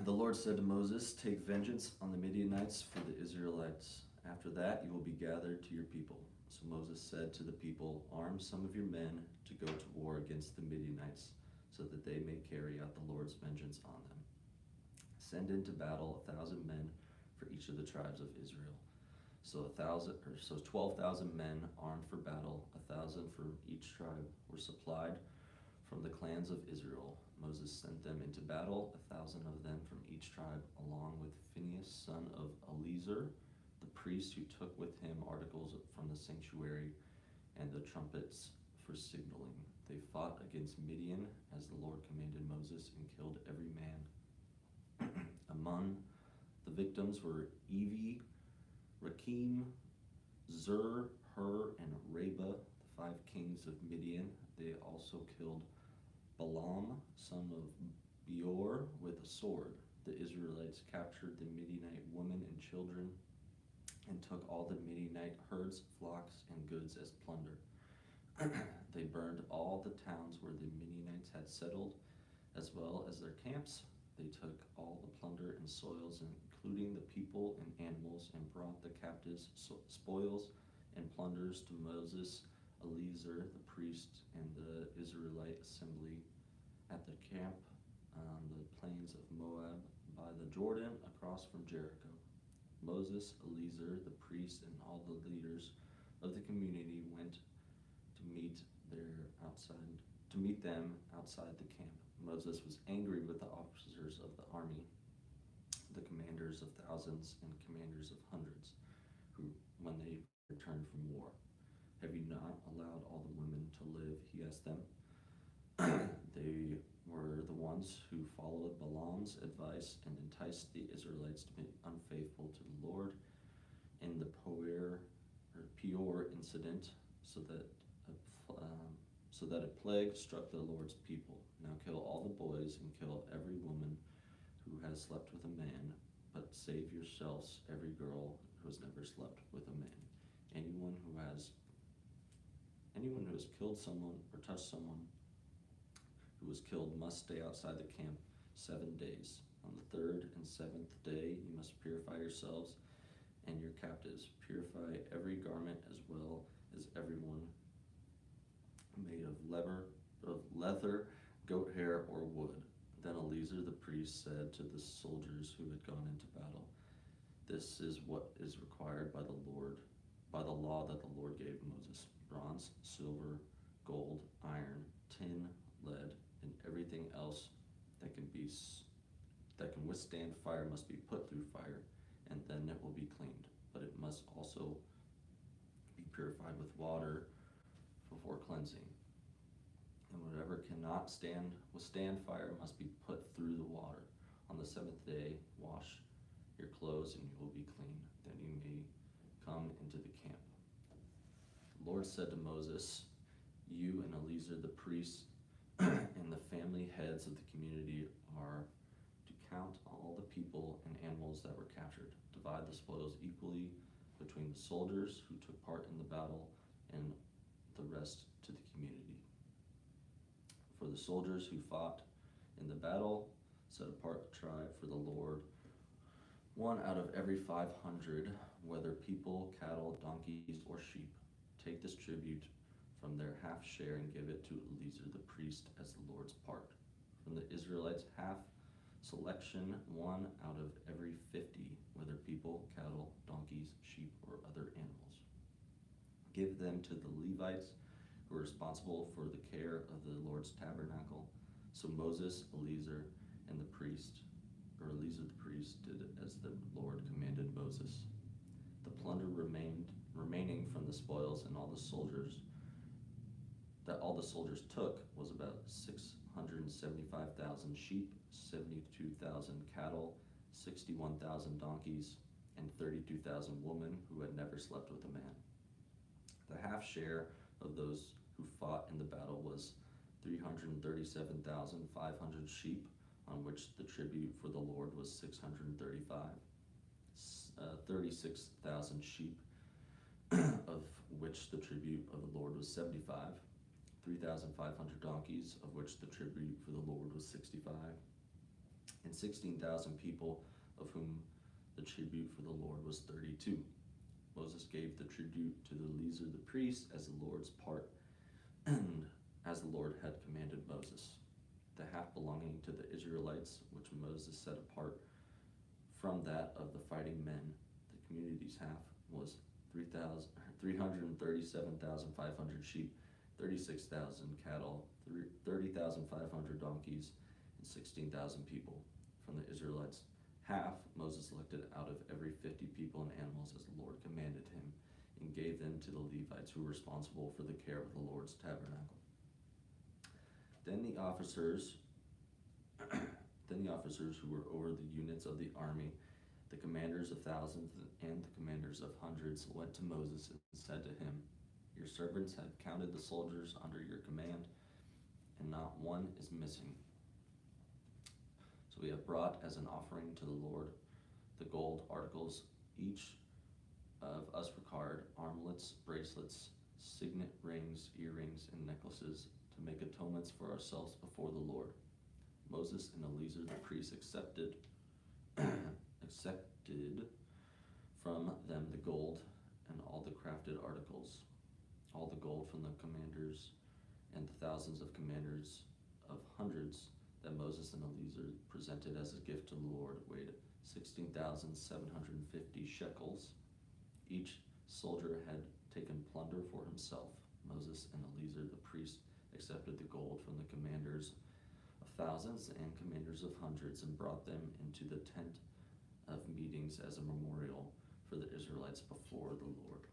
The Lord said to Moses, "Take vengeance on the Midianites for the Israelites. After that you will be gathered to your people." So Moses said to the people, "Arm some of your men to go to war against the Midianites, so that they may carry out the Lord's vengeance on them. Send into battle 1,000 men for each of the tribes of Israel." So 12,000 men armed for battle, 1,000 for each tribe, were supplied from the clans of Israel. Moses sent them into battle, 1,000 of them from each tribe, along with Phinehas, son of Eleazar, the priest, who took with him articles from the sanctuary and the trumpets for signaling. They fought against Midian as the Lord commanded Moses, and killed every man. Among the victims were Evi, Rakim, Zur, Hur, and Reba, the 5 kings of Midian. They also killed Balaam, son of Beor, with a sword. The Israelites captured the Midianite women and children and took all the Midianite herds, flocks, and goods as plunder. They burned all the towns where the Midianites had settled, as well as their camps. They took all the plunder and spoils, including the people and animals, and brought the captives' spoils and plunders to Moses, Eleazar the priest, and the Israelite assembly at the camp on the plains of Moab by the Jordan, across from Jericho. Moses, Eleazar the priest, and all the leaders of the community went to meet them outside the camp. Moses was angry with the officers of the army, the commanders of thousands and commanders of hundreds, when they returned from war. "Have you not allowed all the women to live?" he asked them. They were the ones who followed Balaam's advice and enticed the Israelites to be unfaithful to the Lord in the Peor incident, so that a plague struck the Lord's people. Now kill all the boys and kill every woman who has slept with a man, but save yourselves every girl who has never slept with a man. Anyone who has killed someone or touched someone who was killed must stay outside the camp 7 days. On the 3rd and 7th day you must purify yourselves and your captives. Purify every garment, as well as everyone made of leather, goat hair, or wood. Then Eleazar the priest said to the soldiers who had gone into battle, "This is what is required by the law that the Lord gave Moses. Bronze, silver, gold, iron, tin, lead, and everything else that can withstand fire must be put through fire, and then it will be cleaned. But it must also be purified with water before cleansing. And whatever cannot withstand fire must be put through the water. On the 7th day, wash your clothes, and you will be clean. Then you may come into the camp." The Lord said to Moses, "You and Eleazar the priest and the family heads of the community are to count all the people and animals that were captured. Divide the spoils equally between the soldiers who took part in the battle and the rest to the community. For the soldiers who fought in the battle, set apart a tribe for the Lord, one out of every 500, whether people, cattle, donkeys, or sheep. Take this tribute from their half share and give it to Eleazar the priest as the Lord's part. From the Israelites' half selection, one out of every 50, whether people, cattle, donkeys, sheep, or other animals. Give them to the Levites, who are responsible for the care of the Lord's tabernacle." So Moses, Eleazar the priest did as the Lord commanded Moses. The plunder remaining from the spoils and all the soldiers took was about 675,000 sheep, 72,000 cattle, 61,000 donkeys, and 32,000 women who had never slept with a man. The half share of those who fought in the battle was 337,500 sheep, on which the tribute for the Lord was 36,000 sheep, of which the tribute of the Lord was 75, 3,500 donkeys, of which the tribute for the Lord was 65, and 16,000 people, of whom the tribute for the Lord was 32. Moses gave the tribute to the Eleazar the priest as the Lord's part, and as the Lord had commanded Moses. The half belonging to the Israelites, which Moses set apart from that of the fighting men, the community's half, was 337,500 sheep, 36,000 cattle, 30,500 donkeys, and 16,000 people. From the Israelites' half, Moses selected out of every 50 people and animals as the Lord commanded him, and gave them to the Levites, who were responsible for the care of the Lord's tabernacle. Then the officers who were over the units of the army, the commanders of thousands and the commanders of hundreds, went to Moses and said to him, "Your servants have counted the soldiers under your command, and not one is missing. So we have brought as an offering to the Lord the gold articles each of us required, armlets, bracelets, signet rings, earrings, and necklaces, to make atonements for ourselves before the Lord." Moses and Eleazar the priest accepted from them the gold and all the crafted articles. All the gold from the commanders and the thousands of commanders of hundreds that Moses and Eleazar presented as a gift to the Lord weighed 16,750 shekels. Each soldier had taken plunder for himself. Moses and Eleazar the priest accepted the gold from the commanders of thousands and commanders of hundreds and brought them into the tent of meetings as a memorial for the Israelites before the Lord.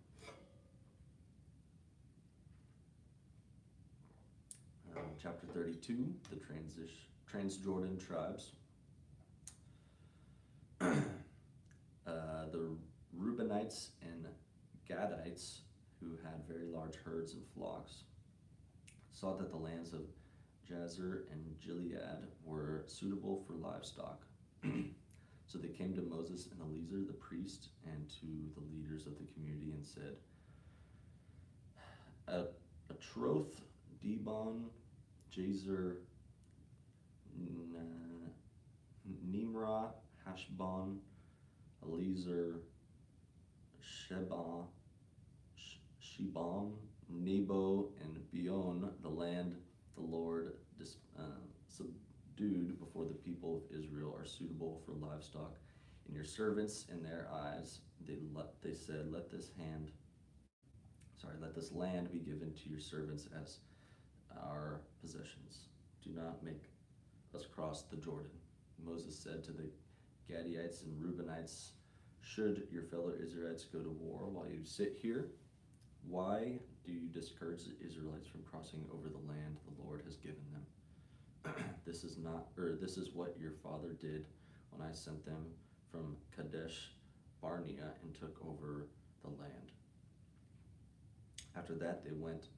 Chapter 32, the Transjordan tribes. The Reubenites and Gadites, who had very large herds and flocks, saw that the lands of Jazer and Gilead were suitable for livestock. So they came to Moses and Eleazar the priest and to the leaders of the community and said, Atroth, Dibon, Jazer, Nimrah, Hashbon, Eleazar, Shebam, Nebo, and Beon, the land the Lord subdued before the people of Israel, are suitable for livestock. And your servants, in their eyes, they said, let this land be given to your servants as our possessions. Do not make us cross the Jordan. Moses said to the Gadites and Reubenites, should your fellow Israelites go to war while you sit here? Why do you discourage the Israelites from crossing over the land the Lord has given them? This is what your father did when I sent them from Kadesh Barnea and took over the land. After that, they went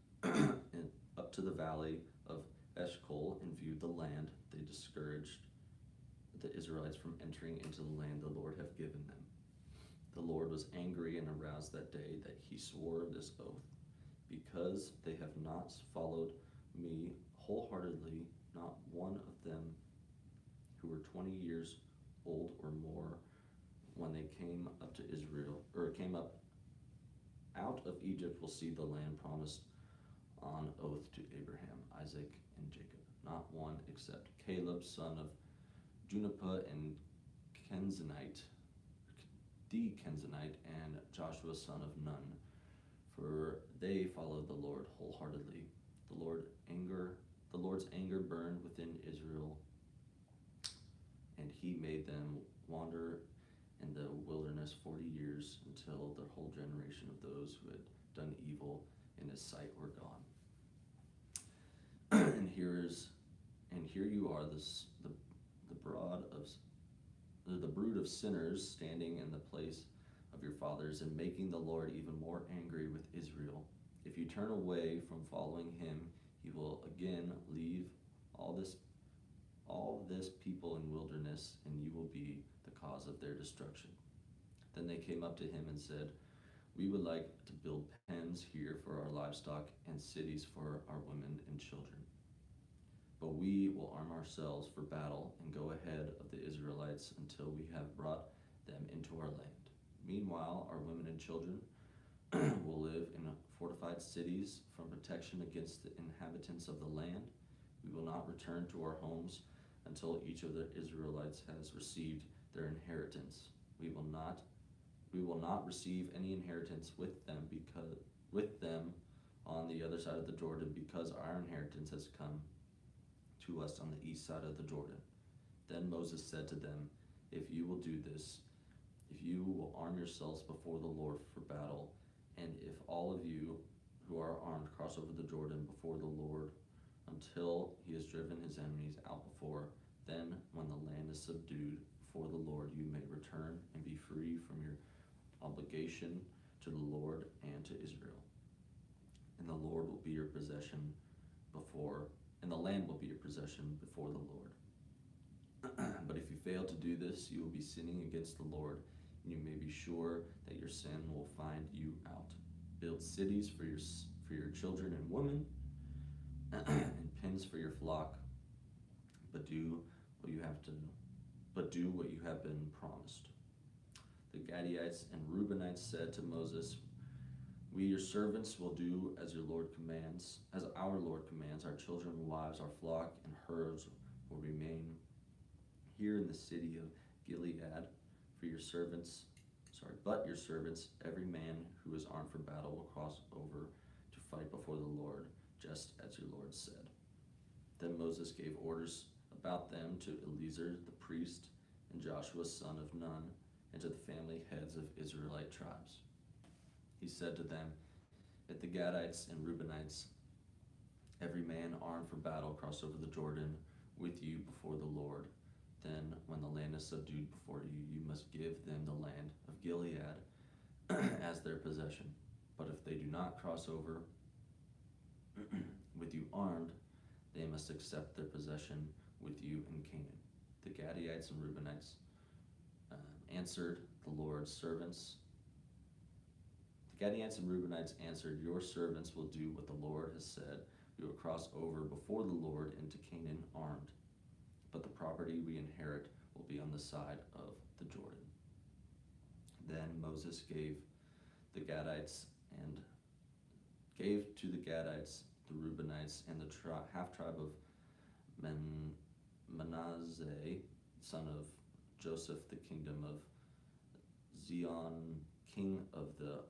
up to the valley of Eshcol and viewed the land. They discouraged the Israelites from entering into the land the Lord had given them. The Lord was angry and aroused that day that he swore this oath. Because they have not followed me wholeheartedly, not one of them who were 20 years old or more when they came up to Israel, or came up out of Egypt, will see the land promised on oath to Abraham, Isaac, and Jacob. Not one except Caleb, son of Junipa, and the Kenzanite, and Joshua, son of Nun, for they followed the Lord wholeheartedly. The Lord's anger burned within Israel, and he made them wander in the wilderness 40 years until the whole generation of those who had done evil in his sight were gone. And here you are, the brood of sinners, standing in the place of your fathers and making the Lord even more angry with Israel. If you turn away from following him, he will again leave all this people in wilderness, and you will be the cause of their destruction. Then they came up to him and said, we would like to build pens here for our livestock and cities for our women and children. but we will arm ourselves for battle and go ahead of the Israelites until we have brought them into our land. Meanwhile, our women and children will live in fortified cities from protection against the inhabitants of the land. We will not return to our homes until each of the Israelites has received their inheritance. We will not receive any inheritance with them on the other side of the Jordan, because our inheritance has come to us on the east side of the Jordan. Then Moses said to them, if you will do this, if you will arm yourselves before the Lord for battle, and if all of you who are armed cross over the Jordan before the Lord until he has driven his enemies out before, then when the land is subdued before the Lord, you may return and be free from your obligation to the Lord and to Israel. And the Lord will be your possession and the land will be your possession before the Lord. But if you fail to do this, you will be sinning against the Lord, and you may be sure that your sin will find you out. Build cities for your children and women, and pens for your flock, but do what you have been promised. The Gadites and Reubenites said to Moses, we, your servants, will do as our Lord commands. Our children, wives, our flock, and herds will remain here in the city of Gilead. But your servants, every man who is armed for battle, will cross over to fight before the Lord, just as your Lord said. Then Moses gave orders about them to Eleazar the priest and Joshua son of Nun, and to the family heads of Israelite tribes. He said to them, if the Gadites and Reubenites, every man armed for battle, cross over the Jordan with you before the Lord, then when the land is subdued before you, you must give them the land of Gilead as their possession. But if they do not cross over with you armed, they must accept their possession with you in Canaan. The Gadites and Reubenites answered the Lord's servants. The Gadites and Reubenites answered, your servants will do what the Lord has said. We will cross over before the Lord into Canaan armed, but the property we inherit will be on the side of the Jordan. Then Moses gave to the Gadites, the Reubenites, and the half-tribe of Manasseh, son of Joseph, the kingdom of Zion, king of the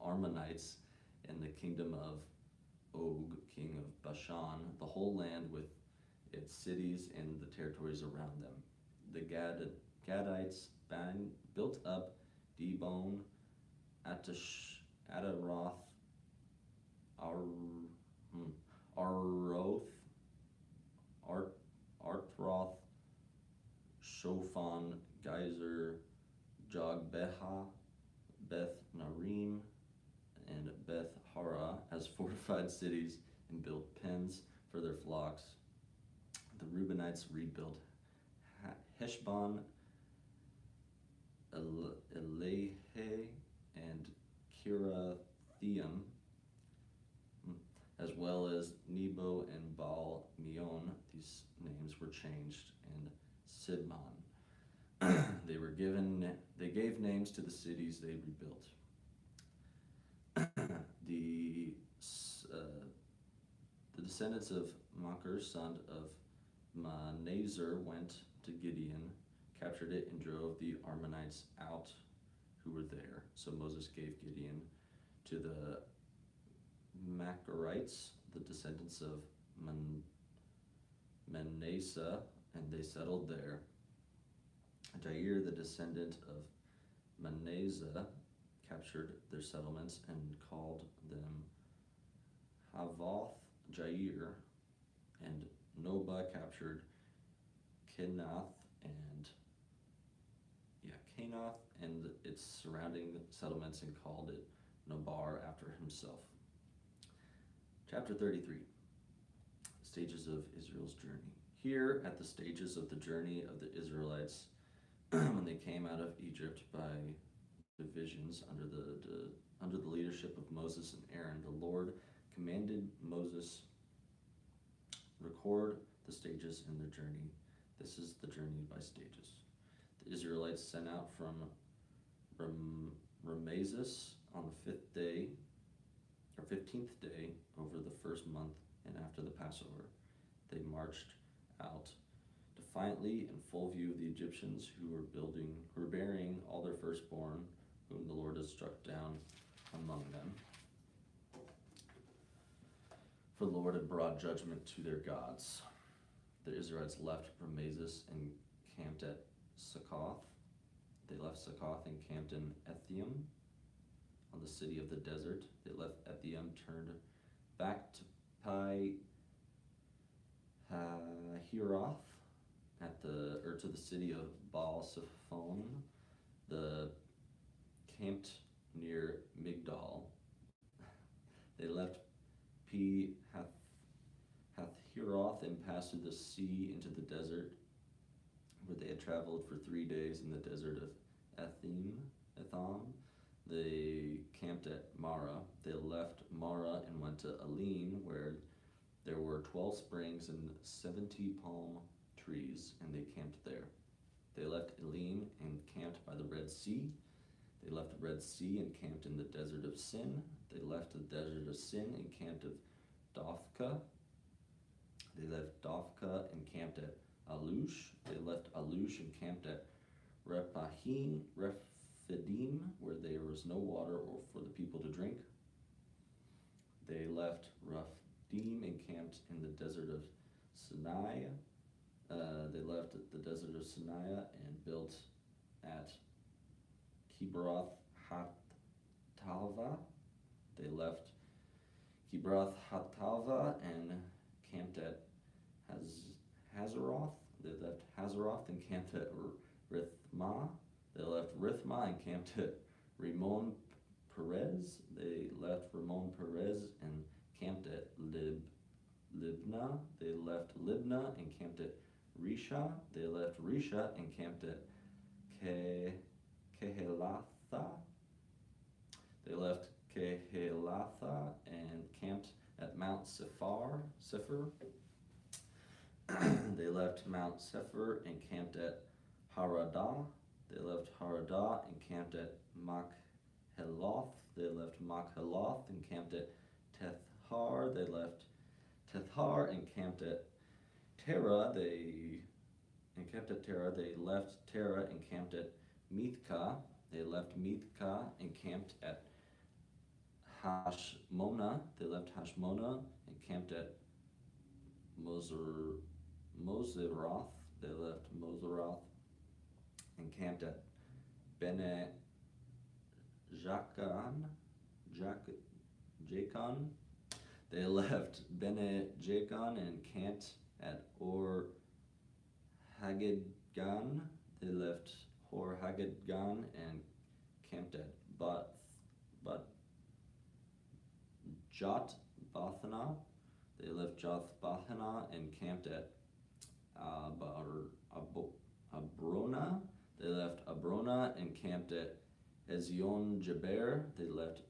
Ammonites, and the kingdom of Og, king of Bashan, the whole land with its cities and the territories around them. The Gadites built up Dibon, Ataroth, Artroth, Shofan, Gezer, Jogbeha, Beth Narim, and Beth Hara as fortified cities, and built pens for their flocks. The Reubenites rebuilt Heshbon, Elehe, and Kirathaim, as well as Nebo and Baal Meon. These names were changed, and Sidmon. They gave names to the cities they rebuilt. The descendants of Machir, son of Manasseh, went to Gideon, captured it, and drove the Ammonites out who were there. So Moses gave Gideon to the Machirites, the descendants of Manasseh, and they settled there. Jair, the descendant of Manasseh, captured their settlements and called them Havoth Jair, and Noba captured Kenath and its surrounding settlements and called it Nobar after himself. Chapter 33, Stages of Israel's Journey. Here, at the stages of the journey of the Israelites, when they came out of Egypt by divisions under the leadership of Moses and Aaron, the Lord commanded Moses record the stages in their journey. This is the journey by stages. The Israelites sent out from Ramesses on the 15th day over the first month, and after the Passover, they marched out defiantly in full view of the Egyptians who were burying all their firstborn, whom the Lord had struck down among them. For the Lord had brought judgment to their gods. The Israelites left Ramesses and camped at Succoth. They left Succoth and camped in Etham, on the city of the desert. They left Etham, turned back to Pi Hiroth to the city of Baal Zephon. The camped near Migdal. They left Pi Hahiroth and passed through the sea into the desert, where they had traveled for 3 days in the desert of Etham. They camped at Mara. They left Mara and went to Elim, where there were 12 springs and 70 palm trees, and they camped there. They left Elim and camped by the Red Sea. They left the Red Sea and camped in the desert of Sin. They left the desert of Sin and camped at Dophkah. They left Dophkah and camped at Alush. They left Alush and camped at Rephidim, where there was no water or for the people to drink. They left Rephidim and camped in the desert of Sinai. They left the desert of Sinai and built at Kibroth Hattava. They left Kibroth Hattava and camped at Hazeroth. They left Hazeroth and camped at Rithmah. They left Rithmah and camped at Ramon Perez. They left Ramon Perez and camped at Libnah. They left Libnah and camped at Risha. They left Risha and camped at Kehelatha. They left Kehelatha and camped at Mount Sephir. They left Mount Sephir and camped at Haradah. They left Haradah and camped at Machheloth. They left Machheloth and camped at Tethar. They left Tethar and camped at Terah. They left Terah and camped at Mithkah. They left Mithkah and camped at Hashmona. They left Hashmona and camped at Moseroth. They left Moseroth and camped at Bene Jaakan. They left Bene Jaakan and camped at Or Haggidgan. They left Hor Haggidgan and camped at Jotbathana. They left Jotbathana and camped at Abrona. They left Abrona and camped at Ezion Geber. They left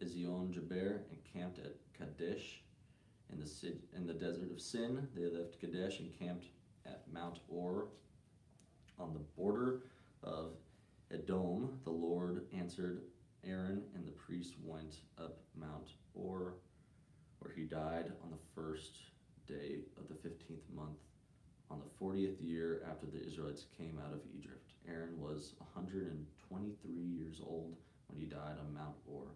Ezion Geber and camped at Kadesh in the desert of Sin. They left Kadesh and camped at Mount Or on the border of Edom. The Lord answered Aaron, and the priest went up Mount Or, where he died on the first day of the 15th month, on the 40th year after the Israelites came out of Egypt. Aaron was 123 years old when he died on Mount Or.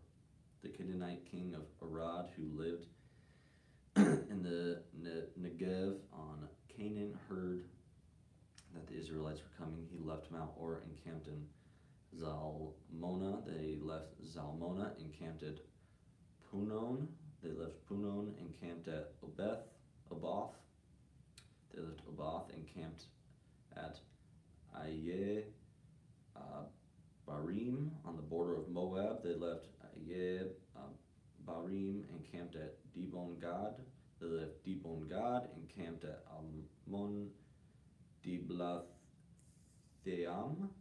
The Canaanite king of Arad, who lived in the Negev on Canaan, heard that the Israelites were coming. He left Mount Or and camped in Zalmona. They left Zalmona and camped at Punon. They left Punon and camped at Oboth. They left Oboth and camped at Aye Barim on the border of Moab. They left Aye Barim and camped at Dibon Gad. They left Dibon Gad and camped at Almon Diblatheam.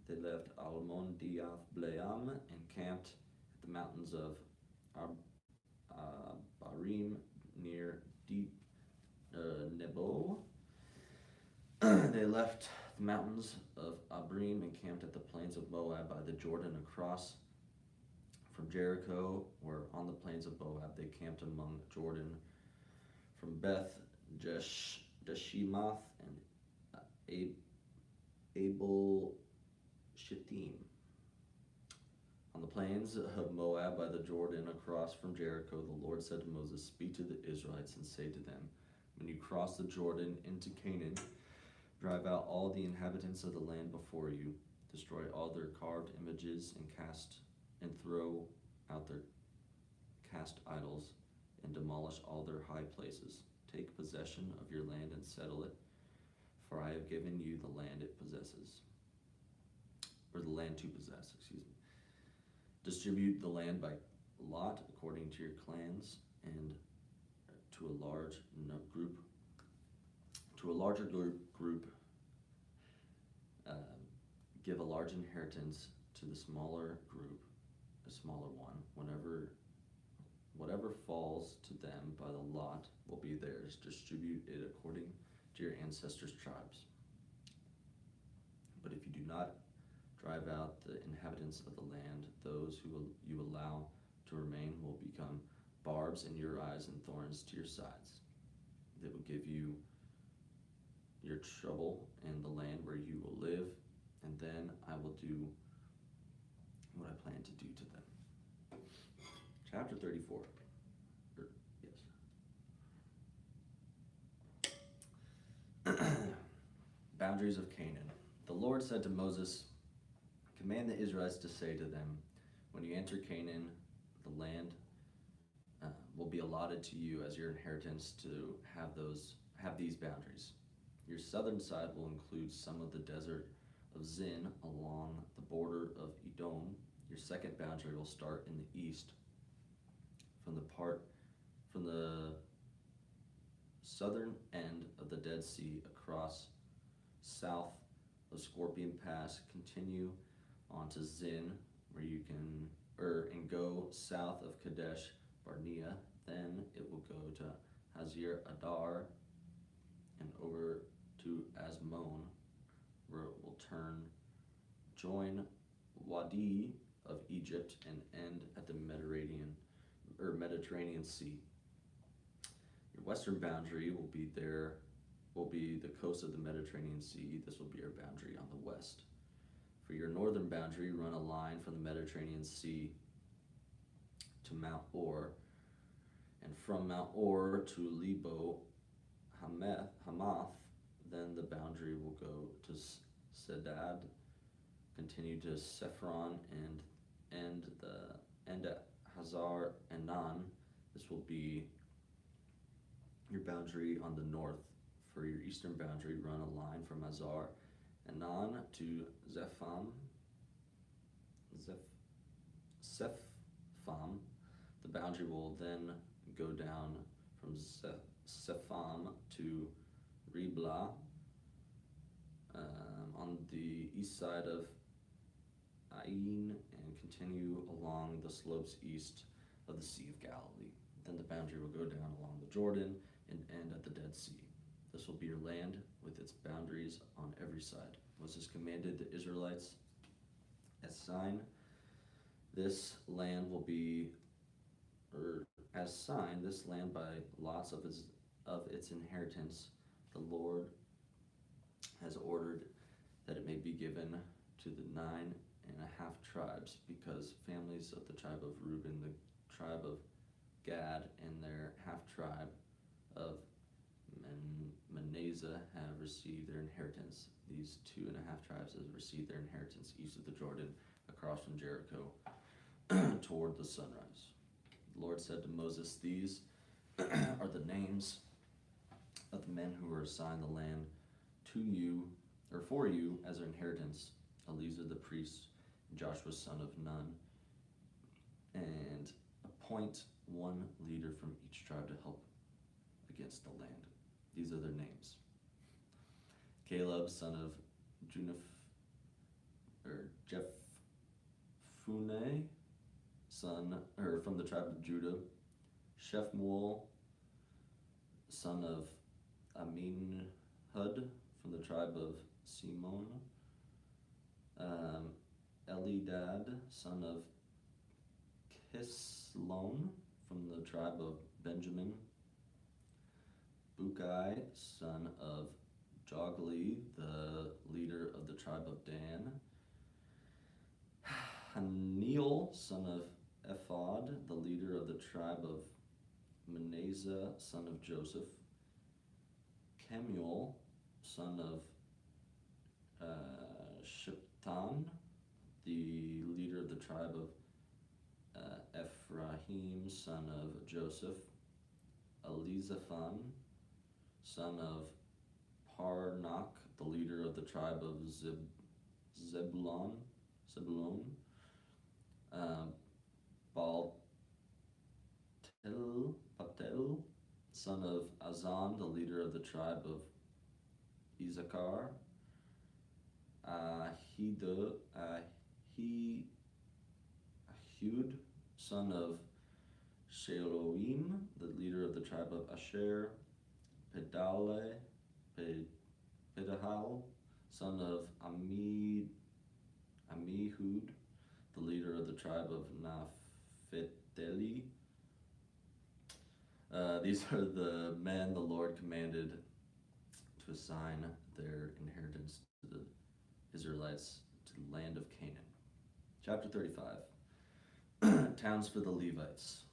They left Almon Diathbleam and camped at the mountains of Barim near Nebo. They left the mountains of Abrim and camped at the plains of Moab by the Jordan across from Jericho, or on the plains of Moab. They camped among Jordan from Beth Jeshimoth and Abel Shittim. On the plains of Moab by the Jordan across from Jericho, the Lord said to Moses, "Speak to the Israelites and say to them, when you cross the Jordan into Canaan, drive out all the inhabitants of the land before you, destroy all their carved images and throw out their cast idols, and demolish all their high places. Take possession of your land and settle it, for I have given you the land it possesses." Or the land to possess, excuse me. Distribute the land by lot according to your clans, and to a larger group, give a large inheritance to the smaller group, a smaller one. Whatever falls to them by the lot will be theirs. Distribute it according to your ancestors' tribes. But if you do not drive out the inhabitants of the land, those who you allow to remain will become barbs in your eyes and thorns to your sides. They will give you your trouble in the land where you will live, and then I will do what I plan to do to them. Chapter 34. Boundaries of Canaan. The Lord said to Moses, "Command the Israelites to say to them, when you enter Canaan, the land will be allotted to you as your inheritance to have these boundaries. Your southern side will include some of the desert of Zin along the border of Edom. Your second boundary will start in the east from the southern end of the Dead Sea across south of Scorpion Pass, continue on to Zin, where you can and go south of Kadesh Barnea. Then it will go to Hazir Adar and over to Asmon, where it will join Wadi of Egypt and end at the Mediterranean Sea. Your western boundary will be the coast of the Mediterranean Sea. This will be your boundary on the west. For your northern boundary, run a line from the Mediterranean Sea to Mount Or, and from Mount Or to Lebo Hamath. Then the boundary will go to Sedad, continue to Sephron, and end at Hazar Enan. This will be your boundary on the north. For your eastern boundary, run a line from Hazar Enan to Zepham. The boundary will then go down from Zepham to Riblah on the east side of Ain, and continue along the slopes east of the Sea of Galilee. Then the boundary will go down along the Jordan and end at the Dead Sea. This will be your land with its boundaries on every side. Moses commanded the Israelites, as sign, this land by lots of its inheritance, the Lord has ordered that it may be given to the 9.5 tribes, because families of the tribe of Reuben, the tribe of Gad, and their half-tribe of Manasseh have received their inheritance. These 2.5 tribes have received their inheritance east of the Jordan, across from Jericho, toward the sunrise. The Lord said to Moses, "These are the names of the men who were assigned the land to you, or for you, as their inheritance: Eleazar the priest, Joshua son of Nun, and appoint one leader from each tribe to help against the land." These are their names: Caleb son of Jephunneh, from the tribe of Judah; Shephmuel son of Aminhud from the tribe of Simon, Elidad, son of Kislon from the tribe of Benjamin, Bukai, son of Jogli, the leader of the tribe of Dan, Haniel, son of Ephod, the leader of the tribe of Manasseh, son of Joseph, Kemuel, son of Sheptan, the leader of the tribe of Ephraim, son of Joseph, Elizaphan, son of Parnach, the leader of the tribe of Zebulun, Patel, son of Azan, the leader of the tribe of Issachar, Ahud, son of Sheloim, the leader of the tribe of Asher, Pedahal, son of Amihud, the leader of the tribe of Naphtali. These are the men the Lord commanded to assign their inheritance to the Israelites to the land of Canaan. Chapter 35. Towns for the Levites.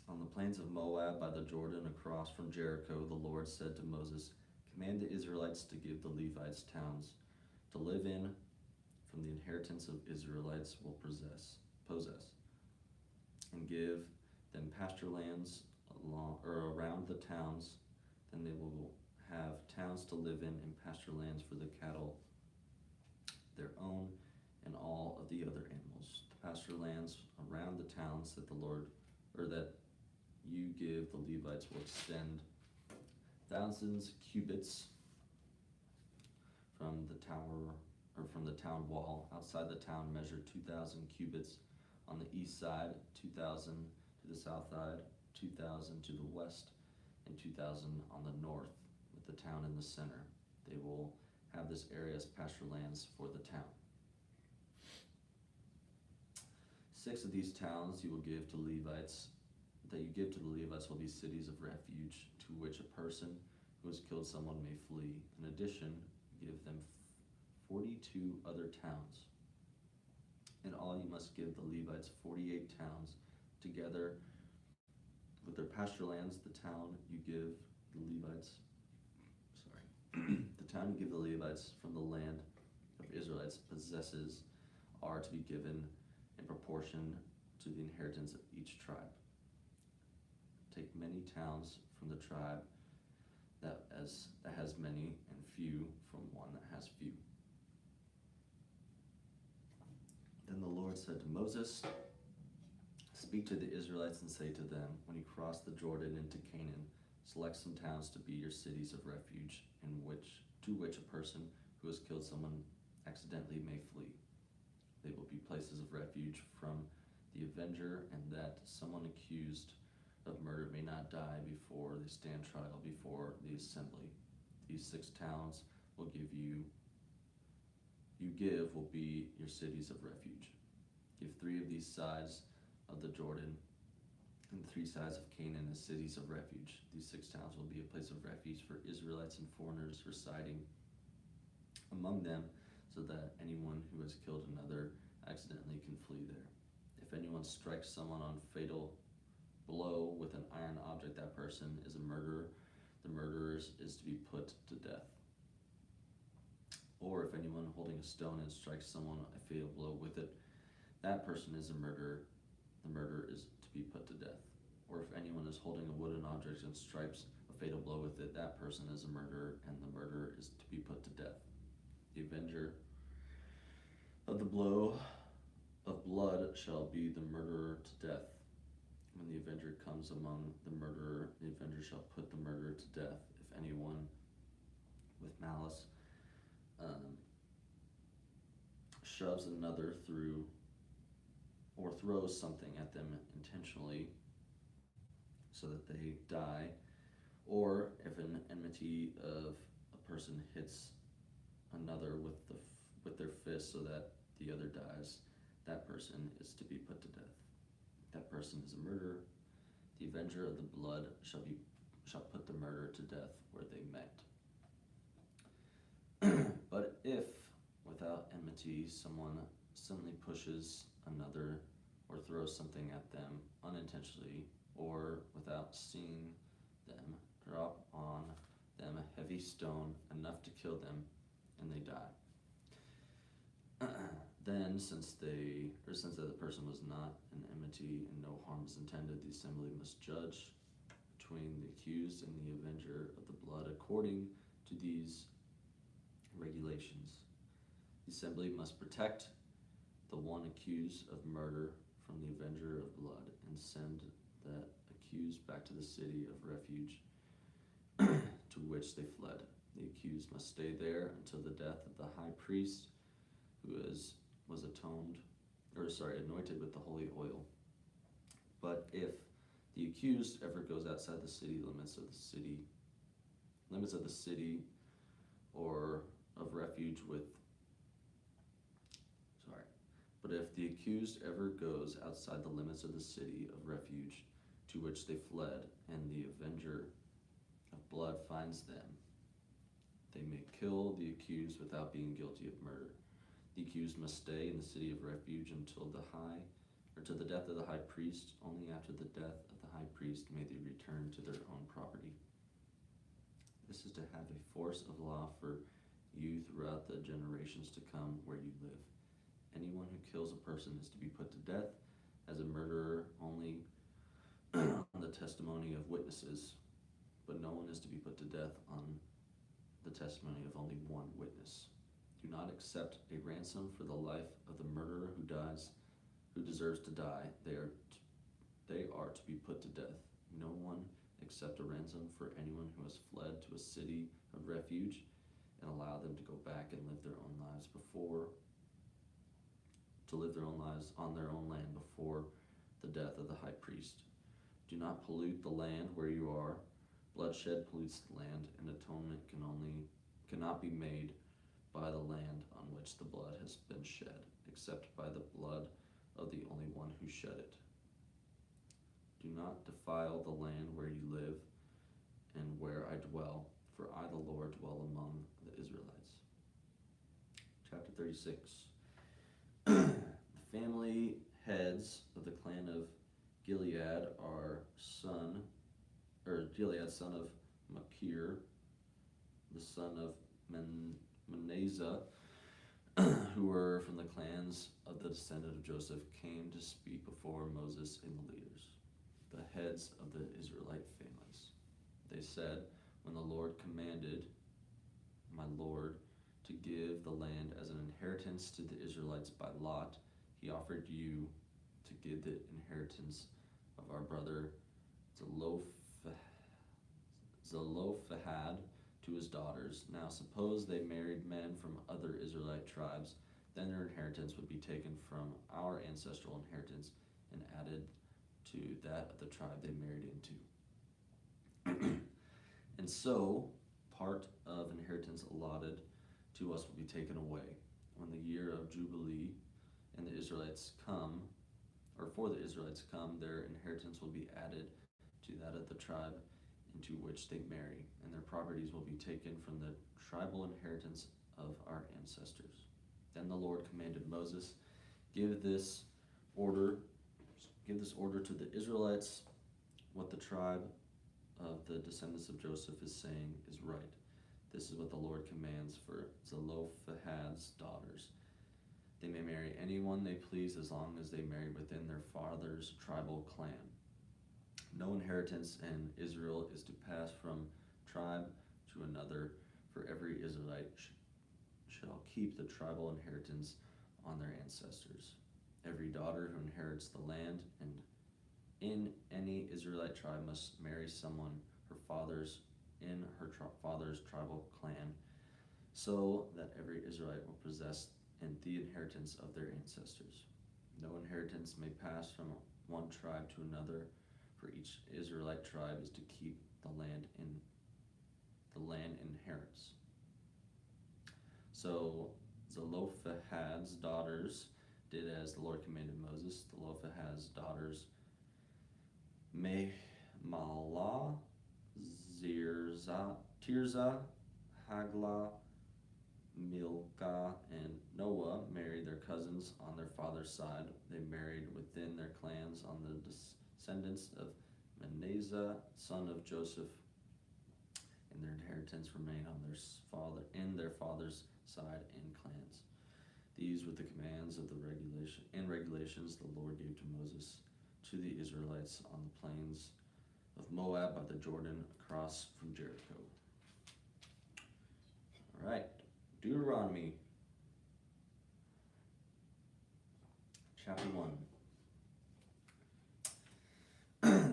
On the plains of Moab by the Jordan across from Jericho, the Lord said to Moses, "Command the Israelites to give the Levites towns to live in from the inheritance of Israelites will possess, and give them pasture lands around the towns. Then they will have towns to live in and pasture lands for the cattle, their own, and all of the other animals. The pasture lands around the towns that that you give the Levites will extend thousands cubits from the town wall. Outside the town, measure 2,000 cubits on the east side, 2,000 to the south side, 2,000 to the west, and 2,000 on the north, with the town in the center. They will have this area as pasture lands for the town. 6 of these towns you give to the Levites will be cities of refuge to which a person who has killed someone may flee. In addition, give them 42 other towns. In all, you must give the Levites 48 towns together with their pasture lands. The town you give the Levites from the land of Israelites possesses are to be given in proportion to the inheritance of each tribe. Take many towns from the tribe that has many, and few from one that has few." Then the Lord said to Moses, "Speak to the Israelites and say to them, when you cross the Jordan into Canaan, select some towns to be your cities of refuge, to which a person who has killed someone accidentally may flee. They will be places of refuge from the avenger, and that someone accused of murder may not die before they stand trial before the assembly. These 6 towns will be your cities of refuge. Give 3 of these sides of the Jordan and 3 sides of Canaan as cities of refuge. These 6 towns will be a place of refuge for Israelites and foreigners residing among them, so that anyone who has killed another accidentally can flee there. If anyone strikes someone on fatal blow with an iron object, that person is a murderer. The murderer is to be put to death. Or if anyone holding a stone and strikes someone a fatal blow with it, that person is a murderer. The murderer is to be put to death. Or if anyone is holding a wooden object and strikes a fatal blow with it, that person is a murderer, and the murderer is to be put to death. The avenger of the blow of blood shall be the murderer to death. When the avenger comes among the murderer, the avenger shall put the murderer to death. If anyone with malice shoves another through or throws something at them intentionally so that they die, or if an enmity of a person hits another with their fist so that the other dies, that person is to be put to death. That person is a murderer. The avenger of the blood shall put the murderer to death where they met. But if, without enmity, someone suddenly pushes another or throws something at them unintentionally, or without seeing them, drop on them a heavy stone enough to kill them, and they die. Then, since the other person was not in enmity and no harm is intended, the assembly must judge between the accused and the avenger of the blood according to these regulations. The assembly must protect the one accused of murder from the avenger of blood and send that accused back to the city of refuge to which they fled. The accused must stay there until the death of the high priest, who was anointed with the holy oil. But if the accused ever goes outside the city limits of the city or of refuge but if the accused ever goes outside the limits of the city of refuge to which they fled, and the avenger of blood finds them, they may kill the accused without being guilty of murder. The accused must stay in the city of refuge until the death of the high priest. Only after the death of the high priest may they return to their own property. This is to have a force of law for you throughout the generations to come where you live. Anyone who kills a person is to be put to death as a murderer only on the testimony of witnesses, but no one is to be put to death on the testimony of only one witness. Do not accept a ransom for the life of the murderer who deserves to die. They are to be put to death. No one accept a ransom for anyone who has fled to a city of refuge and allow them to go back and live their own lives on their own land before the death of the high priest. Do not pollute the land where you are. Bloodshed pollutes the land, and atonement cannot be made by the land on which the blood has been shed, except by the blood of the only one who shed it. Do not defile the land where you live and where I dwell, for I, the Lord, dwell among the Israelites. Chapter 36. The family heads of the clan of Gilead are Gilead, son of Machir, the son of Manasseh, who were from the clans of the descendant of Joseph, came to speak before Moses and the leaders, the heads of the Israelite families. They said, when the Lord commanded my Lord to give the land as an inheritance to the Israelites by lot, he offered you to give the inheritance of our brother Zelophehad to his daughters. Now suppose they married men from other Israelite tribes, then their inheritance would be taken from our ancestral inheritance and added to that of the tribe they married into. And so, part of inheritance allotted to us will be taken away. When the year of Jubilee and the Israelites come, their inheritance will be added to that of the tribe into which they marry, and their properties will be taken from the tribal inheritance of our ancestors. Then the Lord commanded Moses, give this order to the Israelites. What the tribe of the descendants of Joseph is saying is right. This is what the Lord commands for Zelophehad's daughters. They may marry anyone they please as long as they marry within their father's tribal clan. No inheritance in Israel is to pass from tribe to another, for every Israelite shall keep the tribal inheritance on their ancestors. Every daughter who inherits the land and in any Israelite tribe must marry someone her father's tribal clan, so that every Israelite will possess the inheritance of their ancestors. No inheritance may pass from one tribe to another, for each Israelite tribe is to keep the land inherits. So Zelophehad's daughters did as the Lord commanded Moses. Zelophehad's daughters Mahlah, Tirzah, Haglah, Milcah, and Noah married their cousins on their father's side. They married within their clans on the descendants of Manasseh, son of Joseph, and their inheritance remained on their father's side and clans. These were the commands of the regulations the Lord gave to Moses to the Israelites on the plains of Moab by the Jordan across from Jericho. All right, Deuteronomy chapter 1.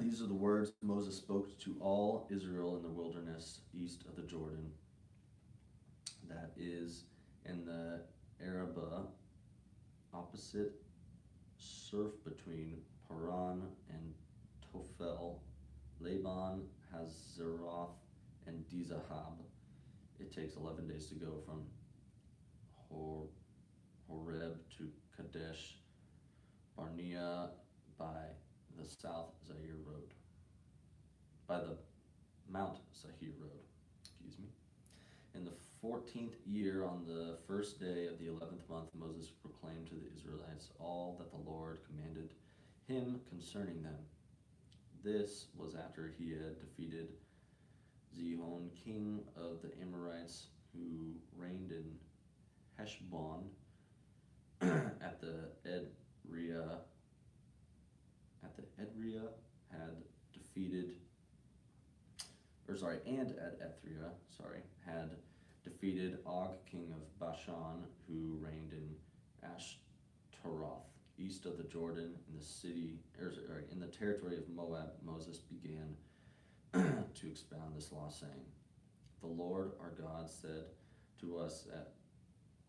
These are the words Moses spoke to all Israel in the wilderness east of the Jordan, that is in the Arabah, opposite surf between Paran and Tophel, Laban, Hazeroth, and Dizahab. It takes 11 days to go from Horeb to Kadesh Barnea by the South Zaire Road, by the Mount Zaire Road, excuse me. In the 14th year, on the first day of the 11th month, Moses proclaimed to the Israelites all that the Lord commanded him concerning them. This was after he had defeated Sihon, king of the Amorites, who reigned in Heshbon at the Edrei had defeated Og, king of Bashan, who reigned in Ashtaroth, east of the Jordan, in the territory of Moab. Moses began to expound this law, saying, "The Lord our God said to us at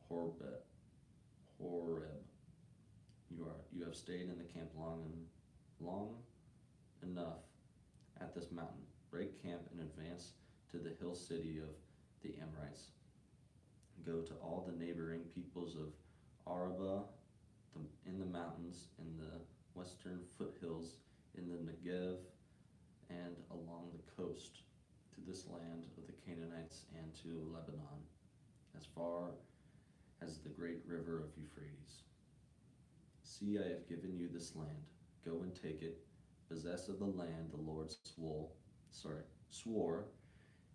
Horeb, you have stayed in the camp long enough at this mountain. Break camp and advance to the hill city of the Amorites. Go to all the neighboring peoples of Arabah, in the mountains, in the western foothills, in the Negev, and along the coast, to this land of the Canaanites and to Lebanon, as far as the great river of Euphrates. See, I have given you this land. Go and take it. Possess of the land the Lord swore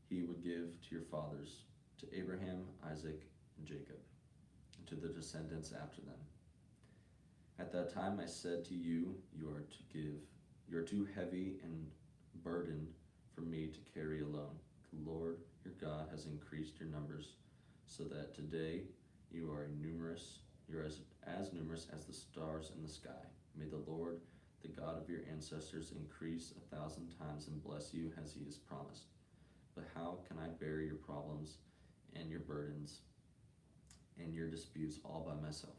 he would give to your fathers, to Abraham, Isaac, and Jacob, and to the descendants after them. At that time I said to you, you are too heavy and burdened for me to carry alone. The Lord your God has increased your numbers, so that today you are as numerous as the stars in the sky. May the Lord, the God of your ancestors, increase 1,000 times and bless you as he has promised. But how can I bear your problems and your burdens and your disputes all by myself?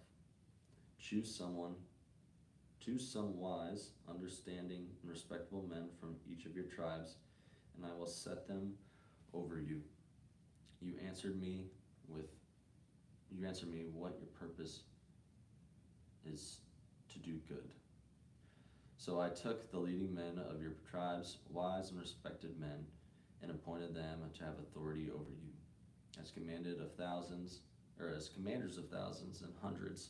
Choose some wise, understanding, and respectable men from each of your tribes, and I will set them over you. You answered me what your purpose is to do good. So I took the leading men of your tribes, wise and respected men, and appointed them to have authority over you, as commanders of thousands and hundreds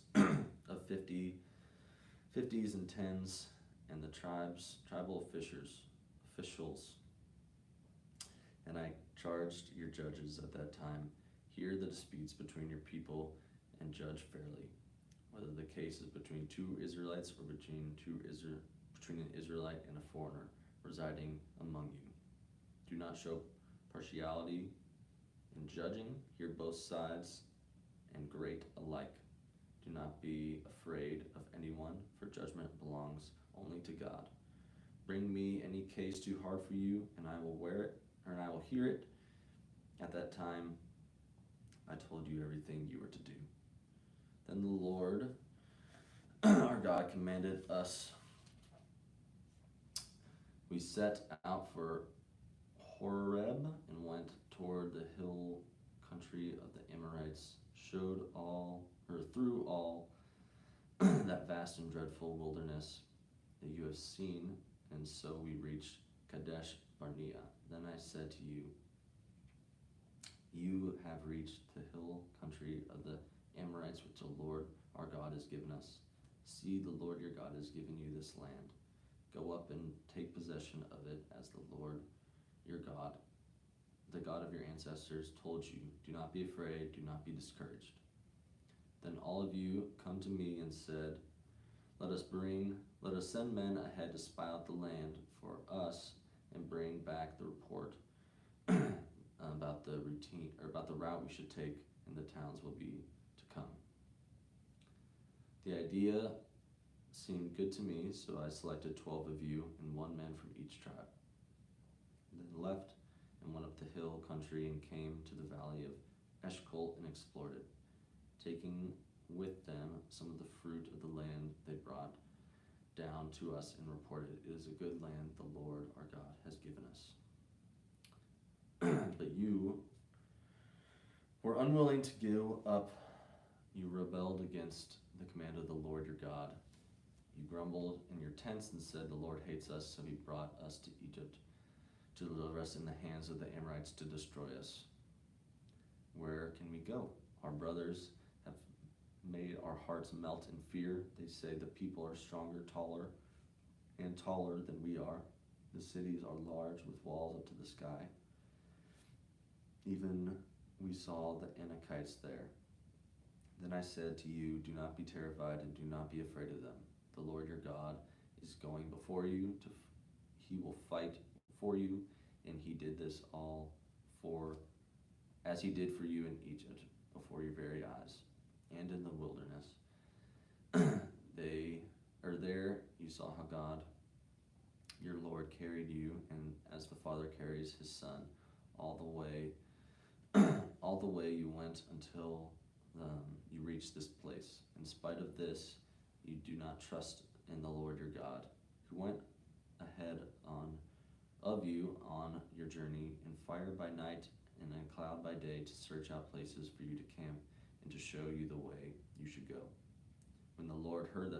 of fifties and tens, and the tribal officials. And I charged your judges at that time, hear the disputes between your people and judge fairly, whether the case is between two Israelites or between an Israelite and a foreigner residing among you. Do not show partiality in judging, hear both sides, and great alike. Do not be afraid of anyone, for judgment belongs only to God. Bring me any case too hard for you, and I will hear it. At that time, I told you everything you were to do. Then the Lord, our God, commanded us. We set out for Horeb and went toward the hill country of the Amorites, through all that vast and dreadful wilderness that you have seen, and so we reached Kadesh Barnea. Then I said to you, you have reached the hill country of the Amorites, which the Lord our God has given us. See, the Lord your God has given you this land. Go up and take possession of it, as the Lord your God, the God of your ancestors, told you. Do not be afraid, do not be discouraged. Then all of you come to me and said, Let us send men ahead to spy out the land for us and bring back the report about the route we should take, and the towns will be to come. The idea seemed good to me, so I selected 12 of you and 1 man from each tribe. Then left and went up the hill country and came to the valley of Eshcol and explored it, taking with them some of the fruit of the land they brought down to us and reported, It is a good land the Lord our God has given us. But you were unwilling to give up. You rebelled against the command of the Lord your God. You grumbled in your tents and said, The Lord hates us, so he brought us to Egypt to deliver us in the hands of the Amorites to destroy us. Where can we go? Our brothers have made our hearts melt in fear. They say the people are stronger, taller than we are. The cities are large with walls up to the sky. Even we saw the Anakites there. Then I said to you, Do not be terrified and do not be afraid of them. The Lord your God is going before you. He will fight for you, and he did this all as he did for you in Egypt, before your very eyes, and in the wilderness. There you saw how God, your Lord, carried you, and as the father carries his son, all the way you went until you reached this place. In spite of this, you do not trust in the Lord your God, who went ahead of you on your journey in fire by night and in cloud by day to search out places for you to camp and to show you the way you should go. When the Lord heard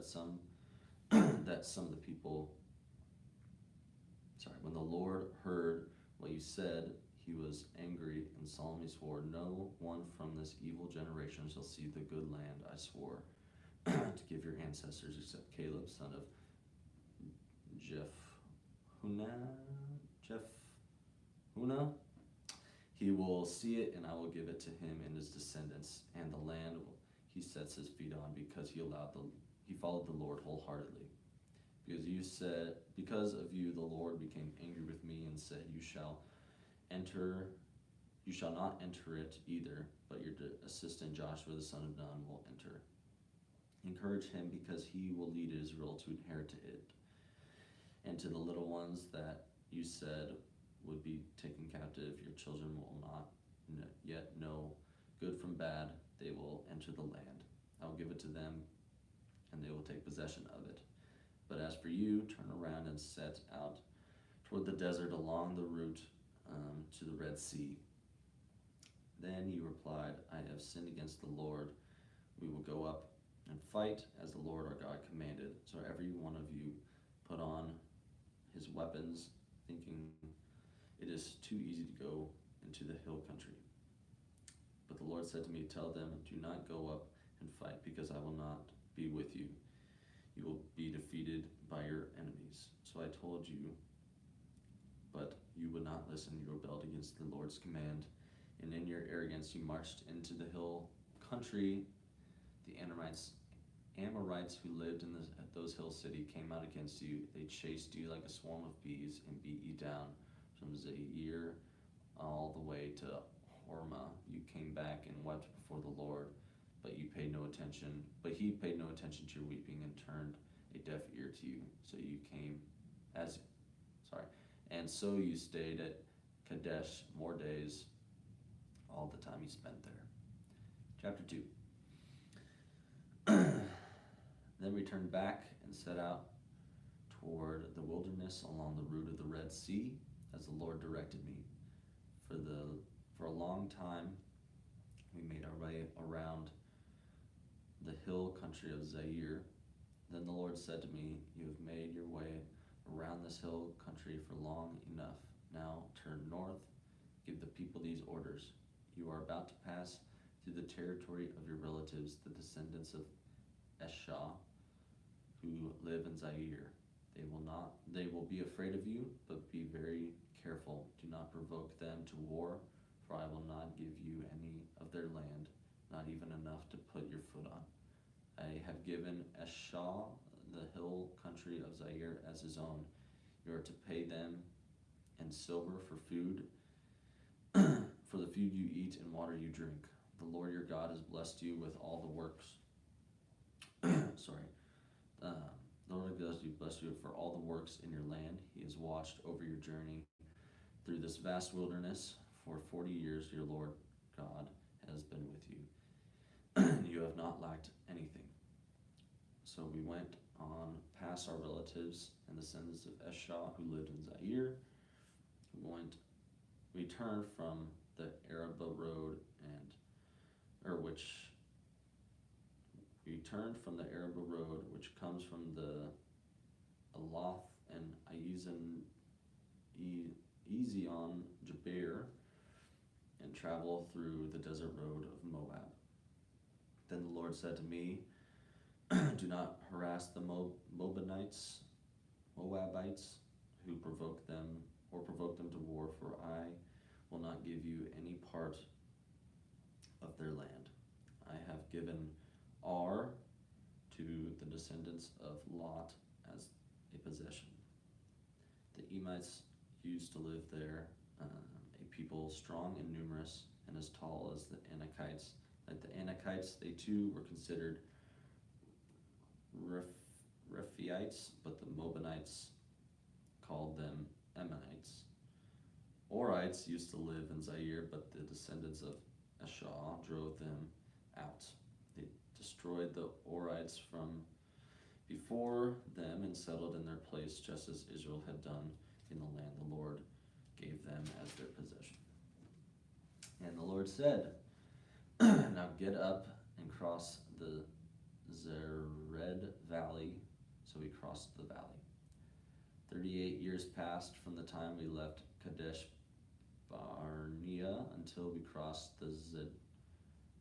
when the Lord heard what you said, he was angry and solemnly swore, No one from this evil generation shall see the good land I swore to give your ancestors, except Caleb, son of Jephunneh. He will see it, and I will give it to him and his descendants, and the land he sets his feet on, because he followed the Lord wholeheartedly. Because of you, the Lord became angry with me and said, You shall not enter it either, but your assistant Joshua the son of Nun will enter. Encourage him, because he will lead Israel to inherit it. And to the little ones that you said would be taken captive, your children will not yet know good from bad. They will enter the land. I will give it to them, and they will take possession of it. But as for you, turn around and set out toward the desert along the route to the Red Sea. Then you replied, I have sinned against the Lord. We will go up and fight as the Lord our God commanded. So every one of you put on his weapons, thinking it is too easy to go into the hill country. But the Lord said to me, Tell them, do not go up and fight, because I will not be with you. You will be defeated by your enemies. So I told you, but you would not listen. You rebelled against the Lord's command, and in your arrogance you marched into the hill country. The Amorites who lived in those hill cities came out against you. They chased you like a swarm of bees and beat you down from Zair all the way to Hormah. You came back and wept before the Lord, but he paid no attention to your weeping and turned a deaf ear to you. So you stayed at Kadesh more days, all the time you spent there. Chapter 2. Then we turned back and set out toward the wilderness along the route of the Red Sea, as the Lord directed me. For a long time, we made our way around the hill country of Zaire. Then the Lord said to me, "You have made your way around this hill country for long enough. Now turn north, give the people these orders. You are about to pass through the territory of your relatives, the descendants of Esau, who live in Zaire. They will be afraid of you, but be very careful. Do not provoke them to war, for I will not give you any of their land, not even enough to put your foot on. I have given Esau the hill country of Zaire as his own. You are to pay them in silver for food, for the food you eat and water you drink. The Lord your God has blessed you with all the works. The Lord God has blessed you for all the works in your land. He has watched over your journey through this vast wilderness. For 40 years your Lord God has been with you. You have not lacked anything." So we went on past our relatives and descendants of Esau who lived in Zaire. We turned from the Araba road which comes from the Aloth and Ezion Jaber, and travel through the desert road of Moab. Then the Lord said to me, "Do not harass the Moabites, who provoke them to war, for I will not give you any part of their land. I have given Ar to the descendants of Lot as a possession." The Emites used to live there, a people strong and numerous and as tall as the Anakites. Like the Anakites, they too were considered Rephaites, but the Moabites called them Ammonites. Orites used to live in Zaire, but the descendants of Esau drove them out. They destroyed the Orites from before them and settled in their place, just as Israel had done in the land the Lord gave them as their possession. And the Lord said, "Now get up and cross the Zered Valley." So we crossed the valley. 38 years passed from the time we left Kadesh Barnea until we crossed the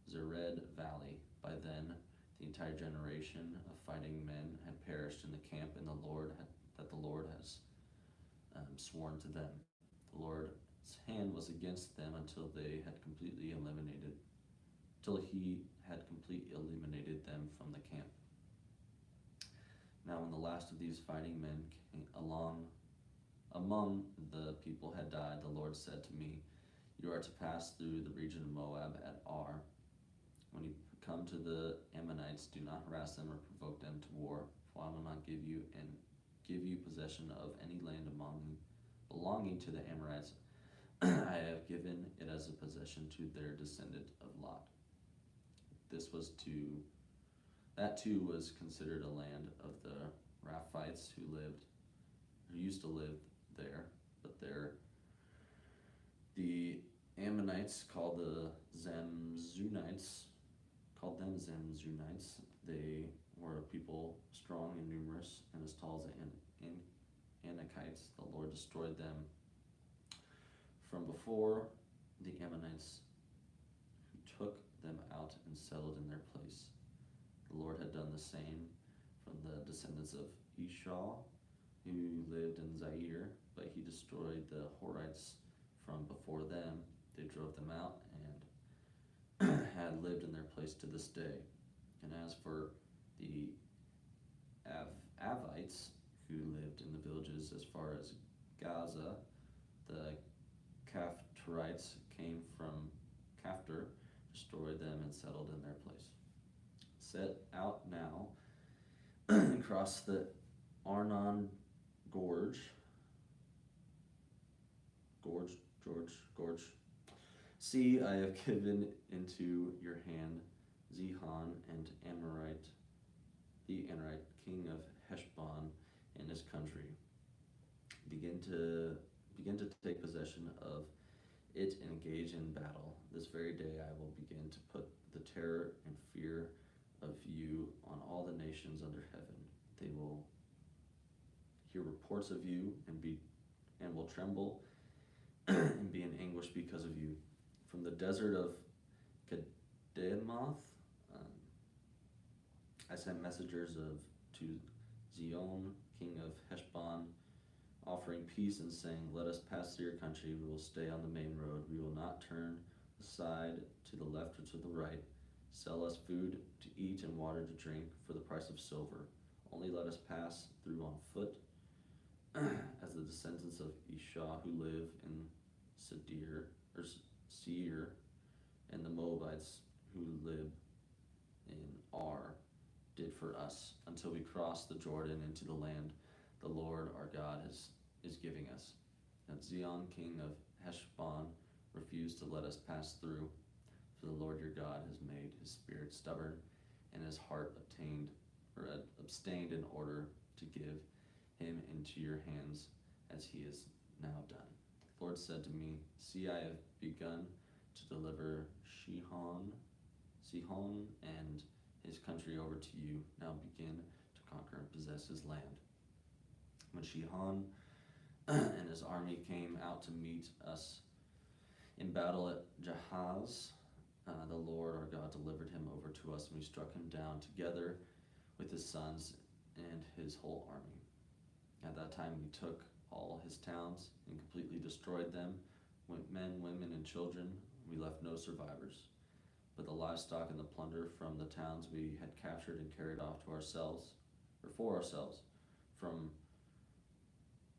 Zered Valley. By then, the entire generation of fighting men had perished in the camp, and the Lord has sworn to them. The Lord's hand was against them until he had completely eliminated them from the camp. Now when the last of these fighting men among the people had died, the Lord said to me, "You are to pass through the region of Moab at Ar. When you come to the Ammonites, do not harass them or provoke them to war, for I will not give you possession of any land belonging to the Amorites. I have given it as a possession to their descendant of Lot." That too was considered a land of the Raphites who used to live there, but the Ammonites called them Zamzunites. They were a people strong and numerous and as tall as the Anakites. The Lord destroyed them from before the Ammonites, who took them out and settled in their place. The Lord had done the same from the descendants of Esau, who lived in Zaire, but he destroyed the Horites from before them. They drove them out and had lived in their place to this day. And as for the Avites, who lived in the villages as far as Gaza, the Caphtorites came from Caphtor, destroyed them, and settled in their place. Set out now and cross the Arnon Gorge. See, I have given into your hand Zihon and the Amorite, king of Heshbon, and his country. Begin to take possession of it and engage in battle. This very day I will begin to put the terror and fear of you on all the nations under heaven. They will hear reports of you and will tremble and be in anguish because of you. From the desert of Kedemoth, I sent messengers to Zion, king of Heshbon, offering peace and saying, let us pass through your country. We will stay on the main road. We will not turn aside to the left or to the right. Sell us food to eat and water to drink for the price of silver. Only let us pass through on foot, as the descendants of Isha who live in Seir, and the Moabites who live in Ar did for us, until we cross the Jordan into the land the Lord our God is giving us. And Zion, king of Heshbon, refused to let us pass through, for the Lord your God has made his spirit stubborn, and his heart abstained in order to give him into your hands, as he has now done. The Lord said to me, see, I have begun to deliver Sihon and his country over to you. Now begin to conquer and possess his land. When Sihon and his army came out to meet us in battle at Jahaz, the Lord our God delivered him over to us, and we struck him down together with his sons and his whole army. At that time we took all his towns and completely destroyed them, men, women, and children. We left no survivors. But the livestock and the plunder from the towns we had captured and carried off to ourselves, or for ourselves, from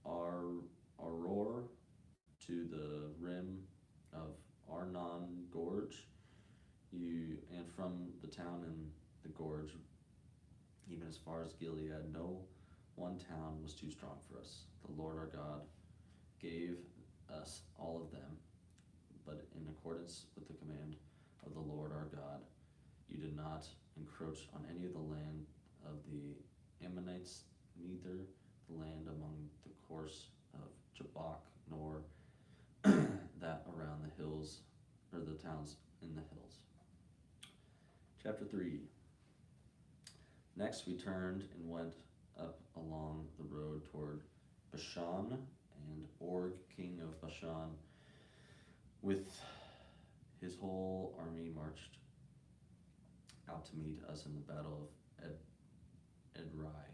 Auror to the rim of Arnon Gorge, and from the town in the gorge, even as far as Gilead, no one town was too strong for us. The Lord our God gave us all of them, but in accordance with the command of the Lord our God, you did not encroach on any of the land of the Ammonites, neither the land among the course of Jabbok, nor that around the hills, or the towns in the hills. Chapter 3. Next we turned and went up along the road toward Bashan, and Og, king of Bashan, with his whole army marched out to meet us in the battle of Edrei.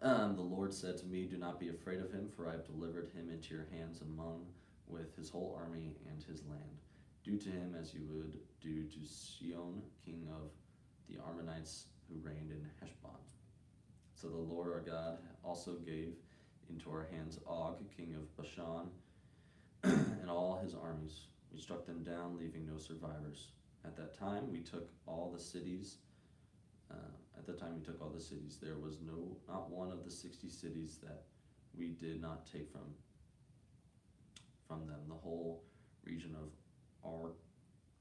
The Lord said to me, do not be afraid of him, for I have delivered him into your hands among with his whole army and his land. Do to him as you would do to Sihon, king of the Ammonites, who reigned in Heshbon. So the Lord our God also gave into our hands Og, king of Bashan, and all his armies. We struck them down, leaving no survivors. At that time we took all the cities. There was not one of the 60 cities that we did not take from them. The whole region of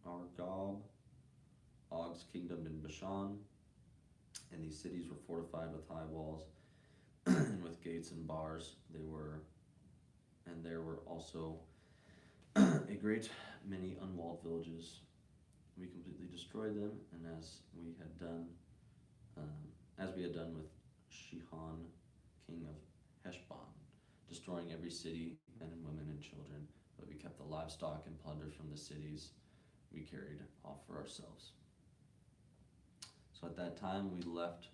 Argob, Og's kingdom in Bashan, and these cities were fortified with high walls and with gates and bars. There were also a great many unwalled villages. We completely destroyed them, and as we had done with Sihon, king of Heshbon, destroying every city, men and women and children. But we kept the livestock and plunder from the cities we carried off for ourselves. So at that time we left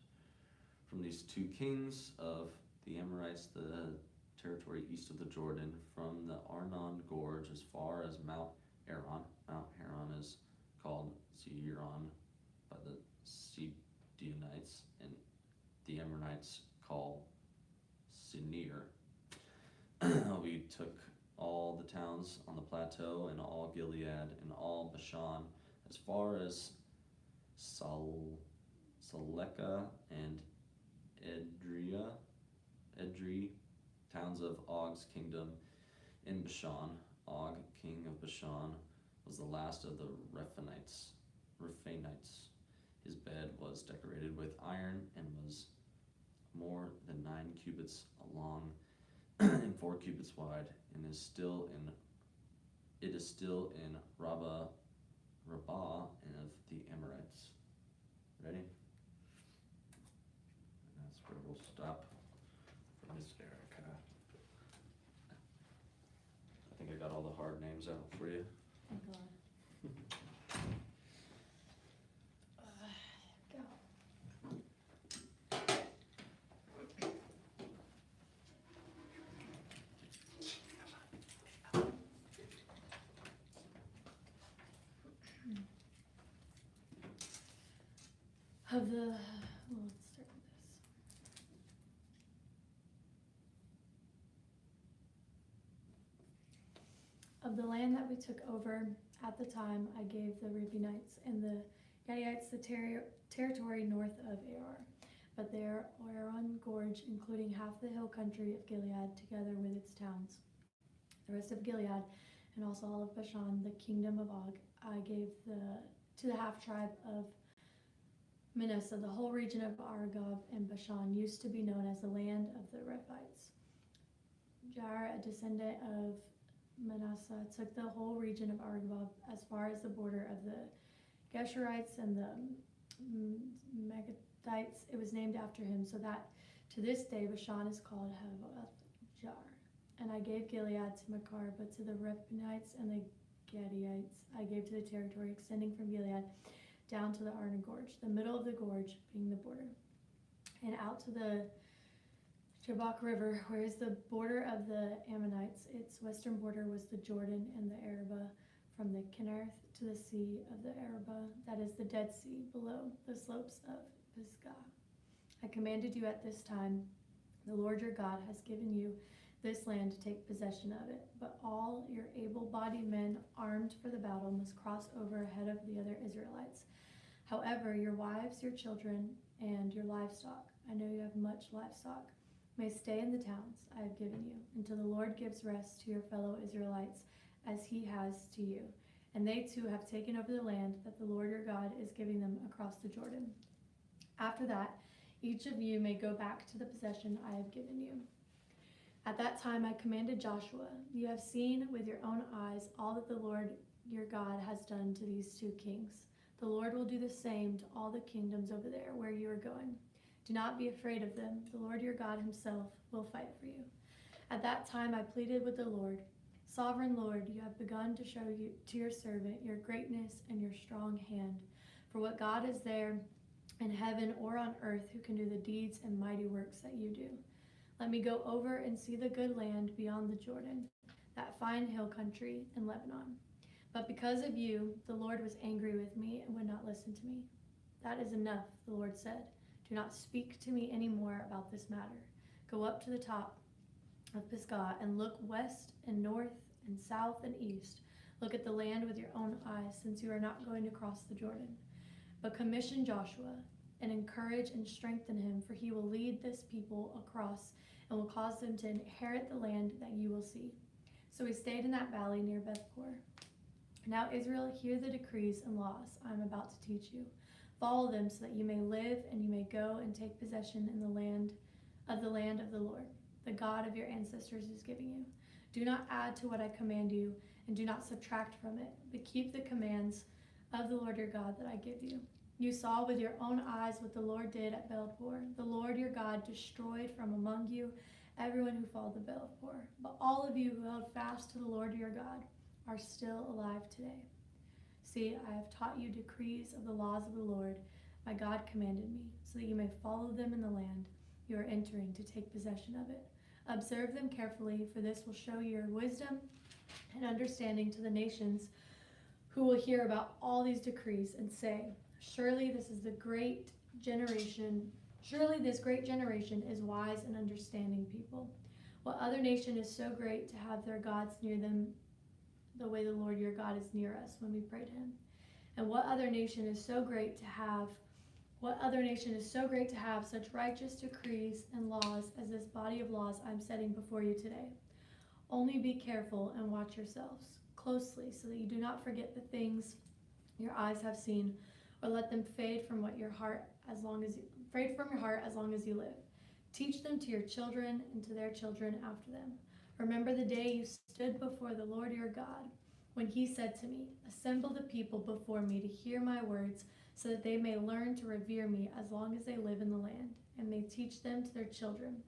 from these two kings of the Amorites the territory east of the Jordan, from the Arnon Gorge as far as Mount Haran. Mount Haran is called Seiron by the Sidonites, and the Ammonites call Sinir. We took all the towns on the plateau and all Gilead and all Bashan as far as Saleka and Edrei, towns of Og's kingdom in Bashan. Og, king of Bashan, was the last of the Rephanites. His bed was decorated with iron and was more than 9 cubits long and 4 cubits wide, and is still in It is still in Rabbah and of the Amorites. Ready? And that's where we'll stop for Miss Erica. I think I got all the hard names out for you. Thank God. Let's start with this. Of the land that we took over at the time, I gave the Reubenites and the Gadites the territory north of Ar, but there Aron Gorge, including half the hill country of Gilead, together with its towns. The rest of Gilead and also all of Bashan, the kingdom of Og, I gave to the half tribe of Manasseh. The whole region of Argob and Bashan used to be known as the land of the Rephites. Jair, a descendant of Manasseh, took the whole region of Argob as far as the border of the Geshurites and the Megathites. It was named after him, so that to this day Bashan is called Havoth Jair. And I gave Gilead to Machar, but to the Reubenites and the Gadites I gave to the territory extending from Gilead down to the Arnon Gorge, the middle of the gorge being the border, and out to the Jabbok River, where is the border of the Ammonites. Its western border was the Jordan and the Arabah, from the Kinnereth to the sea of the Arabah, that is the Dead Sea, below the slopes of Pisgah. I commanded you at this time, the Lord your God has given you this land to take possession of it, but all your able-bodied men armed for the battle must cross over ahead of the other Israelites. However, your wives, your children, and your livestock, I know you have much livestock, may stay in the towns I have given you, until the Lord gives rest to your fellow Israelites, as he has to you. And they too have taken over the land that the Lord your God is giving them across the Jordan. After that, each of you may go back to the possession I have given you. At that time I commanded Joshua, you have seen with your own eyes all that the Lord your God has done to these two kings. The Lord will do the same to all the kingdoms over there where you are going. Do not be afraid of them. The Lord your God himself will fight for you. At that time I pleaded with the Lord, Sovereign Lord, you have begun to show you to your servant your greatness and your strong hand. For what God is there in heaven or on earth who can do the deeds and mighty works that you do? Let me go over and see the good land beyond the Jordan, that fine hill country in Lebanon. But because of you, the Lord was angry with me and would not listen to me. That is enough, the Lord said. Do not speak to me anymore about this matter. Go up to the top of Pisgah and look west and north and south and east. Look at the land with your own eyes, since you are not going to cross the Jordan. But commission Joshua and encourage and strengthen him, for he will lead this people across and will cause them to inherit the land that you will see. So we stayed in that valley near Beth-Peor. Now Israel, hear the decrees and laws I am about to teach you. Follow them so that you may live and you may go and take possession in the land of the Lord, the God of your ancestors is giving you. Do not add to what I command you, and do not subtract from it, but keep the commands of the Lord your God that I give you. You saw with your own eyes what the Lord did at Baal-peor. The Lord your God destroyed from among you everyone who followed the Baal-peor. But all of you who held fast to the Lord your God are still alive today. See, I have taught you decrees of the laws of the Lord my God commanded me, so that you may follow them in the land you are entering to take possession of it. Observe them carefully, for this will show your wisdom and understanding to the nations who will hear about all these decrees and say, Surely this great generation is wise and understanding people. What other nation is so great to have their gods near them the way the Lord your God is near us when we pray to him? And what other nation is so great to have such righteous decrees and laws as this body of laws I'm setting before you today? Only be careful and watch yourselves closely, so that you do not forget the things your eyes have seen, or let them fade from your heart as long as you live. Teach them to your children and to their children after them. Remember the day you stood before the Lord your God, when he said to me, "Assemble the people before me to hear my words, so that they may learn to revere me as long as they live in the land, and may teach them to their children."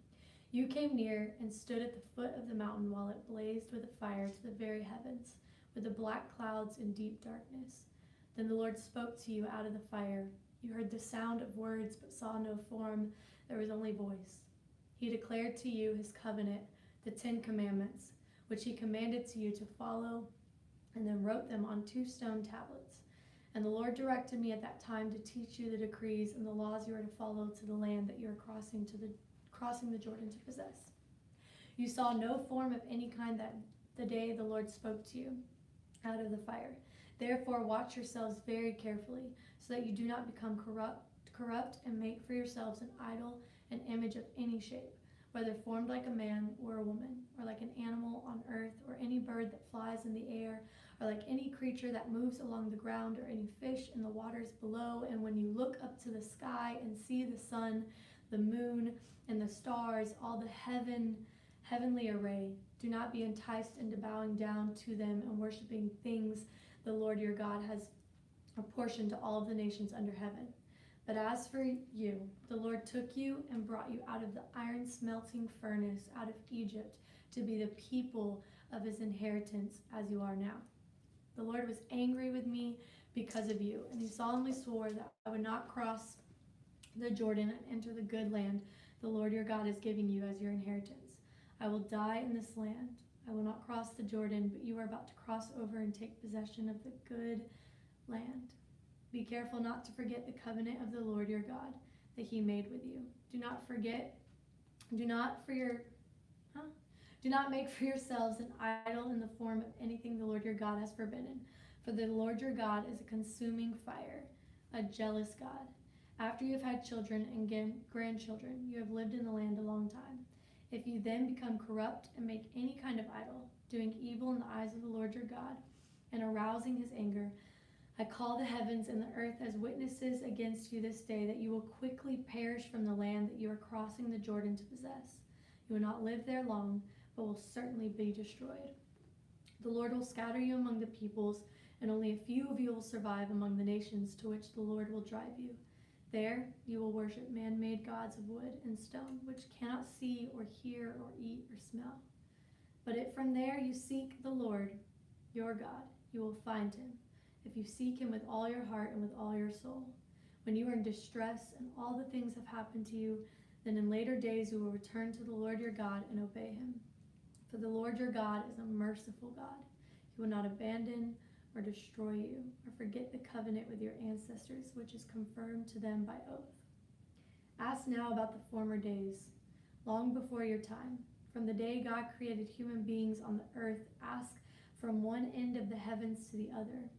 You came near and stood at the foot of the mountain while it blazed with a fire to the very heavens, with the black clouds and deep darkness. Then the Lord spoke to you out of the fire. You heard the sound of words but saw no form. There was only voice. He declared to you his covenant, the 10 Commandments, which he commanded to you to follow, and then wrote them on 2 stone tablets. And the Lord directed me at that time to teach you the decrees and the laws you are to follow to the land that you are crossing the Jordan to possess. You saw no form of any kind that the day the Lord spoke to you out of the fire. Therefore watch yourselves very carefully, so that you do not become corrupt and make for yourselves an idol, an image of any shape, whether formed like a man or a woman, or like an animal on earth, or any bird that flies in the air, or like any creature that moves along the ground, or any fish in the waters below. And when you look up to the sky and see the sun, the moon, and the stars, all the heavenly array, do not be enticed into bowing down to them and worshiping things the Lord your God has apportioned to all of the nations under heaven. But as for you, the Lord took you and brought you out of the iron smelting furnace, out of Egypt, to be the people of his inheritance, as you are now. The Lord was angry with me because of you, and he solemnly swore that I would not cross the Jordan and enter the good land the Lord your God is giving you as your inheritance. I will die in this land. I will not cross the Jordan, but you are about to cross over and take possession of the good land. Be careful not to forget the covenant of the Lord your God that he made with you. Do not make for yourselves an idol in the form of anything the Lord your God has forbidden. For the Lord your God is a consuming fire, a jealous God. After you have had children and grandchildren, you have lived in the land a long time. If you then become corrupt and make any kind of idol, doing evil in the eyes of the Lord your God, and arousing his anger, I call the heavens and the earth as witnesses against you this day, that you will quickly perish from the land that you are crossing the Jordan to possess. You will not live there long, but will certainly be destroyed. The Lord will scatter you among the peoples, and only a few of you will survive among the nations to which the Lord will drive you. There you will worship man-made gods of wood and stone, which cannot see or hear or eat or smell. But if from there you seek the Lord your God, you will find him, if you seek him with all your heart and with all your soul. When you are in distress and all the things have happened to you, then in later days you will return to the Lord your God and obey him. For the Lord your God is a merciful God. He will not abandon or destroy you, or forget the covenant with your ancestors, which is confirmed to them by oath. Ask now about the former days, long before your time. From the day God created human beings on the earth, ask from one end of the heavens to the other.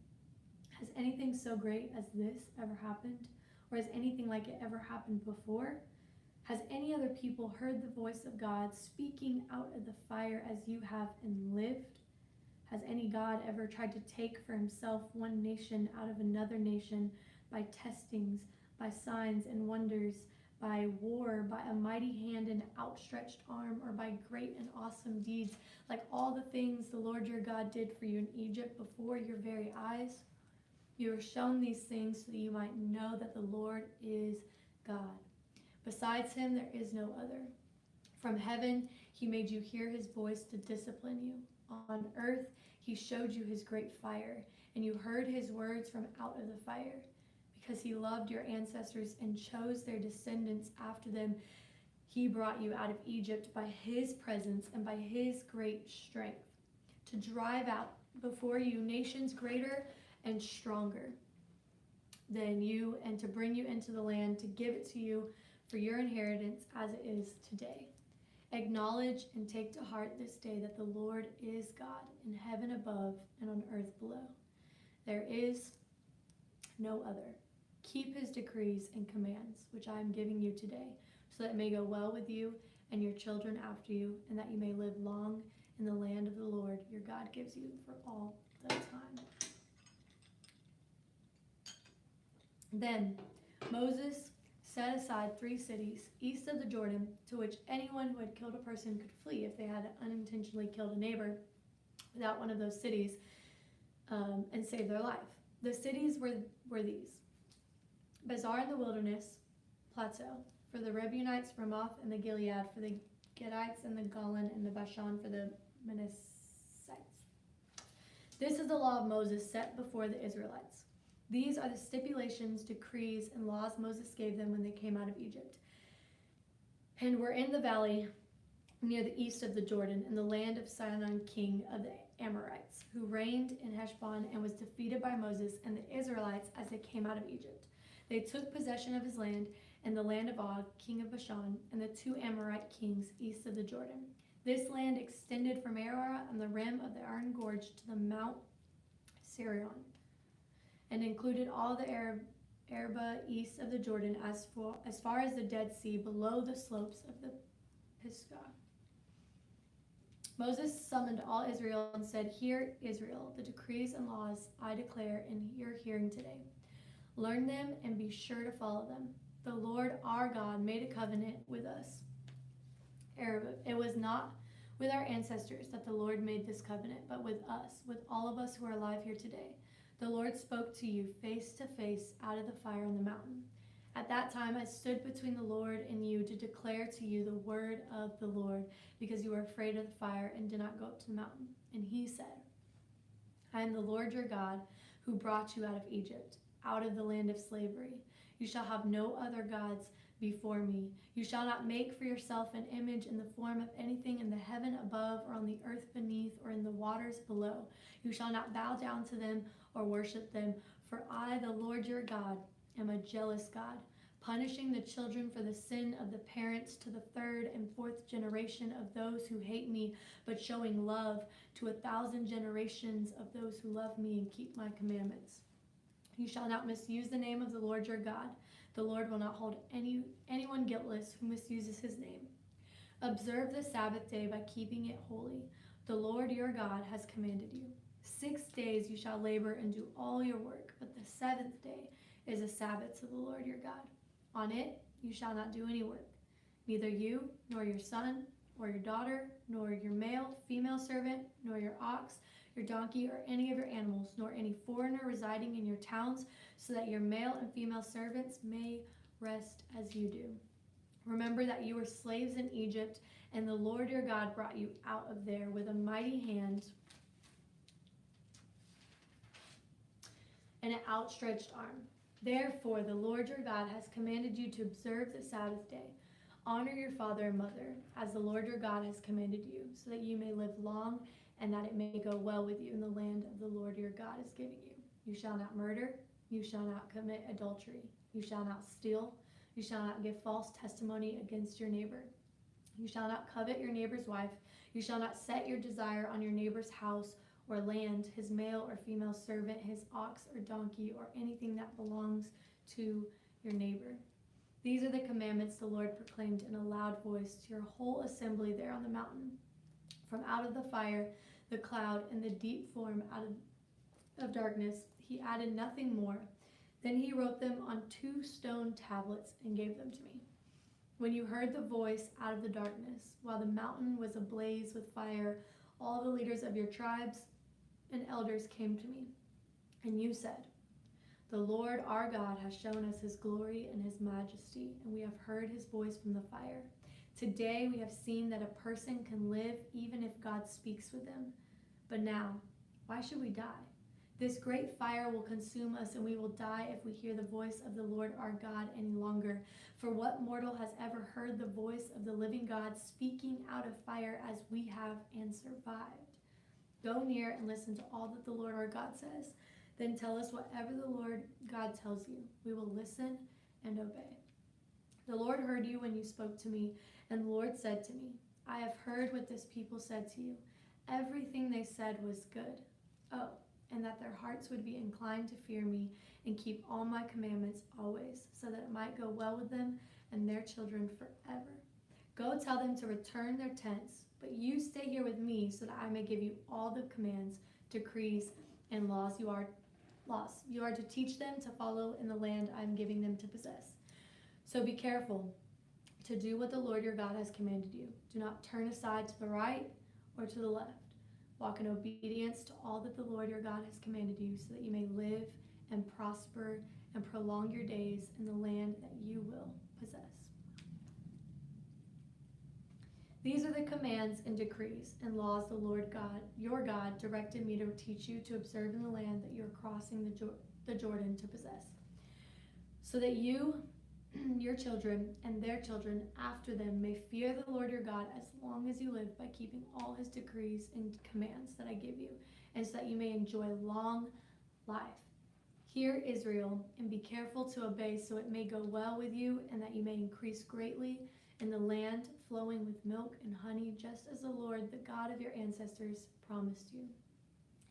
Has anything so great as this ever happened? Or has anything like it ever happened before? Has any other people heard the voice of God speaking out of the fire as you have and lived? Has any God ever tried to take for himself one nation out of another nation by testings, by signs and wonders, by war, by a mighty hand and outstretched arm, or by great and awesome deeds, like all the things the Lord your God did for you in Egypt before your very eyes? You are shown these things so that you might know that the Lord is God. Besides him, there is no other. From heaven, he made you hear his voice to discipline you. On earth, he showed you his great fire, and you heard his words from out of the fire. Because he loved your ancestors and chose their descendants after them, he brought you out of Egypt by his presence and by his great strength, to drive out before you nations greater and stronger than you, and to bring you into the land, to give it to you for your inheritance as it is today. Acknowledge and take to heart this day that the Lord is God in heaven above and on earth below. There is no other. Keep his decrees and commands, which I am giving you today, so that it may go well with you and your children after you, and that you may live long in the land of the Lord your God gives you for all the time. Then Moses set aside 3 cities east of the Jordan, to which anyone who had killed a person could flee if they had unintentionally killed a neighbor without one of those cities. and save their life. The cities were these: Bezar in the wilderness plateau, for the Reubenites, Ramoth and the Gilead, for the Gadites and the Golan and the Bashan, for the Manassites. This is the law of Moses set before the Israelites. These are the stipulations, decrees, and laws Moses gave them when they came out of Egypt, and were in the valley near the east of the Jordan, in the land of Sihon, king of the Amorites, who reigned in Heshbon and was defeated by Moses and the Israelites as they came out of Egypt. They took possession of his land and the land of Og, king of Bashan, and the 2 Amorite kings east of the Jordan. This land extended from Aroer on the rim of the Arnon Gorge to the Mount Sirion, and included all the Arabah east of the Jordan as far as the Dead Sea, below the slopes of the Pisgah. Moses summoned all Israel and said, "Hear, Israel, the decrees and laws I declare in your hearing today. Learn them and be sure to follow them. The Lord our God made a covenant with us. It was not with our ancestors that the Lord made this covenant, but with us, with all of us who are alive here today. The Lord spoke to you face to face out of the fire on the mountain. At that time I stood between the Lord and you to declare to you the word of the Lord, because you were afraid of the fire and did not go up to the mountain." And he said, "I am the Lord your God, who brought you out of Egypt, out of the land of slavery. You shall have no other gods before me. You shall not make for yourself an image in the form of anything in the heaven above, or on the earth beneath, or in the waters below. You shall not bow down to them or worship them, for I, the Lord your God, am a jealous God, punishing the children for the sin of the parents to the 3rd and 4th generation of those who hate me, but showing love to 1,000 generations of those who love me and keep my commandments. You shall not misuse the name of the Lord your God. The Lord will not hold anyone guiltless who misuses his name. Observe the Sabbath day by keeping it holy. The Lord your God has commanded you. 6 days you shall labor and do all your work, but the 7th day is a Sabbath to the Lord your God. On it you shall not do any work, neither you, nor your son, or your daughter, nor your male, female servant, nor your ox, your donkey, or any of your animals, nor any foreigner residing in your towns, so that your male and female servants may rest as you do. Remember that you were slaves in Egypt, and the Lord your God brought you out of there with a mighty hand and an outstretched arm. Therefore the Lord your God has commanded you to observe the Sabbath day. Honor your father and mother, as the Lord your God has commanded you, so that you may live long, and that it may go well with you in the land of the Lord your God is giving you. You shall not murder. You shall not commit adultery. You shall not steal. You shall not give false testimony against your neighbor. You shall not covet your neighbor's wife. You shall not set your desire on your neighbor's house or land, his male or female servant, his ox or donkey, or anything that belongs to your neighbor. These are the commandments the Lord proclaimed in a loud voice to your whole assembly there on the mountain. From out of the fire, the cloud, and the deep form out of darkness, he added nothing more. Then he wrote them on 2 stone tablets and gave them to me. When you heard the voice out of the darkness, while the mountain was ablaze with fire, all the leaders of your tribes and elders came to me. And you said, "The Lord our God has shown us his glory and his majesty, and we have heard his voice from the fire. Today we have seen that a person can live even if God speaks with them. But now, why should we die? This great fire will consume us, and we will die if we hear the voice of the Lord our God any longer. For what mortal has ever heard the voice of the living God speaking out of fire as we have and survived? Go near and listen to all that the Lord our God says. Then tell us whatever the Lord God tells you. We will listen and obey." The Lord heard you when you spoke to me, and the Lord said to me, "I have heard what this people said to you. Everything they said was good. Oh, and that their hearts would be inclined to fear me and keep all my commandments always, so that it might go well with them and their children forever. Go tell them to return their tents, but you stay here with me, so that I may give you all the commands, decrees, and laws you are to teach them to follow in the land I am giving them to possess. So be careful to do what the Lord your God has commanded you. Do not turn aside to the right or to the left. Walk in obedience to all that the Lord your God has commanded you, so that you may live and prosper and prolong your days in the land that you will possess. These are the commands and decrees and laws the Lord God, your God, directed me to teach you to observe in the land that you are crossing the Jordan to possess, so that you, your children, and their children after them may fear the Lord your God as long as you live, by keeping all his decrees and commands that I give you, and so that you may enjoy long life. Hear, Israel, and be careful to obey, so it may go well with you, and that you may increase greatly in the land flowing with milk and honey, just as the Lord, the God of your ancestors, promised you.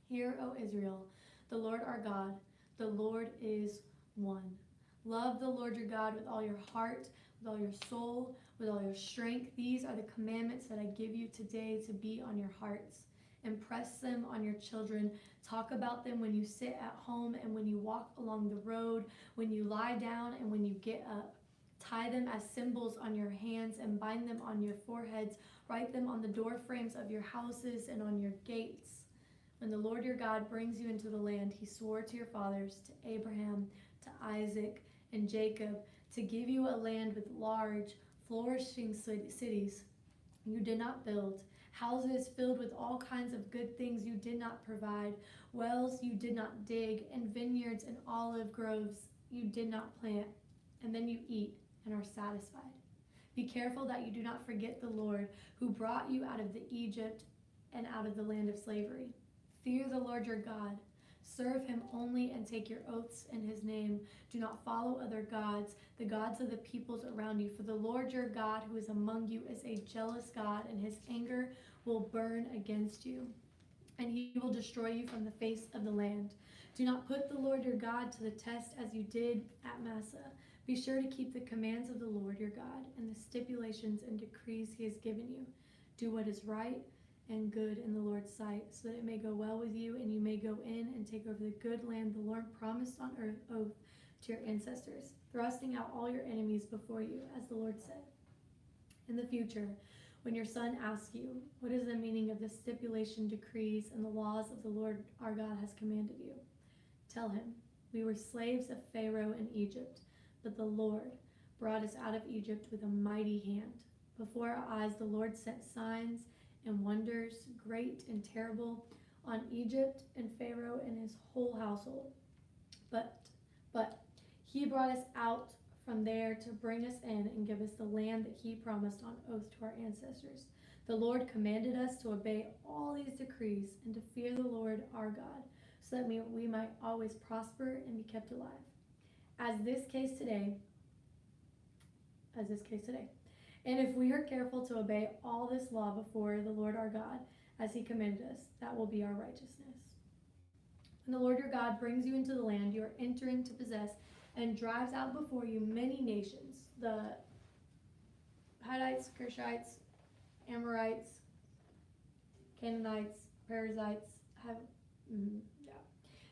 Hear, O Israel, the Lord our God, the Lord is one. Love the Lord your God with all your heart, with all your soul, with all your strength. These are the commandments that I give you today to be on your hearts. Impress them on your children. Talk about them when you sit at home and when you walk along the road, when you lie down and when you get up. Tie them as symbols on your hands and bind them on your foreheads. Write them on the door frames of your houses and on your gates. When the Lord your God brings you into the land he swore to your fathers, to Abraham, to Isaac, and Jacob, to give you a land with large, flourishing cities you did not build, houses filled with all kinds of good things you did not provide, wells you did not dig, and vineyards and olive groves you did not plant, and then you eat and are satisfied. Be careful that you do not forget the Lord, who brought you out of Egypt and out of the land of slavery. Fear the Lord your God. Serve him only and take your oaths in his name. Do not follow other gods, the gods of the peoples around you. For the Lord your God, who is among you, is a jealous God, and his anger will burn against you, and he will destroy you from the face of the land. Do not put the Lord your God to the test as you did at Massah. Be sure to keep the commands of the Lord your God and the stipulations and decrees he has given you. Do what is right and good in the Lord's sight, so that it may go well with you, and you may go in and take over the good land the Lord promised on oath to your ancestors, thrusting out all your enemies before you, as the Lord said. In the future, when your son asks you, what is the meaning of the stipulation, decrees, and the laws of the Lord our God has commanded you? Tell him, we were slaves of Pharaoh in Egypt, but the Lord brought us out of Egypt with a mighty hand. Before our eyes the Lord sent signs and wonders, great and terrible, on Egypt and Pharaoh and his whole household. But he brought us out from there to bring us in and give us the land that he promised on oath to our ancestors. The Lord commanded us to obey all these decrees and to fear the Lord our God, so that we might always prosper and be kept alive. As this case today. And if we are careful to obey all this law before the Lord our God, as he commanded us, that will be our righteousness. When the Lord your God brings you into the land you are entering to possess, and drives out before you many nations, the Hittites, Cushites, Amorites, Canaanites, Perizzites,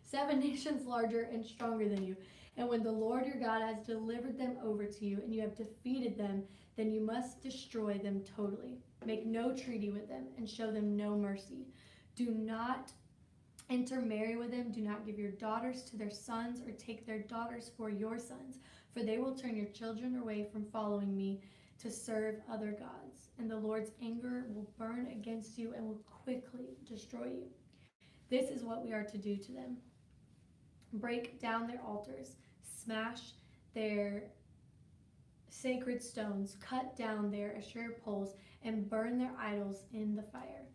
7 nations larger and stronger than you. And when the Lord your God has delivered them over to you, and you have defeated them, then you must destroy them totally. Make no treaty with them, and show them no mercy. Do not intermarry with them. Do not give your daughters to their sons, or take their daughters for your sons, for they will turn your children away from following me to serve other gods. And the Lord's anger will burn against you and will quickly destroy you. This is what we are to do to them. Break down their altars, smash their sacred stones, cut down their Asherah poles, and burn their idols in the fire.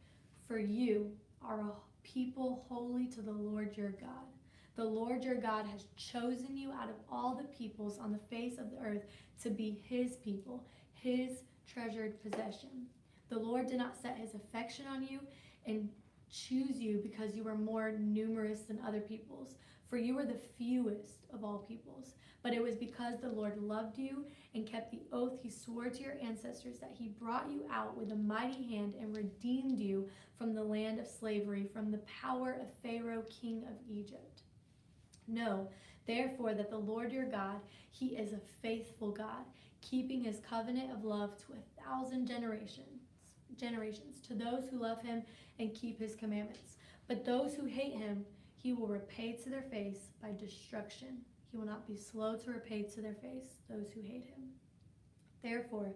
For you are a people holy to the Lord your God. The Lord your God has chosen you out of all the peoples on the face of the earth to be his people, his treasured possession. The Lord did not set his affection on you and choose you because you were more numerous than other peoples, for you were the fewest of all peoples. But it was because the Lord loved you and kept the oath he swore to your ancestors that he brought you out with a mighty hand and redeemed you from the land of slavery, from the power of Pharaoh, king of Egypt. Know, therefore, that the Lord your God, he is a faithful God, keeping his covenant of love to 1,000 generations. generations to those who love him and keep his commandments. But those who hate him, he will repay to their face by destruction. He will not be slow to repay to their face those who hate him. Therefore,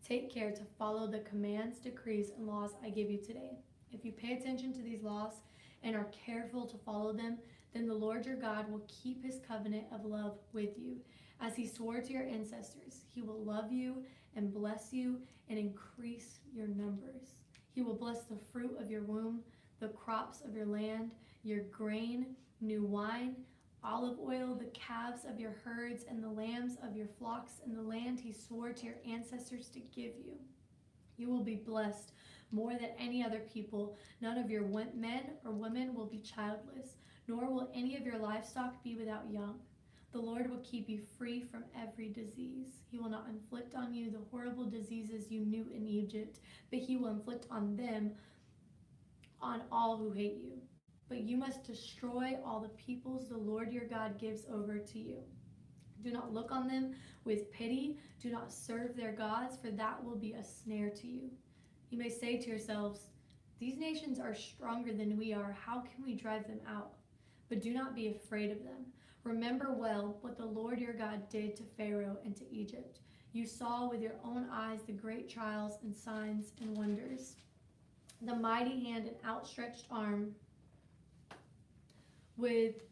take care to follow the commands, decrees, and laws I give you today. If you pay attention to these laws and are careful to follow them, then the Lord your God will keep his covenant of love with you. As he swore to your ancestors, he will love you and bless you and increase your numbers. He will bless the fruit of your womb, the crops of your land, your grain, new wine, olive oil, the calves of your herds, and the lambs of your flocks in the land he swore to your ancestors to give you. You will be blessed more than any other people. None of your men or women will be childless, nor will any of your livestock be without young. The Lord will keep you free from every disease. He will not inflict on you the horrible diseases you knew in Egypt, but he will inflict on them, on all who hate you. But you must destroy all the peoples the Lord your God gives over to you. Do not look on them with pity. Do not serve their gods, for that will be a snare to you. You may say to yourselves, these nations are stronger than we are. How can we drive them out? But do not be afraid of them. Remember well what the Lord your God did to Pharaoh and to Egypt. You saw with your own eyes the great trials and signs and wonders, the mighty hand and outstretched arm with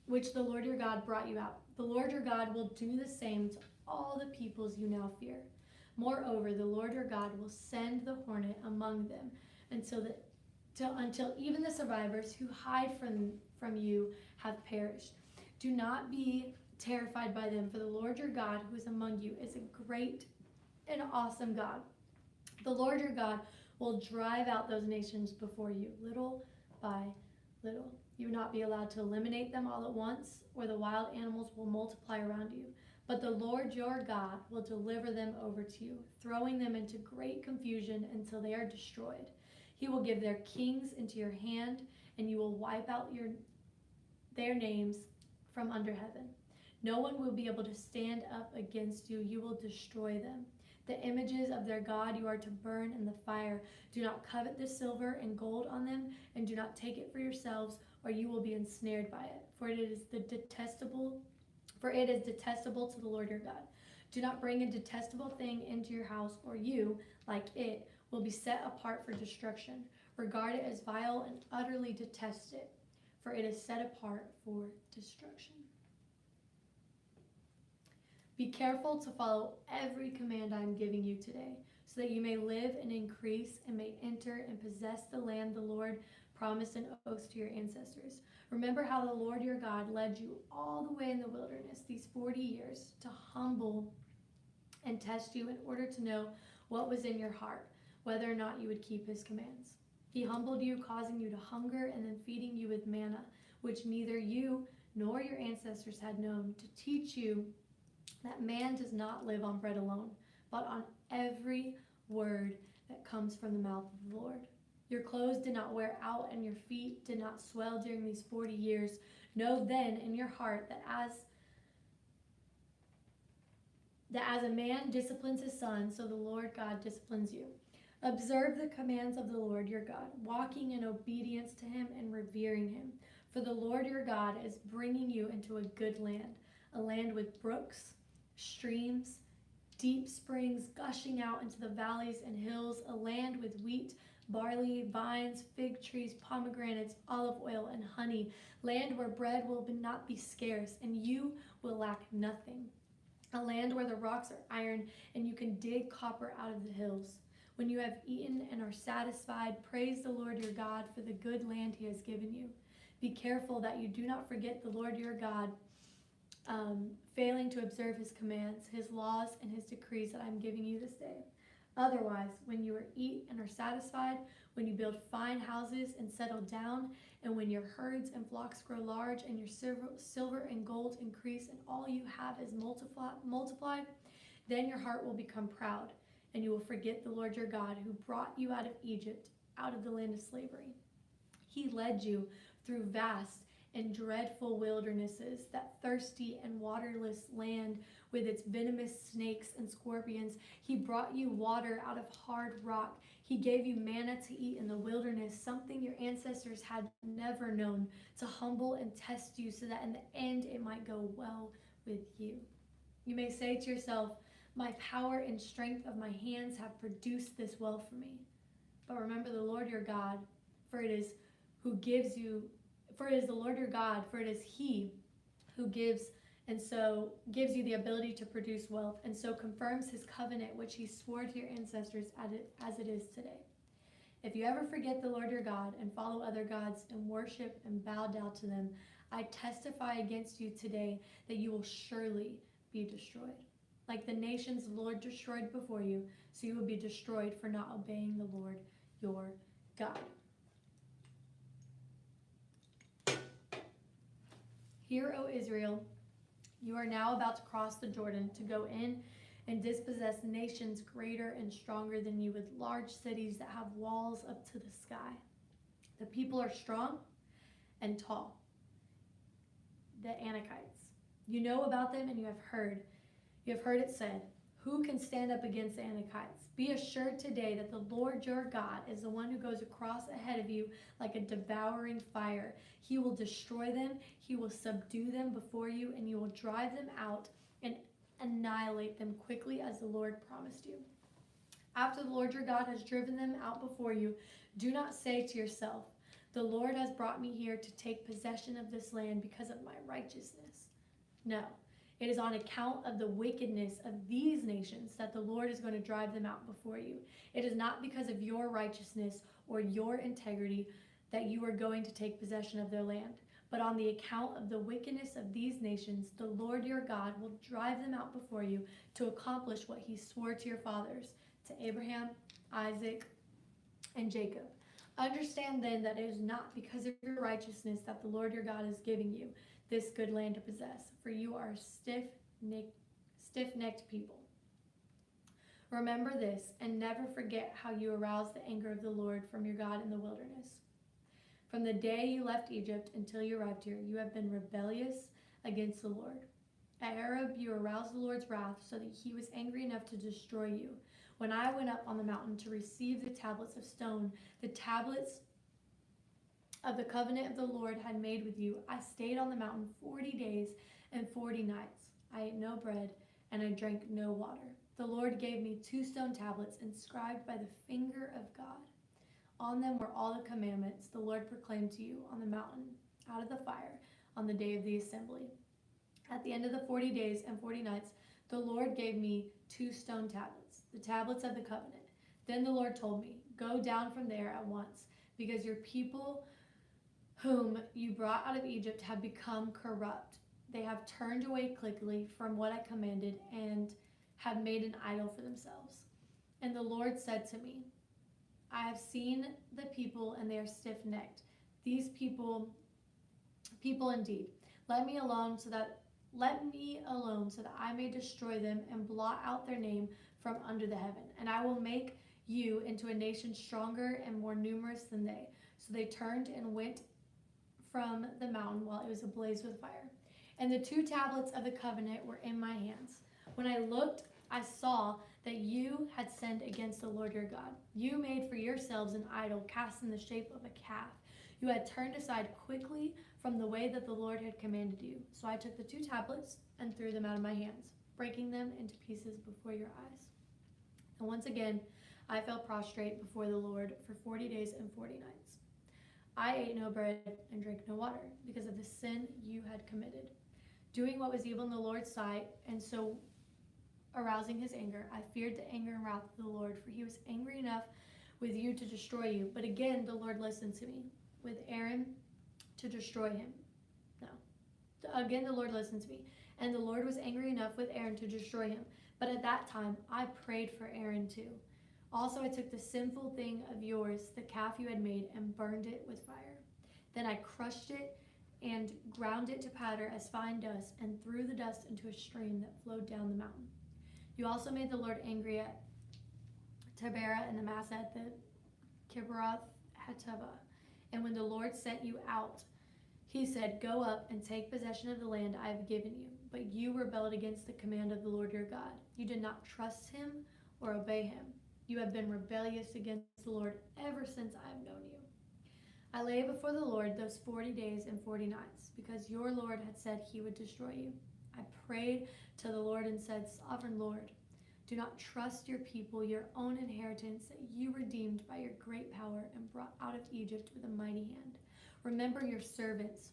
which the Lord your God brought you out. The Lord your God will do the same to all the peoples you now fear. Moreover, the Lord your God will send the hornet among them until even the survivors who hide from you have perished. Do not be terrified by them, for the Lord your God who is among you is a great and awesome God. The Lord your God will drive out those nations before you, little by little. You will not be allowed to eliminate them all at once, or the wild animals will multiply around you. But the Lord your God will deliver them over to you, throwing them into great confusion until they are destroyed. He will give their kings into your hand, and you will wipe out their names from under heaven. No one will be able to stand up against you. You will destroy them. The images of their God you are to burn in the fire. Do not covet the silver and gold on them, and do not take it for yourselves, or you will be ensnared by it. For it is detestable to the Lord your God. Do not bring a detestable thing into your house, or you, like it, will be set apart for destruction. Regard it as vile and utterly detest it, for it is set apart for destruction. Be careful to follow every command I am giving you today, so that you may live and increase and may enter and possess the land the Lord promised an oath to your ancestors. Remember how the Lord your God led you all the way in the wilderness these 40 years to humble and test you in order to know what was in your heart, whether or not you would keep his commands. He humbled you, causing you to hunger, and then feeding you with manna, which neither you nor your ancestors had known, to teach you that man does not live on bread alone, but on every word that comes from the mouth of the Lord. Your clothes did not wear out, and your feet did not swell during these 40 years. Know then in your heart that as a man disciplines his son, so the Lord God disciplines you. Observe the commands of the Lord your God, walking in obedience to him and revering him. For the Lord your God is bringing you into a good land, a land with brooks, streams, deep springs gushing out into the valleys and hills, a land with wheat, barley, vines, fig trees, pomegranates, olive oil, and honey, land where bread will not be scarce, and you will lack nothing. A land where the rocks are iron, and you can dig copper out of the hills. When you have eaten and are satisfied, praise the Lord your God for the good land he has given you. Be careful that you do not forget the Lord your God, failing to observe his commands, his laws, and his decrees that I am giving you this day. Otherwise, when you eat and are satisfied, when you build fine houses and settle down, and when your herds and flocks grow large, and your silver and gold increase, and all you have is multiplied, then your heart will become proud, and you will forget the Lord your God, who brought you out of Egypt, out of the land of slavery. He led you through vast and dreadful wildernesses, that thirsty and waterless land with its venomous snakes and scorpions. He brought you water out of hard rock. He gave you manna to eat in the wilderness, something your ancestors had never known, to humble and test you so that in the end it might go well with you. You may say to yourself, my power and strength of my hands have produced this wealth for me. But remember the Lord your God, for it is the Lord your God, for it is He who gives you the ability to produce wealth, and so confirms His covenant which He swore to your ancestors as it is today. If you ever forget the Lord your God and follow other gods and worship and bow down to them, I testify against you today that you will surely be destroyed. Like the nations the Lord destroyed before you, so you will be destroyed for not obeying the Lord your God. Hear, O Israel, you are now about to cross the Jordan to go in and dispossess nations greater and stronger than you, with large cities that have walls up to the sky. The people are strong and tall. The Anakites. You know about them and you have heard. You have heard it said, who can stand up against the Anakites? Be assured today that the Lord your God is the one who goes across ahead of you like a devouring fire. He will destroy them, he will subdue them before you, and you will drive them out and annihilate them quickly as the Lord promised you. After the Lord your God has driven them out before you, do not say to yourself, the Lord has brought me here to take possession of this land because of my righteousness. No. It is on account of the wickedness of these nations that the Lord is going to drive them out before you. It is not because of your righteousness or your integrity that you are going to take possession of their land, but on the account of the wickedness of these nations, the Lord your God will drive them out before you to accomplish what He swore to your fathers, to Abraham, Isaac, and Jacob. Understand then that it is not because of your righteousness that the Lord your God is giving you this good land to possess, for you are stiff-necked people. Remember this, and never forget how you aroused the anger of the Lord from your God in the wilderness. From the day you left Egypt until you arrived here, you have been rebellious against the Lord. At Horeb, you aroused the Lord's wrath so that He was angry enough to destroy you. When I went up on the mountain to receive the tablets of stone, the tablets of the covenant of the Lord had made with you, I stayed on the mountain 40 days and 40 nights. I ate no bread and I drank no water. The Lord gave me 2 stone tablets inscribed by the finger of God. On them were all the commandments the Lord proclaimed to you on the mountain out of the fire on the day of the assembly. At the end of the 40 days and 40 nights, the Lord gave me 2 stone tablets, the tablets of the covenant. Then the Lord told me, go down from there at once, because your people whom you brought out of Egypt have become corrupt. They have turned away quickly from what I commanded and have made an idol for themselves. And the Lord said to me, I have seen the people and they are stiff-necked. These people indeed. Let me alone so that I may destroy them and blot out their name from under the heaven. And I will make you into a nation stronger and more numerous than they. So they turned and went from the mountain while it was ablaze with fire. And the 2 tablets of the covenant were in my hands. When I looked, I saw that you had sinned against the Lord your God. You made for yourselves an idol cast in the shape of a calf. You had turned aside quickly from the way that the Lord had commanded you. So I took the 2 tablets and threw them out of my hands, breaking them into pieces before your eyes. And once again, I fell prostrate before the Lord for 40 days and 40 nights. I ate no bread and drank no water because of the sin you had committed, doing what was evil in the Lord's sight, and so arousing his anger. I feared the anger and wrath of the Lord, for he was angry enough with you to destroy you. But again, the Lord listened to me with Aaron to destroy him. Again, the Lord listened to me, and the Lord was angry enough with Aaron to destroy him. But at that time, I prayed for Aaron too. Also, I took the sinful thing of yours, the calf you had made, and burned it with fire. Then I crushed it and ground it to powder as fine dust, and threw the dust into a stream that flowed down the mountain. You also made the Lord angry at Taberah and the Massa at the Kibroth Hattaavah. And when the Lord sent you out, He said, "Go up and take possession of the land I have given you." But you rebelled against the command of the Lord your God. You did not trust him or obey him. You have been rebellious against the Lord ever since I have known you. I lay before the Lord those 40 days and 40 nights, because your Lord had said he would destroy you. I prayed to the Lord and said, "Sovereign Lord, do not trust your people, your own inheritance that you redeemed by your great power and brought out of Egypt with a mighty hand. Remember your servants,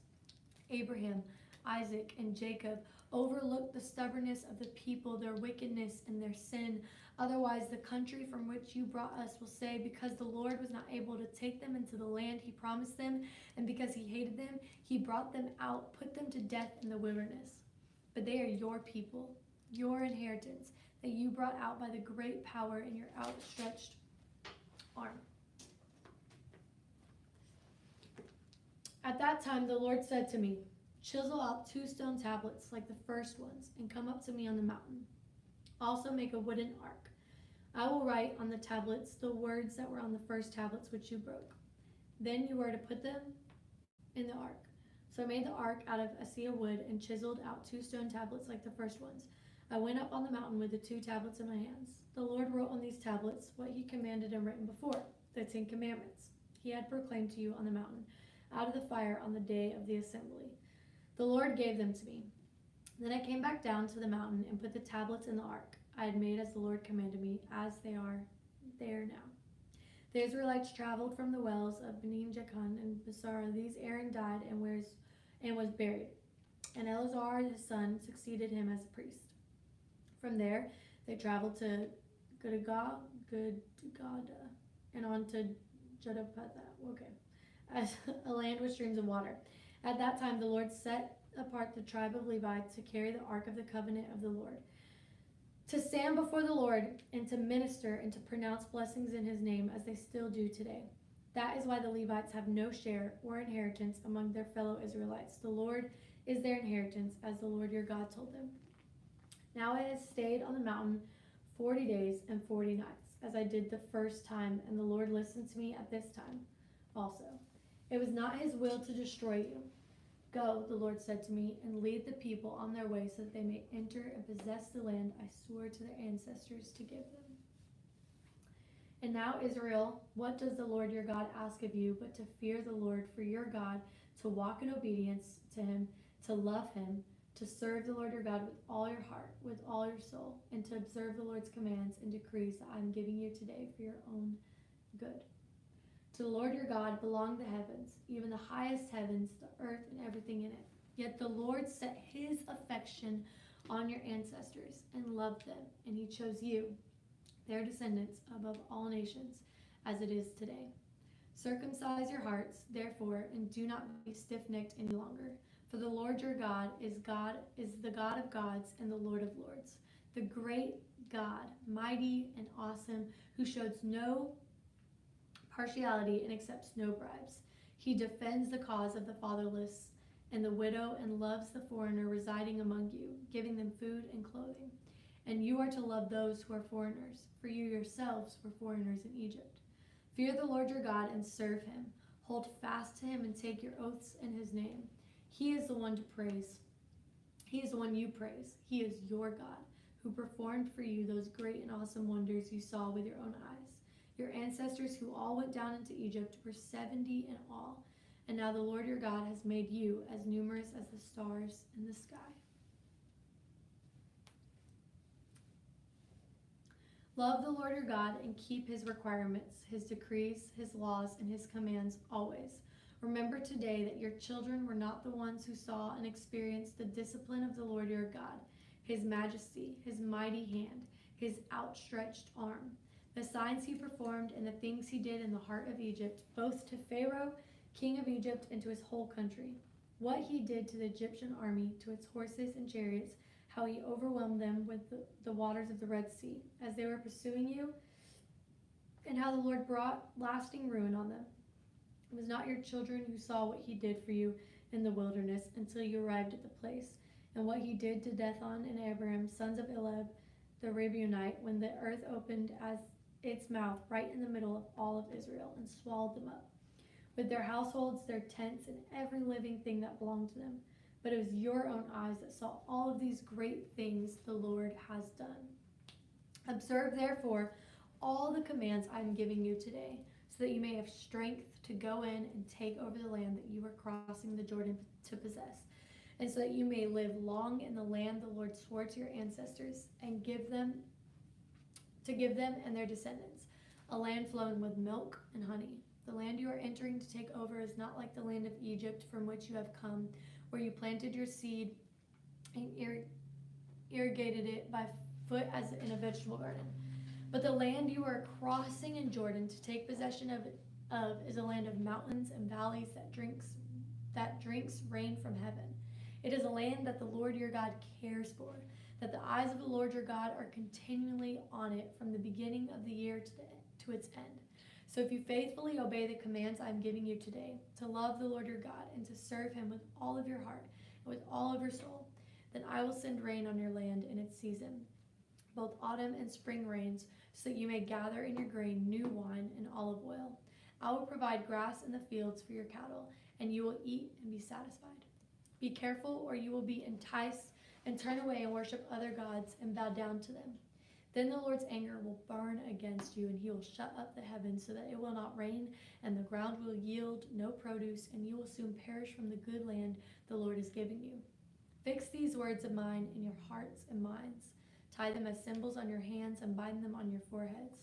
Abraham, Isaac, and Jacob. Overlook the stubbornness of the people, their wickedness, and their sin. Otherwise, the country from which you brought us will say, because the Lord was not able to take them into the land he promised them, and because he hated them, he brought them out, put them to death in the wilderness. But they are your people, your inheritance, that you brought out by the great power in your outstretched arm." At that time the Lord said to me, "Chisel out 2 stone tablets like the first ones and come up to me on the mountain. Also make a wooden ark. I will write on the tablets the words that were on the first tablets which you broke. Then you are to put them in the ark." So I made the ark out of acacia wood and chiseled out 2 stone tablets like the first ones. I went up on the mountain with the 2 tablets in my hands. The Lord wrote on these tablets what he commanded and written before, the 10 commandments he had proclaimed to you on the mountain, out of the fire on the day of the assembly. The Lord gave them to me. Then I came back down to the mountain and put the tablets in the ark I had made as the Lord commanded me, as they are there now. The Israelites traveled from the wells of Benin Jaakan and Basara. These Aaron died and was buried, and Eleazar his son succeeded him as a priest. From there they traveled to Gudgoda and on to Judapatha, as a land with streams of water. At that time the Lord set apart the tribe of Levi to carry the ark of the covenant of the Lord, to stand before the Lord and to minister and to pronounce blessings in his name, as they still do today. That is why the Levites have no share or inheritance among their fellow Israelites. The Lord is their inheritance, as the Lord your God told them. Now I have stayed on the mountain 40 days and 40 nights, as I did the first time, and the Lord listened to me at this time also. It was not his will to destroy you. Go, the Lord said to me, and lead the people on their way so that they may enter and possess the land I swore to their ancestors to give them. And now, Israel, what does the Lord your God ask of you but to fear the Lord for your God, to walk in obedience to him, to love him, to serve the Lord your God with all your heart, with all your soul, and to observe the Lord's commands and decrees that I am giving you today for your own good. To the Lord your God belong the heavens, even the highest heavens, the earth, and everything in it. Yet the Lord set his affection on your ancestors and loved them, and he chose you, their descendants, above all nations, as it is today. Circumcise your hearts, therefore, and do not be stiff-necked any longer. For the Lord your God is the God of gods and the Lord of lords, the great God, mighty and awesome, who shows no partiality and accepts no bribes. He defends the cause of the fatherless and the widow and loves the foreigner residing among you, giving them food and clothing. And you are to love those who are foreigners, for you yourselves were foreigners in Egypt. Fear the Lord your God and serve him. Hold fast to him and take your oaths in his name. He is the one to praise. He is the one you praise. He is your God, who performed for you those great and awesome wonders you saw with your own eyes. Your ancestors who all went down into Egypt were 70 in all, and now the Lord your God has made you as numerous as the stars in the sky. Love the Lord your God and keep his requirements, his decrees, his laws, and his commands always. Remember today that your children were not the ones who saw and experienced the discipline of the Lord your God, his majesty, his mighty hand, his outstretched arm, the signs he performed and the things he did in the heart of Egypt, both to Pharaoh, king of Egypt, and to his whole country. What he did to the Egyptian army, to its horses and chariots, how he overwhelmed them with the waters of the Red Sea as they were pursuing you, and how the Lord brought lasting ruin on them. It was not your children who saw what he did for you in the wilderness until you arrived at the place, and what he did to Dathan and Abiram, sons of Elab, the Reubenite, when the earth opened as its mouth right in the middle of all of Israel and swallowed them up. with their households, their tents, and every living thing that belonged to them. But it was your own eyes that saw all of these great things the Lord has done. Observe, therefore, all the commands I am giving you today, so that you may have strength to go in and take over the land that you are crossing the Jordan to possess, and so that you may live long in the land the Lord swore to your ancestors and give them and their descendants, a land flowing with milk and honey. The land you are entering to take over is not like the land of Egypt from which you have come, where you planted your seed and irrigated it by foot as in a vegetable garden. But the land you are crossing in Jordan to take possession of is a land of mountains and valleys that drinks rain from heaven. It is a land that the Lord your God cares for, that the eyes of the Lord your God are continually on it from the beginning of the year to its end. So if you faithfully obey the commands I am giving you today, to love the Lord your God and to serve him with all of your heart and with all of your soul, then I will send rain on your land in its season, both autumn and spring rains, so that you may gather in your grain new wine and olive oil. I will provide grass in the fields for your cattle, and you will eat and be satisfied. Be careful, or you will be enticed and turn away and worship other gods and bow down to them. Then the Lord's anger will burn against you, and he will shut up the heavens so that it will not rain, and the ground will yield no produce, and you will soon perish from the good land the Lord is giving you. Fix these words of mine in your hearts and minds. Tie them as symbols on your hands and bind them on your foreheads.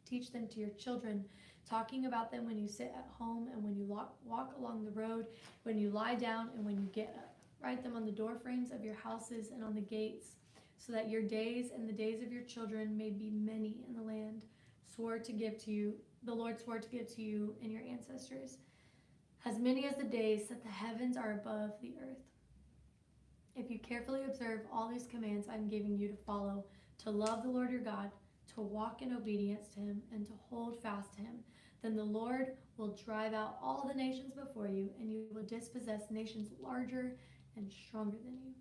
Teach them to your children, talking about them when you sit at home and when you walk along the road, when you lie down and when you get up. Write them on the doorframes of your houses and on the gates, so that your days and the days of your children may be many in the land the Lord swore to give to you and your ancestors, as many as the days that the heavens are above the earth. If you carefully observe all these commands I am giving you to follow, to love the Lord your God, to walk in obedience to him, and to hold fast to him, then the Lord will drive out all the nations before you, and you will dispossess nations larger and stronger than you.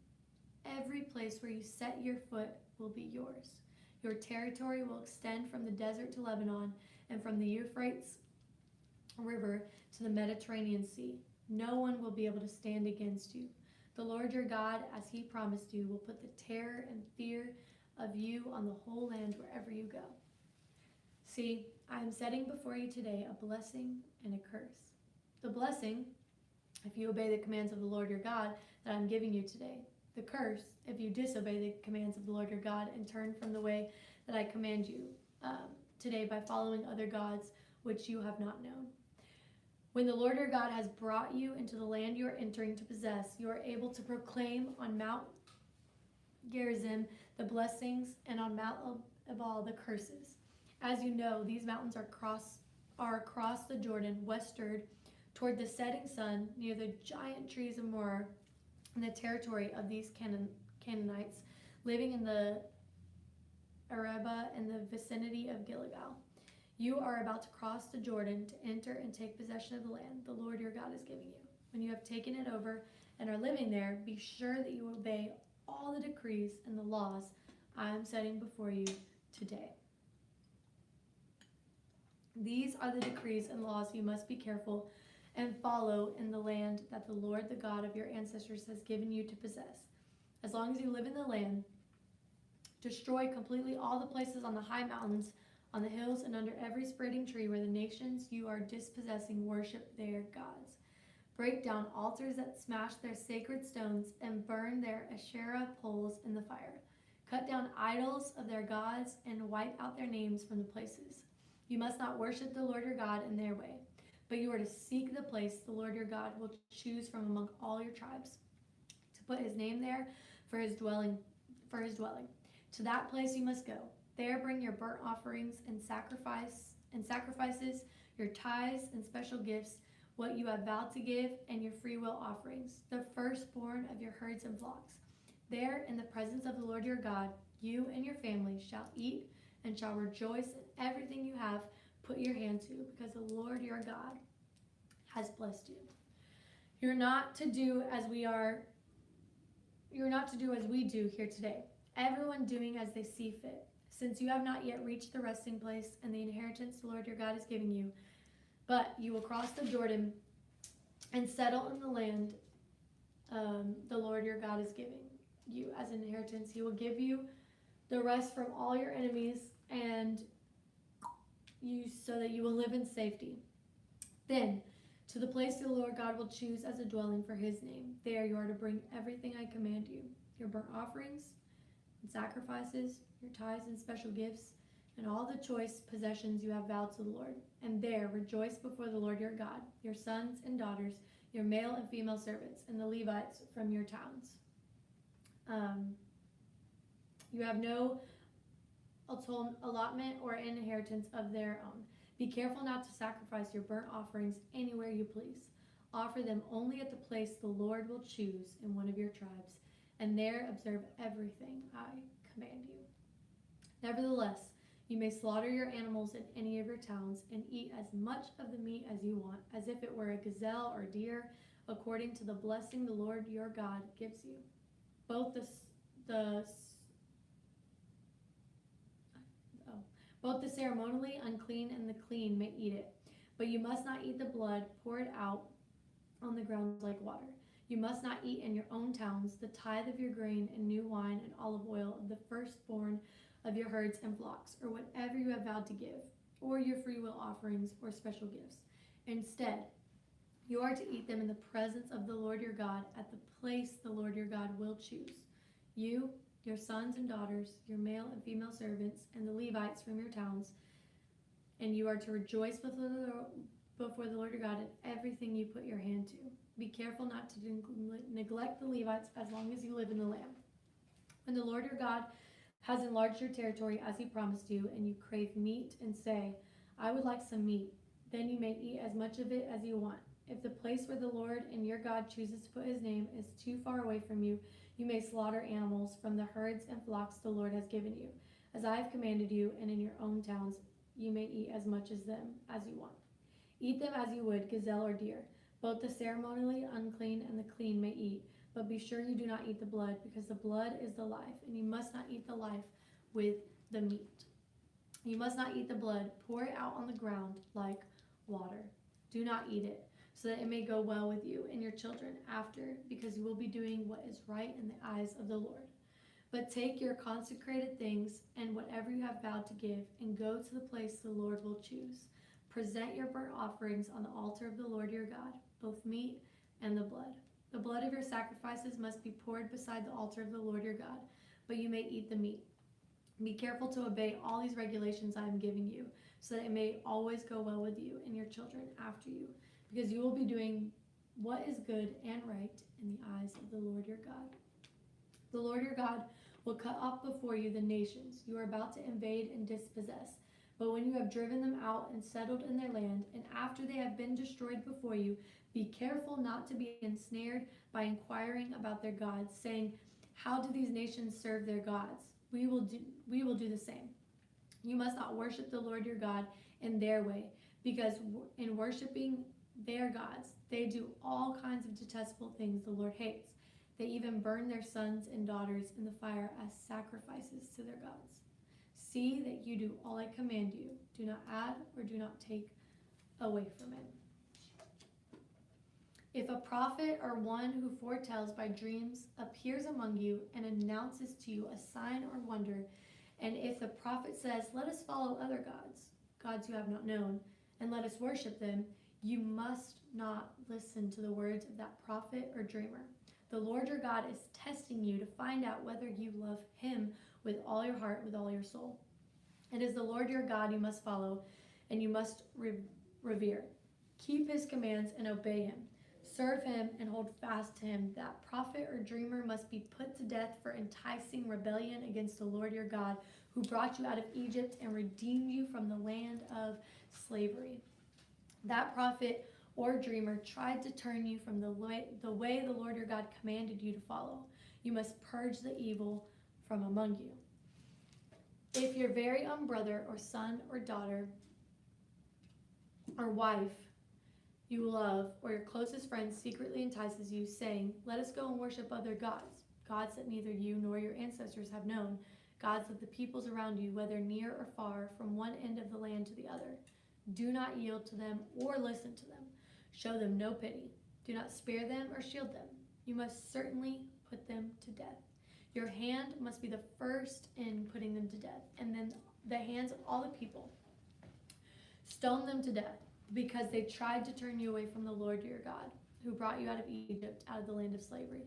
Every place where you set your foot will be yours. Your territory will extend from the desert to Lebanon and from the Euphrates River to the Mediterranean Sea. No one will be able to stand against you. The Lord your God, as he promised you, will put the terror and fear of you on the whole land wherever you go. See, I am setting before you today a blessing and a curse. The blessing, if you obey the commands of the Lord your God that I am giving you today. The curse, if you disobey the commands of the Lord your God and turn from the way that I command you today by following other gods which you have not known. When the Lord your God has brought you into the land you are entering to possess, you are able to proclaim on Mount Gerizim the blessings and on Mount Ebal the curses. As you know, these mountains are across the Jordan westward toward the setting sun near the giant trees of Moreh, in the territory of these Canaanites living in the Arabah and the vicinity of Gilgal. You are about to cross the Jordan to enter and take possession of the land the Lord your God is giving you. When you have taken it over and are living there, be sure that you obey all the decrees and the laws I am setting before you today. These are the decrees and laws you must be careful and follow in the land that the Lord, the God of your ancestors, has given you to possess. As long as you live in the land, destroy completely all the places on the high mountains, on the hills, and under every spreading tree where the nations you are dispossessing worship their gods. Break down altars that smash their sacred stones and burn their Asherah poles in the fire. Cut down idols of their gods and wipe out their names from the places. You must not worship the Lord your God in their way, but you are to seek the place the Lord your God will choose from among all your tribes, to put his name there for his dwelling. To that place you must go. There bring your burnt offerings and sacrifices, your tithes and special gifts, what you have vowed to give, and your freewill offerings, the firstborn of your herds and flocks. There, in the presence of the Lord your God, you and your family shall eat and shall rejoice in everything you have put your hand to, because the Lord your God has blessed you. You're not to do as we do here today, everyone doing as they see fit, since you have not yet reached the resting place and the inheritance the Lord your God is giving you. But you will cross the Jordan and settle in the land the Lord your God is giving you as an inheritance. He will give you the rest from all your enemies, and you so that you will live in safety. Then, to the place the Lord God will choose as a dwelling for his name, there you are to bring everything I command you, your burnt offerings and sacrifices, your tithes and special gifts, and all the choice possessions you have vowed to the Lord. And there rejoice before the Lord your God, your sons and daughters, your male and female servants, and the Levites from your towns. You have no allotment or inheritance of their own. Be careful not to sacrifice your burnt offerings anywhere you please. Offer them only at the place the Lord will choose in one of your tribes, and there observe everything I command you. Nevertheless, you may slaughter your animals in any of your towns and eat as much of the meat as you want, as if it were a gazelle or deer, according to the blessing the Lord your God gives you. Both the ceremonially unclean and the clean may eat it, but you must not eat the blood poured out on the ground like water. You must not eat in your own towns the tithe of your grain and new wine and olive oil of the firstborn of your herds and flocks, or whatever you have vowed to give, or your freewill offerings or special gifts. Instead, you are to eat them in the presence of the Lord your God at the place the Lord your God will choose. You, your sons and daughters, your male and female servants, and the Levites from your towns, and you are to rejoice before the Lord your God in everything you put your hand to. Be careful not to neglect the Levites as long as you live in the land. When the Lord your God has enlarged your territory as he promised you, and you crave meat and say, I would like some meat, then you may eat as much of it as you want. If the place where the Lord and your God chooses to put his name is too far away from you, you may slaughter animals from the herds and flocks the Lord has given you. As I have commanded you, and in your own towns, you may eat as much as them as you want. Eat them as you would gazelle or deer. Both the ceremonially unclean and the clean may eat, but be sure you do not eat the blood, because the blood is the life, and you must not eat the life with the meat. You must not eat the blood. Pour it out on the ground like water. Do not eat it, so that it may go well with you and your children after, because you will be doing what is right in the eyes of the Lord. But take your consecrated things and whatever you have vowed to give, and go to the place the Lord will choose. Present your burnt offerings on the altar of the Lord your God, both meat and the blood. The blood of your sacrifices must be poured beside the altar of the Lord your God, but you may eat the meat. Be careful to obey all these regulations I am giving you, so that it may always go well with you and your children after you, because you will be doing what is good and right in the eyes of the Lord your God. The Lord your God will cut off before you the nations you are about to invade and dispossess. But when you have driven them out and settled in their land, and after they have been destroyed before you, be careful not to be ensnared by inquiring about their gods, saying, how do these nations serve their gods? We will do the same. You must not worship the Lord your God in their way, because in worshiping their gods, they do all kinds of detestable things the Lord hates. They even burn their sons and daughters in the fire as sacrifices to their gods. See that you do all I command you. Do not add or do not take away from it. If a prophet or one who foretells by dreams appears among you and announces to you a sign or wonder, and if the prophet says, let us follow other gods you have not known, and let us worship them, you must not listen to the words of that prophet or dreamer. The Lord your God is testing you to find out whether you love him with all your heart, with all your soul. It is the Lord your God you must follow, and you must revere. Keep his commands and obey him. Serve him and hold fast to him. That prophet or dreamer must be put to death for enticing rebellion against the Lord your God, who brought you out of Egypt and redeemed you from the land of slavery. That prophet or dreamer tried to turn you from the way the Lord your God commanded you to follow. You must purge the evil from among you. If your very own brother or son or daughter or wife you love, or your closest friend secretly entices you, saying, let us go and worship other gods that neither you nor your ancestors have known, gods of the peoples around you, whether near or far, from one end of the land to the other. Do not yield to them or listen to them. Show them no pity. Do not spare them or shield them. You must certainly put them to death. Your hand must be the first in putting them to death, and then the hands of all the people. Stone them to death, because they tried to turn you away from the Lord your God, who brought you out of Egypt, out of the land of slavery.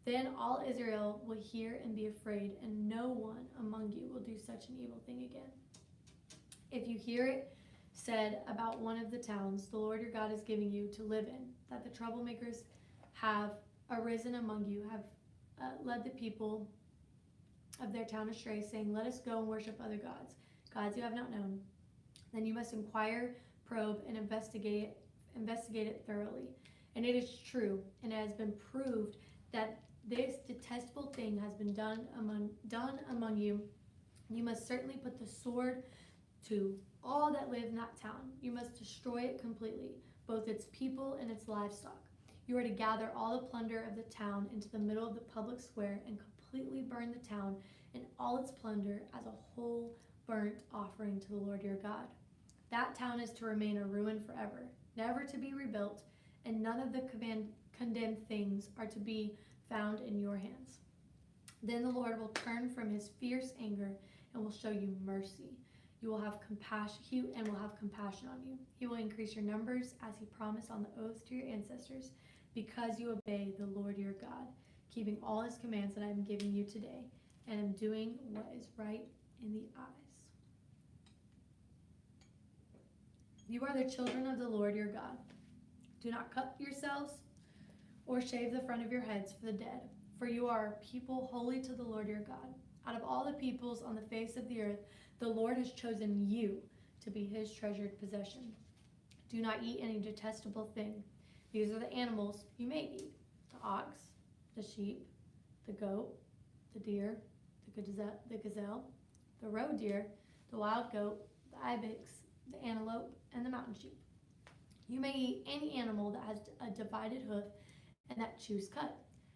Then all Israel will hear and be afraid, and no one among you will do such an evil thing again. If you hear it said about one of the towns the Lord your God is giving you to live in, that the troublemakers have arisen among you, have led the people of their town astray, saying, "Let us go and worship other gods, gods you have not known," then you must inquire, probe, and investigate it thoroughly. And it is true, and it has been proved that this detestable thing has been done among you. You must certainly put the sword to all that live in that town. You must destroy it completely, both its people and its livestock. You are to gather all the plunder of the town into the middle of the public square and completely burn the town and all its plunder as a whole burnt offering to the Lord your God. That town is to remain a ruin forever, never to be rebuilt, and none of the condemned things are to be found in your hands. Then the Lord will turn from his fierce anger and will show you mercy. You will have compassion, and will have compassion on you. He will increase your numbers as he promised on the oath to your ancestors, because you obey the Lord your God, keeping all his commands that I am giving you today, and am doing what is right in the eyes. You are the children of the Lord your God. Do not cut yourselves or shave the front of your heads for the dead, for you are a people holy to the Lord your God. Out of all the peoples on the face of the earth, the Lord has chosen you to be his treasured possession. Do not eat any detestable thing. These are the animals you may eat: the ox, the sheep, the goat, the deer, the gazelle, the roe deer, the wild goat, the ibex, the antelope, and the mountain sheep. You may eat any animal that has a divided hoof and that chews cud.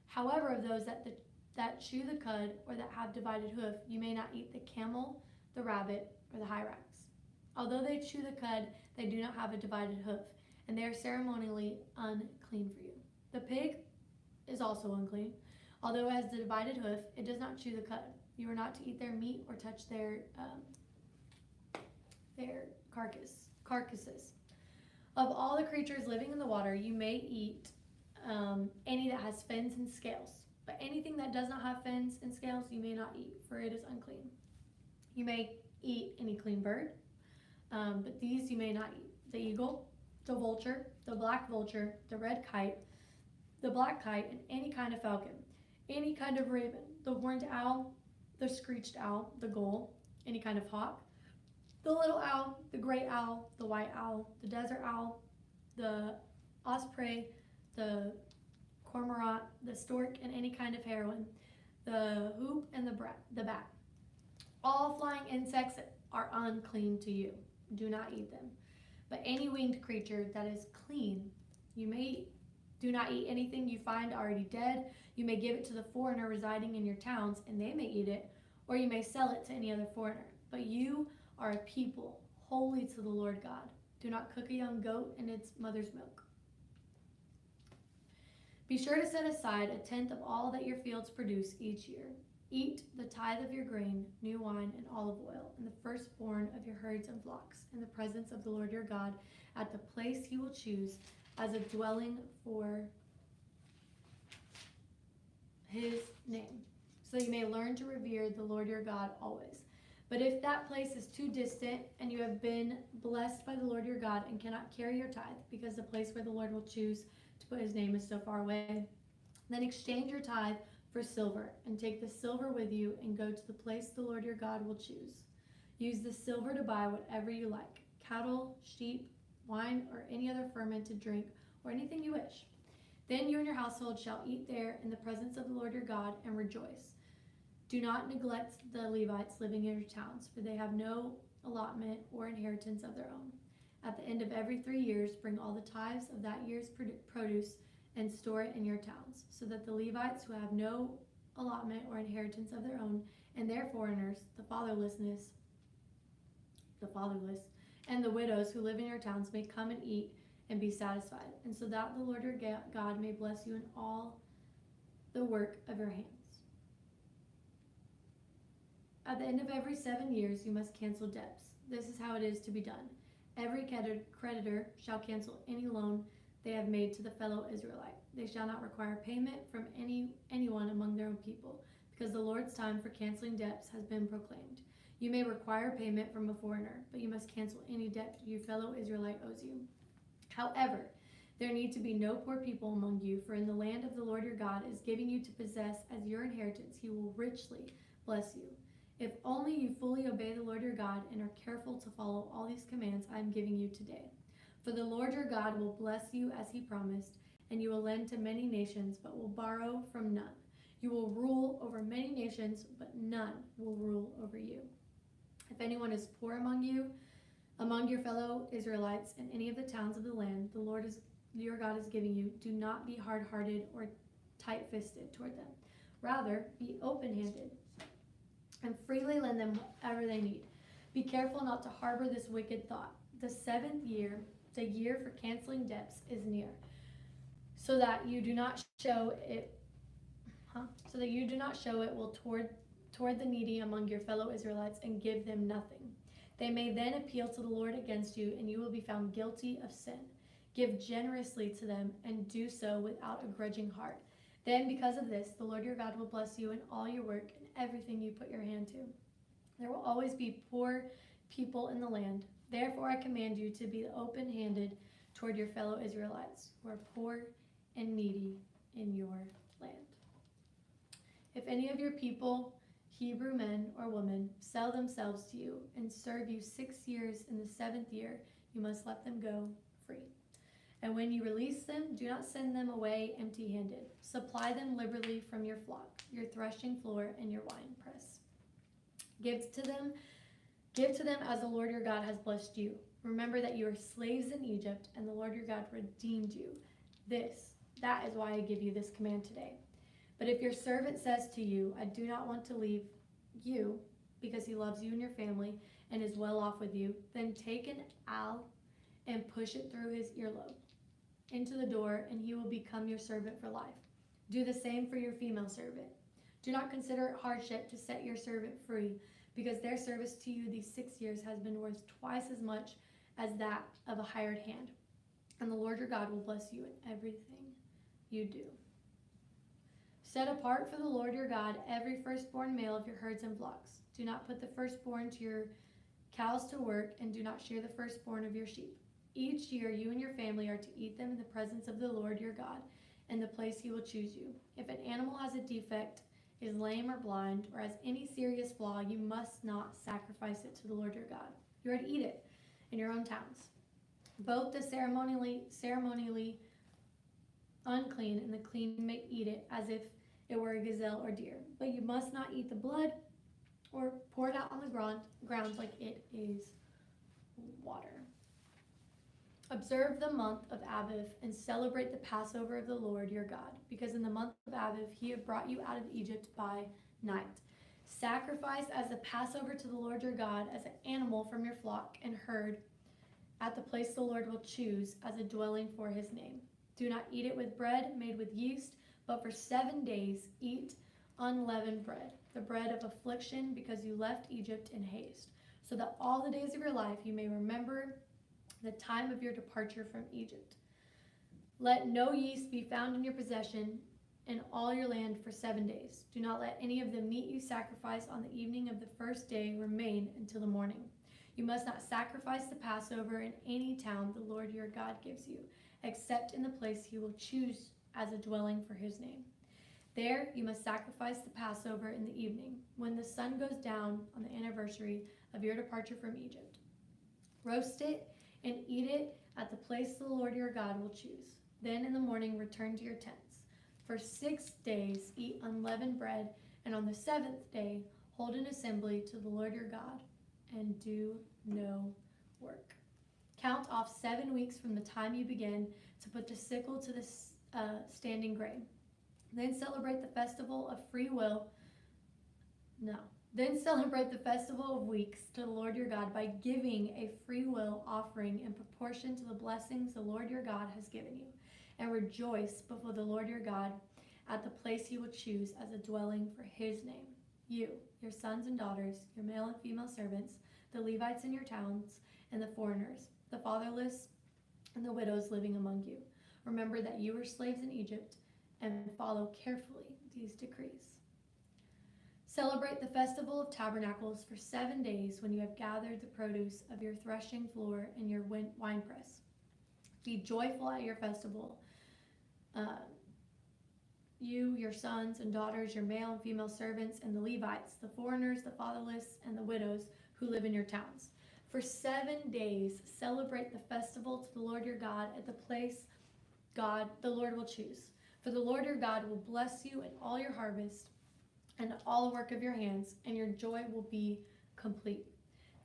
However, of those that chew the cud or that have divided hoof, you may not eat the camel, the rabbit, or the hyrax. Although they chew the cud, they do not have a divided hoof, and they are ceremonially unclean for you. The pig is also unclean. Although it has the divided hoof, it does not chew the cud. You are not to eat their meat or touch their carcasses. Of all the creatures living in the water, you may eat any that has fins and scales. But anything that does not have fins and scales, you may not eat, for it is unclean. You may eat any clean bird, but these you may not eat: the eagle, the vulture, the black vulture, the red kite, the black kite, and any kind of falcon, any kind of raven, the horned owl, the screeched owl, the gull, any kind of hawk, the little owl, the great owl, the white owl, the desert owl, the osprey, the cormorant, the stork, and any kind of heron, the hoop, and the bat. All flying insects are unclean to you. Do not eat them. But any winged creature that is clean, you may eat. Do not eat anything you find already dead. You may give it to the foreigner residing in your towns, and they may eat it, or you may sell it to any other foreigner. But you are a people holy to the Lord God. Do not cook a young goat in its mother's milk. Be sure to set aside 1/10 of all that your fields produce each year. Eat the tithe of your grain, new wine, and olive oil, and the firstborn of your herds and flocks, in the presence of the Lord your God, at the place he will choose as a dwelling for his name, so you may learn to revere the Lord your God always. But if that place is too distant, and you have been blessed by the Lord your God and cannot carry your tithe, because the place where the Lord will choose to put his name is so far away, then exchange your tithe for silver, and take the silver with you, and go to the place the Lord your God will choose. Use the silver to buy whatever you like: cattle, sheep, wine, or any other fermented drink, or anything you wish. Then you and your household shall eat there in the presence of the Lord your God and rejoice. Do not neglect the Levites living in your towns, for they have no allotment or inheritance of their own. At the end of every 3 years, bring all the tithes of that year's produce and store it in your towns, so that the Levites who have no allotment or inheritance of their own, and their foreigners, the fatherless, and the widows who live in your towns may come and eat and be satisfied, and so that the Lord your God may bless you in all the work of your hands. At the end of every 7 years, you must cancel debts. This is how it is to be done. Every creditor shall cancel any loan they have made to the fellow Israelite. They shall not require payment from anyone among their own people, because the Lord's time for canceling debts has been proclaimed. You may require payment from a foreigner, but you must cancel any debt your fellow Israelite owes you. However, there need to be no poor people among you, for in the land of the Lord your God is giving you to possess as your inheritance, he will richly bless you. If only you fully obey the Lord your God and are careful to follow all these commands I am giving you today. For the Lord your God will bless you as he promised, and you will lend to many nations, but will borrow from none. You will rule over many nations, but none will rule over you. If anyone is poor among you, among your fellow Israelites in any of the towns of the land the Lord your God is giving you, do not be hard-hearted or tight-fisted toward them. Rather, be open-handed and freely lend them whatever they need. Be careful not to harbor this wicked thought. The 7th year, the year for canceling debts, is near, so that you do not show it will toward the needy among your fellow Israelites and give them nothing. They may then appeal to the Lord against you, and you will be found guilty of sin. Give generously to them, and do so without a grudging heart. Then, because of this, the Lord your God will bless you in all your work and everything you put your hand to. There will always be poor people in the land. Therefore, I command you to be open-handed toward your fellow Israelites who are poor and needy in your land. If any of your people, Hebrew men or women, sell themselves to you and serve you 6 years, in the 7th year, you must let them go free. And when you release them, do not send them away empty-handed. Supply them liberally from your flock, your threshing floor, and your wine press. Give to them as the Lord your God has blessed you. Remember that you were slaves in Egypt, and the Lord your God redeemed you. That is why I give you this command today. But if your servant says to you, I do not want to leave you, because he loves you and your family and is well off with you, then take an awl and push it through his earlobe into the door, and he will become your servant for life. Do the same for your female servant. Do not consider it hardship to set your servant free, because their service to you these 6 years has been worth twice as much as that of a hired hand. And the Lord your God will bless you in everything you do. Set apart for the Lord your God every firstborn male of your herds and flocks. Do not put the firstborn to your cows to work, and do not shear the firstborn of your sheep. Each year you and your family are to eat them in the presence of the Lord your God, in the place he will choose you. If an animal has a defect, is lame or blind, or has any serious flaw, you must not sacrifice it to the Lord your God. You are to eat it in your own towns. Both the ceremonially unclean and the clean may eat it as if it were a gazelle or deer. But you must not eat the blood or pour it out on the ground like it is water. Observe the month of Aviv and celebrate the Passover of the Lord your God, because in the month of Aviv he had brought you out of Egypt by night. Sacrifice as the Passover to the Lord your God as an animal from your flock and herd at the place the Lord will choose as a dwelling for his name. Do not eat it with bread made with yeast, but for 7 days eat unleavened bread, the bread of affliction, because you left Egypt in haste, so that all the days of your life you may remember the time of your departure from Egypt. Let no yeast be found in your possession in all your land for 7 days. Do not let any of the meat you sacrifice on the evening of the first day remain until the morning. You must not sacrifice the Passover in any town the Lord your God gives you, except in the place he will choose as a dwelling for his name. There you must sacrifice the Passover in the evening, when the sun goes down on the anniversary of your departure from Egypt. Roast it and eat it at the place the Lord your God will choose. Then in the morning return to your tents. For 6 days eat unleavened bread, and on the 7th day hold an assembly to the Lord your God, and do no work. Count off 7 weeks from the time you begin to put the sickle to the standing grain. Then celebrate the festival of free will, No. Then celebrate the festival of weeks to the Lord your God by giving a free will offering in proportion to the blessings the Lord your God has given you. And rejoice before the Lord your God at the place he will choose as a dwelling for his name. You, your sons and daughters, your male and female servants, the Levites in your towns, and the foreigners, the fatherless, and the widows living among you. Remember that you were slaves in Egypt, and follow carefully these decrees. Celebrate the festival of tabernacles for 7 days when you have gathered the produce of your threshing floor and your winepress. Be joyful at your festival. You, your sons and daughters, your male and female servants, and the Levites, the foreigners, the fatherless, and the widows who live in your towns. For 7 days, celebrate the festival to the Lord your God at the place God, the Lord, will choose. For the Lord your God will bless you in all your harvest and all the work of your hands, and your joy will be complete.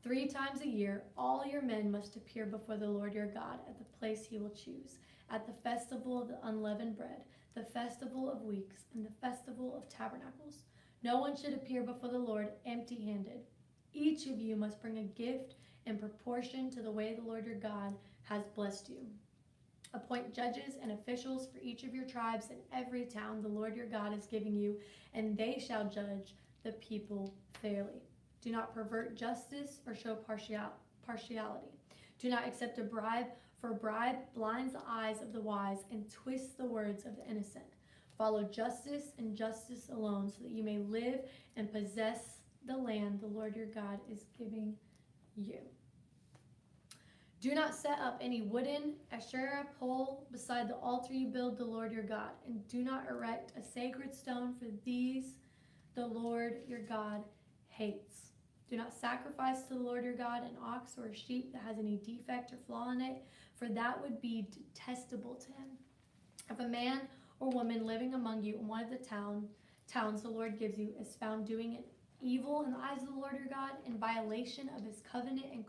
3 times a year, all your men must appear before the Lord your God at the place he will choose, at the festival of the unleavened bread, the festival of weeks, and the festival of tabernacles. No one should appear before the Lord empty-handed. Each of you must bring a gift in proportion to the way the Lord your God has blessed you. Appoint judges and officials for each of your tribes in every town the Lord your God is giving you, and they shall judge the people fairly. Do not pervert justice or show partiality. Do not accept a bribe, for a bribe blinds the eyes of the wise and twists the words of the innocent. Follow justice and justice alone, so that you may live and possess the land the Lord your God is giving you. Do not set up any wooden Asherah pole beside the altar you build the Lord your God, and do not erect a sacred stone, for these the Lord your God hates. Do not sacrifice to the Lord your God an ox or a sheep that has any defect or flaw in it, for that would be detestable to him. If a man or woman living among you in one of the towns the Lord gives you is found doing it evil in the eyes of the Lord your God, in violation of his covenant and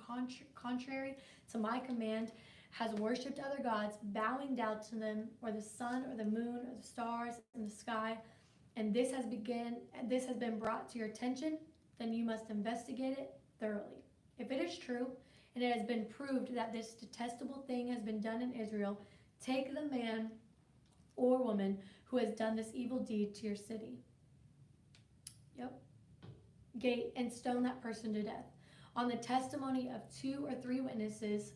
contrary to my command, has worshipped other gods, bowing down to them, or the sun, or the moon, or the stars in the sky, and this has been brought to your attention, then you must investigate it thoroughly. If it is true, and it has been proved that this detestable thing has been done in Israel, take the man or woman who has done this evil deed to your city. Gate, and stone that person to death. On the testimony of 2 or 3 witnesses,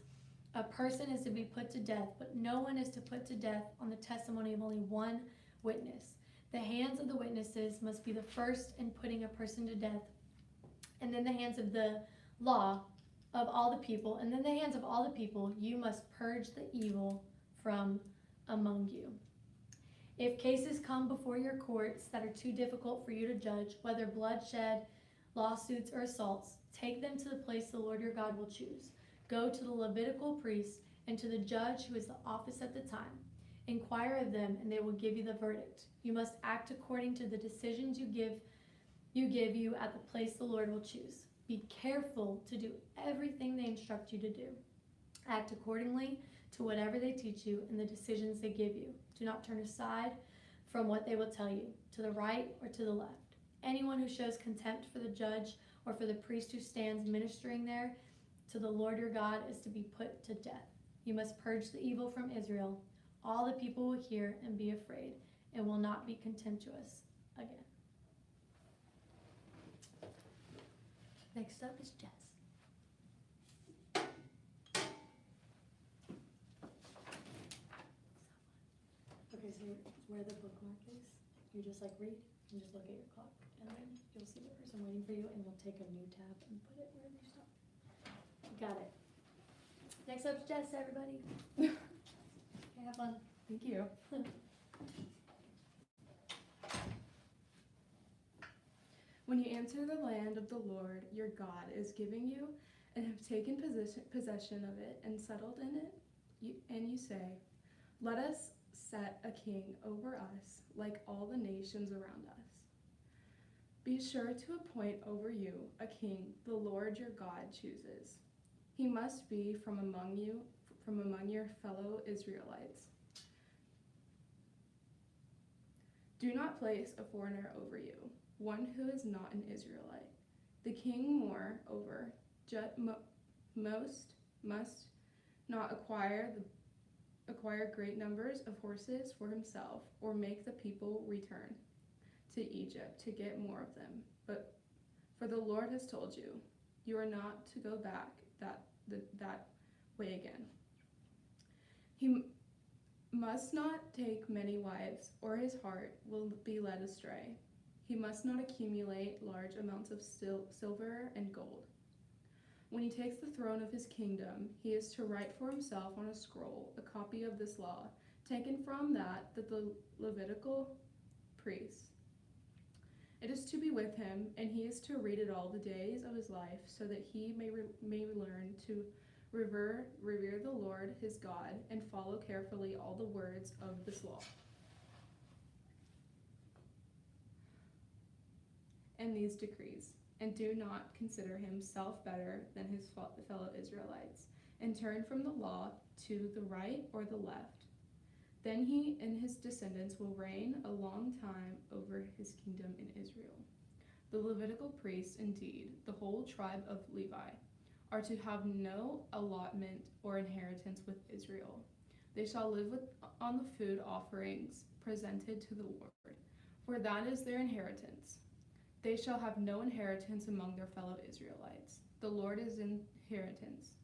a person is to be put to death, but no one is to put to death on the testimony of only 1 witness. The hands of the witnesses must be the first in putting a person to death, and then the hands of the law of all the people, and then the hands of all the people. You must purge the evil from among you. If cases come before your courts that are too difficult for you to judge, whether bloodshed, lawsuits, or assaults, take them to the place the Lord your God will choose. Go to the Levitical priest and to the judge who is the office at the time. Inquire of them, and they will give you the verdict. You must act according to the decisions you give you at the place the Lord will choose. Be careful to do everything they instruct you to do. Act accordingly to whatever they teach you and the decisions they give you. Do not turn aside from what they will tell you, to the right or to the left. Anyone who shows contempt for the judge or for the priest who stands ministering there to the Lord your God is to be put to death. You must purge the evil from Israel. All the people will hear and be afraid and will not be contemptuous again. Next up is Jess. Okay, so where the bookmark is, you just read and just look at your clock, and then you'll see the person waiting for you, and you'll take a new tab and put it where you stop. Got it. Next up is Jess, everybody. Okay, have fun. Thank you. When you enter the land of the Lord your God is giving you, and have taken possession of it and settled in it, and you say, "Let us set a king over us like all the nations around us." Be sure to appoint over you a king the Lord your God chooses. He must be from among your fellow Israelites. Do not place a foreigner over you. one who is not an Israelite. The king, moreover, must not acquire great numbers of horses for himself, or make the people return to Egypt to get more of them. But for the Lord has told you, you are not to go back that way again. He must not take many wives, or his heart will be led astray. He must not accumulate large amounts of silver and gold. When he takes the throne of his kingdom, he is to write for himself on a scroll a copy of this law, taken from that the Levitical priests. It is to be with him, and he is to read it all the days of his life, so that he may learn to revere the Lord his God, and follow carefully all the words of this law and these decrees, and do not consider himself better than his fellow Israelites, and turn from the law to the right or the left. Then he and his descendants will reign a long time over his kingdom in Israel. The Levitical priests, indeed, the whole tribe of Levi, are to have no allotment or inheritance with Israel. They shall live on the food offerings presented to the Lord, for that is their inheritance. They shall have no inheritance among their fellow Israelites. The Lord is inheritance.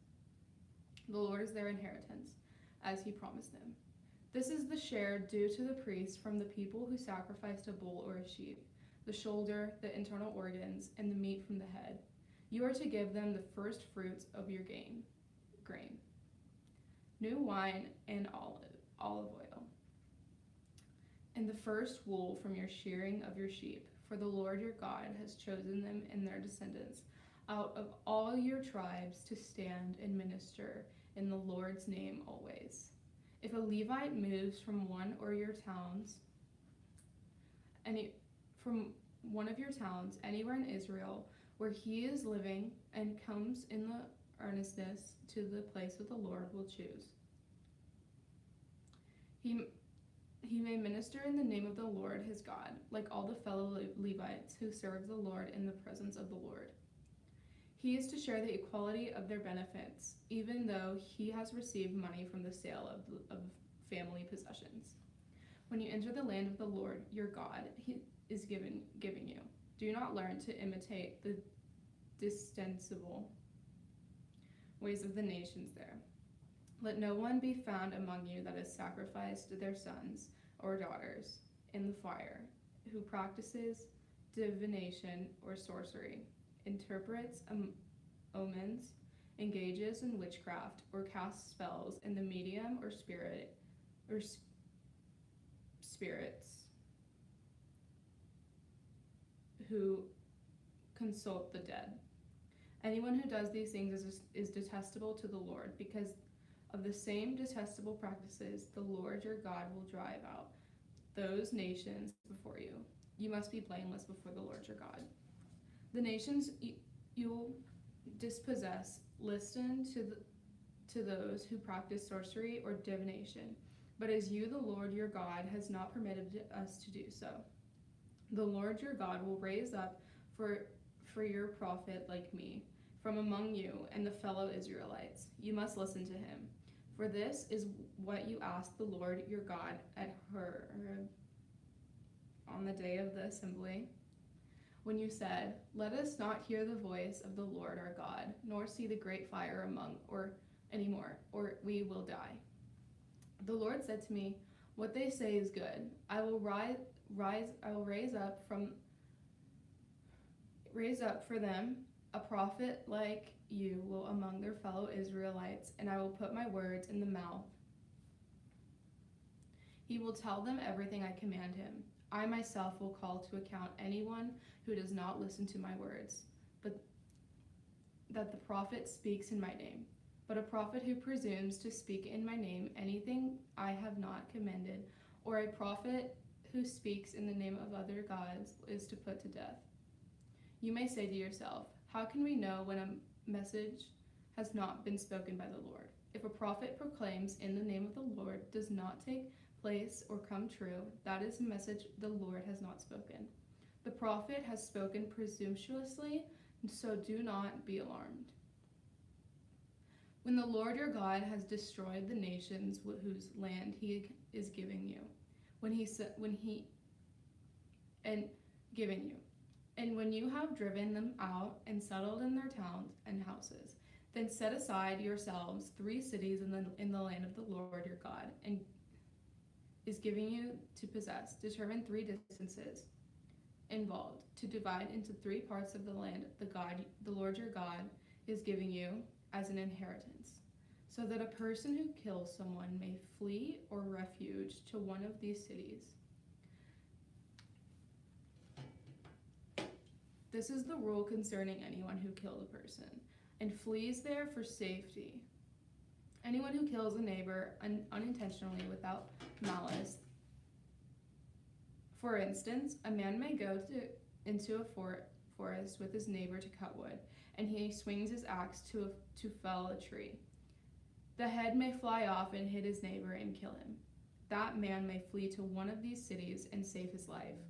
The Lord is their inheritance, as he promised them. This is the share due to the priests from the people who sacrificed a bull or a sheep, the shoulder, the internal organs, and the meat from the head. You are to give them the first fruits of your grain, new wine and olive oil, and the first wool from your shearing of your sheep. For the Lord your God has chosen them and their descendants out of all your tribes to stand and minister in the Lord's name always. If a Levite moves from one of your towns anywhere in Israel where he is living, and comes in the earnestness to the place that the Lord will choose, he may minister in the name of the Lord his God, like all the fellow Levites who serve the Lord in the presence of the Lord. He is to share the equality of their benefits, even though he has received money from the sale of family possessions. When you enter the land of the Lord your God he is giving you, do not learn to imitate the detestable ways of the nations there. Let no one be found among you that has sacrificed their sons or daughters in the fire, who practices divination or sorcery, interprets omens, engages in witchcraft, or casts spells in the medium or spirits, who consult the dead. Anyone who does these things is detestable to the Lord. Because of the same detestable practices, the Lord your God will drive out those nations before you. You must be blameless before the Lord your God. The nations you'll dispossess listen to those who practice sorcery or divination, but as you, the Lord your God, has not permitted us to do so. The Lord your God will raise up for your prophet like me from among you and the fellow Israelites. You must listen to him. For this is what you asked the Lord your God at Horeb on the day of the assembly, when you said, "Let us not hear the voice of the Lord our God, nor see the great fire anymore, or we will die." The Lord said to me, "What they say is good. I will raise up for them a prophet like you will among their fellow Israelites, and I will put my words in the mouth. He will tell them everything I command him. I myself will call to account anyone who does not listen to my words, but that the prophet speaks in my name. But a prophet who presumes to speak in my name anything I have not commanded, or a prophet who speaks in the name of other gods, is to put to death. You may say to yourself, how can we know when a message has not been spoken by the Lord? If a prophet proclaims in the name of the Lord does not take place or come true, that is a message the Lord has not spoken. The prophet has spoken presumptuously, so do not be alarmed. When the Lord your God has destroyed the nations whose land he is giving you, and when you have driven them out and settled in their towns and houses, then set aside yourselves 3 cities in the land of the Lord your God, and is giving you to possess. Determine 3 distances involved to divide into 3 parts of the land the Lord your God is giving you as an inheritance, so that a person who kills someone may flee or refuge to one of these cities. This is the rule concerning anyone who killed a person and flees there for safety. Anyone who kills a neighbor unintentionally without malice. For instance, a man may go into a forest with his neighbor to cut wood, and he swings his axe to fell a tree. The head may fly off and hit his neighbor and kill him. That man may flee to one of these cities and save his life.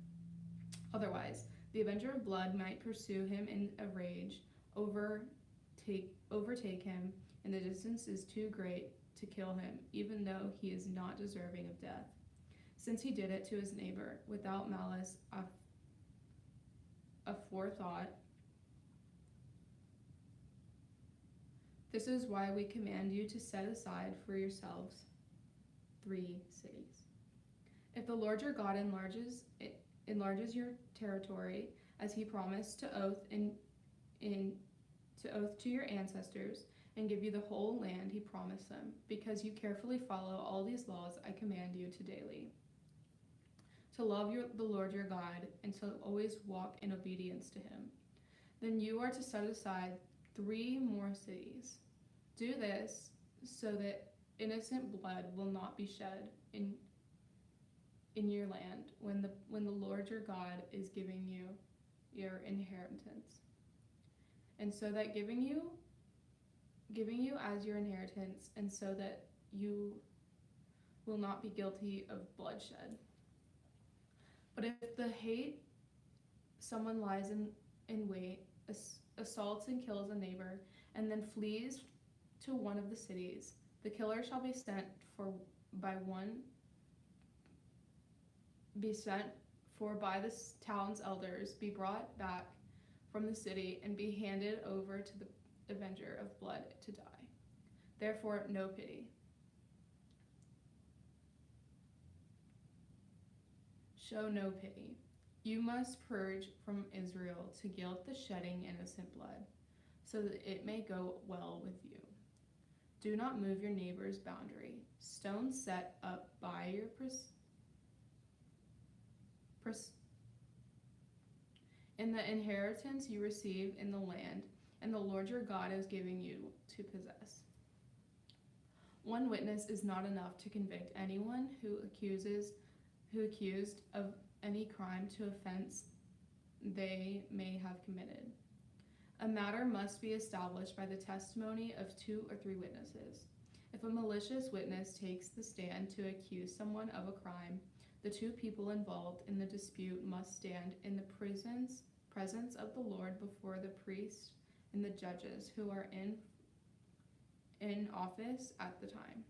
Otherwise, the avenger of blood might pursue him in a rage, overtake him, and the distance is too great to kill him, even though he is not deserving of death, since he did it to his neighbor without malice aforethought. This is why we command you to set aside for yourselves 3 cities. If the Lord your God enlarges your territory, as he promised to oath to your ancestors, and give you the whole land he promised them, because you carefully follow all these laws I command you to daily, to love the Lord your God, and to always walk in obedience to him, then you are to set aside 3 more cities. Do this so that innocent blood will not be shed in your land when the Lord your God is giving you your inheritance, and so that giving you as your inheritance, and so that you will not be guilty of bloodshed. But if the hate someone lies in wait, assaults and kills a neighbor, and then flees to one of the cities, the killer shall be sent for by the town's elders, be brought back from the city, and be handed over to the avenger of blood to die. Therefore, no pity. Show no pity. You must purge from Israel to guilt the shedding innocent blood, so that it may go well with you. Do not move your neighbor's boundary. Stones set up by your in the inheritance you receive in the land, and the Lord your God is giving you to possess. 1 witness is not enough to convict anyone who accused of any crime to offense they may have committed. A matter must be established by the testimony of 2 or 3 witnesses. If a malicious witness takes the stand to accuse someone of a crime, the 2 people involved in the dispute must stand in the presence of the Lord before the priests and the judges who are in office at the time.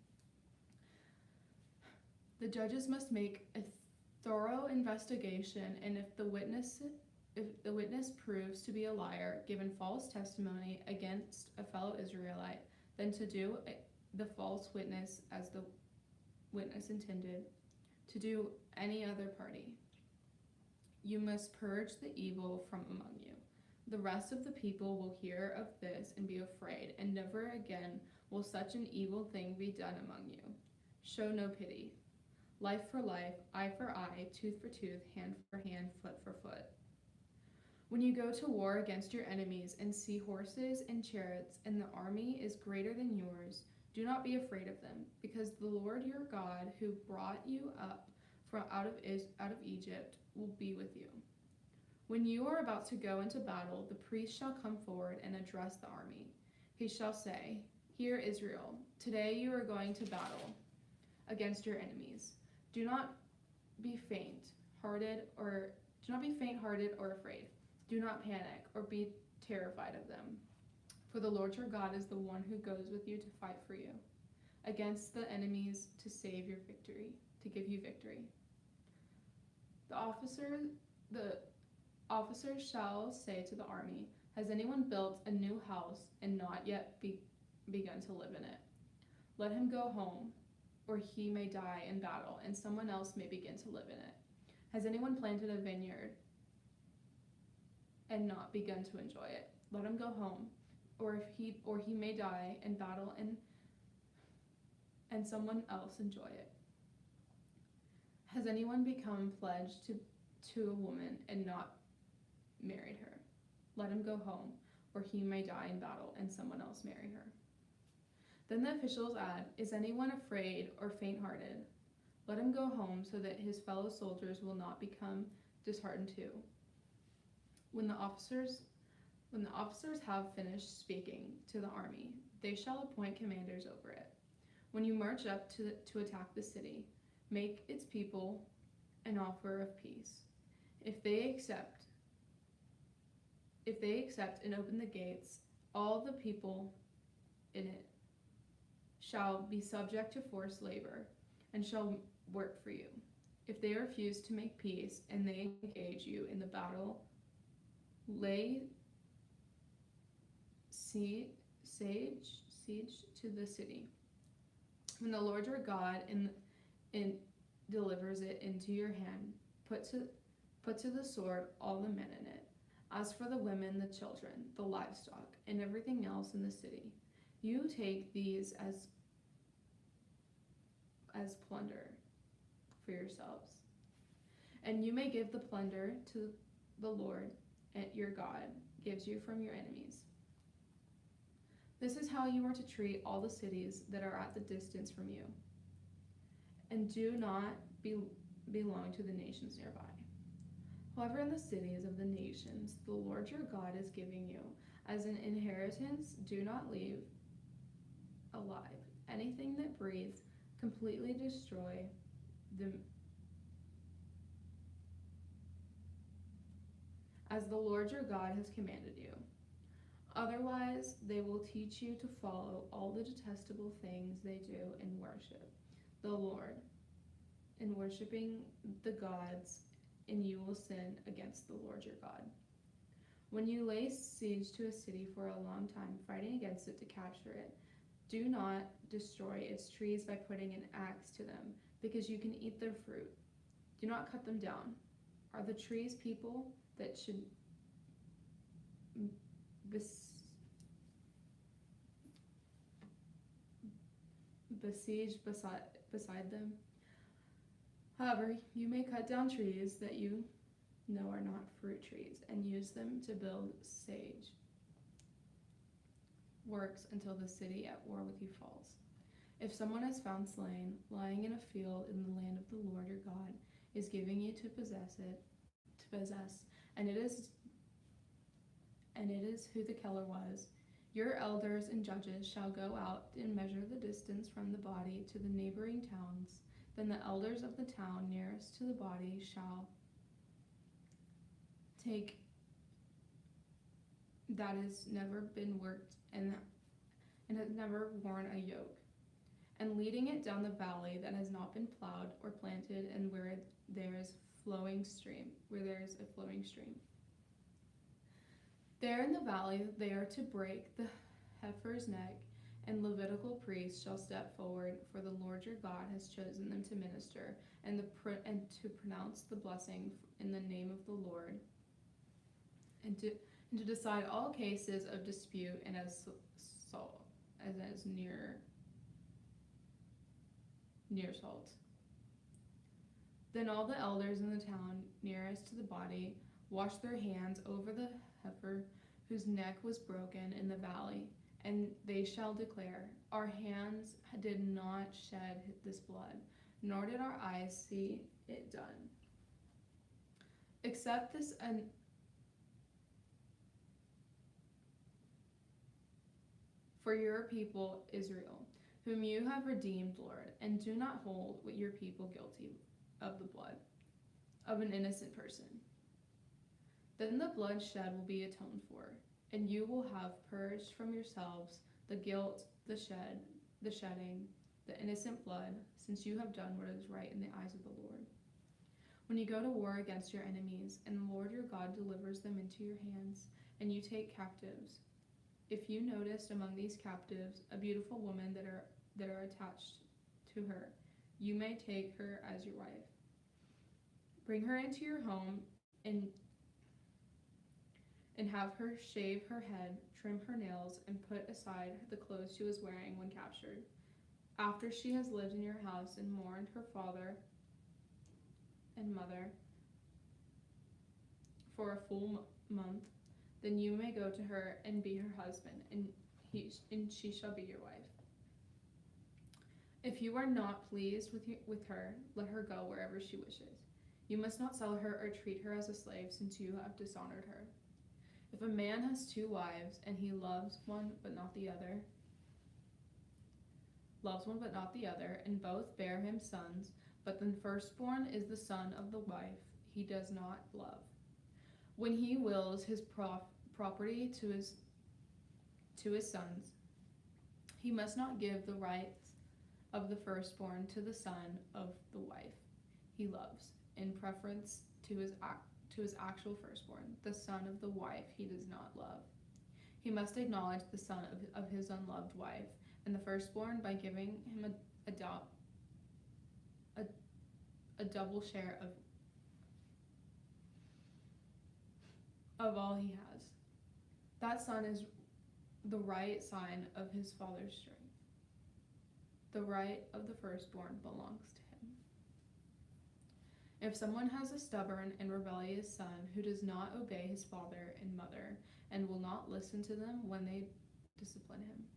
The judges must make a thorough investigation, and if the witness proves to be a liar, given false testimony against a fellow Israelite, then to do the false witness as the witness intended to do any other party. You must purge the evil from among you. The rest of the people will hear of this and be afraid, and never again will such an evil thing be done among you. Show no pity. Life for life, eye for eye, tooth for tooth, hand for hand, foot for foot. When you go to war against your enemies and see horses and chariots, and the army is greater than yours, do not be afraid of them, because the Lord your God, who brought you up from out of Egypt, will be with you. When you are about to go into battle, the priest shall come forward and address the army. He shall say, "Hear, Israel, today you are going to battle against your enemies. Do not be faint-hearted or Do not be faint-hearted or afraid. Do not panic or be terrified of them. For the Lord your God is the one who goes with you to fight for you against the enemies to save your victory, to give you victory. The officers shall say to the army, has anyone built a new house and not yet begun to live in it? Let him go home, or he may die in battle, and someone else may begin to live in it. Has anyone planted a vineyard and not begun to enjoy it? Let him go home, or he may die in battle, and someone else enjoy it. Has anyone become pledged to a woman and not married her? Let him go home, or he may die in battle, and someone else marry her. Then the officials add, is anyone afraid or faint-hearted? Let him go home so that his fellow soldiers will not become disheartened too. When the officers have finished speaking to the army, they shall appoint commanders over it. When you march up to attack the city, make its people an offer of peace. If they accept and open the gates, all the people in it shall be subject to forced labor and shall work for you. If they refuse to make peace and they engage you in the battle, lay siege to the city. When the Lord your God delivers it into your hand, put to the sword all the men in it. As for the women, the children, the livestock, and everything else in the city, you take these as plunder for yourselves. And you may give the plunder to the Lord your God gives you from your enemies. This is how you are to treat all the cities that are at the distance from you, and do not belong to the nations nearby. However, in the cities of the nations the Lord your God is giving you as an inheritance, do not leave alive anything that breathes. Completely destroy them, as the Lord your God has commanded you. Otherwise, they will teach you to follow all the detestable things they do and worship the Lord, in worshiping the gods, and you will sin against the Lord your God. When you lay siege to a city for a long time, fighting against it to capture it, do not destroy its trees by putting an axe to them, because you can eat their fruit. Do not cut them down. Are the trees people that should besiege beside them? However, you may cut down trees that you know are not fruit trees, and use them to build siege works until the city at war with you falls. If someone is found slain, lying in a field in the land of the Lord your God is giving you to possess, and it is who the killer was, your elders and judges shall go out and measure the distance from the body to the neighboring towns. Then the elders of the town nearest to the body shall take that has never been worked and has never worn a yoke, and leading it down the valley that has not been plowed or planted, and where there is a flowing stream. There in the valley they are to break the heifer's neck, and Levitical priests shall step forward, for the Lord your God has chosen them to minister and to pronounce the blessing in the name of the Lord, and to decide all cases of dispute, and as near salt. Then all the elders in the town nearest to the body wash their hands over the heifer whose neck was broken in the valley, and they shall declare, our hands did not shed this blood, nor did our eyes see it done. Accept this and for your people Israel, whom you have redeemed, Lord, and do not hold your people guilty of the blood of an innocent person. Then the blood shed will be atoned for, and you will have purged from yourselves the guilt, the shedding, the innocent blood, since you have done what is right in the eyes of the Lord. When you go to war against your enemies, and the Lord your God delivers them into your hands, and you take captives, if you noticed among these captives a beautiful woman that are attached to her, you may take her as your wife. Bring her into your home and have her shave her head, trim her nails, and put aside the clothes she was wearing when captured. After she has lived in your house and mourned her father and mother for a full month, then you may go to her and be her husband, and she shall be your wife. If you are not pleased with her, let her go wherever she wishes. You must not sell her or treat her as a slave, since you have dishonored her. If a man has 2 wives, and he loves one but not the other, and both bear him sons, but the firstborn is the son of the wife he does not love, when he wills his property to his sons, he must not give the rights of the firstborn to the son of the wife he loves, in preference to his actual firstborn, the son of the wife he does not love. He must acknowledge the son of his unloved wife, and the firstborn, by giving him a double share of all he has. That son is the right sign of his father's strength. The right of the firstborn belongs to him. If someone has a stubborn and rebellious son who does not obey his father and mother, and will not listen to them when they discipline him,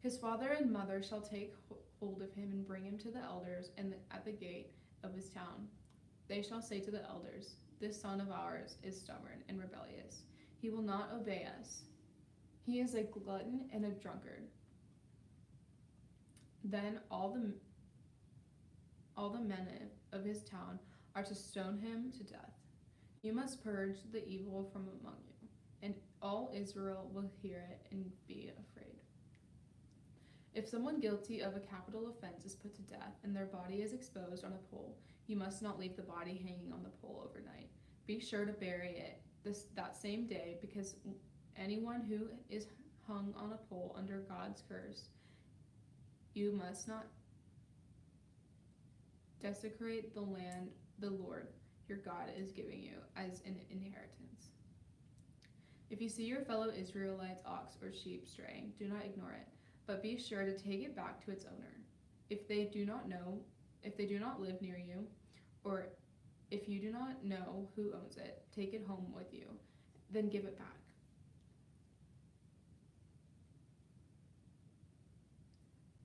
his father and mother shall take hold of him and bring him to the elders at the gate of his town. They shall say to the elders, "This son of ours is stubborn and rebellious. He will not obey us. He is a glutton and a drunkard." Then all the men of his town are to stone him to death. You must purge the evil from among you, and all Israel will hear it and be afraid. If someone guilty of a capital offense is put to death, and their body is exposed on a pole, you must not leave the body hanging on the pole overnight. Be sure to bury it that same day, because anyone who is hung on a pole under God's curse, you must not desecrate the land the Lord your God is giving you as an inheritance. If you see your fellow Israelites' ox or sheep straying, do not ignore it, but be sure to take it back to its owner. If they do not live near you, or if you do not know who owns it, take it home with you, then give it back.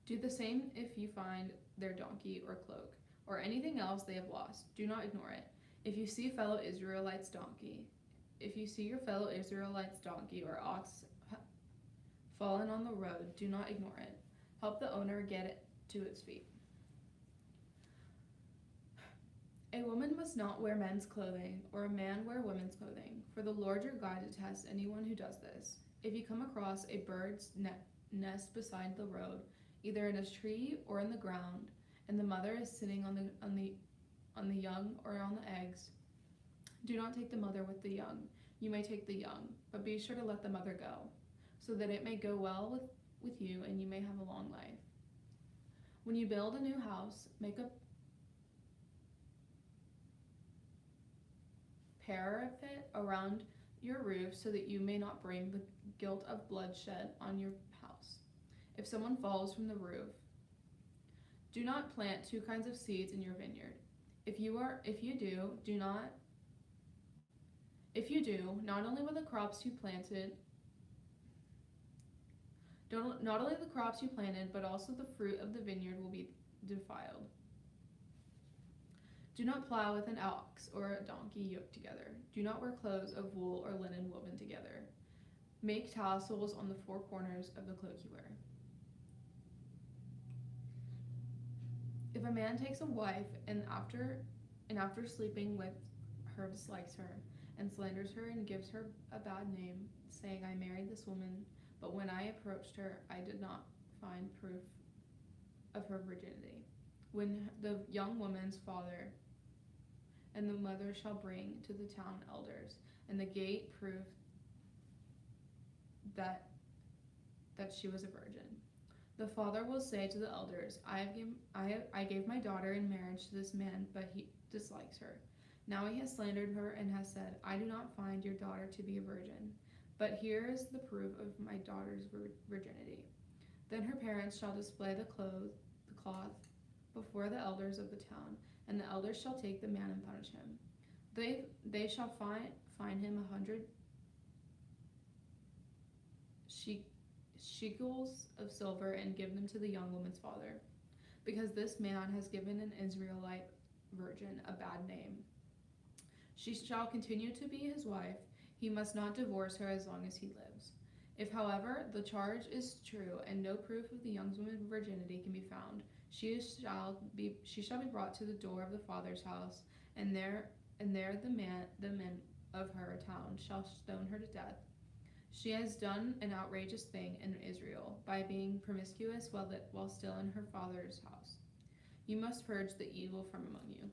Do the same if you find their donkey or cloak, or anything else they have lost. Do not ignore it. If you see your fellow Israelites' donkey or ox fallen on the road, do not ignore it. Help the owner get it to its feet. A woman must not wear men's clothing, or a man wear women's clothing, for the Lord your God detests anyone who does this. If you come across a bird's nest beside the road, either in a tree or in the ground, and the mother is sitting on the young or on the eggs, do not take the mother with the young. You may take the young, but be sure to let the mother go, so that it may go well with you and you may have a long life. When you build a new house, make a parapet around your roof, so that you may not bring the guilt of bloodshed on your house. If someone falls from the roof, do not plant 2 kinds of seeds in your vineyard. If you do, not only the crops you planted, but also the fruit of the vineyard will be defiled. Do not plow with an ox or a donkey yoked together. Do not wear clothes of wool or linen woven together. Make tassels on the 4 corners of the cloak you wear. If a man takes a wife and after sleeping with her dislikes her, and slanders her and gives her a bad name, saying, I married this woman, but when I approached her, I did not find proof of her virginity. When the young woman's father and the mother shall bring to the town elders, and the gate prove that she was a virgin. The father will say to the elders, I gave my daughter in marriage to this man, but he dislikes her. Now he has slandered her and has said, I do not find your daughter to be a virgin. But here is the proof of my daughter's virginity. Then her parents shall display the cloth before the elders of the town, and the elders shall take the man and punish him. They shall fine him 100 shekels of silver and give them to the young woman's father, because this man has given an Israelite virgin a bad name. She shall continue to be his wife. He must not divorce her as long as he lives. If, however, the charge is true and no proof of the young woman's virginity can be found, she shall be brought to the door of the father's house, and there the men of her town shall stone her to death. She has done an outrageous thing in Israel by being promiscuous while still in her father's house. You must purge the evil from among you.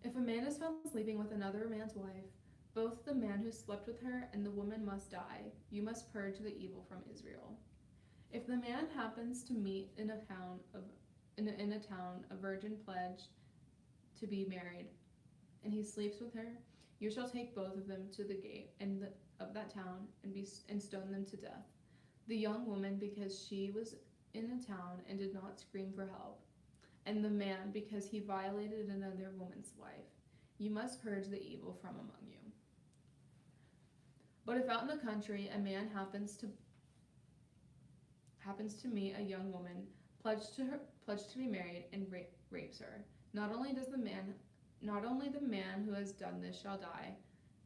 If a man is found sleeping with another man's wife, both the man who slept with her and the woman must die. You must purge the evil from Israel. If the man happens to meet in a town a virgin pledged to be married, and he sleeps with her, you shall take both of them to the gate of that town and stone them to death. The young woman, because she was in a town and did not scream for help, and the man, because he violated another woman's wife. You must purge the evil from among you. But if out in the country a man happens to meet a young woman pledged to be married and rapes her, not only the man who has done this shall die.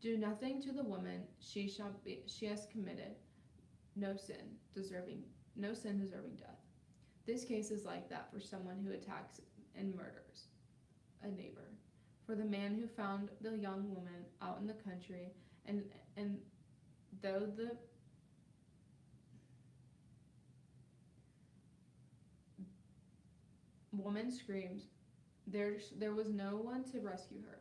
Do nothing to the woman; she has committed no sin deserving death. This case is like that for someone who attacks and murders a neighbor. For the man who found the young woman out in the country, and though the woman screamed, there was no one to rescue her.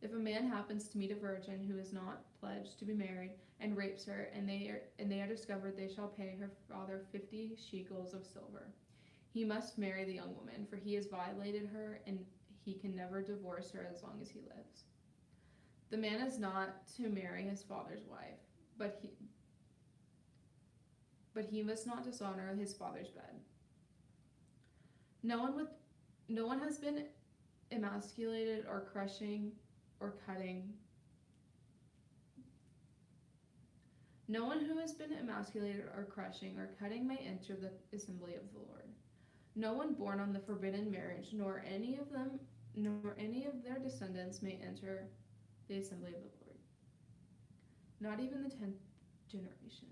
If a man happens to meet a virgin who is not pledged to be married and rapes her, and they are discovered, they shall pay her father 50 shekels of silver. He must marry the young woman, for he has violated her, and he can never divorce her as long as he lives. The man is not to marry his father's wife, but he must not dishonor his father's bed. No one has been emasculated or crushing or cutting. No one who has been emasculated or crushing or cutting may enter the assembly of the Lord. No one born on the forbidden marriage, nor any of their descendants may enter the assembly of the Lord. Not even the 10th generation.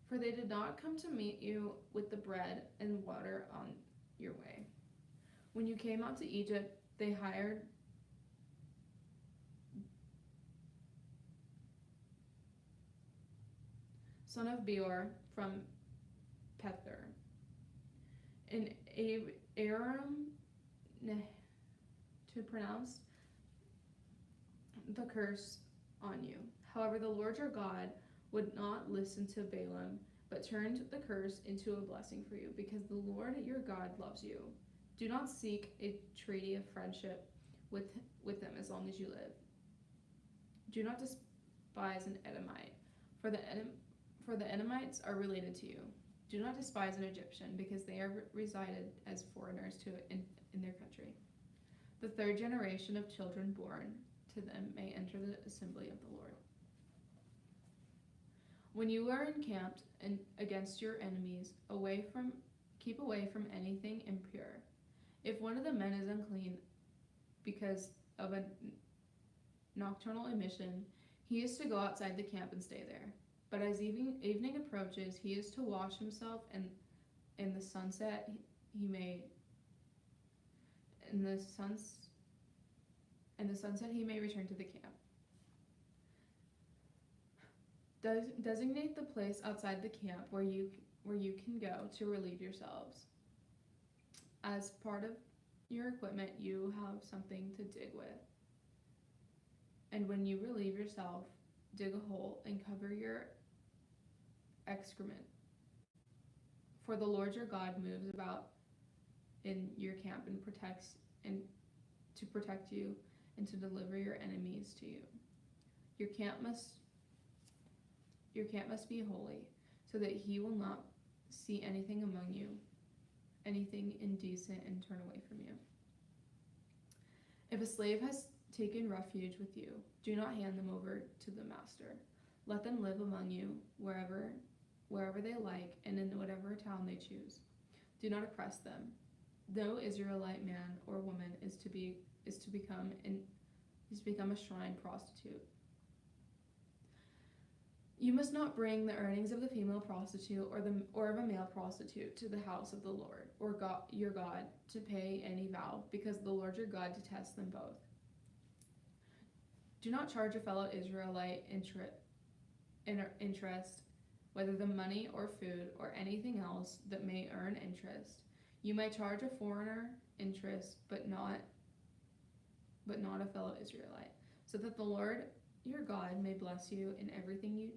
For they did not come to meet you with the bread and water on your way. When you came out to Egypt, they hired son of Beor from Pethor, and Aram to pronounce the curse on you. However, the Lord your God would not listen to Balaam, but turned the curse into a blessing for you, because the Lord your God loves you. Do not seek a treaty of friendship with them as long as you live. Do not despise an Edomite, for the Edomites are related to you. Do not despise an Egyptian, because they are resided as foreigners in their country. The third generation of children born to them may enter the assembly of the Lord. When you are encamped against your enemies, keep away from anything impure. If one of the men is unclean because of a nocturnal emission, he is to go outside the camp and stay there. But as evening approaches, he is to wash himself, and in the sunset he may return to the camp. Designate the place outside the camp where you can go to relieve yourselves. As part of your equipment, you have something to dig with. And when you relieve yourself, dig a hole and cover your excrement. For the Lord your God moves about in your camp and to protect you and to deliver your enemies to you. Your camp must be holy, so that he will not see anything among you, anything indecent, and turn away from you. If a slave has taken refuge with you, do not hand them over to the master. Let them live among you wherever they like and in whatever town they choose. Do not oppress them. No Israelite man or woman is to become a shrine prostitute. You must not bring the earnings of the female prostitute or of a male prostitute to the house of the Lord or your God to pay any vow, because the Lord your God detests them both. Do not charge a fellow Israelite interest, whether the money or food or anything else that may earn interest. You may charge a foreigner interest, but not a fellow Israelite, so that the Lord your God may bless you in everything you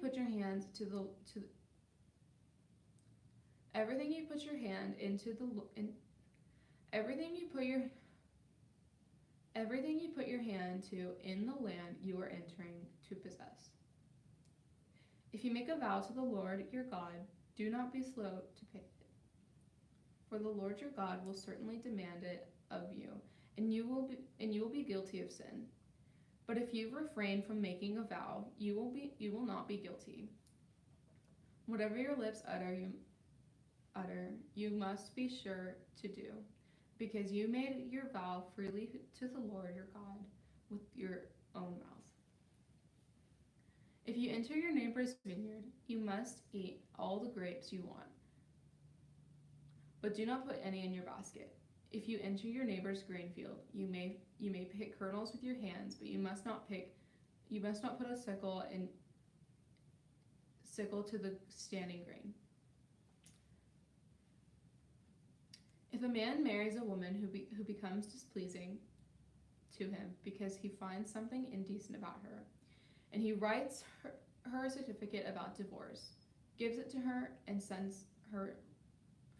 put your hand to in the land you are entering to possess. If you make a vow to the Lord your God, do not be slow to pay it, for the Lord your God will certainly demand it of you, and you will be guilty of sin. But if you refrain from making a vow, you will not be guilty. Whatever your lips utter, you must be sure to do, because you made your vow freely to the Lord your God with your own mouth. If you enter your neighbor's vineyard, you must eat all the grapes you want, but do not put any in your basket. If you enter your neighbor's grain field, you may pick kernels with your hands, but you must not put a sickle to the standing grain. If a man marries a woman who becomes displeasing to him because he finds something indecent about her, and he writes her a certificate about divorce, gives it to her, and sends her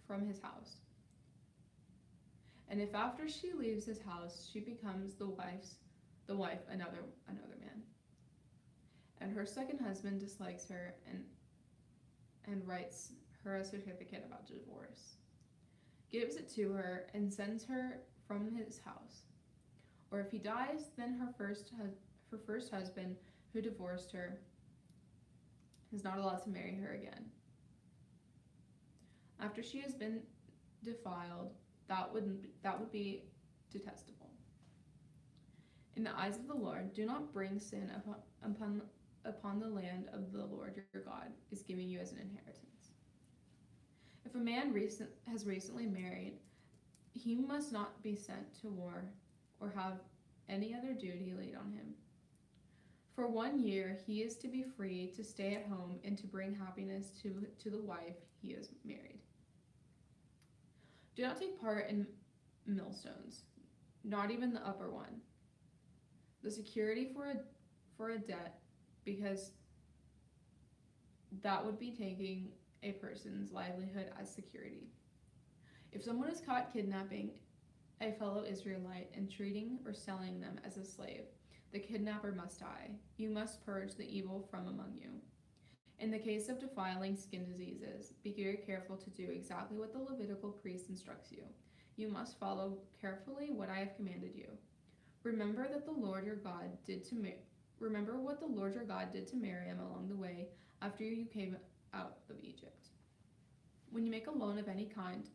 from his house. And if after she leaves his house she becomes the wife another man, and her second husband dislikes her and writes her a certificate about divorce, gives it to her, and sends her from his house, or if he dies, then her first husband who divorced her is not allowed to marry her again. After she has been defiled, that would be detestable in the eyes of the Lord. Do not bring sin upon the land of the Lord your God is giving you as an inheritance. If a man has recently married, he must not be sent to war or have any other duty laid on him. For 1 year he is to be free to stay at home and to bring happiness to the wife he has married. Do not take part in millstones, not even the upper one, the security for a debt, because that would be taking a person's livelihood as security. If someone is caught kidnapping a fellow Israelite and treating or selling them as a slave, the kidnapper must die. You must purge the evil from among you. In the case of defiling skin diseases, be very careful to do exactly what the Levitical priest instructs you. You must follow carefully what I have commanded you. Remember what the Lord your God did to Miriam along the way after you came out of Egypt. When you make a loan of any kind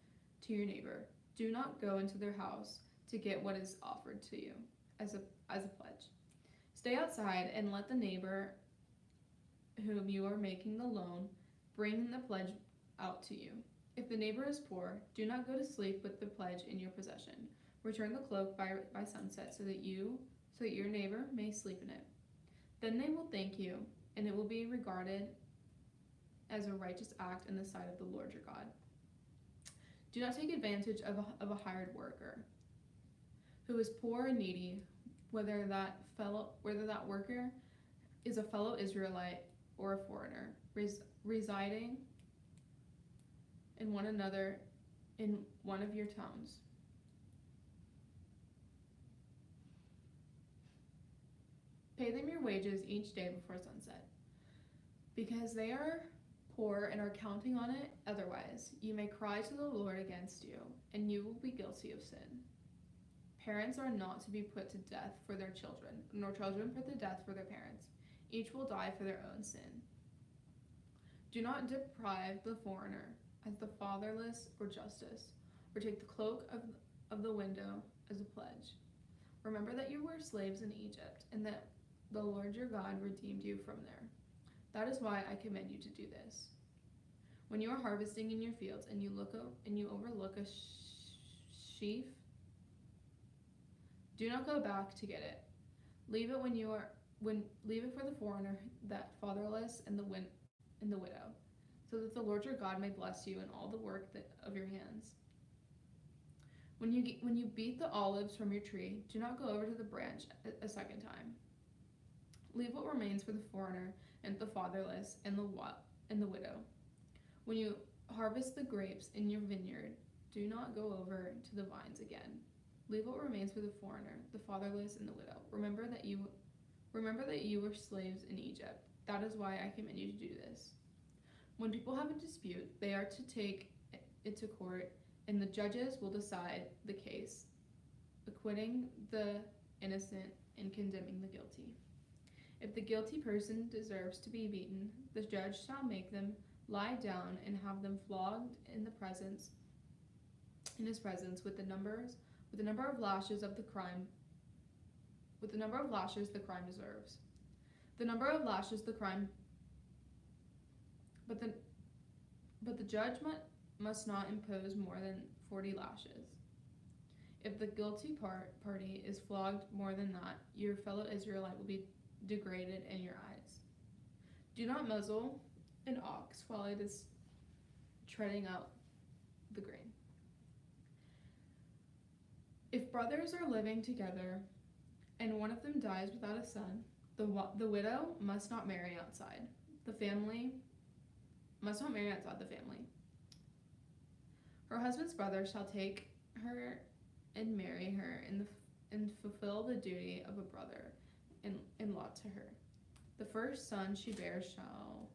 to your neighbor, do not go into their house to get what is offered to you as a pledge. Stay outside and let the neighbor whom you are making the loan bring the pledge out to you. If the neighbor is poor, do not go to sleep with the pledge in your possession. Return the cloak by sunset so that your neighbor may sleep in it. Then they will thank you, and it will be regarded as a righteous act in the sight of the Lord your God. Do not take advantage of a hired worker who is poor and needy, whether that worker is a fellow Israelite or a foreigner, residing in one of your towns. Pay them your wages each day before sunset, because they are poor and are counting on it. Otherwise, you may cry to the Lord against you, and you will be guilty of sin. Parents are not to be put to death for their children, nor children put to death for their parents. Each will die for their own sin. Do not deprive the foreigner as the fatherless or justice, or take the cloak of the window as a pledge. Remember that you were slaves in Egypt, and that the Lord your God redeemed you from there. That is why I command you to do this. When you are harvesting in your fields and you overlook a sheaf, do not go back to get it. Leave it for the foreigner, that fatherless, and the widow, so that the Lord your God may bless you in all the work of your hands. When you beat the olives from your tree, do not go over to the branch a second time. Leave what remains for the foreigner and the fatherless and the widow. When you harvest the grapes in your vineyard, do not go over to the vines again. Leave what remains for the foreigner, the fatherless, and the widow. Remember that you were slaves in Egypt. That is why I command you to do this. When people have a dispute, they are to take it to court, and the judges will decide the case, acquitting the innocent and condemning the guilty. If the guilty person deserves to be beaten, the judge shall make them lie down and have them flogged in his presence with the number of lashes the crime deserves. The number of lashes the crime, but the judge must not impose more than 40 lashes. If the guilty party is flogged more than that, your fellow Israelite will be degraded in your eyes. Do not muzzle an ox while it is treading out the grain. If brothers are living together and one of them dies without a son, the widow must not marry outside the family. Her husband's brother shall take her and marry her and fulfill the duty of a brother-in-law to her. The first son she bears shall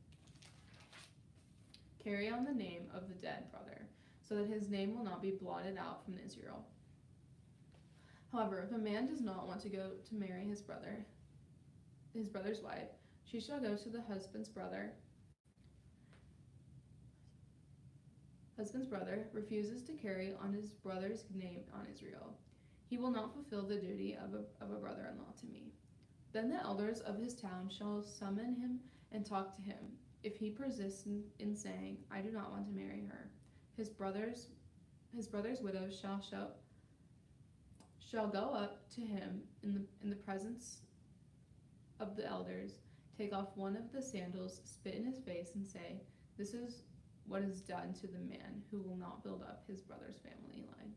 carry on the name of the dead brother, so that his name will not be blotted out from Israel. However, if a man does not want to go to marry his brother's wife, she shall go to the husband's brother refuses to carry on his brother's name on Israel. He will not fulfill the duty of a brother-in-law to me. Then the elders of his town shall summon him and talk to him. If he persists in saying, I do not want to marry her, his brother's widow shall go up to him in the presence of the elders, take off one of the sandals, spit in his face, and say, this is what is done to the man who will not build up his brother's family line.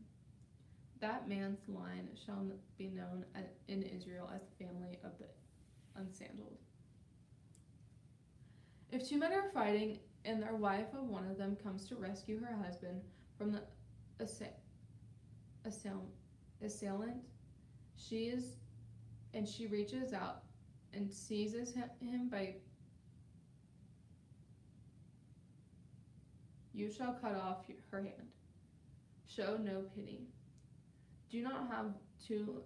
That man's line shall be known in Israel as the family of the unsandaled. If two men are fighting and the wife of one of them comes to rescue her husband from the assailant, she reaches out and seizes him by. You shall cut off her hand. Show no pity. Do not have two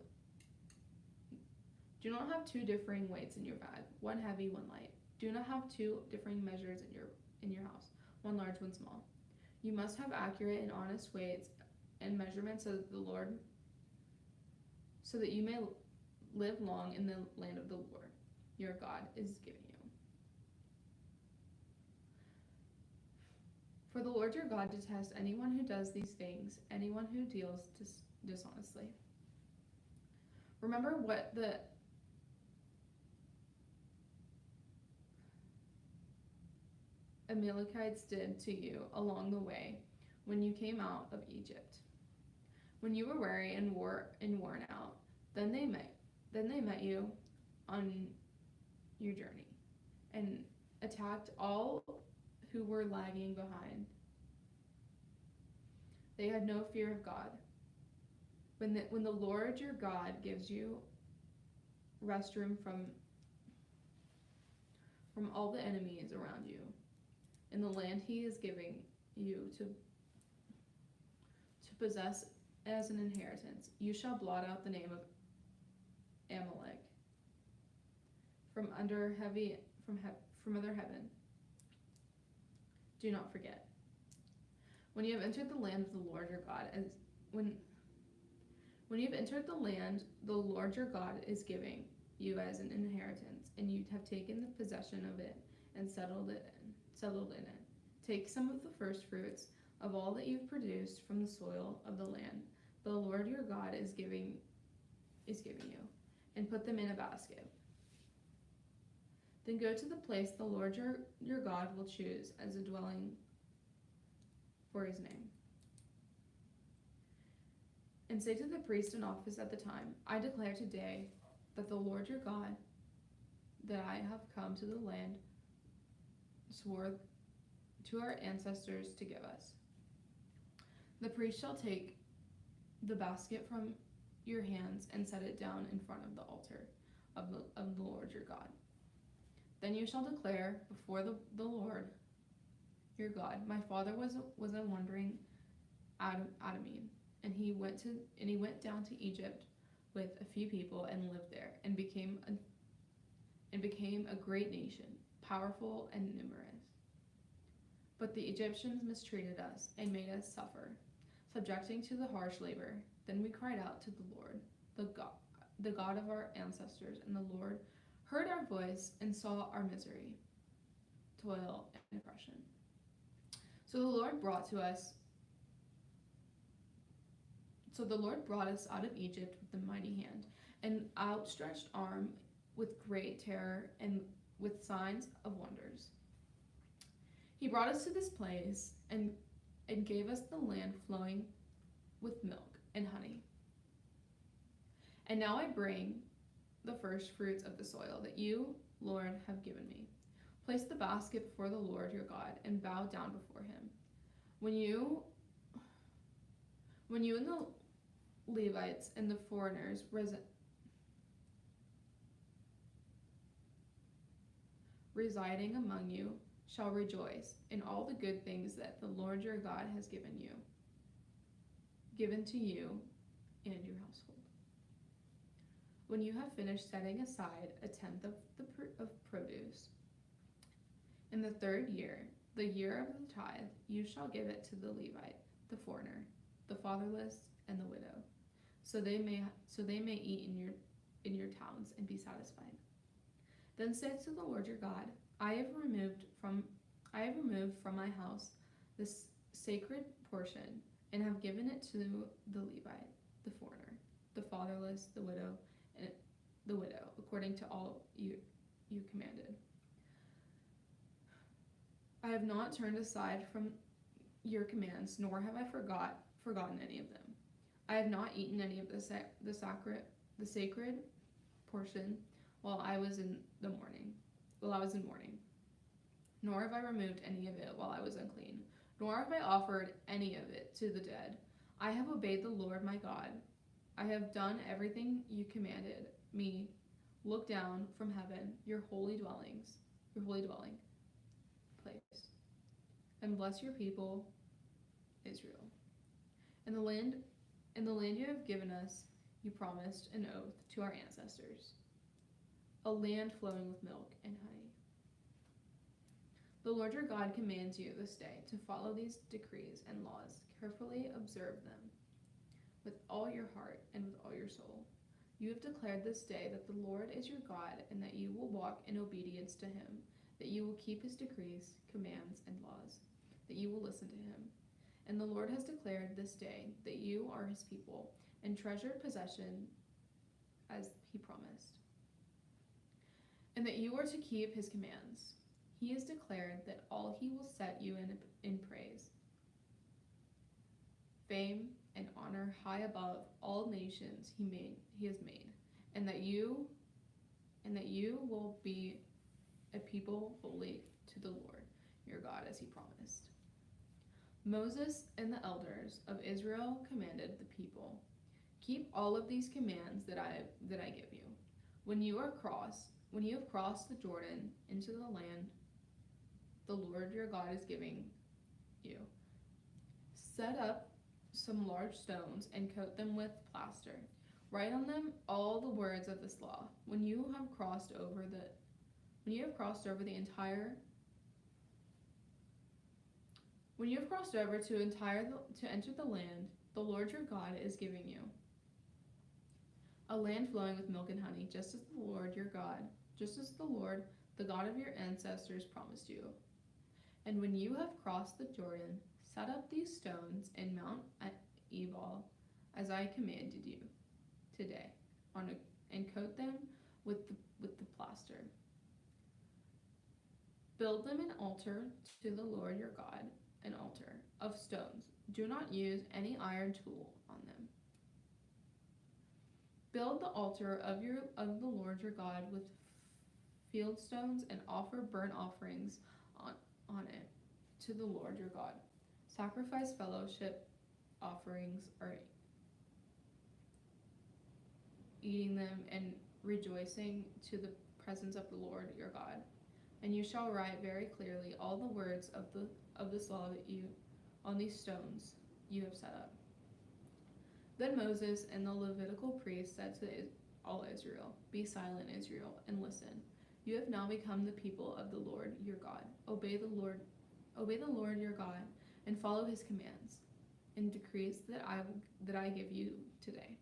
differing weights in your bag, one heavy, one light. Do not have two differing measures in your house, one large, one small. You must have accurate and honest weights and measurements so that you may live long in the land of the Lord your God is giving you. For the Lord your God detests anyone who does these things, anyone who deals dishonestly. Remember what the Amalekites did to you along the way when you came out of Egypt. When you were weary and worn out, then they met you on your journey and attacked all who were lagging behind. They had no fear of God. When the Lord your God gives you restroom from all the enemies around you in the land he is giving you to possess as an inheritance, you shall blot out the name of Amalek from under heaven. Do not forget. When you have entered the land of the Lord your God, when you have entered the land the Lord your God is giving you as an inheritance, and you have taken the possession of it and settled in it, take some of the first fruits of all that you've produced from the soil of the land the Lord your God is giving you, and put them in a basket. Then go to the place the Lord your God will choose as a dwelling for his name. And say to the priest in office at the time, I declare today that the Lord your God, that I have come to the land, swore to our ancestors to give us. The priest shall take the basket from your hands and set it down in front of the altar of the Lord your God. Then you shall declare before the Lord your God, my father was a wandering Adamim, and he went down to Egypt with a few people and lived there, and became a great nation, powerful and numerous. But the Egyptians mistreated us and made us suffer, subjecting to the harsh labor. Then we cried out to the Lord, the God of our ancestors, and the Lord heard our voice and saw our misery, toil, and oppression. So the Lord brought us out of Egypt with a mighty hand, and outstretched arm, with great terror and with signs of wonders. He brought us to this place and gave us the land flowing with milk and honey. And now I bring the first fruits of the soil that you, Lord, have given me. Place the basket before the Lord your God and bow down before him. When you and the Levites and the foreigners residing among you shall rejoice in all the good things that the Lord your God has given to you and your household. When you have finished setting aside a tenth of produce, in the 3rd year, the year of the tithe, you shall give it to the Levite, the foreigner, the fatherless, and the widow, so they may eat in your towns and be satisfied. Then say to the Lord your God, I have removed from my house this sacred portion, and have given it to the Levite, the foreigner, the fatherless, the widow, according to all you commanded. I have not turned aside from your commands, nor have I forgotten any of them. I have not eaten any of the sacred portion while I was in mourning, nor have I removed any of it while I was unclean, nor have I offered any of it to the dead. I have obeyed the Lord my God. I have done everything you commanded me. Look down from heaven, your holy dwelling place, and bless your people, Israel. And the land you have given us, you promised an oath to our ancestors, a land flowing with milk and honey. The Lord your God commands you this day to follow these decrees and laws, carefully observe them with all your heart and with all your soul, You have declared this day that the Lord is your God, and that you will walk in obedience to him, that you will keep his decrees, commands, and laws, that you will listen to him. And the Lord has declared this day that you are his people, and treasured possession as he promised, and that you are to keep his commands. He has declared that all he will set you in praise, fame, and honor high above all nations he has made, and that you will be a people holy to the Lord your God as he promised. Moses and the elders of Israel commanded the people, keep all of these commands that I give you. When you have crossed the Jordan into the land the Lord your God is giving you, set up some large stones and coat them with plaster. Write on them all the words of this law. When you have crossed over to enter the land the Lord your God is giving you, a land flowing with milk and honey, just as the Lord, the God of your ancestors, promised you. And when you have crossed the Jordan, set up these stones in Mount Ebal, as I commanded you today, and coat them with the plaster. Build them an altar to the Lord your God, an altar of stones. Do not use any iron tool on them. Build the altar of the Lord your God with field stones, and offer burnt offerings on it to the Lord your God. Sacrifice fellowship offerings, or eating them and rejoicing to the presence of the Lord your God. And you shall write very clearly all the words of this law that you on these stones you have set up. Then Moses and the Levitical priests said to all Israel, be silent, Israel, and listen. You have now become the people of the Lord your God. Obey the Lord your God, and follow his commands and decrees that I give you today.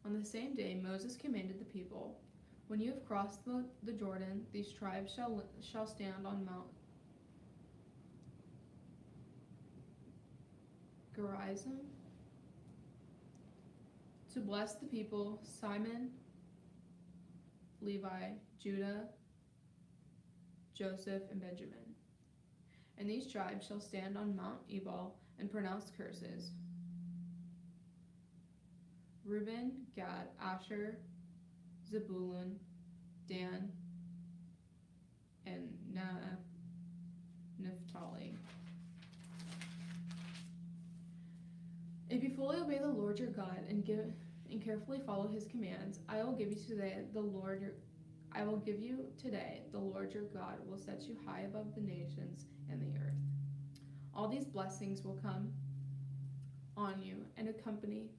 On the same day Moses commanded the people, when you have crossed the Jordan, these tribes shall stand on Mount Gerizim to bless the people: Simon, Levi, Judah, Joseph, and Benjamin. And these tribes shall stand on Mount Ebal and pronounce curses: Reuben, Gad, Asher, Zebulun, Dan, and Naphtali. If you fully obey the Lord your God and carefully follow his commands, I will give you today the Lord your God will set you high above the nations and the earth. All these blessings will come on you and accompany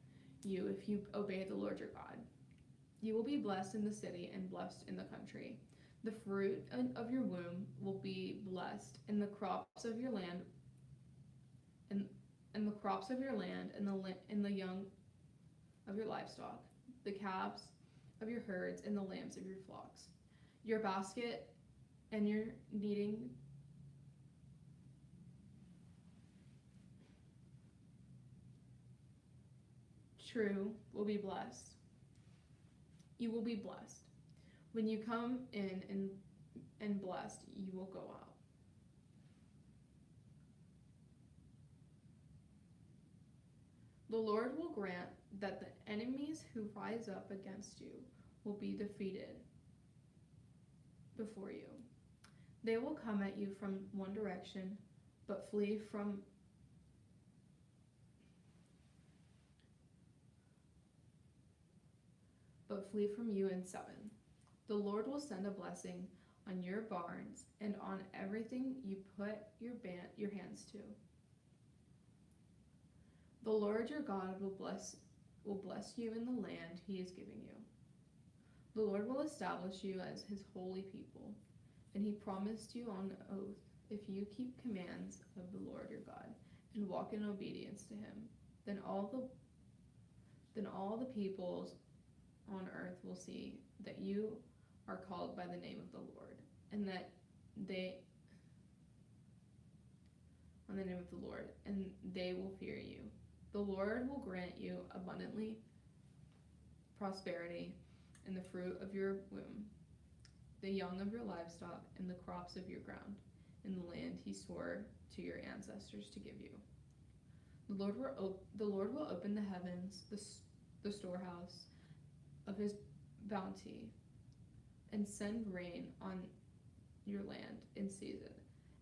you if you obey the Lord your God. You will be blessed in the city and blessed in the country. The fruit of your womb will be blessed, and the crops of your land and the young of your livestock, the calves of your herds and the lambs of your flocks. Your basket and your kneading trough will be blessed. You will be blessed. When you come in and blessed, you will go out. The Lord will grant that the enemies who rise up against you will be defeated before you. They will come at you from one direction, but flee from you in seven. The Lord will send a blessing on your barns and on everything you put your hands to. The Lord your God will bless you in the land he is giving you. The Lord will establish you as his holy people, and he promised you on oath, if you keep commands of the Lord your God and walk in obedience to him, then all the peoples on earth will see that you are called by the name of the Lord, and that they on the name of the Lord, and they will fear you. The Lord will grant you abundantly prosperity in the fruit of your womb, the young of your livestock, and the crops of your ground, in the land he swore to your ancestors to give you. The Lord will open the heavens, the storehouse of his bounty, and send rain on your land in season,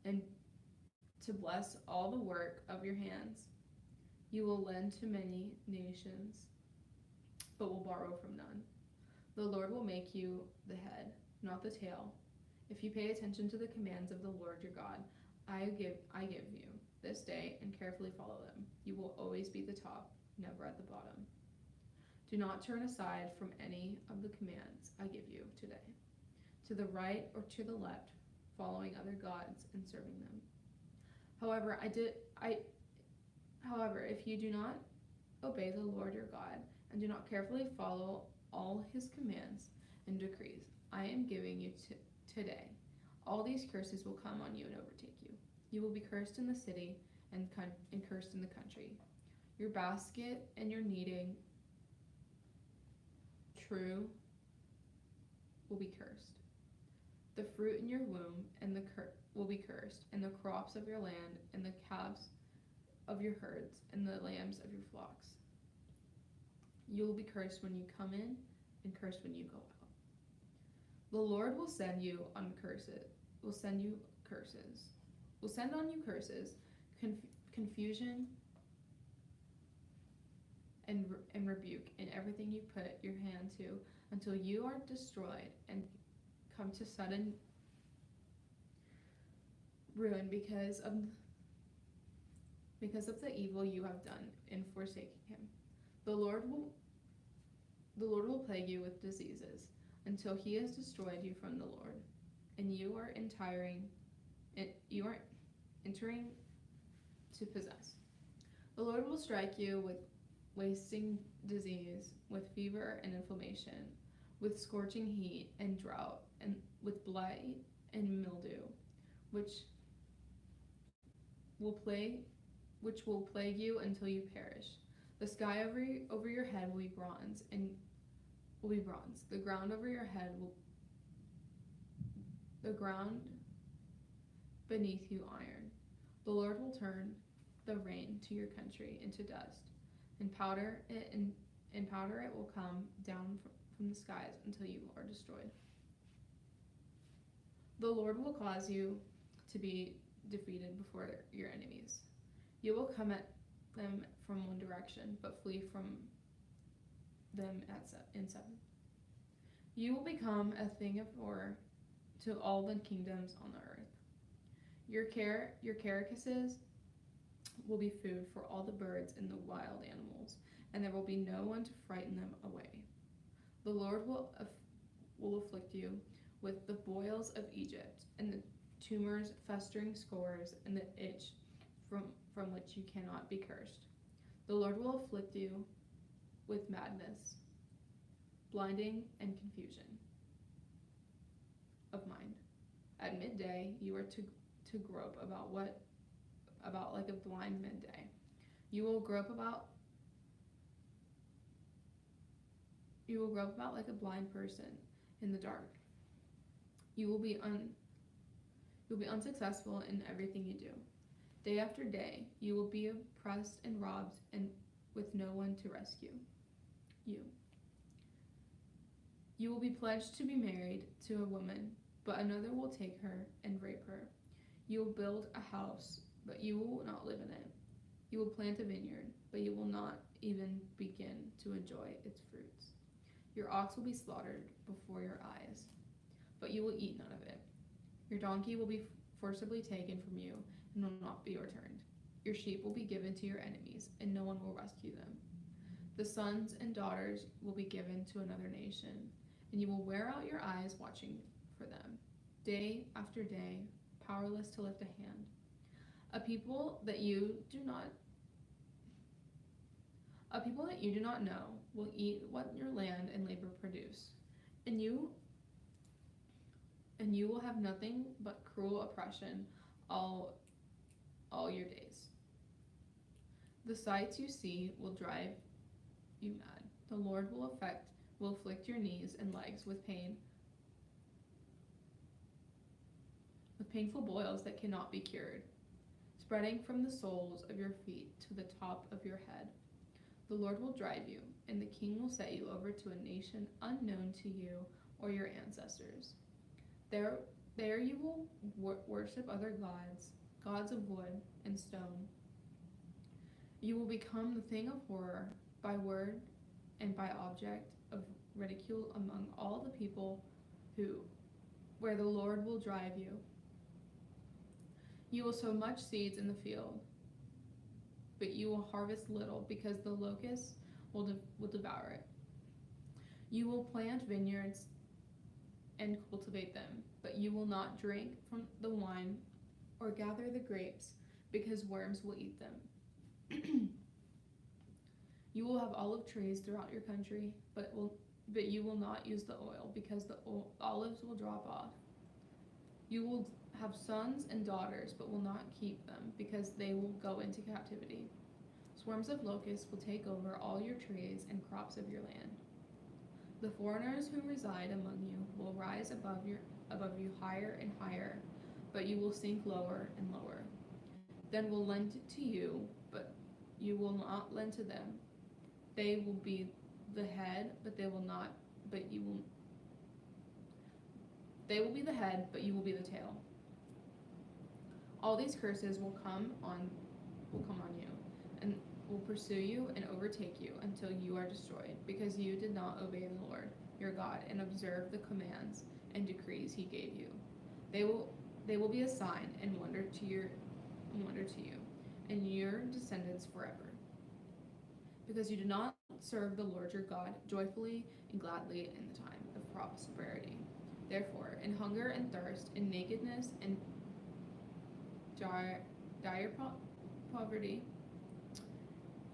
and to bless all the work of your hands. You will lend to many nations, but will borrow from none. The Lord will make you the head, not the tail. If you pay attention to the commands of the Lord your God, I give you this day, and carefully follow them, you will always be the top, never at the bottom. Do not turn aside from any of the commands I give you today, to the right or to the left, following other gods and serving them. However, if you do not obey the Lord your God, and do not carefully follow all his commands and decrees I am giving you today, all these curses will come on you and overtake you. You will be cursed in the city and cursed in the country. Your basket and your kneading trough will be cursed. The fruit in your womb will be cursed, and the crops of your land, and the calves of your herds, and the lambs of your flocks. You will be cursed when you come in, and cursed when you go out. The Lord will send you on curses. Will send on you curses, confusion, and rebuke in everything you put your hand to, until you are destroyed and come to sudden ruin because of the evil you have done in forsaking him. The Lord will plague you with diseases until he has destroyed you from the Lord, and you are entering to possess. The Lord will strike you with wasting disease, with fever and inflammation, with scorching heat and drought, and with blight and mildew, which will plague you until you perish. The sky over your head will be bronze. The ground over your head the ground beneath you iron. The Lord will turn the rain to your country into dust, and powder it will come down from the skies until you are destroyed. The Lord will cause you to be defeated before your enemies. You will come at them from one direction, but flee from them in seven. You will become a thing of horror to all the kingdoms on the earth. Your carcasses will be food for all the birds and the wild animals, and there will be no one to frighten them away. The Lord will afflict you with the boils of Egypt, and the tumors, festering sores, and the itch from which you cannot be cursed. The Lord will afflict you with madness, blinding, and confusion of mind. At midday you are to grope about like a blind midday. You will grope about like a blind person in the dark. You will be unsuccessful in everything you do. Day after day, you will be oppressed and robbed, and with no one to rescue you. You will be pledged to be married to a woman, but another will take her and rape her. You will build a house, but you will not live in it. You will plant a vineyard, but you will not even begin to enjoy its fruits. Your ox will be slaughtered before your eyes, but you will eat none of it. Your donkey will be forcibly taken from you and will not be returned. Your sheep will be given to your enemies, and no one will rescue them. The sons and daughters will be given to another nation, and you will wear out your eyes watching for them, day after day, powerless to lift a hand. A people that you do not A people that you do not know will eat what your land and labor produce, and you will have nothing but cruel oppression all your days. The sights you see will drive you mad. The Lord will afflict your knees and legs with painful boils that cannot be cured, spreading from the soles of your feet to the top of your head. The Lord will drive you, and the king will set you over to a nation unknown to you or your ancestors. There you will worship other gods of wood and stone. You will become the thing of horror by word and by object of ridicule among all the people where the Lord will drive you. You will sow much seeds in the field, but you will harvest little because the locusts will devour it. You will plant vineyards and cultivate them, but you will not drink from the wine or gather the grapes because worms will eat them. You will have olive trees throughout your country, but you will not use the oil because the olives will drop off. You will have sons and daughters, but will not keep them because they will go into captivity. Swarms of locusts will take over all your trees and crops of your land. The foreigners who reside among you will rise above you higher and higher, but you will sink lower and lower. Then will lend to you, but you will not lend to them. They will be the head, but they will be the head, but you will be the tail. All these curses will come on you, and will pursue you and overtake you until you are destroyed, because you did not obey the Lord your God and observe the commands and decrees he gave you. They will be a sign and wonder to you and your descendants forever, because you did not serve the Lord your God joyfully and gladly in the time of prosperity. Therefore, in hunger and thirst, in nakedness and dire poverty,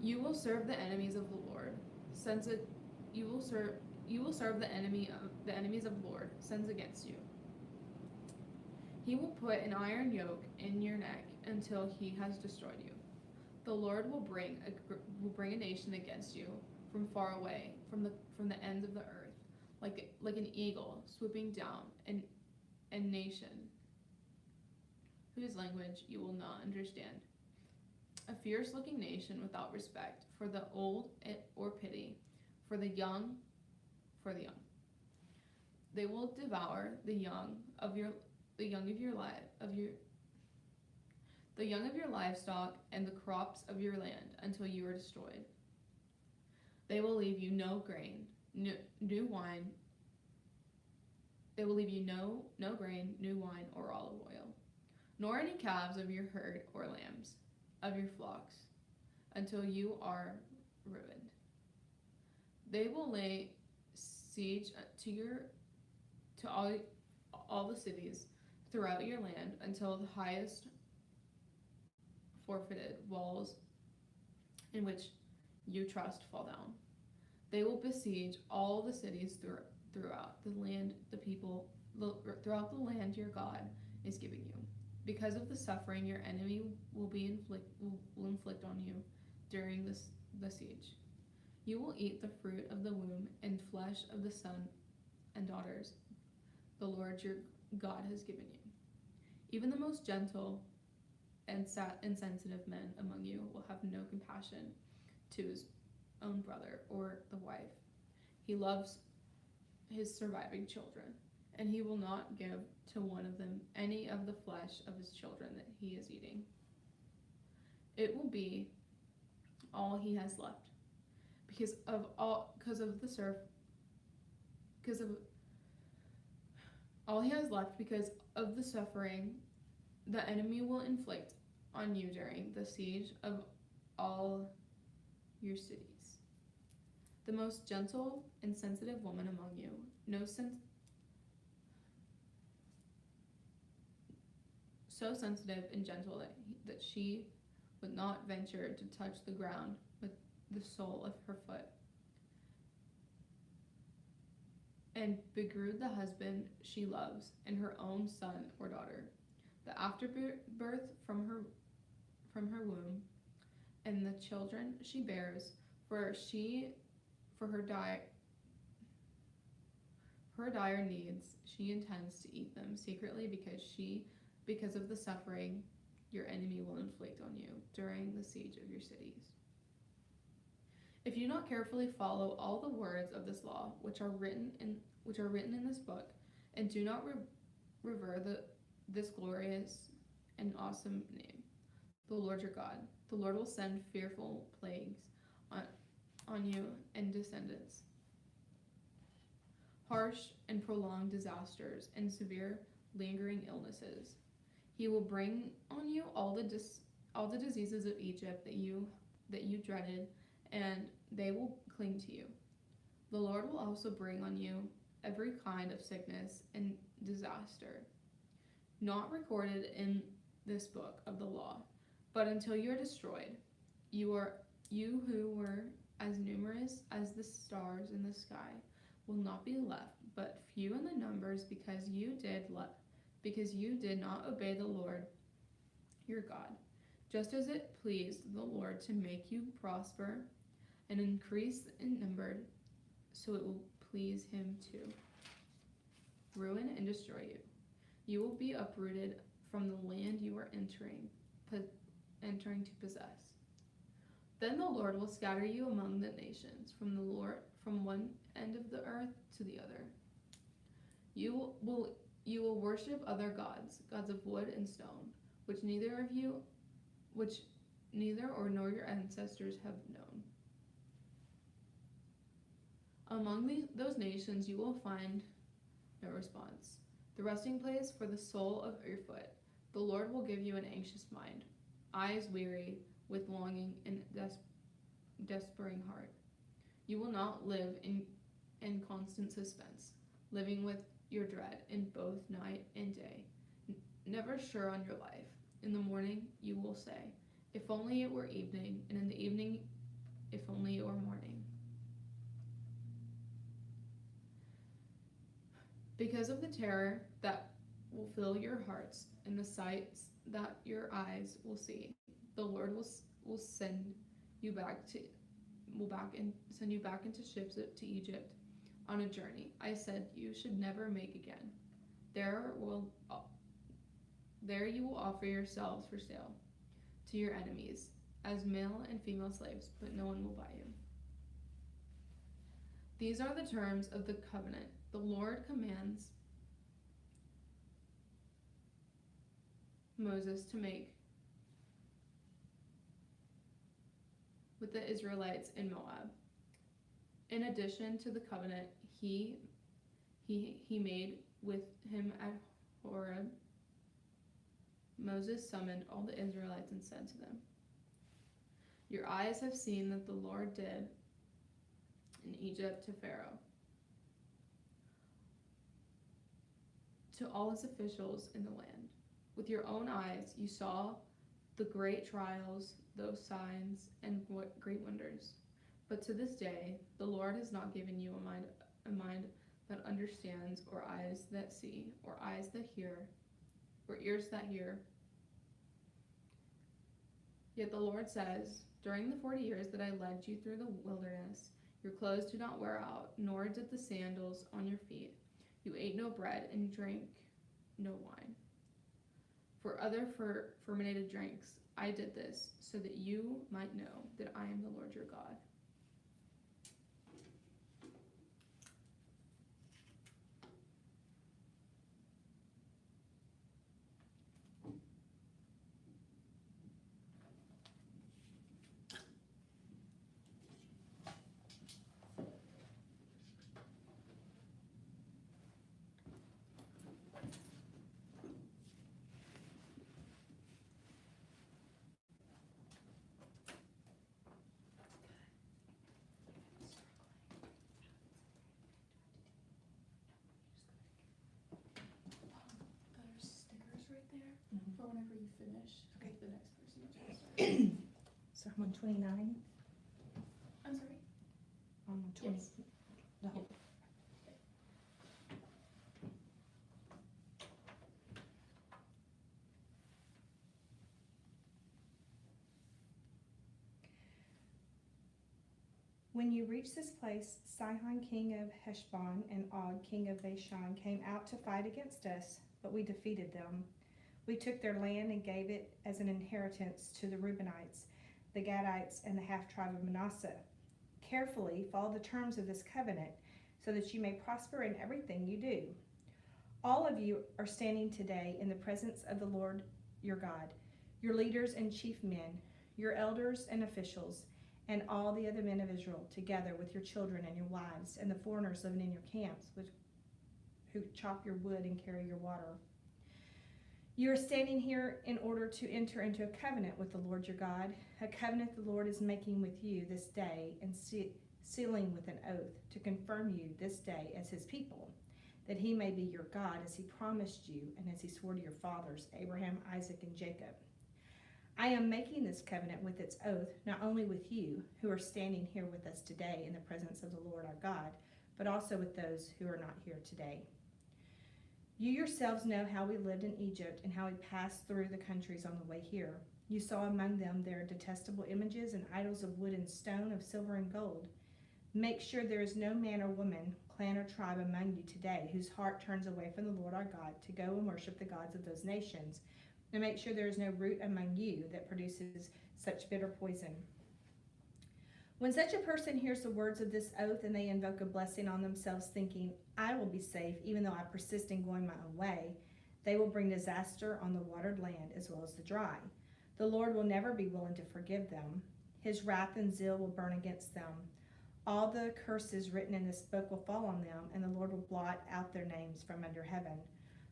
you will serve the enemies of the Lord. You will serve the enemies of the Lord sends against you. He will put an iron yoke in your neck until he has destroyed you. The Lord will bring a nation against you from far away, from the ends of the earth, like an eagle swooping down, and nation whose language you will not understand. A fierce-looking nation without respect for the old or pity for the young. They will devour the young of your livestock and the crops of your land until you are destroyed. They will leave you no grain, new wine. They will leave you no grain, new wine, or olive oil, nor any calves of your herd or lambs of your flocks, until you are ruined. They will lay siege to all the cities throughout your land until the highest fortified walls in which you trust fall down. They will besiege all the cities throughout the land throughout the land your God is giving you, because of the suffering your enemy will inflict on you during the siege. You will eat the fruit of the womb and flesh of the son and daughters the Lord your God has given you. Even the most gentle and sensitive men among you will have no compassion to his own brother or the wife. He loves his surviving children, and he will not give to one of them any of the flesh of his children that he is eating. It will be all he has left, because of the suffering the enemy will inflict on you during the siege of all your cities. The most gentle and sensitive woman among you, so sensitive and gentle that she would not venture to touch the ground with the sole of her foot, and begrewed the husband she loves, and her own son or daughter, the afterbirth from her womb, and the children she bears, for her dire needs, she intends to eat them secretly because of the suffering your enemy will inflict on you during the siege of your cities. If you do not carefully follow all the words of this law, which are written in this book, and do not revere this glorious and awesome name, the Lord your God, the Lord will send fearful plagues on you and descendants, harsh and prolonged disasters, and severe lingering illnesses. He will bring on you all the diseases of Egypt that you dreaded, and they will cling to you. The Lord will also bring on you every kind of sickness and disaster, not recorded in this book of the law, but until you are destroyed, you who were as numerous as the stars in the sky will not be left, but few in the numbers, because you did not obey the Lord your God, just as it pleased the Lord to make you prosper and increase in number, so it will please him to ruin and destroy you. You will be uprooted from the land you are entering to possess. Then the Lord will scatter you among the nations, from one end of the earth to the other. You will worship other gods of wood and stone, which neither nor your ancestors have known. Among those nations you will find no response, the resting place for the sole of your foot. The Lord will give you an anxious mind, eyes weary with longing, and despairing heart. You will not live in constant suspense, living with your dread in both night and day, never sure on your life. In the morning you will say, if only it were evening, and in the evening, if only it were morning. Because of the terror that will fill your hearts and the sights that your eyes will see, the Lord will send you back into ships to Egypt on a journey I said you should never make again. There you will offer yourselves for sale to your enemies as male and female slaves, but no one will buy you. These are the terms of the covenant the Lord commands Moses to make with the Israelites in Moab. In addition to the covenant he made with him at Horeb, Moses summoned all the Israelites and said to them, your eyes have seen that the Lord did in Egypt to Pharaoh, to all his officials in the land. With your own eyes you saw the great trials, those signs, and what great wonders. But to this day the Lord has not given you a mind that understands, or eyes that see, or eyes that hear, or ears that hear. Yet the Lord says, during the 40 years that I led you through the wilderness, your clothes did not wear out, nor did the sandals on your feet. You ate no bread and drank no wine. For other fermented drinks I did this, so that you might know that I am the Lord your God. There's stickers right there for whenever you finish. Okay. The next person to start. Psalm 129. When you reach this place, Sihon king of Heshbon and Og king of Bashan came out to fight against us, but we defeated them. We took their land and gave it as an inheritance to the Reubenites, the Gadites, and the half-tribe of Manasseh. Carefully follow the terms of this covenant, so that you may prosper in everything you do. All of you are standing today in the presence of the Lord your God, your leaders and chief men, your elders and officials, and all the other men of Israel, together with your children and your wives, and the foreigners living in your camps, who chop your wood and carry your water. You are standing here in order to enter into a covenant with the Lord your God, a covenant the Lord is making with you this day and sealing with an oath to confirm you this day as his people, that he may be your God as he promised you and as he swore to your fathers, Abraham, Isaac, and Jacob. I am making this covenant with its oath, not only with you, who are standing here with us today in the presence of the Lord our God, but also with those who are not here today. You yourselves know how we lived in Egypt and how we passed through the countries on the way here. You saw among them their detestable images and idols of wood and stone, of silver and gold. Make sure there is no man or woman, clan or tribe among you today whose heart turns away from the Lord our God to go and worship the gods of those nations. And make sure there is no root among you that produces such bitter poison. When such a person hears the words of this oath and they invoke a blessing on themselves, thinking, I will be safe even though I persist in going my own way, they will bring disaster on the watered land as well as the dry. The Lord will never be willing to forgive them. His wrath and zeal will burn against them. All the curses written in this book will fall on them, and the Lord will blot out their names from under heaven.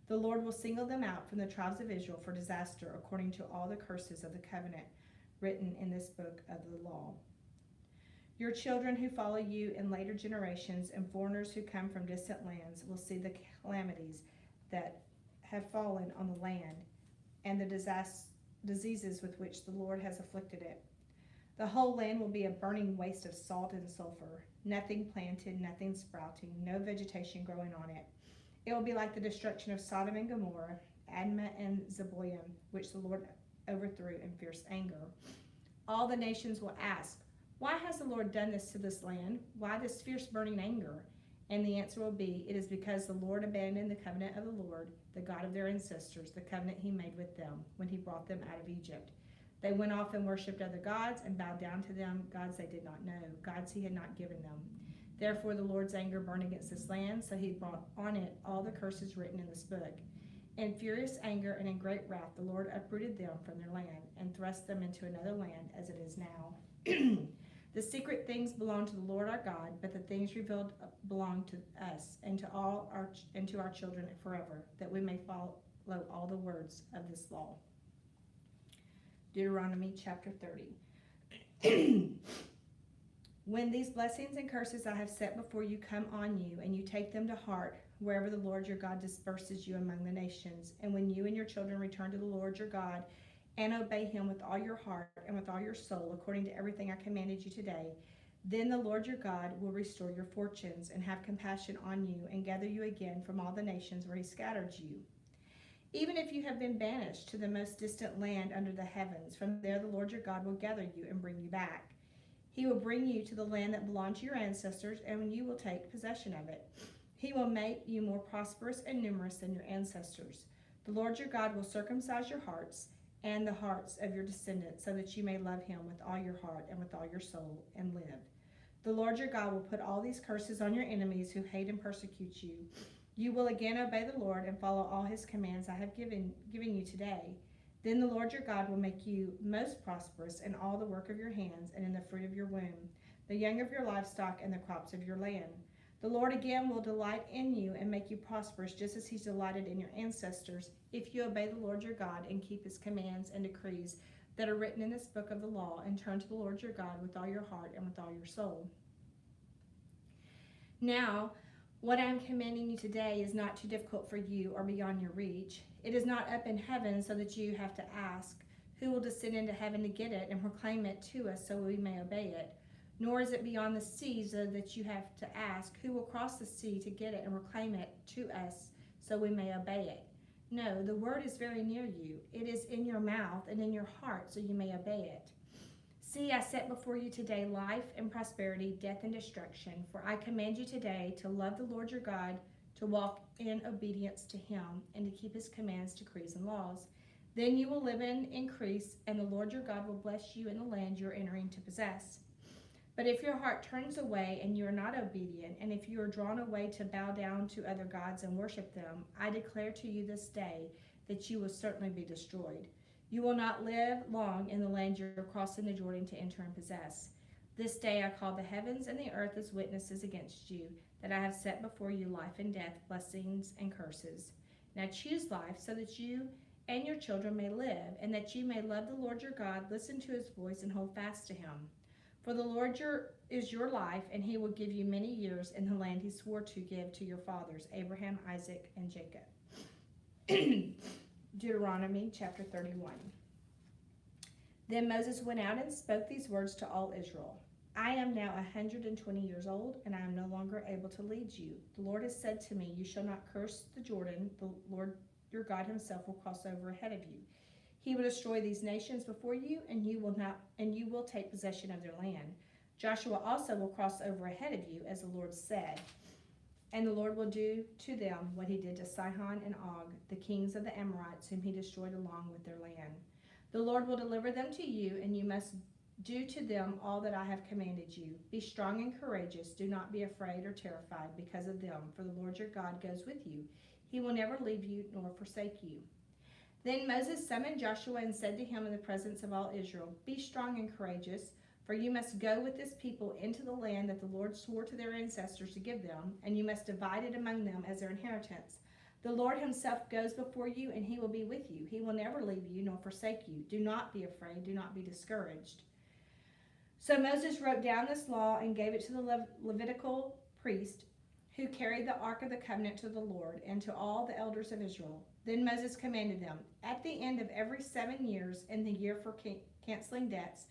The Lord will single them out from the tribes of Israel for disaster according to all the curses of the covenant written in this book of the law. Your children who follow you in later generations and foreigners who come from distant lands will see the calamities that have fallen on the land and the diseases with which the Lord has afflicted it. The whole land will be a burning waste of salt and sulfur, nothing planted, nothing sprouting, no vegetation growing on it. It will be like the destruction of Sodom and Gomorrah, Admah and Zeboiim, which the Lord overthrew in fierce anger. All the nations will ask, why has the Lord done this to this land? Why this fierce burning anger? And the answer will be, it is because the Lord abandoned the covenant of the Lord, the God of their ancestors, the covenant he made with them when he brought them out of Egypt. They went off and worshipped other gods and bowed down to them, gods they did not know, gods he had not given them. Therefore the Lord's anger burned against this land, so he brought on it all the curses written in this book. In furious anger and in great wrath the Lord uprooted them from their land and thrust them into another land as it is now. The secret things belong to the Lord our God, but the things revealed belong to us and to our children forever, that we may follow all the words of this law. Deuteronomy chapter 30. When these blessings and curses I have set before you come on you, and you take them to heart, wherever the Lord your God disperses you among the nations, and when you and your children return to the Lord your God, and obey him with all your heart and with all your soul, according to everything I commanded you today, then the Lord your God will restore your fortunes, and have compassion on you, and gather you again from all the nations where he scattered you. Even if you have been banished to the most distant land under the heavens, from there the Lord your God will gather you and bring you back. He will bring you to the land that belonged to your ancestors, and you will take possession of it. He will make you more prosperous and numerous than your ancestors. The Lord your God will circumcise your hearts and the hearts of your descendants, so that you may love him with all your heart and with all your soul, and live. The Lord your God will put all these curses on your enemies who hate and persecute you. You will again obey the Lord and follow all his commands I have given you today. Then the Lord your God will make you most prosperous in all the work of your hands and in the fruit of your womb, the young of your livestock and the crops of your land. The Lord again will delight in you and make you prosperous, just as he's delighted in your ancestors, if you obey the Lord your God and keep his commands and decrees that are written in this book of the law, and turn to the Lord your God with all your heart and with all your soul. Now, what I am commanding you today is not too difficult for you or beyond your reach. It is not up in heaven so that you have to ask, who will descend into heaven to get it and proclaim it to us so we may obey it? Nor is it beyond the sea so that you have to ask, who will cross the sea to get it and proclaim it to us so we may obey it? No, the word is very near you. It is in your mouth and in your heart so you may obey it. See, I set before you today life and prosperity, death and destruction. For I command you today to love the Lord your God, to walk in obedience to him, and to keep his commands, decrees, and laws. Then you will live and increase, and the Lord your God will bless you in the land you are entering to possess. But if your heart turns away and you are not obedient, and if you are drawn away to bow down to other gods and worship them, I declare to you this day that you will certainly be destroyed. You will not live long in the land you're crossing the Jordan to enter and possess. This day I call the heavens and the earth as witnesses against you, that I have set before you life and death, blessings and curses. Now choose life, so that you and your children may live, and that you may love the Lord your God, listen to his voice, and hold fast to him. For the Lord is your life, and he will give you many years in the land he swore to give to your fathers, Abraham, Isaac, and Jacob. Deuteronomy chapter 31. Then Moses went out and spoke these words to all Israel. I am now 120 years old, and I am no longer able to lead you. The Lord has said to me, you shall not curse the Jordan. The Lord your God himself will cross over ahead of you. He will destroy these nations before you, and you will take possession of their land. Joshua also will cross over ahead of you, as the Lord said. And the Lord will do to them what he did to Sihon and Og, the kings of the Amorites, whom he destroyed along with their land. The Lord will deliver them to you, and you must do to them all that I have commanded you. Be strong and courageous. Do not be afraid or terrified because of them, for the Lord your God goes with you. He will never leave you nor forsake you. Then Moses summoned Joshua and said to him in the presence of all Israel, be strong and courageous, for you must go with this people into the land that the Lord swore to their ancestors to give them, and you must divide it among them as their inheritance. The Lord himself goes before you, and he will be with you. He will never leave you nor forsake you. Do not be afraid. Do not be discouraged. So Moses wrote down this law and gave it to the Levitical priest who carried the ark of the covenant to the Lord, and to all the elders of Israel. Then Moses commanded them, at the end of every 7 years, in the year for canceling debts,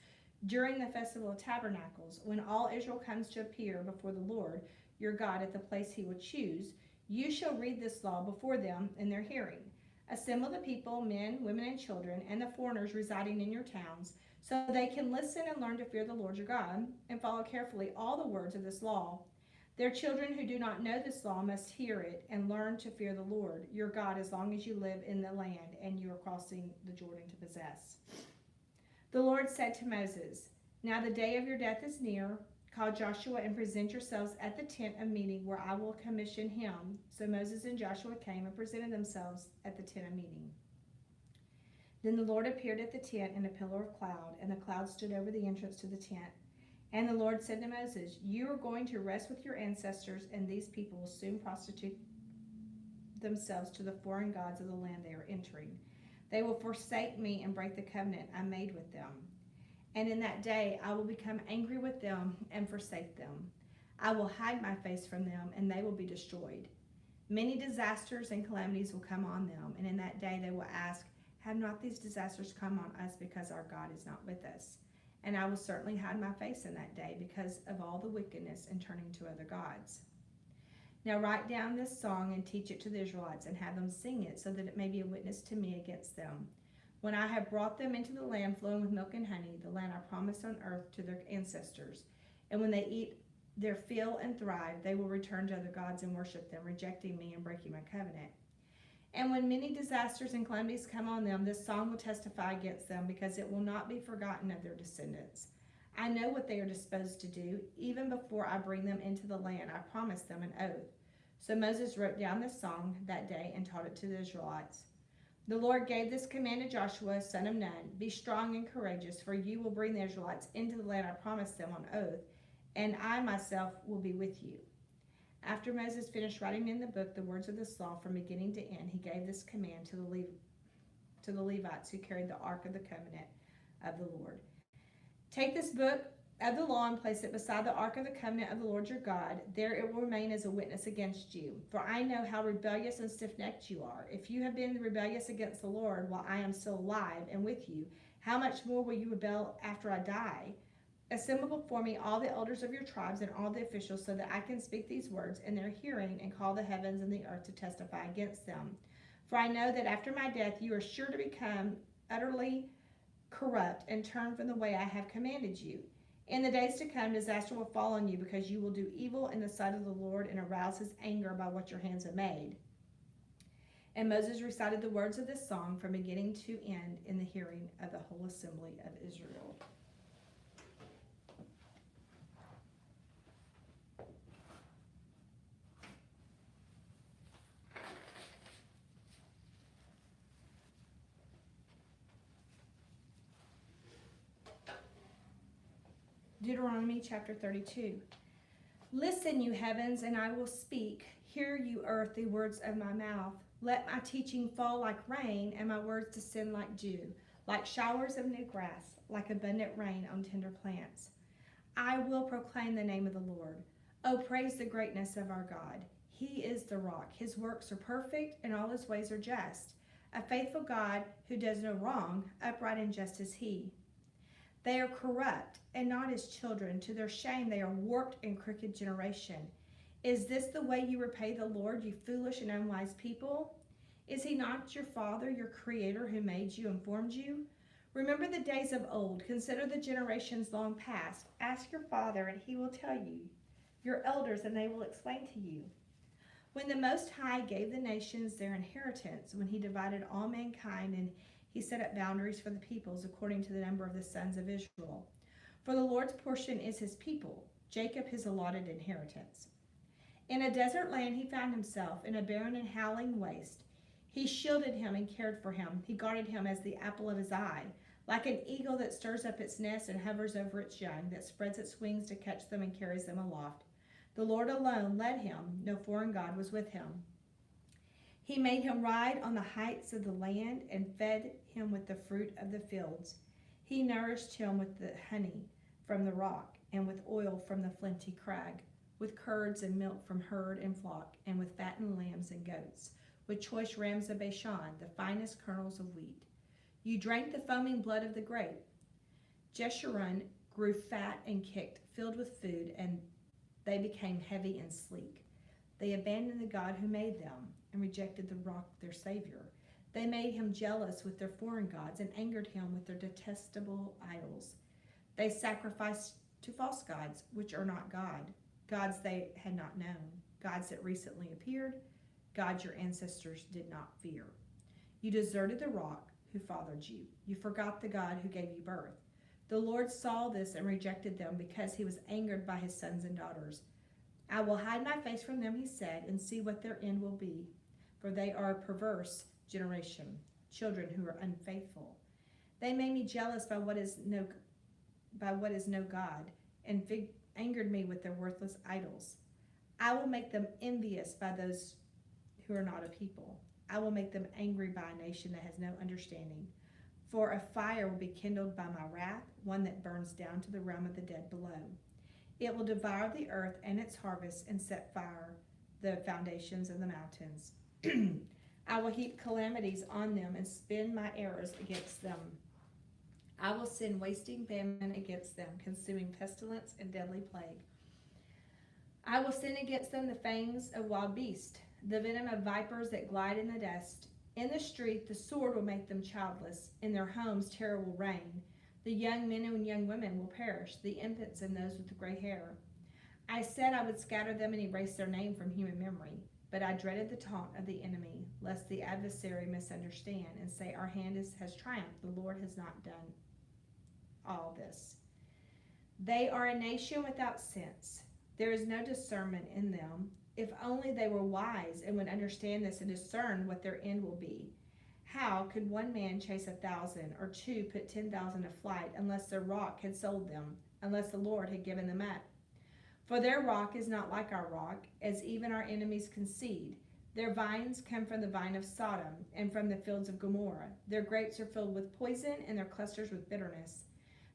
during the festival of tabernacles, when all Israel comes to appear before the Lord your God at the place he will choose, you shall read this law before them in their hearing. Assemble the people, men, women, and children, and the foreigners residing in your towns, so they can listen and learn to fear the Lord your God, and follow carefully all the words of this law. Their children who do not know this law must hear it and learn to fear the Lord your God as long as you live in the land and you are crossing the Jordan to possess. The Lord said to Moses, now the day of your death is near. Call Joshua and present yourselves at the tent of meeting where I will commission him. So Moses and Joshua came and presented themselves at the tent of meeting. Then the Lord appeared at the tent in a pillar of cloud, and the cloud stood over the entrance to the tent. And the Lord said to Moses, you are going to rest with your ancestors, and these people will soon prostitute themselves to the foreign gods of the land they are entering. They will forsake me and break the covenant I made with them. And in that day I will become angry with them and forsake them. I will hide my face from them, and they will be destroyed. Many disasters and calamities will come on them, and in that day they will ask, have not these disasters come on us because our God is not with us? And I will certainly hide my face in that day because of all the wickedness and turning to other gods. Now write down this song and teach it to the Israelites, and have them sing it, so that it may be a witness to me against them. When I have brought them into the land flowing with milk and honey, the land I promised on earth to their ancestors, and when they eat their fill and thrive, they will return to other gods and worship them, rejecting me and breaking my covenant. And when many disasters and calamities come on them, this song will testify against them, because it will not be forgotten of their descendants. I know what they are disposed to do, even before I bring them into the land I promised them an oath. So Moses wrote down this song that day and taught it to the Israelites. The Lord gave this command to Joshua, son of Nun, be strong and courageous, for you will bring the Israelites into the land I promised them on oath, and I myself will be with you. After Moses finished writing in the book the words of this law from beginning to end, he gave this command to the Levites who carried the ark of the covenant of the Lord. Take this book of the law and place it beside the ark of the covenant of the Lord your God. There it will remain as a witness against you. For I know how rebellious and stiff-necked you are. If you have been rebellious against the Lord while I am still alive and with you, how much more will you rebel after I die? Assemble before me all the elders of your tribes and all the officials, so that I can speak these words in their hearing and call the heavens and the earth to testify against them. For I know that after my death you are sure to become utterly corrupt and turn from the way I have commanded you. In the days to come, disaster will fall on you because you will do evil in the sight of the Lord and arouse his anger by what your hands have made. And Moses recited the words of this song from beginning to end in the hearing of the whole assembly of Israel. Deuteronomy chapter 32. Listen, you heavens, and I will speak. Hear, you earth, the words of my mouth. Let my teaching fall like rain, and my words descend like dew, like showers of new grass, like abundant rain on tender plants. I will proclaim the name of the Lord. Oh, praise the greatness of our God. He is the rock. His works are perfect, and all his ways are just. A faithful God who does no wrong, upright and just is he. They are corrupt and not his children. To their shame, they are warped and crooked generation. Is this the way you repay the Lord, you foolish and unwise people? Is he not your father, your creator, who made you and formed you? Remember the days of old. Consider the generations long past. Ask your father, and he will tell you. Your elders, and they will explain to you. When the Most High gave the nations their inheritance, when he divided all mankind, and he set up boundaries for the peoples according to the number of the sons of Israel. For the Lord's portion is his people, Jacob his allotted inheritance. In a desert land he found himself, in a barren and howling waste. He shielded him and cared for him. He guarded him as the apple of his eye, like an eagle that stirs up its nest and hovers over its young, that spreads its wings to catch them and carries them aloft. The Lord alone led him. No foreign god was with him. He made him ride on the heights of the land and fed him with the fruit of the fields. He nourished him with the honey from the rock and with oil from the flinty crag, with curds and milk from herd and flock, and with fattened lambs and goats, with choice rams of Bashan, the finest kernels of wheat. You drank the foaming blood of the grape. Jeshurun grew fat and kicked, filled with food, and they became heavy and sleek. They abandoned the God who made them and rejected the rock, their Savior. They made him jealous with their foreign gods and angered him with their detestable idols. They sacrificed to false gods, which are not God, gods they had not known, gods that recently appeared, gods your ancestors did not fear. You deserted the rock who fathered you. You forgot the God who gave you birth. The Lord saw this and rejected them because he was angered by his sons and daughters. I will hide my face from them, he said, and see what their end will be. For they are a perverse generation, children who are unfaithful. They made me jealous by what is no God, and angered me with their worthless idols. I will make them envious by those who are not a people. I will make them angry by a nation that has no understanding. For a fire will be kindled by my wrath, one that burns down to the realm of the dead below. It will devour the earth and its harvest and set fire the foundations of the mountains. I will heap calamities on them and spin my arrows against them. I will send wasting famine against them, consuming pestilence and deadly plague. I will send against them the fangs of wild beasts, the venom of vipers that glide in the dust. In the street the sword will make them childless. In their homes terror will reign. The young men and young women will perish, the infants and those with the gray hair. I said I would scatter them and erase their name from human memory. But I dreaded the taunt of the enemy, lest the adversary misunderstand and say, our hand has triumphed. The Lord has not done all this. They are a nation without sense. There is no discernment in them. If only they were wise and would understand this and discern what their end will be. How could one man chase 1,000 or two put 10,000 to flight unless their rock had sold them, unless the Lord had given them up? For their rock is not like our rock, as even our enemies concede. Their vines come from the vine of Sodom and from the fields of Gomorrah. Their grapes are filled with poison and their clusters with bitterness.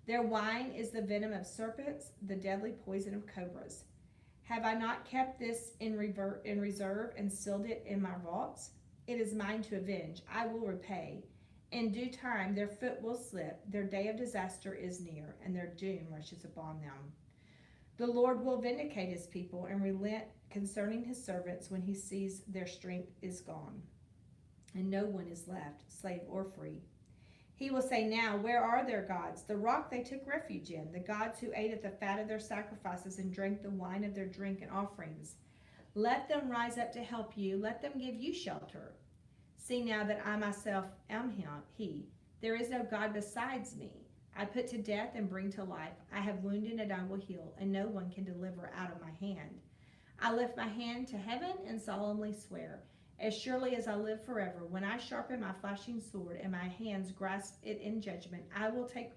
Their wine is the venom of serpents, the deadly poison of cobras. Have I not kept this in reserve and sealed it in my vaults? It is mine to avenge. I will repay. In due time their foot will slip. Their day of disaster is near, and their doom rushes upon them. The Lord will vindicate his people and relent concerning his servants when he sees their strength is gone, and no one is left, slave or free. He will say now, where are their gods? The rock they took refuge in, the gods who ate at the fat of their sacrifices and drank the wine of their drink and offerings. Let them rise up to help you. Let them give you shelter. See now that I myself am he. There is no God besides me. I put to death and bring to life. I have wounded and I will heal, and no one can deliver out of my hand. I lift my hand to heaven and solemnly swear, as surely as I live forever, when I sharpen my flashing sword and my hands grasp it in judgment, I will take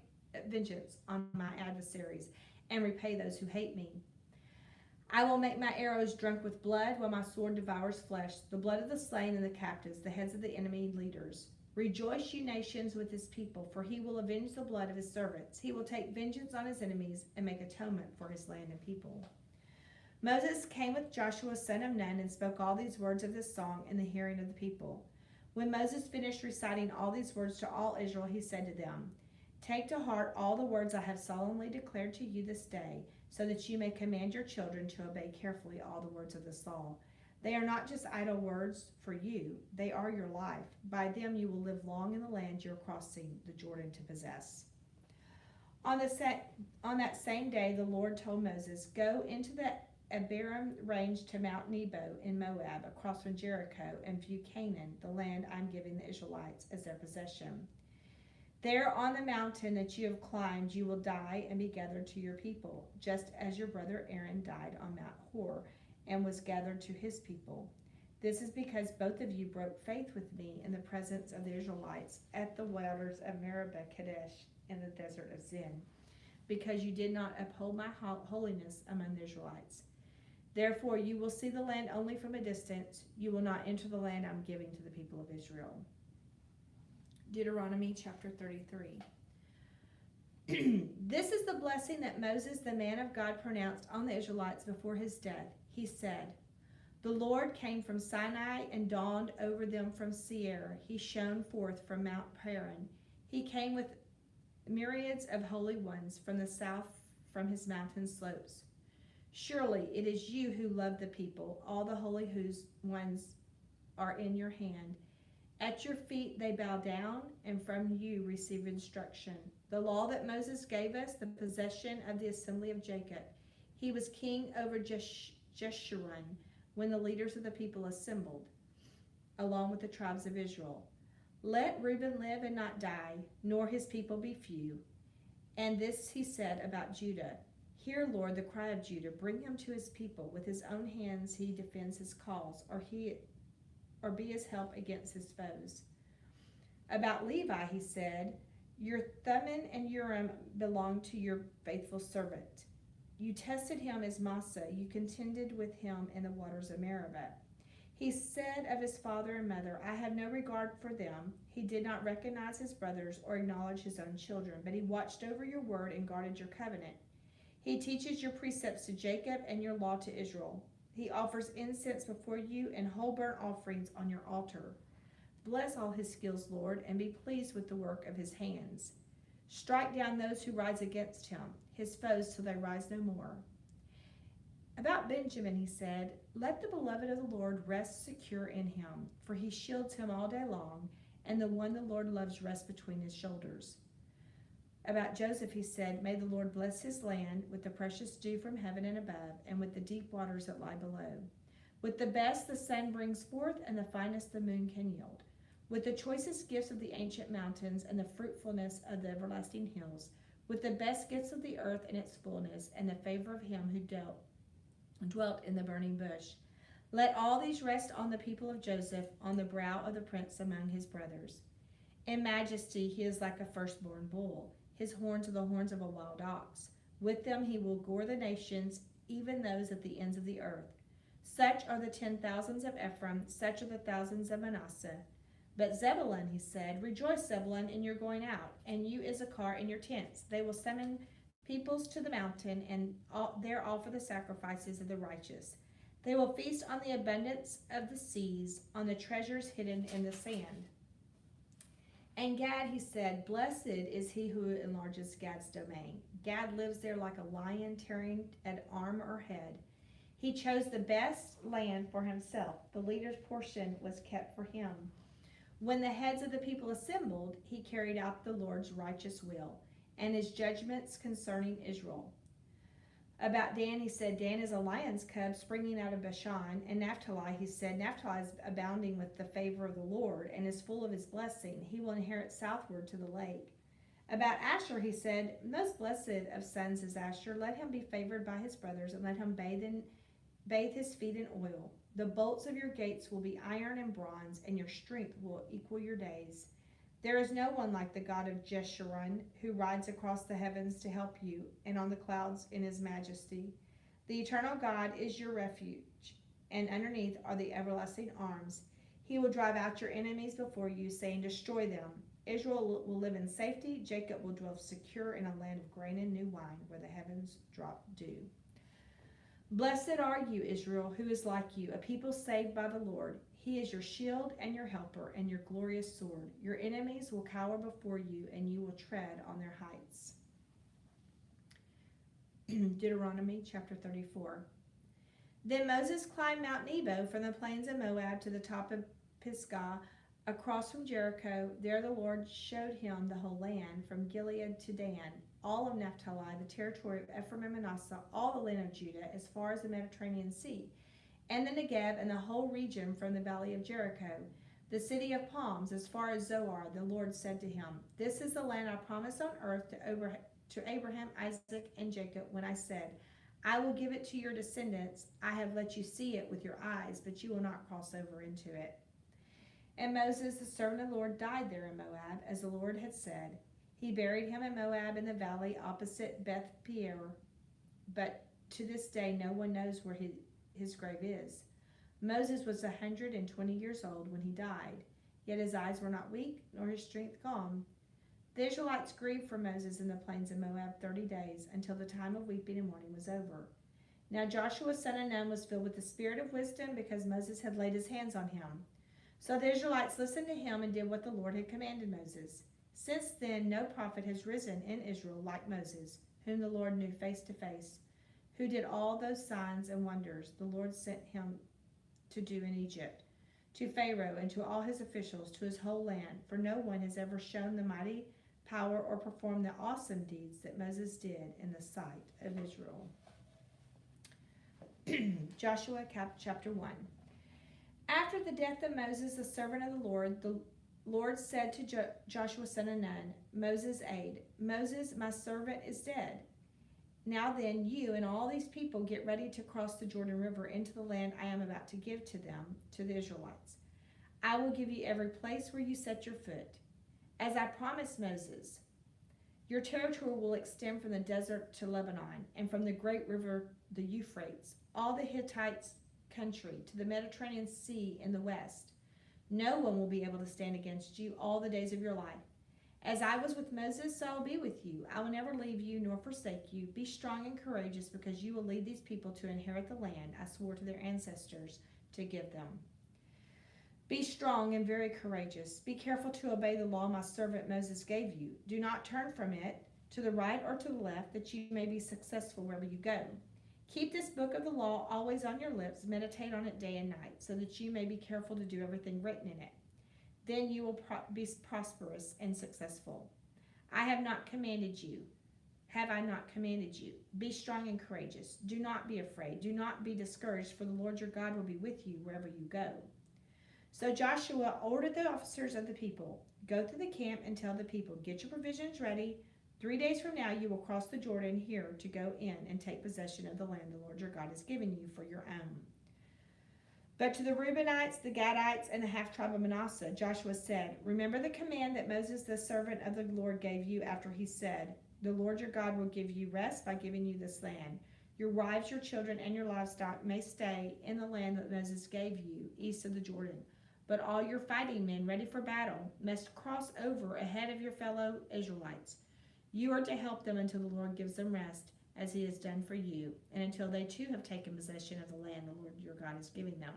vengeance on my adversaries and repay those who hate me. I will make my arrows drunk with blood while my sword devours flesh, the blood of the slain and the captives, the heads of the enemy leaders. Rejoice, you nations, with his people, for he will avenge the blood of his servants. He will take vengeance on his enemies and make atonement for his land and people. Moses came with Joshua son of Nun and spoke all these words of this song in the hearing of the people. When Moses finished reciting all these words to all Israel, he said to them, Take to heart all the words I have solemnly declared to you this day, so that you may command your children to obey carefully all the words of this law. They are not just idle words for you, they are your life. By them you will live long in the land you are crossing the Jordan to possess. On that same day, the Lord told Moses, Go into the Abiram range to Mount Nebo in Moab, across from Jericho, and view Canaan, the land I'm giving the Israelites as their possession. There on the mountain that you have climbed, you will die and be gathered to your people, just as your brother Aaron died on Mount Hor and was gathered to his people. This is because both of you broke faith with me in the presence of the Israelites at the waters of Meribah Kadesh in the desert of Zin, because you did not uphold my holiness among the Israelites. Therefore you will see the land only from a distance. You will not enter the land I'm giving to the people of Israel. Deuteronomy chapter 33. This is the blessing that Moses, the man of God, pronounced on the Israelites before his death. He said, The Lord came from Sinai and dawned over them from Seir. He shone forth from Mount Paran. He came with myriads of holy ones from the south, from his mountain slopes. Surely it is you who love the people. All the holy ones are in your hand. At your feet they bow down, and from you receive instruction. The law that Moses gave us, the possession of the assembly of Jacob. He was king over Jeshurun when the leaders of the people assembled, along with the tribes of Israel. Let Reuben live and not die, nor his people be few. And this he said about Judah. Hear, Lord, the cry of Judah. Bring him to his people. With his own hands he defends his cause, or be his help against his foes. About Levi he said, Your Thummim and Urim belong to your faithful servant. You tested him as Massa. You contended with him in the waters of Meribah. He said of his father and mother, I have no regard for them. He did not recognize his brothers or acknowledge his own children, but he watched over your word and guarded your covenant. He teaches your precepts to Jacob and your law to Israel. He offers incense before you and whole burnt offerings on your altar. Bless all his skills, Lord, and be pleased with the work of his hands. Strike down those who rise against him, his foes, till they rise no more. About Benjamin he said, Let the beloved of the Lord rest secure in him, for he shields him all day long, and the one the Lord loves rests between his shoulders. About Joseph he said, May the Lord bless his land with the precious dew from heaven and above, and with the deep waters that lie below. With the best the sun brings forth, and the finest the moon can yield. With the choicest gifts of the ancient mountains, and the fruitfulness of the everlasting hills. With the best gifts of the earth and its fullness, and the favor of him who dwelt in the burning bush. Let all these rest on the people of Joseph, on the brow of the prince among his brothers. In majesty he is like a firstborn bull. His horns are the horns of a wild ox. With them he will gore the nations, even those at the ends of the earth. Such are the 10,000s of Ephraim, such are the thousands of Manasseh. But Zebulun, he said, Rejoice, Zebulun, in your going out, and you, Issachar, in your tents. They will summon peoples to the mountain, and there offer the sacrifices of the righteous. They will feast on the abundance of the seas, on the treasures hidden in the sand. And Gad, he said, Blessed is he who enlarges Gad's domain. Gad lives there like a lion tearing at arm or head. He chose the best land for himself. The leader's portion was kept for him. When the heads of the people assembled, he carried out the Lord's righteous will and his judgments concerning Israel. About Dan, he said, Dan is a lion's cub springing out of Bashan. And Naphtali, he said, Naphtali is abounding with the favor of the Lord and is full of his blessing. He will inherit southward to the lake. About Asher, he said, most blessed of sons is Asher. Let him be favored by his brothers, and let him bathe his feet in oil. The bolts of your gates will be iron and bronze, and your strength will equal your days. There is no one like the God of Jeshurun, who rides across the heavens to help you, and on the clouds in his majesty. The eternal God is your refuge, and underneath are the everlasting arms. He will drive out your enemies before you, saying, destroy them. Israel will live in safety. Jacob will dwell secure in a land of grain and new wine, where the heavens drop dew. Blessed are you, Israel, who is like you, a people saved by the Lord. He is your shield and your helper and your glorious sword. Your enemies will cower before you, and you will tread on their heights. Deuteronomy chapter 34. Then Moses climbed Mount Nebo from the plains of Moab to the top of Pisgah, across from Jericho. There the Lord showed him the whole land, from Gilead to Dan, all of Naphtali, the territory of Ephraim and Manasseh, all the land of Judah, as far as the Mediterranean Sea, and the Negev and the whole region from the valley of Jericho, the city of palms, as far as Zoar. The Lord said to him, this is the land I promised on earth to Abraham, Isaac, and Jacob, when I said, I will give it to your descendants. I have let you see it with your eyes, but you will not cross over into it. And Moses, the servant of the Lord, died there in Moab, as the Lord had said. He buried him in Moab in the valley opposite Beth Peor, but to this day no one knows where his grave is. Moses was 120 years old when he died, yet his eyes were not weak, nor his strength gone. The Israelites grieved for Moses in the plains of Moab 30 days, until the time of weeping and mourning was over. Now Joshua son of Nun was filled with the spirit of wisdom, because Moses had laid his hands on him. So the Israelites listened to him and did what the Lord had commanded Moses. Since then, no prophet has risen in Israel like Moses, whom the Lord knew face to face, who did all those signs and wonders the Lord sent him to do in Egypt, to Pharaoh and to all his officials, to his whole land. For no one has ever shown the mighty power or performed the awesome deeds that Moses did in the sight of Israel. Joshua chapter 1. After the death of Moses, the servant of the Lord said to Joshua son of Nun, Moses' aide, Moses, my servant, is dead. Now then, you and all these people get ready to cross the Jordan River into the land I am about to give to them, to the Israelites. I will give you every place where you set your foot. As I promised Moses, your territory will extend from the desert to Lebanon, and from the great river, the Euphrates, all the Hittites' country, to the Mediterranean Sea in the west. No one will be able to stand against you all the days of your life. As I was with Moses, so I will be with you. I will never leave you nor forsake you. Be strong and courageous, because you will lead these people to inherit the land I swore to their ancestors to give them. Be strong and very courageous. Be careful to obey the law my servant Moses gave you. Do not turn from it to the right or to the left, that you may be successful wherever you go. Keep this book of the law always on your lips. Meditate on it day and night, so that you may be careful to do everything written in it. Then you will be prosperous and successful. I have not commanded you. Have I not commanded you? Be strong and courageous. Do not be afraid. Do not be discouraged, for the Lord your God will be with you wherever you go. So Joshua ordered the officers of the people, go to the camp and tell the people, get your provisions ready. 3 days from now you will cross the Jordan here to go in and take possession of the land the Lord your God has given you for your own. But to the Reubenites, the Gadites, and the half-tribe of Manasseh, Joshua said, remember the command that Moses, the servant of the Lord, gave you after he said, the Lord your God will give you rest by giving you this land. Your wives, your children, and your livestock may stay in the land that Moses gave you, east of the Jordan. But all your fighting men ready for battle must cross over ahead of your fellow Israelites. You are to help them until the Lord gives them rest, as he has done for you, and until they too have taken possession of the land the Lord your God is giving them.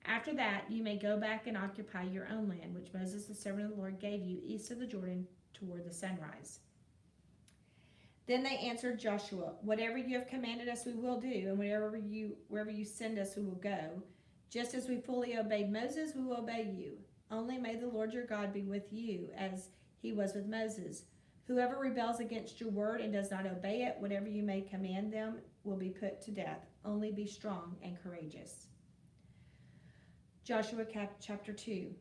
After that, you may go back and occupy your own land, which Moses the servant of the Lord gave you east of the Jordan toward the sunrise. Then they answered Joshua, whatever you have commanded us we will do, and wherever you send us we will go. Just as we fully obeyed Moses, we will obey you. Only may the Lord your God be with you, as he was with Moses. Whoever rebels against your word and does not obey it, whatever you may command them, will be put to death. Only be strong and courageous. Joshua chapter 2.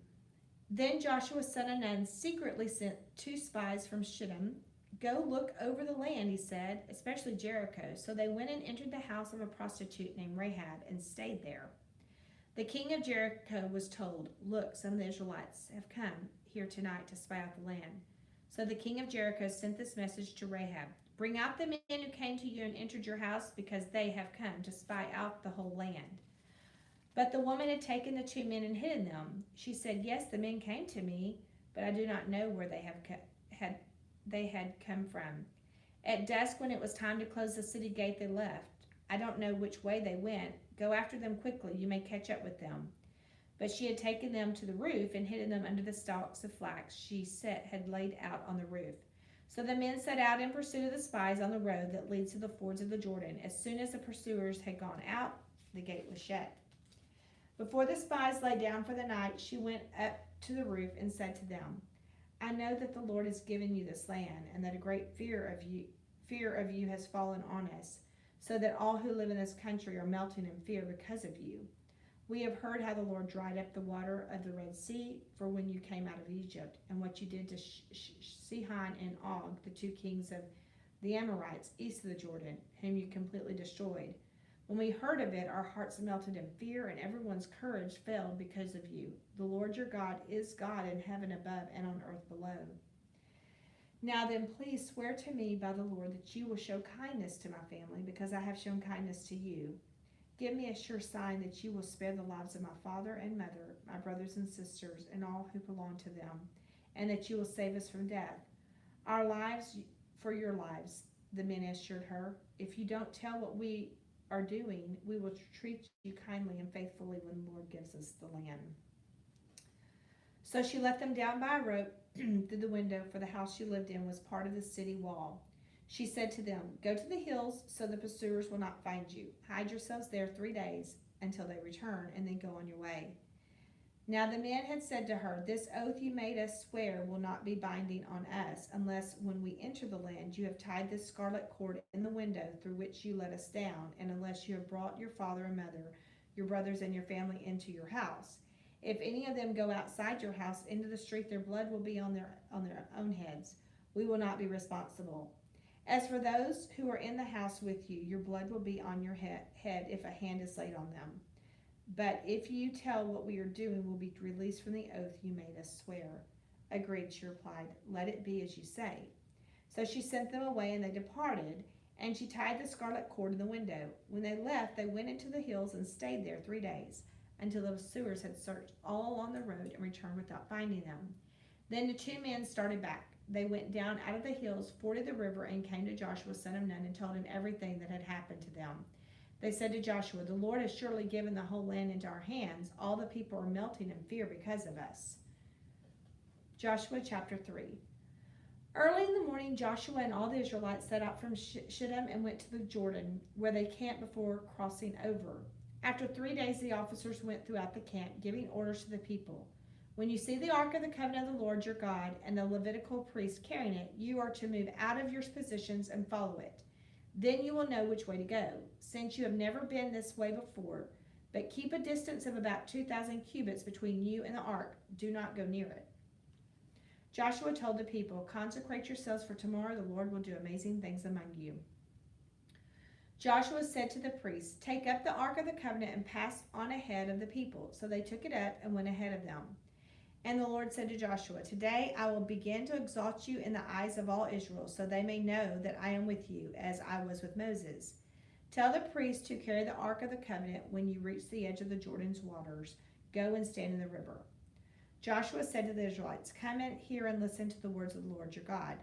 Then Joshua son of Nun secretly sent 2 spies from Shittim. Go look over the land, he said, especially Jericho. So they went and entered the house of a prostitute named Rahab and stayed there. The king of Jericho was told, look, some of the Israelites have come here tonight to spy out the land. So the king of Jericho sent this message to Rahab. Bring out the men who came to you and entered your house, because they have come to spy out the whole land. But the woman had taken the 2 men and hidden them. She said, yes, the men came to me, but I do not know where they had come from. At dusk, when it was time to close the city gate, they left. I don't know which way they went. Go after them quickly. You may catch up with them. But she had taken them to the roof and hidden them under the stalks of flax she had laid out on the roof. So the men set out in pursuit of the spies on the road that leads to the fords of the Jordan. As soon as the pursuers had gone out, the gate was shut. Before the spies lay down for the night, she went up to the roof and said to them, I know that the Lord has given you this land, and that a great fear of you has fallen on us, so that all who live in this country are melting in fear because of you. We have heard how the Lord dried up the water of the Red Sea for when you came out of Egypt, and what you did to Sihon and Og, the 2 kings of the Amorites east of the Jordan, whom you completely destroyed. When we heard of it, our hearts melted in fear, and everyone's courage failed because of you. The Lord your God is God in heaven above and on earth below. Now then, please swear to me by the Lord that you will show kindness to my family, because I have shown kindness to you. Give me a sure sign that you will spare the lives of my father and mother, my brothers and sisters, and all who belong to them, and that you will save us from death. Our lives for your lives, the men assured her. If you don't tell what we are doing, we will treat you kindly and faithfully when the Lord gives us the land. So she let them down by a rope through the window, for the house she lived in was part of the city wall. She said to them, go to the hills so the pursuers will not find you. Hide yourselves there 3 days until they return, and then go on your way. Now the men had said to her, this oath you made us swear will not be binding on us, unless when we enter the land you have tied this scarlet cord in the window through which you let us down, and unless you have brought your father and mother, your brothers and your family into your house. If any of them go outside your house into the street, their blood will be on their own heads. We will not be responsible. As for those who are in the house with you, your blood will be on your head if a hand is laid on them. But if you tell what we are doing, we'll be released from the oath you made us swear. Agreed, she replied. Let it be as you say. So she sent them away, and they departed, and she tied the scarlet cord in the window. When they left, they went into the hills and stayed there 3 days, until the pursuers had searched all along the road and returned without finding them. Then the 2 men started back. They went down out of the hills, forded the river, and came to Joshua son of Nun and told him everything that had happened to them. They said to Joshua, the Lord has surely given the whole land into our hands. All the people are melting in fear because of us. Joshua chapter 3. Early in the morning, Joshua and all the Israelites set out from Shittim and went to the Jordan, where they camped before crossing over. After 3 days, the officers went throughout the camp, giving orders to the people. When you see the ark of the covenant of the Lord your God and the Levitical priests carrying it, you are to move out of your positions and follow it. Then you will know which way to go, since you have never been this way before. But keep a distance of about 2,000 cubits between you and the ark. Do not go near it. Joshua told the people, consecrate yourselves, for tomorrow the Lord will do amazing things among you. Joshua said to the priests, take up the ark of the covenant and pass on ahead of the people. So they took it up and went ahead of them. And the Lord said to Joshua, today I will begin to exalt you in the eyes of all Israel, so they may know that I am with you, as I was with Moses. Tell the priests to carry the ark of the covenant when you reach the edge of the Jordan's waters. Go and stand in the river. Joshua said to the Israelites, come in here and listen to the words of the Lord your God.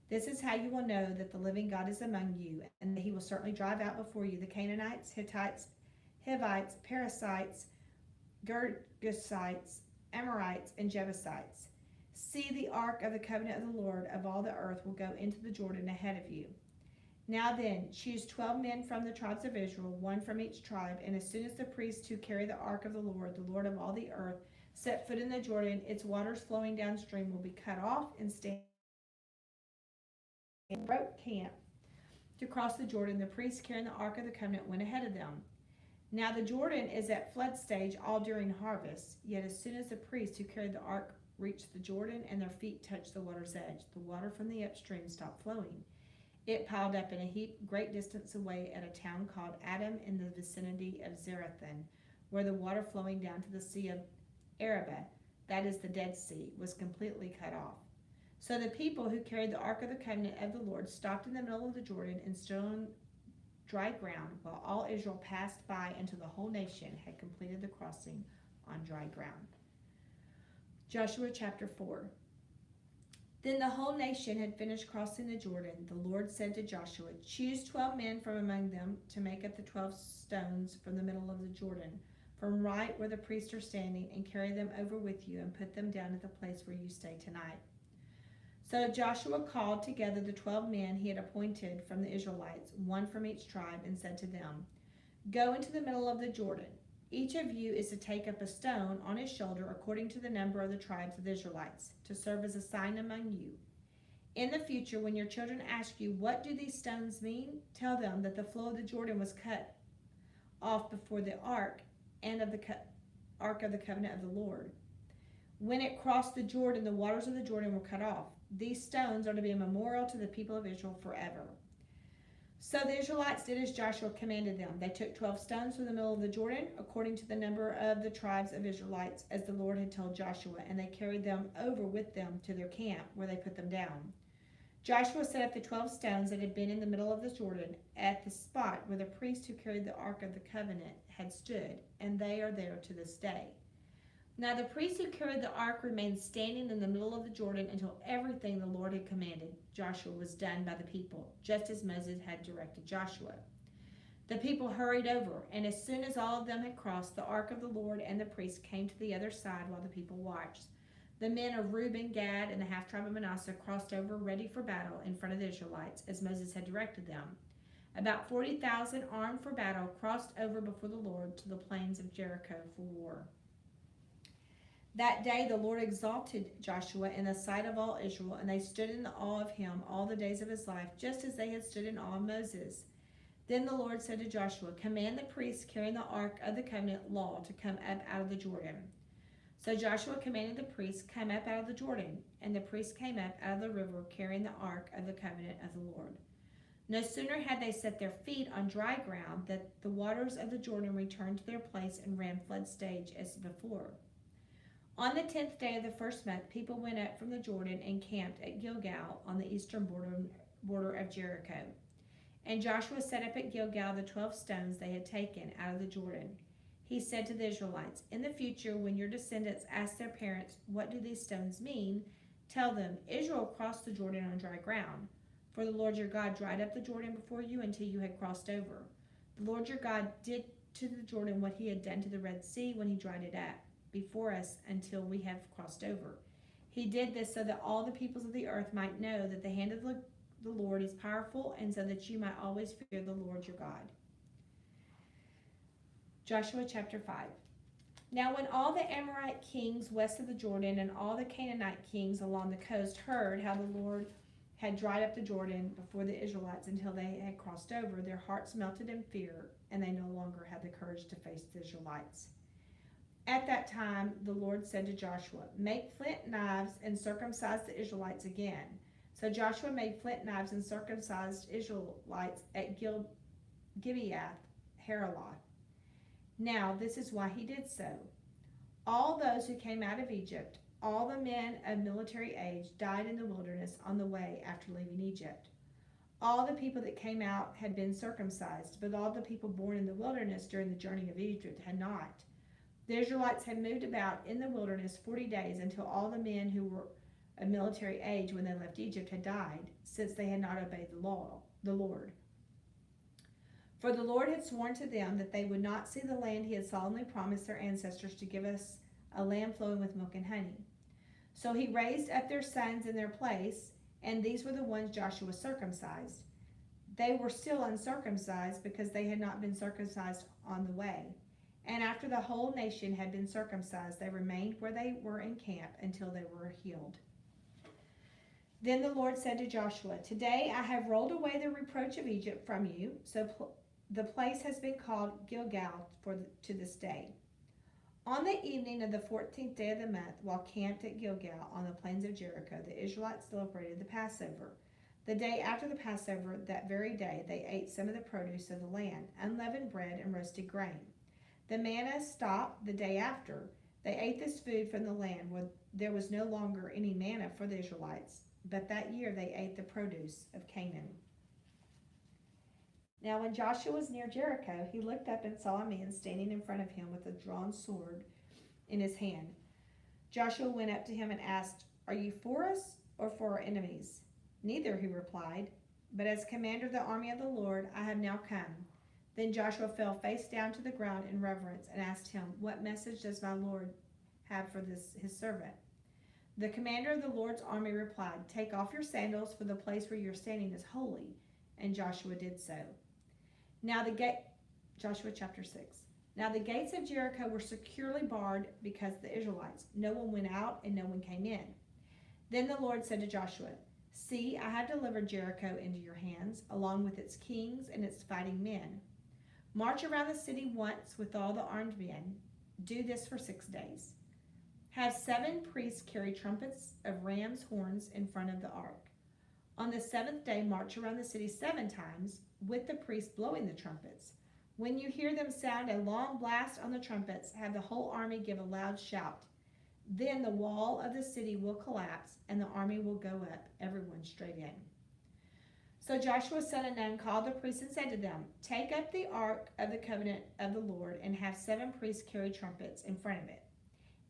This is how you will know that the living God is among you, and that he will certainly drive out before you the Canaanites, Hittites, Hivites, Perizzites, Girgashites, Amorites, and Jebusites. See, the ark of the covenant of the Lord of all the earth will go into the Jordan ahead of you. Now then, choose 12 men from the tribes of Israel, 1 from each tribe, and as soon as the priests who carry the ark of the Lord of all the earth, set foot in the Jordan, its waters flowing downstream will be cut off and stand in rope camp to cross the Jordan. The priests carrying the Ark of the Covenant went ahead of them. Now the Jordan is at flood stage all during harvest, yet as soon as the priests who carried the Ark reached the Jordan and their feet touched the water's edge, the water from the upstream stopped flowing. It piled up in a heap great distance away at a town called Adam in the vicinity of Zarethan, where the water flowing down to the Sea of Arabah, that is the Dead Sea, was completely cut off. So the people who carried the Ark of the Covenant of the Lord stopped in the middle of the Jordan and stood on dry ground, while all Israel passed by until the whole nation had completed the crossing on dry ground. Joshua chapter 4. Then the whole nation had finished crossing the Jordan. The Lord said to Joshua, "Choose 12 men from among them to make up the 12 stones from the middle of the Jordan, from right where the priests are standing, and carry them over with you and put them down at the place where you stay tonight." So Joshua called together the 12 men he had appointed from the Israelites, one from each tribe, and said to them, "Go into the middle of the Jordan. Each of you is to take up a stone on his shoulder according to the number of the tribes of the Israelites, to serve as a sign among you. In the future, when your children ask you, 'What do these stones mean?' tell them that the flow of the Jordan was cut off before the ark and of the Ark of the Covenant of the Lord. When it crossed the Jordan, the waters of the Jordan were cut off. These stones are to be a memorial to the people of Israel forever." So the Israelites did as Joshua commanded them. They took 12 stones from the middle of the Jordan, according to the number of the tribes of Israelites, as the Lord had told Joshua, and they carried them over with them to their camp, where they put them down. Joshua set up the 12 stones that had been in the middle of the Jordan at the spot where the priest who carried the Ark of the Covenant had stood, and they are there to this day. Now the priest who carried the ark remained standing in the middle of the Jordan until everything the Lord had commanded Joshua was done by the people, just as Moses had directed Joshua. The people hurried over, and as soon as all of them had crossed, the ark of the Lord and the priests came to the other side while the people watched. The men of Reuben, Gad, and the half-tribe of Manasseh crossed over ready for battle in front of the Israelites, as Moses had directed them. About 40,000 armed for battle crossed over before the Lord to the plains of Jericho for war. That day the Lord exalted Joshua in the sight of all Israel, and they stood in awe of him all the days of his life, just as they had stood in awe of Moses. Then the Lord said to Joshua, "Command the priests carrying the ark of the covenant law to come up out of the Jordan." So Joshua commanded the priests, "Come up out of the Jordan." And the priests came up out of the river, carrying the ark of the covenant of the Lord. No sooner had they set their feet on dry ground than the waters of the Jordan returned to their place and ran flood stage as before. On the 10th day of the first month, people went up from the Jordan and camped at Gilgal on the eastern border of Jericho. And Joshua set up at Gilgal the 12 stones they had taken out of the Jordan. He said to the Israelites, "In the future, when your descendants ask their parents, 'What do these stones mean?' tell them, 'Israel crossed the Jordan on dry ground. For the Lord your God dried up the Jordan before you until you had crossed over. The Lord your God did to the Jordan what he had done to the Red Sea when he dried it up before us until we have crossed over. He did this so that all the peoples of the earth might know that the hand of the Lord is powerful, and so that you might always fear the Lord your God." Joshua chapter 5. Now when all the Amorite kings west of the Jordan and all the Canaanite kings along the coast heard how the Lord had dried up the Jordan before the Israelites until they had crossed over, their hearts melted in fear, and they no longer had the courage to face the Israelites. At that time, the Lord said to Joshua, "Make flint knives and circumcise the Israelites again." So Joshua made flint knives and circumcised Israelites at Gibeath Haraloth. Now this is why he did so. All those who came out of Egypt, all the men of military age, died in the wilderness on the way after leaving Egypt. All the people that came out had been circumcised, but all the people born in the wilderness during the journey of Egypt had not. The Israelites had moved about in the wilderness 40 days until all the men who were of military age when they left Egypt had died, since they had not obeyed the Lord. For the Lord had sworn to them that they would not see the land he had solemnly promised their ancestors to give us, a land flowing with milk and honey. So he raised up their sons in their place, and these were the ones Joshua circumcised. They were still uncircumcised because they had not been circumcised on the way. And after the whole nation had been circumcised, they remained where they were in camp until they were healed. Then the Lord said to Joshua, "Today I have rolled away the reproach of Egypt from you." So the place has been called Gilgal to this day. On the evening of the 14th day of the month, while camped at Gilgal on the plains of Jericho, the Israelites celebrated the Passover. The day after the Passover, that very day, they ate some of the produce of the land, unleavened bread and roasted grain. The manna stopped the day after. They ate this food from the land where there was no longer any manna for the Israelites, but that year they ate the produce of Canaan. Now when Joshua was near Jericho, he looked up and saw a man standing in front of him with a drawn sword in his hand. Joshua went up to him and asked, "Are you for us or for our enemies?" "Neither," he replied, "but as commander of the army of the Lord, I have now come." Then Joshua fell face down to the ground in reverence and asked him, "What message does my Lord have for his servant?" The commander of the Lord's army replied, "Take off your sandals, for the place where you're standing is holy." And Joshua did so. Joshua chapter 6. Now the gates of Jericho were securely barred because of the Israelites. No one went out and no one came in. Then the Lord said to Joshua, "See, I have delivered Jericho into your hands, along with its kings and its fighting men. March around the city once with all the armed men. Do this for 6 days. Have 7 priests carry trumpets of ram's horns in front of the ark. On the 7th day, march around the city 7 times with the priests blowing the trumpets. When you hear them sound a long blast on the trumpets, have the whole army give a loud shout. Then the wall of the city will collapse and the army will go up, everyone straight in." So Joshua son of Nun called the priests and said to them, "Take up the ark of the covenant of the Lord and have 7 priests carry trumpets in front of it."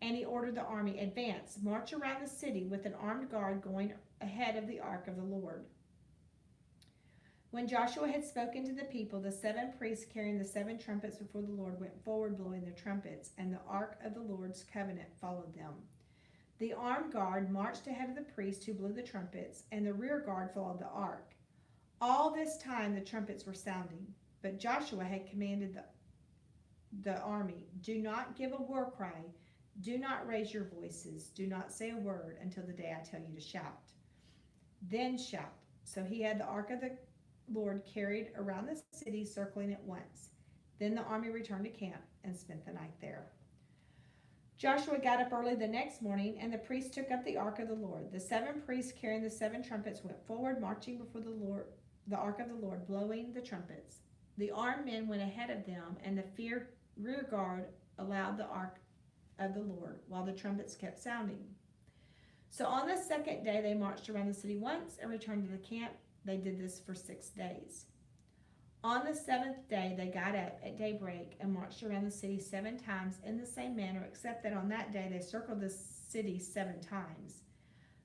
And he ordered the army, "Advance, march around the city with an armed guard going ahead of the ark of the Lord." When Joshua had spoken to the people, the 7 priests carrying the 7 trumpets before the Lord went forward blowing their trumpets, and the ark of the Lord's covenant followed them. The armed guard marched ahead of the priests who blew the trumpets, and the rear guard followed the ark. All this time the trumpets were sounding, but Joshua had commanded the army, "Do not give a war cry. Do not raise your voices. Do not say a word until the day I tell you to shout. Then shout." So he had the ark of the Lord carried around the city, circling it once. Then the army returned to camp and spent the night there. Joshua got up early the next morning, and the priests took up the ark of the Lord. The 7 priests carrying the 7 trumpets went forward, marching before the ark of the Lord, blowing the trumpets. The armed men went ahead of them, and the rear guard allowed the ark of the Lord, while the trumpets kept sounding. So on the 2nd day they marched around the city once and returned to the camp. They did this for 6 days. On the 7th day they got up at daybreak and marched around the city 7 times in the same manner, except that on that day they circled the city 7 times.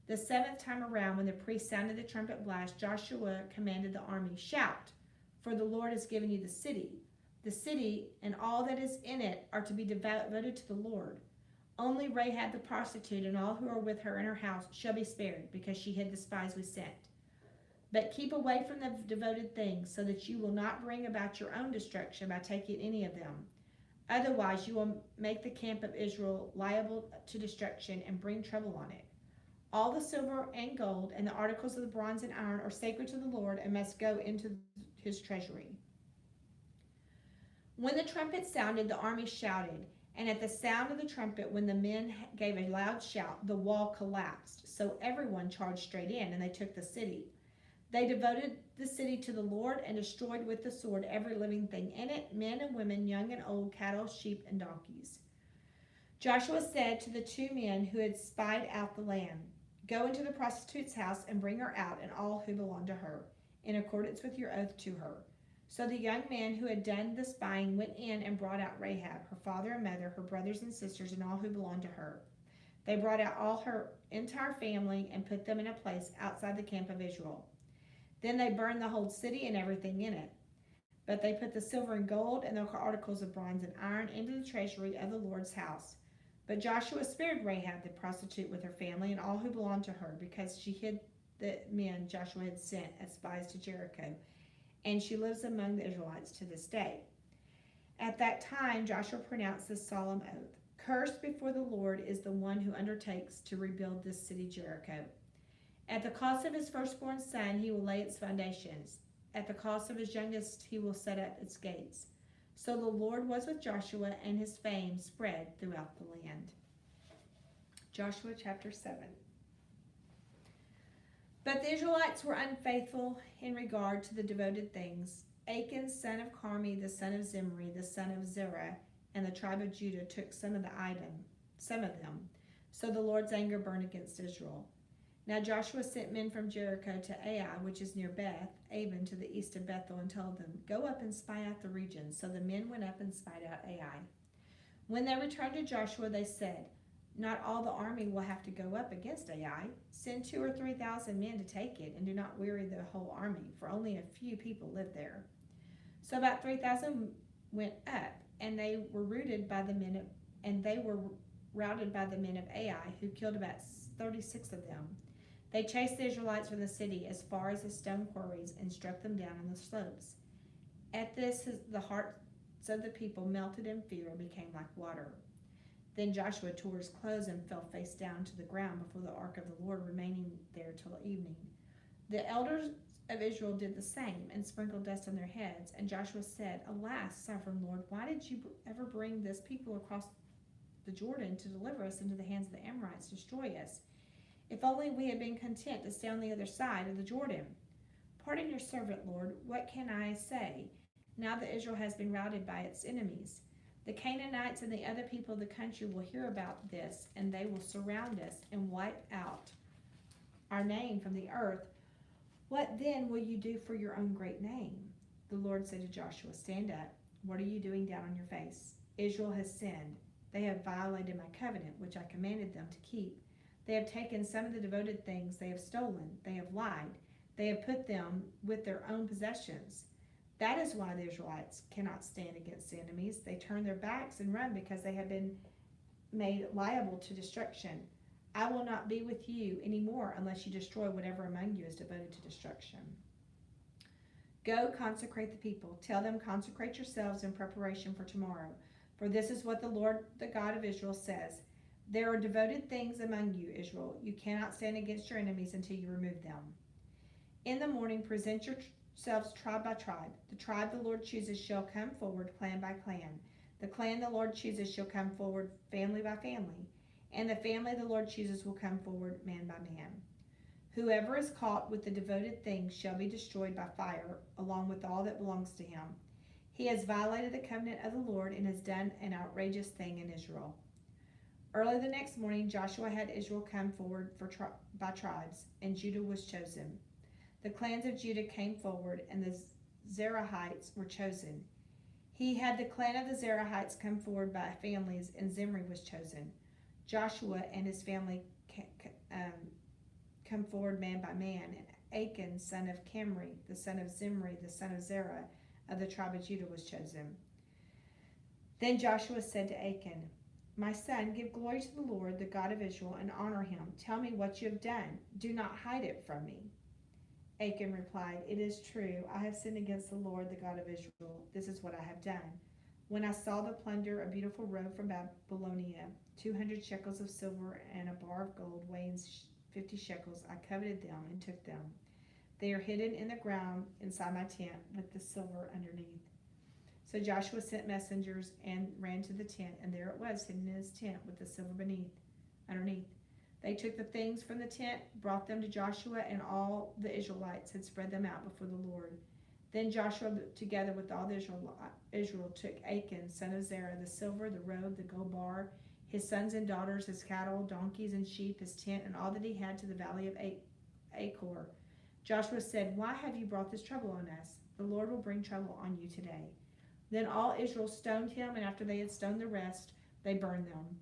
The 7th time around, when the priest sounded the trumpet blast, Joshua commanded the army, "Shout, for the Lord has given you the city. The city and all that is in it are to be devoted to the Lord. Only Rahab the prostitute and all who are with her in her house shall be spared, because she hid the spies we sent. But keep away from the devoted things, so that you will not bring about your own destruction by taking any of them. Otherwise you will make the camp of Israel liable to destruction and bring trouble on it. All the silver and gold and the articles of the bronze and iron are sacred to the Lord and must go into his treasury." When the trumpet sounded, the army shouted, and at the sound of the trumpet, when the men gave a loud shout, the wall collapsed. So everyone charged straight in, and they took the city. They devoted the city to the Lord and destroyed with the sword every living thing in it, men and women, young and old, cattle, sheep, and donkeys. Joshua said to the 2 men who had spied out the land, "Go into the prostitute's house and bring her out and all who belong to her, in accordance with your oath to her." So the young man who had done the spying went in and brought out Rahab, her father and mother, her brothers and sisters, and all who belonged to her. They brought out all her entire family and put them in a place outside the camp of Israel. Then they burned the whole city and everything in it. But they put the silver and gold and the articles of bronze and iron into the treasury of the Lord's house. But Joshua spared Rahab the prostitute with her family and all who belonged to her, because she hid the men Joshua had sent as spies to Jericho, and she lives among the Israelites to this day. At At that time, Joshua pronounced this solemn oath. Cursed before the Lord is the one who undertakes to rebuild this city Jericho. At the cost of his firstborn son, he will lay its foundations. At the cost of his youngest, he will set up its gates. So the Lord was with Joshua, and his fame spread throughout the land. Joshua chapter 7. But the Israelites were unfaithful in regard to the devoted things. Achan, son of Carmi, the son of Zimri, the son of Zerah, and the tribe of Judah took some of them. So the Lord's anger burned against Israel. Now Joshua sent men from Jericho to Ai, which is near Beth Aven, to the east of Bethel, and told them, "Go up and spy out the region." So the men went up and spied out Ai. When they returned to Joshua, they said, "Not all the army will have to go up against Ai. Send 2,000 or 3,000 men to take it, and do not weary the whole army, for only a few people live there." So about 3,000 went up, and they were routed by the men of Ai, who killed about 36 of them. They chased the Israelites from the city as far as the stone quarries and struck them down on the slopes. At this, the hearts of the people melted in fear and became like water. Then Joshua tore his clothes and fell face down to the ground before the ark of the Lord, remaining there till evening. The elders of Israel did the same and sprinkled dust on their heads. And Joshua said, "Alas, sovereign Lord, why did you ever bring this people across the Jordan to deliver us into the hands of the Amorites, to destroy us? If only we had been content to stay on the other side of the Jordan. Pardon your servant, Lord. What can I say now that Israel has been routed by its enemies? The Canaanites and the other people of the country will hear about this, and they will surround us and wipe out our name from the earth. What then will you do for your own great name?" The Lord said to Joshua, "Stand up. What are you doing down on your face? Israel has sinned. They have violated my covenant, which I commanded them to keep. They have taken some of the devoted things. They have stolen. They have lied. They have put them with their own possessions. That is why the Israelites cannot stand against the enemies. They turn their backs and run because they have been made liable to destruction. I will not be with you anymore unless you destroy whatever among you is devoted to destruction. Go, consecrate the people. Tell them, consecrate yourselves in preparation for tomorrow. For this is what the Lord, the God of Israel, says. There are devoted things among you, Israel. You cannot stand against your enemies until you remove them. In the morning, present yourselves tribe by tribe. The tribe the Lord chooses shall come forward, clan by clan. The clan the Lord chooses shall come forward, family by family. And the family the Lord chooses will come forward, man by man. Whoever is caught with the devoted things shall be destroyed by fire, along with all that belongs to him. He has violated the covenant of the Lord and has done an outrageous thing in Israel." Early the next morning, Joshua had Israel come forward by tribes, and Judah was chosen. The clans of Judah came forward, and the Zerahites were chosen. He had the clan of the Zerahites come forward by families, and Zimri was chosen. Joshua and his family come forward man by man, and Achan, son of Camri, the son of Zimri, the son of Zerah, of the tribe of Judah, was chosen. Then Joshua said to Achan, "My son, give glory to the Lord, the God of Israel, and honor him. Tell me what you have done. Do not hide it from me." Achan replied, "It is true. I have sinned against the Lord, the God of Israel. This is what I have done. When I saw the plunder, a beautiful robe from Babylonia, 200 shekels of silver, and a bar of gold weighing 50 shekels, I coveted them and took them. They are hidden in the ground inside my tent with the silver underneath." So Joshua sent messengers and ran to the tent, and there it was, hidden in his tent with the silver underneath. They took the things from the tent, brought them to Joshua, and all the Israelites had spread them out before the Lord. Then Joshua, together with all the Israel, took Achan, son of Zerah, the silver, the robe, the gold bar, his sons and daughters, his cattle, donkeys, and sheep, his tent, and all that he had to the valley of Achor. Joshua said, "Why have you brought this trouble on us? The Lord will bring trouble on you today." Then all Israel stoned him, and after they had stoned the rest, they burned them.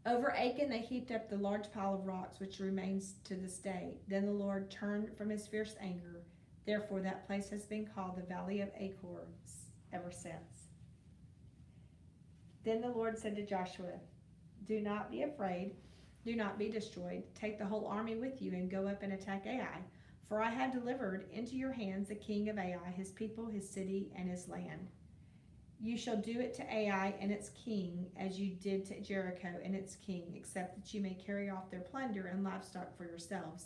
Over Achan they heaped up the large pile of rocks which remains to this day. Then the Lord turned from his fierce anger. Therefore that place has been called the Valley of Achor ever since. Then the Lord said to Joshua, "Do not be afraid. Do not be destroyed. Take the whole army with you and go up and attack Ai. For I have delivered into your hands the king of Ai, his people, his city, and his land." You shall do it to Ai and its king as you did to Jericho and its king, except that you may carry off their plunder and livestock for yourselves.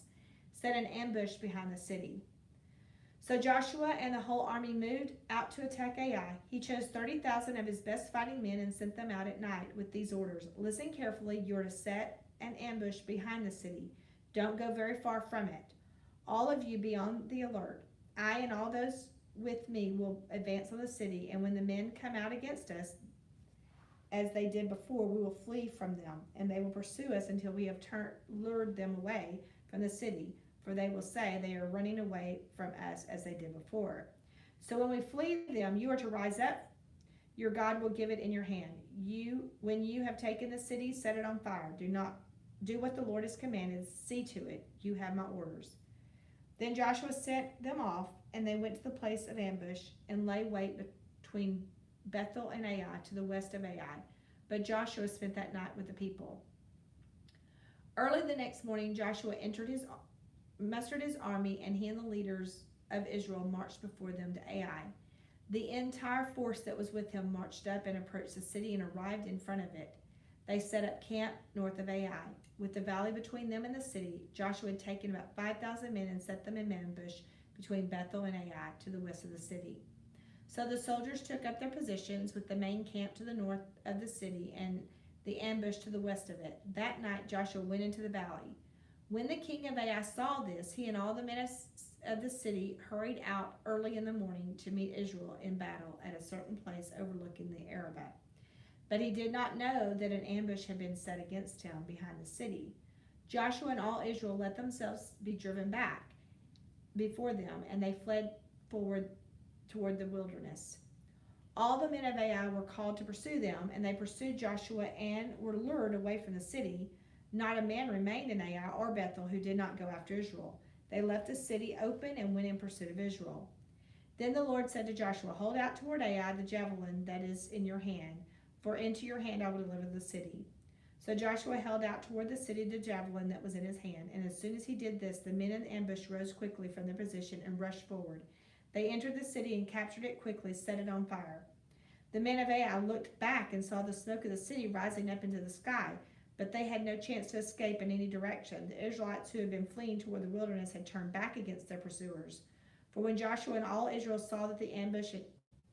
Set an ambush behind the city." So Joshua and the whole army moved out to attack Ai. He chose 30,000 of his best fighting men and sent them out at night with these orders: "Listen carefully. You are to set an ambush behind the city. Don't go very far from it. All of you be on the alert. I and all those with me will advance on the city, and when the men come out against us, as they did before, we will flee from them, and they will pursue us until we have lured them away from the city, for they will say they are running away from us as they did before. So when we flee them, you are to rise up. Your God will give it in your hand. When you have taken the city, set it on fire. Do what the Lord has commanded. See to it. You have my orders." Then Joshua sent them off, and they went to the place of ambush and lay wait between Bethel and Ai to the west of Ai. But Joshua spent that night with the people. Early the next morning, Joshua mustered his army, and he and the leaders of Israel marched before them to Ai. The entire force that was with him marched up and approached the city and arrived in front of it. They set up camp north of Ai. With the valley between them and the city, Joshua had taken about 5,000 men and set them in ambush between Bethel and Ai to the west of the city. So the soldiers took up their positions with the main camp to the north of the city and the ambush to the west of it. That night Joshua went into the valley. When the king of Ai saw this, he and all the men of the city hurried out early in the morning to meet Israel in battle at a certain place overlooking the Arabah. But he did not know that an ambush had been set against him behind the city. Joshua and all Israel let themselves be driven back before them, and they fled forward toward the wilderness. All the men of Ai were called to pursue them, and they pursued Joshua and were lured away from the city. Not a man remained in Ai or Bethel who did not go after Israel. They left the city open and went in pursuit of Israel. Then the Lord said to Joshua, "Hold out toward Ai the javelin that is in your hand, for into your hand I will deliver the city." So Joshua held out toward the city the javelin that was in his hand, and as soon as he did this, the men in the ambush rose quickly from their position and rushed forward. They entered the city and captured it quickly, set it on fire. The men of Ai looked back and saw the smoke of the city rising up into the sky, but they had no chance to escape in any direction. The Israelites who had been fleeing toward the wilderness had turned back against their pursuers. For when Joshua and all Israel saw that the ambush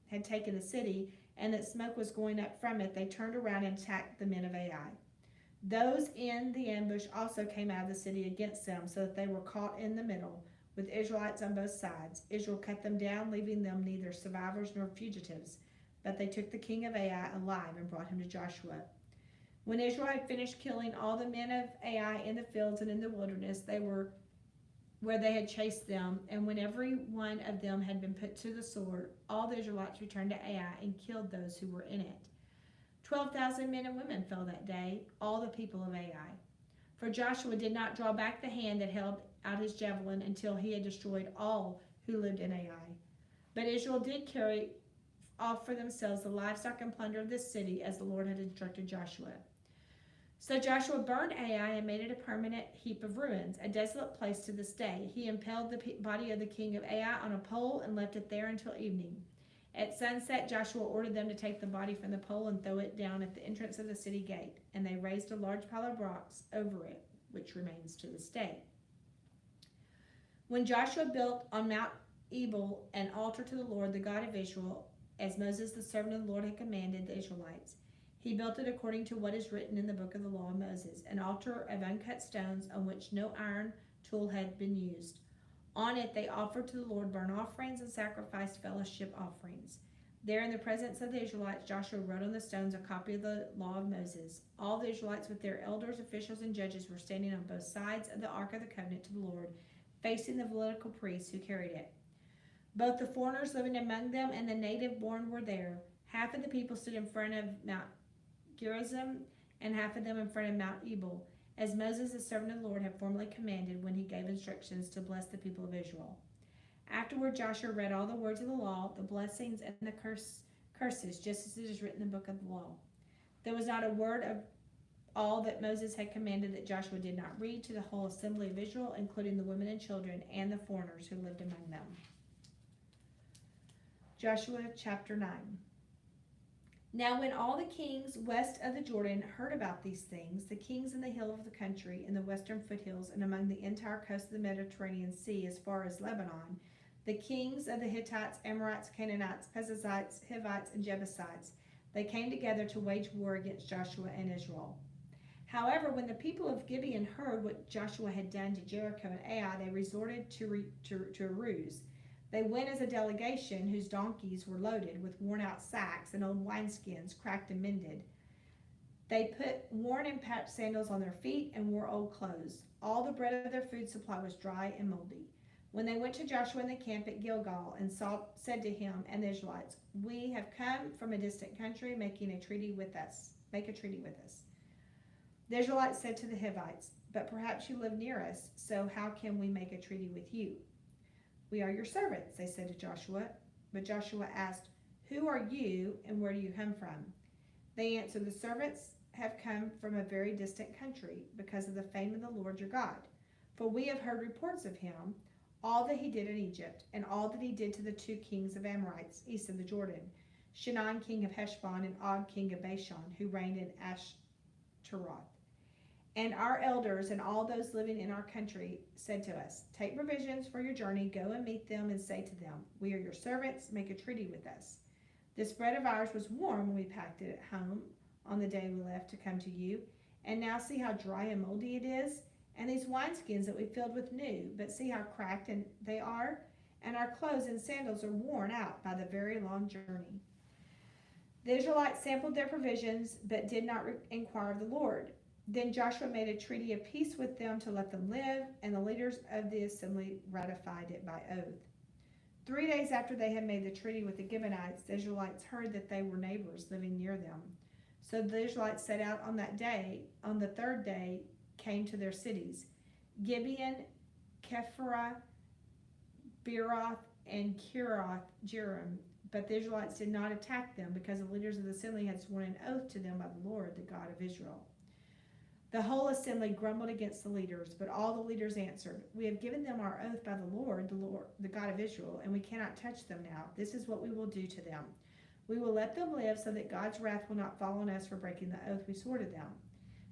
had taken the city and that smoke was going up from it, they turned around and attacked the men of Ai. Those in the ambush also came out of the city against them, so that they were caught in the middle, with Israelites on both sides. Israel cut them down, leaving them neither survivors nor fugitives. But they took the king of Ai alive and brought him to Joshua. When Israel had finished killing all the men of Ai in the fields and in the wilderness, they were where they had chased them, and when every one of them had been put to the sword, all the Israelites returned to Ai and killed those who were in it. 12,000 men and women fell that day, all the people of Ai. For Joshua did not draw back the hand that held out his javelin until he had destroyed all who lived in Ai. But Israel did carry off for themselves the livestock and plunder of this city, as the Lord had instructed Joshua. So Joshua burned Ai and made it a permanent heap of ruins, a desolate place to this day. He impaled the body of the king of Ai on a pole and left it there until evening. At sunset, Joshua ordered them to take the body from the pole and throw it down at the entrance of the city gate, and they raised a large pile of rocks over it, which remains to this day. When Joshua built on Mount Ebal an altar to the Lord, the God of Israel, as Moses the servant of the Lord had commanded the Israelites, he built it according to what is written in the book of the law of Moses, an altar of uncut stones on which no iron tool had been used. On it they offered to the Lord burnt offerings and sacrificed fellowship offerings. There in the presence of the Israelites, Joshua wrote on the stones a copy of the law of Moses. All the Israelites with their elders, officials, and judges were standing on both sides of the Ark of the Covenant to the Lord, facing the Levitical priests who carried it. Both the foreigners living among them and the native born were there. Half of the people stood in front of Mount Gerizim, and half of them in front of Mount Ebal, as Moses, the servant of the Lord, had formerly commanded when he gave instructions to bless the people of Israel. Afterward, Joshua read all the words of the law, the blessings and the curses, just as it is written in the book of the law. There was not a word of all that Moses had commanded that Joshua did not read to the whole assembly of Israel, including the women and children and the foreigners who lived among them. Joshua chapter 9. Now when all the kings west of the Jordan heard about these things, the kings in the hill of the country, in the western foothills, and among the entire coast of the Mediterranean Sea as far as Lebanon, the kings of the Hittites, Amorites, Canaanites, Perizzites, Hivites, and Jebusites, they came together to wage war against Joshua and Israel. However, when the people of Gibeon heard what Joshua had done to Jericho and Ai, they resorted to a ruse. They went as a delegation whose donkeys were loaded with worn-out sacks and old wineskins, cracked and mended. They put worn and patched sandals on their feet and wore old clothes. All the bread of their food supply was dry and moldy. When they went to Joshua in the camp at Gilgal and said to him and the Israelites, "We have come from a distant country, make a treaty with us." The Israelites said to the Hivites, "But perhaps you live near us, so how can we make a treaty with you?" "We are your servants," they said to Joshua. But Joshua asked, "Who are you and where do you come from?" They answered, "The servants have come from a very distant country because of the fame of the Lord your God. For we have heard reports of him, all that he did in Egypt, and all that he did to the 2 kings of Amorites east of the Jordan, Shinon king of Heshbon and Og king of Bashan, who reigned in Ashtaroth. And our elders and all those living in our country said to us, 'Take provisions for your journey, go and meet them and say to them, we are your servants, make a treaty with us.' This bread of ours was warm when we packed it at home on the day we left to come to you, and now see how dry and moldy it is, and these wineskins that we filled with new, but see how cracked they are, and our clothes and sandals are worn out by the very long journey." The Israelites sampled their provisions, but did not inquire of the Lord. Then Joshua made a treaty of peace with them to let them live, and the leaders of the assembly ratified it by oath. 3 days after they had made the treaty with the Gibeonites, the Israelites heard that they were neighbors living near them. So the Israelites set out on that day. On the 3rd day came to their cities, Gibeon, Kephirah, Beeroth, and Kiriath Jearim. But the Israelites did not attack them because the leaders of the assembly had sworn an oath to them by the Lord, the God of Israel. The whole assembly grumbled against the leaders, but all the leaders answered, "We have given them our oath by the Lord, the God of Israel, and we cannot touch them now. This is what we will do to them. We will let them live so that God's wrath will not fall on us for breaking the oath we swore to them."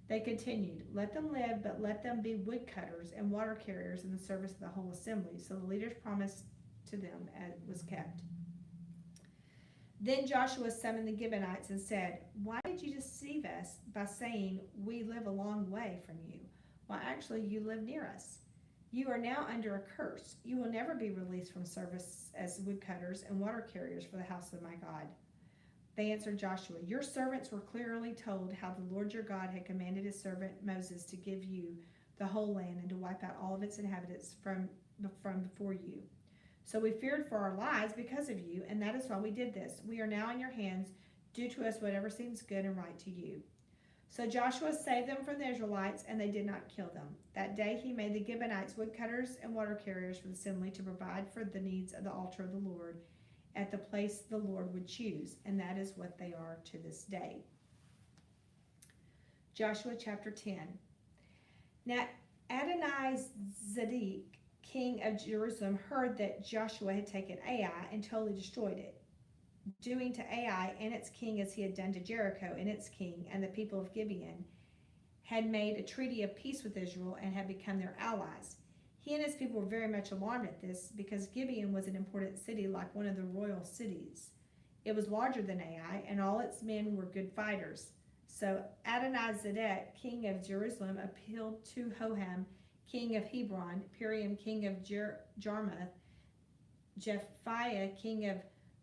They continued, "Let them live, but let them be woodcutters and water carriers in the service of the whole assembly." So the leaders promised to them as was kept. Then Joshua summoned the Gibeonites and said, "Why did you deceive us by saying we live a long way from you? Well, actually, you live near us. You are now under a curse. You will never be released from service as woodcutters and water carriers for the house of my God." They answered Joshua, "Your servants were clearly told how the Lord your God had commanded his servant Moses to give you the whole land and to wipe out all of its inhabitants from before you. So we feared for our lives because of you, and that is why we did this. We are now in your hands. Do to us whatever seems good and right to you." So Joshua saved them from the Israelites, and they did not kill them. That day he made the Gibeonites woodcutters and water carriers for the assembly to provide for the needs of the altar of the Lord at the place the Lord would choose, and that is what they are to this day. Joshua chapter 10. Now Adonizedek, king of Jerusalem, heard that Joshua had taken Ai and totally destroyed it, doing to Ai and its king as he had done to Jericho and its king, and the people of Gibeon had made a treaty of peace with Israel and had become their allies. He and his people were very much alarmed at this because Gibeon was an important city, like one of the royal cities. It was larger than Ai, and all its men were good fighters. So Adonizedek, king of Jerusalem, appealed to Hoham, king of Hebron, Piriam, king of Jarmuth, Jephthah, king of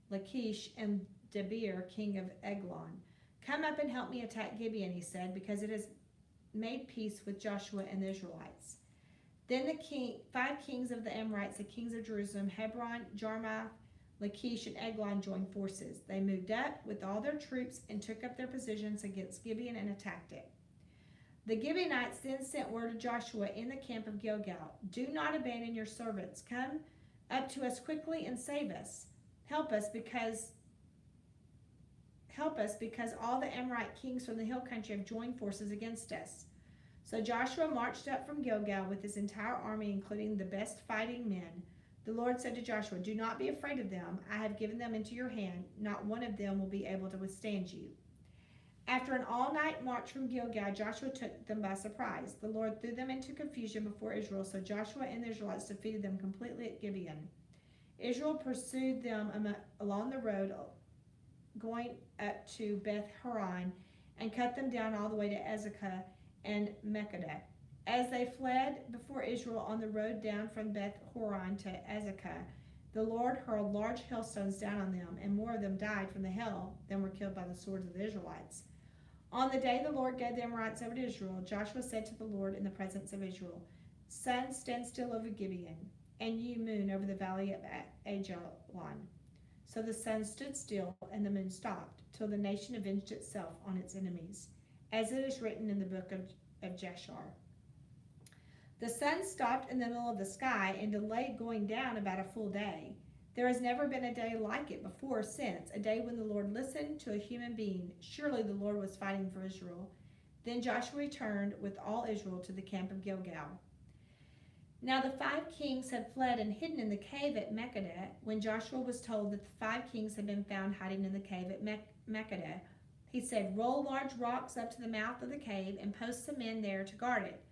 Lachish, and Debir, king of Eglon. "Come up and help me attack Gibeon," he said, "because it has made peace with Joshua and the Israelites." Then the 5 kings of the Amorites, the kings of Jerusalem, Hebron, Jarmuth, Lachish, and Eglon, joined forces. They moved up with all their troops and took up their positions against Gibeon and attacked it. The Gibeonites then sent word to Joshua in the camp of Gilgal, "Do not abandon your servants. Come up to us quickly and save us. Help us because all the Amorite kings from the hill country have joined forces against us." So Joshua marched up from Gilgal with his entire army, including the best fighting men, The Lord said to Joshua, "Do not be afraid of them. I have given them into your hand. Not one of them will be able to withstand you." After an all-night march from Gilgal, Joshua took them by surprise. The Lord threw them into confusion before Israel, so Joshua and the Israelites defeated them completely at Gibeon. Israel pursued them along the road going up to Beth Horon and cut them down all the way to Azekah and Makkedah. As they fled before Israel on the road down from Beth Horon to Azekah, the Lord hurled large hailstones down on them, and more of them died from the hail than were killed by the swords of the Israelites. On the day the Lord gave the Amorites over to Israel, Joshua said to the Lord in the presence of Israel, "Sun, stand still over Gibeon, and you, moon, over the valley of Ajalon." So the sun stood still, and the moon stopped, till the nation avenged itself on its enemies, as it is written in the book of Jashar. The sun stopped in the middle of the sky and delayed going down about a full day. There has never been a day like it before or since, a day when the Lord listened to a human being. Surely the Lord was fighting for Israel. Then Joshua returned with all Israel to the camp of Gilgal. Now the 5 kings had fled and hidden in the cave at Makkedah. When Joshua was told that the 5 kings had been found hiding in the cave at Makkedah, he said, "Roll large rocks up to the mouth of the cave and post some men there to guard it.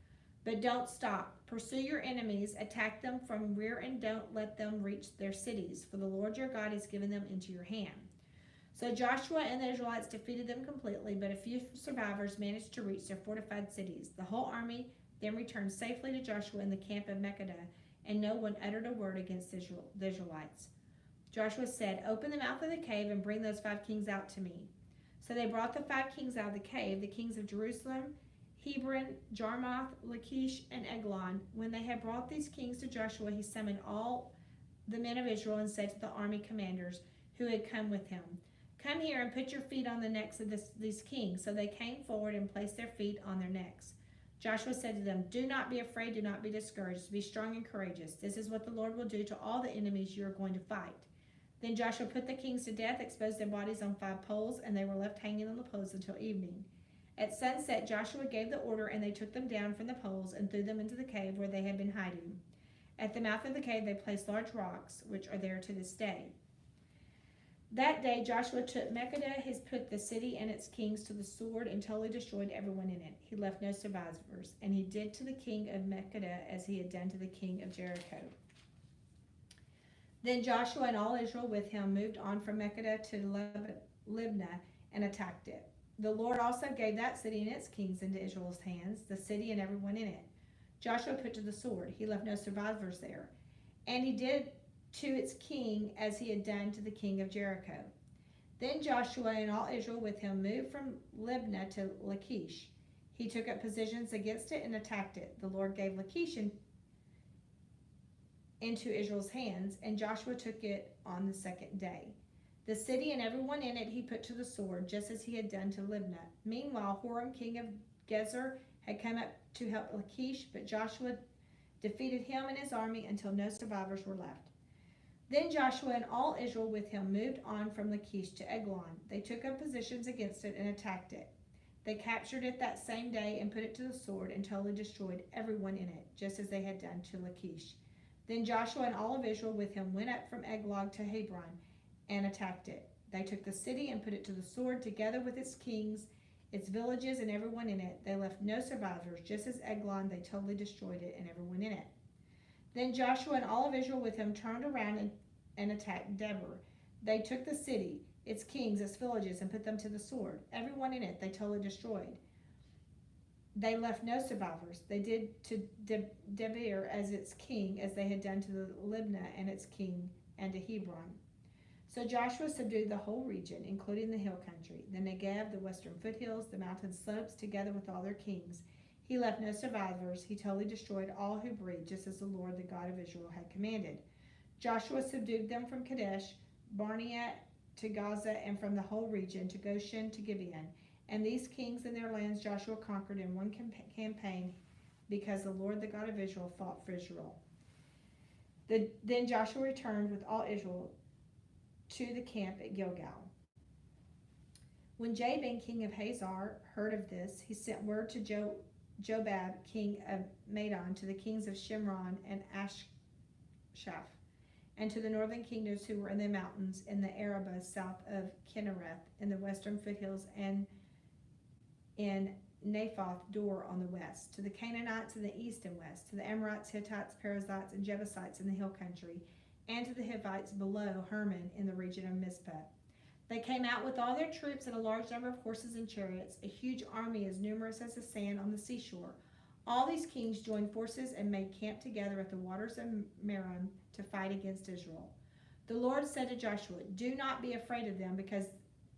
But don't stop. Pursue your enemies, attack them from rear, and don't let them reach their cities, for the Lord your God has given them into your hand." So Joshua and the Israelites defeated them completely, but a few survivors managed to reach their fortified cities. The whole army then returned safely to Joshua in the camp of Makkedah, and no one uttered a word against the Israelites. Joshua said, "Open the mouth of the cave and bring those 5 kings out to me." So they brought the 5 kings out of the cave, the kings of Jerusalem, Hebron, Jarmuth, Lachish, and Eglon. When they had brought these kings to Joshua, he summoned all the men of Israel and said to the army commanders who had come with him, "Come here and put your feet on the necks of these kings." So they came forward and placed their feet on their necks. Joshua said to them, "Do not be afraid, do not be discouraged. Be strong and courageous. This is what the Lord will do to all the enemies you are going to fight." Then Joshua put the kings to death, exposed their bodies on 5 poles, and they were left hanging on the poles until evening. At sunset, Joshua gave the order, and they took them down from the poles and threw them into the cave where they had been hiding. At the mouth of the cave, they placed large rocks, which are there to this day. That day, Joshua took Makkedah, he put the city and its kings to the sword and totally destroyed everyone in it. He left no survivors, and he did to the king of Makkedah as he had done to the king of Jericho. Then Joshua and all Israel with him moved on from Makkedah to Libnah and attacked it. The Lord also gave that city and its kings into Israel's hands, the city and everyone in it. Joshua put to the sword. He left no survivors there. And he did to its king as he had done to the king of Jericho. Then Joshua and all Israel with him moved from Libnah to Lachish. He took up positions against it and attacked it. The Lord gave Lachish into Israel's hands, and Joshua took it on the 2nd day. The city and everyone in it he put to the sword, just as he had done to Libnah. Meanwhile, Horam, king of Gezer, had come up to help Lachish, but Joshua defeated him and his army until no survivors were left. Then Joshua and all Israel with him moved on from Lachish to Eglon. They took up positions against it and attacked it. They captured it that same day and put it to the sword and totally destroyed everyone in it, just as they had done to Lachish. Then Joshua and all of Israel with him went up from Eglon to Hebron and attacked it. They took the city and put it to the sword, together with its kings, its villages, and everyone in it. They left no survivors, just as Eglon, they totally destroyed it and everyone in it. Then Joshua and all of Israel with him turned around and attacked Debir. They took the city, its kings, its villages, and put them to the sword. Everyone in it they totally destroyed. They left no survivors. They did to Debir as its king, as they had done to the Libnah and its king, and to Hebron. So Joshua subdued the whole region, including the hill country, the Negev, the western foothills, the mountain slopes, together with all their kings. He left no survivors. He totally destroyed all who breathed, just as the Lord, the God of Israel, had commanded. Joshua subdued them from Kadesh, Barnea to Gaza, and from the whole region to Goshen to Gibeon. And these kings and their lands Joshua conquered in one campaign, because the Lord, the God of Israel, fought for Israel. Then Joshua returned with all Israel to the camp at Gilgal. When Jabin, king of Hazor, heard of this, he sent word to Jobab, king of Madon, to the kings of Shimron and Ashaph, and to the northern kingdoms who were in the mountains in the Arabah south of Kinnereth, in the western foothills, and in Naphoth Dor on the west, to the Canaanites in the east and west, to the Amorites, Hittites, Perizzites, and Jebusites in the hill country, and to the Hivites below Hermon in the region of Mizpah. They came out with all their troops and a large number of horses and chariots, a huge army as numerous as the sand on the seashore. All these kings joined forces and made camp together at the waters of Merom to fight against Israel. The Lord said to Joshua, "Do not be afraid of them, because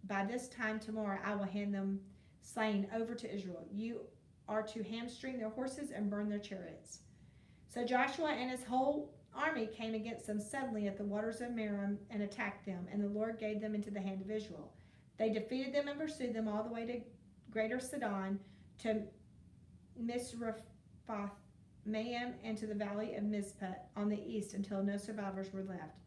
by this time tomorrow I will hand them slain over to Israel. You are to hamstring their horses and burn their chariots." So Joshua and his whole army came against them suddenly at the waters of Merom and attacked them, and the Lord gave them into the hand of Israel. They defeated them and pursued them all the way to Greater Sidon, to Misrephoth Maim, and to the valley of Mizpah on the east, until no survivors were left.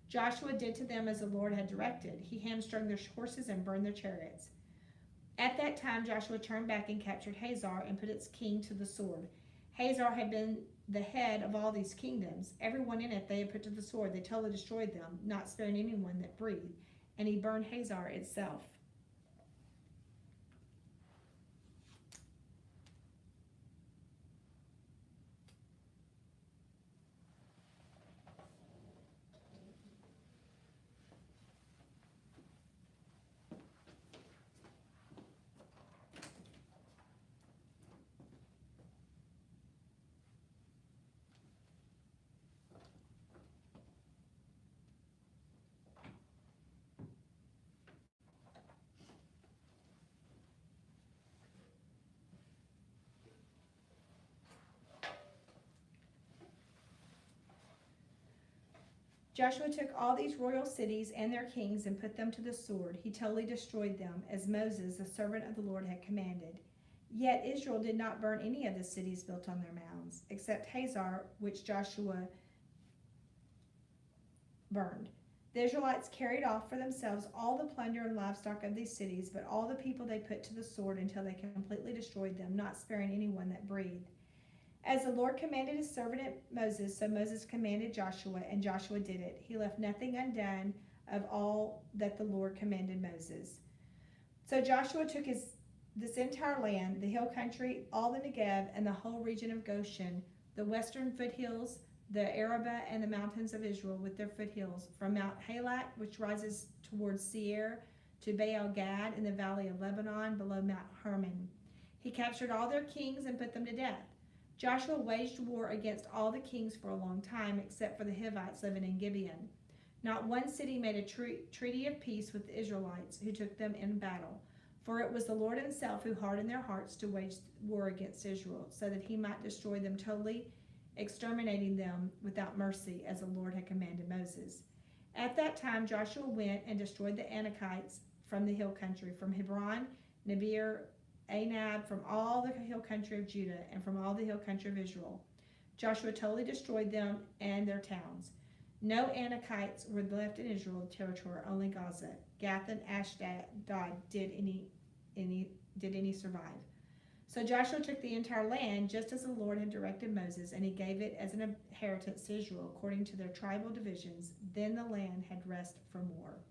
Joshua did to them as the Lord had directed. He hamstrung their horses and burned their chariots. At that time Joshua turned back and captured Hazor and put its king to the sword. Hazor had been the head of all these kingdoms. Everyone in it they had put to the sword. They totally destroyed them, not sparing anyone that breathed. And he burned Hazor itself. Joshua took all these royal cities and their kings and put them to the sword. He totally destroyed them, as Moses, the servant of the Lord, had commanded. Yet Israel did not burn any of the cities built on their mounds, except Hazor, which Joshua burned. The Israelites carried off for themselves all the plunder and livestock of these cities, but all the people they put to the sword until they completely destroyed them, not sparing anyone that breathed. As the Lord commanded his servant Moses, so Moses commanded Joshua, and Joshua did it. He left nothing undone of all that the Lord commanded Moses. So Joshua took this entire land, the hill country, all the Negev, and the whole region of Goshen, the western foothills, the Arabah, and the mountains of Israel with their foothills, from Mount Halak, which rises towards Seir, to Baal Gad in the valley of Lebanon below Mount Hermon. He captured all their kings and put them to death. Joshua waged war against all the kings for a long time, except for the Hivites living in Gibeon. Not one city made a treaty of peace with the Israelites, who took them in battle. For it was the Lord himself who hardened their hearts to wage war against Israel, so that he might destroy them totally, exterminating them without mercy, as the Lord had commanded Moses. At that time Joshua went and destroyed the Anakites from the hill country, from Hebron, Nabir, Anab, from all the hill country of Judah, and from all the hill country of Israel. Joshua totally destroyed them and their towns. No Anakites were left in Israel territory, only Gaza. Gath and Ashdod did any survive. So Joshua took the entire land, just as the Lord had directed Moses, and he gave it as an inheritance to Israel, according to their tribal divisions. Then the land had rest from war.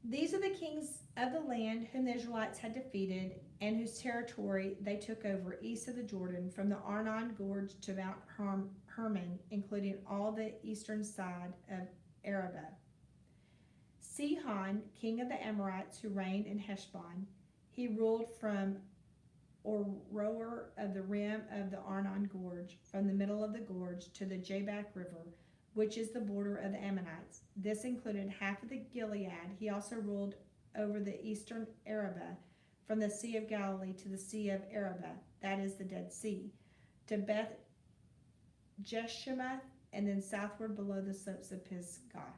These are the kings of the land whom the Israelites had defeated, and whose territory they took over east of the Jordan, from the Arnon Gorge to Mount Hermon, including all the eastern side of Arabah. Sihon, king of the Amorites, who reigned in Heshbon, he ruled from Aroer of the rim of the Arnon Gorge, from the middle of the gorge to the Jabbok River, which is the border of the Ammonites. This included half of the Gilead. He also ruled over the eastern Arabah, from the Sea of Galilee to the Sea of Arabah, that is the Dead Sea, to Beth Jeshimoth, and then southward below the slopes of Pisgah.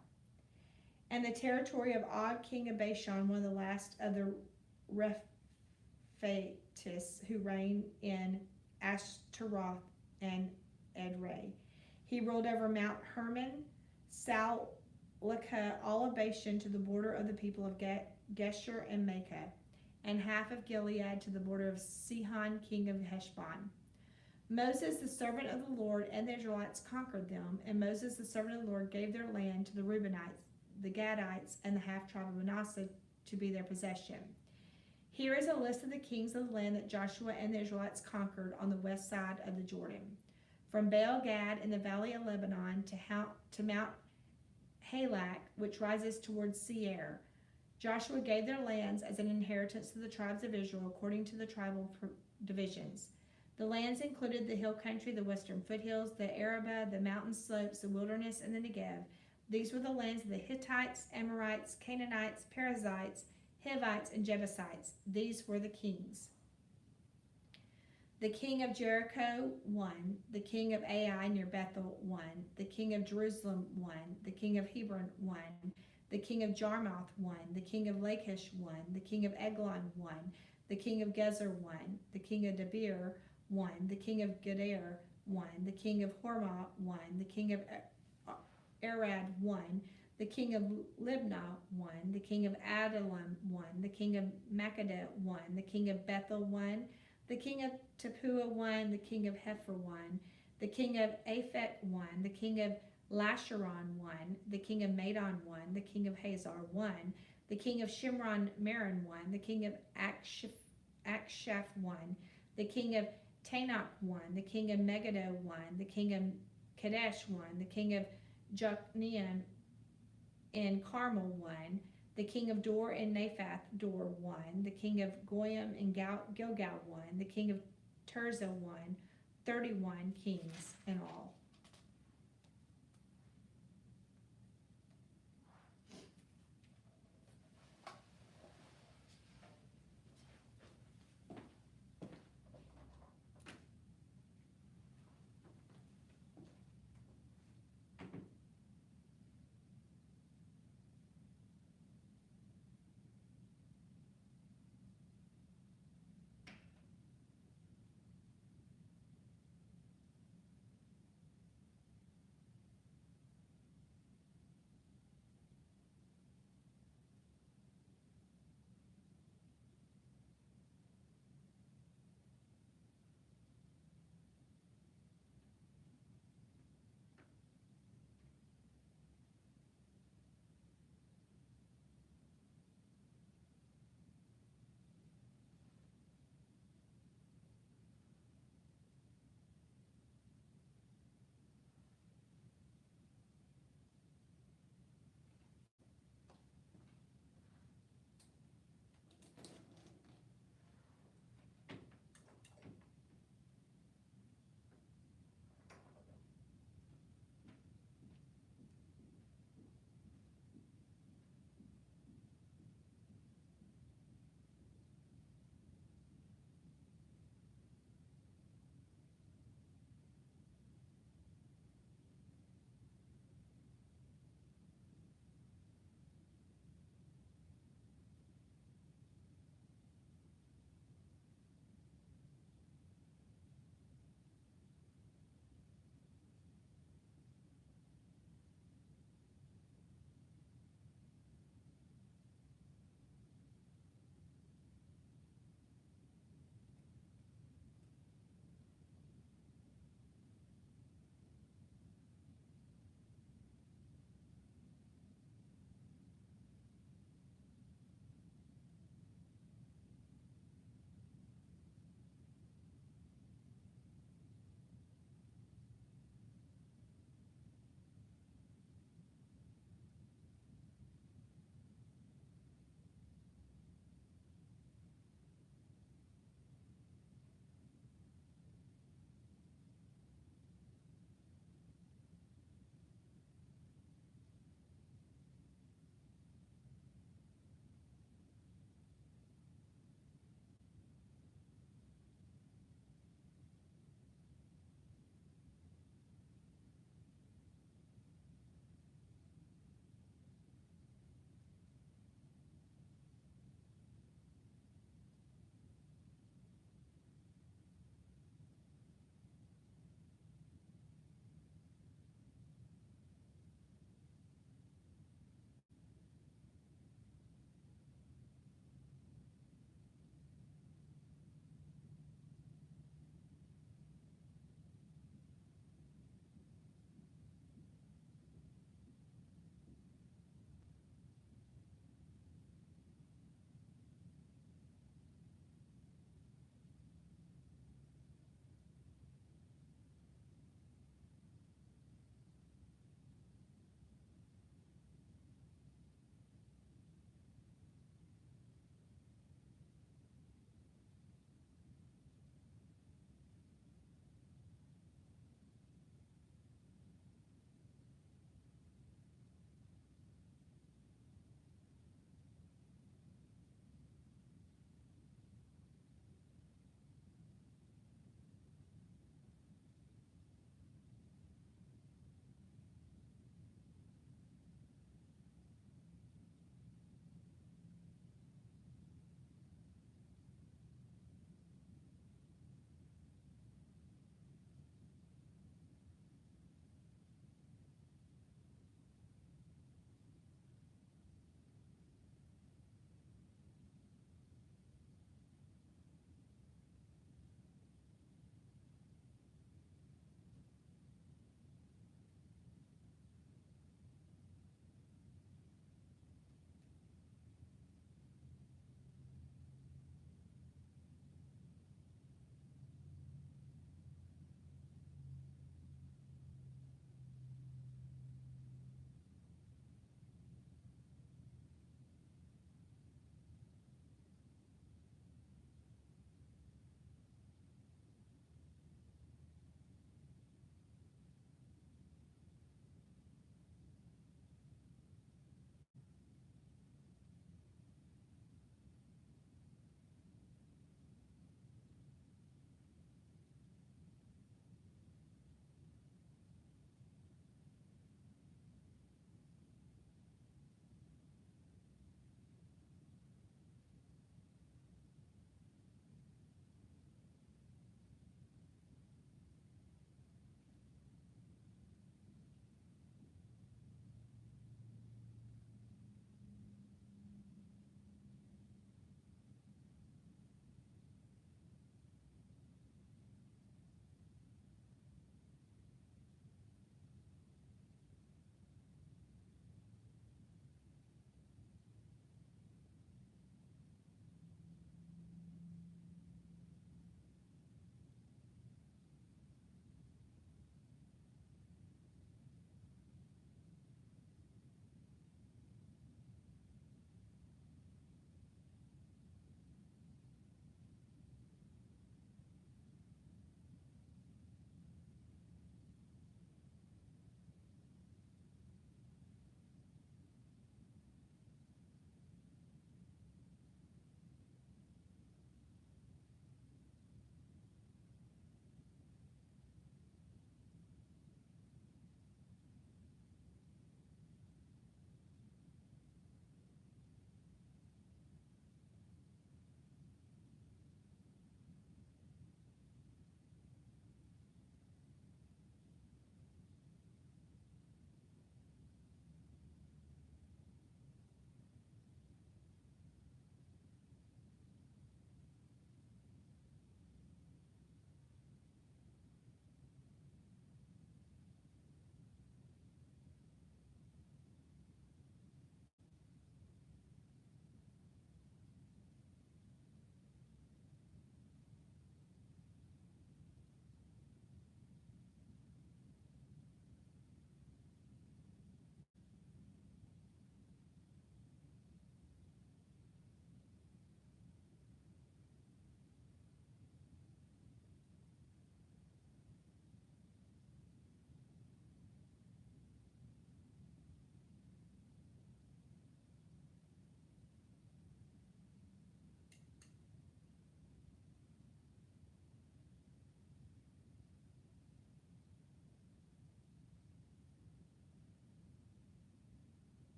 And the territory of Og, king of Bashan, one of the last of the Rephaites, who reigned in Ashtaroth and Edrei. He ruled over Mount Hermon, Salcah, all of Bashan to the border of the people of Geshur and Maacah, and half of Gilead to the border of Sihon, king of Heshbon. Moses, the servant of the Lord, and the Israelites conquered them, and Moses, the servant of the Lord, gave their land to the Reubenites, the Gadites, and the half-tribe of Manasseh to be their possession. Here is a list of the kings of the land that Joshua and the Israelites conquered on the west side of the Jordan. From Baal Gad in the valley of Lebanon to Mount Halak, which rises towards Seir. Joshua gave their lands as an inheritance to the tribes of Israel according to the tribal divisions. The lands included the hill country, the western foothills, the Arabah, the mountain slopes, the wilderness, and the Negev. These were the lands of the Hittites, Amorites, Canaanites, Perizzites, Hivites, and Jebusites. These were the kings. The king of Jericho won, the king of Ai near Bethel won, the king of Jerusalem won, the king of Hebron won, the king of Jarmuth won, the king of Lachish won, the king of Eglon won, the king of Gezer won, the king of Debir won, the king of Gedera won, the king of Hormah won, the king of Arad won, the king of Libnah won, the king of Adullam won, the king of Makkedah won, the king of Bethel won, the king of Tappuah won, the king of Hepher won, the king of Aphek won, the king of Lasharon won, the king of Madon won, the king of Hazar won, the king of Shimron Meron won, the king of Akshaph won, the king of Tanakh won, the king of Megiddo won, the king of Kadesh won, the king of Jokneam and Carmel won, the king of Dor and Naphath Dor won, the king of Goyim and Gilgal won, the king of Tirzah won, 31 kings in all.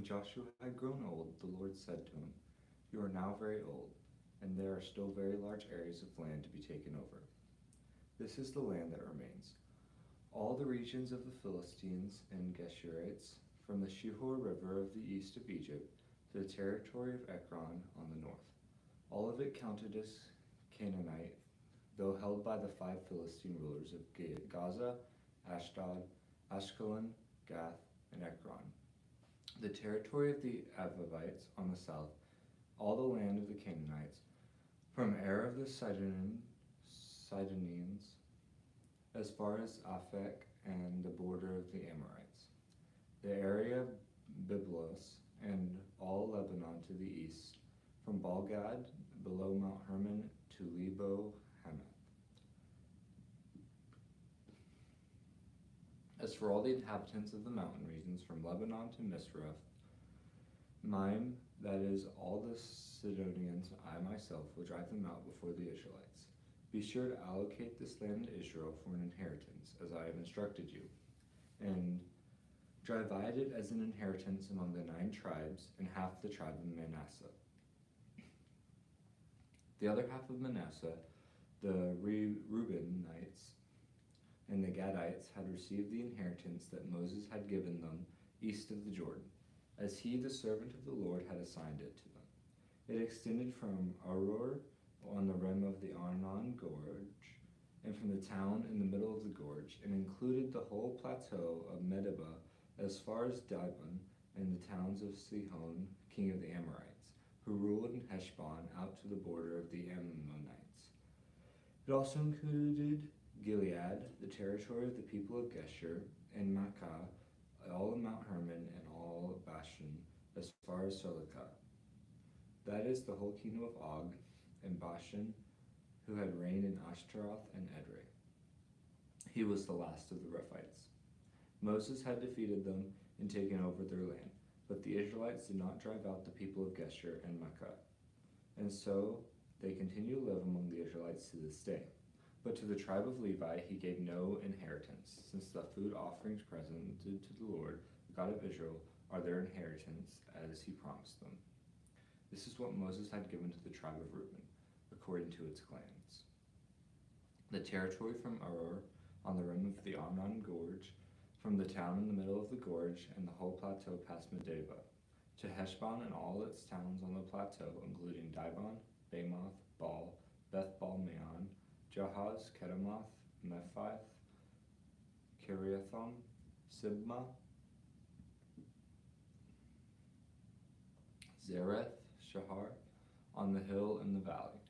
When Joshua had grown old, the Lord said to him, "You are now very old, and there are still very large areas of land to be taken over. This is the land that remains: all the regions of the Philistines and Geshurites, from the Shihor River of the east of Egypt to the territory of Ekron on the north. All of it counted as Canaanite, though held by the 5 Philistine rulers of Gaza, Ashdod, Ashkelon, Gath, and Ekron. The territory of the Avivites on the south, all the land of the Canaanites, from Ar of the Sidonians as far as Aphek and the border of the Amorites, the area of Byblos, and all Lebanon to the east, from Balgad below Mount Hermon to Lebo Hamath. As for all the inhabitants of the mountain regions from Lebanon to Misreph, Maim, that is, all the Sidonians, I myself will drive them out before the Israelites. Be sure to allocate this land to Israel for an inheritance, as I have instructed you, and divide it as an inheritance among the 9 tribes and half the tribe of Manasseh. The other half of Manasseh, the Reubenites and the Gadites had received the inheritance that Moses had given them east of the Jordan, as he, the servant of the Lord, had assigned it to them. It extended from Aroer on the rim of the Arnon Gorge, and from the town in the middle of the gorge, and included the whole plateau of Medeba as far as Dibon, and the towns of Sihon, king of the Amorites, who ruled in Heshbon out to the border of the Ammonites. It also included Gilead, the territory of the people of Geshur, and Maacah, all of Mount Hermon, and all of Bashan, as far as Solikah. That is the whole kingdom of Og and Bashan, who had reigned in Ashtaroth and Edrei. He was the last of the Rephites. Moses had defeated them and taken over their land, but the Israelites did not drive out the people of Geshur and Maacah, and so they continue to live among the Israelites to this day. But to the tribe of Levi he gave no inheritance, since the food offerings presented to the Lord, the God of Israel, are their inheritance, as he promised them. This is what Moses had given to the tribe of Reuben, according to its clans. The territory from Aroer on the rim of the Arnon Gorge, from the town in the middle of the gorge and the whole plateau past Medeba, to Heshbon and all its towns on the plateau, including Dibon, Bamoth, Baal, Beth-Baal-Meon, Jahaz, Kedemoth, Mephaath, Kiriathom, Sibmah, Zereth, Shahar, on the hill and the valley,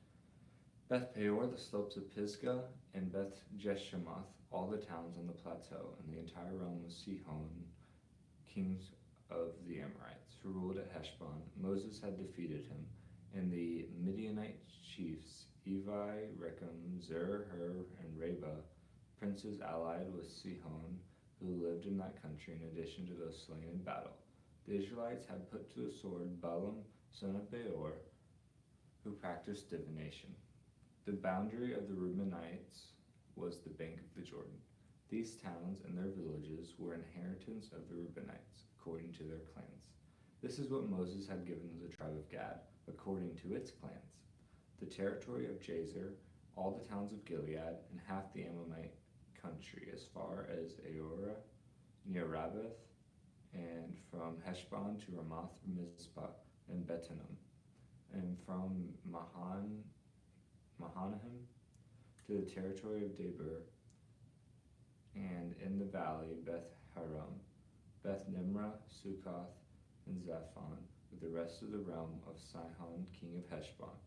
Beth Peor, the slopes of Pisgah, and Beth Jeshemoth, all the towns on the plateau, and the entire realm of Sihon, kings of the Amorites, who ruled at Heshbon. Moses had defeated him, and the Midianite chiefs Evi, Rechem, Zer, Hur, and Reba, princes allied with Sihon, who lived in that country, in addition to those slain in battle. The Israelites had put to the sword Balaam, son of Beor, who practiced divination. The boundary of the Reubenites was the bank of the Jordan. These towns and their villages were inheritance of the Reubenites, according to their clans. This is what Moses had given to the tribe of Gad, according to its clans: the territory of Jazer, all the towns of Gilead, and half the Ammonite country, as far as Aorah, near Rabbath, and from Heshbon to Ramoth Mizpah and Betonim, and from Mahanaim to the territory of Debir, and in the valley Beth Haram, Beth Nimrah, Succoth, and Zaphon, with the rest of the realm of Sihon, king of Heshbon.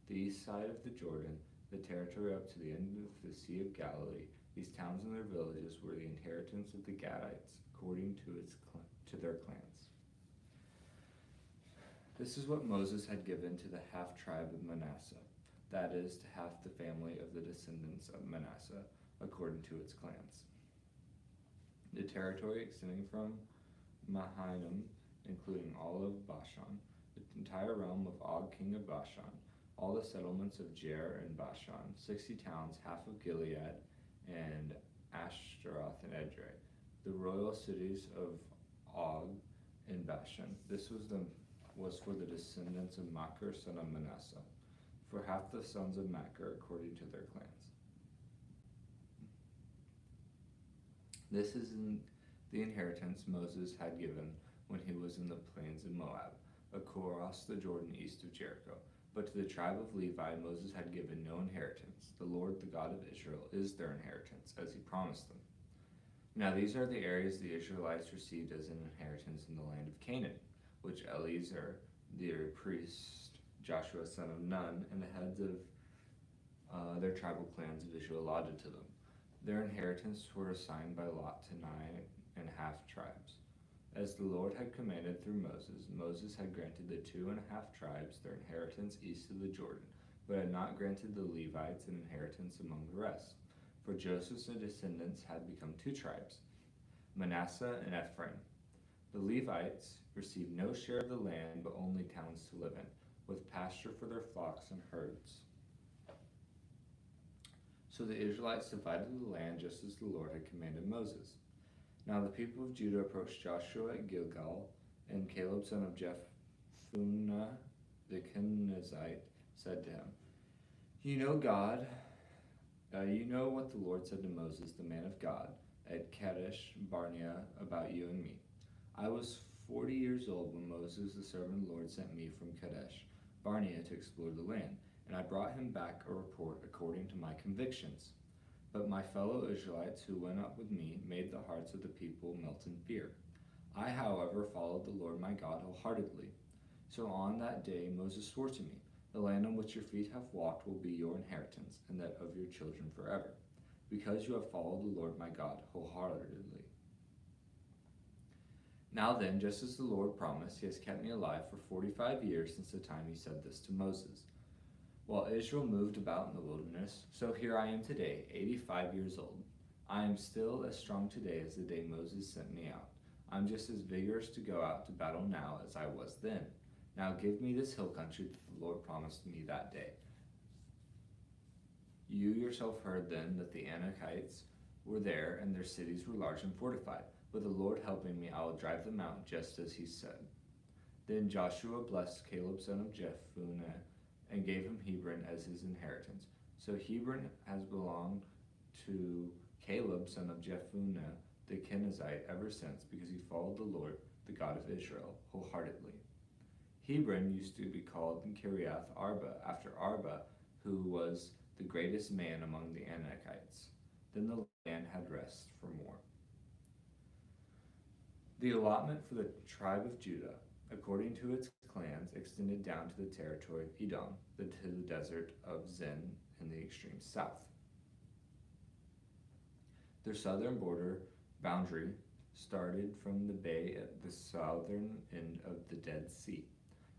The east side of the Jordan, the territory up to the end of the Sea of Galilee. These towns and their villages were the inheritance of the Gadites, according to their clans. This is what Moses had given to the half-tribe of Manasseh, that is, to half the family of the descendants of Manasseh, according to its clans. The territory extending from Mahanaim, including all of Bashan, the entire realm of Og, king of Bashan, all the settlements of Jair and Bashan, 60 towns, half of Gilead, and Ashtaroth and Edrei, the royal cities of Og in Bashan. This was for the descendants of Machir, son of Manasseh, for half the sons of Machir according to their clans. This is the inheritance Moses had given when he was in the plains of Moab, across the Jordan east of Jericho. But to the tribe of Levi Moses had given no inheritance. The Lord, the God of Israel, is their inheritance, as he promised them. Now these are the areas the Israelites received as an inheritance in the land of Canaan, which Eleazar, the priest, Joshua son of Nun, and the heads of their tribal clans of Israel allotted to them. Their inheritance were assigned by lot to 9.5 tribes. As the Lord had commanded through Moses, Moses had granted the 2.5 tribes their inheritance east of the Jordan, but had not granted the Levites an inheritance among the rest. For Joseph's descendants had become 2 tribes, Manasseh and Ephraim. The Levites received no share of the land, but only towns to live in, with pasture for their flocks and herds. So the Israelites divided the land just as the Lord had commanded Moses. Now the people of Judah approached Joshua at Gilgal, and Caleb son of Jephunneh the Kenizzite said to him, You know what the Lord said to Moses, the man of God, at Kadesh Barnea about you and me. I was 40 years old when Moses, the servant of the Lord, sent me from Kadesh Barnea to explore the land, and I brought him back a report according to my convictions. But my fellow Israelites who went up with me made the hearts of the people melt in fear. I, however, followed the Lord my God wholeheartedly. So on that day Moses swore to me, The land on which your feet have walked will be your inheritance, and that of your children forever, because you have followed the Lord my God wholeheartedly. Now then, just as the Lord promised, he has kept me alive for 45 years since the time he said this to Moses. While Israel moved about in the wilderness, so here I am today, 85 years old. I am still as strong today as the day Moses sent me out. I'm just as vigorous to go out to battle now as I was then. Now give me this hill country that the Lord promised me that day. You yourself heard then that the Anakites were there, and their cities were large and fortified. With the Lord helping me, I will drive them out, just as he said. Then Joshua blessed Caleb son of Jephunneh, and gave him Hebron as his inheritance. So Hebron has belonged to Caleb son of Jephunneh the Kenizzite ever since, because he followed the Lord, the God of Israel, wholeheartedly. Hebron used to be called Kiriath Arba, after Arba, who was the greatest man among the Anakites. Then the land had rest for more. The allotment for the tribe of Judah, according to its clans, extended down to the territory of Edom, to the desert of Zin in the extreme south. Their southern boundary started from the bay at the southern end of the Dead Sea,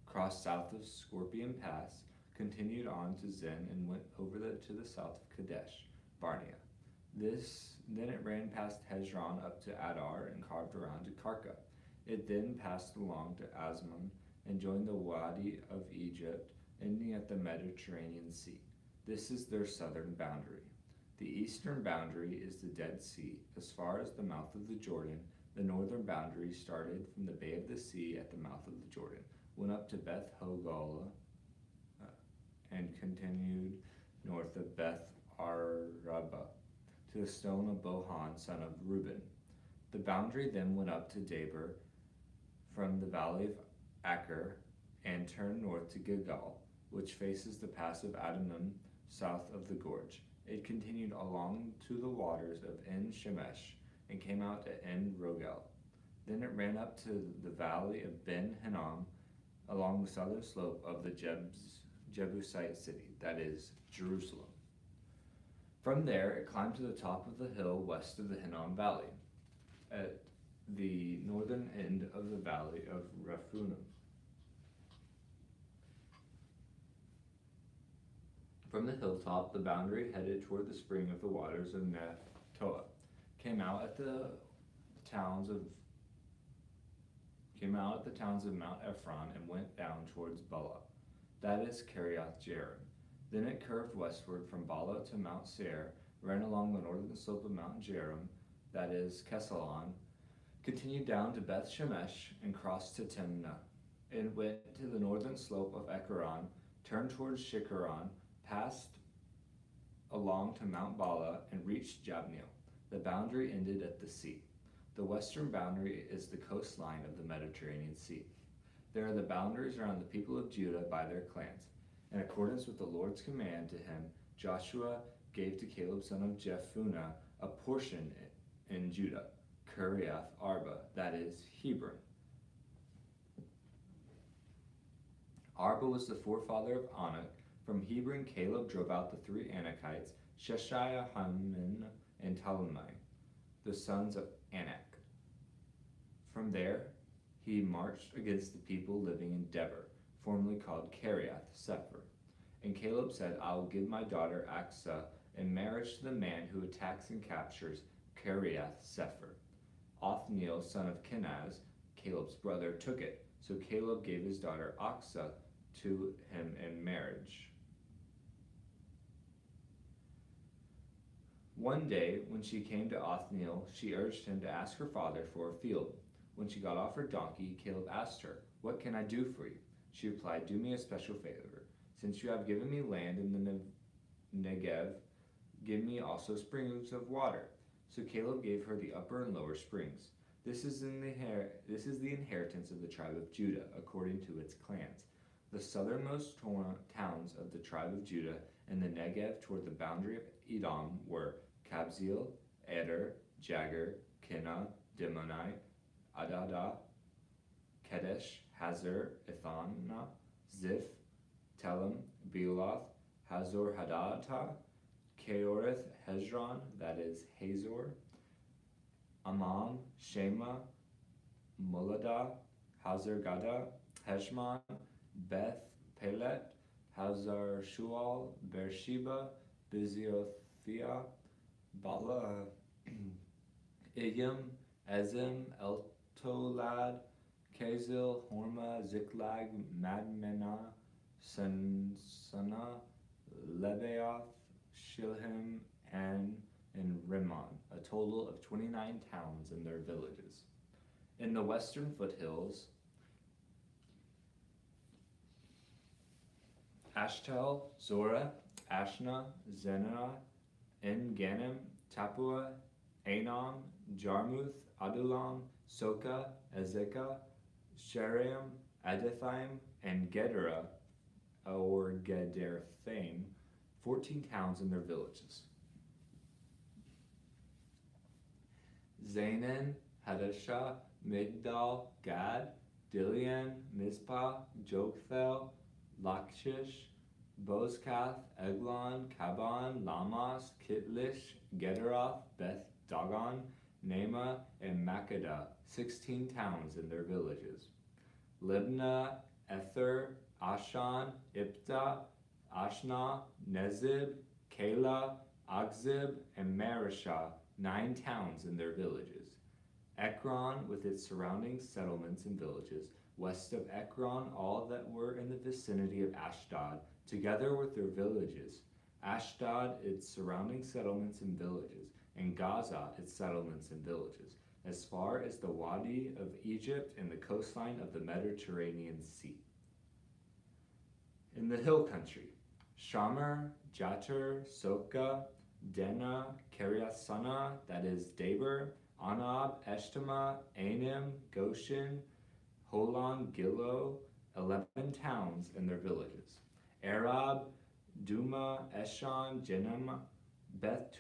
crossed south of Scorpion Pass, continued on to Zin, and went over to the south of Kadesh Barnea. Then it ran past Hezron up to Adar and carved around to Karka. It then passed along to Asmon and joined the Wadi of Egypt, ending at the Mediterranean Sea. This is their southern boundary. The eastern boundary is the Dead Sea, as far as the mouth of the Jordan. The northern boundary started from the Bay of the Sea at the mouth of the Jordan, went up to Beth Hogala, and continued north of Beth Araba to the stone of Bohan, son of Reuben. The boundary then went up to Debir from the valley of Acher and turned north to Gilgal, which faces the pass of Adumim south of the gorge. It continued along to the waters of En Shemesh and came out at En Rogel. Then it ran up to the valley of Ben Hinnom along the southern slope of the Jebusite city, that is, Jerusalem. From there, it climbed to the top of the hill west of the Hinnom Valley, at the northern end of the valley of Rephunim. From the hilltop, the boundary headed toward the spring of the waters of Nephtoah, came out at the towns of Mount Ephron and went down towards Bala, that is Kiriath Jearim. Then it curved westward from Bala to Mount Seir, ran along the northern slope of Mount Jearim, that is Kesalon, continued down to Beth Shemesh and crossed to Timnah, and went to the northern slope of Ekron, turned towards Shikharon, passed along to Mount Bala, and reached Jabneel. The boundary ended at the sea. The western boundary is the coastline of the Mediterranean Sea. There are the boundaries around the people of Judah by their clans. In accordance with the Lord's command to him, Joshua gave to Caleb son of Jephunneh a portion in Judah, Kiriath Arba, that is, Hebron. Arba was the forefather of Anak. From Hebron, Caleb drove out the 3 Anakites, Sheshaiah, Haman, and Talmai, the sons of Anak. From there, he marched against the people living in Debir, formerly called Kiriath Sepher. And Caleb said, I will give my daughter Aksa in marriage to the man who attacks and captures Kiriath Sepher. Othniel, son of Kenaz, Caleb's brother, took it. So Caleb gave his daughter Aksa to him in marriage. One day, when she came to Othniel, she urged him to ask her father for a field. When she got off her donkey, Caleb asked her, What can I do for you? She replied, Do me a special favor. Since you have given me land in the Negev, give me also springs of water. So Caleb gave her the upper and lower springs. This is the inheritance of the tribe of Judah, according to its clans. The southernmost towns of the tribe of Judah in the Negev toward the boundary of Edom were Kabzeel, Eder, Jagur, Kinah, Dimoni, Adada, Kedesh, Hazor, Ithana, Ziph, Telem, Bealoth, Hazor Hadata, Keorith, Hezron, that is Hazor, Amam, Shema, Moladah, Hazar Gada, Heshmon, Beth Pelet, Hazar Shual, Beersheba, Biziothia, Bala, Iyam, Ezim, Eltolad, Kazil, Horma, Ziklag, Madmenah, Sana, Lebaoth, Shilhim, and Rimmon, a total of 29 towns and their villages. In the western foothills, Ashtel, Zorah, Ashna, Zenah, En-Ganim, Tapua, Anam, Jarmuth, Adullam, Soka, Ezekah, Sheraim, Adithaim, and Gedera, or Gederthaim, 14 towns and their villages. Zaanan, Hadashah, Migdal, Gad, Dilian, Mizpah, Jokthel, Lachish, Bozkath, Eglon, Kaban, Lamas, Kitlish, Gederoth, Beth Dagon, Nema, and Makkedah, 16 towns and their villages. Libnah, Ether, Ashan, Ipta, Ashna, Nezib, Kala, Akzib, and Marishah, 9 towns and their villages. Ekron with its surrounding settlements and villages. West of Ekron, all that were in the vicinity of Ashdod, together with their villages. Ashdod, its surrounding settlements and villages, and Gaza, its settlements and villages, as far as the Wadi of Egypt and the coastline of the Mediterranean Sea. In the hill country, Shamer, Jatir, Soka, Dena, Kiriath-Sana, that is Debir, Anab, Eshtemoa, Anim, Goshen, Holon, Gilo, 11 towns and their villages. Arab, Duma, Eshan, Jenem, Beth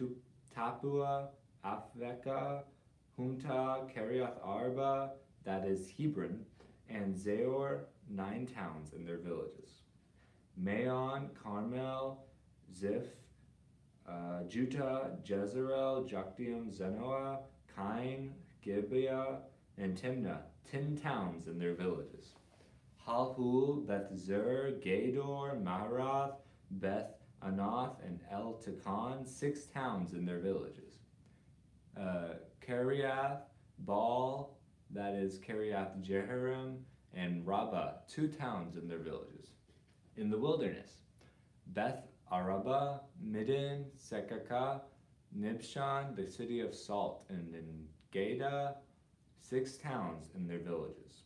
Tapua, Afvekah, Hunta, Kiriath Arba, that is Hebron, and Zeor, 9 towns and their villages. Maon, Carmel, Ziph, Juta, Jezreel, Jokdeam, Zenoah, Kain, Gibeah, and Timnah, 10 towns and their villages. Halhul, Beth Zur, Gedor, Maharath, Beth Anath, and El Tekan, 6 towns and their villages. Kiriath, Baal, that is Kiriath Jehoram, and Rabbah, 2 towns and their villages. In the wilderness, Beth Araba, Midden, Sekaka, Nibshan, the city of salt, and Engeda, 6 towns and their villages.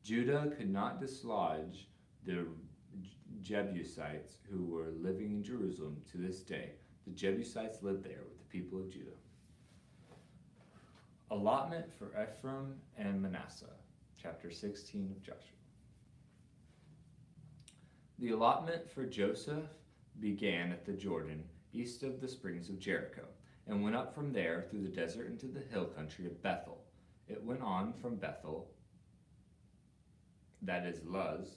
Judah could not dislodge the Jebusites who were living in Jerusalem to this day. The Jebusites lived there with the people of Judah. Allotment for Ephraim and Manasseh, chapter 16 of Joshua. The allotment for Joseph began at the Jordan, east of the springs of Jericho, and went up from there through the desert into the hill country of Bethel. It went on from Bethel, that is Luz,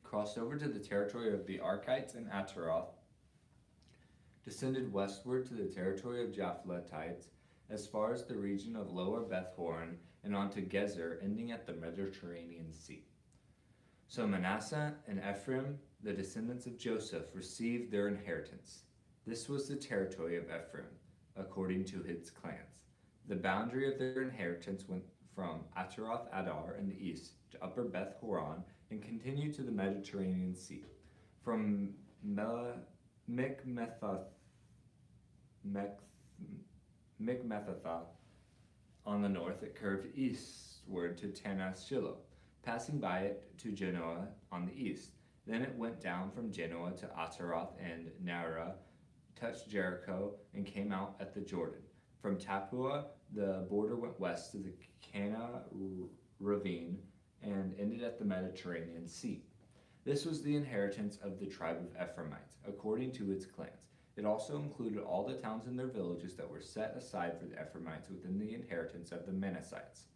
crossed over to the territory of the Arkites and Ataroth, descended westward to the territory of Japhletites, as far as the region of Lower Beth Horon, and on to Gezer, ending at the Mediterranean Sea. So Manasseh and Ephraim, the descendants of Joseph, received their inheritance. This was the territory of Ephraim, according to its clans. The boundary of their inheritance went from Ataroth Adar in the east to Upper Beth Horon and continued to the Mediterranean Sea. From Mikmethath on the north, it curved eastward to Tanas Shiloh, passing by it to Genoa on the east. Then it went down from Genoa to Ataroth and Nara, touched Jericho, and came out at the Jordan. From Tapua, the border went west to the Cana ravine and ended at the Mediterranean Sea. This was the inheritance of the tribe of Ephraimites, according to its clans. It also included all the towns and their villages that were set aside for the Ephraimites within the inheritance of the Manassites.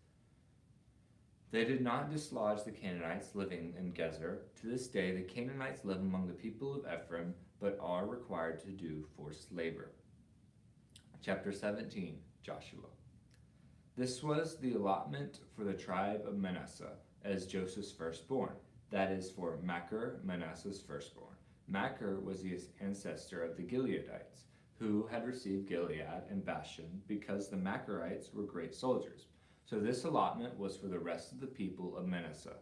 They did not dislodge the Canaanites living in Gezer. To this day, the Canaanites live among the people of Ephraim, but are required to do forced labor. Chapter 17, Joshua. This was the allotment for the tribe of Manasseh as Joseph's firstborn, that is, for Machir, Manasseh's firstborn. Machir was the ancestor of the Gileadites, who had received Gilead and Bashan because the Machirites were great soldiers. So this allotment was for the rest of the people of Manasseh,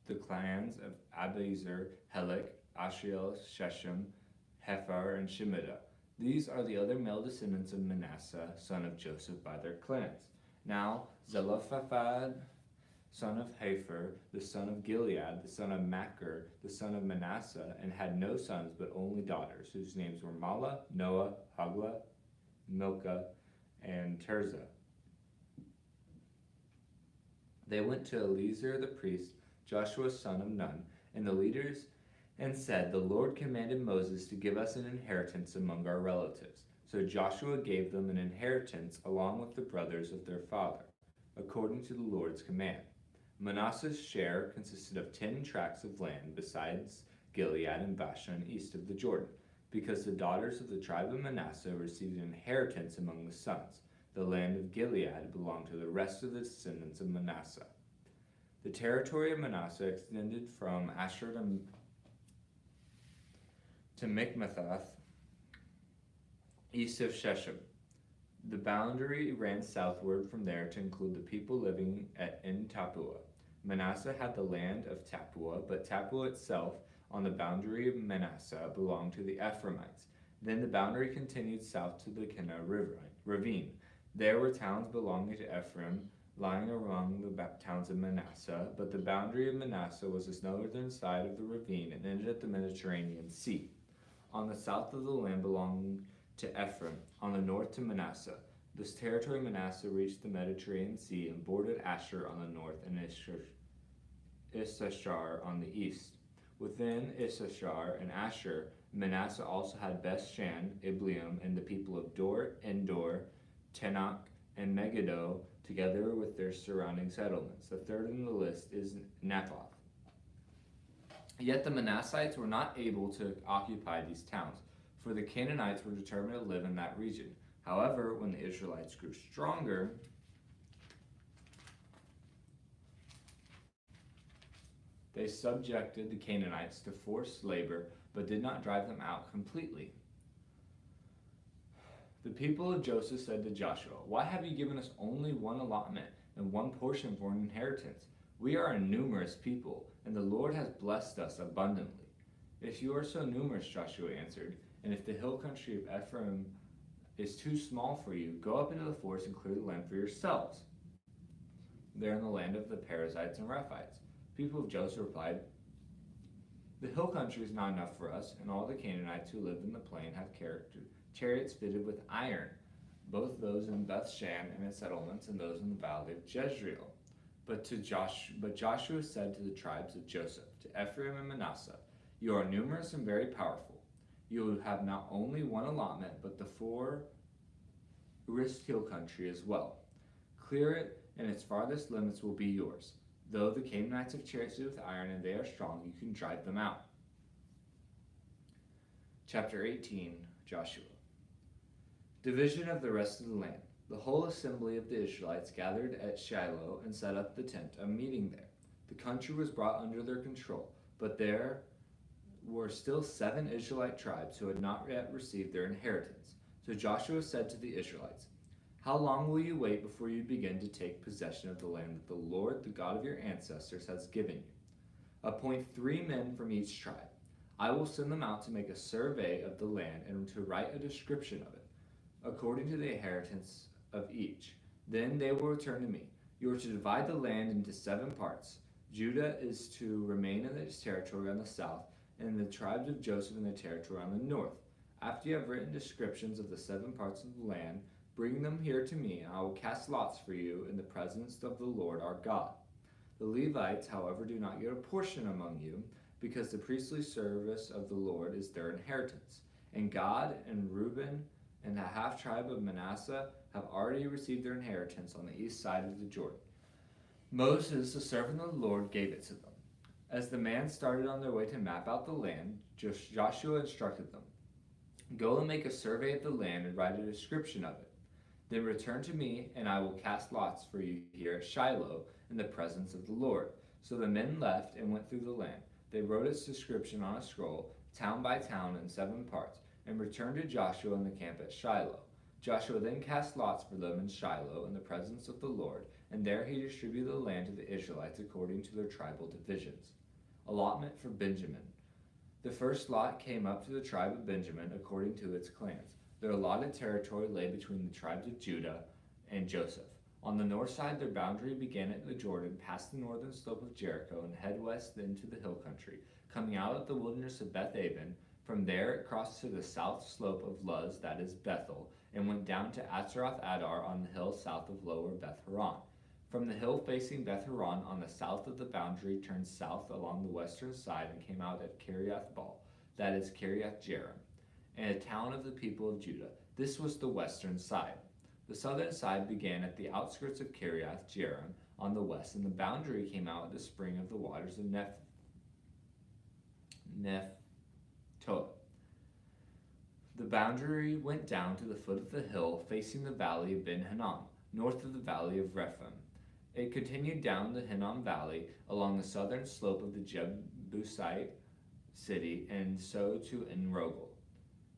the clans of Abiezer, Helik, Asriel, Shechem, Hefer, and Shemida. These are the other male descendants of Manasseh, son of Joseph, by their clans. Now Zelophehad, son of Hepher, the son of Gilead, the son of Machir, the son of Manasseh, and had no sons but only daughters, whose names were Mahlah, Noah, Haglah, Milcah, and Tirzah. They went to Eliezer the priest, Joshua son of Nun, and the leaders, and said, "The Lord commanded Moses to give us an inheritance among our relatives." So Joshua gave them an inheritance along with the brothers of their father, according to the Lord's command. Manasseh's share consisted of 10 tracts of land besides Gilead and Bashan east of the Jordan, because the daughters of the tribe of Manasseh received an inheritance among the sons. The land of Gilead belonged to the rest of the descendants of Manasseh. The territory of Manasseh extended from Asher to Mikmethath, east of Shechem. The boundary ran southward from there to include the people living in Tapua. Manasseh had the land of Tapua, but Tapua itself, on the boundary of Manasseh, belonged to the Ephraimites. Then the boundary continued south to the Kenah ravine. There were towns belonging to Ephraim, lying among the towns of Manasseh, but the boundary of Manasseh was the northern side of the ravine and ended at the Mediterranean Sea. On the south of the land belonged to Ephraim, on the north to Manasseh. This territory of Manasseh reached the Mediterranean Sea and bordered Asher on the north and Issachar on the east. Within Issachar and Asher, Manasseh also had Beth-shan, Ibleam, and the people of Dor, Endor, Tanakh, and Megiddo, together with their surrounding settlements. The third in the list is Naphtali. Yet the Manassites were not able to occupy these towns, for the Canaanites were determined to live in that region. However, when the Israelites grew stronger, they subjected the Canaanites to forced labor, but did not drive them out completely. The people of Joseph said to Joshua, "Why have you given us only one allotment and one portion for an inheritance? We are a numerous people, and the Lord has blessed us abundantly." "If you are so numerous," Joshua answered, And if the hill country of Ephraim is too small for you, go up into the forest and clear the land for yourselves. There in the land of the Perizzites and Rephites. People of Joseph replied, the hill country is not enough for us, and all the Canaanites who live in the plain have chariots fitted with iron, both those in Bethshan and its settlements, and those in the valley of Jezreel. But Joshua said to the tribes of Joseph, to Ephraim and Manasseh, you are numerous and very powerful. You will have not only one allotment, but the forest hill country as well. Clear it, and its farthest limits will be yours. Though the Canaanites have chariots with iron and they are strong, you can drive them out. Chapter 18, Joshua. Division of the rest of the land. The whole assembly of the Israelites gathered at Shiloh and set up the tent of meeting there. The country was brought under their control, but there were still 7 Israelite tribes who had not yet received their inheritance. So Joshua said to the Israelites, how long will you wait before you begin to take possession of the land that the Lord, the God of your ancestors, has given you? Appoint 3 men from each tribe. I will send them out to make a survey of the land and to write a description of it, according to the inheritance of each. Then they will return to me. You are to divide the land into 7 parts. Judah is to remain in its territory on the south, and the tribes of Joseph in their territory on the north. After you have written descriptions of the 7 parts of the land, bring them here to me, and I will cast lots for you in the presence of the Lord our God. The Levites, however, do not get a portion among you, because the priestly service of the Lord is their inheritance. And Gad and Reuben and the half-tribe of Manasseh have already received their inheritance on the east side of the Jordan. Moses, the servant of the Lord, gave it to them. As the men started on their way to map out the land, Joshua instructed them, go and make a survey of the land and write a description of it. Then return to me, and I will cast lots for you here at Shiloh in the presence of the Lord. So the men left and went through the land. They wrote its description on a scroll, town by town, in 7 parts, and returned to Joshua in the camp at Shiloh. Joshua then cast lots for them in Shiloh in the presence of the Lord, and there he distributed the land to the Israelites according to their tribal divisions. Allotment for Benjamin. The first lot came up to the tribe of Benjamin according to its clans. Their allotted territory lay between the tribes of Judah and Joseph. On the north side, their boundary began at the Jordan, past the northern slope of Jericho, and head west into the hill country, coming out of the wilderness of Beth-aven. From there, it crossed to the south slope of Luz, that is Bethel, and went down to Atzeroth Adar on the hill south of Lower Beth Horon. From the hill facing Beth Horon on the south of the boundary, turned south along the western side and came out at Kiriath Baal, that is Kiriath Jearim, and a town of the people of Judah. This was the western side. The southern side began at the outskirts of Kiriath Jearim on the west, and the boundary came out at the spring of the waters of Nephtoah. The boundary went down to the foot of the hill facing the valley of Ben Hinnom, north of the valley of Rephaim. It continued down the Hinnom Valley along the southern slope of the Jebusite city, and so to En Rogel.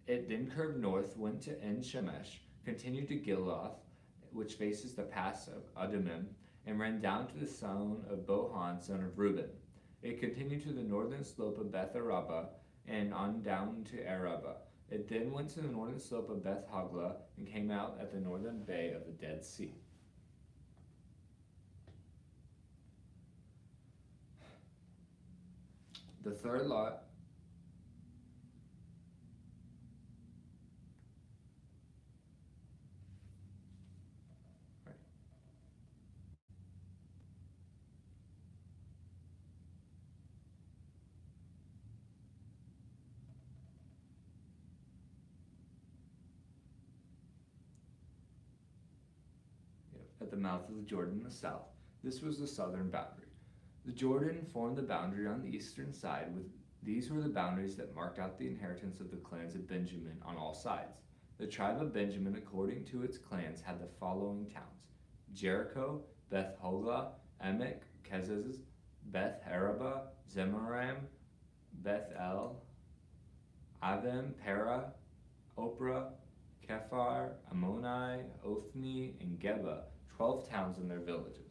It then curved north, went to En Shemesh, continued to Giloth, which faces the pass of Adumim, and ran down to the son of Bohan, son of Reuben. It continued to the northern slope of Beth Araba and on down to Araba. It then went to the northern slope of Beth Hogla and came out at the northern bay of the Dead Sea. The third lot at the mouth of the Jordan in the south. This was the southern boundary. The Jordan formed the boundary on the eastern side. These were the boundaries that marked out the inheritance of the clans of Benjamin on all sides. The tribe of Benjamin, according to its clans, had the following towns: Jericho, Beth Hogla, Emek, Keziz, Beth Araba, Zemaram, Beth El, Avim, Pera, Oprah, Kephar, Ammoni, Othni, and Geba, 12 towns and their villages.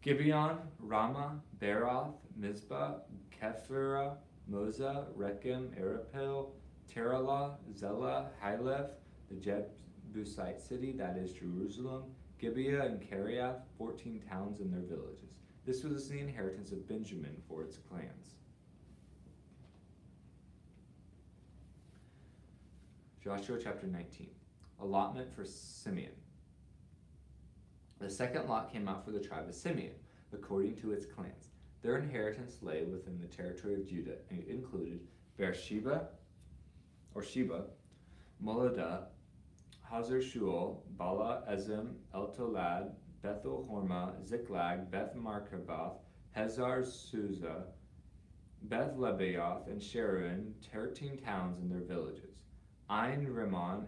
Gibeon, Ramah, Beroth, Mizpah, Kephirah, Moza, Rechem, Arapil, Teralah, Zelah, Hileph, the Jebusite city, that is Jerusalem, Gibeah and Kiriath, 14 towns and their villages. This was the inheritance of Benjamin for its clans. Joshua chapter 19. Allotment for Simeon. The second lot came out for the tribe of Simeon, according to its clans. Their inheritance lay within the territory of Judah, and it included Beersheba, or Sheba, Moladah, Hazar Shual, Bala, Ezem, Eltolad, Bethel Hormah, Ziklag, Beth Markaboth, Hazar Susa, Beth Lebaoth, and Sharon, 13 towns and their villages. Ain Rimmon,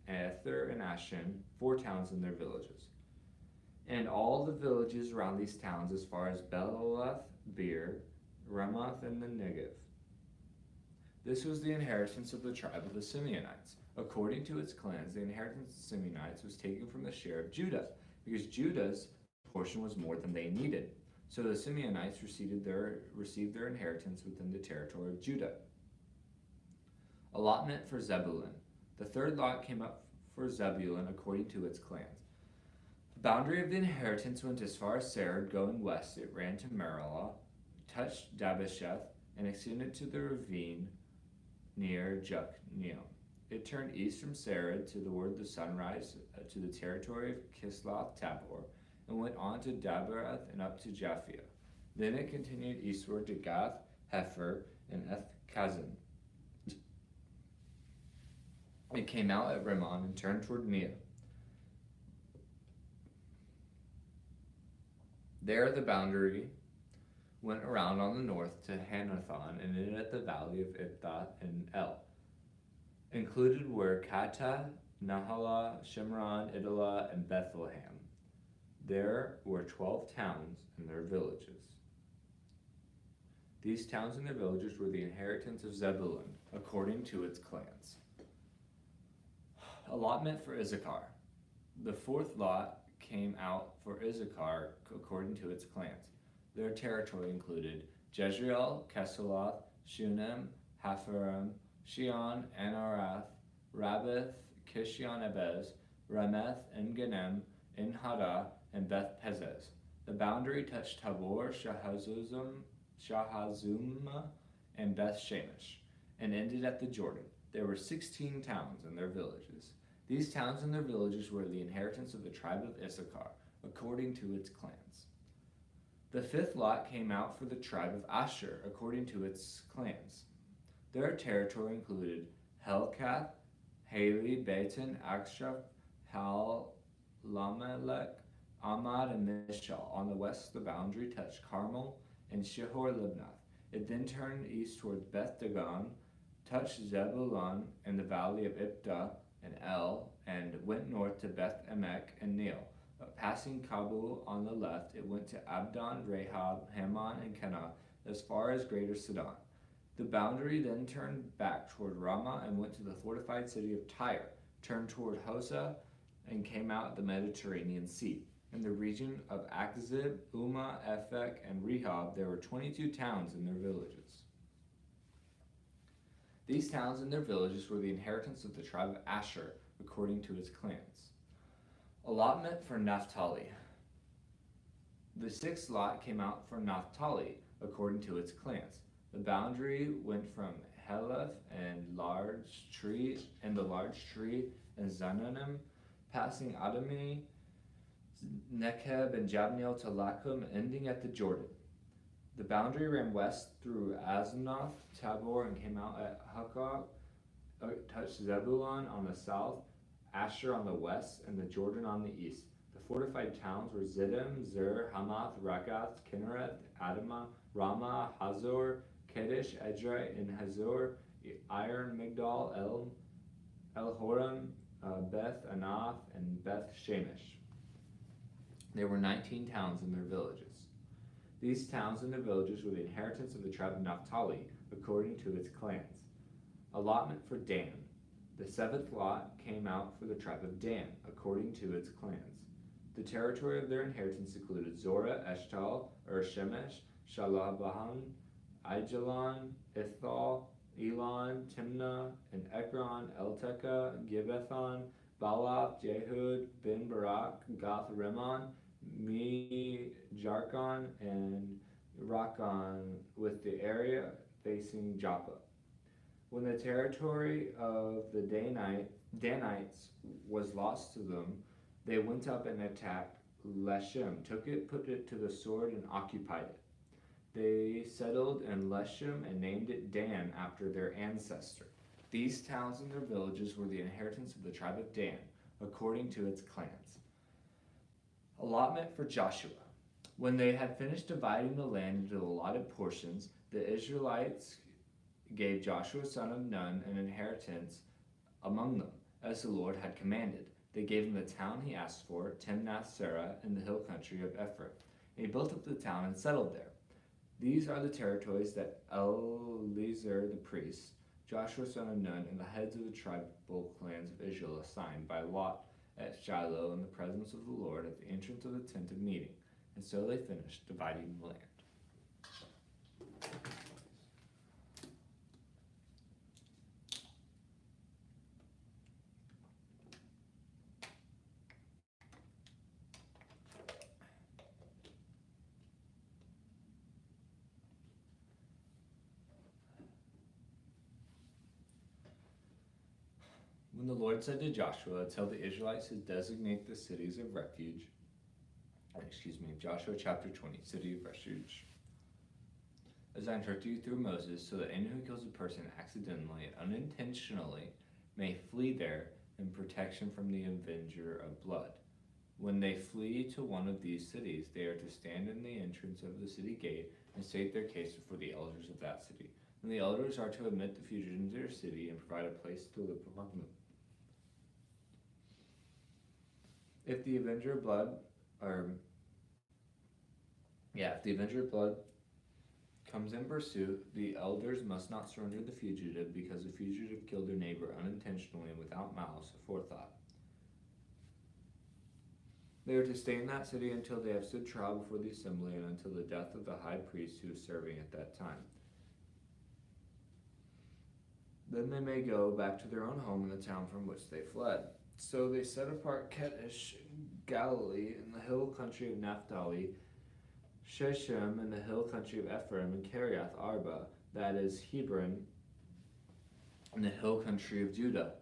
Ether, and Ashan, 4 towns and their villages. And all the villages around these towns as far as Belath, Beer, Ramoth, and the Negev. This was the inheritance of the tribe of the Simeonites. According to its clans, the inheritance of the Simeonites was taken from the share of Judah, because Judah's portion was more than they needed. So the Simeonites received their inheritance within the territory of Judah. Allotment for Zebulun. The third lot came up for Zebulun according to its clans. The boundary of the inheritance went as far as Sarid, going west. It ran to Maralah, touched Dabasheth, and extended to the ravine near Jokneam. It turned east from Sarid to the word of the sunrise to the territory of Kisloth Tabor, and went on to Daberath and up to Japhia. Then it continued eastward to Gath, Hefer, and Eth-Kazin. It came out at Rimmon and turned toward Neah. There the boundary went around on the north to Hanathon and ended at the valley of Ibtha and El. Included were Kata, Nahala, Shimron, Idalah, and Bethlehem. There were 12 towns and their villages. These towns and their villages were the inheritance of Zebulun, according to its clans. Allotment for Issachar. The fourth lot came out for Issachar according to its clans. Their territory included Jezreel, Kesaloth, Shunem, Hapharim, Shion, Anarath, Rabbath, Kishion-Ebez, Rameth, En-Ganem, En-Hadah, and Beth-Pezez. The boundary touched Tabor, Shahazuma, and Beth-Shemesh, and ended at the Jordan. There were 16 towns and their villages. These towns and their villages were the inheritance of the tribe of Issachar, according to its clans. The fifth lot came out for the tribe of Asher, according to its clans. Their territory included Helkath, Haley, Beten, Akshaph, Hal, Lamelech, Amad, and Mishal. On the west, the boundary touched Carmel and Shihor-Libnath. It then turned east towards Beth Dagon, touched Zebulun and the valley of Ibtah and El, and went north to Beth Emek and Neel. Passing Kabul on the left, it went to Abdon, Rahab, Hammon, and Kenah, as far as Greater Sidon. The boundary then turned back toward Ramah and went to the fortified city of Tyre, turned toward Hosa, and came out at the Mediterranean Sea. In the region of Akzib, Umah, Ephek, and Rehob, there were 22 towns and their villages. These towns and their villages were the inheritance of the tribe of Asher, according to its clans. Allotment for Naphtali. The sixth lot came out for Naphtali, according to its clans. The boundary went from Heleph and the large tree and Zananim, passing Adami, Nekeb, and Jabneel to Lakum, ending at the Jordan. The boundary ran west through Aznoth, Tabor, and came out at Hukok, touched Zebulun on the south, Asher on the west, and the Jordan on the east. The fortified towns were Ziddim, Zur, Hamath, Rakath, Kinnereth, Adamah, Ramah, Hazor, Kedesh, Edrei, and Hazor, Iron, Migdal, El Horam, Beth Anath, and Beth Shemesh. There were 19 towns and their villages. These towns and their villages were the inheritance of the tribe of Naphtali, according to its clans. Allotment for Dan. The seventh lot came out for the tribe of Dan, according to its clans. The territory of their inheritance included Zorah, Eshtal, Shemesh, Shalabahan, Aijalon, Ithal, Elon, Timnah, and Ekron, Eltekeh, Gibbethon, Baalath, Jehud, Ben Barak, Gath Rimmon, Me Jarkon, and Rakkon, with the area facing Joppa. When the territory of the Danites was lost to them, they went up and attacked Leshem, took it, put it to the sword, and occupied it. They settled in Leshem and named it Dan after their ancestor. These towns and their villages were the inheritance of the tribe of Dan, according to its clans. Allotment for Joshua. When they had finished dividing the land into allotted portions, the Israelites gave Joshua son of Nun an inheritance among them, as the Lord had commanded. They gave him the town he asked for, Timnath-Serah, in the hill country of Ephraim. And he built up the town and settled there. These are the territories that Eleazar the priest, Joshua son of Nun, and the heads of the tribal clans of Israel assigned by lot at Shiloh in the presence of the Lord at the entrance of the tent of meeting. And so they finished dividing the land. When the Lord said to Joshua, tell the Israelites to designate the cities of refuge, Joshua chapter 20, city of refuge, as I instructed you through Moses, so that anyone who kills a person accidentally, unintentionally, may flee there in protection from the avenger of blood. When they flee to one of these cities, they are to stand in the entrance of the city gate and state their case before the elders of that city. And the elders are to admit the fugitive into their city and provide a place to live among them. If the avenger of blood comes in pursuit, the elders must not surrender the fugitive, because the fugitive killed their neighbor unintentionally and without malice aforethought. They are to stay in that city until they have stood trial before the assembly and until the death of the high priest who is serving at that time. Then they may go back to their own home in the town from which they fled. So they set apart Kedesh, Galilee, in the hill country of Naphtali, Shechem in the hill country of Ephraim, and Kiriath Arba, that is Hebron, in the hill country of Judah,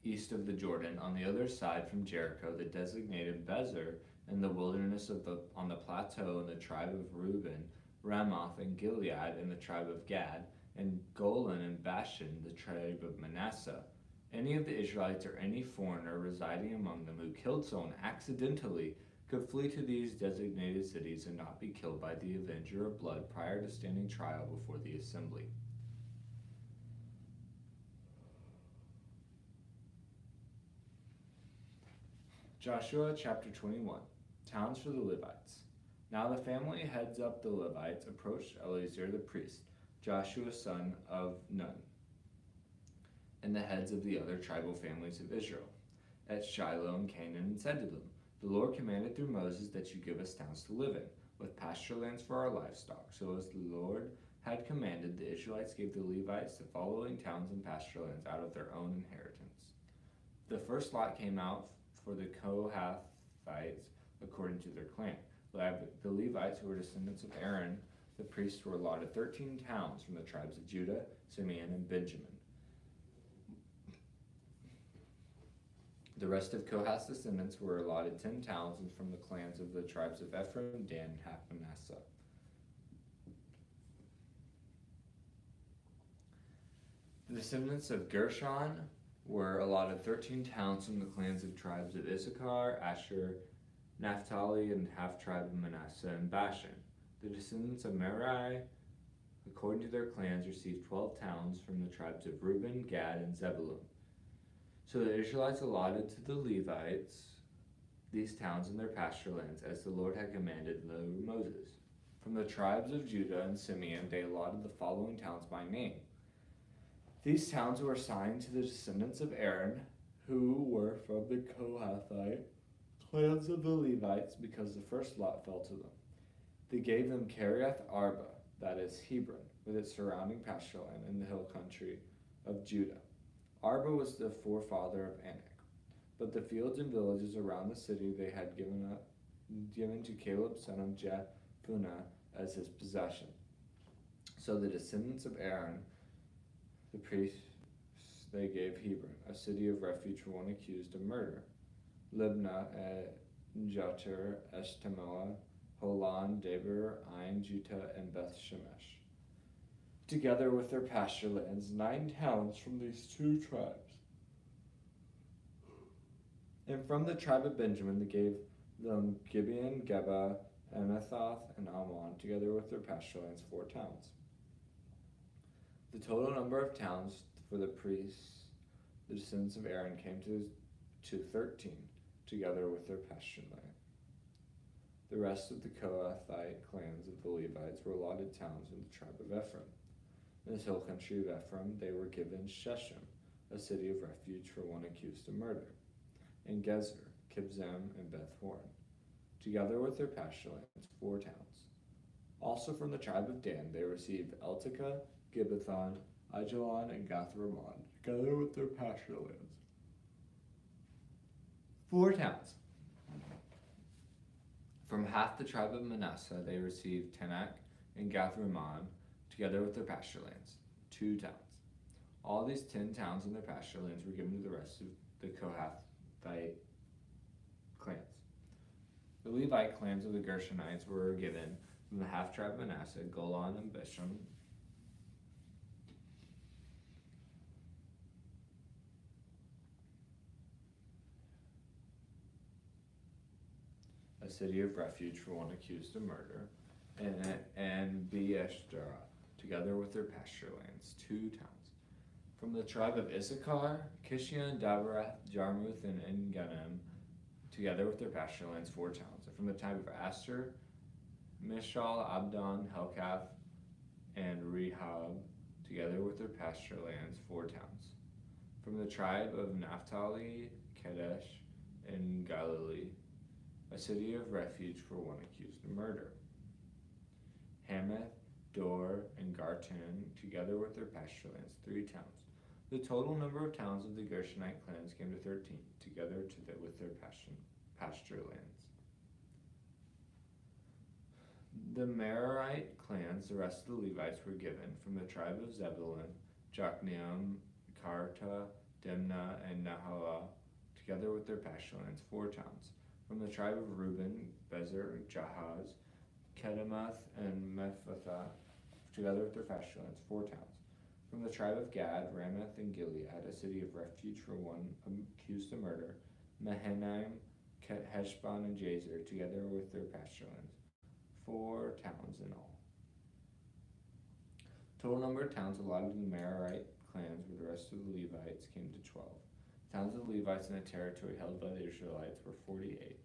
east of the Jordan, on the other side from Jericho, the designated Bezer, in the wilderness on the plateau in the tribe of Reuben, Ramoth and Gilead in the tribe of Gad, and Golan and Bashan, the tribe of Manasseh. Any of the Israelites or any foreigner residing among them who killed someone accidentally could flee to these designated cities and not be killed by the avenger of blood prior to standing trial before the assembly. Joshua chapter 21. Towns for the Levites. Now the family heads up the Levites approached Eleazar the priest, Joshua son of Nun, and the heads of the other tribal families of Israel, at Shiloh in Canaan, and said to them, the Lord commanded through Moses that you give us towns to live in, with pasture lands for our livestock. So as the Lord had commanded, the Israelites gave the Levites the following towns and pasture lands out of their own inheritance. The first lot came out for the Kohathites according to their clan. The Levites, who were descendants of Aaron, the priests, were allotted 13 towns from the tribes of Judah, Simeon, and Benjamin. The rest of Kohath's descendants were allotted 10 towns from the clans of the tribes of Ephraim, Dan, and half Manasseh. The descendants of Gershon were allotted 13 towns from the clans of tribes of Issachar, Asher, Naphtali, and half tribe of Manasseh and Bashan. The descendants of Merari, according to their clans, received 12 towns from the tribes of Reuben, Gad, and Zebulun. So the Israelites allotted to the Levites these towns and their pasture lands, as the Lord had commanded through Moses. From the tribes of Judah and Simeon, they allotted the following towns by name. These towns were assigned to the descendants of Aaron, who were from the Kohathite clans of the Levites, because the first lot fell to them. They gave them Kiriath Arba, that is Hebron, with its surrounding pasture land in the hill country of Judah. Arba was the forefather of Anak. But the fields and villages around the city they had given to Caleb son of Jephunneh as his possession. So the descendants of Aaron, the priest, they gave Hebron, a city of refuge for one accused of murder, Libnah, Jatir, Eshtemoa, Holon, Debir, Ain, Juttah, and Beth Shemesh, together with their pasture lands, 9 towns from these 2 tribes. And from the tribe of Benjamin they gave them Gibeon, Geba, Anathoth, and Ammon, together with their pasture lands, 4 towns. The total number of towns for the priests, the descendants of Aaron, came to 13, together with their pasture land. The rest of the Kohathite clans of the Levites were allotted towns in the tribe of Ephraim. In the hill country of Ephraim they were given Shechem, a city of refuge for one accused of murder, and Gezer, Kibzam, and Beth Horon, together with their pasture lands, 4 towns. Also from the tribe of Dan they received Eltekeh, Gibbethon, Aijalon, and Gath-Rimmon, together with their pasture lands, 4 towns. From half the tribe of Manasseh they received Tanak and Gath-Rimmon, together with their pasture lands, 2 towns. All these 10 towns and their pasture lands were given to the rest of the Kohathite clans. The Levite clans of the Gershonites were given from the half-tribe of Manasseh, Golan and Bashan, a city of refuge for one accused of murder, and Beeshterah, together with their pasture lands, 2 towns. From the tribe of Issachar, Kishion, Daberath, Jarmuth, and En-Ganim, together with their pasture lands, 4 towns. And from the tribe of Asher, Mishal, Abdon, Helkath, and Rehob, together with their pasture lands, 4 towns. From the tribe of Naphtali, Kadesh, and Galilee, a city of refuge for one accused of murder. Hamath, Dor, and Gartan, together with their pasture lands, 3 towns. The total number of towns of the Gershonite clans came to 13, together with their pasture lands. The Merarite clans, the rest of the Levites, were given from the tribe of Zebulun, Jokneam, Karta, Dimnah, and Nahalah, together with their pasture lands, 4 towns. From the tribe of Reuben, Bezer, Jahaz, Kedemoth, and Mephathah, together with their pasture lands, 4 towns. From the tribe of Gad, Ramoth, and Gilead, a city of refuge for one accused of murder, Mahanaim, Heshbon, and Jazer, together with their pasture lands, 4 towns in all. Total number of towns allotted to the Merarite clans with the rest of the Levites came to 12. Towns of the Levites in the territory held by the Israelites were 48,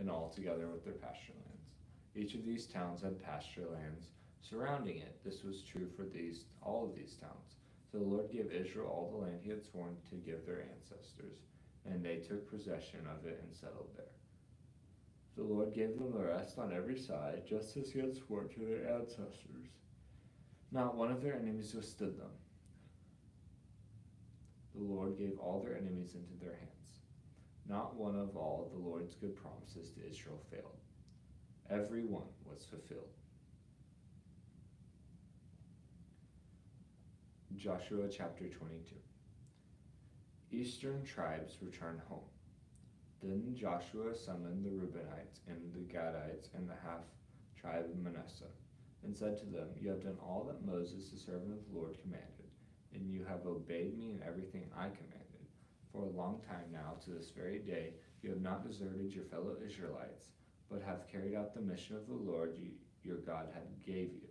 in all, together with their pasture lands. Each of these towns had pasture lands surrounding it. This was true for all of these towns. So the Lord gave Israel all the land he had sworn to give their ancestors, and they took possession of it and settled there. The Lord gave them the rest on every side, just as he had sworn to their ancestors. Not one of their enemies withstood them. The Lord gave all their enemies into their hands. Not one of all the Lord's good promises to Israel failed. Every one was fulfilled. Joshua chapter 22. Eastern tribes returned home. Then Joshua summoned the Reubenites and the Gadites and the half-tribe of Manasseh, and said to them, "You have done all that Moses, the servant of the Lord, commanded, and you have obeyed me in everything I commanded. For a long time now, to this very day, you have not deserted your fellow Israelites, but have carried out the mission of the Lord your God had gave you.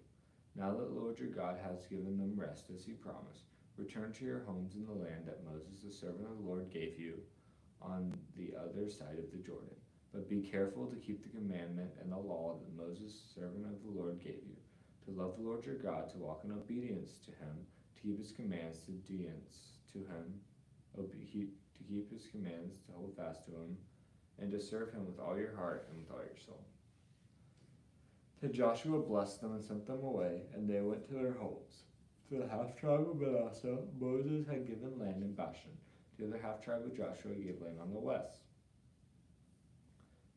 Now that the Lord your God has given them rest as he promised, return to your homes in the land that Moses, the servant of the Lord, gave you on the other side of the Jordan. But be careful to keep the commandment and the law that Moses, servant of the Lord, gave you, to love the Lord your God, to walk in obedience to him, to keep his commands, to keep his commands, to hold fast to him, and to serve him with all your heart and with all your soul. Then Joshua blessed them and sent them away, and they went to their homes. To the half-tribe of Manasseh, Moses had given land in Bashan. The other half-tribe of Joshua gave land on the west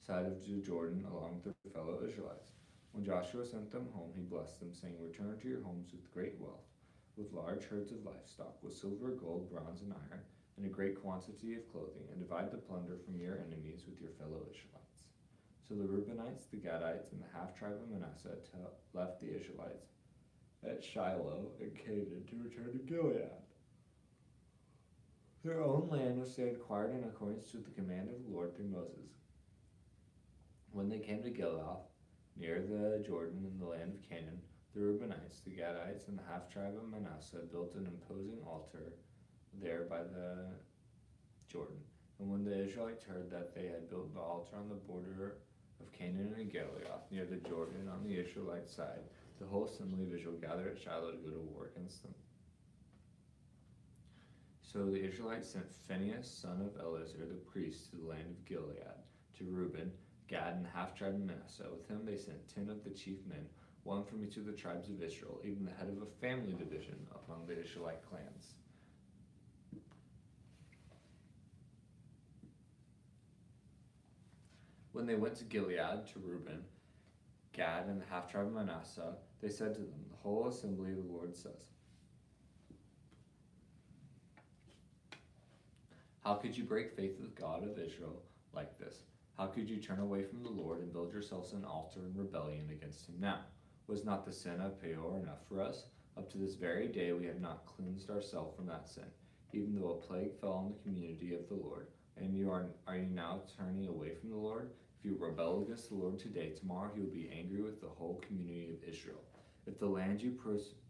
side of the Jordan along with their fellow Israelites. When Joshua sent them home, he blessed them, saying, "Return to your homes with great wealth, with large herds of livestock, with silver, gold, bronze, and iron, and a great quantity of clothing, and divide the plunder from your enemies with your fellow Israelites." So the Reubenites, the Gadites, and the half-tribe of Manasseh left the Israelites at Shiloh and Canaan to return to Gilead, their own land which they had acquired in accordance with the command of the Lord through Moses. When they came to Gilead, near the Jordan in the land of Canaan, the Reubenites, the Gadites, and the half-tribe of Manasseh built an imposing altar there by the Jordan. And when the Israelites heard that they had built the altar on the border of Canaan and Gilead, near the Jordan on the Israelite side, the whole assembly of Israel gathered at Shiloh to go to war against them. So the Israelites sent Phinehas, son of Eleazar, the priest, to the land of Gilead, to Reuben, Gad, and the half-tribe of Manasseh. With him they sent 10 of the chief men, one from each of the tribes of Israel, even the head of a family division among the Israelite clans. When they went to Gilead, to Reuben, Gad, and the half-tribe of Manasseh, they said to them, "The whole assembly of the Lord says, how could you break faith with God of Israel like this? How could you turn away from the Lord and build yourselves an altar in rebellion against him now? Was not the sin of Peor enough for us? Up to this very day we have not cleansed ourselves from that sin, even though a plague fell on the community of the Lord. And are you now turning away from the Lord? If you rebel against the Lord today, tomorrow he will be angry with the whole community of Israel. If the land you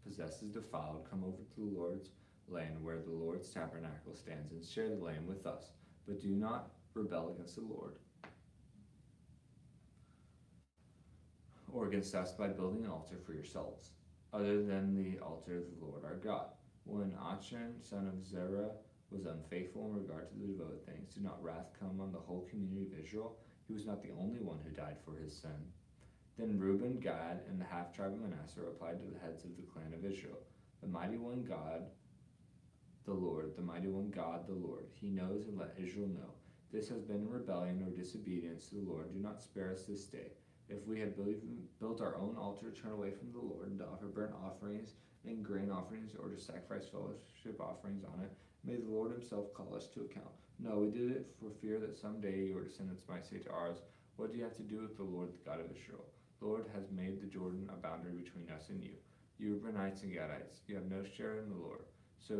possess is defiled, come over to the Lord's land where the Lord's tabernacle stands and share the land with us. But do not rebel against the Lord or against us by building an altar for yourselves, other than the altar of the Lord our God." When Achan, son of Zerah, was unfaithful in regard to the devoted things, did not wrath come on the whole community of Israel? He was not the only one who died for his sin. Then Reuben, Gad, and the half-tribe of Manasseh replied to the heads of the clan of Israel, "The mighty one God, the Lord, the mighty one God, the Lord, he knows, and let Israel know. This has been rebellion or disobedience to the Lord. Do not spare us this day. If we have built our own altar, turn away from the Lord, and to offer burnt offerings and grain offerings, or to sacrifice fellowship offerings on it, may the Lord himself call us to account. No, we did it for fear that someday your descendants might say to ours, 'What do you have to do with the Lord, the God of Israel?' The Lord has made the Jordan a boundary between us and you. You Reubenites and Gadites, you have no share in the Lord. So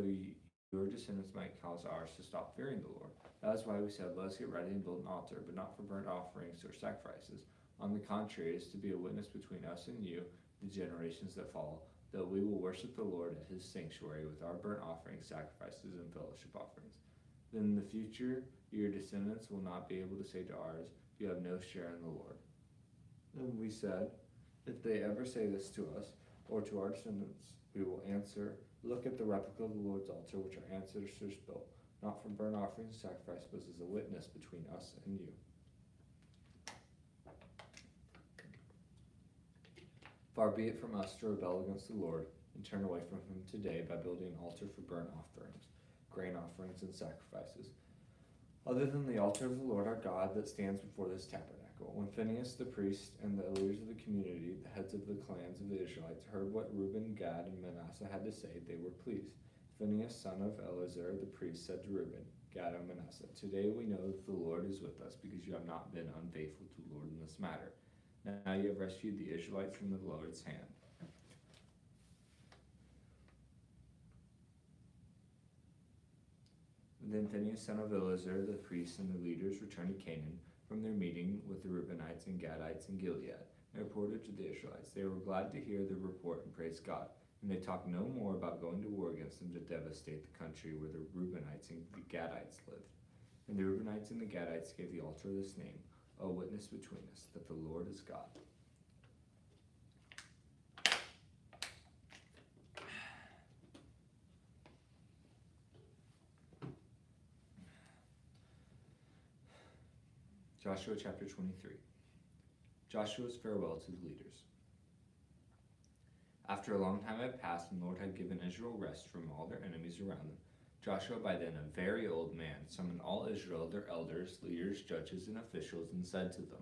your descendants might cause ours to stop fearing the Lord. That is why we said, 'Let us get ready and build an altar, but not for burnt offerings or sacrifices. On the contrary, it is to be a witness between us and you, the generations that follow, that we will worship the Lord at his sanctuary with our burnt offerings, sacrifices, and fellowship offerings. Then in the future, your descendants will not be able to say to ours, 'You have no share in the Lord.'" Then we said, "If they ever say this to us, or to our descendants, we will answer, 'Look at the replica of the Lord's altar, which our ancestors built, not for burnt offerings and sacrifice, but as a witness between us and you.'" Far be it from us to rebel against the Lord and turn away from him today by building an altar for burnt offerings, grain offerings, and sacrifices, other than the altar of the Lord our God that stands before this tabernacle. When Phinehas the priest and the leaders of the community, the heads of the clans of the Israelites, heard what Reuben, Gad, and Manasseh had to say, they were pleased. Phinehas, son of Eleazar the priest, said to Reuben, Gad, and Manasseh, "Today we know that the Lord is with us, because you have not been unfaithful to the Lord in this matter. Now you have rescued the Israelites from the Lord's hand." Then Phinehas, son of Eleazar the priest, and the leaders returned to Canaan from their meeting with the Reubenites and Gadites in Gilead, and reported to the Israelites. They were glad to hear the report and praised God, and they talked no more about going to war against them to devastate the country where the Reubenites and the Gadites lived. And the Reubenites and the Gadites gave the altar this name, "A witness between us, that the Lord is God." Joshua chapter 23. Joshua's farewell to the leaders. After a long time had passed, and the Lord had given Israel rest from all their enemies around them, Joshua, by then a very old man, summoned all Israel, their elders, leaders, judges, and officials, and said to them,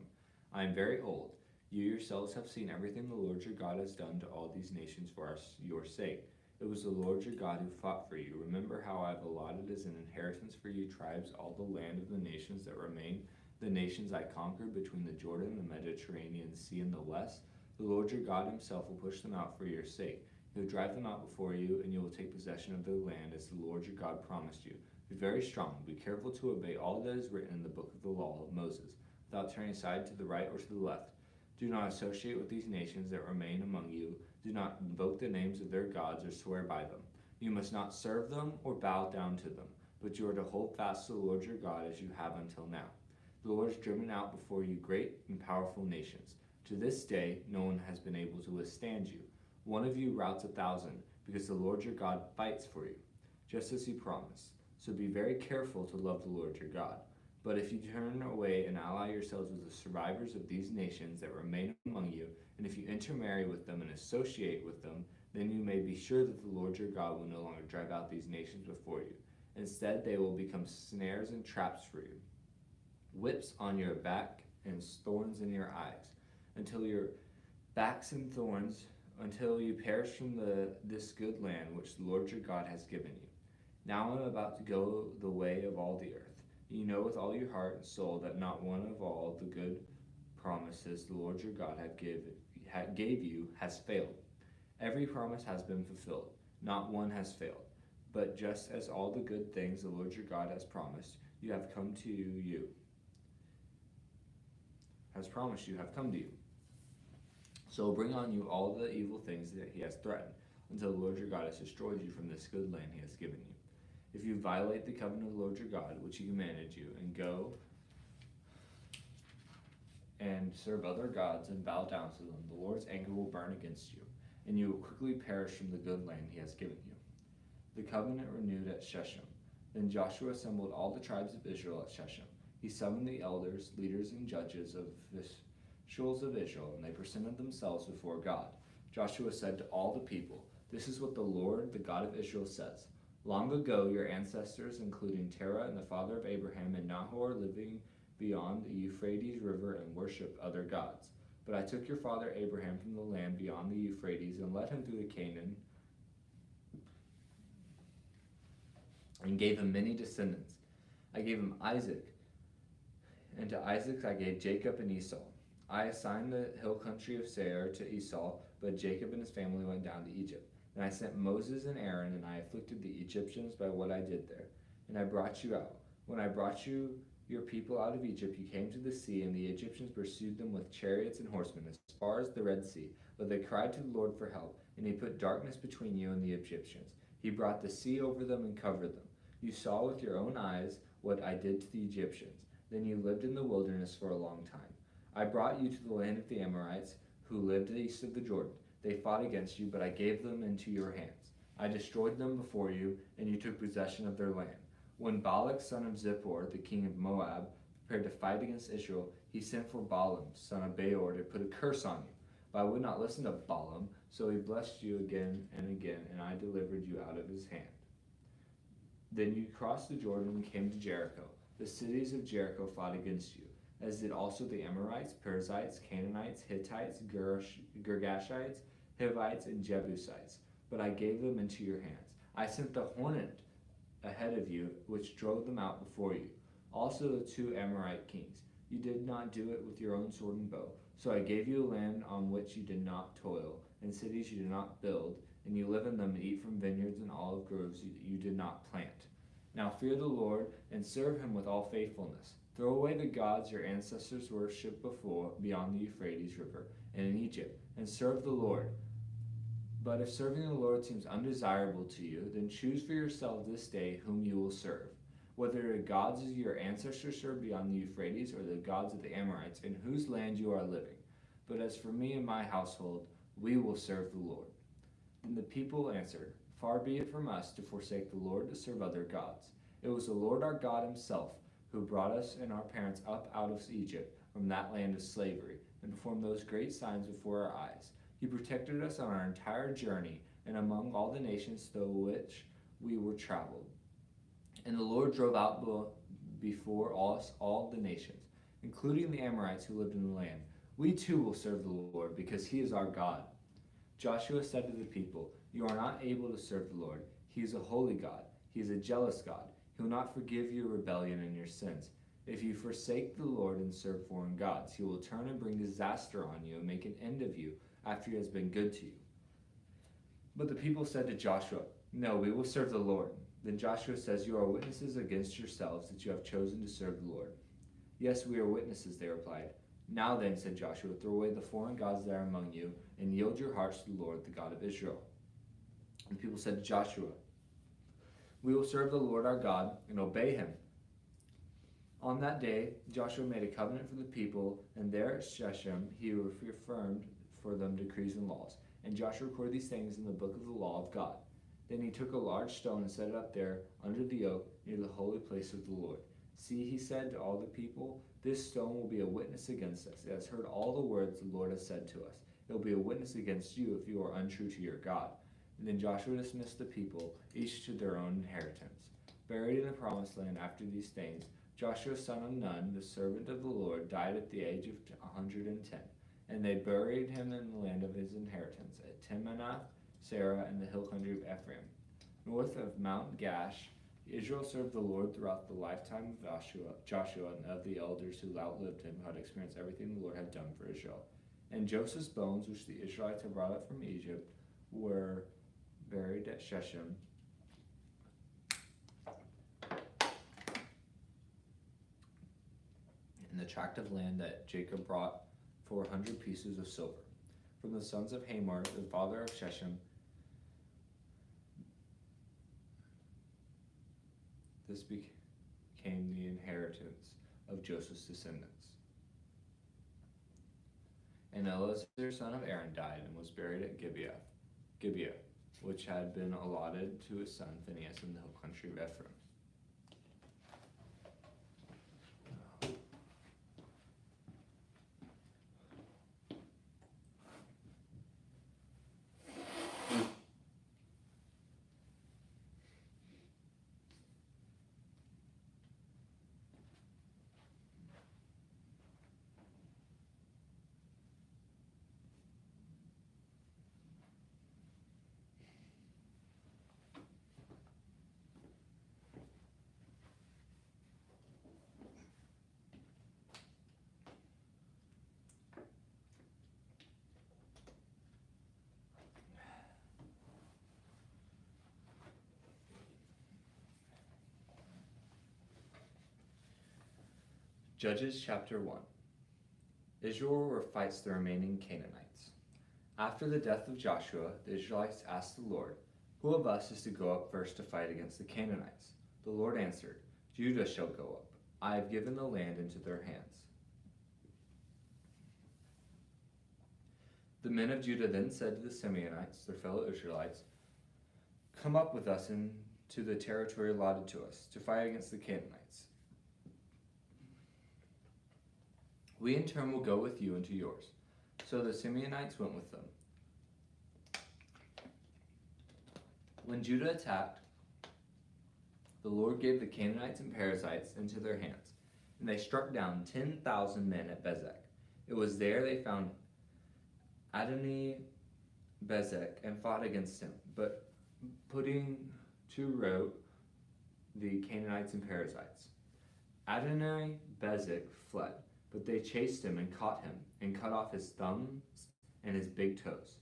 I am very old. You yourselves have seen everything the Lord your God has done to all these nations for your sake. It was the Lord your God who fought for you. Remember how I have allotted as an inheritance for you tribes all the land of the nations that remain, the nations I conquered between the Jordan and the Mediterranean Sea in the west. The Lord your God himself will push them out for your sake. He will drive them out before you, and you will take possession of their land as the Lord your God promised you. Be very strong. Be careful to obey all that is written in the book of the law of Moses, without turning aside to the right or to the left. Do not associate with these nations that remain among you. Do not invoke the names of their gods or swear by them. You must not serve them or bow down to them, but you are to hold fast to the Lord your God as you have until now. The Lord has driven out before you great and powerful nations. To this day, no one has been able to withstand you. One of you routs 1,000, because the Lord your God fights for you, just as he promised. So be very careful to love the Lord your God. But if you turn away and ally yourselves with the survivors of these nations that remain among you, and if you intermarry with them and associate with them, then you may be sure that the Lord your God will no longer drive out these nations before you. Instead, they will become snares and traps for you, whips on your back and thorns in your eyes, until your backs and thorns, until you perish from this good land which the Lord your God has given you. Now I am about to go the way of all the earth. You know with all your heart and soul that not one of all the good promises the Lord your God gave you has failed. Every promise has been fulfilled, not one has failed. But just as all the good things the Lord your God has promised you have come to you. So bring on you all the evil things that he has threatened, until the Lord your God has destroyed you from this good land he has given you. If you violate the covenant of the Lord your God, which he commanded you, and go and serve other gods and bow down to them, the Lord's anger will burn against you, and you will quickly perish from the good land he has given you. The covenant renewed at Shechem. Then Joshua assembled all the tribes of Israel at Shechem. He summoned the elders, leaders, and judges of officials of Israel, and they presented themselves before God. Joshua said to all the people, This is what the Lord, the God of Israel, says. Long ago, your ancestors, including Terah and the father of Abraham and Nahor, living beyond the Euphrates River and worshipped other gods. But I took your father Abraham from the land beyond the Euphrates and led him through Canaan and gave him many descendants. I gave him Isaac, and to Isaac I gave Jacob and Esau. I assigned the hill country of Seir to Esau, but Jacob and his family went down to Egypt. And I sent Moses and Aaron, and I afflicted the Egyptians by what I did there. And I brought you out. When I brought your people out of Egypt, you came to the sea, and the Egyptians pursued them with chariots and horsemen as far as the Red Sea. But they cried to the Lord for help, and he put darkness between you and the Egyptians. He brought the sea over them and covered them. You saw with your own eyes what I did to the Egyptians. Then you lived in the wilderness for a long time. I brought you to the land of the Amorites, who lived east of the Jordan. They fought against you, but I gave them into your hands. I destroyed them before you, and you took possession of their land. When Balak, son of Zippor, the king of Moab, prepared to fight against Israel, he sent for Balaam, son of Beor, to put a curse on you. But I would not listen to Balaam, so he blessed you again, and I delivered you out of his hand. Then you crossed the Jordan and came to Jericho. The cities of Jericho fought against you, as did also the Amorites, Perizzites, Canaanites, Hittites, Girgashites, Hivites, and Jebusites. But I gave them into your hands. I sent the hornet ahead of you, which drove them out before you. Also the 2 Amorite kings. You did not do it with your own sword and bow. So I gave you a land on which you did not toil, and cities you did not build, and you live in them and eat from vineyards and olive groves you did not plant. Now fear the Lord and serve him with all faithfulness. Throw away the gods your ancestors worshipped before beyond the Euphrates River and in Egypt, and serve the Lord. But if serving the Lord seems undesirable to you, then choose for yourself this day whom you will serve, whether the gods your ancestors served beyond the Euphrates or the gods of the Amorites in whose land you are living. But as for me and my household, we will serve the Lord. Then the people answered, Far be it from us to forsake the Lord to serve other gods. It was the Lord our God himself who brought us and our parents up out of Egypt from that land of slavery, and performed those great signs before our eyes. He protected us on our entire journey and among all the nations through which we were traveled. And the Lord drove out before us all the nations, including the Amorites who lived in the land. We too will serve the Lord, because he is our God. Joshua said to the people, "You are not able to serve the Lord. He is a holy God. He is a jealous God. He will not forgive your rebellion and your sins. If you forsake the Lord and serve foreign gods, he will turn and bring disaster on you and make an end of you after he has been good to you." But the people said to Joshua, "No, we will serve the Lord." Then Joshua says, "You are witnesses against yourselves that you have chosen to serve the Lord." "Yes, we are witnesses," they replied. "Now then," said Joshua, "throw away the foreign gods that are among you and yield your hearts to the Lord, the God of Israel." And the people said to Joshua, "We will serve the Lord our God and obey him." On that day, Joshua made a covenant for the people, and there at Shechem he reaffirmed for them decrees and laws. And Joshua recorded these things in the book of the law of God. Then he took a large stone and set it up there under the oak near the holy place of the Lord. "See," he said to all the people, "this stone will be a witness against us. It has heard all the words the Lord has said to us. It will be a witness against you if you are untrue to your God." And then Joshua dismissed the people, each to their own inheritance. Buried in the promised land after these things, Joshua son of Nun, the servant of the Lord, died at the age of 110. And they buried him in the land of his inheritance, at Timnath, Serah, and the hill country of Ephraim. North of Mount Gash, Israel served the Lord throughout the lifetime of Joshua and of the elders who outlived him, who had experienced everything the Lord had done for Israel. And Joseph's bones, which the Israelites had brought up from Egypt, were buried at Shechem. In the tract of land that Jacob brought for 100 pieces of silver from the sons of Hamor, the father of Shechem. This became the inheritance of Joseph's descendants. And Eleazar, son of Aaron, died and was buried at Gibeah, which had been allotted to his son Phinehas in the hill country of Ephraim. Judges chapter 1. Israel fights the remaining Canaanites. After the death of Joshua, the Israelites asked the Lord, "Who of us is to go up first to fight against the Canaanites?" The Lord answered, "Judah shall go up. I have given the land into their hands." The men of Judah then said to the Simeonites, their fellow Israelites, "Come up with us into the territory allotted to us, to fight against the Canaanites. We in turn will go with you into yours." So the Simeonites went with them. When Judah attacked, the Lord gave the Canaanites and Perizzites into their hands, and they struck down 10,000 men at Bezek. It was there they found Adoni-Bezek and fought against him, but putting to rout the Canaanites and Perizzites. Adoni-Bezek fled, but they chased him and caught him, and cut off his thumbs and his big toes.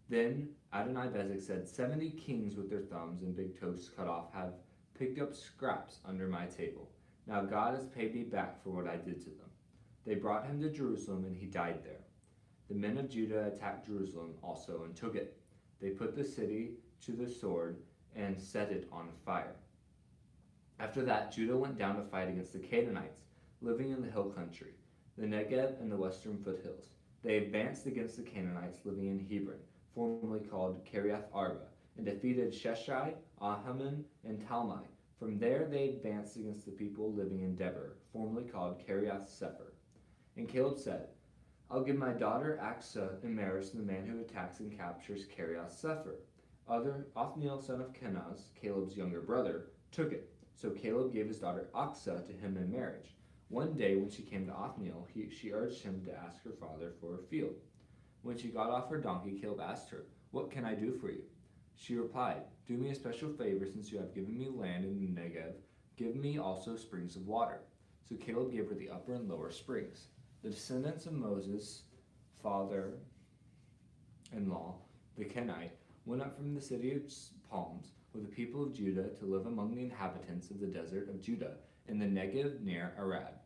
Then Adoni-Bezek said, 70 kings with their thumbs and big toes cut off have picked up scraps under my table. Now God has paid me back for what I did to them. They brought him to Jerusalem, and he died there. The men of Judah attacked Jerusalem also and took it. They put the city to the sword and set it on fire. After that, Judah went down to fight against the Canaanites, living in the hill country, the Negev and the western foothills. They advanced against the Canaanites living in Hebron, formerly called Kiriath Arba, and defeated Sheshai, Ahiman, and Talmai. From there they advanced against the people living in Debir, formerly called Kiriath Sefer. And Caleb said, I'll give my daughter Aksa in marriage to the man who attacks and captures Kiriath Sefer. Othniel, son of Kenaz, Caleb's younger brother, took it. So Caleb gave his daughter Aksa to him in marriage. One day when she came to Othniel, she urged him to ask her father for a field. When she got off her donkey, Caleb asked her, "What can I do for you?" She replied, "Do me a special favor since you have given me land in the Negev. Give me also springs of water." So Caleb gave her the upper and lower springs. The descendants of Moses' father-in-law, the Kenite, went up from the city of Palms with the people of Judah to live among the inhabitants of the desert of Judah in the Negev near Arad.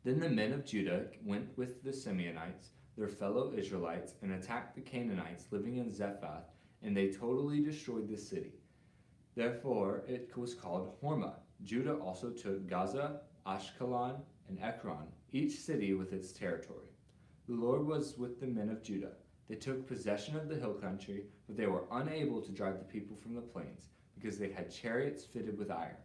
Then the men of Judah went with the Simeonites, their fellow Israelites, and attacked the Canaanites living in Zephath, and they totally destroyed the city. Therefore it was called Hormah. Judah also took Gaza, Ashkelon, and Ekron, each city with its territory. The Lord was with the men of Judah. They took possession of the hill country, but they were unable to drive the people from the plains, because they had chariots fitted with iron.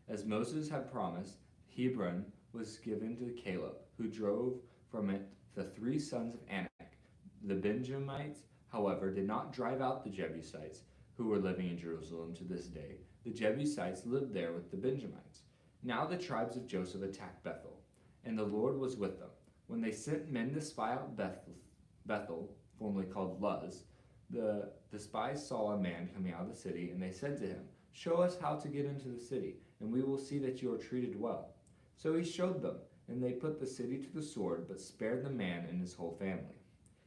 As Moses had promised, Hebron was given to Caleb, who drove from it the 3 sons of Anak. The Benjamites, however, did not drive out the Jebusites, who were living in Jerusalem to this day. The Jebusites lived there with the Benjamites. Now the tribes of Joseph attacked Bethel, and the Lord was with them. When they sent men to spy out Bethel, formerly called Luz, the spies saw a man coming out of the city, and they said to him, "Show us how to get into the city, and we will see that you are treated well." So he showed them, and they put the city to the sword, but spared the man and his whole family.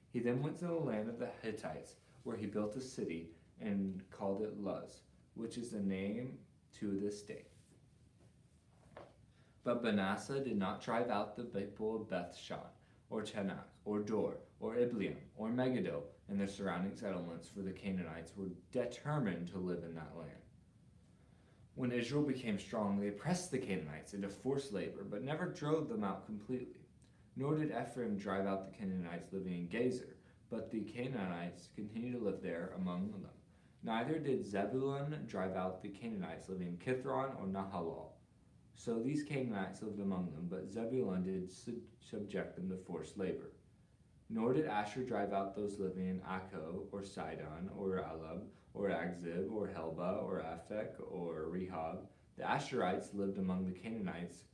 He then went to the land of the Hittites, where he built a city and called it Luz, which is the name to this day. But Manasseh did not drive out the people of Beth-shan, or Tanakh, or Dor, or Ibleam, or Megiddo, and their surrounding settlements, for the Canaanites were determined to live in that land. When Israel became strong, they oppressed the Canaanites into forced labor, but never drove them out completely. Nor did Ephraim drive out the Canaanites living in Gezer, but the Canaanites continued to live there among them. Neither did Zebulun drive out the Canaanites living in Kithron or Nahalal. So these Canaanites lived among them, but Zebulun did subject them to forced labor. Nor did Asher drive out those living in Akko, or Sidon, or Alab, or Agzib, or Helba, or Aphek, or Rehob. The Asherites lived among the Canaanites,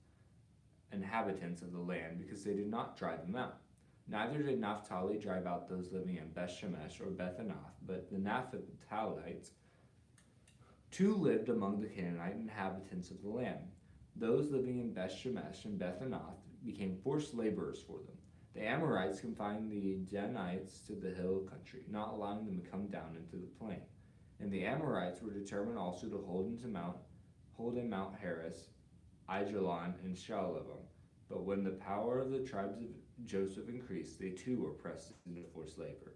inhabitants of the land, because they did not drive them out. Neither did Naphtali drive out those living in Beth-Shemesh or Beth-Anath, but the Naphtalites too lived among the Canaanite inhabitants of the land. Those living in Beth-Shemesh and Beth-Anath became forced laborers for them. The Amorites confined the Danites to the hill country, not allowing them to come down into the plain. And the Amorites were determined also to hold in Mount Heres, Aijalon, and Shaalbim. But when the power of the tribes of Joseph increased, they too were pressed into forced labor.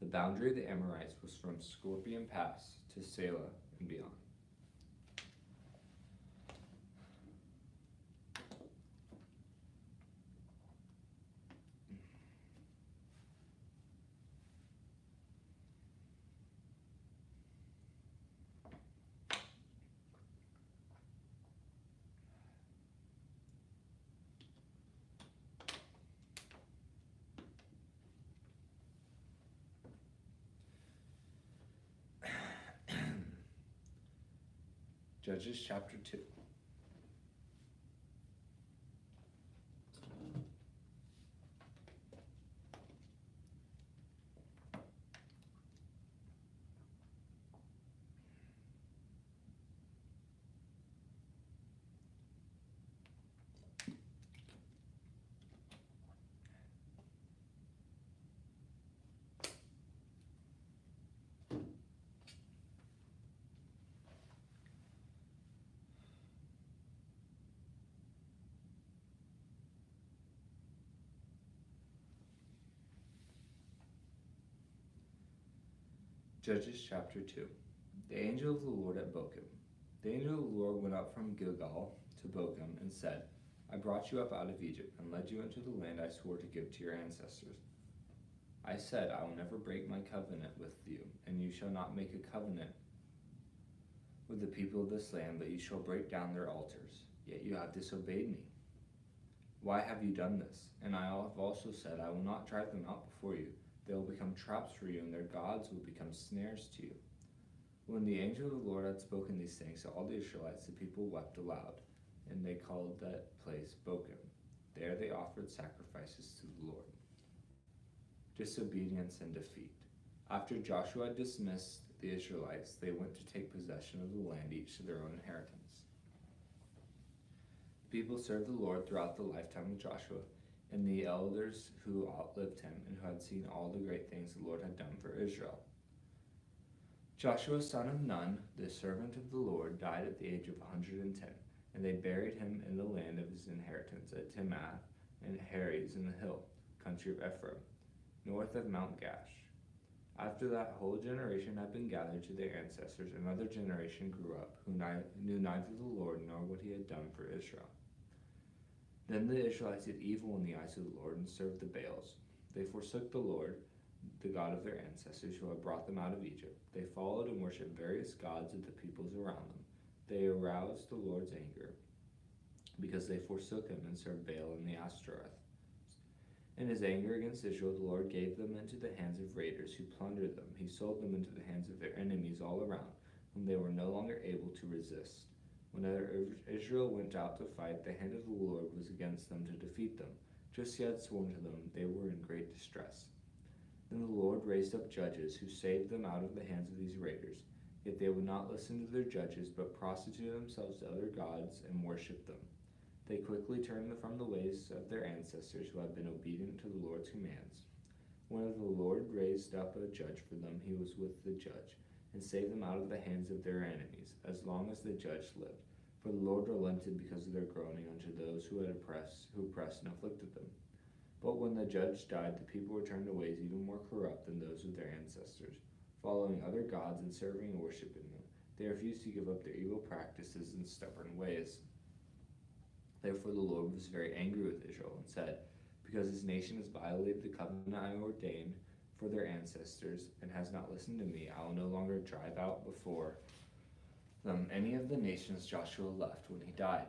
The boundary of the Amorites was from Scorpion Pass to Selah and beyond. Judges chapter 2. Judges chapter 2. The angel of the Lord at Bochim. The angel of the Lord went up from Gilgal to Bochim and said, I brought you up out of Egypt and led you into the land I swore to give to your ancestors. I said, I will never break my covenant with you, and you shall not make a covenant with the people of this land, but you shall break down their altars. Yet you have disobeyed me. Why have you done this? And I have also said, I will not drive them out before you. They will become traps for you, and their gods will become snares to you. When the angel of the Lord had spoken these things to all the Israelites, the people wept aloud, and they called that place Bochim. There they offered sacrifices to the Lord. Disobedience and defeat. After Joshua had dismissed the Israelites, they went to take possession of the land, each to their own inheritance. The people served the Lord throughout the lifetime of Joshua, and the elders who outlived him and who had seen all the great things the Lord had done for Israel. Joshua, son of Nun, the servant of the Lord, died at the age of 110, and they buried him in the land of his inheritance at Timnath and Heres in the hill country of Ephraim, north of Mount Gash. After that whole generation had been gathered to their ancestors, another generation grew up who knew neither the Lord nor what he had done for Israel. Then the Israelites did evil in the eyes of the Lord and served the Baals. They forsook the Lord, the God of their ancestors, who had brought them out of Egypt. They followed and worshipped various gods of the peoples around them. They aroused the Lord's anger because they forsook him and served Baal and the Ashtoreth. In his anger against Israel, the Lord gave them into the hands of raiders who plundered them. He sold them into the hands of their enemies all around, whom they were no longer able to resist. Whenever Israel went out to fight, the hand of the Lord was against them to defeat them. Just as he had sworn to them, they were in great distress. Then the Lord raised up judges who saved them out of the hands of these raiders. Yet they would not listen to their judges, but prostituted themselves to other gods and worshipped them. They quickly turned from the ways of their ancestors who had been obedient to the Lord's commands. When the Lord raised up a judge for them, he was with the judge, and saved them out of the hands of their enemies, as long as the judge lived. For the Lord relented because of their groaning unto those who oppressed and afflicted them. But when the judge died, the people returned to ways even more corrupt than those of their ancestors, following other gods and serving and worshiping them. They refused to give up their evil practices and stubborn ways. Therefore the Lord was very angry with Israel and said, because this nation has violated the covenant I ordained for their ancestors and has not listened to me, I will no longer drive out before them any of the nations Joshua left when he died.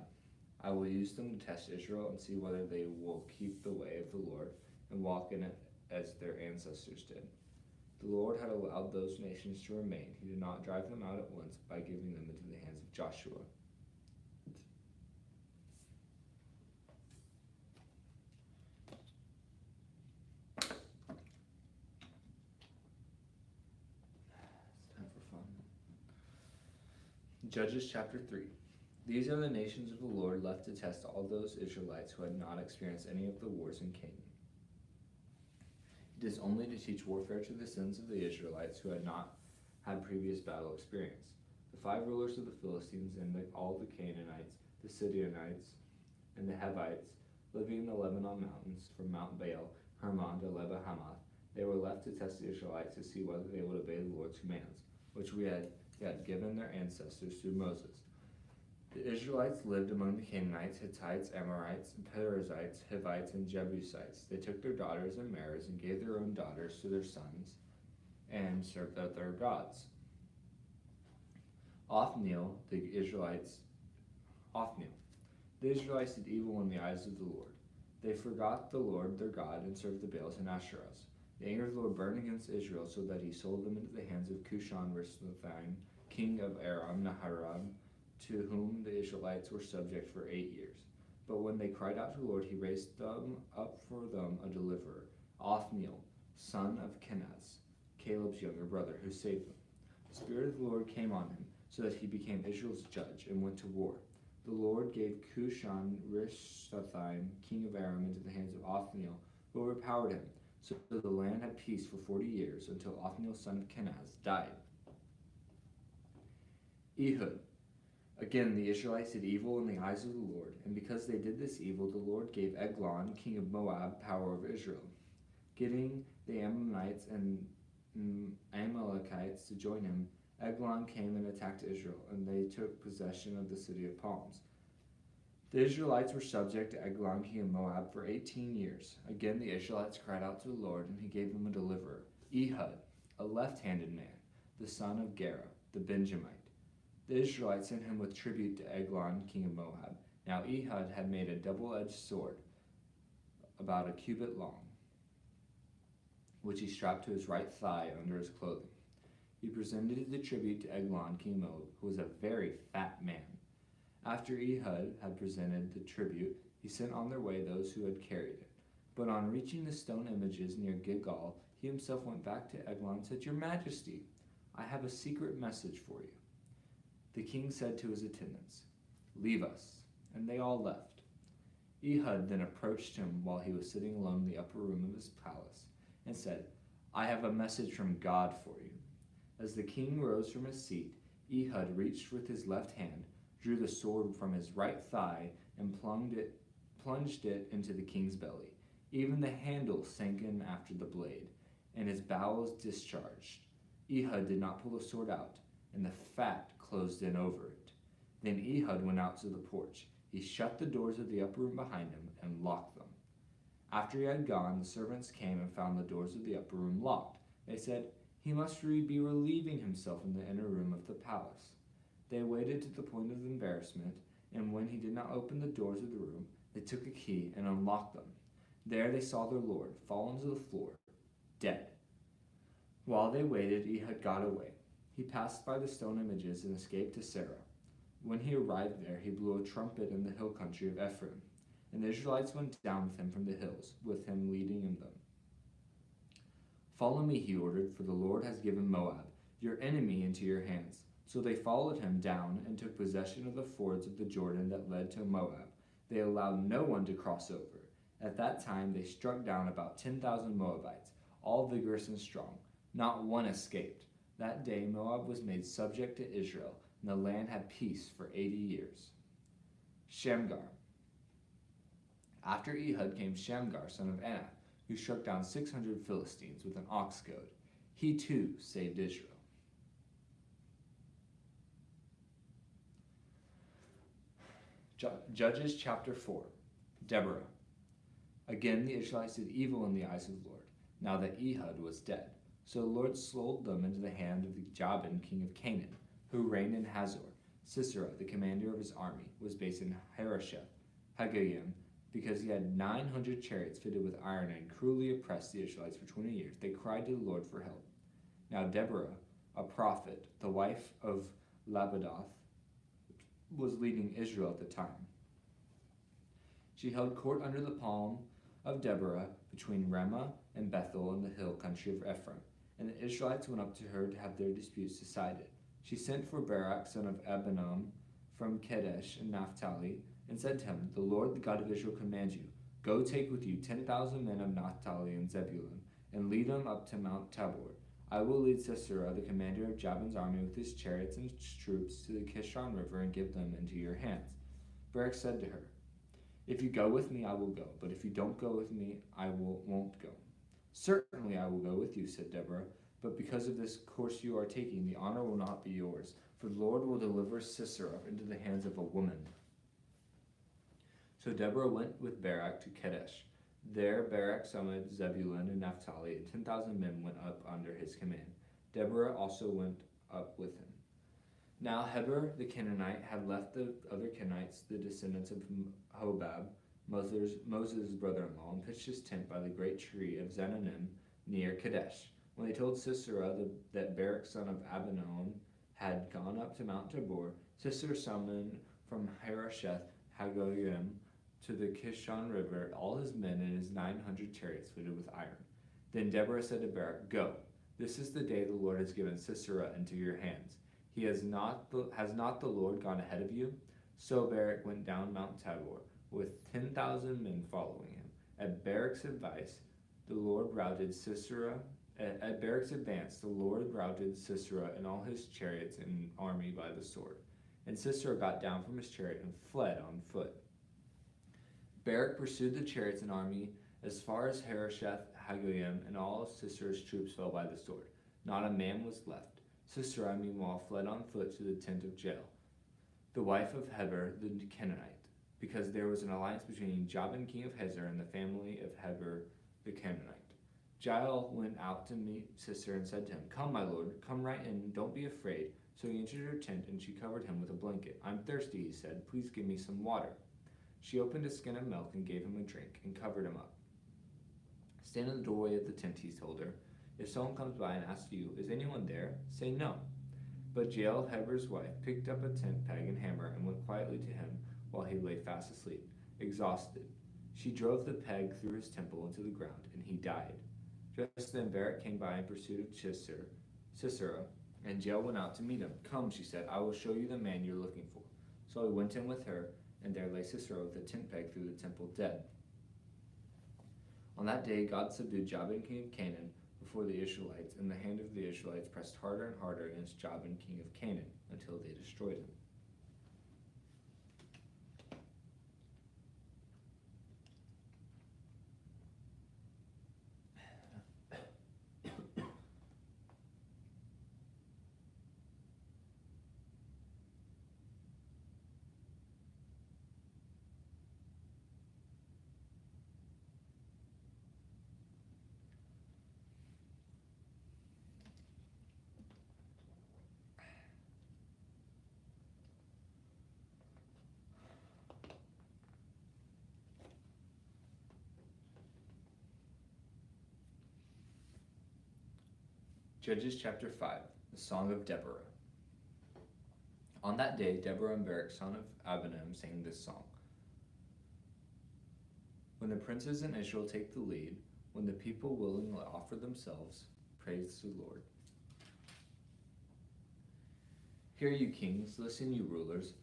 I will use them to test Israel and see whether they will keep the way of the Lord and walk in it as their ancestors did. The Lord had allowed those nations to remain. He did not drive them out at once by giving them into the hands of Joshua. Judges chapter 3. These are the nations of the Lord left to test all those Israelites who had not experienced any of the wars in Canaan. It is only to teach warfare to the sons of the Israelites who had not had previous battle experience. The 5 rulers of the Philistines and all the Canaanites, the Sidonites, and the Hivites, living in the Lebanon mountains, from Mount Baal, Hermon to Lebo Hamath, they were left to test the Israelites to see whether they would obey the Lord's commands, which he had given their ancestors through Moses. The Israelites lived among the Canaanites, Hittites, Amorites, Perizzites, Hivites, and Jebusites. They took their daughters and married and gave their own daughters to their sons and served other gods. Othniel, the Israelites did evil in the eyes of the Lord. They forgot the Lord their God and served the Baals and Asherahs. The anger of the Lord burned against Israel so that he sold them into the hands of Cushan-Rishathaim, king of Aram Naharaim, to whom the Israelites were subject for 8 years. But when they cried out to the Lord, he raised them up for them a deliverer, Othniel, son of Kenaz, Caleb's younger brother, who saved them. The Spirit of the Lord came on him, so that he became Israel's judge and went to war. The Lord gave Cushan-Rishathaim, king of Aram, into the hands of Othniel, who overpowered him. So the land had peace for 40 years, until Othniel, son of Kenaz, died. Ehud. Again, the Israelites did evil in the eyes of the Lord, and because they did this evil, the Lord gave Eglon, king of Moab, power over Israel, getting the Ammonites and Amalekites to join him. Eglon came and attacked Israel, and they took possession of the city of palms. The Israelites were subject to Eglon, king of Moab, for 18 years. Again, the Israelites cried out to the Lord, and he gave them a deliverer, Ehud, a left-handed man, the son of Gera, the Benjamite. The Israelites sent him with tribute to Eglon, king of Moab. Now Ehud had made a double-edged sword. about a cubit long, which he strapped to his right thigh under his clothing. He presented the tribute to Eglon, king of Moab, who was a very fat man. After Ehud had presented the tribute, he sent on their way those who had carried it. But on reaching the stone images near Gilgal, he himself went back to Eglon and said, "Your Majesty, I have a secret message for you." The king said to his attendants, "Leave us," and they all left. Ehud then approached him while he was sitting alone in the upper room of his palace, and said, "I have a message from God for you." As the king rose from his seat, Ehud reached with his left hand, drew the sword from his right thigh, and plunged it into the king's belly. Even the handle sank in after the blade, and his bowels discharged. Ehud did not pull the sword out, and the fat closed in over it. Then Ehud went out to the porch. He shut the doors of the upper room behind him and locked them. After he had gone, the servants came and found the doors of the upper room locked. They said, "He must be relieving himself in the inner room of the palace." They waited to the point of embarrassment, and when he did not open the doors of the room, they took a key and unlocked them. There they saw their lord fallen to the floor, dead. While they waited, Ehud got away. He passed by the stone images and escaped to Sarah. When he arrived there, he blew a trumpet in the hill country of Ephraim, and the Israelites went down with him from the hills, with him leading in them. "Follow me," he ordered, "for the Lord has given Moab, your enemy, into your hands." So they followed him down and took possession of the fords of the Jordan that led to Moab. They allowed no one to cross over. At that time they struck down about 10,000 Moabites, all vigorous and strong. Not one escaped. That day Moab was made subject to Israel, and the land had peace for 80 years. Shamgar. After Ehud came Shamgar, son of Anath, who struck down 600 Philistines with an ox goad. He too saved Israel. Judges chapter 4. Deborah. Again the Israelites did evil in the eyes of the Lord, now that Ehud was dead. So the Lord sold them into the hand of the Jabin, king of Canaan, who reigned in Hazor. Sisera, the commander of his army, was based in Harosheth Hagoyim, because he had 900 chariots fitted with iron and cruelly oppressed the Israelites for 20 years. They cried to the Lord for help. Now Deborah, a prophet, the wife of Lapidoth, was leading Israel at the time. She held court under the palm of Deborah between Ramah and Bethel in the hill country of Ephraim, and the Israelites went up to her to have their disputes decided. She sent for Barak, son of Abinoam, from Kadesh in Naphtali, and said to him, "The Lord, the God of Israel, commands you, go take with you 10,000 men of Naphtali and Zebulun, and lead them up to Mount Tabor. I will lead Sisera, the commander of Jabin's army, with his chariots and his troops to the Kishon River and give them into your hands." Barak said to her, "If you go with me, I will go, but if you don't go with me, I won't go." "Certainly I will go with you," said Deborah, "but because of this course you are taking, the honor will not be yours, for the Lord will deliver Sisera into the hands of a woman." So Deborah went with Barak to Kadesh. There Barak summoned Zebulun and Naphtali, and 10,000 men went up under his command. Deborah also went up with him. Now Heber the Canaanite had left the other Canaanites, the descendants of Hobab, Moses' brother-in-law, and pitched his tent by the great tree of Zananim near Kadesh. When they told Sisera that Barak, son of Abinoam, had gone up to Mount Tabor, Sisera summoned from Harosheth Hagoyim to the Kishon River all his men and his 900 chariots fitted with iron. Then Deborah said to Barak, "Go, this is the day the Lord has given Sisera into your hands. Has not the Lord gone ahead of you?" So Barak went down Mount Tabor, with 10,000 men following him. At Barak's advance, the Lord routed Sisera and all his chariots and army by the sword. And Sisera got down from his chariot and fled on foot. Barak pursued the chariots and army as far as Harosheth Hagoyim, and all Sisera's troops fell by the sword. Not a man was left. Sisera, meanwhile, fled on foot to the tent of Jael, the wife of Heber the Canaanite, because there was an alliance between Jabin, king of Hazor, and the family of Heber the Canaanite. Jael went out to meet Sisera and said to him, "Come, my lord, come right in, don't be afraid." So he entered her tent, and she covered him with a blanket. "I'm thirsty," he said. "Please give me some water." She opened a skin of milk and gave him a drink, and covered him up. Stand in the doorway of the tent, he told her. If someone comes by and asks you, is anyone there? Say no. But Jael, Heber's wife, picked up a tent peg and hammer and went quietly to him while he lay fast asleep, exhausted. She drove the peg through his temple into the ground, and he died. Just then Barak came by in pursuit of Sisera, and Jael went out to meet him. Come, she said, I will show you the man you're looking for. So he went in with her, and there lay Sisera with a tent peg through the temple, dead. On that day God subdued Jabin, king of Canaan, before the Israelites, and the hand of the Israelites pressed harder and harder against Jabin, king of Canaan, until they destroyed him. Judges chapter 5, the Song of Deborah. On that day, Deborah and Barak, son of Abinoam, sang this song. When the princes in Israel take the lead, when the people willingly offer themselves, praise the Lord. Hear you kings, listen you rulers,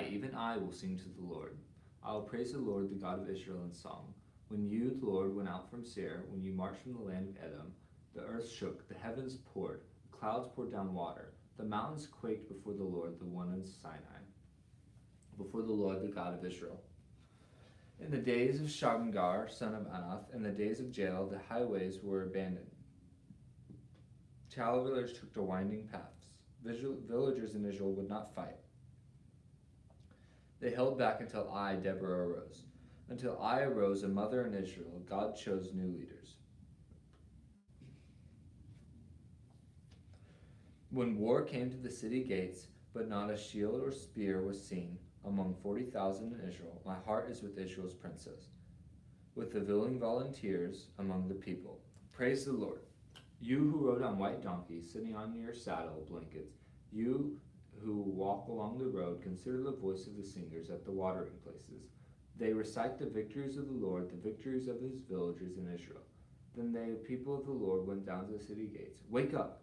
even I will sing to the Lord. I will praise the Lord, the God of Israel, in song. When you, the Lord, went out from Seir, when you marched from the land of Edom, the earth shook, the heavens poured, the clouds poured down water, the mountains quaked before the Lord, the one in Sinai, before the Lord, the God of Israel. In the days of Shamgar, son of Anath, in the days of Jael, the highways were abandoned. Travelers took to winding paths. Villagers in Israel would not fight. They held back until I, Deborah, arose. Until I arose, a mother in Israel, God chose new leaders. When war came to the city gates, but not a shield or spear was seen among 40,000 in Israel, my heart is with Israel's princes, with the willing volunteers among the people. Praise the Lord. You who rode on white donkeys, sitting on your saddle blankets, you who walk along the road, consider the voice of the singers at the watering places. They recite the victories of the Lord, the victories of his villagers in Israel. Then the people of the Lord went down to the city gates. Wake up,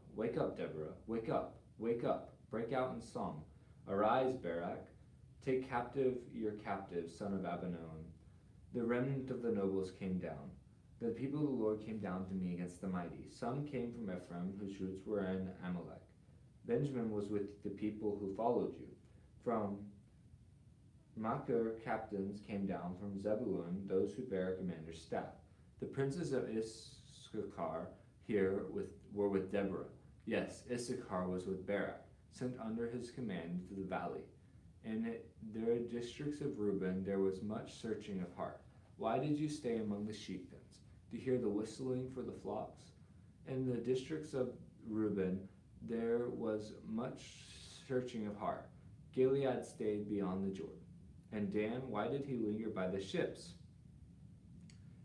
Deborah, wake up, break out in song. Arise, Barak, take captive your captive, son of Abinoam. The remnant of the nobles came down. The people of the Lord came down to me against the mighty. Some came from Ephraim, whose roots were in Amalek. Benjamin was with the people who followed you. From Machir, captains came down. From Zebulun, those who bear a commander's staff. The princes of Issachar were with Deborah. Yes, Issachar was with Barak, sent under his command to the valley. In the districts of Reuben there was much searching of heart. Why did you stay among the sheep pens, to hear the whistling for the flocks? In the districts of Reuben there was much searching of heart. Gilead stayed beyond the Jordan. And Dan, why did he linger by the ships?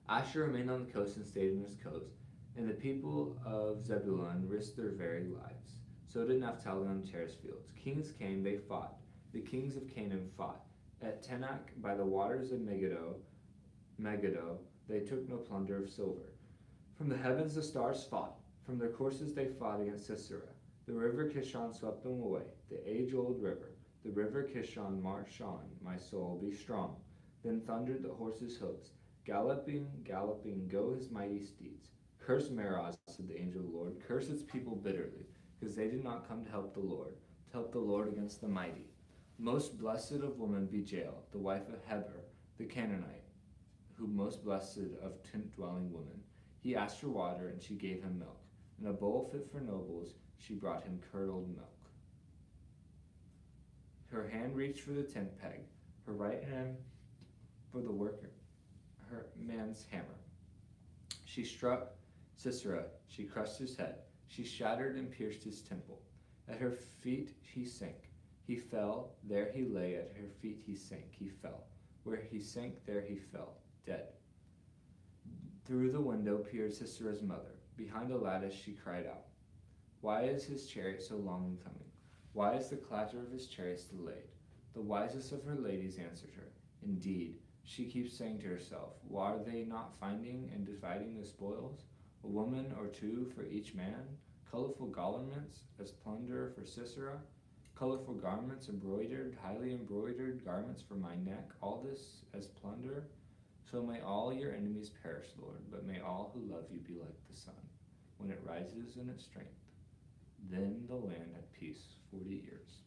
Asher remained on the coast and stayed in his coast, and the people of Zebulun risked their very lives. So did Naphtali on Terrace fields. Kings came, they fought. The kings of Canaan fought. At Tanakh, by the waters of Megiddo, they took no plunder of silver. From the heavens the stars fought. From their courses they fought against Sisera. The river Kishon swept them away, the age-old river. The river Kishon marched on, my soul, be strong. Then thundered the horses' hoofs. Galloping, galloping, go his mighty steeds. Curse Meroz, said the angel of the Lord. Curse its people bitterly, because they did not come to help the Lord against the mighty. Most blessed of women be Jael, the wife of Heber, the Canaanite, who most blessed of tent-dwelling women. He asked for water, and she gave him milk. In a bowl fit for nobles, she brought him curdled milk. Her hand reached for the tent peg, her right hand for the worker, her man's hammer. She struck Sisera, she crushed his head, she shattered and pierced his temple. At her feet he sank. He fell, there he lay, at her feet he sank, he fell. Where he sank, there he fell, dead. Through the window peered Sisera's mother. Behind a lattice she cried out, "Why is his chariot so long in coming? Why is the clatter of his chariots delayed?" The wisest of her ladies answered her, "Indeed, she keeps saying to herself, why are they not finding and dividing the spoils? A woman or two for each man? Colorful garments as plunder for Sisera? Colorful garments embroidered, highly embroidered garments for my neck, all this as plunder? So may all your enemies perish, Lord, but may all who love you be like the sun, when it rises in its strength. Then the land had peace 40 years.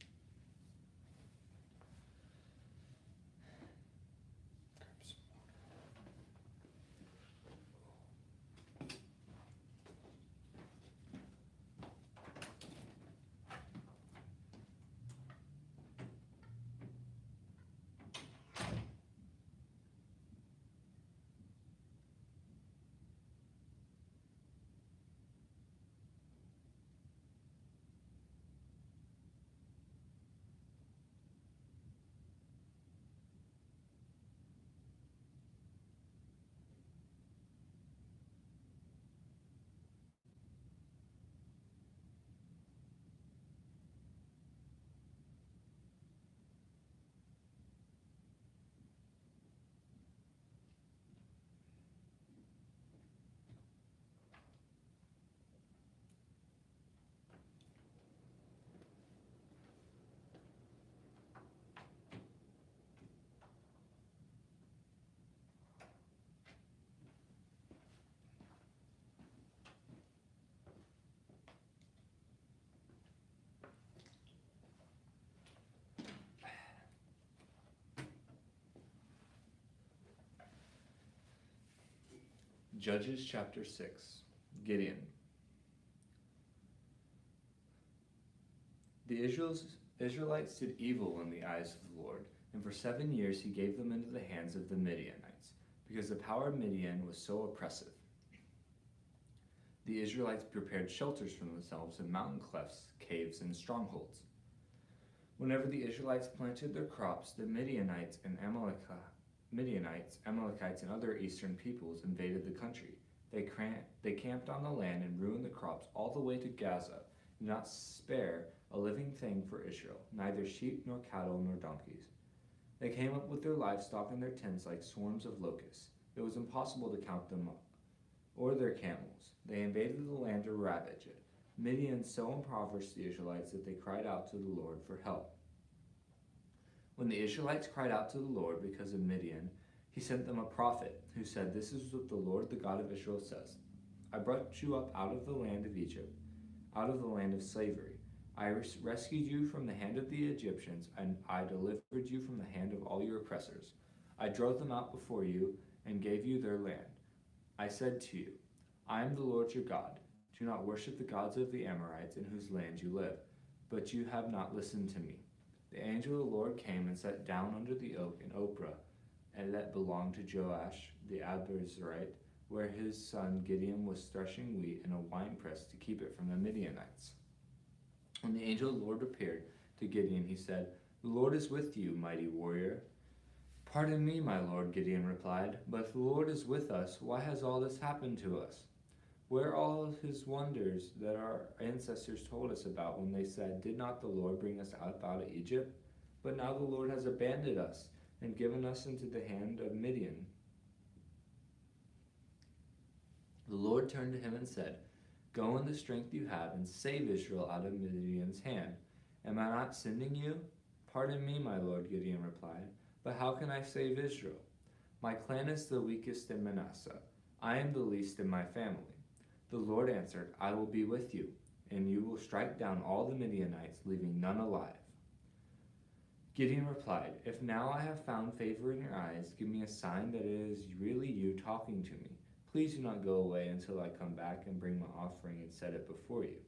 Judges chapter 6. Gideon. The Israelites did evil in the eyes of the Lord, and for 7 years he gave them into the hands of the Midianites, because the power of Midian was so oppressive. The Israelites prepared shelters for themselves in mountain clefts, caves, and strongholds. Whenever the Israelites planted their crops, the Midianites, Amalekites, and other eastern peoples invaded the country. They camped on the land and ruined the crops all the way to Gaza, and did not spare a living thing for Israel, neither sheep nor cattle nor donkeys. They came up with their livestock in their tents like swarms of locusts. It was impossible to count them up, or their camels. They invaded the land to ravage it. Midian so impoverished the Israelites that they cried out to the Lord for help. When the Israelites cried out to the Lord because of Midian, he sent them a prophet who said, "This is what the Lord, the God of Israel, says. I brought you up out of the land of Egypt, out of the land of slavery. I rescued you from the hand of the Egyptians, and I delivered you from the hand of all your oppressors. I drove them out before you and gave you their land. I said to you, I am the Lord your God. Do not worship the gods of the Amorites in whose land you live. But you have not listened to me. The angel of the Lord came and sat down under the oak in Ophrah, and that belonged to Joash the Abiezrite, where his son Gideon was threshing wheat in a winepress to keep it from the Midianites. When the angel of the Lord appeared to Gideon, he said, "The Lord is with you, mighty warrior." "Pardon me, my lord," Gideon replied, "but if the Lord is with us, why has all this happened to us? Where are all his wonders that our ancestors told us about when they said, 'Did not the Lord bring us out of Egypt?' But now the Lord has abandoned us and given us into the hand of Midian." The Lord turned to him and said, "Go in the strength you have and save Israel out of Midian's hand. Am I not sending you?" "Pardon me, my lord," Gideon replied, "but how can I save Israel? My clan is the weakest in Manasseh. I am the least in my family." The Lord answered, "I will be with you, and you will strike down all the Midianites, leaving none alive." Gideon replied, "If now I have found favor in your eyes, give me a sign that it is really you talking to me. Please do not go away until I come back and bring my offering and set it before you."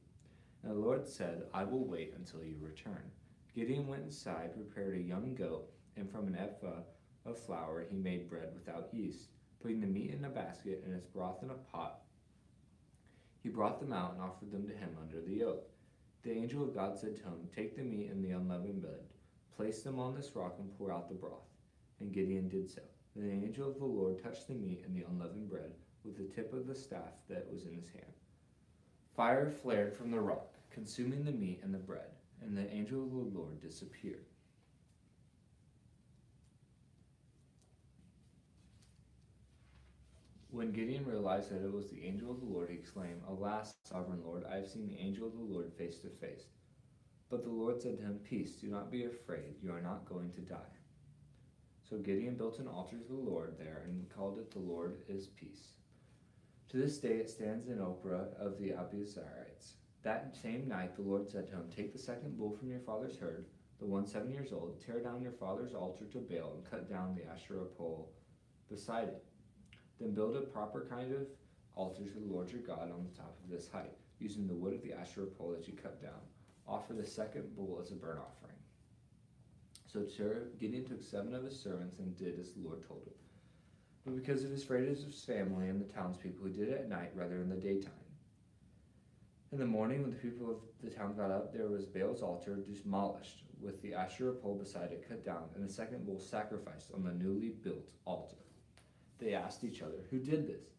And the Lord said, "I will wait until you return." Gideon went inside, prepared a young goat, and from an ephah of flour he made bread without yeast. Putting the meat in a basket and its broth in a pot, he brought them out and offered them to him under the oak. The angel of God said to him, "Take the meat and the unleavened bread, place them on this rock and pour out the broth." And Gideon did so. The angel of the Lord touched the meat and the unleavened bread, with the tip of the staff that was in his hand. Fire flared from the rock, consuming the meat and the bread, and the angel of the Lord disappeared. When Gideon realized that it was the angel of the Lord, he exclaimed, "Alas, sovereign Lord, I have seen the angel of the Lord face to face." But the Lord said to him, "Peace, do not be afraid, you are not going to die." So Gideon built an altar to the Lord there and called it "The Lord is Peace." To this day it stands in Ophrah of the Abiezrites. That same night the Lord said to him, "Take the second bull from your father's herd, the one 7 years old, tear down your father's altar to Baal and cut down the Asherah pole beside it. Then build a proper kind of altar to the Lord your God on the top of this height, using the wood of the Asherah pole that you cut down. Offer the second bull as a burnt offering." So Gideon took 7 of his servants and did as the Lord told him. But because of his afraid of his family and the townspeople, he did it at night rather than the daytime. In the morning, when the people of the town got up, there was Baal's altar demolished, with the Asherah pole beside it cut down, and the second bull sacrificed on the newly built altar. They asked each other, "Who did this?"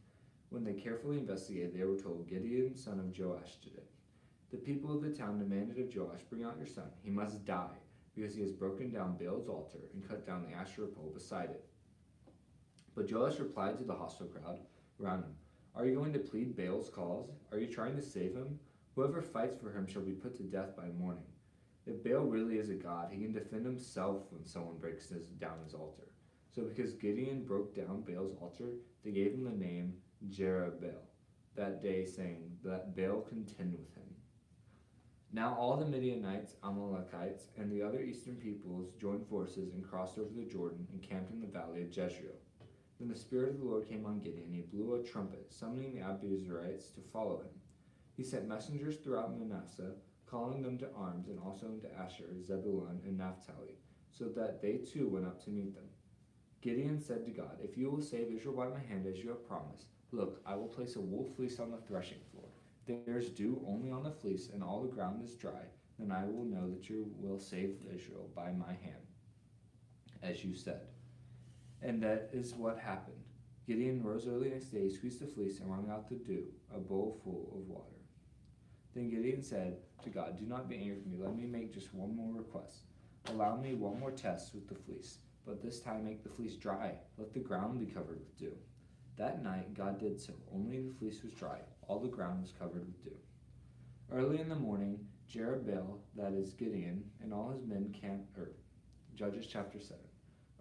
When they carefully investigated, they were told, "Gideon, son of Joash, did it." The people of the town demanded of Joash, "Bring out your son. He must die, because he has broken down Baal's altar and cut down the Asherah pole beside it." But Joash replied to the hostile crowd around him, "Are you going to plead Baal's cause? Are you trying to save him? Whoever fights for him shall be put to death by morning. If Baal really is a god, he can defend himself when someone breaks down his altar." So because Gideon broke down Baal's altar, they gave him the name Jerubbaal that day, saying that Baal contend with him. Now all the Midianites, Amalekites, and the other eastern peoples joined forces and crossed over the Jordan and camped in the valley of Jezreel. Then the Spirit of the Lord came on Gideon. He blew a trumpet, summoning the Abiezrites to follow him. He sent messengers throughout Manasseh, calling them to arms, and also into Asher, Zebulun, and Naphtali, so that they too went up to meet them. Gideon said to God, "If you will save Israel by my hand as you have promised, look, I will place a wool fleece on the threshing floor. If there is dew only on the fleece and all the ground is dry, then I will know that you will save Israel by my hand, as you said." And that is what happened. Gideon rose early the next day, squeezed the fleece, and wrung out the dew, a bowl full of water. Then Gideon said to God, "Do not be angry with me. Let me make just one more request. Allow me one more test with the fleece, but this time make the fleece dry. Let the ground be covered with dew." That night God did so. Only the fleece was dry. All the ground was covered with dew. Early in the morning, Jerubbaal, that is Gideon, and all his men camped, Judges chapter 7.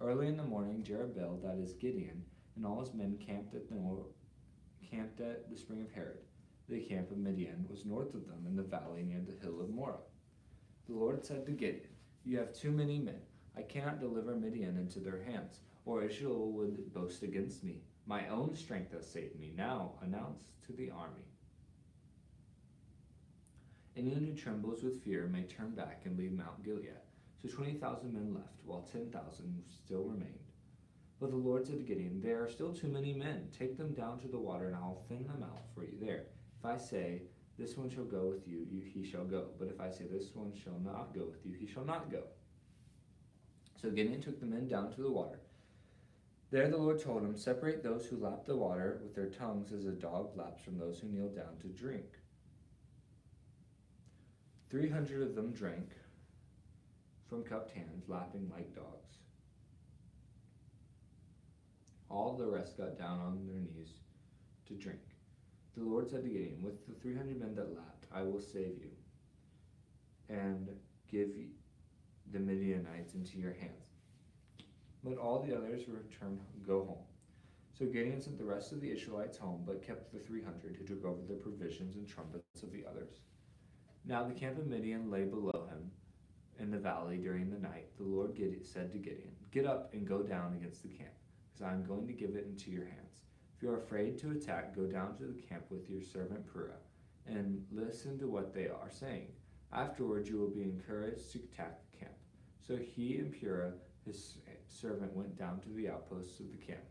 Early in the morning, Jerubbaal, that is Gideon, and all his men camped at the spring of Harod. The camp of Midian was north of them in the valley near the hill of Moreh. The Lord said to Gideon, "You have too many men. I cannot deliver Midian into their hands, or Israel would boast against me. My own strength has saved me. Now announce to the army. Anyone who trembles with fear may turn back and leave Mount Gilead." So 20,000 men left, while 10,000 still remained. But the Lord said to Gideon, "There are still too many men. Take them down to the water, and I will thin them out for you there. If I say, 'This one shall go with you,' he shall go. But if I say, 'This one shall not go with you,' he shall not go." So Gideon took the men down to the water. There the Lord told him, "Separate those who lap the water with their tongues as a dog laps from those who kneel down to drink." 300 of them drank from cupped hands, lapping like dogs. All the rest got down on their knees to drink. The Lord said to Gideon, "With the 300 men that lapped, I will save you and give the Midianites into your hands." But all the others go home. So Gideon sent the rest of the Israelites home, but kept the 300 who took over the provisions and trumpets of the others. Now the camp of Midian lay below him in the valley during the night. The Lord said to Gideon, "Get up and go down against the camp, because I am going to give it into your hands. If you are afraid to attack, go down to the camp with your servant Purah, and listen to what they are saying. Afterwards you will be encouraged to attack the camp." So he and Purah, his servant, went down to the outposts of the camp.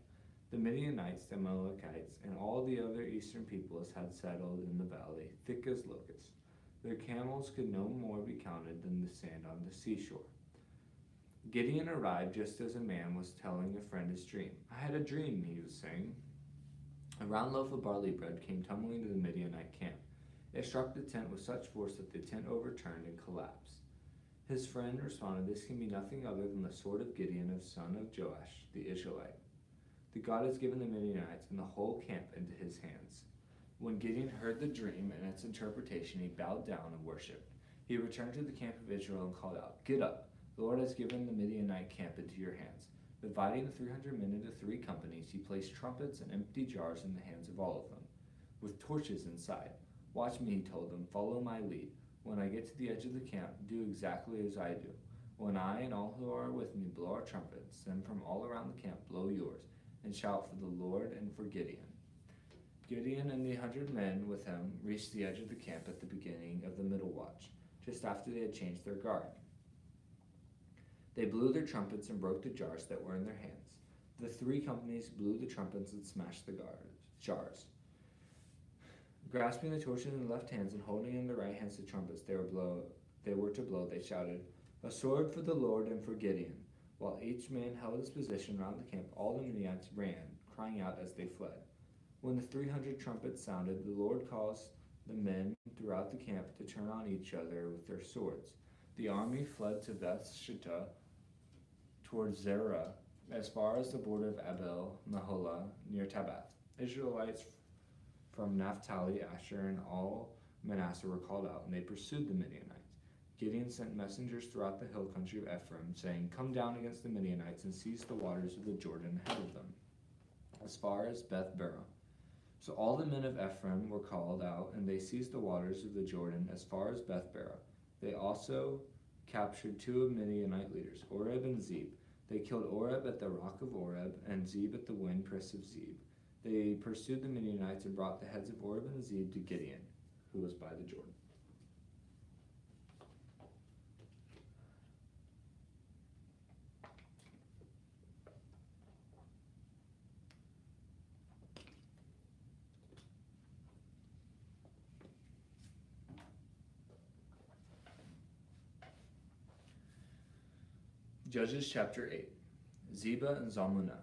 The Midianites, the Amalekites, and all the other eastern peoples had settled in the valley, thick as locusts. Their camels could no more be counted than the sand on the seashore. Gideon arrived just as a man was telling a friend his dream. "I had a dream," he was saying. A round loaf of barley bread came tumbling to the Midianite camp. It struck the tent with such force that the tent overturned and collapsed. His friend responded, "This can be nothing other than the sword of Gideon, the son of Joash, the Israelite. The God has given the Midianites and the whole camp into his hands." When Gideon heard the dream and its interpretation, he bowed down and worshipped. He returned to the camp of Israel and called out, "Get up! The Lord has given the Midianite camp into your hands." Dividing the 300 men into 3 companies, he placed trumpets and empty jars in the hands of all of them, with torches inside. "Watch me," he told them. "Follow my lead. When I get to the edge of the camp, do exactly as I do. When I and all who are with me blow our trumpets, then from all around the camp blow yours, and shout for the Lord and for Gideon." Gideon and the 100 men with him reached the edge of the camp at the beginning of the middle watch, just after they had changed their guard. They blew their trumpets and broke the jars that were in their hands. The 3 companies blew the trumpets and smashed the jars. Grasping the torches in their left hands and holding in their right hands the trumpets they were to blow, they shouted, "A sword for the Lord and for Gideon." While each man held his position around the camp, all the Midianites ran, crying out as they fled. When the 300 trumpets sounded, the Lord caused the men throughout the camp to turn on each other with their swords. The army fled to Beth-shittah towards Zerah, as far as the border of Abel Meholah near Tabbath. Israelites from Naphtali, Asher, and all Manasseh were called out, and they pursued the Midianites. Gideon sent messengers throughout the hill country of Ephraim, saying, "Come down against the Midianites and seize the waters of the Jordan ahead of them, as far as Beth-barah." So all the men of Ephraim were called out, and they seized the waters of the Jordan as far as Beth-barah. They also captured 2 Midianite leaders, Oreb and Zeb. They killed Oreb at the rock of Oreb and Zeb at the windpress of Zeb. They pursued the Midianites and brought the heads of Oreb and Zeb to Gideon, who was by the Jordan. Judges chapter 8. Zebah and Zalmunna.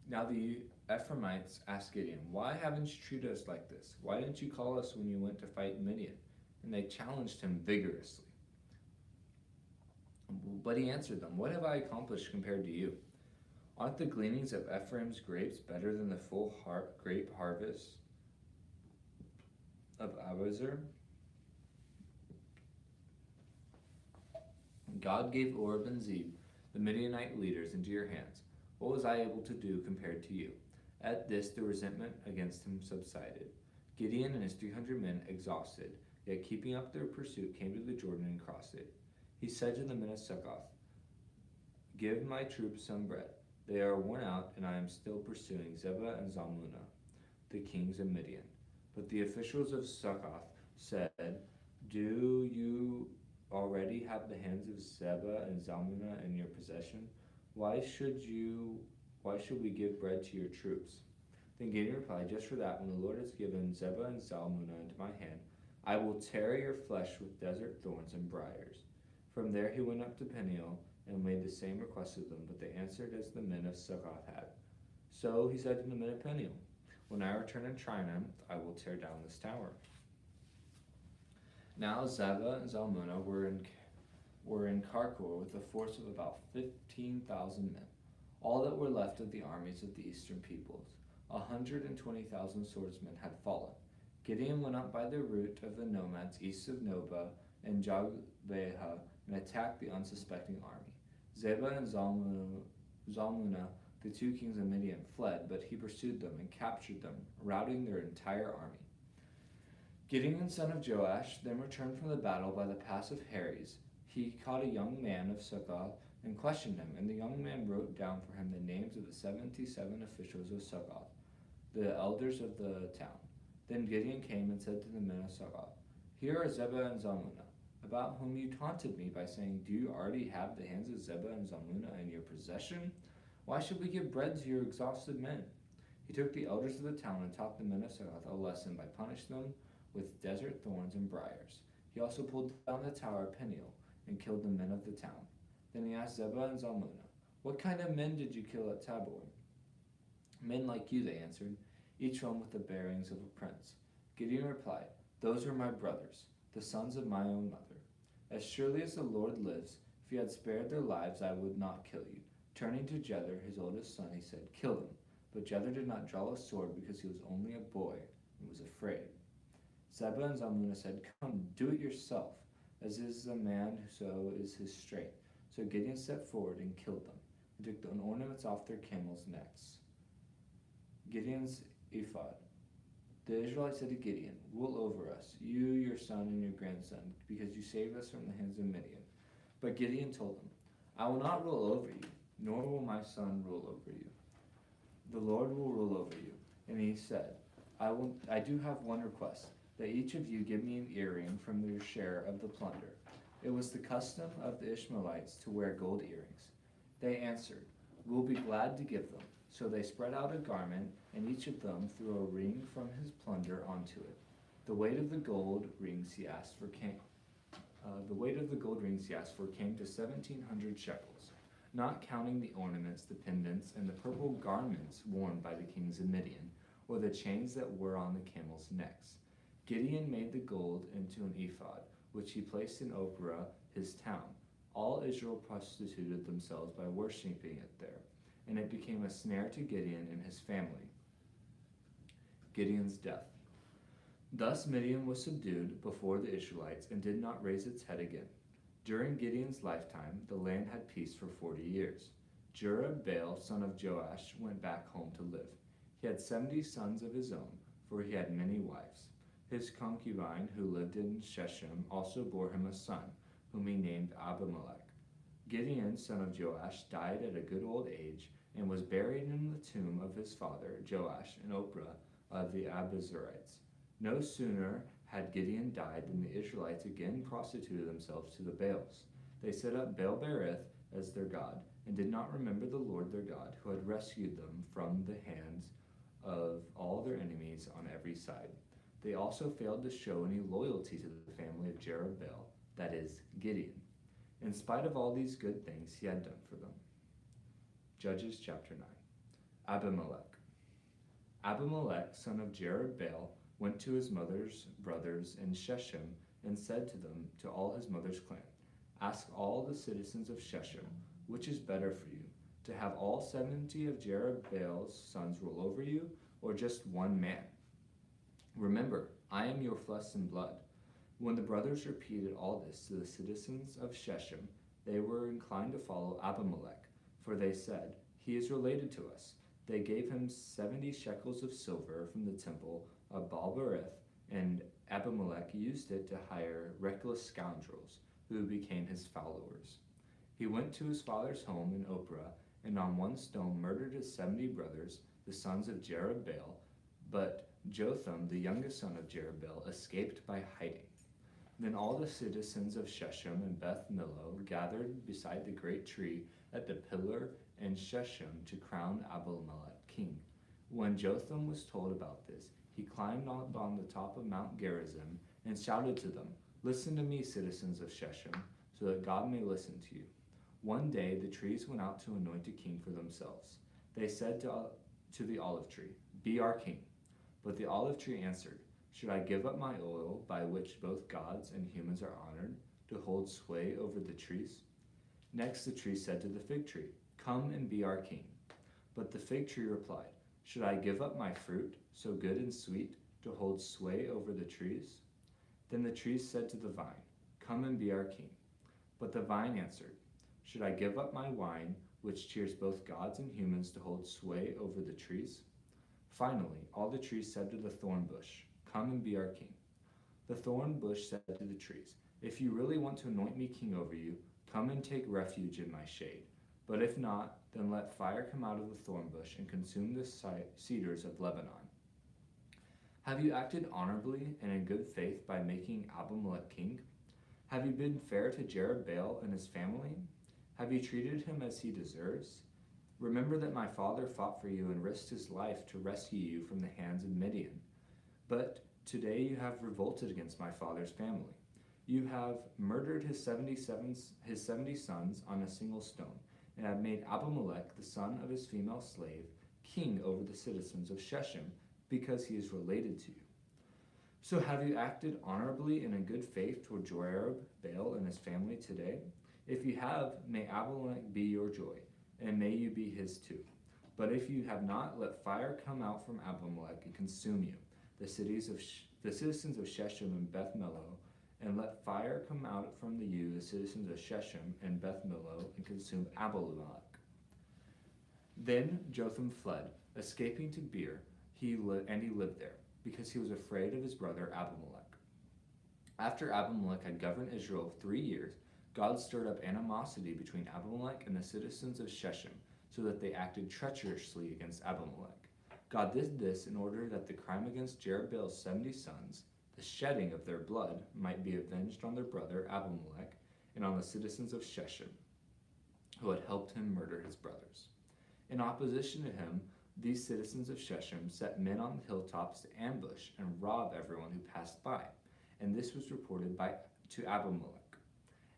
Now the Ephraimites asked Gideon, "Why haven't you treated us like this? Why didn't you call us when you went to fight Midian?" And they challenged him vigorously. But he answered them, "What have I accomplished compared to you? Aren't the gleanings of Ephraim's grapes better than the full grape harvest of Abiezer?" God gave Oreb and Zeb, the Midianite leaders, into your hands. What was I able to do compared to you? At this, the resentment against him subsided. Gideon and his 300 men, exhausted, yet keeping up their pursuit, came to the Jordan and crossed it. He said to the men of Succoth, "Give my troops some bread. They are worn out, and I am still pursuing Zebah and Zalmunna, the kings of Midian." But the officials of Succoth said, "Do you already have the hands of Zebah and Zalmunna in your possession? Why should we give bread to your troops?" Then Gideon replied, "Just for that, when the Lord has given Zebah and Zalmunna into my hand, I will tear your flesh with desert thorns and briars." From there he went up to Peniel and made the same request of them, but they answered as the men of Succoth had. So he said to the men of Peniel, "When I return in triumph, I will tear down this tower." Now Zebah and Zalmunna were in Karkor with a force of about 15,000 men, all that were left of the armies of the eastern peoples. 120,000 swordsmen had fallen. Gideon went up by the route of the nomads east of Nobah and Jogbeha and attacked the unsuspecting army. Zebah and Zalmunna, the 2 kings of Midian, fled, but he pursued them and captured them, routing their entire army. Gideon, son of Joash, then returned from the battle by the pass of Heres. He caught a young man of Succoth and questioned him, and the young man wrote down for him the names of the 77 officials of Succoth, the elders of the town. Then Gideon came and said to the men of Succoth, "Here are Zebah and Zalmunna, about whom you taunted me by saying, 'Do you already have the hands of Zebah and Zalmunna in your possession? Why should we give bread to your exhausted men?' He took the elders of the town and taught the men of Succoth a lesson by punishing them with desert thorns and briars. He also pulled down the tower of Peniel and killed the men of the town. Then he asked Zebah and Zalmunna, 'What kind of men did you kill at Tabor?' 'Men like you,' they answered. each one with the bearings of a prince. Gideon replied, "Those are my brothers, the sons of my own mother. As surely as the Lord lives, if you had spared their lives, I would not kill you." Turning to Jether, his oldest son, he said, "Kill them." But Jether did not draw a sword because he was only a boy and was afraid. Zebah and Zalmunna said, "Come, do it yourself. As is a man, so is his strength." So Gideon stepped forward and killed them, and took the ornaments off their camels' necks. Gideon's ephod. The Israelites said to Gideon, "Rule over us, you, your son, and your grandson, because you saved us from the hands of Midian." But Gideon told them, "I will not rule over you, nor will my son rule over you. The Lord will rule over you." And he said, I do have one request, that each of you give me an earring from your share of the plunder." It was the custom of the Ishmaelites to wear gold earrings. They answered, "We'll be glad to give them." So they spread out a garment, and each of them threw a ring from his plunder onto it. The weight of the gold rings he asked for came to 1,700 shekels, not counting the ornaments, the pendants, and the purple garments worn by the kings of Midian, or the chains that were on the camels' necks. Gideon made the gold into an ephod, which he placed in Ophrah, his town. All Israel prostituted themselves by worshipping it there, and it became a snare to Gideon and his family. Gideon's death. Thus Midian was subdued before the Israelites and did not raise its head again. During Gideon's lifetime, the land had peace for 40 years. Jerubbaal, son of Joash, went back home to live. He had 70 sons of his own, for he had many wives. His concubine, who lived in Shechem, also bore him a son, whom he named Abimelech. Gideon, son of Joash, died at a good old age, and was buried in the tomb of his father Joash in Ophrah of the Abiezrites. No sooner had Gideon died than the Israelites again prostituted themselves to the Baals. They set up Baal-berith as their god, and did not remember the Lord their God, who had rescued them from the hands of all their enemies on every side. They also failed to show any loyalty to the family of Jerubbaal, that is, Gideon, in spite of all these good things he had done for them. Judges chapter 9. Abimelech. Abimelech, son of Jerubbaal, went to his mother's brothers in Shechem and said to them, to all his mother's clan, "Ask all the citizens of Shechem, which is better for you, to have all 70 of Jerubbaal's sons rule over you, or just one man? Remember, I am your flesh and blood." When the brothers repeated all this to the citizens of Shechem, they were inclined to follow Abimelech, for they said, "He is related to us." They gave him 70 shekels of silver from the temple of Baal-berith, and Abimelech used it to hire reckless scoundrels, who became his followers. He went to his father's home in Ophrah, and on one stone murdered his 70 brothers, the sons of Jerubbaal, but Jotham, the youngest son of Jerubbaal, escaped by hiding. Then all the citizens of Shechem and Beth Millo gathered beside the great tree at the pillar in Shechem to crown Abimelech king. When Jotham was told about this, he climbed up on the top of Mount Gerizim and shouted to them, "Listen to me, citizens of Shechem, so that God may listen to you." One day the trees went out to anoint a king for themselves. They said to the olive tree, "Be our king." But the olive tree answered, "Should I give up my oil, by which both gods and humans are honored, to hold sway over the trees?" Next the tree said to the fig tree, "Come and be our king." But the fig tree replied, "Should I give up my fruit, so good and sweet, to hold sway over the trees?" Then the trees said to the vine, "Come and be our king." But the vine answered, "Should I give up my wine, which cheers both gods and humans, to hold sway over the trees?" Finally, all the trees said to the thorn bush, "Come and be our king." The thorn bush said to the trees, "If you really want to anoint me king over you, come and take refuge in my shade. But if not, then let fire come out of the thorn bush and consume the cedars of Lebanon." Have you acted honorably and in good faith by making Abimelech king? Have you been fair to Jerubbaal and his family? Have you treated him as he deserves? Remember that my father fought for you and risked his life to rescue you from the hands of Midian. But today you have revolted against my father's family. You have murdered his 70 sons on a single stone, and have made Abimelech, the son of his female slave, king over the citizens of Shechem, because he is related to you. So have you acted honorably and in good faith toward Joab, Baal, and his family today? If you have, may Abimelech be your joy, and may you be his too. But if you have not, let fire come out from Abimelech and consume you, the citizens of Shechem and Beth Millo, and let fire come out from you, the citizens of Shechem and Beth Millo, and consume Abimelech. Then Jotham fled, escaping to Beer, and he lived there, because he was afraid of his brother Abimelech. After Abimelech had governed Israel 3 years, God stirred up animosity between Abimelech and the citizens of Shechem, so that they acted treacherously against Abimelech. God did this in order that the crime against Jerubbaal's 70 sons, the shedding of their blood, might be avenged on their brother Abimelech and on the citizens of Shechem, who had helped him murder his brothers. In opposition to him, these citizens of Shechem set men on the hilltops to ambush and rob everyone who passed by, and this was reported to Abimelech.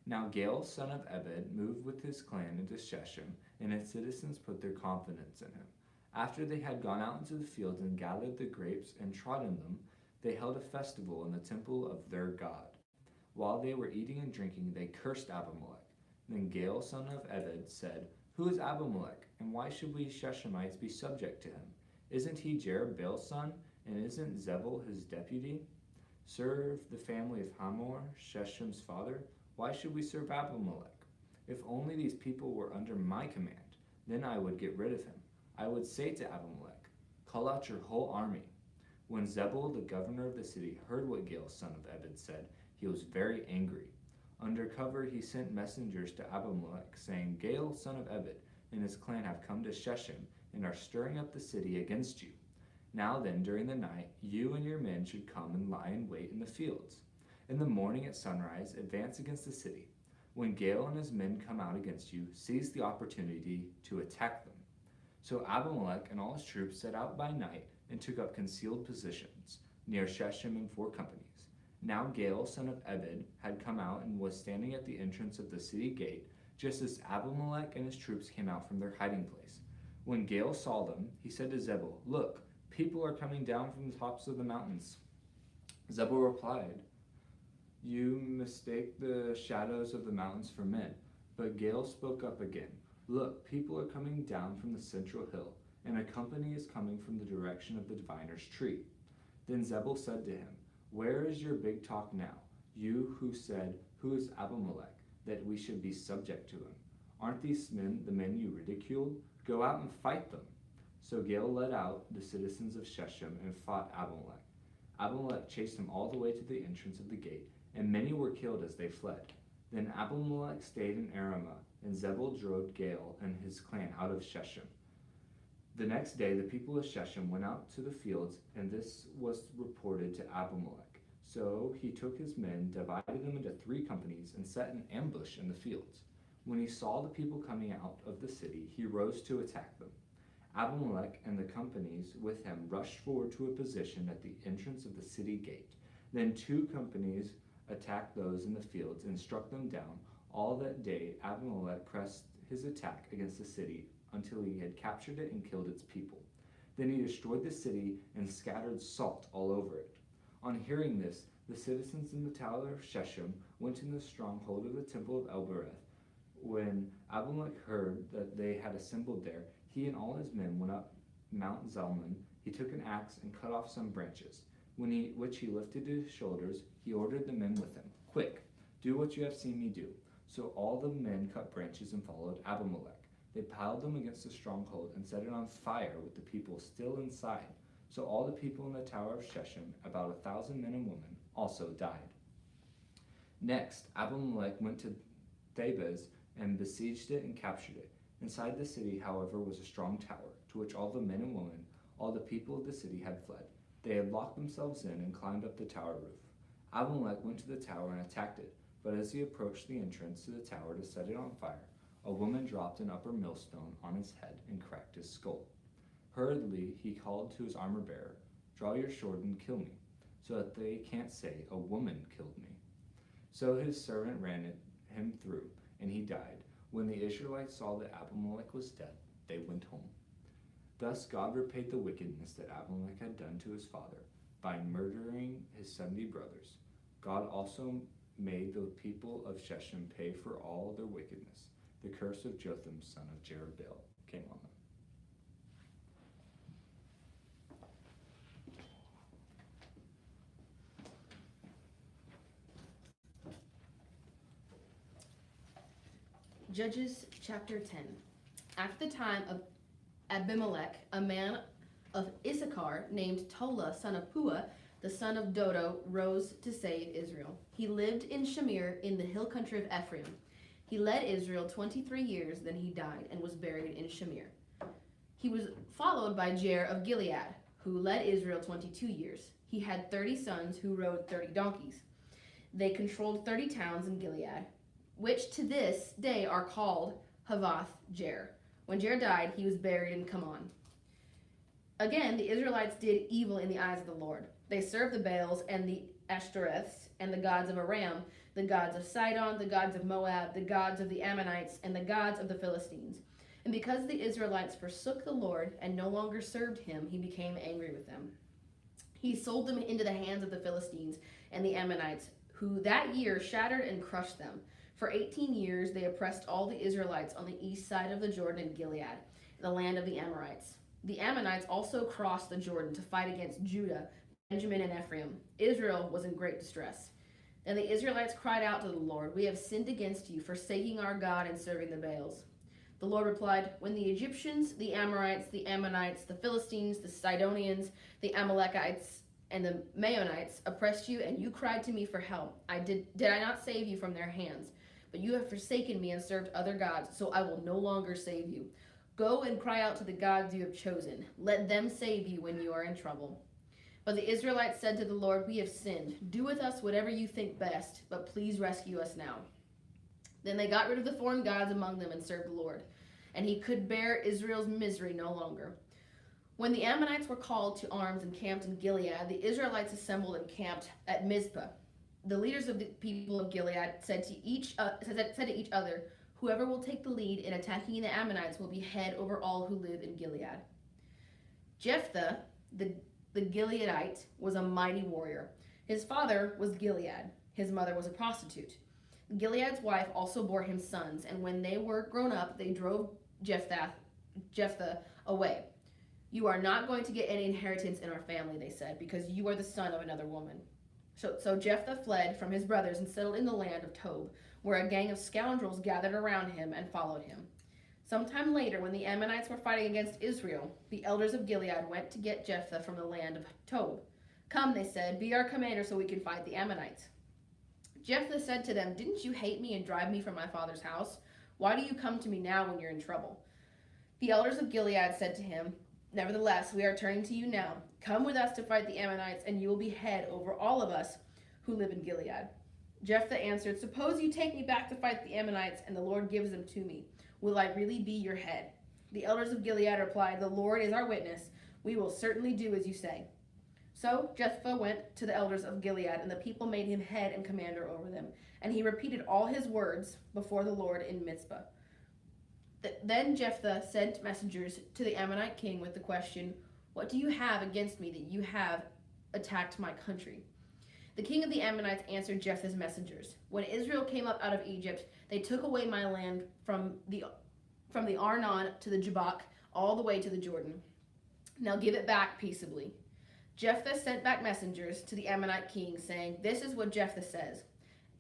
Now Gaal, son of Ebed, moved with his clan into Shechem, and its citizens put their confidence in him. After they had gone out into the fields and gathered the grapes and trodden them, they held a festival in the temple of their God. While they were eating and drinking, they cursed Abimelech. Then Gaal, son of Ebed, said, "Who is Abimelech, and why should we Shechemites be subject to him? Isn't he Jerubbaal's son, and isn't Zebul his deputy? Serve the family of Hamor, Shechem's father? Why should we serve Abimelech? If only these people were under my command, then I would get rid of him. I would say to Abimelech, 'Call out your whole army.'" When Zebul, the governor of the city, heard what Gaal, son of Ebed, said, he was very angry. Under cover, he sent messengers to Abimelech, saying, "Gaal, son of Ebed, and his clan have come to Shechem and are stirring up the city against you. Now then, during the night, you and your men should come and lie in wait in the fields. In the morning at sunrise, advance against the city. When Gaal and his men come out against you, seize the opportunity to attack them." So Abimelech and all his troops set out by night and took up concealed positions near Shechem in 4 companies. Now Gaal, son of Ebed, had come out and was standing at the entrance of the city gate, just as Abimelech and his troops came out from their hiding place. When Gaal saw them, he said to Zebul, "Look, people are coming down from the tops of the mountains." Zebul replied, "You mistake the shadows of the mountains for men." But Gaal spoke up again, "Look, people are coming down from the central hill, and a company is coming from the direction of the diviner's tree." Then Zebul said to him, "Where is your big talk now, you who said, 'Who is Abimelech, that we should be subject to him?' Aren't these men the men you ridiculed? Go out and fight them." So Gaal led out the citizens of Shechem and fought Abimelech. Abimelech chased them all the way to the entrance of the gate, and many were killed as they fled. Then Abimelech stayed in Arumah, and Zebul drove Gaal and his clan out of Shechem. The next day the people of Shechem went out to the fields, and this was reported to Abimelech. So he took his men, divided them into 3 companies, and set an ambush in the fields. When he saw the people coming out of the city, he rose to attack them. Abimelech and the companies with him rushed forward to a position at the entrance of the city gate. Then 2 companies attacked those in the fields and struck them down. All that day Abimelech pressed his attack against the city until he had captured it and killed its people. Then he destroyed the city and scattered salt all over it. On hearing this, the citizens in the tower of Shechem went in the stronghold of the temple of Elbereth. When Abimelech heard that they had assembled there, he and all his men went up Mount Zalmon. He took an axe and cut off some branches, which he lifted to his shoulders. He ordered the men with him, "Quick, do what you have seen me do." So all the men cut branches and followed Abimelech. They piled them against the stronghold and set it on fire with the people still inside. So all the people in the tower of Shechem, about 1,000 men and women, also died. Next, Abimelech went to Thebez and besieged it and captured it. Inside the city, however, was a strong tower, to which all the men and women, all the people of the city had fled. They had locked themselves in and climbed up the tower roof. Abimelech went to the tower and attacked it, but as he approached the entrance to the tower to set it on fire, a woman dropped an upper millstone on his head and cracked his skull. Hurriedly, he called to his armor-bearer, "Draw your sword and kill me, so that they can't say, 'A woman killed me.'" So his servant ran him through, and he died. When the Israelites saw that Abimelech was dead, they went home. Thus God repaid the wickedness that Abimelech had done to his father by murdering his 70 brothers. God also made the people of Shechem pay for all their wickedness. The curse of Jotham, son of Jerubbaal, came on them. Judges chapter 10. After the time of Abimelech, a man of Issachar named Tola, son of Puah, the son of Dodo, rose to save Israel. He lived in Shamir in the hill country of Ephraim. He led Israel 23 years, then he died and was buried in Shamir. He was followed by Jair of Gilead, who led Israel 22 years. He had 30 sons who rode 30 donkeys. They controlled 30 towns in Gilead, which to this day are called Havoth Jair. When Jair died, he was buried in Kamon. Again, the Israelites did evil in the eyes of the Lord. They served the Baals and the Ashtoreths and the gods of Aram, the gods of Sidon, the gods of Moab, the gods of the Ammonites, and the gods of the Philistines. And because the Israelites forsook the Lord and no longer served him, he became angry with them. He sold them into the hands of the Philistines and the Ammonites, who that year shattered and crushed them. For 18 years they oppressed all the Israelites on the east side of the Jordan in Gilead, the land of the Amorites. The Ammonites also crossed the Jordan to fight against Judah, Benjamin, and Ephraim. Israel was in great distress. And the Israelites cried out to the Lord, "We have sinned against you, forsaking our God and serving the Baals." The Lord replied, "When the Egyptians, the Amorites, the Ammonites, the Philistines, the Sidonians, the Amalekites, and the Maonites oppressed you, and you cried to me for help, did I not save you from their hands? But you have forsaken me and served other gods, so I will no longer save you. Go and cry out to the gods you have chosen. Let them save you when you are in trouble." But the Israelites said to the Lord, "We have sinned. Do with us whatever you think best, but please rescue us now." Then they got rid of the foreign gods among them and served the Lord. And he could bear Israel's misery no longer. When the Ammonites were called to arms and camped in Gilead, the Israelites assembled and camped at Mizpah. The leaders of the people of Gilead said to each other, "Whoever will take the lead in attacking the Ammonites will be head over all who live in Gilead." Jephthah, the Gileadite, was a mighty warrior. His father was Gilead. His mother was a prostitute. Gilead's wife also bore him sons, and when they were grown up, they drove Jephthah away. "You are not going to get any inheritance in our family," they said, "because you are the son of another woman." So Jephthah fled from his brothers and settled in the land of Tob, where a gang of scoundrels gathered around him and followed him. Sometime later, when the Ammonites were fighting against Israel, the elders of Gilead went to get Jephthah from the land of Tob. "Come," they said, "be our commander so we can fight the Ammonites." Jephthah said to them, "Didn't you hate me and drive me from my father's house? Why do you come to me now when you're in trouble?" The elders of Gilead said to him, "Nevertheless, we are turning to you now. Come with us to fight the Ammonites, and you will be head over all of us who live in Gilead." Jephthah answered, "Suppose you take me back to fight the Ammonites, and the Lord gives them to me. Will I really be your head?" The elders of Gilead replied, "The Lord is our witness. We will certainly do as you say." So Jephthah went to the elders of Gilead, and the people made him head and commander over them. And he repeated all his words before the Lord in Mizpah. Then Jephthah sent messengers to the Ammonite king with the question, "What do you have against me that you have attacked my country?" The king of the Ammonites answered Jephthah's messengers, "When Israel came up out of Egypt, they took away my land from the Arnon to the Jabbok, all the way to the Jordan. Now give it back peaceably." Jephthah sent back messengers to the Ammonite king, saying, "This is what Jephthah says.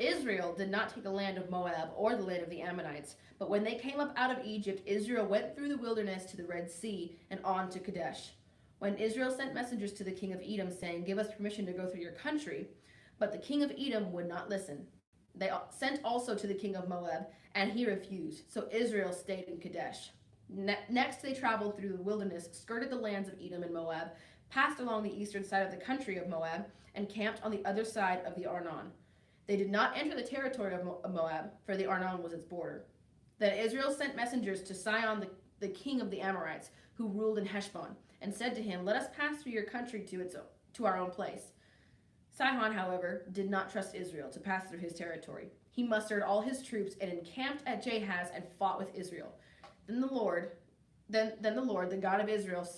Israel did not take the land of Moab or the land of the Ammonites, but when they came up out of Egypt, Israel went through the wilderness to the Red Sea and on to Kadesh. When Israel sent messengers to the king of Edom, saying, 'Give us permission to go through your country,' but the king of Edom would not listen. They sent also to the king of Moab, and he refused. So Israel stayed in Kadesh. Next they traveled through the wilderness, skirted the lands of Edom and Moab, passed along the eastern side of the country of Moab, and camped on the other side of the Arnon. They did not enter the territory of Moab, for the Arnon was its border. Then Israel sent messengers to Sihon, the king of the Amorites, who ruled in Heshbon, and said to him, 'Let us pass through your country to our own place.' Sihon, however, did not trust Israel to pass through his territory. He mustered all his troops and encamped at Jahaz and fought with Israel. Then the Lord Then the Lord, the God of Israel,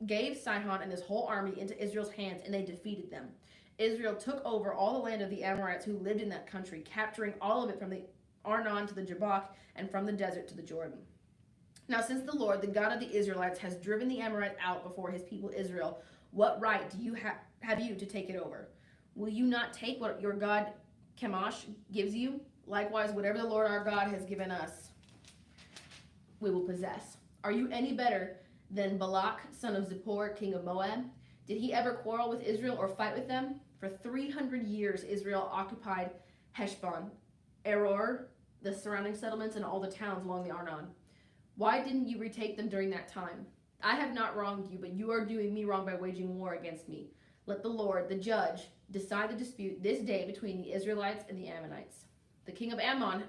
gave Sihon and his whole army into Israel's hands, and they defeated them. Israel took over all the land of the Amorites who lived in that country, capturing all of it from the Arnon to the Jabbok and from the desert to the Jordan. Now, since the Lord, the God of the Israelites, has driven the Amorites out before his people Israel, what right do you have you to take it over? Will you not take what your God Chemosh gives you? Likewise, whatever the Lord our God has given us, we will possess. Are you any better than Balak, son of Zippor, king of Moab? Did he ever quarrel with Israel or fight with them? For 300 years, Israel occupied Heshbon, Aroer, the surrounding settlements, and all the towns along the Arnon. Why didn't you retake them during that time? I have not wronged you, but you are doing me wrong by waging war against me. Let the Lord, the judge, decide the dispute this day between the Israelites and the Ammonites. The king of Ammon,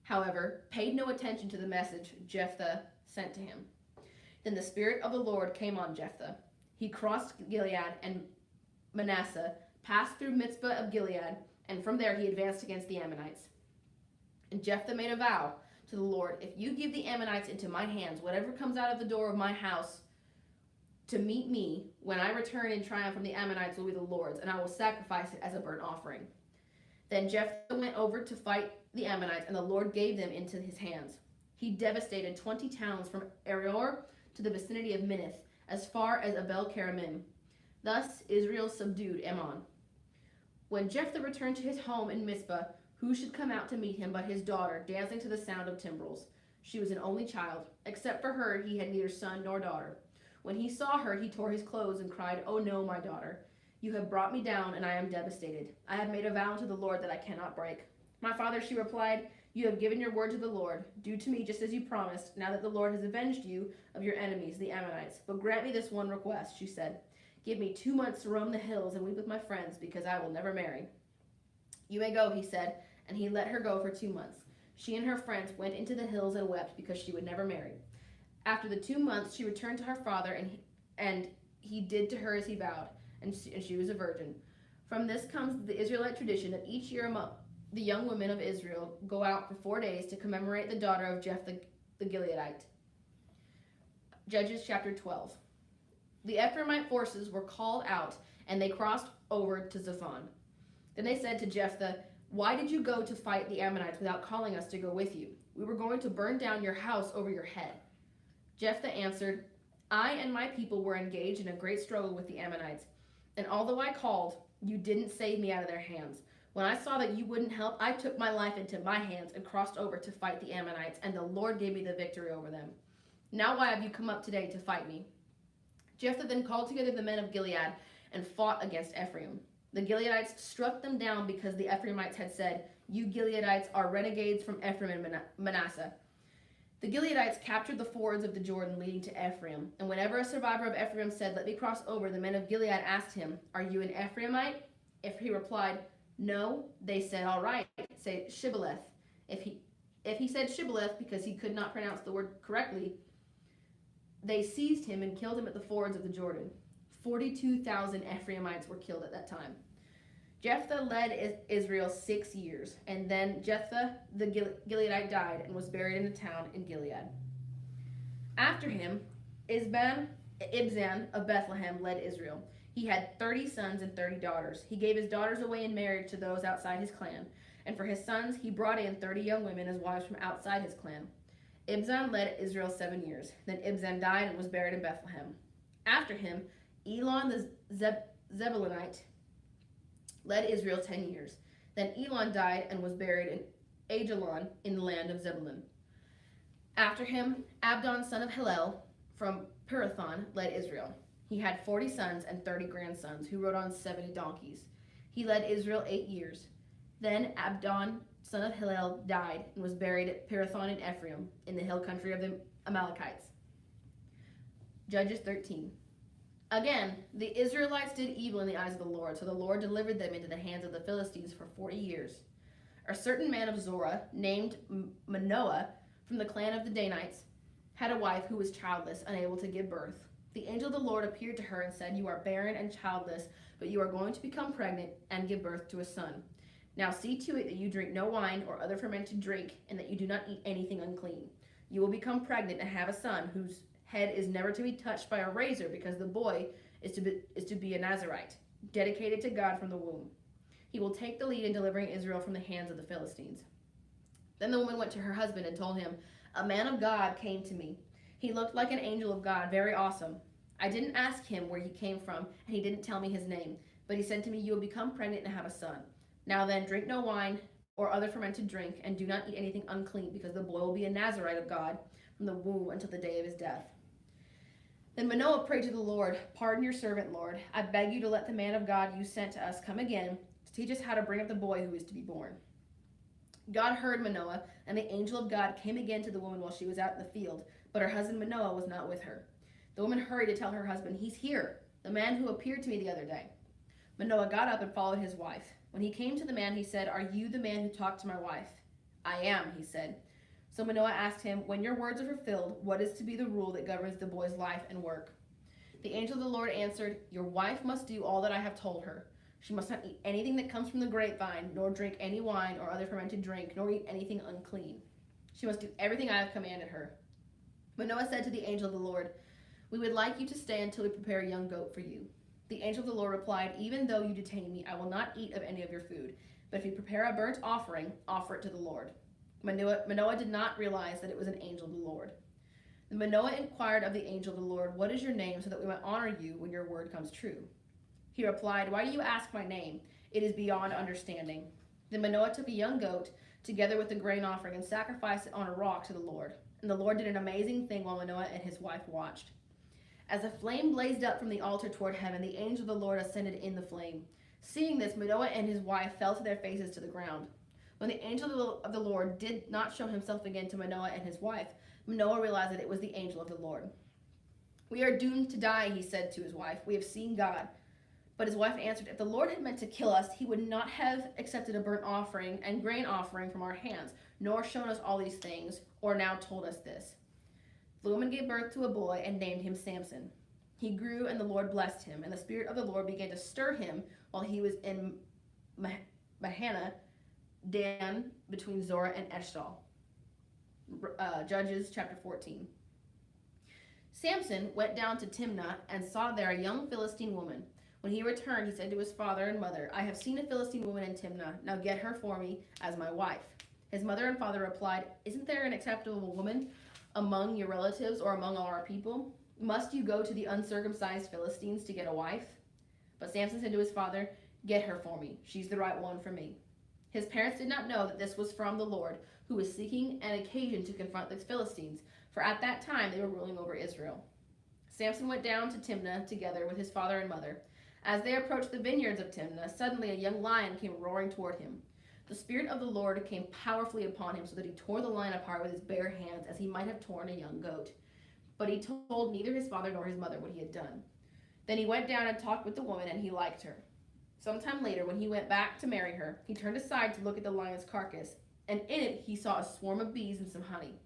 however, paid no attention to the message Jephthah sent to him. Then the Spirit of the Lord came on Jephthah. He crossed Gilead and Manasseh, passed through Mizpah of Gilead, and from there he advanced against the Ammonites. And Jephthah made a vow to the Lord, if you give the Ammonites into my hands, whatever comes out of the door of my house to meet me when I return in triumph from the Ammonites will be the Lord's, and I will sacrifice it as a burnt offering. Then Jephthah went over to fight the Ammonites, and the Lord gave them into his hands. He devastated 20 towns from Aroer to the vicinity of Minnith, as far as Abel-keramim. Thus Israel subdued Ammon. When Jephthah returned to his home in Mizpah, who should come out to meet him but his daughter, dancing to the sound of timbrels? She was an only child. Except for her, he had neither son nor daughter. When he saw her, he tore his clothes and cried, "Oh no, my daughter. You have brought me down, and I am devastated. I have made a vow to the Lord that I cannot break." "My father," she replied, "you have given your word to the Lord. Do to me just as you promised, now that the Lord has avenged you of your enemies, the Ammonites. But grant me this one request," she said. "Give me 2 months to roam the hills and weep with my friends, because I will never marry." "You may go," he said, and he let her go for 2 months. She and her friends went into the hills and wept because she would never marry. After the 2 months, she returned to her father, and he did to her as he vowed, and she was a virgin. From this comes the Israelite tradition that each year the young women of Israel go out for 4 days to commemorate the daughter of Jephthah the Gileadite. Judges chapter 12. The Ephraimite forces were called out, and they crossed over to Zaphon. Then they said to Jephthah, "Why did you go to fight the Ammonites without calling us to go with you? We were going to burn down your house over your head." Jephthah answered, "I and my people were engaged in a great struggle with the Ammonites, and although I called, you didn't save me out of their hands. When I saw that you wouldn't help, I took my life into my hands and crossed over to fight the Ammonites, and the Lord gave me the victory over them. Now why have you come up today to fight me?" Jephthah then called together the men of Gilead and fought against Ephraim. The Gileadites struck them down because the Ephraimites had said, "You Gileadites are renegades from Ephraim and Manasseh." The Gileadites captured the fords of the Jordan leading to Ephraim, and whenever a survivor of Ephraim said, "Let me cross over," the men of Gilead asked him, "Are you an Ephraimite?" If he replied, "No," they said, "All right, say Shibboleth." If he said Shibboleth because he could not pronounce the word correctly, they seized him and killed him at the fords of the Jordan. 42,000 Ephraimites were killed at that time. Jephthah led Israel 6 years, and then Jephthah the Gileadite died and was buried in a town in Gilead. After him, Ibzan of Bethlehem led Israel. He had 30 sons and 30 daughters. He gave his daughters away in marriage to those outside his clan, and for his sons he brought in 30 young women as wives from outside his clan. Ibzan led Israel 7 years. Then Ibzan died and was buried in Bethlehem. After him, Elon the Zebulunite led Israel 10 years. Then Elon died and was buried in Ajalon in the land of Zebulun. After him, Abdon son of Hillel from Pirathon led Israel. He had 40 sons and 30 grandsons who rode on 70 donkeys. He led Israel 8 years. Then Abdon son of Hillel died and was buried at Pirathon in Ephraim in the hill country of the Amalekites. Judges 13. Again, the Israelites did evil in the eyes of the Lord, so the Lord delivered them into the hands of the Philistines for 40 years. A certain man of Zorah, named Manoah, from the clan of the Danites, had a wife who was childless, unable to give birth. The angel of the Lord appeared to her and said, "You are barren and childless, but you are going to become pregnant and give birth to a son. Now see to it that you drink no wine or other fermented drink, and that you do not eat anything unclean. You will become pregnant and have a son whose head is never to be touched by a razor, because the boy is to be a Nazirite, dedicated to God from the womb. He will take the lead in delivering Israel from the hands of the Philistines." Then the woman went to her husband and told him, "A man of God came to me. He looked like an angel of God, very awesome. I didn't ask him where he came from, and he didn't tell me his name. But he said to me, 'You will become pregnant and have a son. Now then, drink no wine or other fermented drink, and do not eat anything unclean, because the boy will be a Nazirite of God from the womb until the day of his death.'" Then Manoah prayed to the Lord, "Pardon your servant, Lord. I beg you to let the man of God you sent to us come again to teach us how to bring up the boy who is to be born." God heard Manoah, and the angel of God came again to the woman while she was out in the field, but her husband Manoah was not with her. The woman hurried to tell her husband, "He's here, the man who appeared to me the other day." Manoah got up and followed his wife. When he came to the man, he said, "Are you the man who talked to my wife?" "I am," he said. So Manoah asked him, "When your words are fulfilled, what is to be the rule that governs the boy's life and work?" The angel of the Lord answered, "Your wife must do all that I have told her. She must not eat anything that comes from the grapevine, nor drink any wine or other fermented drink, nor eat anything unclean. She must do everything I have commanded her." Manoah said to the angel of the Lord, "We would like you to stay until we prepare a young goat for you." The angel of the Lord replied, "Even though you detain me, I will not eat of any of your food. But if you prepare a burnt offering, offer it to the Lord." Manoah did not realize that it was an angel of the Lord. Then Manoah inquired of the angel of the Lord, "What is your name, so that we might honor you when your word comes true?" He replied, "Why do you ask my name? It is beyond understanding." Then Manoah took a young goat, together with the grain offering, and sacrificed it on a rock to the Lord. And the Lord did an amazing thing while Manoah and his wife watched. As a flame blazed up from the altar toward heaven, the angel of the Lord ascended in the flame. Seeing this, Manoah and his wife fell to their faces to the ground. When the angel of the Lord did not show himself again to Manoah and his wife, Manoah realized that it was the angel of the Lord. "We are doomed to die," he said to his wife. "We have seen God." But his wife answered, "If the Lord had meant to kill us, he would not have accepted a burnt offering and grain offering from our hands, nor shown us all these things, or now told us this." The woman gave birth to a boy and named him Samson. He grew, and the Lord blessed him, and the Spirit of the Lord began to stir him while he was in Mahaneh Dan, between Zorah and Eshtaol. Judges chapter 14. Samson went down to Timnah and saw there a young Philistine woman. When he returned, he said to his father and mother, "I have seen a Philistine woman in Timnah. Now get her for me as my wife." His mother and father replied, "Isn't there an acceptable woman among your relatives or among all our people? Must you go to the uncircumcised Philistines to get a wife?" But Samson said to his father, "Get her for me. She's the right one for me." His parents did not know that this was from the Lord, who was seeking an occasion to confront the Philistines, for at that time they were ruling over Israel. Samson went down to Timnah together with his father and mother. As they approached the vineyards of Timnah, suddenly a young lion came roaring toward him. The Spirit of the Lord came powerfully upon him, so that he tore the lion apart with his bare hands, as he might have torn a young goat. But he told neither his father nor his mother what he had done. Then he went down and talked with the woman, and he liked her. Sometime later, when he went back to marry her, he turned aside to look at the lion's carcass, and in it he saw a swarm of bees and some honey.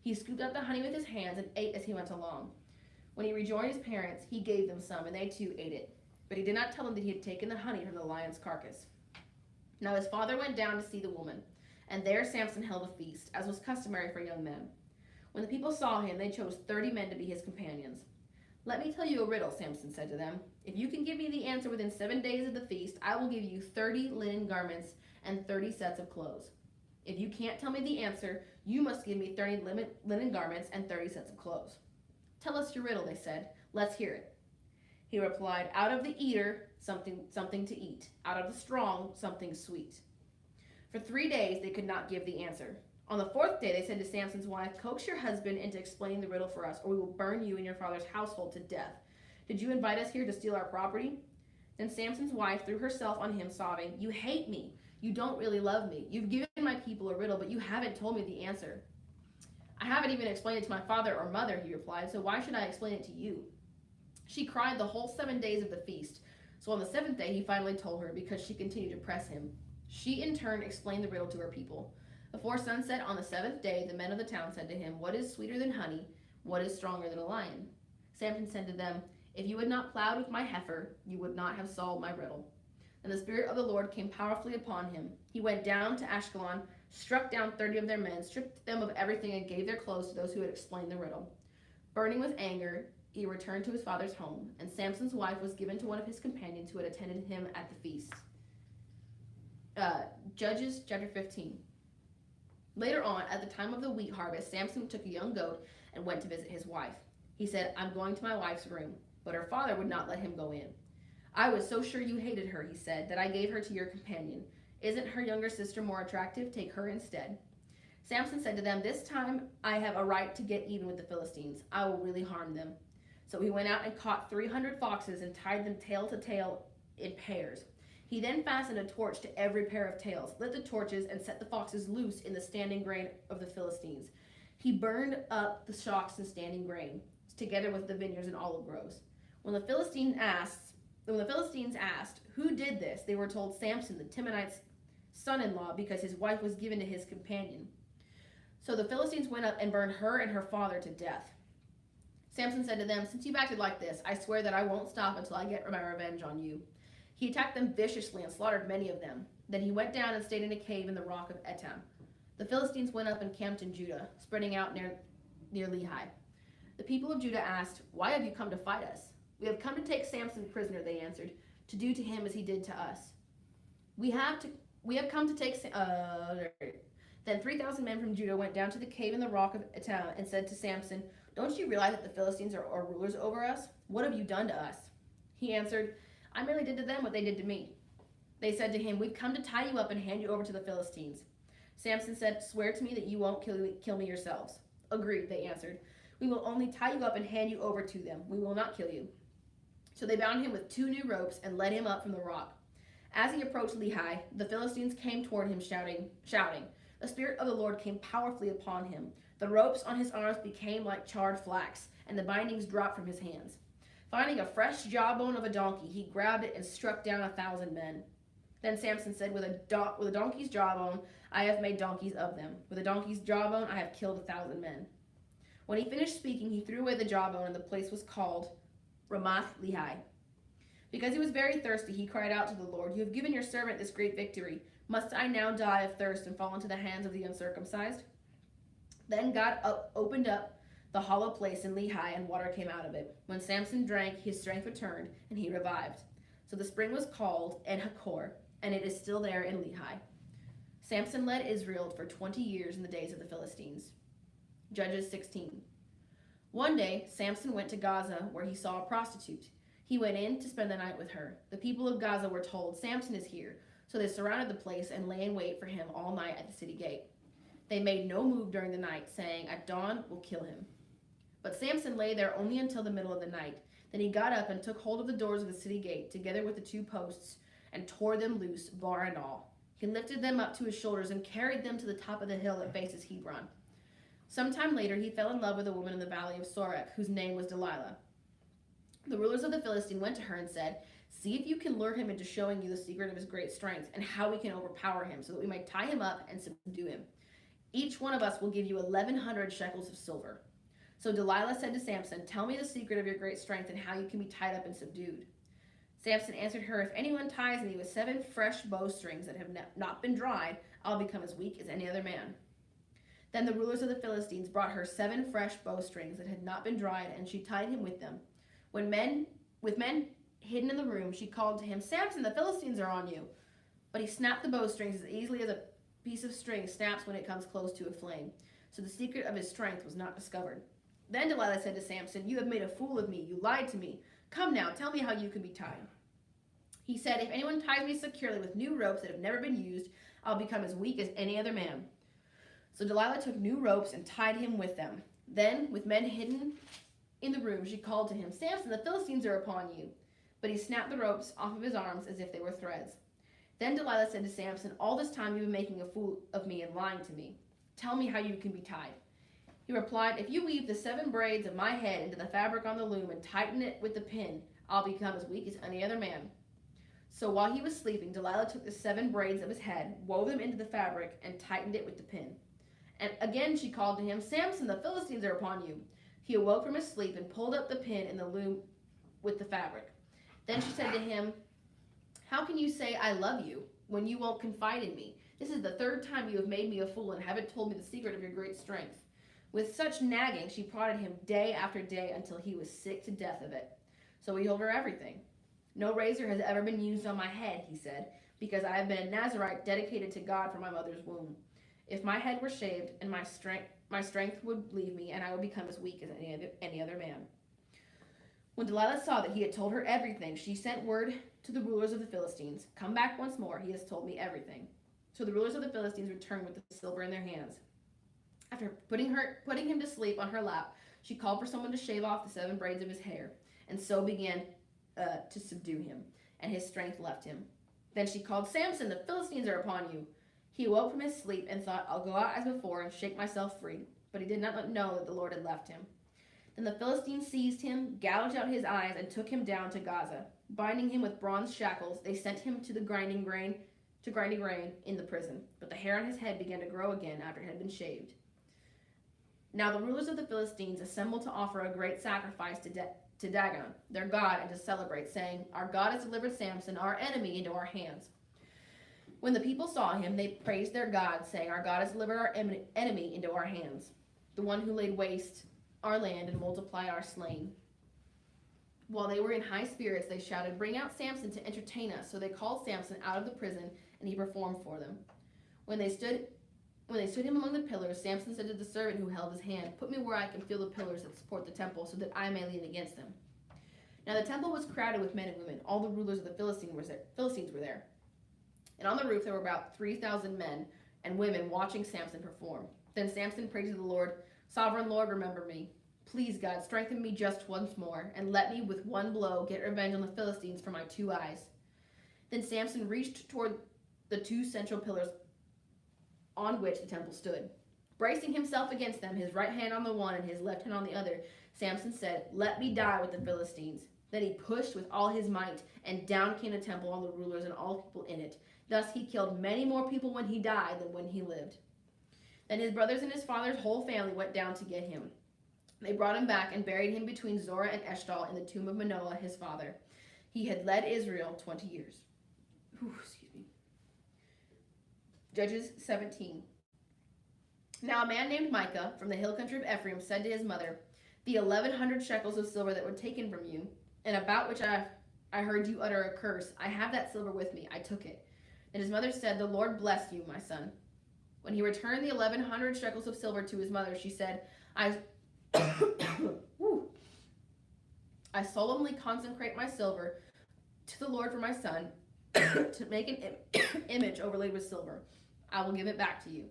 He scooped up the honey with his hands and ate as he went along. When he rejoined his parents, he gave them some, and they too ate it. But he did not tell them that he had taken the honey from the lion's carcass. Now his father went down to see the woman, and there Samson held a feast, as was customary for young men. When the people saw him, they chose 30 men to be his companions. "Let me tell you a riddle," Samson said to them. "If you can give me the answer within 7 days of the feast, I will give you 30 linen garments and 30 sets of clothes. If you can't tell me the answer, you must give me 30 linen garments and 30 sets of clothes." "Tell us your riddle," they said. "Let's hear it." He replied, "Out of the eater, something to eat. Out of the strong, something sweet." For 3 days they could not give the answer. On the 4th day they said to Samson's wife, "Coax your husband into explaining the riddle for us, or we will burn you and your father's household to death. Did you invite us here to steal our property?" Then Samson's wife threw herself on him, sobbing, "You hate me. You don't really love me. You've given my people a riddle, but you haven't told me the answer." "I haven't even explained it to my father or mother," he replied, "so why should I explain it to you?" She cried the whole 7 days of the feast. So on the 7th day he finally told her, because she continued to press him. She in turn explained the riddle to her people. Before sunset on the 7th day, the men of the town said to him, "What is sweeter than honey? What is stronger than a lion?" Samson said to them, "If you had not plowed with my heifer, you would not have solved my riddle." and the Spirit of the Lord came powerfully upon him. He went down to Ashkelon, struck down 30 of their men, stripped them of everything, and gave their clothes to those who had explained the riddle. Burning with anger, he returned to his father's home, and Samson's wife was given to one of his companions who had attended him at the feast. Judges chapter 15. Later on, at the time of the wheat harvest, Samson took a young goat and went to visit his wife. He said, "I'm going to my wife's room," but her father would not let him go in. "I was so sure you hated her," he said, "that I gave her to your companion. Isn't her younger sister more attractive? Take her instead." Samson said to them, "This time I have a right to get even with the Philistines. I will really harm them." So he went out and caught 300 foxes and tied them tail to tail in pairs. He then fastened a torch to every pair of tails, lit the torches, and set the foxes loose in the standing grain of the Philistines. He burned up the shocks and standing grain, together with the vineyards and olive groves. When the Philistines asked, "Who did this?" they were told, "Samson, the Timonite's son-in-law, because his wife was given to his companion." So the Philistines went up and burned her and her father to death. Samson said to them, "Since you've acted like this, I swear that I won't stop until I get my revenge on you." He attacked them viciously and slaughtered many of them. Then he went down and stayed in a cave in the rock of Etam. The Philistines went up and camped in Judah, spreading out near Lehi. The people of Judah asked, "Why have you come to fight us?" "We have come to take Samson prisoner," they answered, "to do to him as he did to us." We have come to take Then 3,000 men from Judah went down to the cave in the rock of Etam and said to Samson, "Don't you realize that the Philistines are rulers over us? What have you done to us?" He answered, "I merely did to them what they did to me." They said to him, "We've come to tie you up and hand you over to the Philistines." Samson said, "Swear to me that you won't kill me yourselves." "Agreed," they answered. "We will only tie you up and hand you over to them. We will not kill you." So they bound him with 2 new ropes and led him up from the rock. As he approached Lehi, the Philistines came toward him shouting. The Spirit of the Lord came powerfully upon him. The ropes on his arms became like charred flax, and the bindings dropped from his hands. Finding a fresh jawbone of a donkey, he grabbed it and struck down 1,000 men. Then Samson said, with a donkey's jawbone, I have made donkeys of them. With a donkey's jawbone, I have killed 1,000 men. When he finished speaking, he threw away the jawbone, and the place was called Ramath Lehi. Because he was very thirsty, he cried out to the Lord, "You have given your servant this great victory. Must I now die of thirst and fall into the hands of the uncircumcised?" Then God opened up the hollow place in Lehi, and water came out of it. When Samson drank, his strength returned, and he revived. So the spring was called En-Hakkore, and it is still there in Lehi. Samson led Israel for 20 years in the days of the Philistines. Judges 16. One day, Samson went to Gaza, where he saw a prostitute. He went in to spend the night with her. The people of Gaza were told, "Samson is here." So they surrounded the place and lay in wait for him all night at the city gate. They made no move during the night, saying, "At dawn, we'll kill him." But Samson lay there only until the middle of the night. Then he got up and took hold of the doors of the city gate, together with the 2 posts, and tore them loose, bar and all. He lifted them up to his shoulders and carried them to the top of the hill that faces Hebron. Sometime later, he fell in love with a woman in the valley of Sorek, whose name was Delilah. The rulers of the Philistines went to her and said, "See if you can lure him into showing you the secret of his great strength and how we can overpower him, so that we may tie him up and subdue him. Each one of us will give you 1,100 shekels of silver." So Delilah said to Samson, "Tell me the secret of your great strength and how you can be tied up and subdued." Samson answered her, "If anyone ties me with 7 fresh bowstrings that have not been dried, I'll become as weak as any other man." Then the rulers of the Philistines brought her 7 fresh bowstrings that had not been dried, and she tied him with them. With men hidden in the room, she called to him, "Samson, the Philistines are on you." But he snapped the bowstrings as easily as a piece of string snaps when it comes close to a flame. So the secret of his strength was not discovered. Then Delilah said to Samson, "You have made a fool of me. You lied to me. Come now, tell me how you can be tied." He said, "If anyone ties me securely with new ropes that have never been used, I'll become as weak as any other man." So Delilah took new ropes and tied him with them. Then, with men hidden in the room, she called to him, "Samson, the Philistines are upon you." But he snapped the ropes off of his arms as if they were threads. Then Delilah said to Samson, "All this time you've been making a fool of me and lying to me. Tell me how you can be tied." He replied, "If you weave the 7 braids of my head into the fabric on the loom and tighten it with the pin, I'll become as weak as any other man." So while he was sleeping, Delilah took the 7 braids of his head, wove them into the fabric, and tightened it with the pin. And again she called to him, "Samson, the Philistines are upon you." He awoke from his sleep and pulled up the pin in the loom with the fabric. Then she said to him, How can you say I love you when you won't confide in me? This is the third time you have made me a fool and haven't told me the secret of your great strength." With such nagging, she prodded him day after day until he was sick to death of it. So he told her everything. "No razor has ever been used on my head," he said, "because I have been a Nazarite dedicated to God from my mother's womb. If my head were shaved, and my strength would leave me, and I would become as weak as any other man." When Delilah saw that he had told her everything, she sent word to the rulers of the Philistines, "Come back once more, he has told me everything." So the rulers of the Philistines returned with the silver in their hands. After putting him to sleep on her lap, she called for someone to shave off the 7 braids of his hair, and so began to subdue him, and his strength left him. Then she called, "Samson, the Philistines are upon you." He awoke from his sleep and thought, "I'll go out as before and shake myself free." But he did not know that the Lord had left him. Then the Philistines seized him, gouged out his eyes, and took him down to Gaza. Binding him with bronze shackles, they sent him to grinding grain in the prison. But the hair on his head began to grow again after it had been shaved. Now the rulers of the Philistines assembled to offer a great sacrifice to Dagon, their god, and to celebrate, saying, "Our God has delivered Samson, our enemy, into our hands." When the people saw him, they praised their God, saying, "Our God has delivered our enemy into our hands, the one who laid waste our land and multiplied our slain." While they were in high spirits, they shouted, "Bring out Samson to entertain us." So they called Samson out of the prison, and he performed for them. When they stood him among the pillars, Samson said to the servant who held his hand, "Put me where I can feel the pillars that support the temple, so that I may lean against them." Now the temple was crowded with men and women. All the rulers of the Philistines were there. And on the roof there were about 3,000 men and women watching Samson perform. Then Samson prayed to the Lord, "Sovereign Lord, remember me. Please, God, strengthen me just once more, and let me with one blow get revenge on the Philistines for my 2 eyes." Then Samson reached toward the 2 central pillars on which the temple stood. Bracing himself against them, his right hand on the one and his left hand on the other, Samson said, "Let me die with the Philistines." Then he pushed with all his might, and down came the temple on the rulers and all people in it. Thus he killed many more people when he died than when he lived. Then his brothers and his father's whole family went down to get him. They brought him back and buried him between Zorah and Eshtaol in the tomb of Manoah, his father. He had led Israel 20 years. Judges 17. Now a man named Micah from the hill country of Ephraim said to his mother, "The 1,100 shekels of silver that were taken from you, and about which I heard you utter a curse, I have that silver with me. I took it." And his mother said, "The Lord bless you, my son." When he returned the 1,100 shekels of silver to his mother, she said, I solemnly consecrate my silver to the Lord for my son to make an image overlaid with silver. I will give it back to you.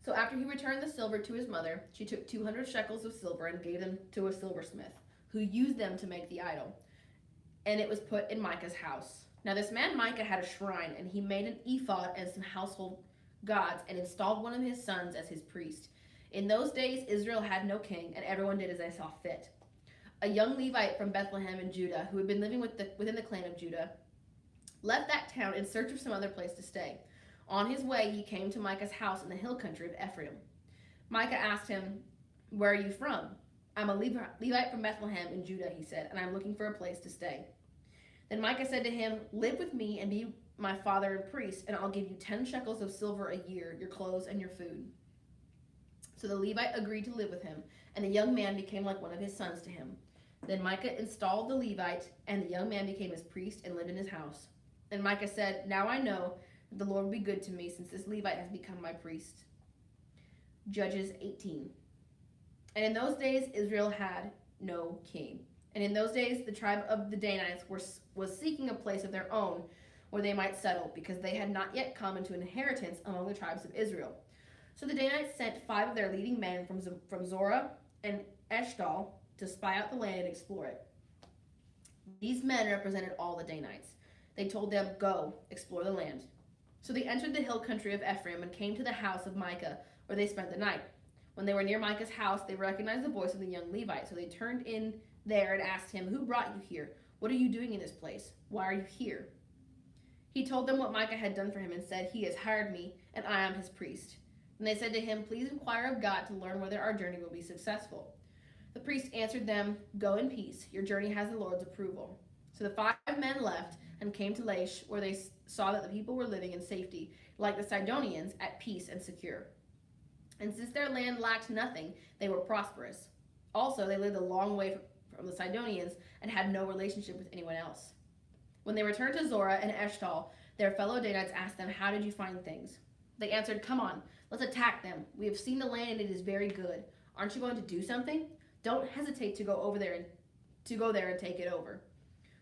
So after he returned the silver to his mother, she took 200 shekels of silver and gave them to a silversmith, who used them to make the idol. And it was put in Micah's house. Now this man Micah had a shrine, and he made an ephod and some household gods, and installed one of his sons as his priest. In those days Israel had no king, and everyone did as they saw fit. A young Levite from Bethlehem in Judah, who had been living within the clan of Judah, left that town in search of some other place to stay. On his way, he came to Micah's house in the hill country of Ephraim. Micah asked him, "Where are you from?" "I'm a Levite from Bethlehem in Judah," he said, "and I'm looking for a place to stay." Then Micah said to him, "Live with me and be my father and priest, and I'll give you 10 shekels of silver a year, your clothes and your food." So the Levite agreed to live with him, and the young man became like one of his sons to him. Then Micah installed the Levite, and the young man became his priest and lived in his house. And Micah said, "Now I know that the Lord will be good to me, since this Levite has become my priest." Judges 18. And in those days Israel had no king. And in those days the tribe of the Danites was seeking a place of their own where they might settle, because they had not yet come into inheritance among the tribes of Israel. So the Danites sent 5 of their leading men from Zorah and Eshtaol to spy out the land and explore it. These men represented all the Danites. They told them, "Go, explore the land." So they entered the hill country of Ephraim and came to the house of Micah, where they spent the night. When they were near Micah's house, they recognized the voice of the young Levite. So they turned in there and asked him, "Who brought you here? What are you doing in this place? Why are you here?" He told them what Micah had done for him and said, "He has hired me, and I am his priest." And they said to him, "Please inquire of God to learn whether our journey will be successful." The priest answered them, "Go in peace. Your journey has the Lord's approval." So the 5 men left and came to Laish, where they saw that the people were living in safety, like the Sidonians, at peace and secure. And since their land lacked nothing, they were prosperous. Also, they lived a long way from the Sidonians and had no relationship with anyone else. When they returned to Zorah and Eshtal, their fellow Danites asked them, "How did you find things?" They answered, "Come on, let's attack them. We have seen the land and it is very good. Aren't you going to do something? Don't hesitate to go there and take it over.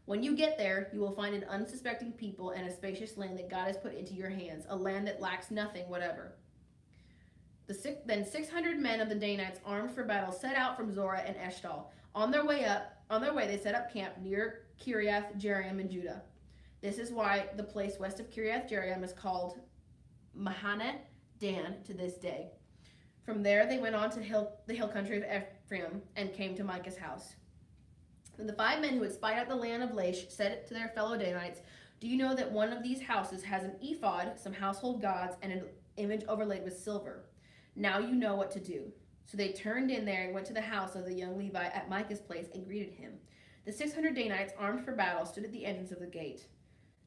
When you get there, you will find an unsuspecting people and a spacious land that God has put into your hands, a land that lacks nothing whatever." Then 600 men of the Danites, armed for battle, set out from Zorah and Eshtal. On their way, they set up camp near Kiriath Jearim in Judah. This is why the place west of Kiriath Jearim is called Mahane Dan to this day. From there, they went on to the hill country of Ephraim and came to Micah's house. Then the 5 men who had spied out the land of Laish said to their fellow Danites, "Do you know that one of these houses has an ephod, some household gods, and an image overlaid with silver? Now you know what to do." So they turned in there and went to the house of the young Levi at Micah's place and greeted him. The 600 Danites, armed for battle, stood at the entrance of the gate.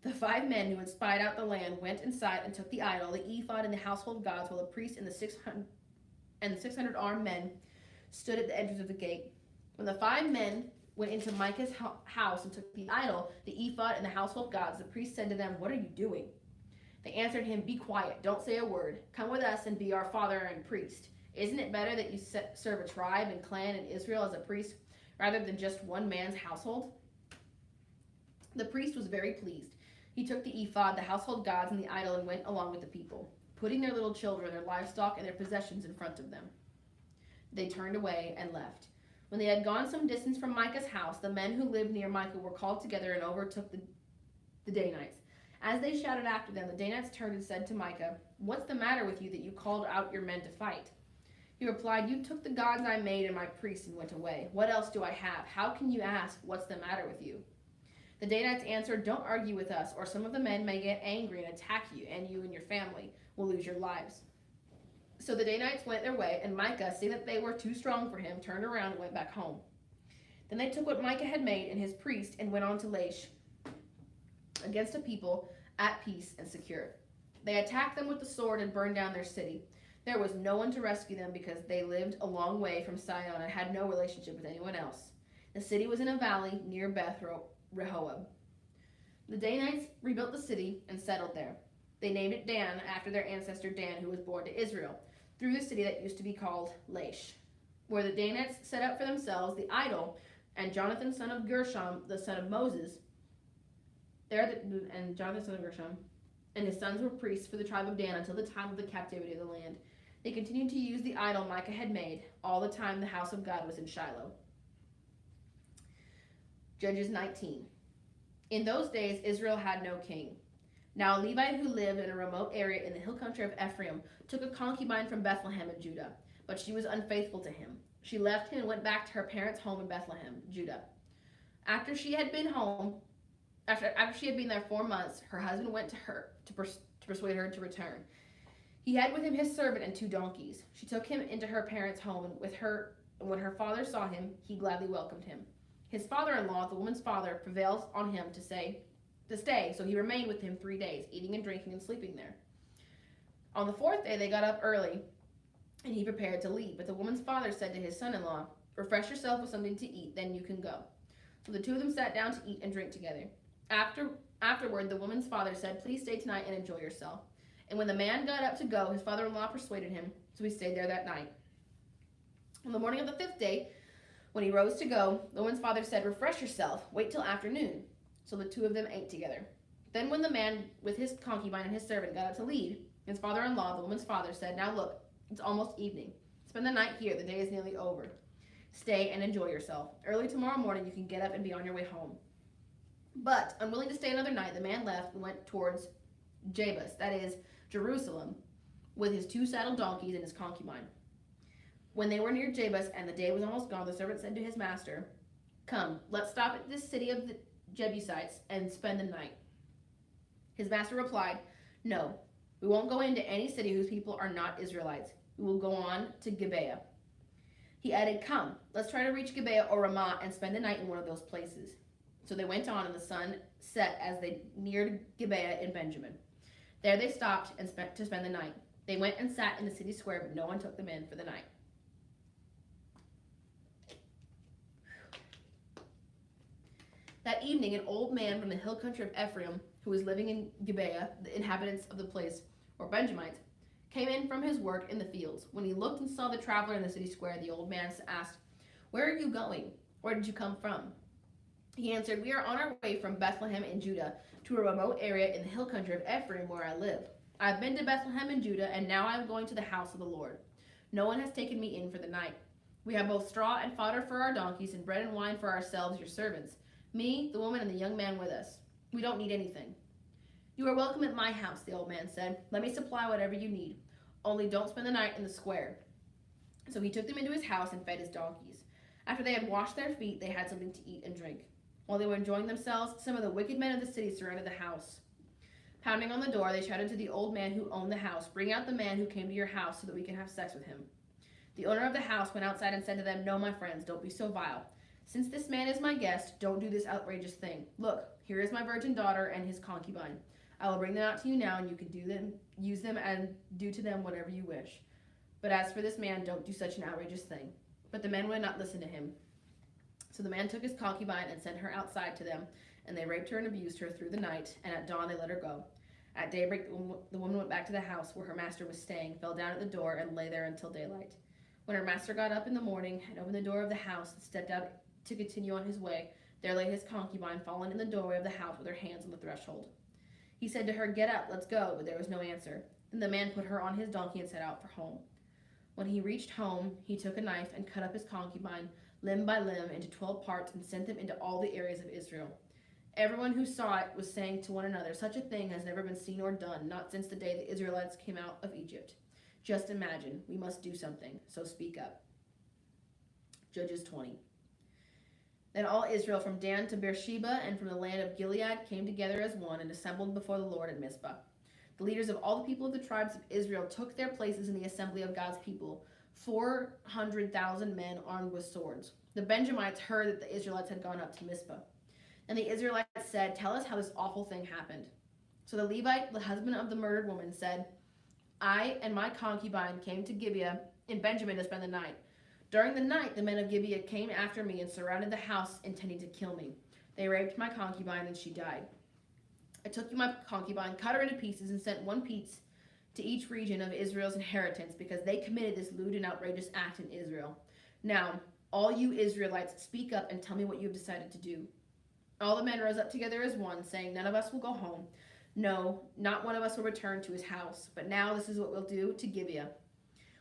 The 5 men who had spied out the land went inside and took the idol, the ephod, and the household gods, while the priest and the 600 armed men stood at the entrance of the gate. When the 5 men went into Micah's house and took the idol, the ephod, and the household gods, the priest said to them, "What are you doing?" They answered him, "Be quiet, don't say a word. Come with us and be our father and priest. Isn't it better that you serve a tribe and clan in Israel as a priest rather than just one man's household?" The priest was very pleased. He took the ephod, the household gods, and the idol and went along with the people, putting their little children, their livestock, and their possessions in front of them. They turned away and left. When they had gone some distance from Micah's house, the men who lived near Micah were called together and overtook the Danites. As they shouted after them, the Danites turned and said to Micah, "What's the matter with you that you called out your men to fight?" He replied, "You took the gods I made and my priests and went away. What else do I have? How can you ask, 'What's the matter with you?'" The Danites answered, "Don't argue with us, or some of the men may get angry and attack you, and you and your family will lose your lives." So the Danites went their way, and Micah, seeing that they were too strong for him, turned around and went back home. Then they took what Micah had made and his priest and went on to Laish against a people at peace and secure. They attacked them with the sword and burned down their city. There was no one to rescue them because they lived a long way from Sion and had no relationship with anyone else. The city was in a valley near Beth Rehob. The Danites rebuilt the city and settled there. They named it Dan after their ancestor Dan, who was born to Israel, through the city that used to be called Laish, where the Danites set up for themselves the idol, and Jonathan, son of Gershom, the son of Moses, and his sons were priests for the tribe of Dan until the time of the captivity of the land. They continued to use the idol Micah had made all the time the house of God was in Shiloh. Judges 19. In those days, Israel had no king. Now a Levite who lived in a remote area in the hill country of Ephraim took a concubine from Bethlehem in Judah, but she was unfaithful to him. She left him and went back to her parents' home in Bethlehem, Judah. After she had been there 4 months, her husband went to her to persuade her to return. He had with him his servant and 2 donkeys. She took him into her parents' home, and when her father saw him, he gladly welcomed him. His father-in-law, the woman's father, prevailed on him to stay, so he remained with him 3 days, eating and drinking and sleeping there. On the 4th day, they got up early, and he prepared to leave. But the woman's father said to his son-in-law, "Refresh yourself with something to eat, then you can go." So the 2 of them sat down to eat and drink together. Afterward, the woman's father said, "Please stay tonight and enjoy yourself." And when the man got up to go, his father-in-law persuaded him, so he stayed there that night. On the morning of the 5th day, when he rose to go, the woman's father said, "Refresh yourself, wait till afternoon." So the 2 of them ate together. Then when the man with his concubine and his servant got up to leave, his father-in-law, the woman's father, said, "Now look, it's almost evening. Spend the night here, the day is nearly over. Stay and enjoy yourself. Early tomorrow morning you can get up and be on your way home." But, unwilling to stay another night, the man left and went towards Jebus, that is, Jerusalem, with his 2 saddled donkeys and his concubine. When they were near Jebus and the day was almost gone, the servant said to his master, "Come, let's stop at this city of the Jebusites and spend the night." His master replied, "No, We won't go into any city whose people are not Israelites. We will go on to Gibeah. He added, Come, let's try to reach Gibeah or Ramah and spend the night in one of those places. So they went on, and the sun set as they neared Gibeah in Benjamin. There they stopped and spent the night. They went and sat in the city square, but no one took them in for the night. That evening, an old man from the hill country of Ephraim, who was living in Gibeah, the inhabitants of the place, or Benjamites, came in from his work in the fields. When he looked and saw the traveler in the city square, the old man asked, Where are you going? Where did you come from? He answered, We are on our way from Bethlehem in Judah to a remote area in the hill country of Ephraim where I live. I have been to Bethlehem in Judah, and now I am going to the house of the Lord. No one has taken me in for the night. We have both straw and fodder for our donkeys, and bread and wine for ourselves, your servants. Me, the woman, and the young man with us. We don't need anything. You are welcome at my house, the old man said. Let me supply whatever you need. Only don't spend the night in the square. So he took them into his house and fed his donkeys. After they had washed their feet, they had something to eat and drink. While they were enjoying themselves, some of the wicked men of the city surrounded the house. Pounding on the door, they shouted to the old man who owned the house, Bring out the man who came to your house so that we can have sex with him. The owner of the house went outside and said to them, No, my friends, don't be so vile. Since this man is my guest, don't do this outrageous thing. Look, here is my virgin daughter and his concubine. I will bring them out to you now, and you can use them and do to them whatever you wish. But as for this man, don't do such an outrageous thing. But the men would not listen to him. So the man took his concubine and sent her outside to them, and they raped her and abused her through the night, and at dawn they let her go. At daybreak, the woman went back to the house where her master was staying, fell down at the door, and lay there until daylight. When her master got up in the morning and opened the door of the house and stepped out to continue on his way, there lay his concubine, fallen in the doorway of the house with her hands on the threshold. He said to her, Get up, let's go, but there was no answer. Then the man put her on his donkey and set out for home. When he reached home, he took a knife and cut up his concubine, limb by limb, into 12 parts and sent them into all the areas of Israel. Everyone who saw it was saying to one another, Such a thing has never been seen or done, not since the day the Israelites came out of Egypt. Just imagine, we must do something, so speak up. Judges 20. Then all Israel from Dan to Beersheba and from the land of Gilead came together as one and assembled before the Lord at Mizpah. The leaders of all the people of the tribes of Israel took their places in the assembly of God's people, 400,000 men armed with swords. The Benjamites heard that the Israelites had gone up to Mizpah. And the Israelites said, Tell us how this awful thing happened. So the Levite, the husband of the murdered woman, said, I and my concubine came to Gibeah in Benjamin to spend the night. During the night, the men of Gibeah came after me and surrounded the house, intending to kill me. They raped my concubine, and she died. I took my concubine, cut her into pieces, and sent one piece to each region of Israel's inheritance, because they committed this lewd and outrageous act in Israel. Now, all you Israelites, speak up and tell me what you have decided to do. All the men rose up together as one, saying, None of us will go home. No, not one of us will return to his house. But now this is what we'll do to Gibeah.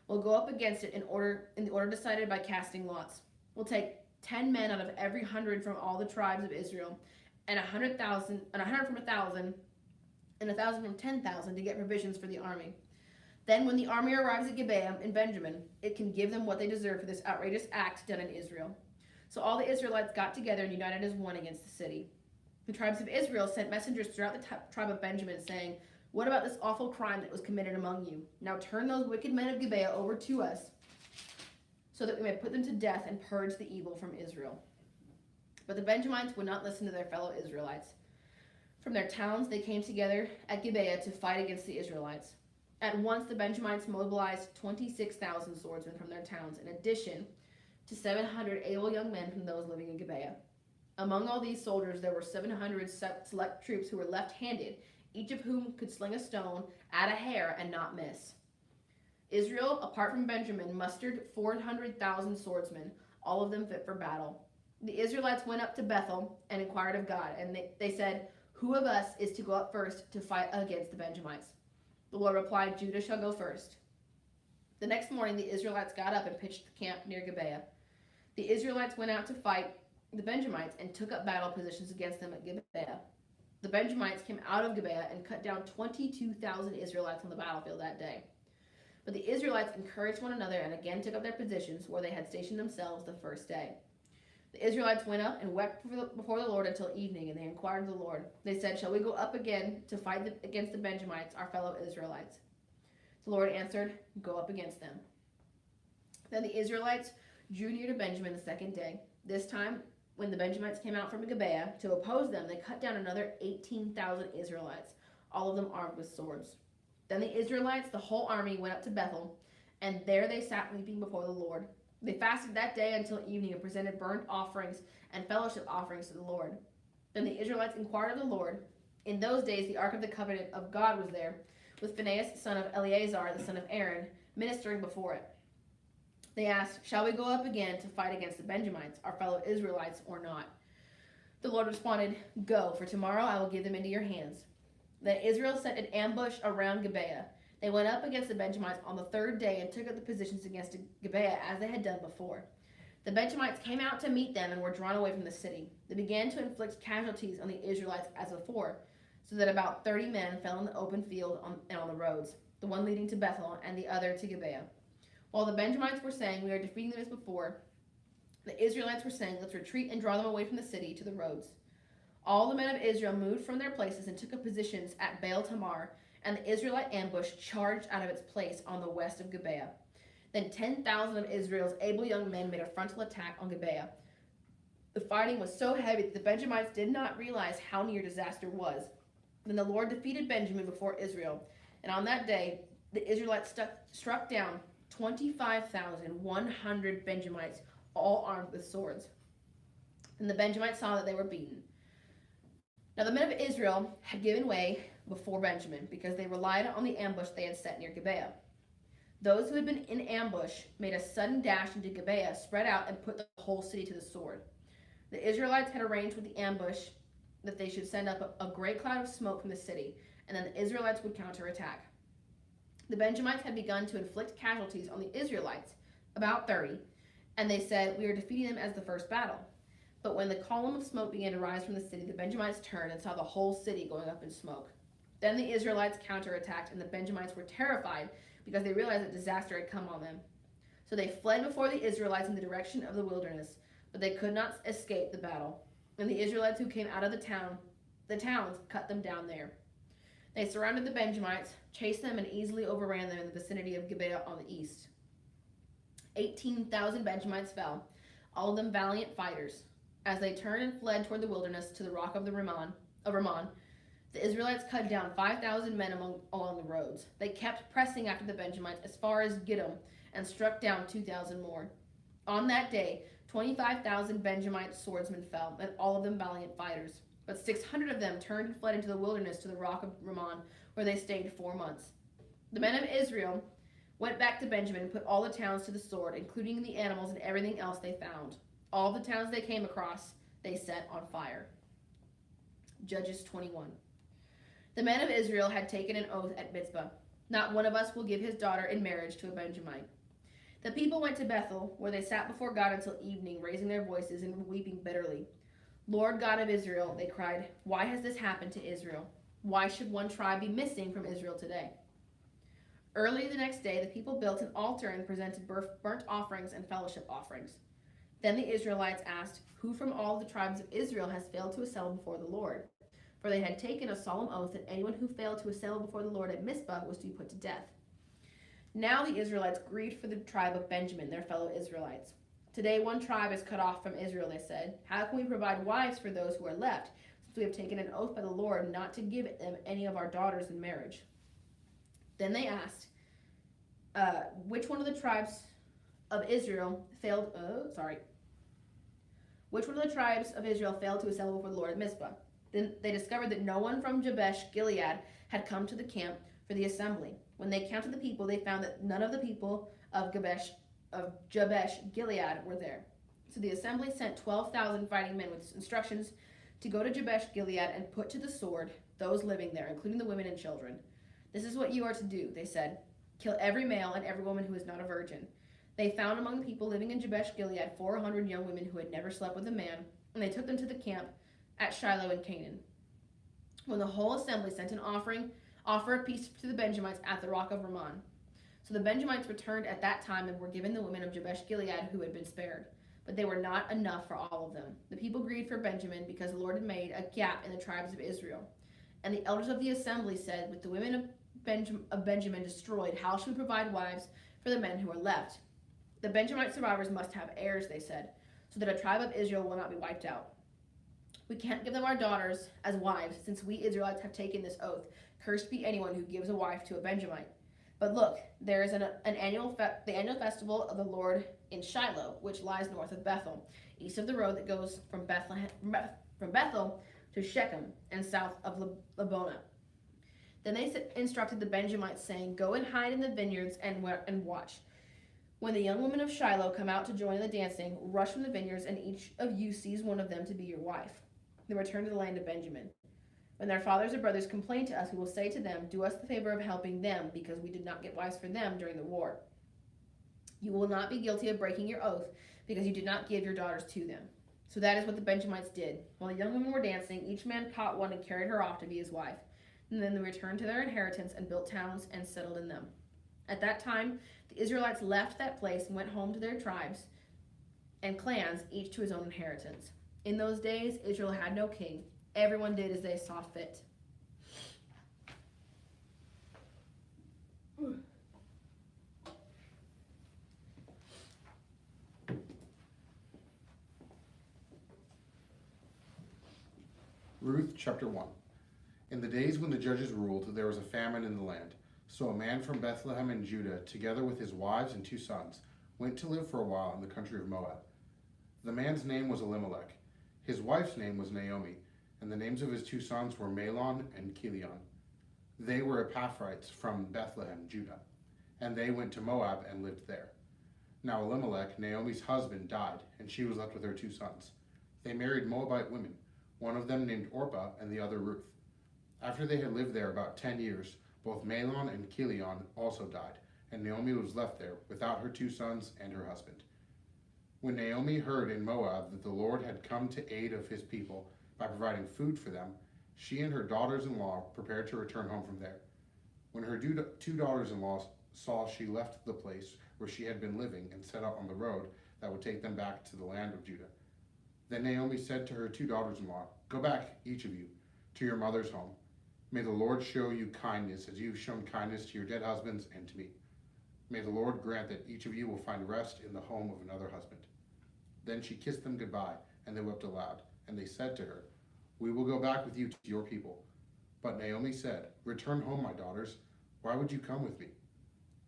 We'll go up against it in the order decided by casting lots. We'll take 10 men out of every 100 from all the tribes of Israel, and 100 from 1,000, and 1,000 from 10,000 to get provisions for the army. Then when the army arrives at Gibeah in Benjamin, it can give them what they deserve for this outrageous act done in Israel. So all the Israelites got together and united as one against the city. The tribes of Israel sent messengers throughout the tribe of Benjamin, saying, What about this awful crime that was committed among you? Now turn those wicked men of Gibeah over to us, so that we may put them to death and purge the evil from Israel. But the Benjamites would not listen to their fellow Israelites. From their towns they came together at Gibeah to fight against the Israelites. At once the Benjamites mobilized 26,000 swordsmen from their towns, in addition to 700 able young men from those living in Gibeah. Among all these soldiers there were 700 select troops who were left-handed, each of whom could sling a stone at a hair and not miss. Israel, apart from Benjamin, mustered 400,000 swordsmen, all of them fit for battle. The Israelites went up to Bethel and inquired of God, and they said, Who of us is to go up first to fight against the Benjamites? The Lord replied, Judah shall go first. The next morning the Israelites got up and pitched the camp near Gibeah. The Israelites went out to fight the Benjamites and took up battle positions against them at Gibeah. The Benjamites came out of Gibeah and cut down 22,000 Israelites on the battlefield that day. But the Israelites encouraged one another and again took up their positions where they had stationed themselves the first day. The Israelites went up and wept before the Lord until evening, and they inquired of the Lord. They said, "Shall we go up again to fight against the Benjamites, our fellow Israelites?" The Lord answered, "Go up against them." Then the Israelites drew near to Benjamin the second day. This time, when the Benjamites came out from Gibeah to oppose them, they cut down another 18,000 Israelites, all of them armed with swords. Then the Israelites, the whole army, went up to Bethel, and there they sat weeping before the Lord. They fasted that day until evening and presented burnt offerings and fellowship offerings to the Lord. Then the Israelites inquired of the Lord. In those days the ark of the covenant of God was there, with Phinehas, son of Eleazar, the son of Aaron, ministering before it. They asked, "Shall we go up again to fight against the Benjamites, our fellow Israelites, or not?" The Lord responded, "Go, for tomorrow I will give them into your hands." Then Israel set an ambush around Gibeah. They went up against the Benjamites on the third day and took up the positions against Gibeah as they had done before. The Benjamites came out to meet them and were drawn away from the city. They began to inflict casualties on the Israelites as before, so that about 30 men fell in the open field and on the roads, the one leading to Bethel and the other to Gibeah. While the Benjamites were saying, "We are defeating them as before," the Israelites were saying, "Let's retreat and draw them away from the city to the roads." All the men of Israel moved from their places and took up positions at Baal Tamar, and the Israelite ambush charged out of its place on the west of Gibeah. Then 10,000 of Israel's able young men made a frontal attack on Gibeah. The fighting was so heavy that the Benjamites did not realize how near disaster was. Then the Lord defeated Benjamin before Israel, and on that day the Israelites struck down 25,100 Benjamites, all armed with swords. Then the Benjamites saw that they were beaten. Now the men of Israel had given way before Benjamin because they relied on the ambush they had set near Gibeah. Those who had been in ambush made a sudden dash into Gibeah, spread out, and put the whole city to the sword. The Israelites had arranged with the ambush that they should send up a great cloud of smoke from the city, and then the Israelites would counterattack. The Benjamites had begun to inflict casualties on the Israelites, about 30, and they said, "We are defeating them as the first battle." But when the column of smoke began to rise from the city, the Benjamites turned and saw the whole city going up in smoke. Then the Israelites counterattacked, and the Benjamites were terrified because they realized that disaster had come on them. So they fled before the Israelites in the direction of the wilderness, but they could not escape the battle. And the Israelites who came out of the towns cut them down there. They surrounded the Benjamites, chased them, and easily overran them in the vicinity of Gibeah on the east. 18,000 Benjamites fell, all of them valiant fighters. As they turned and fled toward the wilderness to the rock of Ramon, the Israelites cut down 5,000 men along the roads. They kept pressing after the Benjamites as far as Gidom and struck down 2,000 more. On that day, 25,000 Benjamite swordsmen fell, and all of them valiant fighters. But 600 of them turned and fled into the wilderness to the rock of Ramon, where they stayed 4 months. The men of Israel went back to Benjamin and put all the towns to the sword, including the animals and everything else they found. All the towns they came across, they set on fire. Judges 21. The men of Israel had taken an oath at Mizpah. "Not one of us will give his daughter in marriage to a Benjamite." The people went to Bethel, where they sat before God until evening, raising their voices and weeping bitterly. "Lord God of Israel," they cried, "why has this happened to Israel? Why should one tribe be missing from Israel today?" Early the next day, the people built an altar and presented burnt offerings and fellowship offerings. Then the Israelites asked, "Who from all the tribes of Israel has failed to assemble before the Lord?" For they had taken a solemn oath that anyone who failed to assemble before the Lord at Mizpah was to be put to death. Now the Israelites grieved for the tribe of Benjamin, their fellow Israelites. "Today one tribe is cut off from Israel," they said. "How can we provide wives for those who are left, since we have taken an oath by the Lord not to give them any of our daughters in marriage?" Then they asked, which one of the tribes of Israel failed to assemble before the Lord at Mizpah? Then they discovered that no one from Jabesh Gilead had come to the camp for the assembly. When they counted the people, they found that none of the people of Jabesh Gilead were there. So the assembly sent 12,000 fighting men with instructions to go to Jabesh Gilead and put to the sword those living there, including the women and children. "This is what you are to do," they said. "Kill every male and every woman who is not a virgin." They found among the people living in Jabesh Gilead 400 young women who had never slept with a man, and they took them to the camp at Shiloh in Canaan. When the whole assembly sent an offer of peace to the Benjamites at the rock of Ramon. So the Benjamites returned at that time and were given the women of Jabesh Gilead who had been spared. but they were not enough for all of them. The people grieved for Benjamin because the Lord had made a gap in the tribes of Israel. And the elders of the assembly said, with the women of Benjamin destroyed, how should we provide wives for the men who are left? The Benjamite survivors must have heirs, they said, so that a tribe of Israel will not be wiped out. We can't give them our daughters as wives, since we Israelites have taken this oath. Cursed be anyone who gives a wife to a Benjamite. But look, there is the annual festival of the Lord in Shiloh, which lies north of Bethel, east of the road that goes from Bethel to Shechem, and south of Lebonah. Then they instructed the Benjamites, saying, go and hide in the vineyards and watch. When the young women of Shiloh come out to join in the dancing, rush from the vineyards, and each of you seize one of them to be your wife. Then return to the land of Benjamin. When their fathers or brothers complain to us, we will say to them, do us the favor of helping them, because we did not get wives for them during the war. You will not be guilty of breaking your oath, because you did not give your daughters to them. So that is what the Benjamites did. While the young women were dancing, each man caught one and carried her off to be his wife. And then they returned to their inheritance and built towns and settled in them. At that time, the Israelites left that place and went home to their tribes and clans, each to his own inheritance. In those days, Israel had no king. Everyone did as they saw fit. Ruth chapter 1. In the days when the judges ruled, there was a famine in the land. So a man from Bethlehem in Judah, together with his wives and 2 sons, went to live for a while in the country of Moab. The man's name was Elimelech. His wife's name was Naomi, and the names of his 2 sons were Mahlon and Chilion. They were Epaphrites from Bethlehem, Judah, and they went to Moab and lived there. Now Elimelech, Naomi's husband, died, and she was left with her 2 sons. They married Moabite women, one of them named Orpah and the other Ruth. After they had lived there about 10 years, both Mahlon and Chilion also died, and Naomi was left there without her 2 sons and her husband. When Naomi heard in Moab that the Lord had come to aid of his people by providing food for them, she and her daughters-in-law prepared to return home from there. When her 2 daughters-in-law saw she left the place where she had been living and set out on the road that would take them back to the land of Judah. Then Naomi said to her 2 daughters-in-law, go back, each of you, to your mother's home. May the Lord show you kindness as you've shown kindness to your dead husbands and to me. May the Lord grant that each of you will find rest in the home of another husband. Then she kissed them goodbye, and they wept aloud. And they said to her, we will go back with you to your people. But Naomi said, return home, my daughters. Why would you come with me?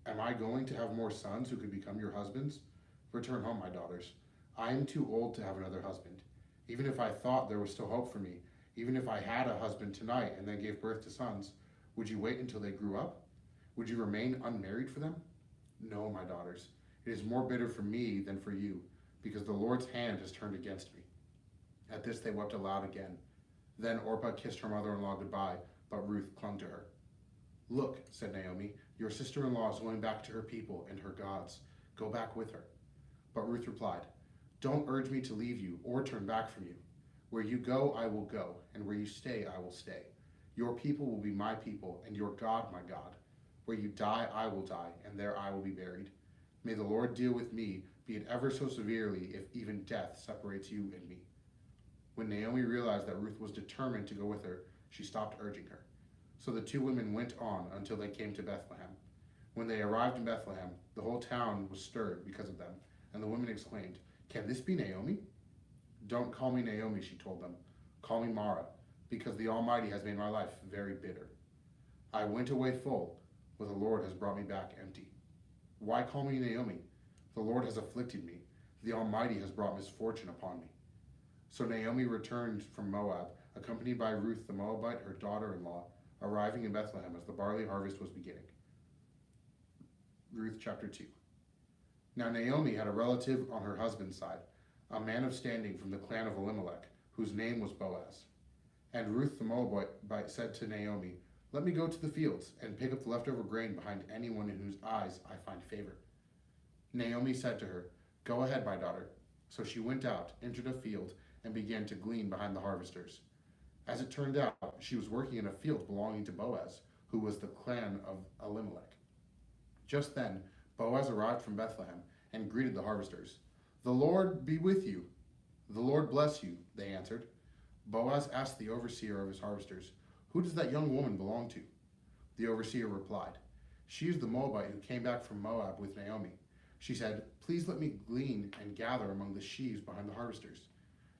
Am I going to have more sons who could become your husbands? Return home, my daughters. I am too old to have another husband. Even if I thought there was still hope for me, even if I had a husband tonight and then gave birth to sons, would you wait until they grew up? Would you remain unmarried for them? No, my daughters. It is more bitter for me than for you, because the Lord's hand has turned against me. At this they wept aloud again. Then Orpah kissed her mother-in-law goodbye, but Ruth clung to her. Look, said Naomi, your sister-in-law is going back to her people and her gods. Go back with her. But Ruth replied, don't urge me to leave you or turn back from you. Where you go, I will go, and where you stay, I will stay. Your people will be my people, and your God, my God. Where you die, I will die, and there I will be buried. May the Lord deal with me, be it ever so severely, if even death separates you and me. When Naomi realized that Ruth was determined to go with her, she stopped urging her. So the 2 women went on until they came to Bethlehem. When they arrived in Bethlehem, the whole town was stirred because of them, and the women exclaimed, can this be Naomi? Don't call me Naomi, she told them. Call me Mara, because the Almighty has made my life very bitter. I went away full, but the Lord has brought me back empty. Why call me Naomi? The Lord has afflicted me. The Almighty has brought misfortune upon me. So Naomi returned from Moab, accompanied by Ruth the Moabite, her daughter-in-law, arriving in Bethlehem as the barley harvest was beginning. Ruth chapter 2. Now Naomi had a relative on her husband's side, a man of standing from the clan of Elimelech, whose name was Boaz. And Ruth the Moabite said to Naomi, let me go to the fields and pick up the leftover grain behind anyone in whose eyes I find favor. Naomi said to her, go ahead, my daughter. So she went out, entered a field, and began to glean behind the harvesters. As it turned out, she was working in a field belonging to Boaz, who was the clan of Elimelech. Just then, Boaz arrived from Bethlehem and greeted the harvesters. "The Lord be with you." "The Lord bless you," they answered. Boaz asked the overseer of his harvesters, "Who does that young woman belong to?" The overseer replied, "She is the Moabite who came back from Moab with Naomi. She said, 'Please let me glean and gather among the sheaves behind the harvesters.'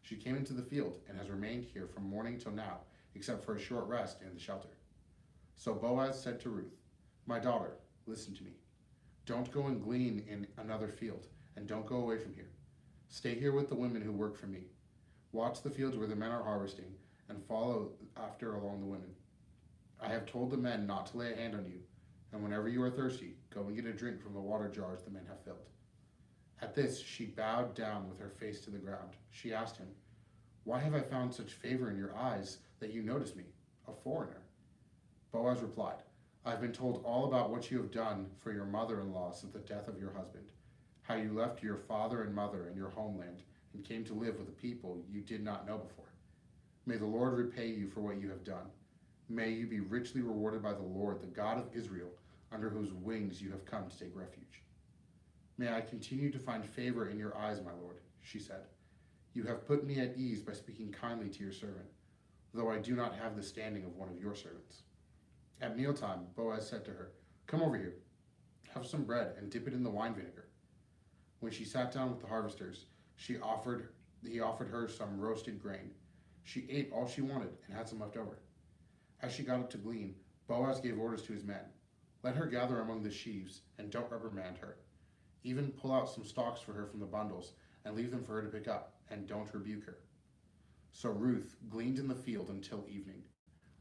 She came into the field and has remained here from morning till now, except for a short rest in the shelter." So Boaz said to Ruth, "My daughter, listen to me. Don't go and glean in another field, and don't go away from here. Stay here with the women who work for me. Watch the fields where the men are harvesting, and follow after along the women. I have told the men not to lay a hand on you, and whenever you are thirsty, go and get a drink from the water jars the men have filled." At this, she bowed down with her face to the ground. She asked him, "Why have I found such favor in your eyes that you notice me, a foreigner?" Boaz replied, "I have been told all about what you have done for your mother-in-law since the death of your husband, how you left your father and mother and your homeland and came to live with a people you did not know before. May the Lord repay you for what you have done. May you be richly rewarded by the Lord, the God of Israel, under whose wings you have come to take refuge." "May I continue to find favor in your eyes, my lord," she said. "You have put me at ease by speaking kindly to your servant, though I do not have the standing of one of your servants." At mealtime, Boaz said to her, "Come over here, have some bread and dip it in the wine vinegar." When she sat down with the harvesters, he offered her some roasted grain. She ate all she wanted and had some left over. As she got up to glean, Boaz gave orders to his men, "Let her gather among the sheaves, and don't reprimand her. Even pull out some stalks for her from the bundles, and leave them for her to pick up, and don't rebuke her." So Ruth gleaned in the field until evening.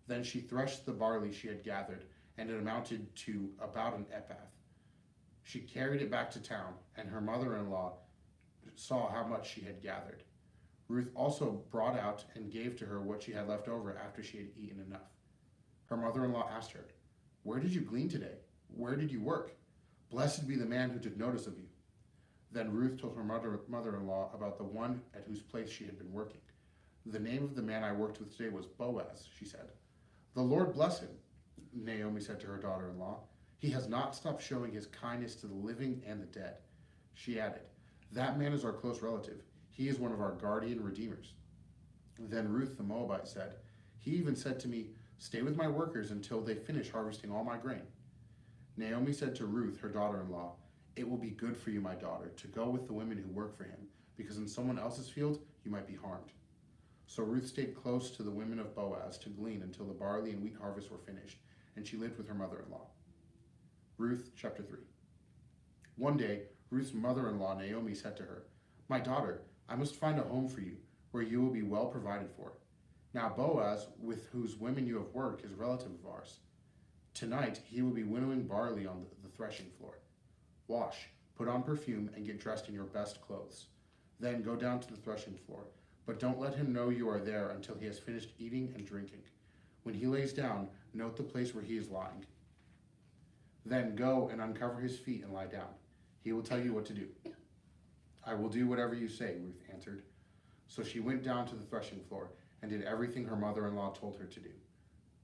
Then she threshed the barley she had gathered, and it amounted to about an ephah. She carried it back to town, and her mother-in-law saw how much she had gathered. Ruth also brought out and gave to her what she had left over after she had eaten enough. Her mother-in-law asked her, "Where did you glean today? Where did you work? Blessed be the man who took notice of you." Then Ruth told her mother-in-law about the one at whose place she had been working. "The name of the man I worked with today was Boaz," she said. "The Lord bless him," Naomi said to her daughter-in-law. "He has not stopped showing his kindness to the living and the dead." She added, "That man is our close relative. He is one of our guardian redeemers." Then Ruth the Moabite said, "He even said to me, 'Stay with my workers until they finish harvesting all my grain.'" Naomi said to Ruth, her daughter-in-law, "It will be good for you, my daughter, to go with the women who work for him, because in someone else's field you might be harmed." So Ruth stayed close to the women of Boaz to glean until the barley and wheat harvests were finished, and she lived with her mother-in-law. Ruth chapter 3. One day, Ruth's mother-in-law Naomi said to her, "My daughter, I must find a home for you, where you will be well provided for. Now Boaz, with whose women you have worked, is a relative of ours. Tonight he will be winnowing barley on the threshing floor. Wash, put on perfume, and get dressed in your best clothes. Then go down to the threshing floor, but don't let him know you are there until he has finished eating and drinking. When he lays down, note the place where he is lying. Then go and uncover his feet and lie down. He will tell you what to do." "I will do whatever you say," Ruth answered. So she went down to the threshing floor and did everything her mother-in-law told her to do.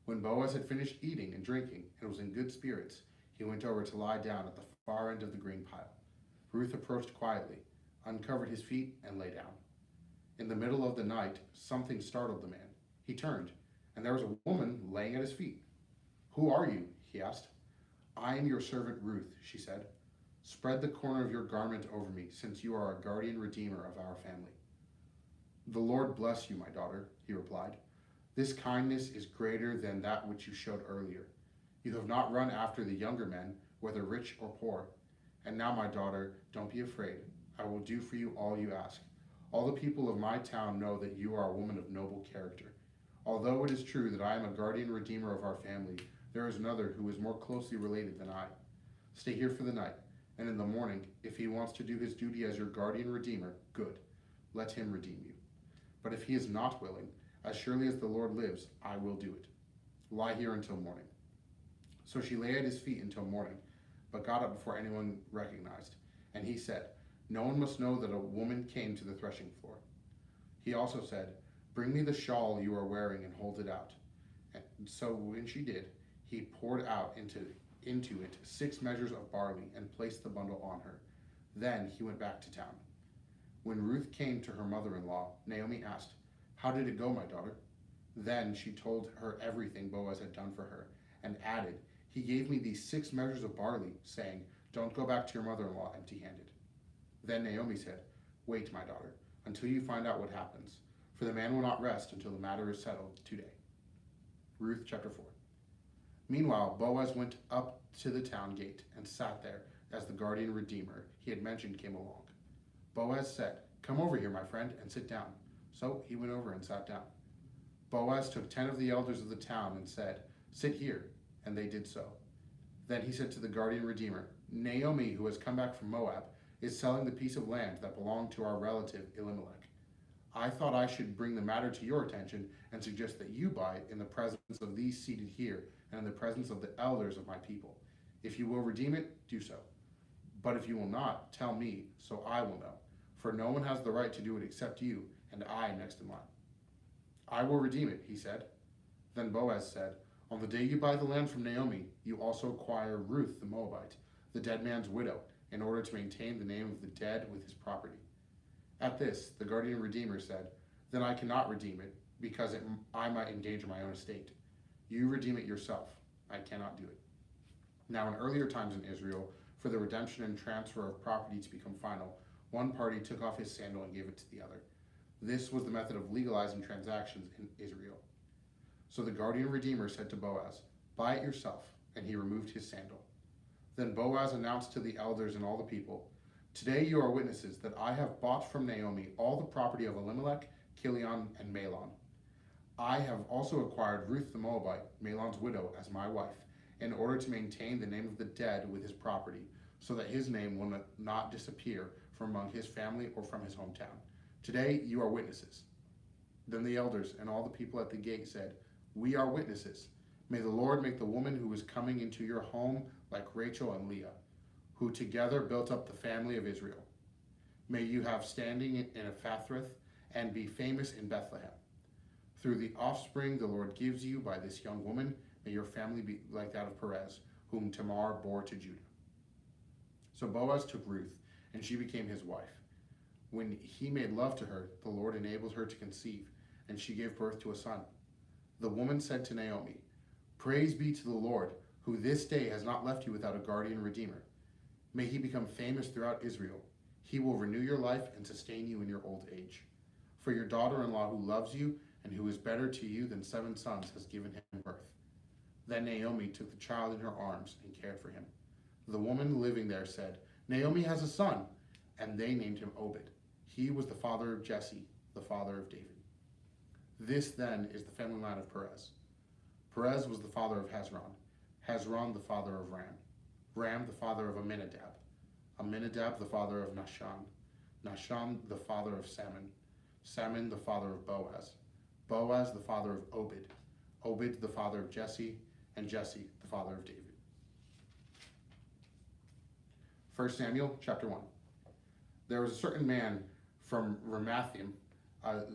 When Boaz had finished eating and drinking and was in good spirits, he went over to lie down at the far end of the grain pile. Ruth approached quietly, uncovered his feet, and lay down. In the middle of the night, something startled the man. He turned, and there was a woman laying at his feet. "Who are you?" he asked. "I am your servant Ruth," she said. "Spread the corner of your garment over me, since you are a guardian redeemer of our family." "The Lord bless you, my daughter," he replied. "This kindness is greater than that which you showed earlier. You have not run after the younger men, whether rich or poor. And now, my daughter, don't be afraid. I will do for you all you ask. All the people of my town know that you are a woman of noble character. Although it is true that I am a guardian redeemer of our family, there is another who is more closely related than I. Stay here for the night, and in the morning, if he wants to do his duty as your guardian redeemer, good. Let him redeem you. But if he is not willing, as surely as the Lord lives, I will do it. Lie here until morning." So she lay at his feet until morning, but got up before anyone recognized. And he said, "No one must know that a woman came to the threshing floor." He also said, "Bring me the shawl you are wearing and hold it out." And so when she did, he poured out into it 6 measures of barley and placed the bundle on her. Then he went back to town. When Ruth came to her mother-in-law, Naomi asked, "How did it go, my daughter?" Then she told her everything Boaz had done for her, and added, "He gave me these 6 measures of barley, saying, 'Don't go back to your mother-in-law empty-handed.'" Then Naomi said, "Wait, my daughter, until you find out what happens, for the man will not rest until the matter is settled today." Ruth chapter 4. Meanwhile, Boaz went up to the town gate and sat there as the guardian redeemer he had mentioned came along. Boaz said, "Come over here, my friend, and sit down." So he went over and sat down. Boaz took 10 of the elders of the town and said, "Sit here," and they did so. Then he said to the guardian redeemer, "Naomi, who has come back from Moab, is selling the piece of land that belonged to our relative Elimelech. I thought I should bring the matter to your attention and suggest that you buy it in the presence of these seated here and in the presence of the elders of my people. If you will redeem it, do so. But if you will not, tell me, so I will know. For no one has the right to do it except you, and I next in line." "I will redeem it," he said. Then Boaz said, "On the day you buy the land from Naomi, you also acquire Ruth the Moabite, the dead man's widow, in order to maintain the name of the dead with his property." At this, the guardian redeemer said, "Then I cannot redeem it, because I might endanger my own estate. You redeem it yourself. I cannot do it." Now in earlier times in Israel, for the redemption and transfer of property to become final, one party took off his sandal and gave it to the other. This was the method of legalizing transactions in Israel. So the guardian redeemer said to Boaz, "Buy it yourself," and he removed his sandal. Then Boaz announced to the elders and all the people, "Today you are witnesses that I have bought from Naomi all the property of Elimelech, Chilion, and Mahlon. I have also acquired Ruth the Moabite, Mahlon's widow, as my wife, in order to maintain the name of the dead with his property, so that his name will not disappear from among his family or from his hometown. Today you are witnesses." Then the elders and all the people at the gate said, "We are witnesses. May the Lord make the woman who is coming into your home like Rachel and Leah, who together built up the family of Israel. May you have standing in Ephrathah and be famous in Bethlehem. Through the offspring the Lord gives you by this young woman, may your family be like that of Perez, whom Tamar bore to Judah." So Boaz took Ruth, and she became his wife. When he made love to her, the Lord enabled her to conceive, and she gave birth to a son. The woman said to Naomi, "Praise be to the Lord, who this day has not left you without a guardian redeemer. May he become famous throughout Israel. He will renew your life and sustain you in your old age. For your daughter-in-law who loves you and who is better to you than 7 sons has given him birth." Then Naomi took the child in her arms and cared for him. The woman living there said, "Naomi has a son," and they named him Obed. He was the father of Jesse, the father of David. This then is the family line of Perez. Perez was the father of Hezron, Hezron the father of Ram, Ram the father of Amminadab, Amminadab the father of Nahshon, Nahshon the father of Salmon, Salmon the father of Boaz, Boaz the father of Obed, Obed the father of Jesse, and Jesse the father of David. 1 Samuel chapter 1. There was a certain man from Ramathaim, a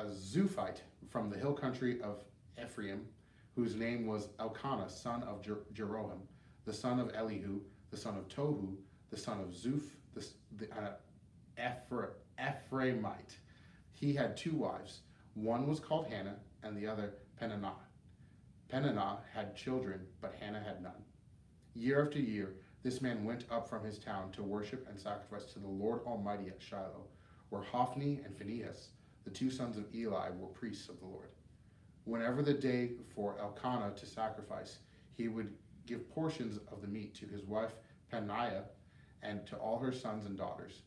Zuphite from the hill country of Ephraim, whose name was Elkanah, son of Jeroham, the son of Elihu, the son of Tohu, the son of Zuph, the Ephraimite. He had 2 wives. One was called Hannah, and the other Peninnah. Peninnah had children, but Hannah had none. Year after year, this man went up from his town to worship and sacrifice to the Lord Almighty at Shiloh, where Hophni and Phinehas, the 2 sons of Eli, were priests of the Lord. Whenever the day for Elkanah to sacrifice, he would give portions of the meat to his wife Peninnah and to all her sons and daughters.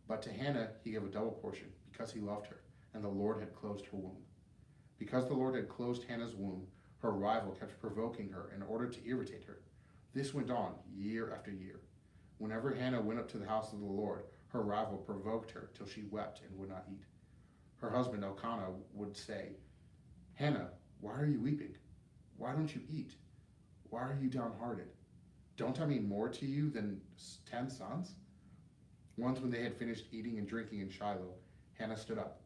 But to Hannah he gave a double portion, because he loved her, and the Lord had closed her womb. Because the Lord had closed Hannah's womb, her rival kept provoking her in order to irritate her. This went on year after year. Whenever Hannah went up to the house of the Lord, her rival provoked her till she wept and would not eat. Her husband Elkanah would say, "Hannah, why are you weeping? Why don't you eat? Why are you downhearted? Don't I mean more to you than 10 sons?" Once when they had finished eating and drinking in Shiloh, Hannah stood up.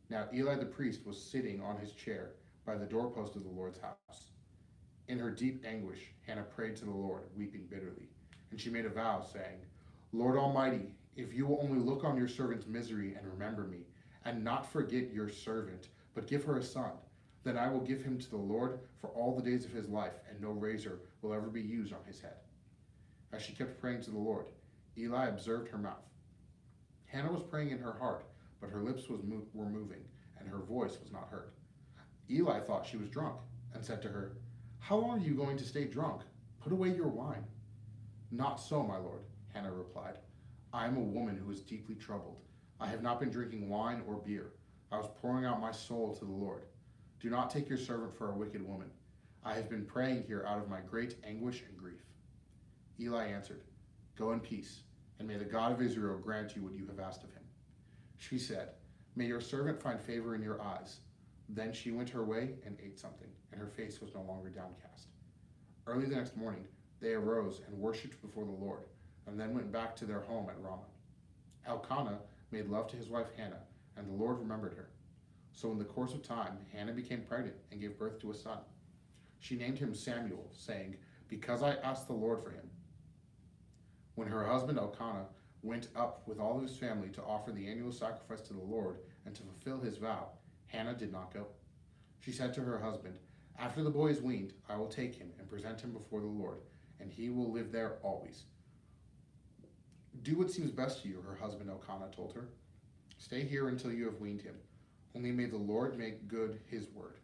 Now Eli the priest was sitting on his chair by the doorpost of the Lord's house. In her deep anguish, Hannah prayed to the Lord, weeping bitterly. And she made a vow, saying, "Lord Almighty, If you will only look on your servant's misery and remember me, and not forget your servant, but give her a son, then I will give him to the Lord for all the days of his life, and no razor will ever be used on his head." As she kept praying to the Lord, Eli observed her mouth. Hannah was praying in her heart, but her lips were moving, and her voice was not heard. Eli thought she was drunk, and said to her, "How long are you going to stay drunk? Put away your wine." "Not so, my lord," Hannah replied. "I am a woman who is deeply troubled. I have not been drinking wine or beer. I was pouring out my soul to the Lord. Do not take your servant for a wicked woman. I have been praying here out of my great anguish and grief." Eli answered, "Go in peace, and may the God of Israel grant you what you have asked of him." She said, "May your servant find favor in your eyes." Then she went her way and ate something, and her face was no longer downcast. Early the next morning, they arose and worshipped before the Lord, and then went back to their home at Ramah. Elkanah made love to his wife Hannah, and the Lord remembered her. So in the course of time, Hannah became pregnant and gave birth to a son. She named him Samuel, saying, "Because I asked the Lord for him." When her husband Elkanah went up with all of his family to offer the annual sacrifice to the Lord and to fulfill his vow, Hannah did not go. She said to her husband, "After the boy is weaned, I will take him and present him before the Lord, and he will live there always." "Do what seems best to you," her husband Elkanah told her. "Stay here until you have weaned him. Only may the Lord make good his word."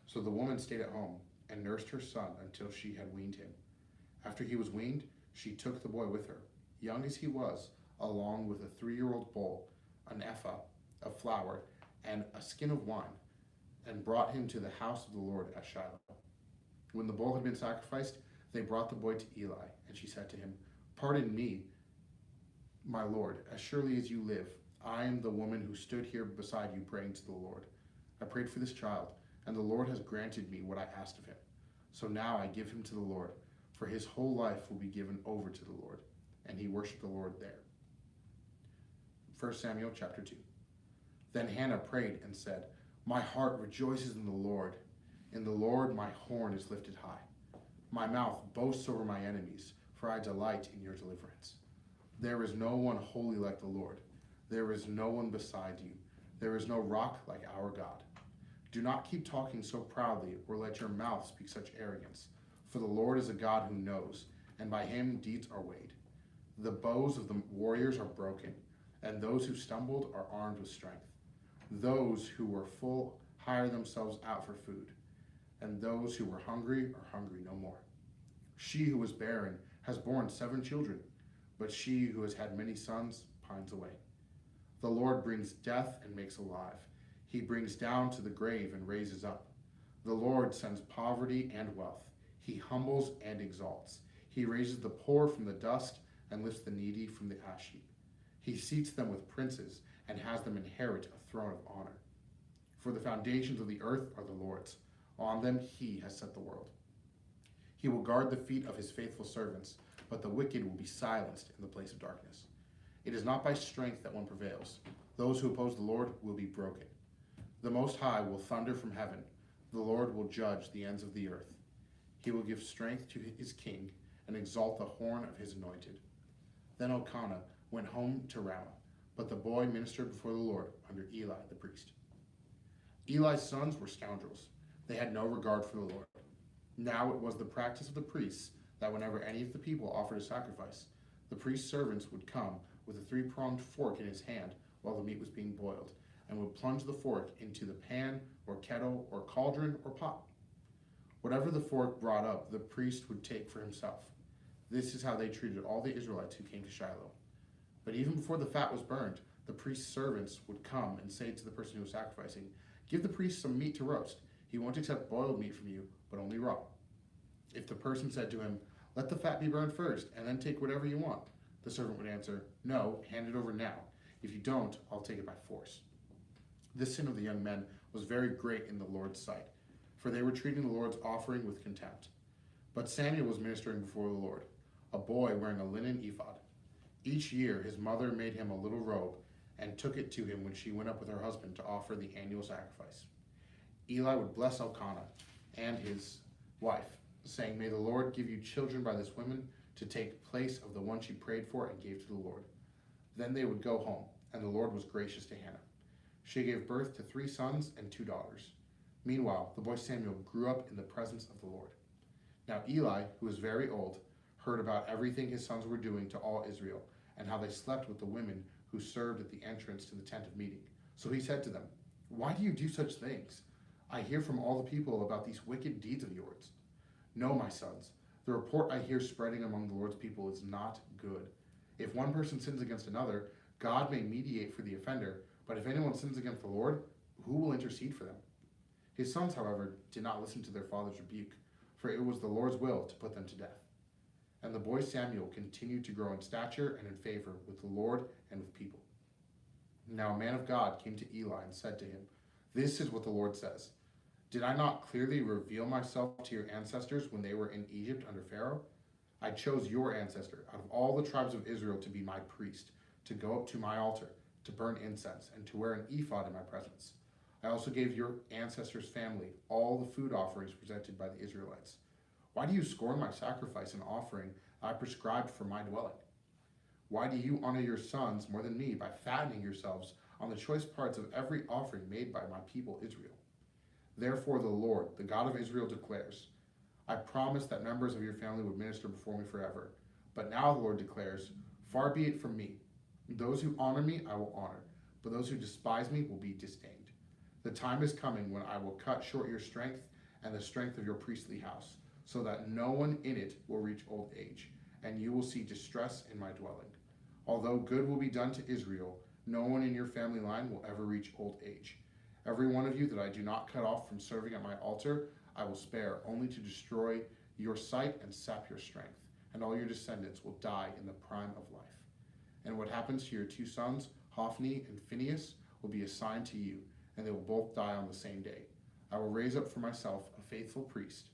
So the woman stayed at home and nursed her son until she had weaned him. After he was weaned, she took the boy with her, young as he was, along with a 3-year-old bull, an ephah of flour, and a skin of wine, and brought him to the house of the Lord at Shiloh. When the bull had been sacrificed, they brought the boy to Eli, and she said to him, "Pardon me, my lord, as surely as you live, I am the woman who stood here beside you praying to the Lord. I prayed for this child, and the Lord has granted me what I asked of him. So now I give him to the Lord, for his whole life will be given over to the Lord." And he worshiped the Lord there. 1 Samuel chapter 2. Then Hannah prayed and said, "My heart rejoices in the Lord. In the Lord my horn is lifted high. My mouth boasts over my enemies, for I delight in your deliverance. There is no one holy like the Lord. There is no one beside you. There is no rock like our God. Do not keep talking so proudly, or let your mouth speak such arrogance. For the Lord is a God who knows, and by him deeds are weighed. The bows of the warriors are broken, and those who stumbled are armed with strength. Those who were full hire themselves out for food, and those who were hungry are hungry no more. She who was barren has borne 7 children, but she who has had many sons pines away. The Lord brings death and makes alive. He brings down to the grave and raises up. The Lord sends poverty and wealth. He humbles and exalts. He raises the poor from the dust and lifts the needy from the ash heap. He seats them with princes and has them inherit a throne of honor. For the foundations of the earth are the Lord's. On them he has set the world. He will guard the feet of his faithful servants, but the wicked will be silenced in the place of darkness. It is not by strength that one prevails. Those who oppose the Lord will be broken. The Most High will thunder from heaven. The Lord will judge the ends of the earth. He will give strength to his king and exalt the horn of his anointed. Then Elkanah went home to Ramah, but the boy ministered before the Lord under Eli the priest. Eli's sons were scoundrels. They had no regard for the Lord. Now it was the practice of the priests that whenever any of the people offered a sacrifice, the priest's servants would come with a 3-pronged fork in his hand while the meat was being boiled, and would plunge the fork into the pan or kettle or cauldron or pot. Whatever the fork brought up, the priest would take for himself. This is how they treated all the Israelites who came to Shiloh. But even before the fat was burned, the priest's servants would come and say to the person who was sacrificing, "Give the priest some meat to roast. He won't accept boiled meat from you, but only raw." If the person said to him, "Let the fat be burned first, and then take whatever you want," the servant would answer, "No, hand it over now. If you don't, I'll take it by force." This sin of the young men was very great in the Lord's sight, for they were treating the Lord's offering with contempt. But Samuel was ministering before the Lord, a boy wearing a linen ephod. Each year his mother made him a little robe and took it to him when she went up with her husband to offer the annual sacrifice. Eli would bless Elkanah and his wife, saying, "May the Lord give you children by this woman to take place of the one she prayed for and gave to the Lord." Then they would go home, and the Lord was gracious to Hannah. She gave birth to 3 sons and 2 daughters. Meanwhile, the boy Samuel grew up in the presence of the Lord. Now Eli, who was very old, heard about everything his sons were doing to all Israel, and how they slept with the women who served at the entrance to the tent of meeting. So he said to them, "Why do you do such things? I hear from all the people about these wicked deeds of yours. No, my sons, the report I hear spreading among the Lord's people is not good. If one person sins against another, God may mediate for the offender, but if anyone sins against the Lord, who will intercede for them?" His sons, however, did not listen to their father's rebuke, for it was the Lord's will to put them to death. And the boy Samuel continued to grow in stature and in favor with the Lord and with people. Now a man of God came to Eli and said to him, "This is what the Lord says. Did I not clearly reveal myself to your ancestors when they were in Egypt under Pharaoh? I chose your ancestor out of all the tribes of Israel to be my priest, to go up to my altar, to burn incense, and to wear an ephod in my presence. I also gave your ancestors' family all the food offerings presented by the Israelites. Why do you scorn my sacrifice and offering I prescribed for my dwelling? Why do you honor your sons more than me by fattening yourselves on the choice parts of every offering made by my people Israel? Therefore the Lord, the God of Israel, declares, I promised that members of your family would minister before me forever. But now the Lord declares, far be it from me. Those who honor me I will honor, but those who despise me will be disdained. The time is coming when I will cut short your strength and the strength of your priestly house, so that no one in it will reach old age, and you will see distress in my dwelling. Although good will be done to Israel, no one in your family line will ever reach old age. Every one of you that I do not cut off from serving at my altar, I will spare, only to destroy your sight and sap your strength, and all your descendants will die in the prime of life. And what happens to your 2 sons, Hophni and Phinehas, will be assigned to you, and they will both die on the same day. I will raise up for myself a faithful priest,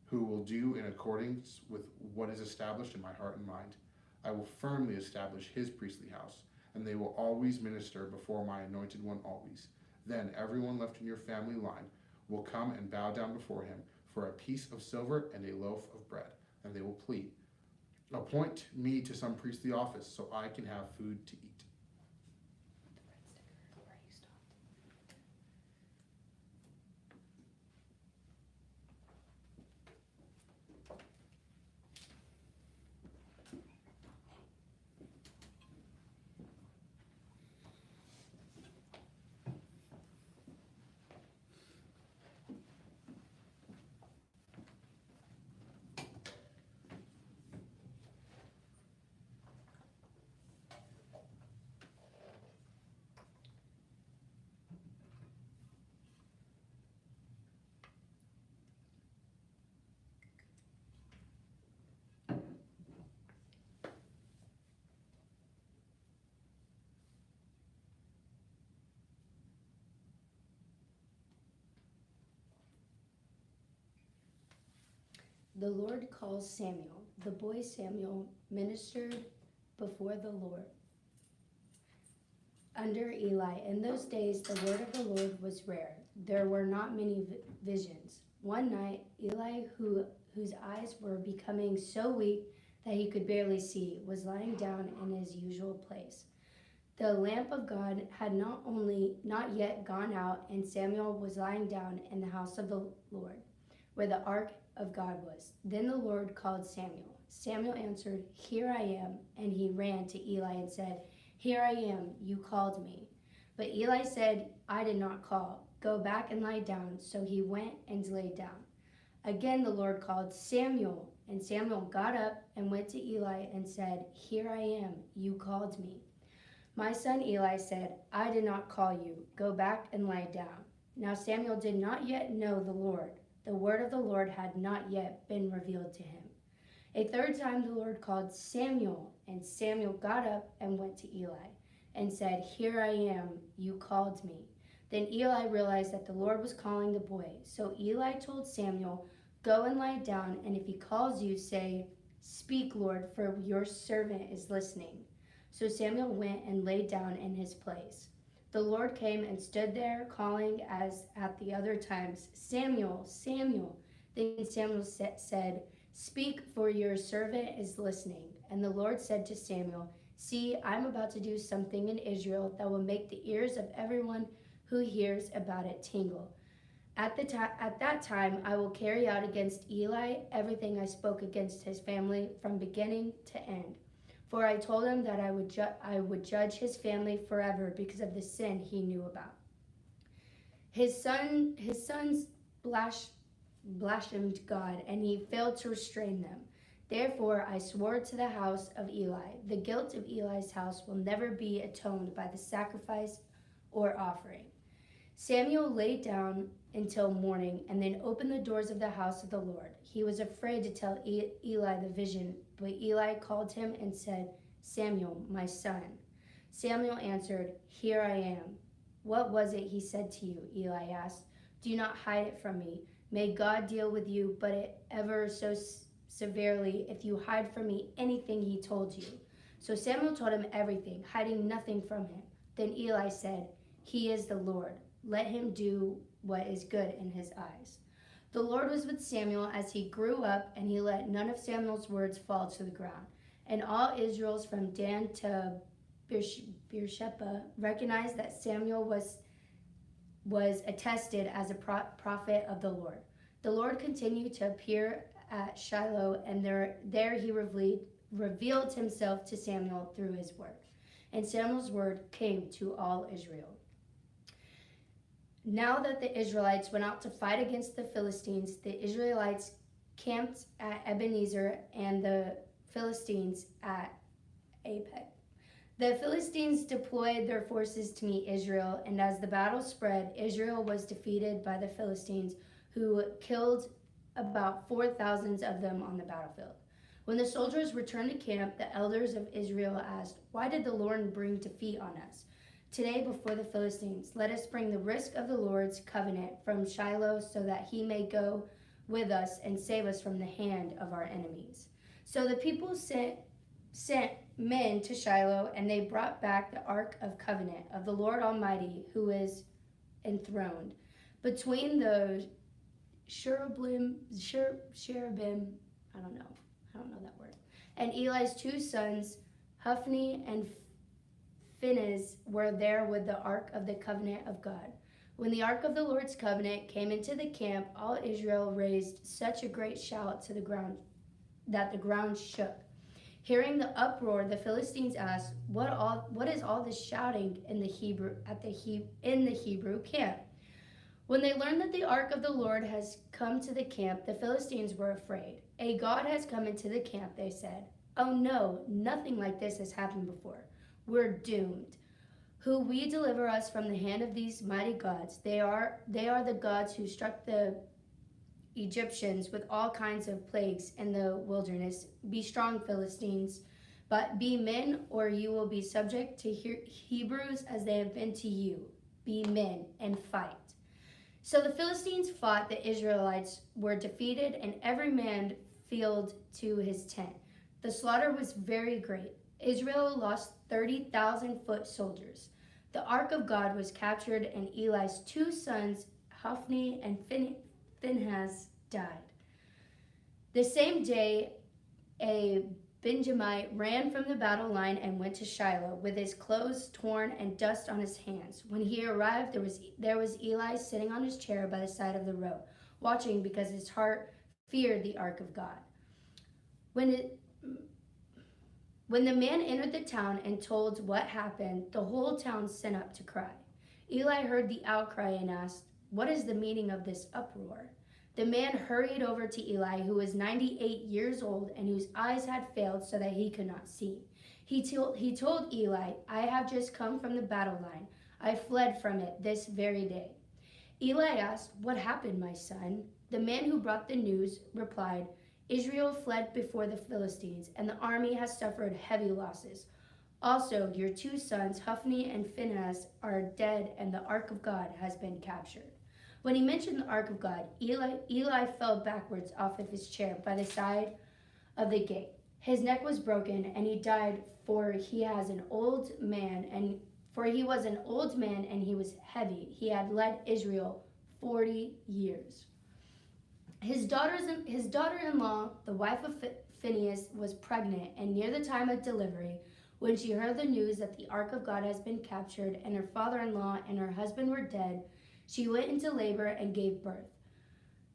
who will do in accordance with what is established in my heart and mind. I will firmly establish his priestly house, and they will always minister before my anointed one always. Then everyone left in your family line will come and bow down before him for a piece of silver and a loaf of bread, and they will plead, appoint me to some priestly office so I can have food to eat. The Lord calls Samuel. The boy Samuel ministered before the Lord under Eli. In those days, the word of the Lord was rare. There were not many visions. One night, Eli, whose eyes were becoming so weak that he could barely see, was lying down in his usual place. The lamp of God had not yet gone out, and Samuel was lying down in the house of the Lord, where the ark of God was. Then the Lord called Samuel. Samuel answered, Here I am. And he ran to Eli and said, Here I am, you called me. But Eli said, I did not call. Go back and lie down. So he went and lay down. Again the Lord called Samuel. And Samuel got up and went to Eli and said, Here I am, you called me. My son Eli said, I did not call you. Go back and lie down. Now Samuel did not yet know the Lord. The word of the Lord had not yet been revealed to him. A third time the Lord called Samuel, and Samuel got up and went to Eli and said, Here I am, you called me. Then Eli realized that the Lord was calling the boy. So Eli told Samuel, Go and lie down, and if he calls you, say, Speak, Lord, for your servant is listening. So Samuel went and lay down in his place. The Lord came and stood there, calling as at the other times, Samuel, Samuel. Then Samuel said, Speak, for your servant is listening. And the Lord said to Samuel, See, I'm about to do something in Israel that will make the ears of everyone who hears about it tingle. At that time, I will carry out against Eli everything I spoke against his family from beginning to end. For I told him that I would judge his family forever because of the sin he knew about. His sons blasphemed God, and he failed to restrain them. Therefore, I swore to the house of Eli, the guilt of Eli's house will never be atoned by the sacrifice or offering. Samuel lay down until morning and then opened the doors of the house of the Lord. He was afraid to tell Eli the vision, but Eli called him and said, Samuel, my son. Samuel answered, Here I am. What was it he said to you? Eli asked. Do not hide it from me. May God deal with you, but it ever so severely if you hide from me anything he told you. So Samuel told him everything, hiding nothing from him. Then Eli said, He is the Lord. Let him do what is good in his eyes. The Lord was with Samuel as he grew up, and he let none of Samuel's words fall to the ground. And all Israel's from Dan to Beersheba recognized that Samuel was attested as a prophet of the Lord. The Lord continued to appear at Shiloh, and there he revealed himself to Samuel through his word. And Samuel's word came to all Israel. Now that the Israelites went out to fight against the Philistines, the Israelites camped at Ebenezer and the Philistines at Aphek. The Philistines deployed their forces to meet Israel, and as the battle spread, Israel was defeated by the Philistines, who killed about 4,000 of them on the battlefield. When the soldiers returned to camp, the elders of Israel asked, Why did the Lord bring defeat on us? Today before the Philistines, let us bring the risk of the Lord's covenant from Shiloh so that he may go with us and save us from the hand of our enemies. So the people sent men to Shiloh, and they brought back the Ark of Covenant of the Lord Almighty, who is enthroned between the cherubim, I don't know that word, and Eli's two sons, Hophni and Phinehas, were there with the Ark of the Covenant of God. When the Ark of the Lord's Covenant came into the camp, all Israel raised such a great shout to the ground that the ground shook. Hearing the uproar, the Philistines asked, "What is all this shouting in the Hebrew camp?" When they learned that the ark of the Lord has come to the camp, the Philistines were afraid. "A god has come into the camp," they said. "Oh no, nothing like this has happened before. We're doomed. Who will deliver us from the hand of these mighty gods? They are the gods who struck the Egyptians with all kinds of plagues in the wilderness. Be strong, Philistines, but be men, or you will be subject to Hebrews as they have been to you. Be men and fight." So the Philistines fought, the Israelites were defeated, and every man fled to his tent. The slaughter was very great. Israel lost 30,000 foot soldiers. The ark of God was captured, and Eli's two sons, Hophni and Phinehas, died. The same day, a Benjamite ran from the battle line and went to Shiloh with his clothes torn and dust on his hands. When he arrived, there was Eli sitting on his chair by the side of the road, watching because his heart feared the ark of God. When the man entered the town and told what happened, the whole town sent up to cry. Eli heard the outcry and asked, "What is the meaning of this uproar?" The man hurried over to Eli, who was 98 years old and whose eyes had failed so that he could not see. He told Eli, "I have just come from the battle line. I fled from it this very day." Eli asked, "What happened, my son?" The man who brought the news replied, "Israel fled before the Philistines, and the army has suffered heavy losses. Also, your two sons, Hophni and Phinehas, are dead, and the ark of God has been captured." When he mentioned the ark of God, Eli fell backwards off of his chair by the side of the gate. His neck was broken, and he died, for he was an old man, and he was heavy. He had led Israel 40 years. His daughter-in-law, the wife of Phinehas, was pregnant, and near the time of delivery, When she heard the news that the ark of God has been captured and her father-in-law and her husband were dead, she went into labor and gave birth,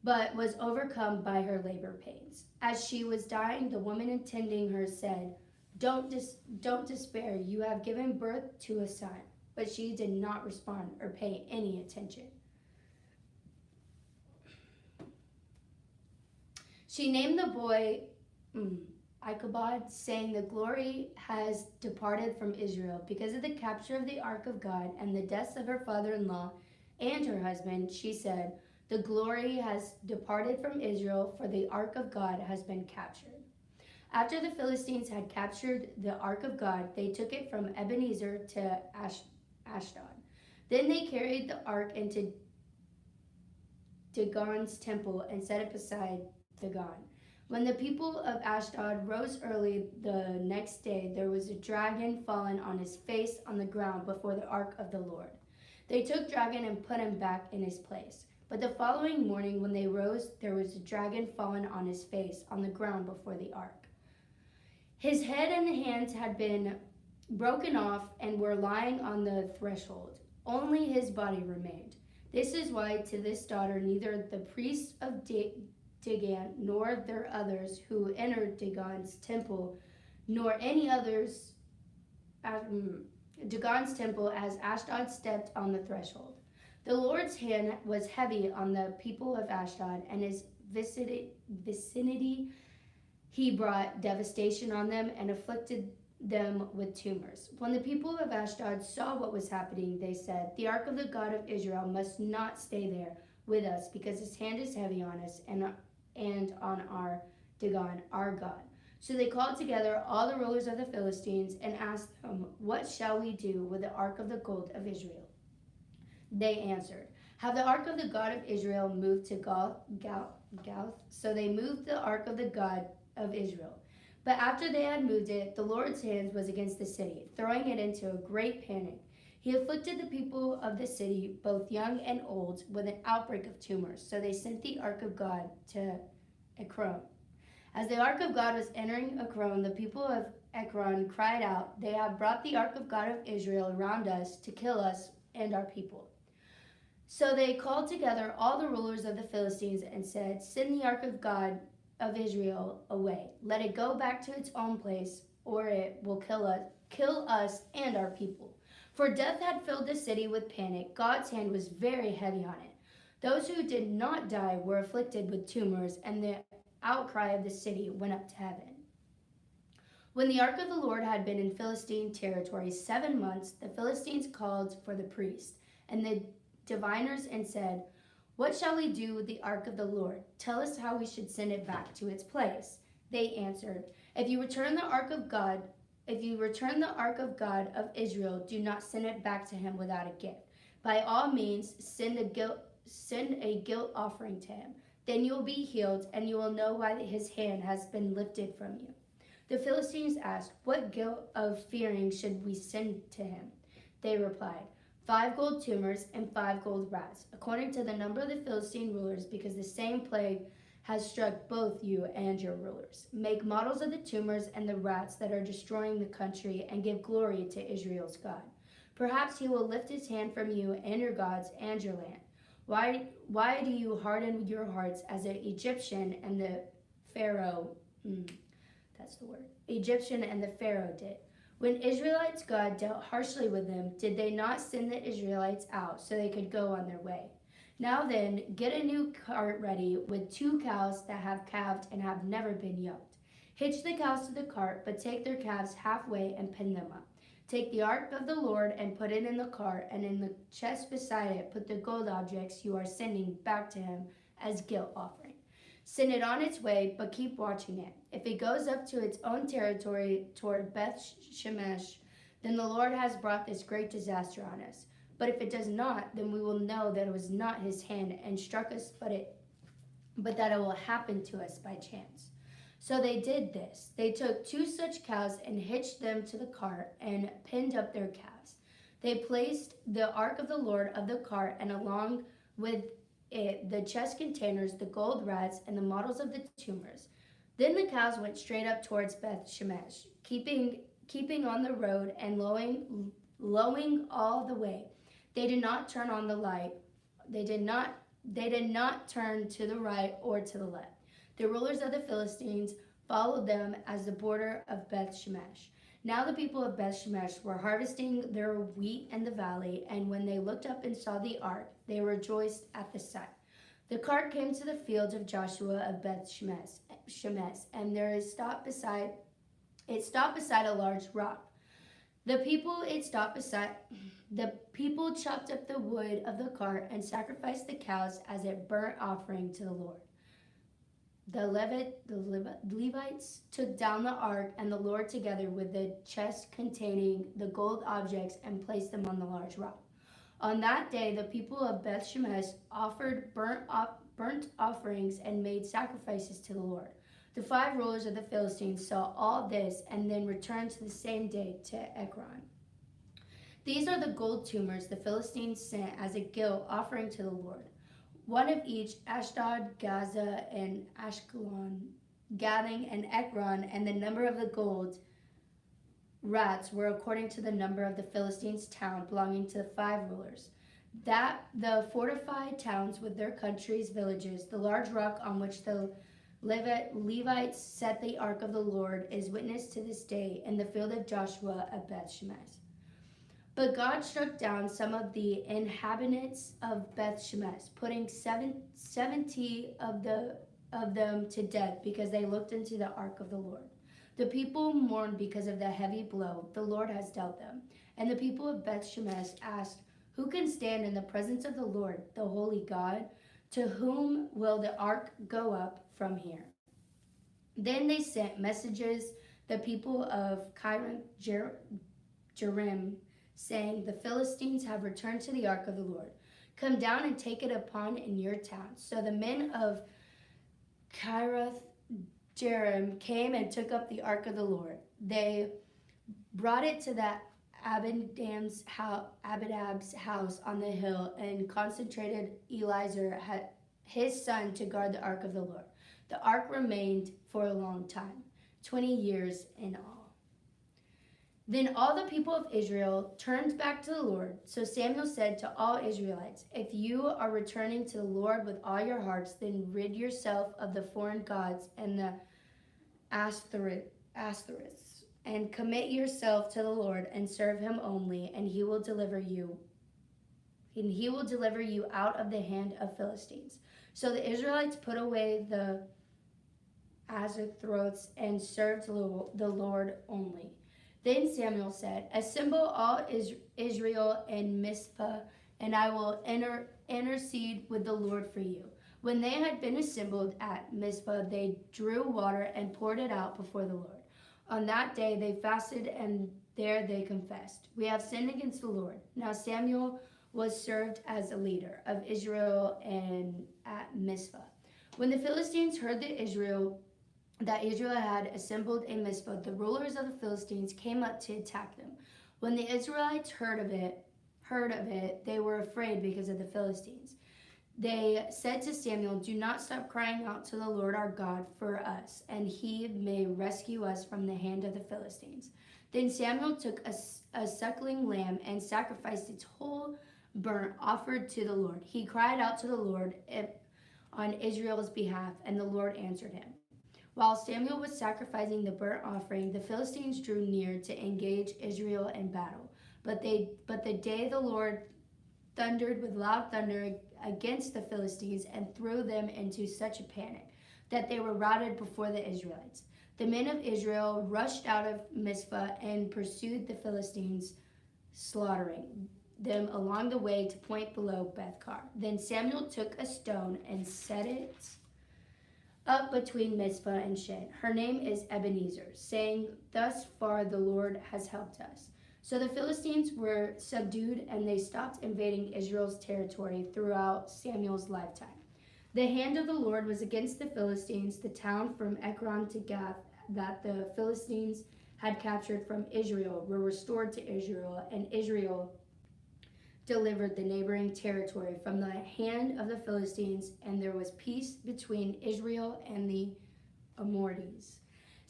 but was overcome by her labor pains. As she was dying, the woman attending her said, Don't despair, you have given birth to a son. But she did not respond or pay any attention. She named the boy Ichabod, saying, The glory has departed from Israel. Because of the capture of the ark of God and the deaths of her father-in-law and her husband, she said, The glory has departed from Israel, for the ark of God has been captured. After the Philistines had captured the ark of God, they took it from Ebenezer to Ashdod. Then they carried the ark into Dagon's temple and set it beside Dagon. When the people of Ashdod rose early the next day, there was a dragon fallen on his face on the ground before the ark of the Lord. They took dragon and put him back in his place. But the following morning when they rose, there was a dragon fallen on his face on the ground before the ark. His head and hands had been broken off and were lying on the threshold. Only his body remained. This is why to this daughter neither the priests of Dagon nor their others who entered Dagon's temple, nor any others Dagon's temple as Ashdod stepped on the threshold. The Lord's hand was heavy on the people of Ashdod and his vicinity. He brought devastation on them and afflicted them with tumors. When the people of Ashdod saw what was happening, they said, The ark of the God of Israel must not stay there with us, because his hand is heavy on us and on our Dagon, our God. So they called together all the rulers of the Philistines and asked them, What shall we do with the ark of the God of Israel? They answered, Have the ark of the God of Israel moved to Gath? So they moved the ark of the God of Israel. But after they had moved it, the Lord's hand was against the city, throwing it into a great panic. He afflicted the people of the city, both young and old, with an outbreak of tumors. So they sent the ark of God to Ekron. As the ark of God was entering Ekron, the people of Ekron cried out, They have brought the ark of God of Israel around us to kill us and our people. So they called together all the rulers of the Philistines and said, Send the ark of God of Israel away. Let it go back to its own place, or it will kill us and our people. For death had filled the city with panic. God's hand was very heavy on it. Those who did not die were afflicted with tumors, and the outcry of the city went up to heaven. When the ark of the Lord had been in Philistine territory 7 months, the Philistines called for the priests and the diviners and said, What shall we do with the ark of the Lord? Tell us how we should send it back to its place. They answered, If you return the ark of God of Israel, do not send it back to him without a gift. By all means, send a guilt offering to him. Then you will be healed, and you will know why his hand has been lifted from you. The Philistines asked, What guilt of fearing should we send to him? They replied, 5 gold tumors and 5 gold rats, according to the number of the Philistine rulers, because the same plague has struck both you and your rulers. Make models of the tumors and the rats that are destroying the country, and give glory to Israel's God. Perhaps he will lift his hand from you and your gods and your land. Why do you harden your hearts as the Egyptian and the Pharaoh? Egyptian and the Pharaoh did. When Israelites' God dealt harshly with them, did they not send the Israelites out so they could go on their way? Now then, get a new cart ready with 2 cows that have calved and have never been yoked. Hitch the cows to the cart, but take their calves halfway and pin them up. Take the ark of the Lord and put it in the cart, and in the chest beside it put the gold objects you are sending back to him as guilt offering. Send it on its way, but keep watching it. If it goes up to its own territory toward Beth Shemesh, then the Lord has brought this great disaster on us. But if it does not, then we will know that it was not his hand and struck us, but that it will happen to us by chance. So they did this. They took 2 such cows and hitched them to the cart and pinned up their calves. They placed the ark of the Lord of the cart, and along with it the chest containers, the gold rats, and the models of the tumors. Then the cows went straight up towards Beth Shemesh, keeping keeping on the road and lowing all the way. They did not turn on the light. They did not turn to the right or to the left. The rulers of the Philistines followed them as the border of Beth Shemesh. Now the people of Beth Shemesh were harvesting their wheat in the valley, and when they looked up and saw the ark, they rejoiced at the sight. The cart came to the fields of Joshua of Beth Shemesh, and it stopped beside a large rock. The people chopped up the wood of the cart and sacrificed the cows as a burnt offering to the Lord. The Levites took down the ark and the Lord together with the chest containing the gold objects and placed them on the large rock. On that day, the people of Beth Shemesh offered burnt offerings and made sacrifices to the Lord. The 5 rulers of the Philistines saw all this and then returned to the same day to Ekron. These are the gold tumors the Philistines sent as a guilt offering to the Lord. One of each, Ashdod, Gaza, and Ashkelon, Gathing, and Ekron, and the number of the gold rats were according to the number of the Philistines' town belonging to the 5 rulers. That the fortified towns with their countries, villages, the large rock on which the Levites set the ark of the Lord is witness to this day in the field of Joshua at Beth Shemesh. But God struck down some of the inhabitants of Beth Shemesh, putting 70 of them to death because they looked into the ark of the Lord. The people mourned because of the heavy blow the Lord has dealt them. And the people of Beth Shemesh asked, "Who can stand in the presence of the Lord, the holy God? To whom will the ark go up from here?" Then they sent messages, the people of Kiriath Jearim, saying, "The Philistines have returned to the ark of the Lord. Come down and take it upon in your town." So the men of Kiriath Jearim came and took up the ark of the Lord. They brought it to the Abinadab's house on the hill and concentrated Eliezer, his son, to guard the ark of the Lord. The ark remained for a long time, 20 years in all. Then all the people of Israel turned back to the Lord. So Samuel said to all Israelites, "If you are returning to the Lord with all your hearts, then rid yourself of the foreign gods and the Ashtoreths, and commit yourself to the Lord and serve him only, and he will deliver you out of the hand of Philistines." So the Israelites put away the Ashtoreths and served the Lord only. Then Samuel said, "Assemble all Israel in Mizpah, and I will intercede with the Lord for you." When they had been assembled at Mizpah, they drew water and poured it out before the Lord. On that day they fasted, and there they confessed, "We have sinned against the Lord." Now Samuel was served as a leader of Israel at Mizpah. When the Philistines heard that Israel had assembled in Mizpah, the rulers of the Philistines came up to attack them. When the Israelites heard of it, they were afraid because of the Philistines. They said to Samuel, "Do not stop crying out to the Lord our God for us, and he may rescue us from the hand of the Philistines." Then Samuel took a suckling lamb and sacrificed its whole burnt offered to the Lord. He cried out to the Lord on Israel's behalf, and the Lord answered him. While Samuel was sacrificing the burnt offering, the Philistines drew near to engage Israel in battle. But the day the Lord thundered with loud thunder against the Philistines and threw them into such a panic that they were routed before the Israelites. The men of Israel rushed out of Mizpah and pursued the Philistines, slaughtering them along the way to point below Bethkar. Then Samuel took a stone and set it up between Mizpah and Shen. Her name is Ebenezer, saying, "Thus far the Lord has helped us." So the Philistines were subdued, and they stopped invading Israel's territory throughout Samuel's lifetime. The hand of the Lord was against the Philistines. The town from Ekron to Gath that the Philistines had captured from Israel were restored to Israel, and Israel delivered the neighboring territory from the hand of the Philistines, and there was peace between Israel and the Amorites.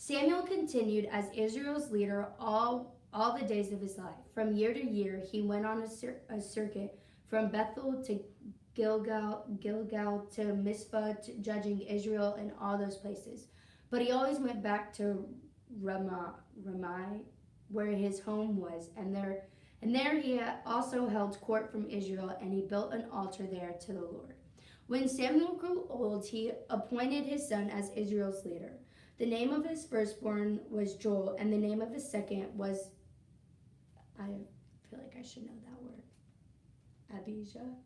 Samuel continued as Israel's leader all the days of his life. From year to year, he went on a circuit from Bethel to Gilgal to Mizpah, judging Israel in all those places. But he always went back to Ramah, where his home was, and there he also held court from Israel, and he built an altar there to the Lord. When Samuel grew old, he appointed his son as Israel's leader. The name of his firstborn was Joel, and the name of his second was, I feel like I should know that word, Abijah.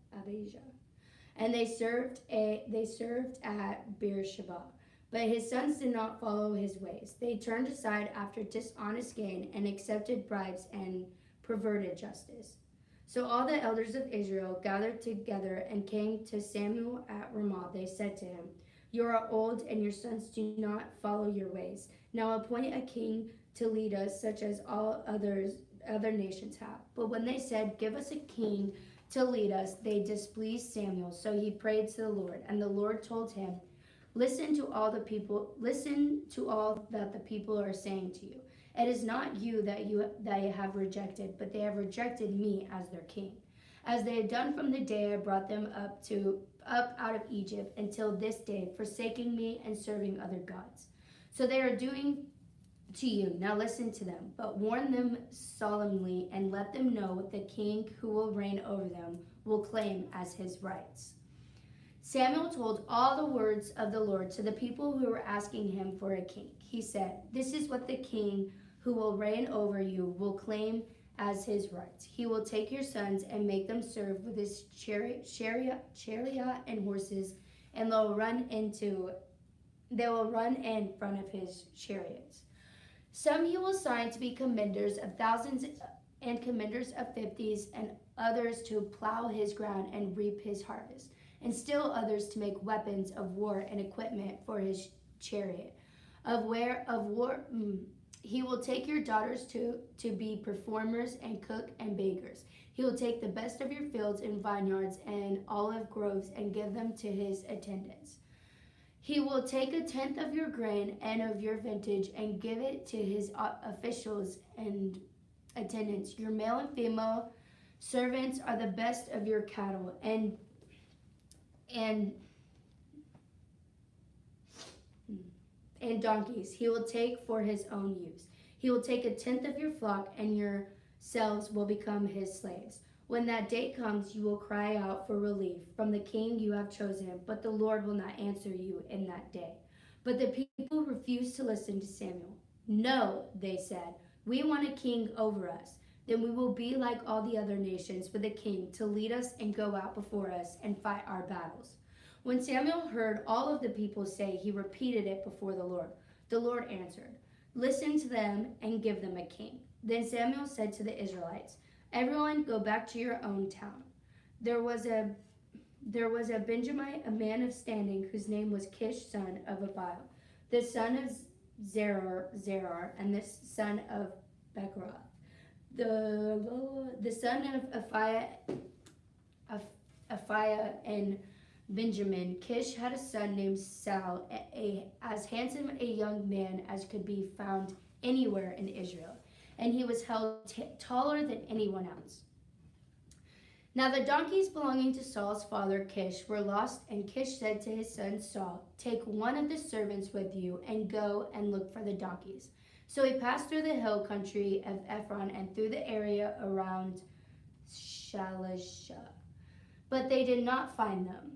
And they served at Beersheba. But his sons did not follow his ways. They turned aside after dishonest gain and accepted bribes and perverted justice. So all the elders of Israel gathered together and came to Samuel at Ramah. They said to him, "You are old, and your sons do not follow your ways. Now appoint a king to lead us, such as all other nations have." But when they said, "Give us a king to lead us," they displeased Samuel. So he prayed to the Lord, and the Lord told him, Listen to all that the people are saying to you. It is not you that they have rejected, but they have rejected me as their king, as they had done from the day I brought them up out of Egypt until this day, forsaking me and serving other gods. So they are doing to you. Now listen to them, but warn them solemnly and let them know what the king who will reign over them will claim as his rights. Samuel told all the words of the Lord to the people who were asking him for a king. He said, "This is what the king who will reign over you will claim as his rights. He will take your sons and make them serve with his chariot and horses, and they will run in front of his chariots. Some he will assign to be commanders of thousands and commanders of fifties, and others to plow his ground and reap his harvest, and still others to make weapons of war and equipment for his chariot. He will take your daughters to be performers and cook and bakers. He will take the best of your fields and vineyards and olive groves and give them to his attendants. He will take a tenth of your grain and of your vintage and give it to his officials and attendants. Your male and female servants are the best of your cattle and donkeys he will take for his own use. He will take a tenth of your flock, and yourselves will become his slaves. When that day comes, you will cry out for relief from the king you have chosen, but the Lord will not answer you in that day." But the people refused to listen to Samuel. "No," they said, "we want a king over us. Then we will be like all the other nations, with a king to lead us and go out before us and fight our battles." When Samuel heard all of the people say, he repeated it before the Lord. The Lord answered, "Listen to them and give them a king." Then Samuel said to the Israelites, "Everyone go back to your own town." There was a Benjamite, a man of standing, whose name was Kish, son of Abiel, the son of Zerar, and the son of Bechorath, the son of Aphiah and Benjamin. Kish had a son named Saul, as handsome a young man as could be found anywhere in Israel, and he was held taller than anyone else. Now the donkeys belonging to Saul's father Kish were lost, and Kish said to his son Saul, "Take one of the servants with you and go and look for the donkeys." So he passed through the hill country of Ephron and through the area around Shalisha, but they did not find them.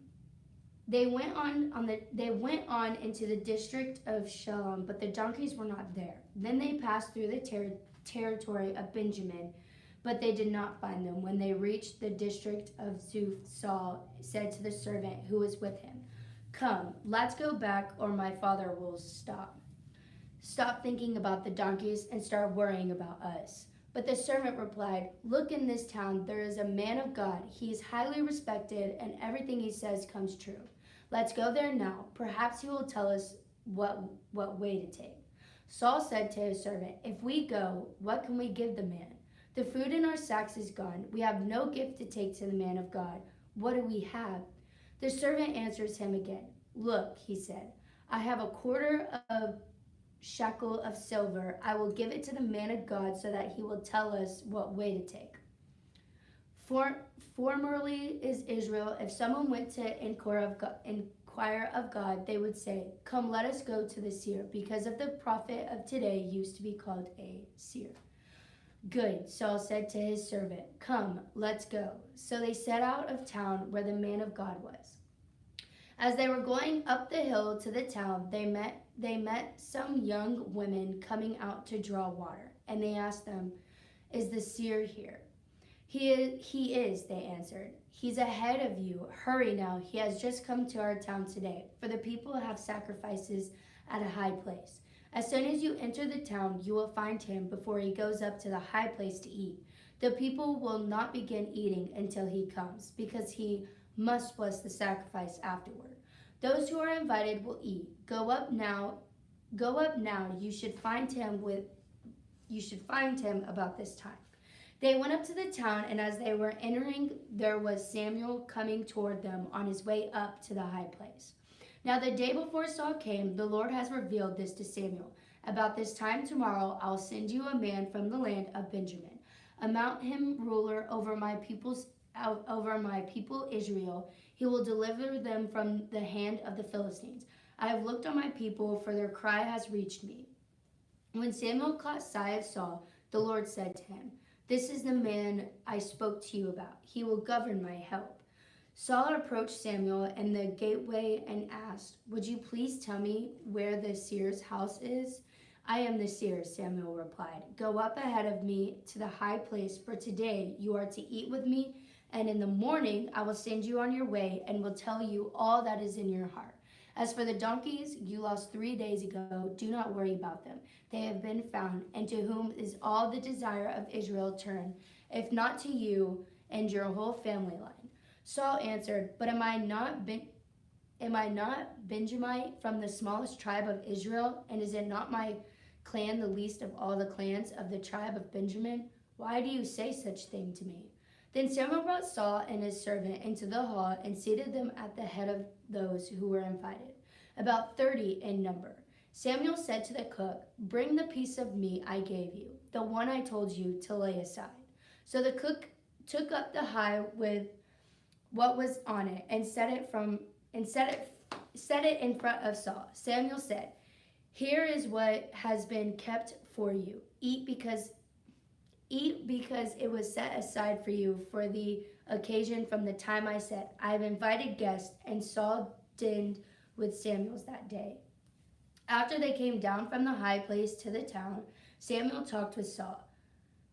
They went on into the district of Shalom, but the donkeys were not there. Then they passed through the territory of Benjamin, but they did not find them. When they reached the district of Zuph, Saul said to the servant who was with him, "Come, let's go back, or my father will stop thinking about the donkeys and start worrying about us." But the servant replied, "Look, in this town there is a man of God. He is highly respected, and everything he says comes true. Let's go there now. Perhaps he will tell us what way to take." Saul said to his servant, "If we go, what can we give the man? The food in our sacks is gone. We have no gift to take to the man of God. What do we have?" The servant answers him again. "Look," he said, "I have a quarter of shekel of silver. I will give it to the man of God so that he will tell us what way to take. Formerly is Israel, if someone went to inquire of God, they would say, come, let us go to the seer, because of the prophet of today used to be called a seer. Good, Saul said to his servant, come, let's go. So they set out of town where the man of God was. As they were going up the hill to the town, they met some young women coming out to draw water, and they asked them, is the seer here? He is, they answered. He's ahead of you. Hurry now, he has just come to our town today, for the people have sacrifices at a high place. As soon as you enter the town, you will find him before he goes up to the high place to eat. The people will not begin eating until he comes, because he must bless the sacrifice afterward. Those who are invited will eat. Go up now. You should find him about this time. They went up to the town, and as they were entering, there was Samuel coming toward them on his way up to the high place. Now the day before Saul came, the Lord has revealed this to Samuel. About this time tomorrow, I'll send you a man from the land of Benjamin. Mount him ruler over my people Israel. He will deliver them from the hand of the Philistines. I have looked on my people, for their cry has reached me. When Samuel caught sight of Saul, the Lord said to him, this is the man I spoke to you about. He will govern my help. Saul approached Samuel in the gateway and asked, would you please tell me where the seer's house is? I am the seer, Samuel replied. Go up ahead of me to the high place, for today you are to eat with me, and in the morning I will send you on your way and will tell you all that is in your heart. As for the donkeys you lost 3 days ago, do not worry about them. They have been found, and to whom is all the desire of Israel turned, if not to you and your whole family line? Saul answered, but am I not Benjamite from the smallest tribe of Israel? And is it not my clan the least of all the clans of the tribe of Benjamin? Why do you say such thing to me? Then Samuel brought Saul and his servant into the hall and seated them at the head of those who were invited, about 30 in number. Samuel said to the cook, bring the piece of meat I gave you, the one I told you to lay aside. So the cook took up the hide with what was on it and set it in front of Saul. Samuel said, here is what has been kept for you. Eat because it was set aside for you for the occasion from the time I said, I have invited guests. And Saul dined with Samuel that day. After they came down from the high place to the town, Samuel talked with Saul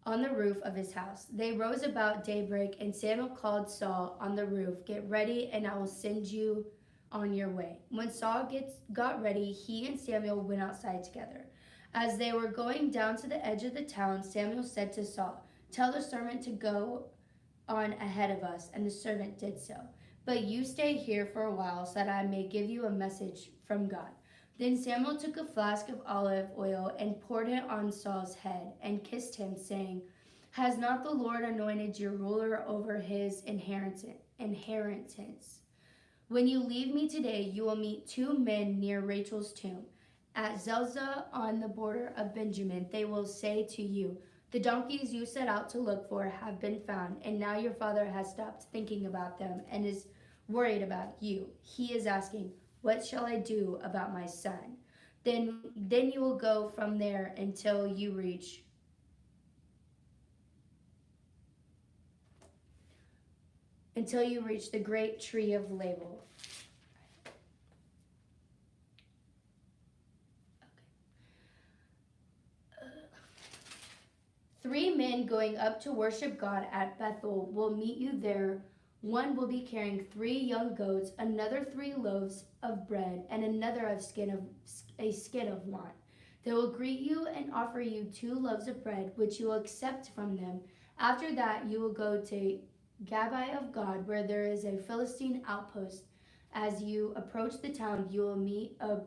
on the roof of his house. They rose about daybreak, and Samuel called Saul on the roof, get ready, and I will send you on your way. When Saul got ready, he and Samuel went outside together. As they were going down to the edge of the town, Samuel said to Saul, tell the servant to go on ahead of us, and the servant did so. But you stay here for a while, so that I may give you a message from God. Then Samuel took a flask of olive oil and poured it on Saul's head and kissed him, saying, has not the Lord anointed you ruler over his inheritance? When you leave me today, you will meet 2 men near Rachel's tomb. At Zelzah on the border of Benjamin, they will say to you, the donkeys you set out to look for have been found, and now your father has stopped thinking about them and is worried about you. He is asking, what shall I do about my son? Then you will go from there until you reach the great tree of Label. 3 men going up to worship God at Bethel will meet you there. One will be carrying 3 young goats, another 3 loaves of bread, and another a skin of wine. They will greet you and offer you 2 loaves of bread, which you will accept from them. After that, you will go to Gibeah of God, where there is a Philistine outpost. As you approach the town, you will meet a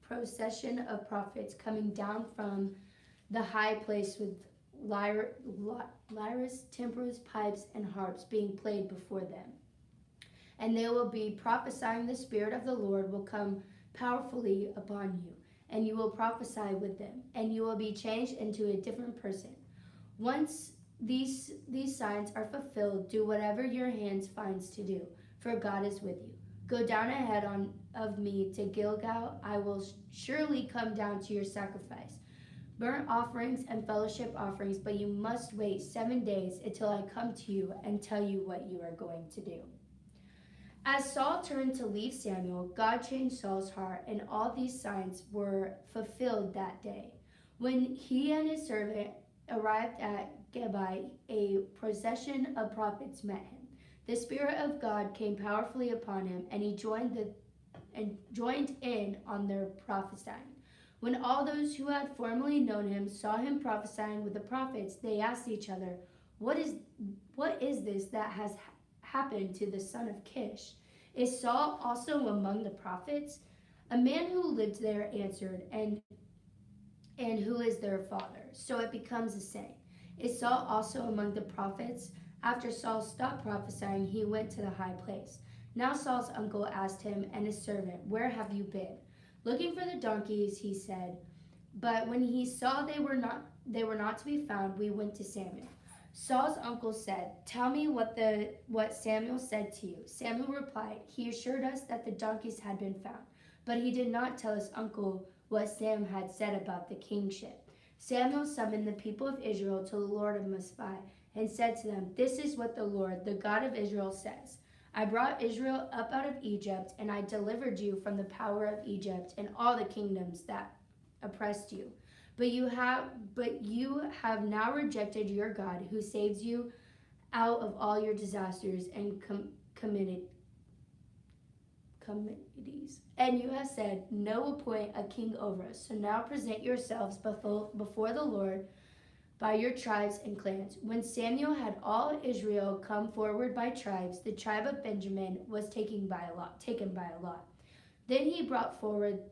procession of prophets coming down from the high place with lyres, timbrels, pipes, and harps being played before them. And they will be prophesying, the Spirit of the Lord will come powerfully upon you, and you will prophesy with them, and you will be changed into a different person. Once these signs are fulfilled, do whatever your hands finds to do, for God is with you. Go down ahead of me to Gilgal. I will surely come down to your sacrifice, burnt offerings and fellowship offerings, but you must wait 7 days until I come to you and tell you what you are going to do." As Saul turned to leave Samuel, God changed Saul's heart, and all these signs were fulfilled that day. When he and his servant arrived at Gibeah, a procession of prophets met him. The Spirit of God came powerfully upon him, and he joined in on their prophesying. When all those who had formerly known him saw him prophesying with the prophets, they asked each other, What is this that has happened to the son of Kish? Is Saul also among the prophets? A man who lived there answered, and who is their father? So it becomes a saying. Is Saul also among the prophets? After Saul stopped prophesying, he went to the high place. Now Saul's uncle asked him and his servant, "Where have you been?" "Looking for the donkeys," he said. But when he saw they were not to be found, we went to Samuel. Saul's uncle said, "Tell me what Samuel said to you." Samuel replied, "He assured us that the donkeys had been found, but he did not tell his uncle what Sam had said about the kingship." Samuel summoned the people of Israel to the Lord of Mizpah and said to them, "This is what the Lord, the God of Israel, says. I brought Israel up out of Egypt, and I delivered you from the power of Egypt and all the kingdoms that oppressed you. But you have now rejected your God, who saves you out of all your disasters and calamities. And you have said, 'No, appoint a king over us.' So now present yourselves before the Lord by your tribes and clans." When Samuel had all Israel come forward by tribes, the tribe of Benjamin was taken by a lot. Then he brought forward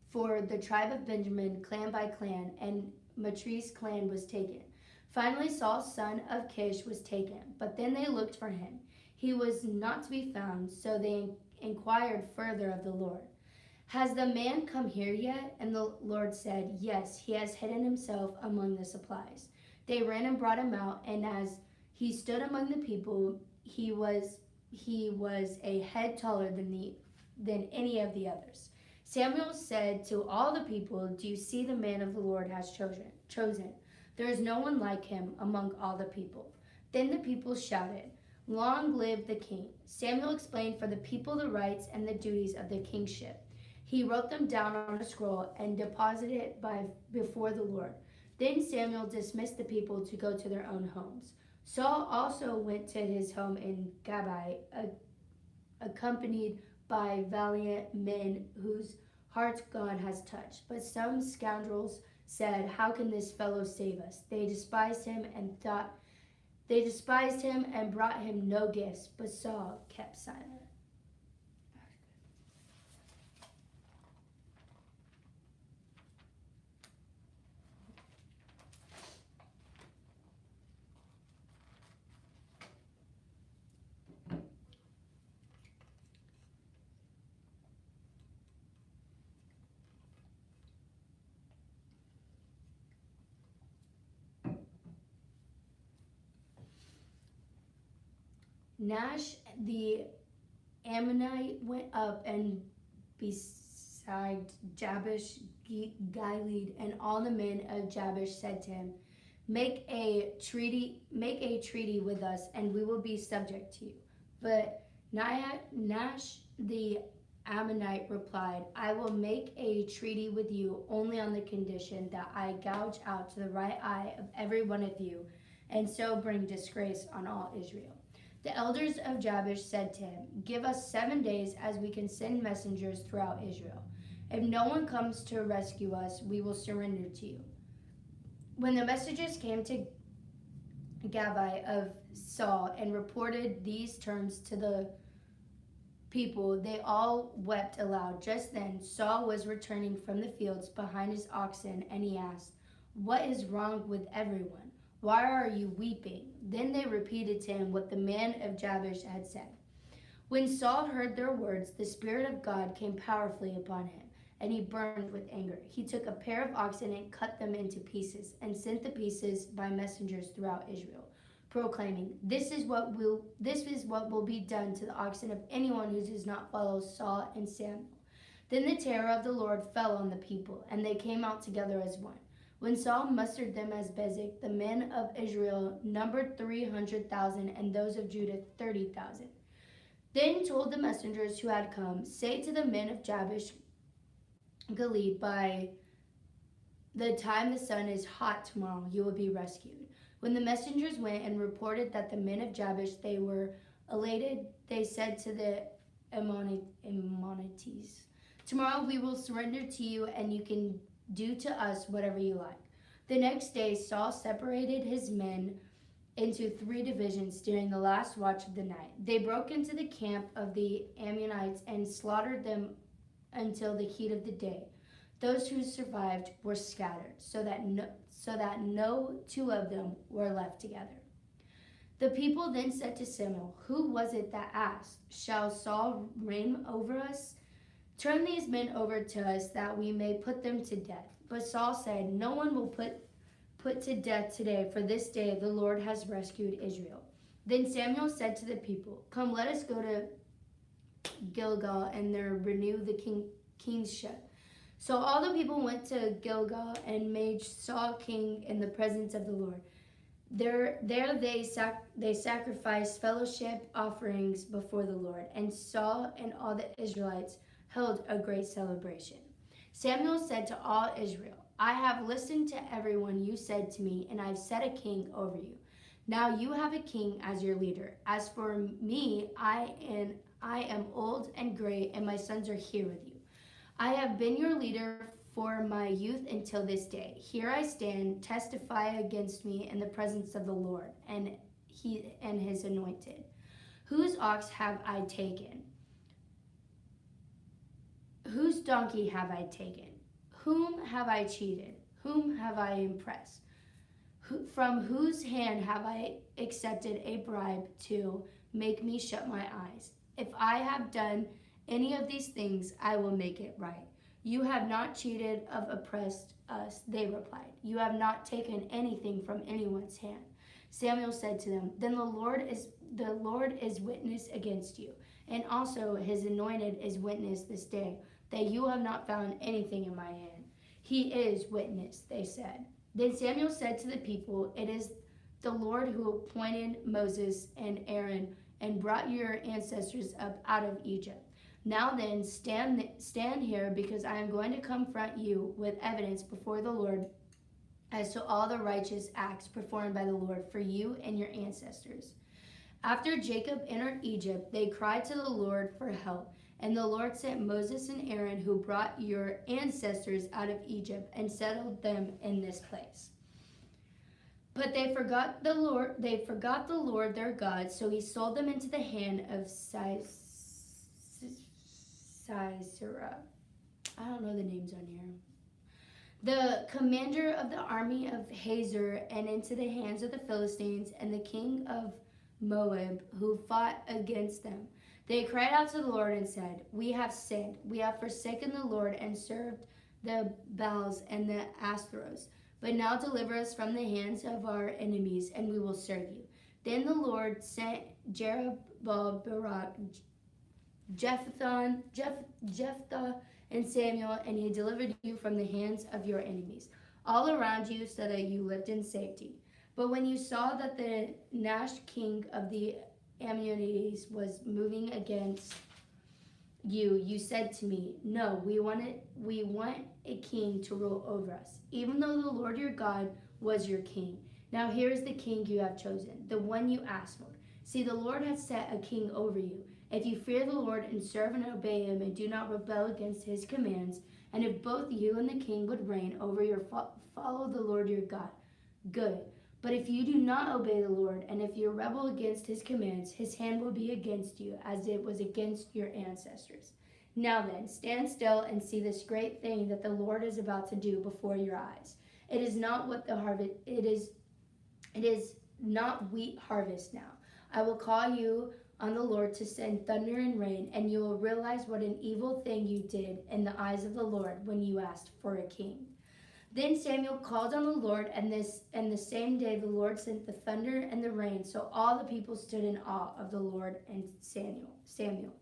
for the tribe of Benjamin, clan by clan, and Matri's clan was taken. Finally, Saul's son of Kish was taken, but then they looked for him. He was not to be found, so they inquired further of the Lord, "Has the man come here yet?" And the Lord said, "Yes, he has hidden himself among the supplies." They ran and brought him out, and as he stood among the people, he was a head taller than any of the others. Samuel said to all the people, "Do you see the man of the Lord has chosen? There is no one like him among all the people." Then the people shouted, "Long live the king!" Samuel explained for the people the rights and the duties of the kingship. He wrote them down on a scroll and deposited it before the Lord. Then Samuel dismissed the people to go to their own homes. Saul also went to his home in Gibeah, accompanied by valiant men whose hearts God has touched. But some scoundrels said, "How can this fellow save us?" They despised him and brought him no gifts, but Saul kept silent. Nash the Ammonite went up and besieged Jabesh Gilead, and all the men of Jabesh said to him, Make a treaty with us, and we will be subject to you." But Nash the Ammonite replied, "I will make a treaty with you only on the condition that I gouge out to the right eye of every one of you, and so bring disgrace on all Israel." The elders of Jabesh said to him, "Give us 7 days, as we can send messengers throughout Israel. If no one comes to rescue us, we will surrender to you." When the messengers came to Gibeah of Saul and reported these terms to the people, they all wept aloud. Just then Saul was returning from the fields behind his oxen, and he asked, "What is wrong with everyone? Why are you weeping?" Then they repeated to him what the man of Jabesh had said. When Saul heard their words, the Spirit of God came powerfully upon him, and he burned with anger. He took a pair of oxen and cut them into pieces, and sent the pieces by messengers throughout Israel, proclaiming, This is what will be done to the oxen of anyone who does not follow Saul and Samuel. Then the terror of the Lord fell on the people, and they came out together as one. When Saul mustered them as Bezek, the men of Israel numbered 300,000, and those of Judah 30,000. Then told the messengers who had come, Say to the men of Jabesh Gilead, by the time the sun is hot tomorrow, you will be rescued. When the messengers went and reported that the men of Jabesh, they were elated, they said to the Ammonites, Tomorrow we will surrender to you, and you can do to us whatever you like. The next day Saul separated his men into 3 divisions during the last watch of the night. They broke into the camp of the Ammonites and slaughtered them until the heat of the day. Those who survived were scattered, so that no 2 of them were left together. The people then said to Samuel, Who was it that asked, Shall Saul reign over us? Turn these men over to us, that we may put them to death. But Saul said, No one will put to death today, for this day the Lord has rescued Israel. Then Samuel said to the people, Come, let us go to Gilgal and there renew the kingship. So all the people went to Gilgal and made Saul king in the presence of the Lord. There they sacrificed fellowship offerings before the Lord, and Saul and all the Israelites held a great celebration. Samuel said to all Israel, I have listened to everyone you said to me, and I have set a king over you. Now you have a king as your leader. As for me, I am old and gray, and my sons are here with you. I have been your leader for my youth until this day. Here I stand, testify against me in the presence of the Lord and his anointed. Whose ox have I taken? Whose donkey have I taken? Whom have I cheated? Whom have I impressed? From whose hand have I accepted a bribe to make me shut my eyes? If I have done any of these things, I will make it right. You have not cheated or oppressed us, they replied. You have not taken anything from anyone's hand. Samuel said to them, Then the Lord is witness against you, and also his anointed is witness this day, that you have not found anything in my hand. He is witness, they said. Then Samuel said to the people, It is the Lord who appointed Moses and Aaron and brought your ancestors up out of Egypt. Now then, stand here, because I am going to confront you with evidence before the Lord as to all the righteous acts performed by the Lord for you and your ancestors. After Jacob entered Egypt, they cried to the Lord for help. And the Lord sent Moses and Aaron, who brought your ancestors out of Egypt and settled them in this place. But they forgot the Lord their God, so he sold them into the hand of Sisera. I don't know the names on here. The commander of the army of Hazor, and into the hands of the Philistines and the king of Moab, who fought against them. They cried out to the Lord and said, We have sinned. We have forsaken the Lord and served the Baals and the Ashtaroths. But now deliver us from the hands of our enemies, and we will serve you. Then the Lord sent Jeroboam, Barak, Jephthah, and Samuel, and he delivered you from the hands of your enemies, all around you, so that you lived in safety. But when you saw that the Nash king of the Ammonites was moving against you, you said to me, No, we want a king to rule over us, even though the Lord your God was your king. Now here is the king you have chosen, the one you asked for. See, the Lord has set a king over you. If you fear the Lord and serve and obey him and do not rebel against his commands, and if both you and the king would reign over your follow the Lord your God, good. But if you do not obey the Lord, and if you rebel against his commands, his hand will be against you, as it was against your ancestors. Now then, stand still and see this great thing that the Lord is about to do before your eyes. It is not it is not wheat harvest now. I will call you on the Lord to send thunder and rain, and you will realize what an evil thing you did in the eyes of the Lord when you asked for a king. Then Samuel called on the Lord, and the same day the Lord sent the thunder and the rain, so all the people stood in awe of the Lord and Samuel.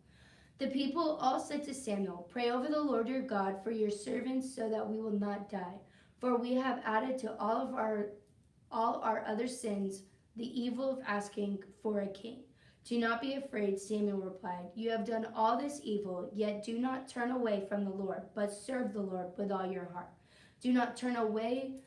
The people all said to Samuel, "Pray over the Lord your God for your servants so that we will not die. For we have added to all our other sins the evil of asking for a king." "Do not be afraid," Samuel replied. "You have done all this evil, yet do not turn away from the Lord, but serve the Lord with all your heart. Do not turn away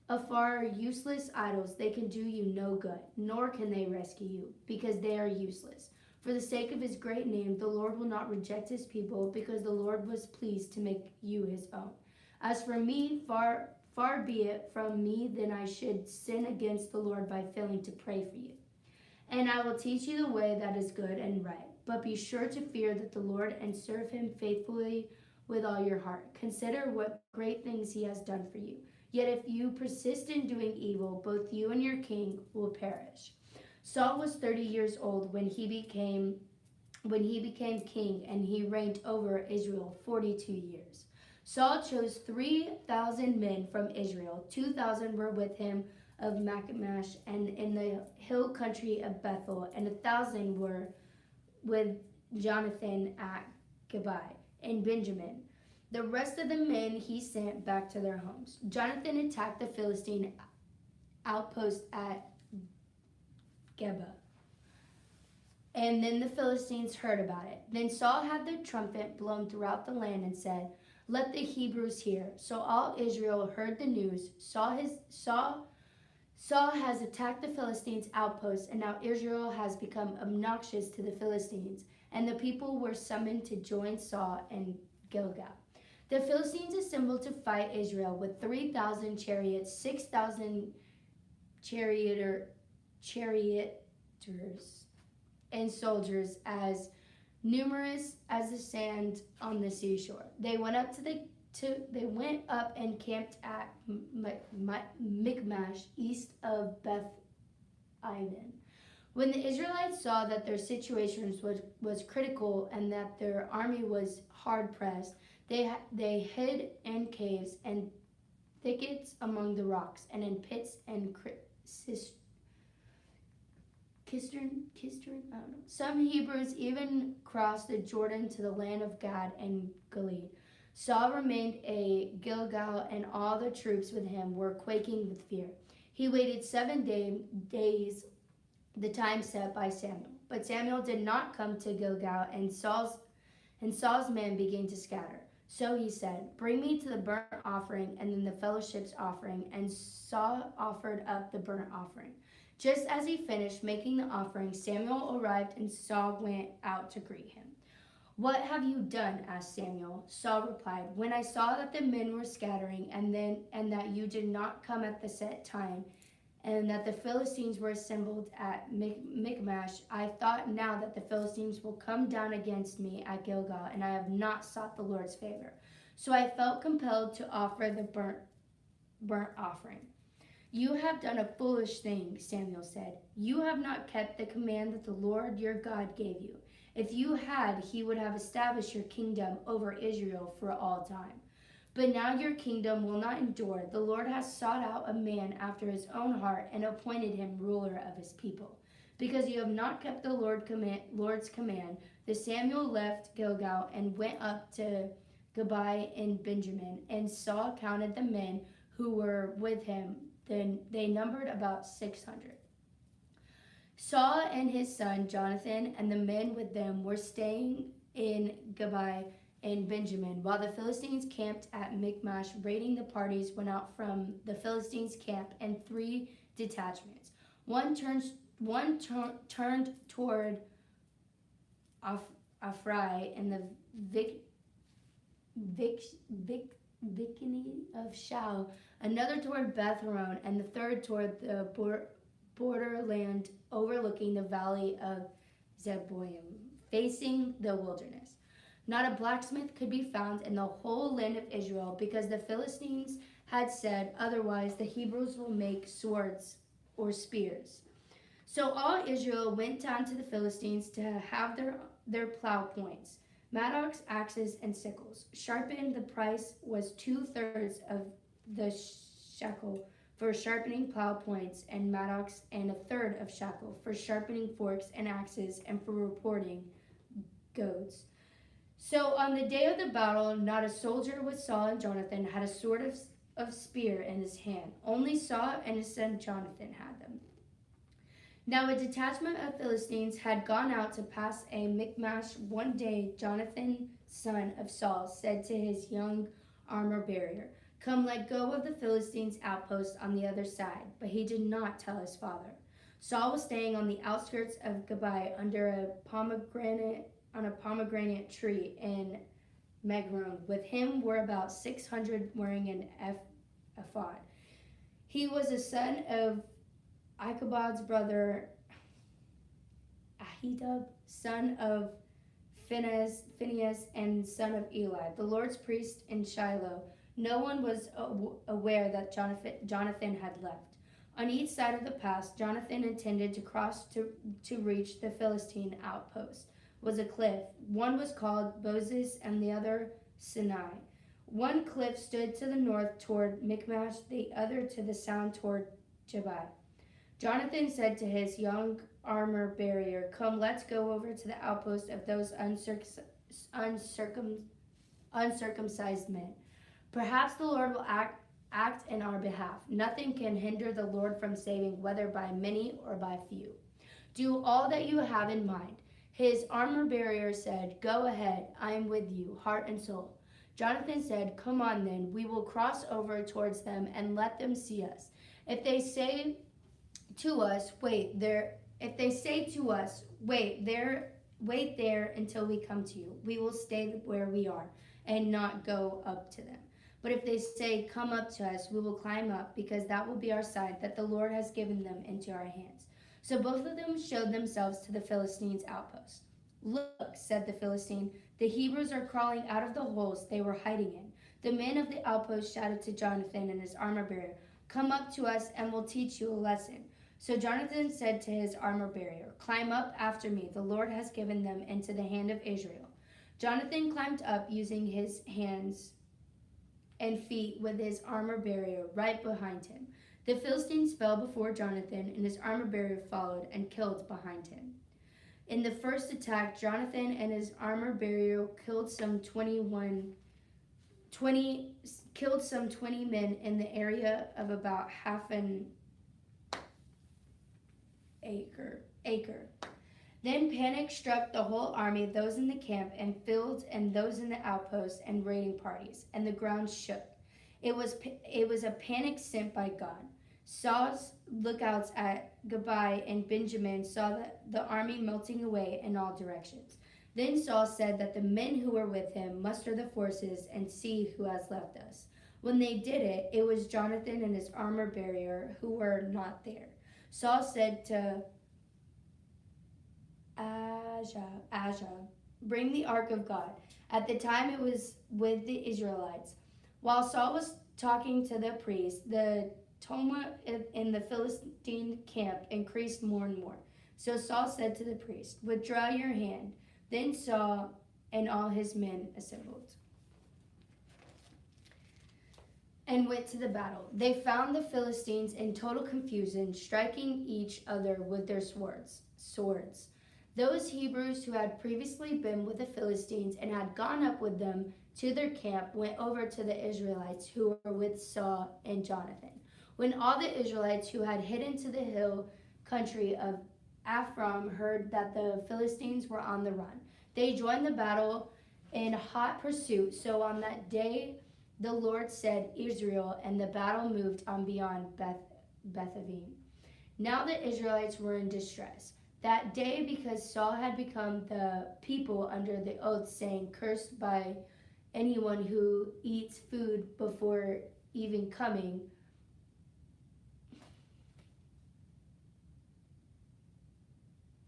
afar useless idols. They can do you no good, nor can they rescue you, because they are useless. For the sake of his great name, the Lord will not reject his people, because the Lord was pleased to make you his own. As for me, far be it from me that I should sin against the Lord by failing to pray for you. And I will teach you the way that is good and right. But be sure to fear the Lord and serve him faithfully with all your heart. Consider what great things he has done for you. Yet if you persist in doing evil, both you and your king will perish." Saul was 30 years old when he became king, and he reigned over Israel 42 years. Saul chose 3,000 men from Israel. 2,000 were with him of Michmash and in the hill country of Bethel, and 1,000 were with Jonathan at Gibeah in Benjamin. The rest of the men he sent back to their homes. Jonathan attacked the Philistine outpost at Gibeah, and then the Philistines heard about it. Then Saul had the trumpet blown throughout the land and said, "Let the Hebrews hear." So all Israel heard the news. Saul has attacked the Philistines' outposts, and now Israel has become obnoxious to the Philistines. And the people were summoned to join Saul in Gilgal. The Philistines assembled to fight Israel with 3,000 chariots, 6,000 charioteers, and soldiers as numerous as the sand on the seashore. They went up and camped at Michmash, east of Beth Aven. When the Israelites saw that their situation was critical and that their army was hard pressed, they hid in caves and thickets among the rocks, and in pits and cisterns. Some Hebrews even crossed the Jordan to the land of Gad and Gilead. Saul remained at Gilgal, and all the troops with him were quaking with fear. He waited 7 days, the time set by Samuel. But Samuel did not come to Gilgal, and Saul's men began to scatter. So he said, "Bring me to the burnt offering and then the fellowship's offering." And Saul offered up the burnt offering. Just as he finished making the offering, Samuel arrived, and Saul went out to greet him. "What have you done?" asked Samuel. Saul replied, "When I saw that the men were scattering, and that you did not come at the set time, and that the Philistines were assembled at Michmash, I thought, now that the Philistines will come down against me at Gilgal, and I have not sought the Lord's favor. So I felt compelled to offer the burnt offering." "You have done a foolish thing," Samuel said. "You have not kept the command that the Lord your God gave you. If you had, he would have established your kingdom over Israel for all time. But now your kingdom will not endure. The Lord has sought out a man after his own heart and appointed him ruler of his people. Because you have not kept the Lord's command, the Samuel left Gilgal and went up to Gibeah in Benjamin, and Saul counted the men who were with him. Then they numbered about 600. Saul and his son Jonathan and the men with them were staying in Gibeah in Benjamin, while the Philistines camped at Michmash. Raiding the parties went out from the Philistines' camp in 3 detachments. One turned toward Aphrai in the vicinity of Shau, another toward Beth Horon, and the third toward the borderland overlooking the valley of Zeboim, facing the wilderness. Not a blacksmith could be found in the whole land of Israel, because the Philistines had said, "Otherwise the Hebrews will make swords or spears." So all Israel went down to the Philistines to have their plow points, mattocks, axes, and sickles. Sharpened, the price was 2/3 of the shekel for sharpening plow points and mattocks, and 1/3 of shekel for sharpening forks and axes, and for reporting goads. So on the day of the battle, not a soldier with Saul and Jonathan had a sword of spear in his hand. Only Saul and his son Jonathan had them. Now a detachment of Philistines had gone out to pass a Michmash. One day Jonathan, son of Saul, said to his young armor-bearer, "Come, let go of the Philistines' outpost on the other side." But he did not tell his father. Saul was staying on the outskirts of Gibeah under a pomegranate tree in Megron. With him were about 600 wearing an ephod. He was a son of Ichabod's brother Ahitub, son of Phinehas, and son of Eli, the Lord's priest in Shiloh. No one was aware that Jonathan had left. On each side of the pass, Jonathan intended to cross to reach the Philistine outpost. Was a cliff. One was called Bozez and the other Sinai. One cliff stood to the north toward Michmash, the other to the south toward Gibeah. Jonathan said to his young armor-bearer, "Come, let's go over to the outpost of those uncircumcised men. Perhaps the Lord will act in our behalf. Nothing can hinder the Lord from saving, whether by many or by few. Do all that you have in mind." His armor-bearer said, "Go ahead, I am with you, heart and soul." Jonathan said, "Come on then, we will cross over towards them and let them see us. If they say to us, wait there until we come to you, we will stay where we are and not go up to them. But if they say, come up to us, we will climb up, because that will be our sign that the Lord has given them into our hands." So both of them showed themselves to the Philistines' outpost. "Look," said the Philistine, "the Hebrews are crawling out of the holes they were hiding in." The men of the outpost shouted to Jonathan and his armor-bearer, "Come up to us and we'll teach you a lesson." So Jonathan said to his armor-bearer, "Climb up after me. The Lord has given them into the hand of Israel." Jonathan climbed up using his hands and feet with his armor-bearer right behind him. The Philistines fell before Jonathan, and his armor-bearer followed and killed behind him. In the first attack, Jonathan and his armor-bearer killed some 20 men in the area of about half an acre. Then panic struck the whole army, those in the camp and fields and those in the outposts and raiding parties, and the ground shook. It was a panic sent by God. Saul's lookouts at Gibeah and Benjamin saw the army melting away in all directions. Then Saul said that the men who were with him muster the forces and see who has left us. When they did it, it was Jonathan and his armor-bearer who were not there. Saul said to Ahijah, "Bring the ark of God." At the time it was with the Israelites. While Saul was talking to the priest, the tumult in the Philistine camp increased more and more. So Saul said to the priest, "Withdraw your hand." Then Saul and all his men assembled and went to the battle. They found the Philistines in total confusion, striking each other with their swords. Those Hebrews who had previously been with the Philistines and had gone up with them to their camp went over to the Israelites who were with Saul and Jonathan. When all the Israelites who had hidden to the hill country of Ephraim heard that the Philistines were on the run, they joined the battle in hot pursuit. So on that day the Lord said Israel, and the battle moved on beyond Bethavim. Now the Israelites were in distress that day, because Saul had become the people under the oath, saying, "Cursed by anyone who eats food before even coming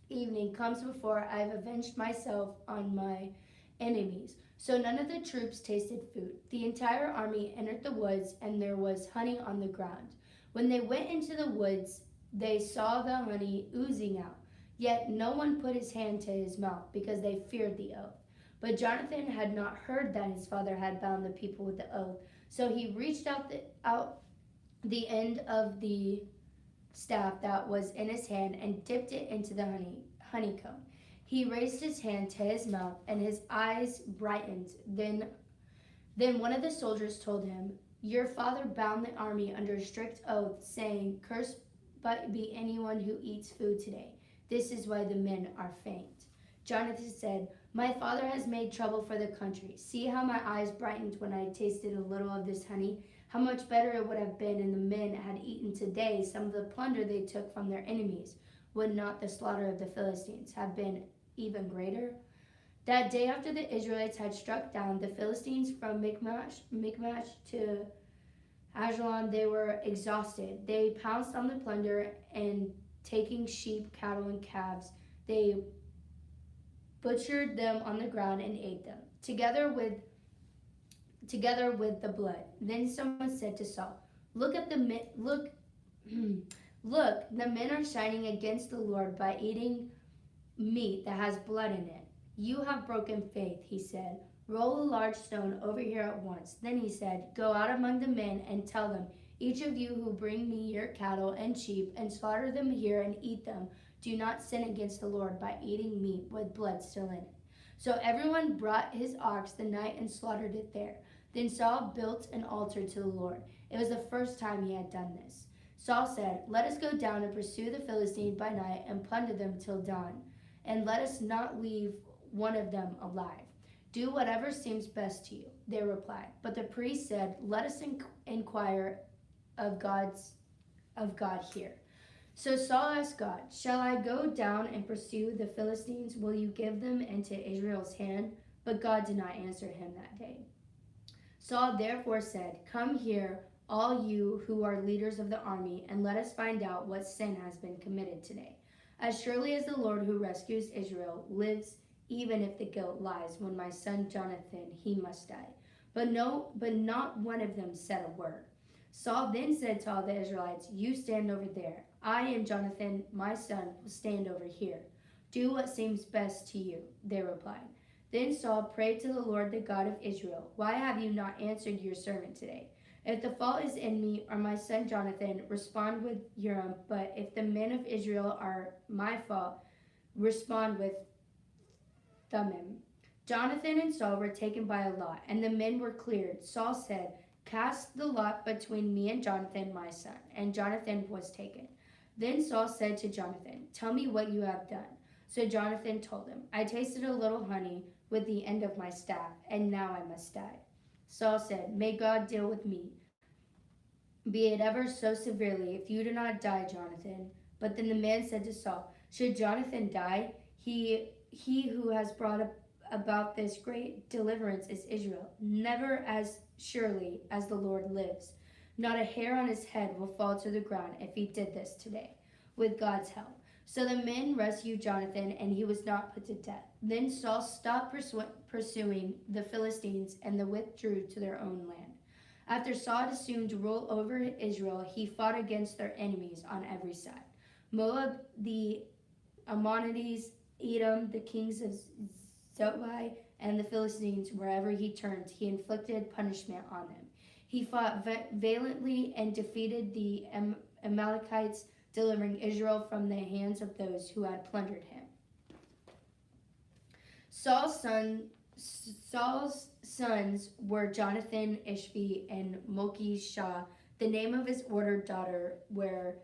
evening comes before I have avenged myself on my enemies." So none of the troops tasted food. The entire army entered the woods, and there was honey on the ground. When they went into the woods they saw the honey oozing out. Yet no one put his hand to his mouth because they feared the oath. But Jonathan had not heard that his father had bound the people with the oath. So he reached out the end of the staff that was in his hand and dipped it into the honeycomb. He raised his hand to his mouth and his eyes brightened. Then one of the soldiers told him, "Your father bound the army under a strict oath, saying, 'Cursed be anyone who eats food today.' This is why the men are faint." Jonathan said, "My father has made trouble for the country. See how my eyes brightened when I tasted a little of this honey? How much better it would have been if the men had eaten today some of the plunder they took from their enemies. Would not the slaughter of the Philistines have been even greater?" That day after the Israelites had struck down the Philistines from Michmash to Ajalon, they were exhausted. They pounced on the plunder and taking sheep, cattle, and calves, they butchered them on the ground and ate them, together with the blood. Then someone said to Saul, Look, the men are shining against the Lord by eating meat that has blood in it. You have broken faith," he said. "Roll a large stone over here at once." Then he said, "Go out among the men and tell them, each of you who bring me your cattle and sheep and slaughter them here and eat them, do not sin against the Lord by eating meat with blood still in it." So everyone brought his ox the night and slaughtered it there. Then Saul built an altar to the Lord. It was the first time he had done this. Saul said, "Let us go down and pursue the Philistines by night and plunder them till dawn, and let us not leave one of them alive." "Do whatever seems best to you," they replied. But the priest said, "Let us inquire of God here." So Saul asked God, "Shall I go down and pursue the Philistines? Will you give them into Israel's hand?" But God did not answer him that day. Saul therefore said, "Come here, all you who are leaders of the army, and let us find out what sin has been committed today. As surely as the Lord who rescues Israel lives, even if the guilt lies with my son Jonathan, he must die." But not one of them said a word. Saul then said to all the Israelites, "You stand over there. I and Jonathan, my son, will stand over here. Do what seems best to you," they replied. Then Saul prayed to the Lord, the God of Israel, "Why have you not answered your servant today? If the fault is in me or my son Jonathan, respond with Urim, but if the men of Israel are my fault, respond with Thummim." Jonathan and Saul were taken by a lot, and the men were cleared. Saul said, "Cast the lot between me and Jonathan, my son." And Jonathan was taken. Then Saul said to Jonathan, "Tell me what you have done." So Jonathan told him, "I tasted a little honey with the end of my staff, and now I must die." Saul said, "May God deal with me, be it ever so severely, if you do not die, Jonathan." But then the man said to Saul, "Should Jonathan die? He who has brought about this great deliverance is Israel. Never as surely as the Lord lives. Not a hair on his head will fall to the ground if he did this today, with God's help." So the men rescued Jonathan, and he was not put to death. Then Saul stopped pursuing the Philistines, and they withdrew to their own land. After Saul had assumed rule over Israel, he fought against their enemies on every side: Moab, the Ammonites, Edom, the kings of Zobah, and the Philistines. Wherever he turned, he inflicted punishment on them. He fought valiantly and defeated the Amalekites, delivering Israel from the hands of those who had plundered him. Saul's sons were Jonathan, Ishvi, and Malchi-Shua. The name of his older daughter were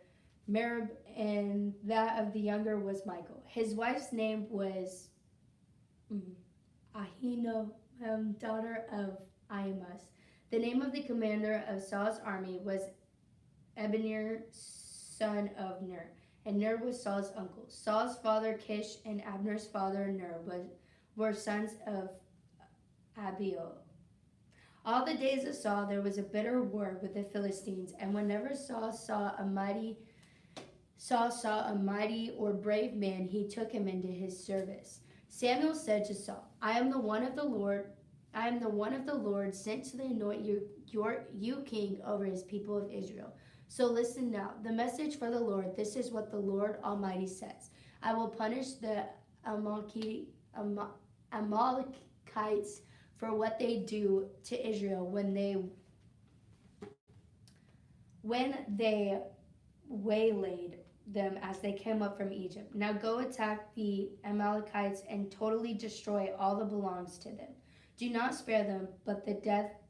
Merab, and that of the younger was Michael. His wife's name was Ahinoam, daughter of Ahimaaz. The name of the commander of Saul's army was Abner, son of Ner, and Ner was Saul's uncle. Saul's father Kish and Abner's father Ner were sons of Abiel. All the days of Saul there was a bitter war with the Philistines, and whenever Saul saw a mighty or brave man, he took him into his service. Samuel said to Saul, I am the one of the Lord sent to anoint you king over his people of Israel. So listen now. The message for the Lord. This is what the Lord Almighty says. I will punish the Amalekites for what they do to Israel when they waylaid them as they came up from Egypt. Now go attack the Amalekites and totally destroy all that belongs to them. Do not spare them, but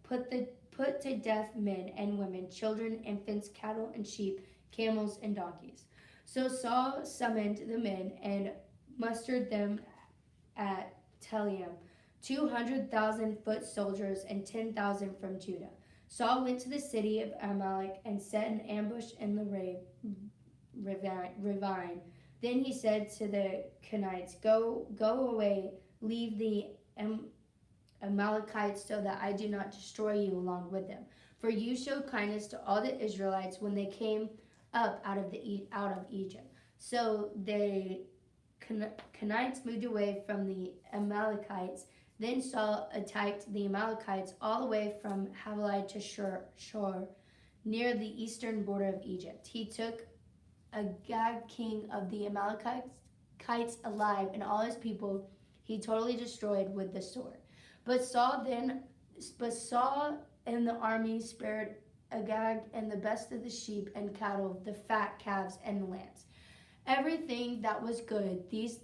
put to death men and women, children, infants, cattle and sheep, camels and donkeys. So Saul summoned the men and mustered them at Telaim, 200,000 foot soldiers and 10,000 from Judah. Saul went to the city of Amalek and set an ambush in the ravine. Then he said to the Kenites, Go away, leave the Amalekites so that I do not destroy you along with them. For you showed kindness to all the Israelites when they came up out of Egypt. So the Kenites moved away from the Amalekites. Then Saul attacked the Amalekites all the way from Havilah to Shur, near the eastern border of Egypt. He took Agag, king of the Amalekites, alive, and all his people he totally destroyed with the sword. But Saul and the army spared Agag and the best of the sheep and cattle, the fat calves and the lambs. Everything that was good, these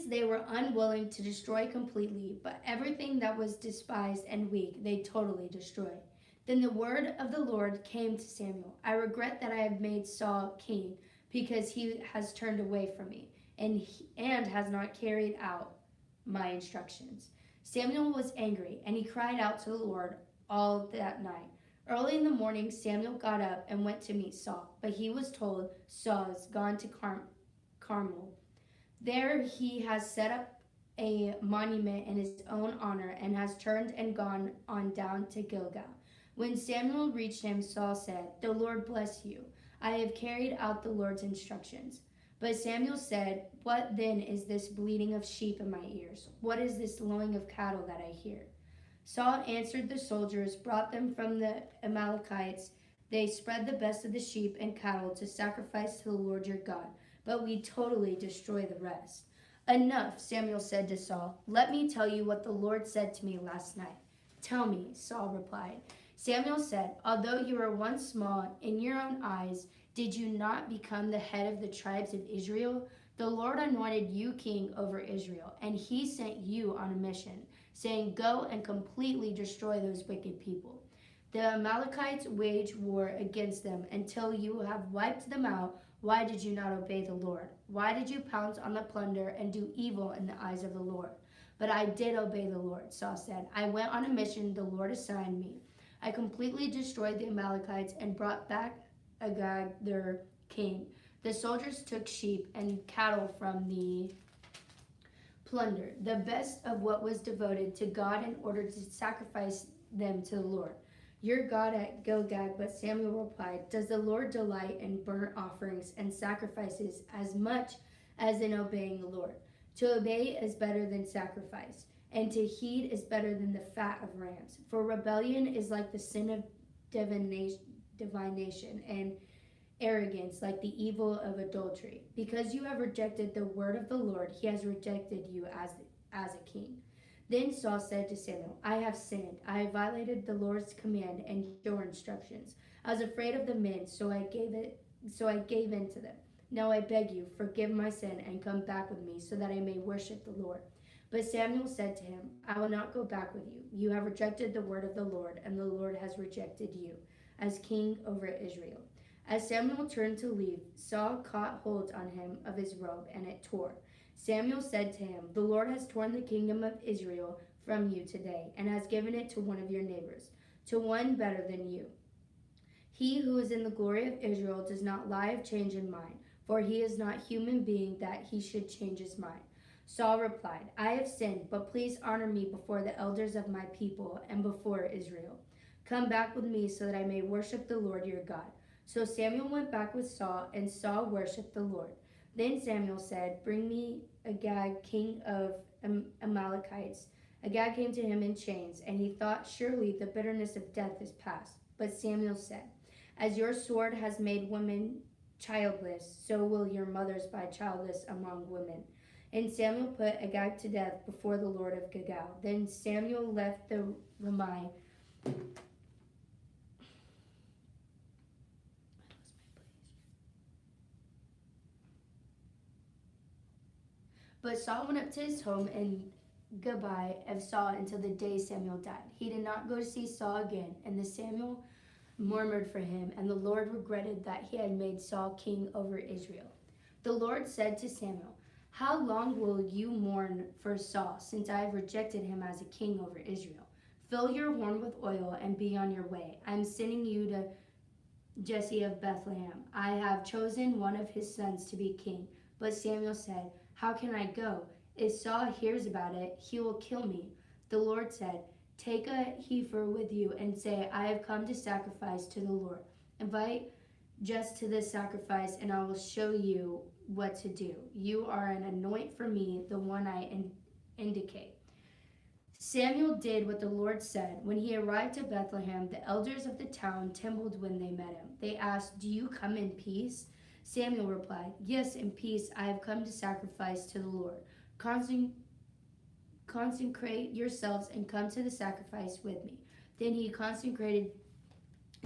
they were unwilling to destroy completely, but everything that was despised and weak they totally destroyed. Then the word of the Lord came to Samuel. I regret that I have made Saul king, because he has turned away from me and has not carried out my instructions. Samuel was angry, and he cried out to the Lord all that night. Early in the morning, Samuel got up and went to meet Saul, but he was told, Saul has gone to Carmel. There he has set up a monument in his own honor and has turned and gone on down to Gilgal. When Samuel reached him, Saul said, The Lord bless you. I have carried out the Lord's instructions. But Samuel said, What then is this bleating of sheep in my ears? What is this lowing of cattle that I hear? Saul answered the soldiers, brought them from the Amalekites. They spread the best of the sheep and cattle to sacrifice to the Lord your God, but we totally destroy the rest. Enough, Samuel said to Saul. Let me tell you what the Lord said to me last night. Tell me, Saul replied. Samuel said, Although you were once small in your own eyes, did you not become the head of the tribes of Israel? The Lord anointed you king over Israel, and he sent you on a mission, saying, Go and completely destroy those wicked people. The Amalekites wage war against them until you have wiped them out. Why did you not obey the Lord? Why did you pounce on the plunder and do evil in the eyes of the Lord? But I did obey the Lord, Saul said. I went on a mission the Lord assigned me. I completely destroyed the Amalekites and brought back Agag, their king. The soldiers took sheep and cattle from the plunder, the best of what was devoted to God, in order to sacrifice them to the Lord, your God, at Gilgal. But Samuel replied, Does the Lord delight in burnt offerings and sacrifices as much as in obeying the Lord? To obey is better than sacrifice, and to heed is better than the fat of rams. For rebellion is like the sin of divination, and arrogance like the evil of adultery. Because you have rejected the word of the Lord, he has rejected you as a king. Then Saul said to Samuel, I have sinned. I have violated the Lord's command and your instructions. I was afraid of the men, so I gave in to them. Now I beg you, forgive my sin and come back with me so that I may worship the Lord. But Samuel said to him, I will not go back with you. You have rejected the word of the Lord, and the Lord has rejected you as king over Israel. As Samuel turned to leave, Saul caught hold on him of his robe, and it tore. Samuel said to him, The Lord has torn the kingdom of Israel from you today, and has given it to one of your neighbors, to one better than you. He who is in the glory of Israel does not lie of change in mind, for he is not human being that he should change his mind. Saul replied, I have sinned, but please honor me before the elders of my people and before Israel. Come back with me so that I may worship the Lord your God. So Samuel went back with Saul, and Saul worshipped the Lord. Then Samuel said, Bring me Agag, king of Amalekites. Agag came to him in chains, and he thought, surely the bitterness of death is past. But Samuel said, as your sword has made women childless, so will your mothers be childless among women. And Samuel put Agag to death before the Lord of Gilgal. Then Samuel left the Ramah. But Saul went up to his home in Gibeah of Saul until the day Samuel died. He did not go to see Saul again, and the Samuel murmured for him, and the Lord regretted that he had made Saul king over Israel. The Lord said to Samuel, how long will you mourn for Saul, since I have rejected him as a king over Israel? Fill your horn with oil and be on your way. I am sending you to Jesse of Bethlehem. I have chosen one of his sons to be king. But Samuel said, how can I go? If Saul hears about it, he will kill me. The Lord said, take a heifer with you and say, I have come to sacrifice to the Lord. Invite Jesse to the sacrifice, and I will show you what to do. You are an anoint for me, the one I indicate. Samuel did what the Lord said. When he arrived at Bethlehem, the elders of the town trembled when they met him. They asked, do you come in peace? Samuel replied, yes, in peace. I have come to sacrifice to the Lord. Consecrate yourselves and come to the sacrifice with me. Then he consecrated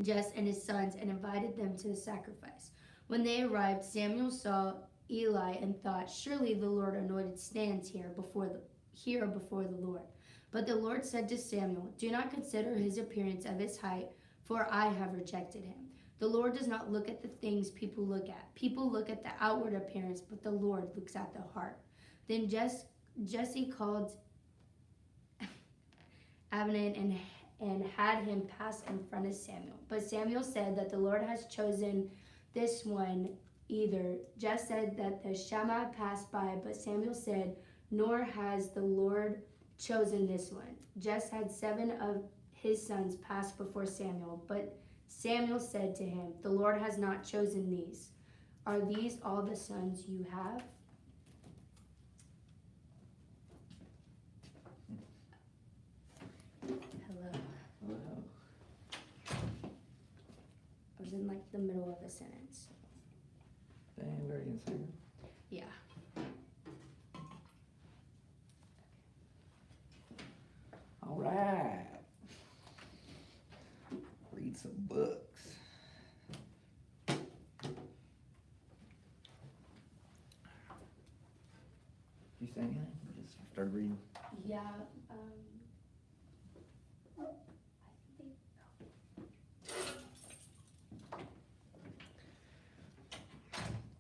Jesse and his sons and invited them to the sacrifice. When they arrived, Samuel saw Eli and thought, surely the Lord anointed stands here before the Lord. But the Lord said to Samuel, do not consider his appearance of his height, for I have rejected him. The Lord does not look at the things people look at. People look at the outward appearance, but the Lord looks at the heart. Then Jesse called Abner and had him pass in front of Samuel. But Samuel said that the Lord has chosen this one either. Jesse said that the Shammah passed by, but Samuel said, nor has the Lord chosen this one. Jesse had 7 of his sons pass before Samuel, but Samuel said to him, the Lord has not chosen these. Are these all the sons you have? Hello. Wow. I was in like the middle of a sentence. Dang, very insane. Yeah. All right. Read some books. You say anything? You just started reading. Yeah.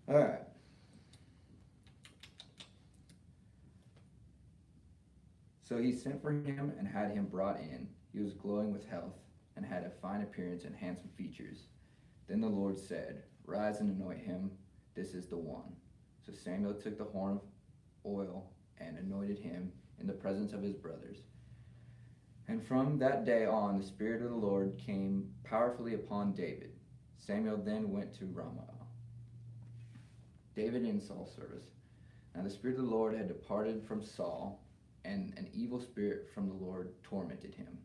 All right. So he sent for him and had him brought in. He was glowing with health and had a fine appearance and handsome features. Then the Lord said, rise and anoint him. This is the one. So Samuel took the horn of oil and anointed him in the presence of his brothers. And from that day on, the Spirit of the Lord came powerfully upon David. Samuel then went to Ramah. David in Saul's service. Now the Spirit of the Lord had departed from Saul, and an evil spirit from the Lord tormented him.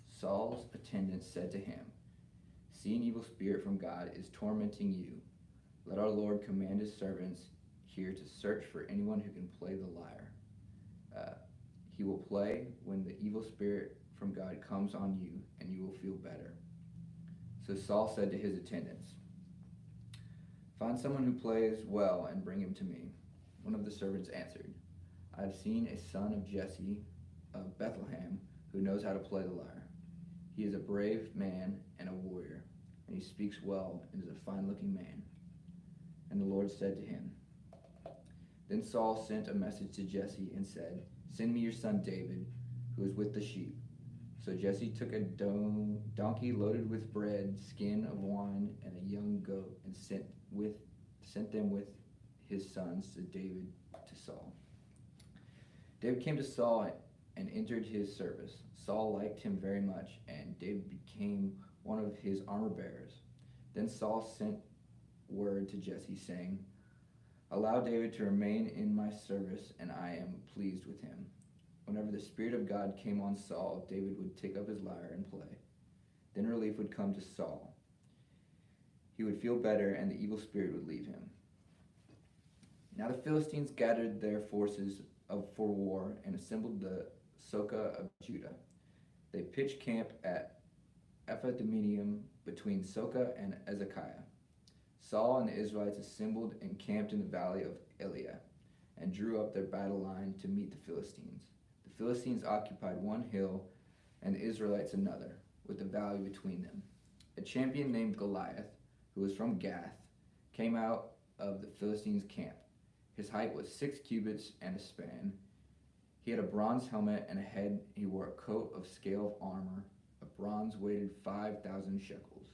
Saul's attendants said to him, see, an evil spirit from God is tormenting you. Let our Lord command his servants here to search for anyone who can play the lyre. He will play when the evil spirit from God comes on you, and you will feel better. So Saul said to his attendants, find someone who plays well and bring him to me. One of the servants answered, I have seen a son of Jesse of Bethlehem who knows how to play the lyre. He is a brave man and a warrior, and he speaks well and is a fine-looking man. And the Lord said to him, then Saul sent a message to Jesse and said, send me your son David, who is with the sheep. So Jesse took a donkey loaded with bread, skin of wine, and a young goat, and sent them with his sons to David to Saul. David came to Saul and entered his service. Saul liked him very much, and David became one of his armor bearers. Then Saul sent word to Jesse, saying, allow David to remain in my service, and I am pleased with him. Whenever the Spirit of God came on Saul, David would take up his lyre and play. Then relief would come to Saul. He would feel better, and the evil spirit would leave him. Now the Philistines gathered their forces for war and assembled the Soka of Judah. They pitched camp at Ephathdammim between Soka and Ezekiah. Saul and the Israelites assembled and camped in the valley of Elah and drew up their battle line to meet the Philistines. The Philistines occupied one hill and the Israelites another, with the valley between them. A champion named Goliath, who was from Gath, came out of the Philistines' camp. His height was 6 cubits and a span. He had a bronze helmet and a head. He wore a coat of scale armor. A bronze weighted 5,000 shekels.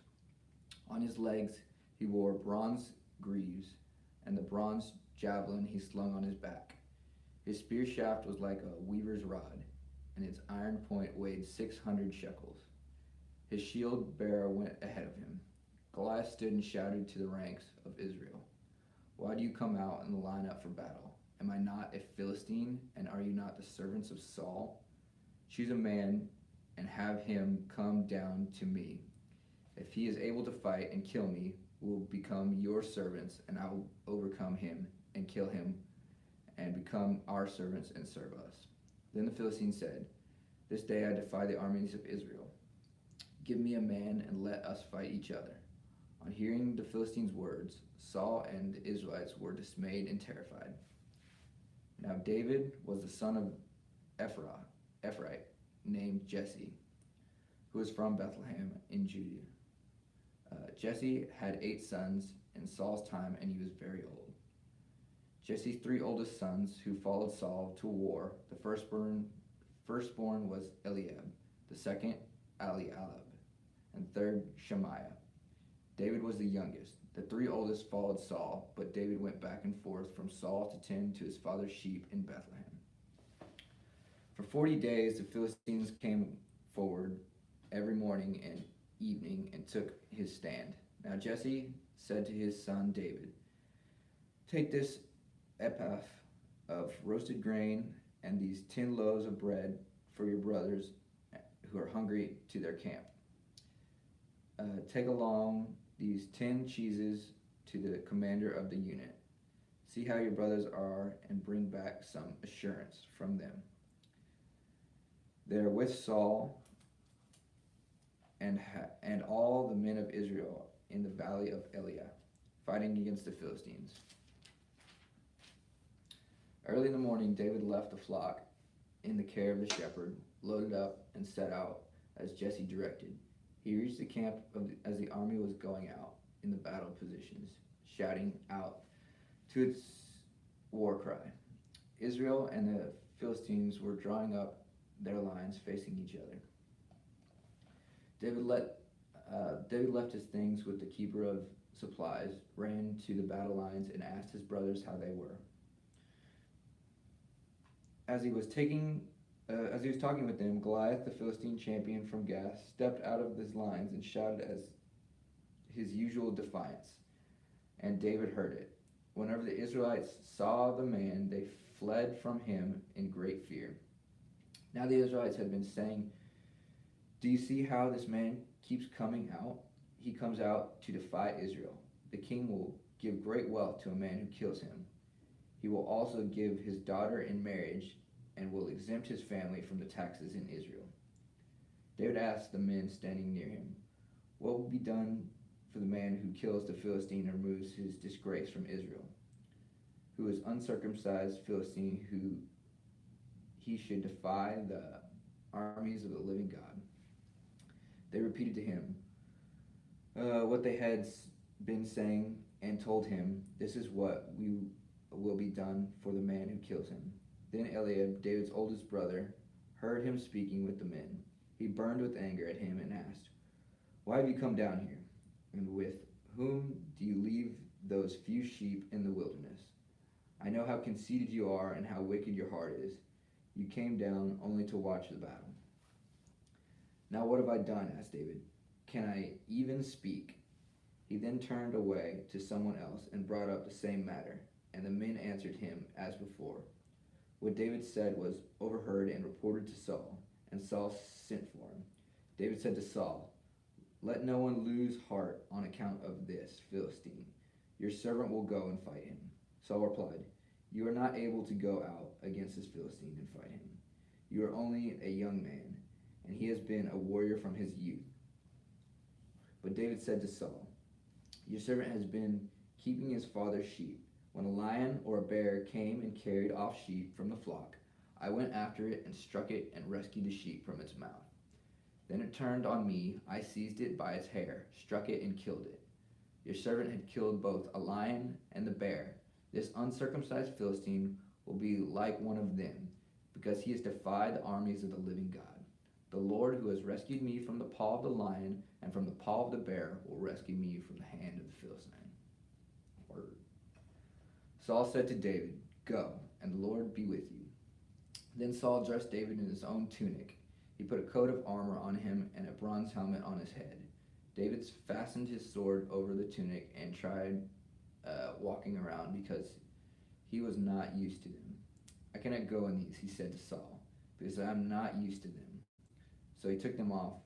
On his legs he wore bronze greaves, and the bronze javelin he slung on his back. His spear shaft was like a weaver's rod, and its iron point weighed 600 shekels. His shield bearer went ahead of him. Goliath stood and shouted to the ranks of Israel, "Why do you come out and line up for battle? Am I not a Philistine, and are you not the servants of Saul? Choose a man and have him come down to me. If he is able to fight and kill me, we will become your servants, and I will overcome him and kill him and become our servants and serve us." Then the Philistines said, "This day I defy the armies of Israel. Give me a man and let us fight each other." On hearing the Philistines' words, Saul and the Israelites were dismayed and terrified. Now David was the son of Ephraim, named Jesse, who was from Bethlehem in Judah. Jesse had 8 sons in Saul's time, and he was very old. Jesse's 3 oldest sons, who followed Saul to war, the firstborn was Eliab, the second Eliab, and third Shemaiah. David was the youngest. The 3 oldest followed Saul, but David went back and forth from Saul to tend to his father's sheep in Bethlehem. For 40 days the Philistines came forward every morning and evening and took his stand. Now Jesse said to his son David, "Take this ephah of roasted grain and these 10 loaves of bread for your brothers who are hungry to their camp. Take along these 10 cheeses to the commander of the unit. See how your brothers are and bring back some assurance from them." They are with Saul and all the men of Israel in the valley of Elah, fighting against the Philistines. Early in the morning, David left the flock in the care of the shepherd, loaded up, and set out as Jesse directed. He reached the camp as the army was going out in the battle positions, shouting out to its war cry. Israel and the Philistines were drawing up their lines facing each other. David left his things with the keeper of supplies, ran to the battle lines, and asked his brothers how they were. As he was talking with them, Goliath, the Philistine champion from Gath, stepped out of his lines and shouted as his usual defiance, and David heard it. Whenever the Israelites saw the man, they fled from him in great fear. Now the Israelites had been saying, "Do you see how this man keeps coming out? He comes out to defy Israel. The king will give great wealth to a man who kills him. He will also give his daughter in marriage and will exempt his family from the taxes in Israel." David asked the men standing near him, "What will be done for the man who kills the Philistine and removes his disgrace from Israel? Who is uncircumcised Philistine who he should defy the armies of the living God?" They repeated to him what they had been saying and told him, "This is what will be done for the man who kills him." Then Eliab, David's oldest brother, heard him speaking with the men. He burned with anger at him and asked, "Why have you come down here? And with whom do you leave those few sheep in the wilderness? I know how conceited you are and how wicked your heart is. You came down only to watch the battle." "Now what have I done?" asked David. "Can I even speak?" He then turned away to someone else and brought up the same matter, and the men answered him as before. What David said was overheard and reported to Saul, and Saul sent for him. David said to Saul, "Let no one lose heart on account of this Philistine. Your servant will go and fight him." Saul replied, "You are not able to go out against this Philistine and fight him. You are only a young man, and he has been a warrior from his youth." But David said to Saul, "Your servant has been keeping his father's sheep. When a lion or a bear came and carried off sheep from the flock, I went after it and struck it and rescued the sheep from its mouth. Then it turned on me, I seized it by its hair, struck it and killed it. Your servant had killed both a lion and the bear. This uncircumcised Philistine will be like one of them, because he has defied the armies of the living God. The Lord who has rescued me from the paw of the lion and from the paw of the bear will rescue me from the hand of the Philistine." Word. Saul said to David, "Go, and the Lord be with you." Then Saul dressed David in his own tunic. He put a coat of armor on him and a bronze helmet on his head. David fastened his sword over the tunic and tried walking around because he was not used to them. "I cannot go in these," he said to Saul, "because I am not used to them." So he took them off.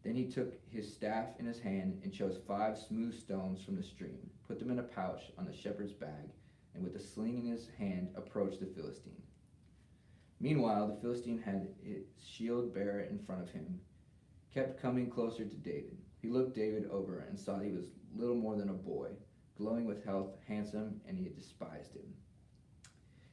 Then he took his staff in his hand and chose 5 smooth stones from the stream, put them in a pouch on the shepherd's bag, and with a sling in his hand approached the Philistine. Meanwhile, the Philistine had his shield bearer in front of him, kept coming closer to David. He looked David over and saw he was little more than a boy, glowing with health, handsome, and he had despised him.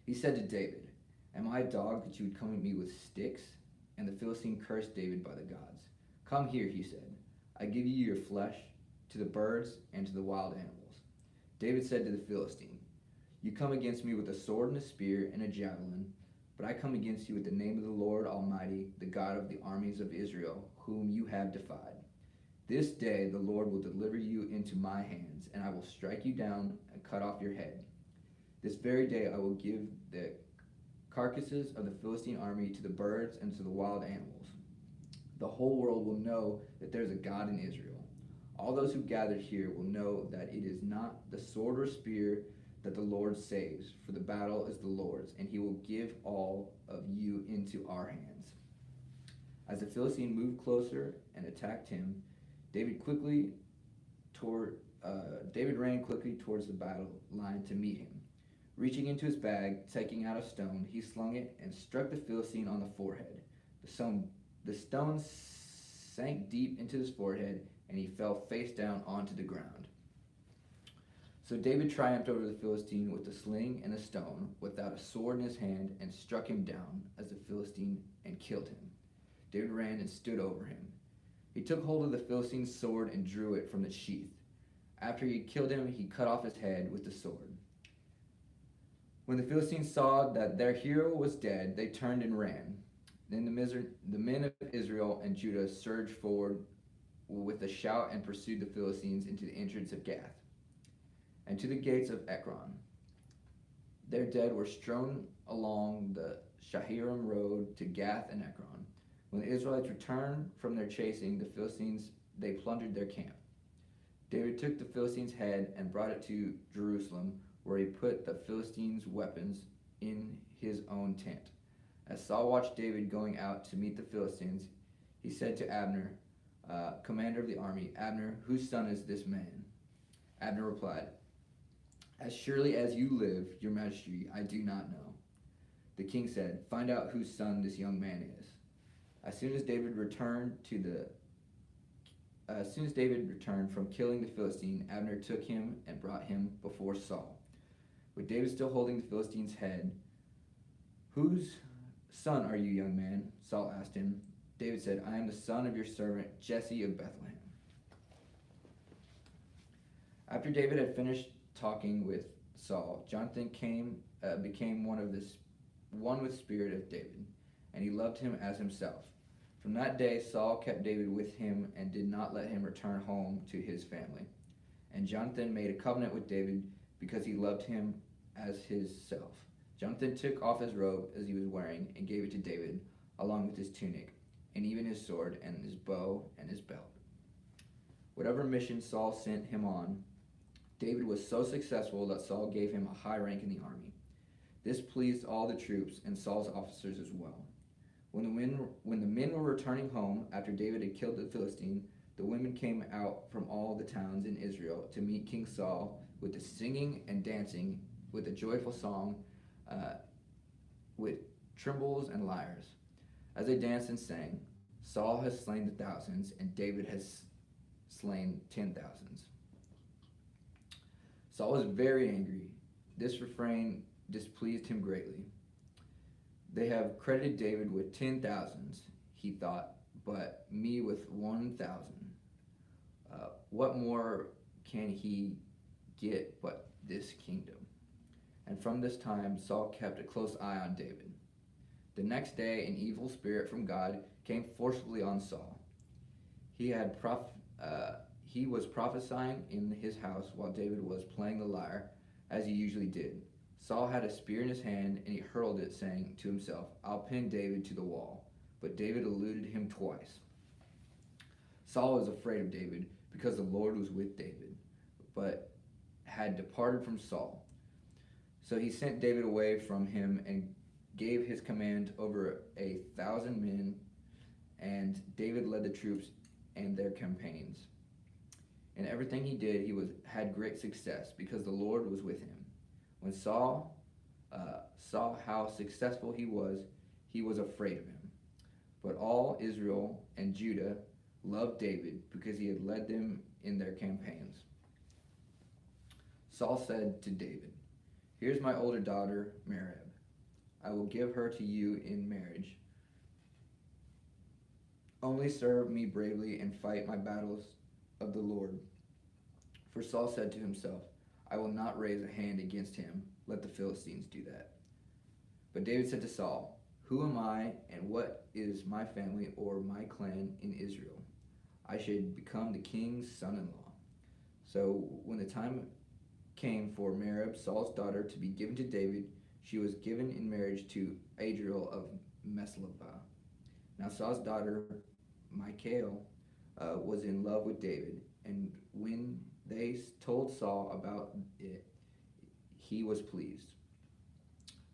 He said to David, "Am I a dog that you would come at me with sticks?" And the Philistine cursed David by the gods. "Come here," he said. "I give you your flesh to the birds and to the wild animals." David said to the Philistine, "You come against me with a sword and a spear and a javelin, but I come against you with the name of the Lord Almighty, the God of the armies of Israel, whom you have defied. This day the Lord will deliver you into my hands, and I will strike you down and cut off your head. This very day I will give the carcasses of the Philistine army to the birds and to the wild animals. The whole world will know that there is a God in Israel. All those who gathered here will know that it is not the sword or spear that the Lord saves, for the battle is the Lord's, and he will give all of you into our hands." As the Philistine moved closer and attacked him, David ran quickly towards the battle line to meet him. Reaching into his bag, taking out a stone, he slung it and struck the Philistine on the forehead. The stone sank deep into his forehead, and he fell face down onto the ground. So David triumphed over the Philistine with the sling and the stone, without a sword in his hand, and struck him down as the Philistine and killed him. David ran and stood over him. He took hold of the Philistine's sword and drew it from its sheath. After he had killed him, he cut off his head with the sword. When the Philistines saw that their hero was dead, they turned and ran. Then the men of Israel and Judah surged forward with a shout and pursued the Philistines into the entrance of Gath and to the gates of Ekron. Their dead were strewn along the Shaharim road to Gath and Ekron. When the Israelites returned from their chasing the Philistines, they plundered their camp. David took the Philistine's head and brought it to Jerusalem, where he put the Philistines' weapons in his own tent. As Saul watched David going out to meet the Philistines, he said to Abner, commander of the army, "Abner, whose son is this man?" Abner replied, "As surely as you live, your majesty, I do not know." The king said, "Find out whose son this young man is." As soon as David returned from killing the Philistine, Abner took him and brought him before Saul. With David still holding the Philistine's head, "Whose son are you, young man?" Saul asked him. David said, "I am the son of your servant Jesse of Bethlehem." After David had finished talking with Saul, Jonathan became one with spirit of David, and he loved him as himself. From that day, Saul kept David with him and did not let him return home to his family. And Jonathan made a covenant with David because he loved him as himself. Jonathan took off his robe as he was wearing and gave it to David, along with his tunic, and even his sword and his bow and his belt. Whatever mission Saul sent him on, David was so successful that Saul gave him a high rank in the army. This pleased all the troops and Saul's officers as well. When the men were returning home after David had killed the Philistine, the women came out from all the towns in Israel to meet King Saul with the singing and dancing, with a joyful song, with timbrels and lyres. As they danced and sang, Saul has slain the thousands, and David has slain 10,000s. Saul was very angry. This refrain displeased him greatly. They have credited David with 10,000s, he thought, but me with 1,000. What more can he get but this kingdom? And from this time, Saul kept a close eye on David. The next day, an evil spirit from God came forcibly on Saul. He was prophesying in his house while David was playing the lyre, as he usually did. Saul had a spear in his hand, and he hurled it, saying to himself, "I'll pin David to the wall." But David eluded him twice. Saul was afraid of David because the Lord was with David, but had departed from Saul. So he sent David away from him and gave his command over 1,000 men, and David led the troops and their campaigns. In everything he did, had great success because the Lord was with him. When Saul saw how successful he was afraid of him. But all Israel and Judah loved David because he had led them in their campaigns. Saul said to David, "Here's my older daughter, Merab. I will give her to you in marriage. Only serve me bravely and fight my battles of the Lord." For Saul said to himself, "I will not raise a hand against him. Let the Philistines do that." But David said to Saul, "Who am I, and what is my family or my clan in Israel? I should become the king's son-in-law." So when the time came for Merab, Saul's daughter, to be given to David, she was given in marriage to Adriel of Meslabah. Now Saul's daughter, Michal, was in love with David, and when they told Saul about it, he was pleased.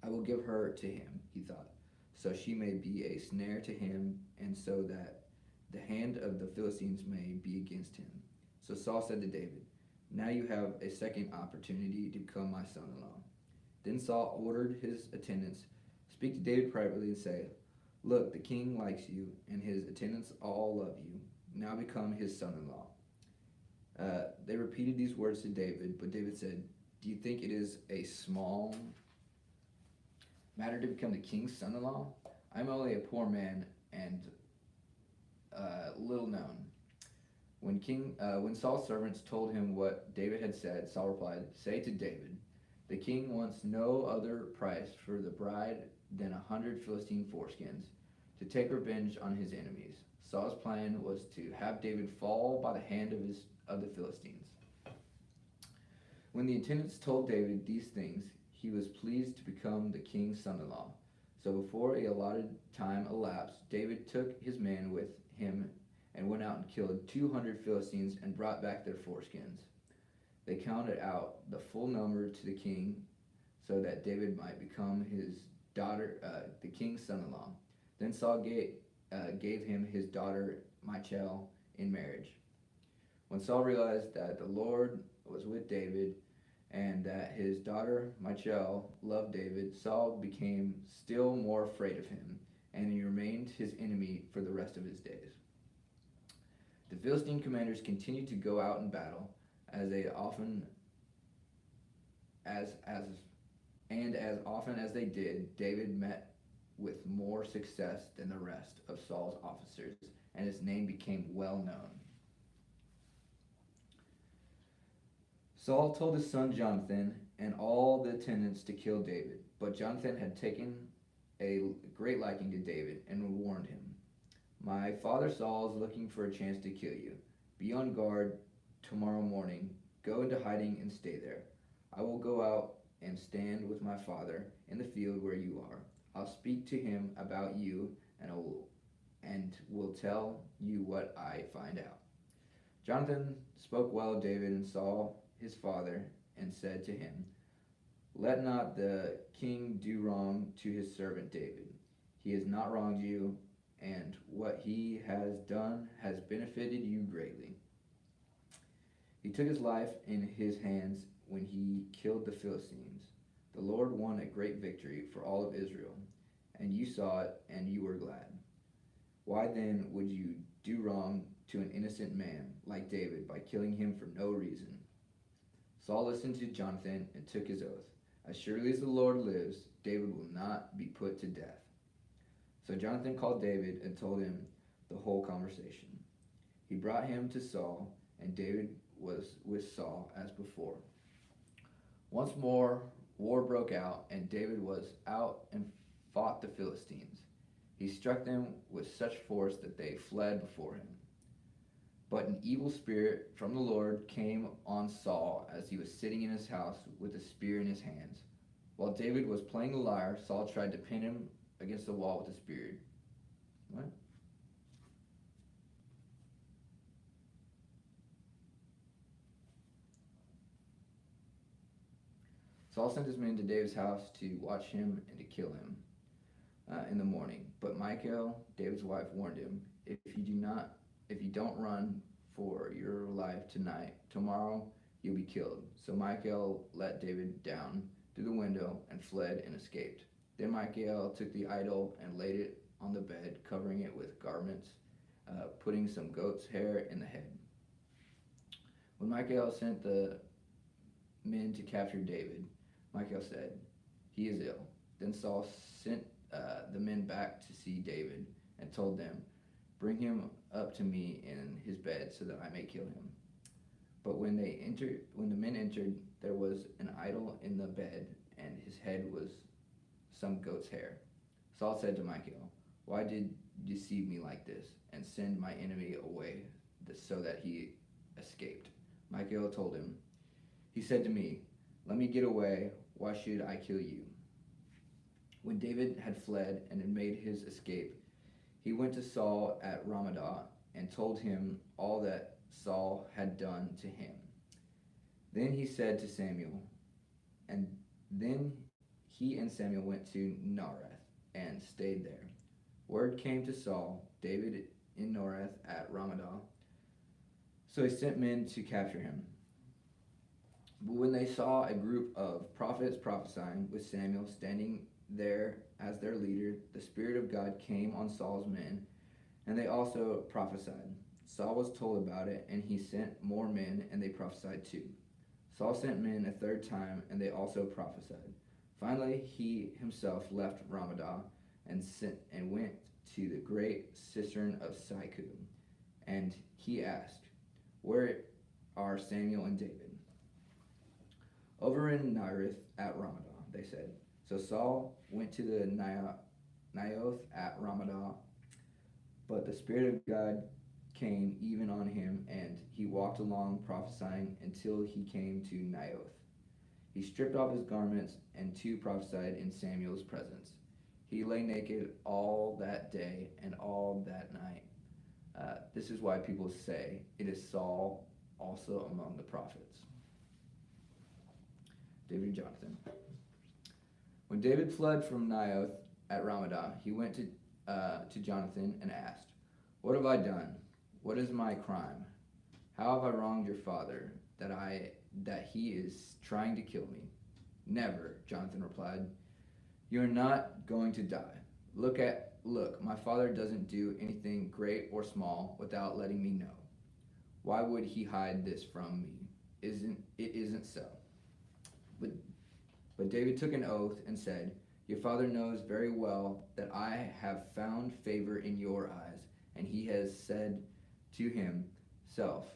"I will give her to him," he thought, "so she may be a snare to him, and so that the hand of the Philistines may be against him." So Saul said to David, "Now you have a second opportunity to become my son-in-law." Then Saul ordered his attendants, "Speak to David privately and say, 'Look, the king likes you, and his attendants all love you. Now become his son-in-law.'" They repeated these words to David, but David said, "Do you think it is a small matter to become the king's son-in-law? I'm only a poor man and little known." When Saul's servants told him what David had said, Saul replied, "Say to David, the king wants no other price for the bride than 100 Philistine foreskins, to take revenge on his enemies." Saul's plan was to have David fall by the hand of the Philistines. When the attendants told David these things, he was pleased to become the king's son-in-law. So before a allotted time elapsed, David took his men with him and went out and killed 200 Philistines and brought back their foreskins. They counted out the full number to the king, so that David might become his daughter, the king's son-in-law. Then Saul gave him his daughter Michal in marriage. When Saul realized that the Lord was with David and that his daughter Michal loved David, Saul became still more afraid of him, and he remained his enemy for the rest of his days. The Philistine commanders continued to go out in battle, as often as they did, David met with more success than the rest of Saul's officers, and his name became well known. Saul told his son Jonathan and all the attendants to kill David, but Jonathan had taken a great liking to David and warned him, "My father Saul is looking for a chance to kill you. Be on guard tomorrow morning. Go into hiding and stay there. I will go out and stand with my father in the field where you are. I'll speak to him about you and will tell you what I find out." Jonathan spoke well of David and Saul his father and said to him, Let not the king do wrong to his servant David. He has not wronged you, and what he has done has benefited you greatly. He took his life in his hands when he killed the Philistines. The Lord won a great victory for all of Israel, and you saw it, and you were glad. Why then would you do wrong to an innocent man like David by killing him for no reason?" Saul listened to Jonathan and took his oath. "As surely as the Lord lives, David will not be put to death." So Jonathan called David and told him the whole conversation. He brought him to Saul, and David was with Saul as before. Once more, war broke out, and David was out and fought the Philistines. He struck them with such force that they fled before him. But an evil spirit from the Lord came on Saul as he was sitting in his house with a spear in his hands. While David was playing the lyre, Saul tried to pin him against the wall with a spear. What? Saul sent his men to David's house to watch him and to kill him in the morning. But Michal, David's wife, warned him, if you don't run for your life tonight, tomorrow you'll be killed." So Michal let David down through the window and fled and escaped. Then Michal took the idol and laid it on the bed, covering it with garments, putting some goat's hair in the head. When Michal sent the men to capture David, Michal said, "He is ill." Then Saul sent the men back to see David and told them, "Bring him up to me in his bed so that I may kill him." But when the men entered, there was an idol in the bed, and his head was some goat's hair. Saul said to Michal, "Why did you deceive me like this and send my enemy away so that he escaped?" Michal told him, "He said to me, 'Let me get away. Why should I kill you?'" When David had fled and had made his escape, he went to Saul at Ramah and told him all that Saul had done to him. Then he said to Samuel, and then he and Samuel went to Naarath and stayed there. Word came to Saul, David in Naarath at Ramah, so he sent men to capture him. But when they saw a group of prophets prophesying with Samuel standing there as their leader, the Spirit of God came on Saul's men, and they also prophesied. Saul was told about it, and he sent more men, and they prophesied too. Saul sent men a third time, and they also prophesied. Finally, he himself left Ramah and went to the great cistern of Sychar, and he asked, "Where are Samuel and David?" "Over in Naarath at Ramah," they said. So Saul went to the Naioth at Ramah, but the Spirit of God came even on him, and he walked along prophesying until he came to Naioth. He stripped off his garments and too prophesied in Samuel's presence. He lay naked all that day and all that night. This is why people say, "It is Saul also among the prophets." David and Jonathan. When David fled from Naioth at Ramah, he went to Jonathan and asked, "What have I done? What is my crime? How have I wronged your father that he is trying to kill me?" "Never," Jonathan replied. "You are not going to die. Look, my father doesn't do anything great or small without letting me know. Why would he hide this from me? It isn't so." But David took an oath and said, "Your father knows very well that I have found favor in your eyes," and he has said to himself,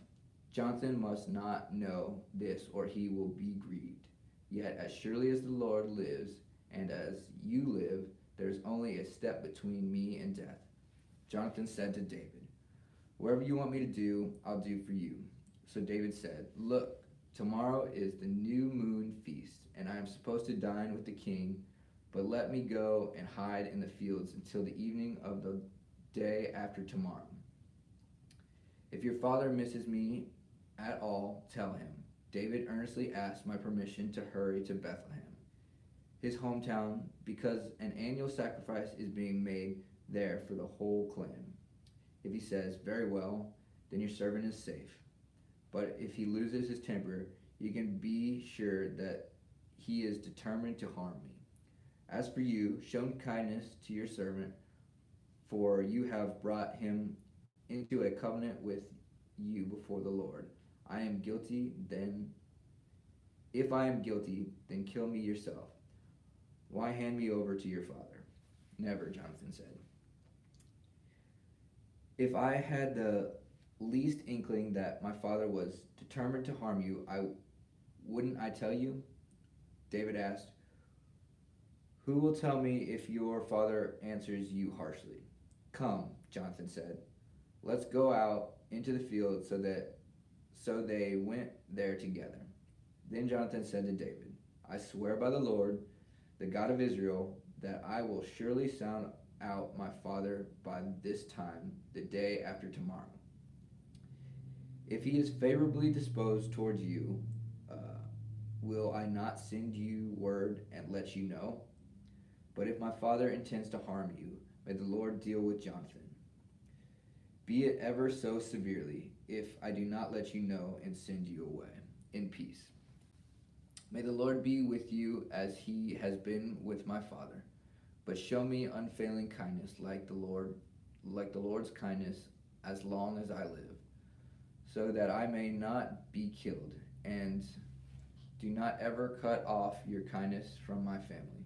"Jonathan must not know this, or he will be grieved. Yet as surely as the Lord lives, and as you live, there is only a step between me and death." Jonathan said to David, "Whatever you want me to do, I'll do for you." So David said, "Look, tomorrow is the new moon feast, and I am supposed to dine with the king, but let me go and hide in the fields until the evening of the day after tomorrow. If your father misses me at all, tell him, 'David earnestly asked my permission to hurry to Bethlehem. his hometown, because an annual sacrifice is being made there for the whole clan. If he says, 'Very well,' then your servant is safe. But if he loses his temper, you can be sure that he is determined to harm me. As for you, show kindness to your servant, for you have brought him into a covenant with you before the Lord. I am guilty, then if I am guilty, then kill me yourself. Why hand me over to your father?" "Never," Jonathan said. "If I had the least inkling that my father was determined to harm you, wouldn't I tell you?" David asked. "Who will tell me if your father answers you harshly?" "Come," Jonathan said. "Let's go out into the field." So they went there together. Then Jonathan said to David, "I swear by the Lord, the God of Israel, that I will surely sound out my father by this time, the day after tomorrow. If he is favorably disposed towards you, will I not send you word and let you know? But if my father intends to harm you, may the Lord deal with Jonathan, be it ever so severely, if I do not let you know and send you away in peace. May the Lord be with you as he has been with my father, but show me unfailing kindness like the Lord's kindness as long as I live, so that I may not be killed, and do not ever cut off your kindness from my family.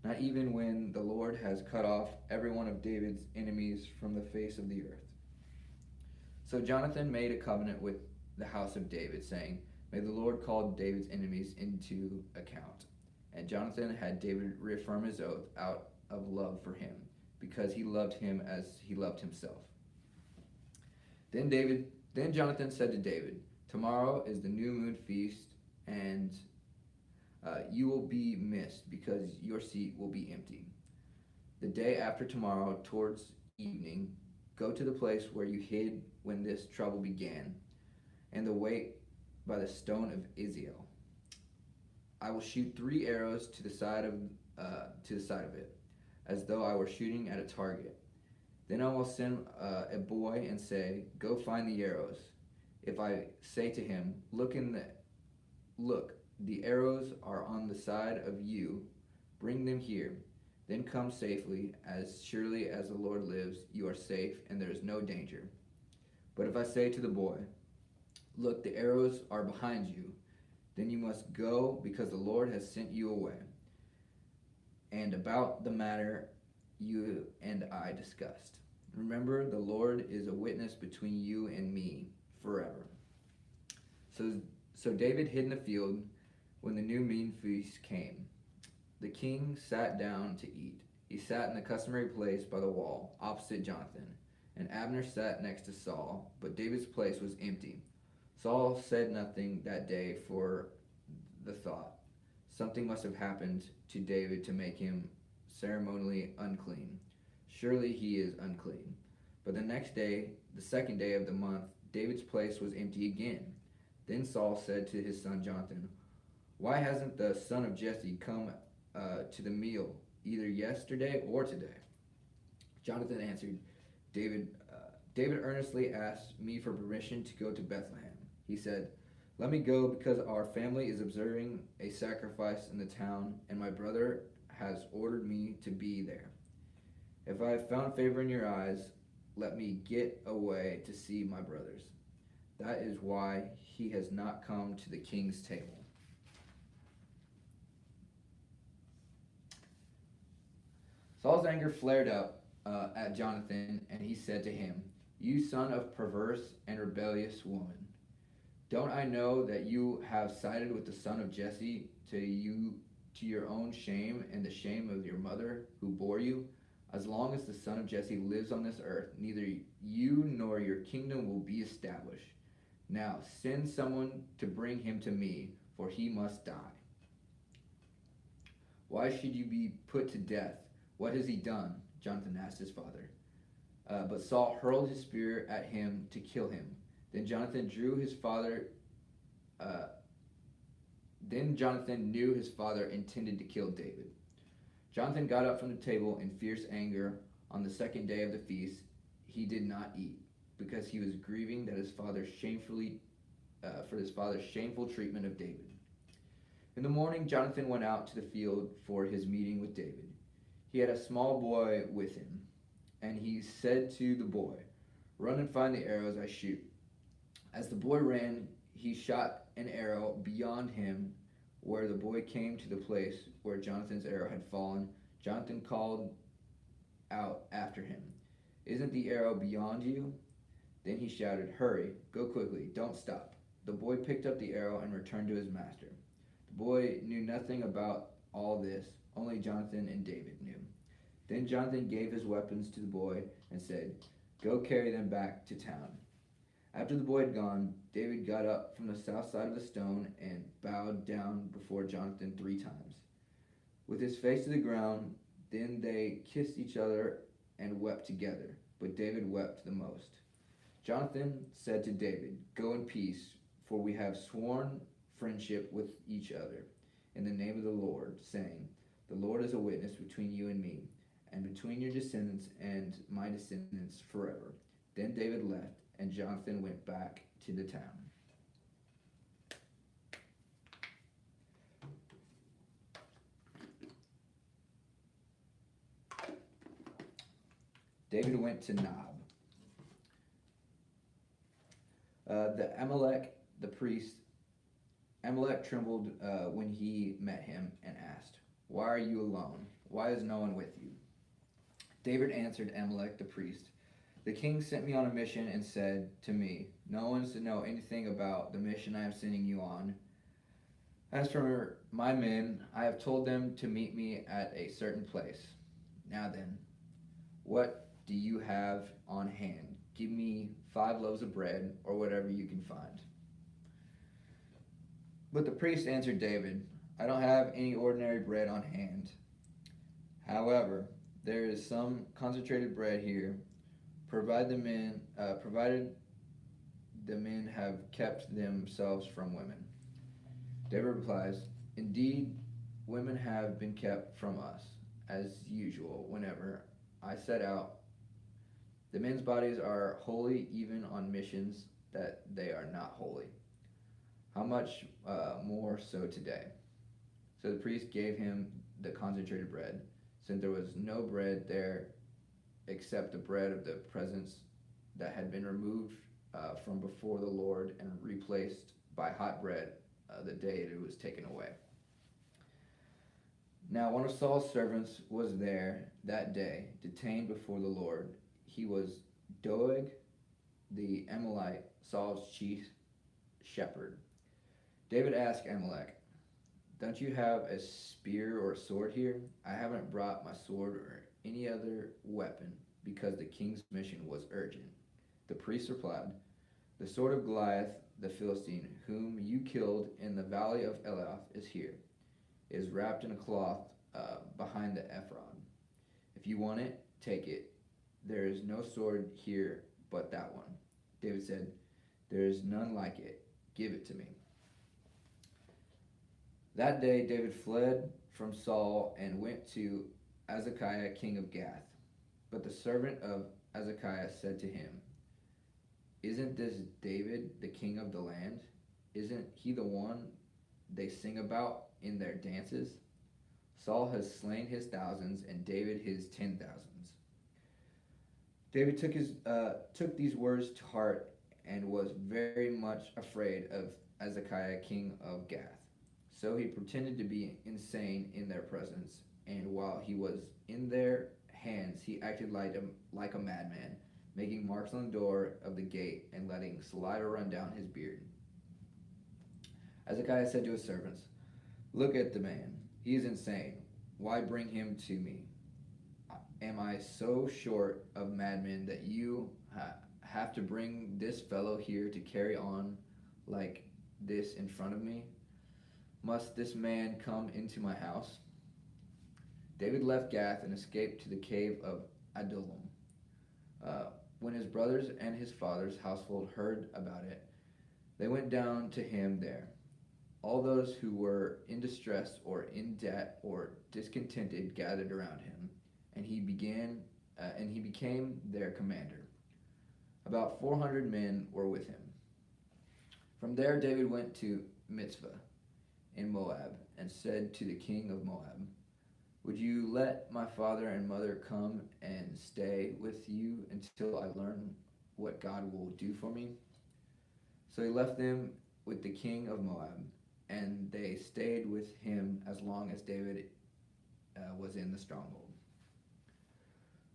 Not even when the Lord has cut off every one of David's enemies from the face of the earth." So Jonathan made a covenant with the house of David, saying, "May the Lord call David's enemies into account." And Jonathan had David reaffirm his oath out of love for him, because he loved him as he loved himself. Then Jonathan said to David, "Tomorrow is the new moon feast, and you will be missed because your seat will be empty. The day after tomorrow, towards evening, go to the place where you hid when this trouble began, and wait by the stone of Eziel. I will shoot 3 arrows to the side of it, as though I were shooting at a target. Then I will send a boy and say, 'Go find the arrows.' If I say to him, 'Look, the arrows are on the side of you, bring them here,' then come safely. As surely as the Lord lives, you are safe, and there is no danger. But if I say to the boy, 'Look, the arrows are behind you,' then you must go, because the Lord has sent you away. And about the matter you and I discussed. Remember, the Lord is a witness between you and me forever." So David hid in the field when the new moon feast came. The king sat down to eat. He sat in the customary place by the wall, opposite Jonathan, and Abner sat next to Saul, but David's place was empty. Saul said nothing that day for the thought, something must have happened to David to make him ceremonially unclean. Surely he is unclean. But the next day, the second day of the month, David's place was empty again. Then Saul said to his son Jonathan, "Why hasn't the son of Jesse come to the meal, either yesterday or today?" Jonathan answered, David earnestly asked me for permission to go to Bethlehem. He said, "Let me go, because our family is observing a sacrifice in the town, and my brother has ordered me to be there. If I have found favor in your eyes, let me get away to see my brothers. That is why he has not come to the king's table." Saul's anger flared up at Jonathan, and he said to him, "You son of perverse and rebellious woman, don't I know that you have sided with the son of Jesse to your own shame and the shame of your mother who bore you? As long as the son of Jesse lives on this earth, neither you nor your kingdom will be established. Now send someone to bring him to me, for he must die." "Why should you be put to death? What has he done?" Jonathan asked his father. But Saul hurled his spear at him to kill him. Then Jonathan drew his father Then Jonathan knew his father intended to kill David. Jonathan got up from the table in fierce anger. On the second day of the feast, he did not eat, because he was grieving that his father for his father's shameful treatment of David. In the morning, Jonathan went out to the field for his meeting with David. He had a small boy with him, and he said to the boy, "Run and find the arrows I shoot." As the boy ran, he shot an arrow beyond him. Where the boy came to the place where Jonathan's arrow had fallen, Jonathan called out after him, "Isn't the arrow beyond you?" Then he shouted, "Hurry, go quickly, don't stop." The boy picked up the arrow and returned to his master. The boy knew nothing about all this, only Jonathan and David knew. Then Jonathan gave his weapons to the boy and said, "Go carry them back to town." After the boy had gone, David got up from the south side of the stone and bowed down before Jonathan 3 times, with his face to the ground. Then they kissed each other and wept together, but David wept the most. Jonathan said to David, "Go in peace, for we have sworn friendship with each other in the name of the Lord, saying, 'The Lord is a witness between you and me, and between your descendants and my descendants forever.'" Then David left, and Jonathan went back to the town. David went to Nob. The priest, Amalek trembled when he met him and asked, "Why are you alone? Why is no one with you?" David answered Amalek the priest, "The king sent me on a mission and said to me, 'No one is to know anything about the mission I am sending you on. As for my men, I have told them to meet me at a certain place. Now then, what do you have on hand? Give me 5 loaves of bread, or whatever you can find." But the priest answered David, "I don't have any ordinary bread on hand. However, there is some concentrated bread here, provided the men have kept themselves from women." David replies, "Indeed, women have been kept from us, as usual, whenever I set out. The men's bodies are holy even on missions that they are not holy. How much more so today?" So the priest gave him the concentrated bread, since there was no bread there except the bread of the presence that had been removed from before the Lord and replaced by hot bread the day it was taken away. Now one of Saul's servants was there that day, detained before the Lord. He was Doeg the Amalekite, Saul's chief shepherd. David asked Amalek, "Don't you have a spear or a sword here?" "I haven't brought my sword or any other weapon, because the king's mission was urgent." The priest replied, "The sword of Goliath the Philistine, whom you killed in the valley of Elah, is here. It is wrapped in a cloth behind the ephod. If you want it, take it. There is no sword here but that one." David said, "There is none like it. Give it to me." That day David fled from Saul and went to Azekah, king of Gath. But the servant of Azekah said to him, "Isn't this David, the king of the land? Isn't he the one they sing about in their dances? Saul has slain his thousands, and David his 10,000s." David took these words to heart and was very much afraid of Azekah, king of Gath. So he pretended to be insane in their presence, and while he was in their hands, he acted like a madman, making marks on the door of the gate and letting saliva run down his beard. Azekah said to his servants, "Look at the man. He is insane. Why bring him to me? Am I so short of madmen that you have to bring this fellow here to carry on like this in front of me? Must this man come into my house?" David left Gath and escaped to the cave of Adullam. When his brothers and his father's household heard about it, they went down to him there. all those who were in distress or in debt or discontented gathered around him, and he became their commander. About 400 men were with him. From there David went to Mitzvah in Moab and said to the king of Moab, "Would you let my father and mother come and stay with you until I learn what God will do for me?" So he left them with the king of Moab, and they stayed with him as long as David was in the stronghold.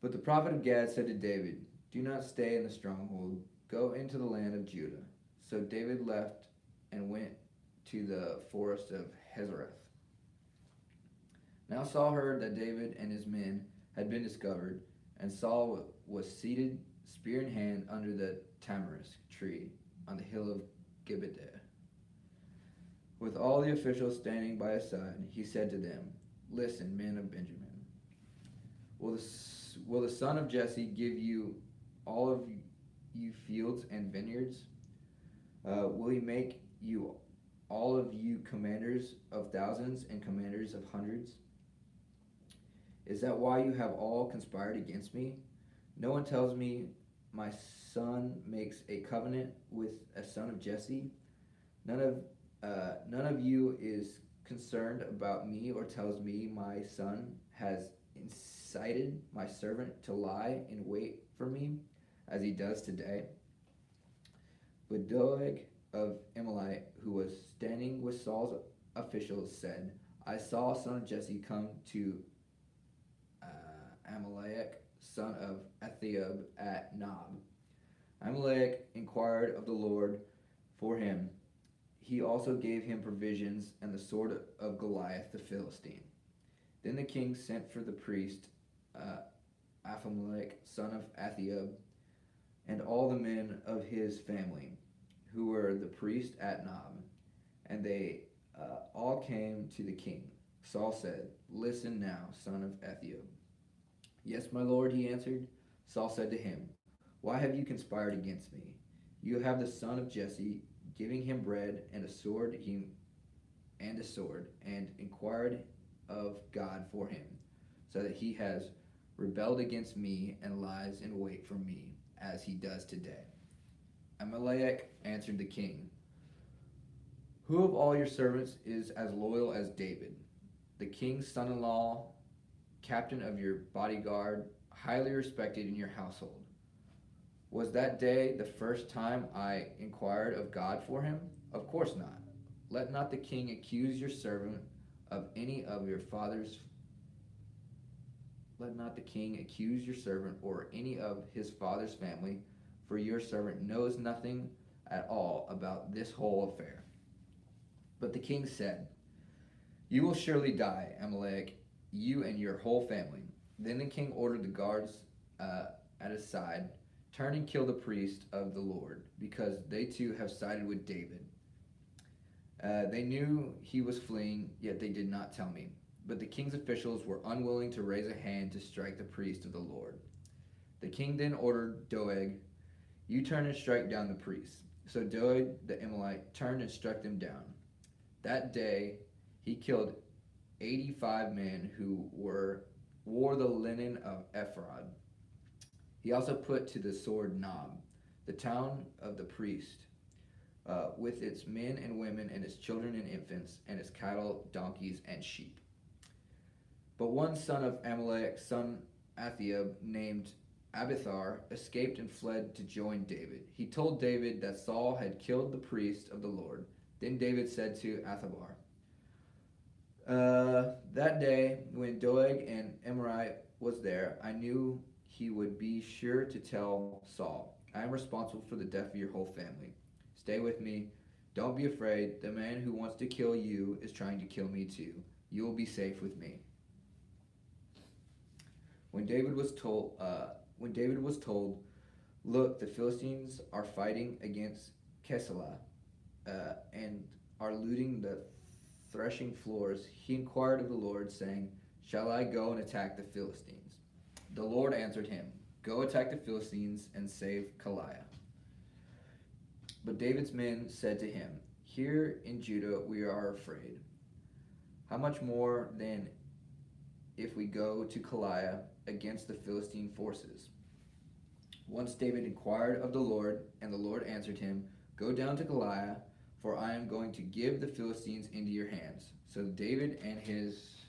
But the prophet of Gad said to David, "Do not stay in the stronghold. Go into the land of Judah." So David left and went to the forest of Hazareth. Now Saul heard that David and his men had been discovered, and Saul was seated, spear in hand, under the tamarisk tree on the hill of Gibeah. With all the officials standing by his side, he said to them, "Listen, men of Benjamin. Will the son of Jesse give you all of you fields and vineyards? Will he make you all of you commanders of thousands and commanders of hundreds? Is that why you have all conspired against me? No one tells me my son makes a covenant with a son of Jesse. None of you is concerned about me or tells me my son has incited my servant to lie in wait for me, as he does today." But Doeg of Amalek, who was standing with Saul's officials, said, "I saw son of Jesse come to Amalek, son of Ahiab, at Nob." Amalek inquired of the Lord for him. He also gave him provisions and the sword of Goliath the Philistine. Then the king sent for the priest Ahimelech, son of Ahiab, and all the men of his family, who were the priest at Nob, and they all came to the king. Saul said, "Listen now, son of Ahiab." "Yes, my lord," he answered. Saul said to him, "Why have you conspired against me? You have the son of Jesse, giving him bread and a sword, and inquired of God for him, so that he has rebelled against me and lies in wait for me, as he does today." Amalek answered the king, "Who of all your servants is as loyal as David, the king's son-in-law, captain of your bodyguard, highly respected in your household? Was that day the first time I inquired of God for him? Of course not. Let not the king accuse your servant of any of your father's Let not the king accuse your servant or any of his father's family, for your servant knows nothing at all about this whole affair." But the king said, "You will surely die, Amalek, you and your whole family." Then the king ordered the guards at his side, "Turn and kill the priest of the Lord, because they too have sided with David." They knew he was fleeing, yet they did not tell me. But the king's officials were unwilling to raise a hand to strike the priest of the Lord. The king then ordered Doeg, "You turn and strike down the priests." So Doeg the Amalekite turned and struck them down. That day he killed 85 men who wore the linen of ephod. He also put to the sword Nob, the town of the priest, with its men and women and its children and infants, and its cattle, donkeys, and sheep. But one son of Amalek, son Ahiab, named Abithar, escaped and fled to join David. He told David that Saul had killed the priest of the Lord. Then David said to Abiathar, "That day when Doeg and Amalek was there, I knew he would be sure to tell Saul, 'I am responsible for the death of your whole family. Stay with me. Don't be afraid. The man who wants to kill you is trying to kill me too. You will be safe with me.'" When David was told, "Look, the Philistines are fighting against Keilah, and are looting the threshing floors," he inquired of the Lord, saying, "Shall I go and attack the Philistines?" The Lord answered him, "Go attack the Philistines and save Keilah." But David's men said to him, here in Judah we are afraid. How much more then if we go to Keilah against the Philistine forces? Once David inquired of the Lord, and the Lord answered him, Go down to Keilah, for I am going to give the Philistines into your hands. So David and his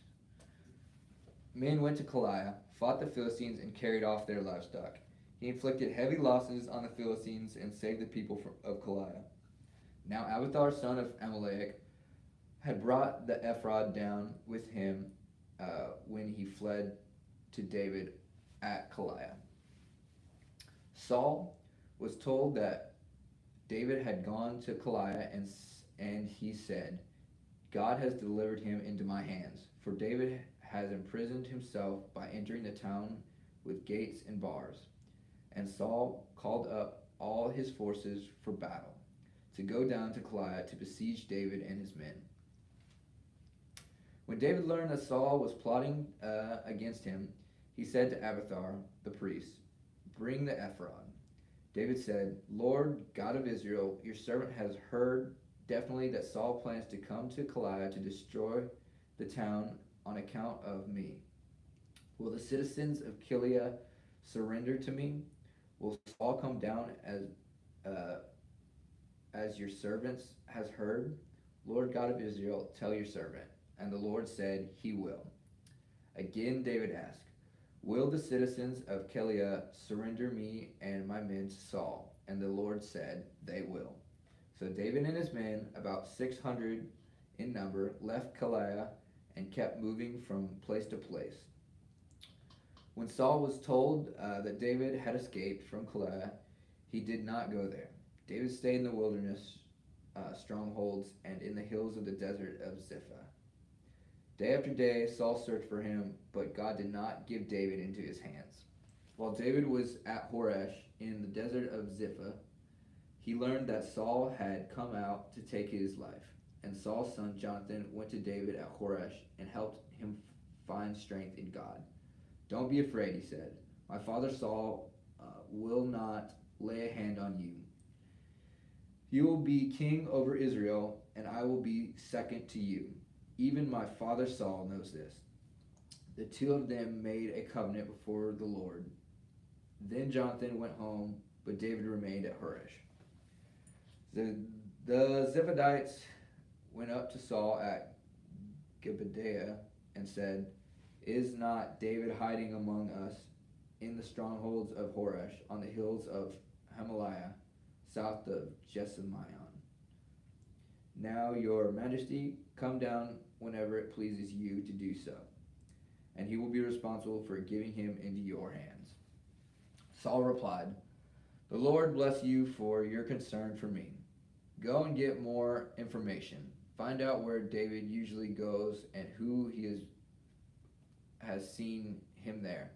men went to Keilah, fought the Philistines, and carried off their livestock. He inflicted heavy losses on the Philistines and saved the people of Keilah. Now Abiathar, son of Amalek, had brought the ephod down with him when he fled to David at Keilah. Saul was told that David had gone to Keilah, and he said, God has delivered him into my hands, for David has imprisoned himself by entering the town with gates and bars. And Saul called up all his forces for battle, to go down to Keilah to besiege David and his men. When David learned that Saul was plotting against him, he said to Abiathar the priest, Bring the ephod. David said, Lord God of Israel, your servant has heard definitely that Saul plans to come to Keilah to destroy the town on account of me. Will the citizens of Keilah surrender to me? Will Saul come down as your servants has heard? Lord God of Israel, tell your servant. And the Lord said, He will. Again David asked, Will the citizens of Keilah surrender me and my men to Saul? And the Lord said, They will. So David and his men, about 600 in number, left Keilah and kept moving from place to place. When Saul was told that David had escaped from Keilah, he did not go there. David stayed in the wilderness strongholds and in the hills of the desert of Ziph. Day after day, Saul searched for him, but God did not give David into his hands. While David was at Horesh in the desert of Ziph, he learned that Saul had come out to take his life. And Saul's son Jonathan went to David at Horesh and helped him find strength in God. Don't be afraid, he said. My father Saul will not lay a hand on you. You will be king over Israel, and I will be second to you. Even my father Saul knows this. The two of them made a covenant before the Lord. Then Jonathan went home, but David remained at Horesh. The Ziphites went up to Saul at Gibeah and said, Is not David hiding among us in the strongholds of Horesh, on the hills of Hamaliah, south of Jesamion? Now, your majesty, come down whenever it pleases you to do so, and he will be responsible for giving him into your hands. Saul replied, The Lord bless you for your concern for me. Go and get more information. Find out where David usually goes and who has seen him there.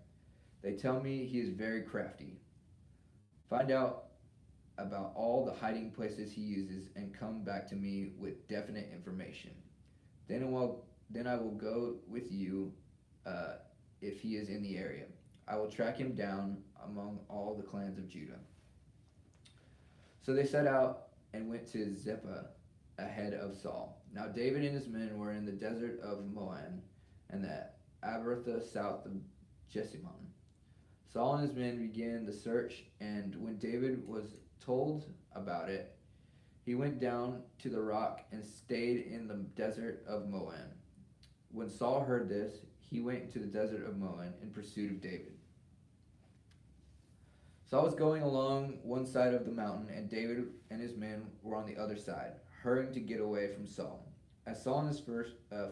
They tell me he is very crafty. Find out about all the hiding places he uses and come back to me with definite information. Then I will go with you if he is in the area. I will track him down among all the clans of Judah. So they set out and went to Ziph ahead of Saul. Now David and his men were in the desert of Moab and the Abaratha south of Jessamon. Saul and his men began the search, and when David was told about it, he went down to the rock and stayed in the desert of Moab. When Saul heard this, he went into the desert of Moab in pursuit of David. Saul was going along one side of the mountain, and David and his men were on the other side, hurrying to get away from Saul. As Saul and his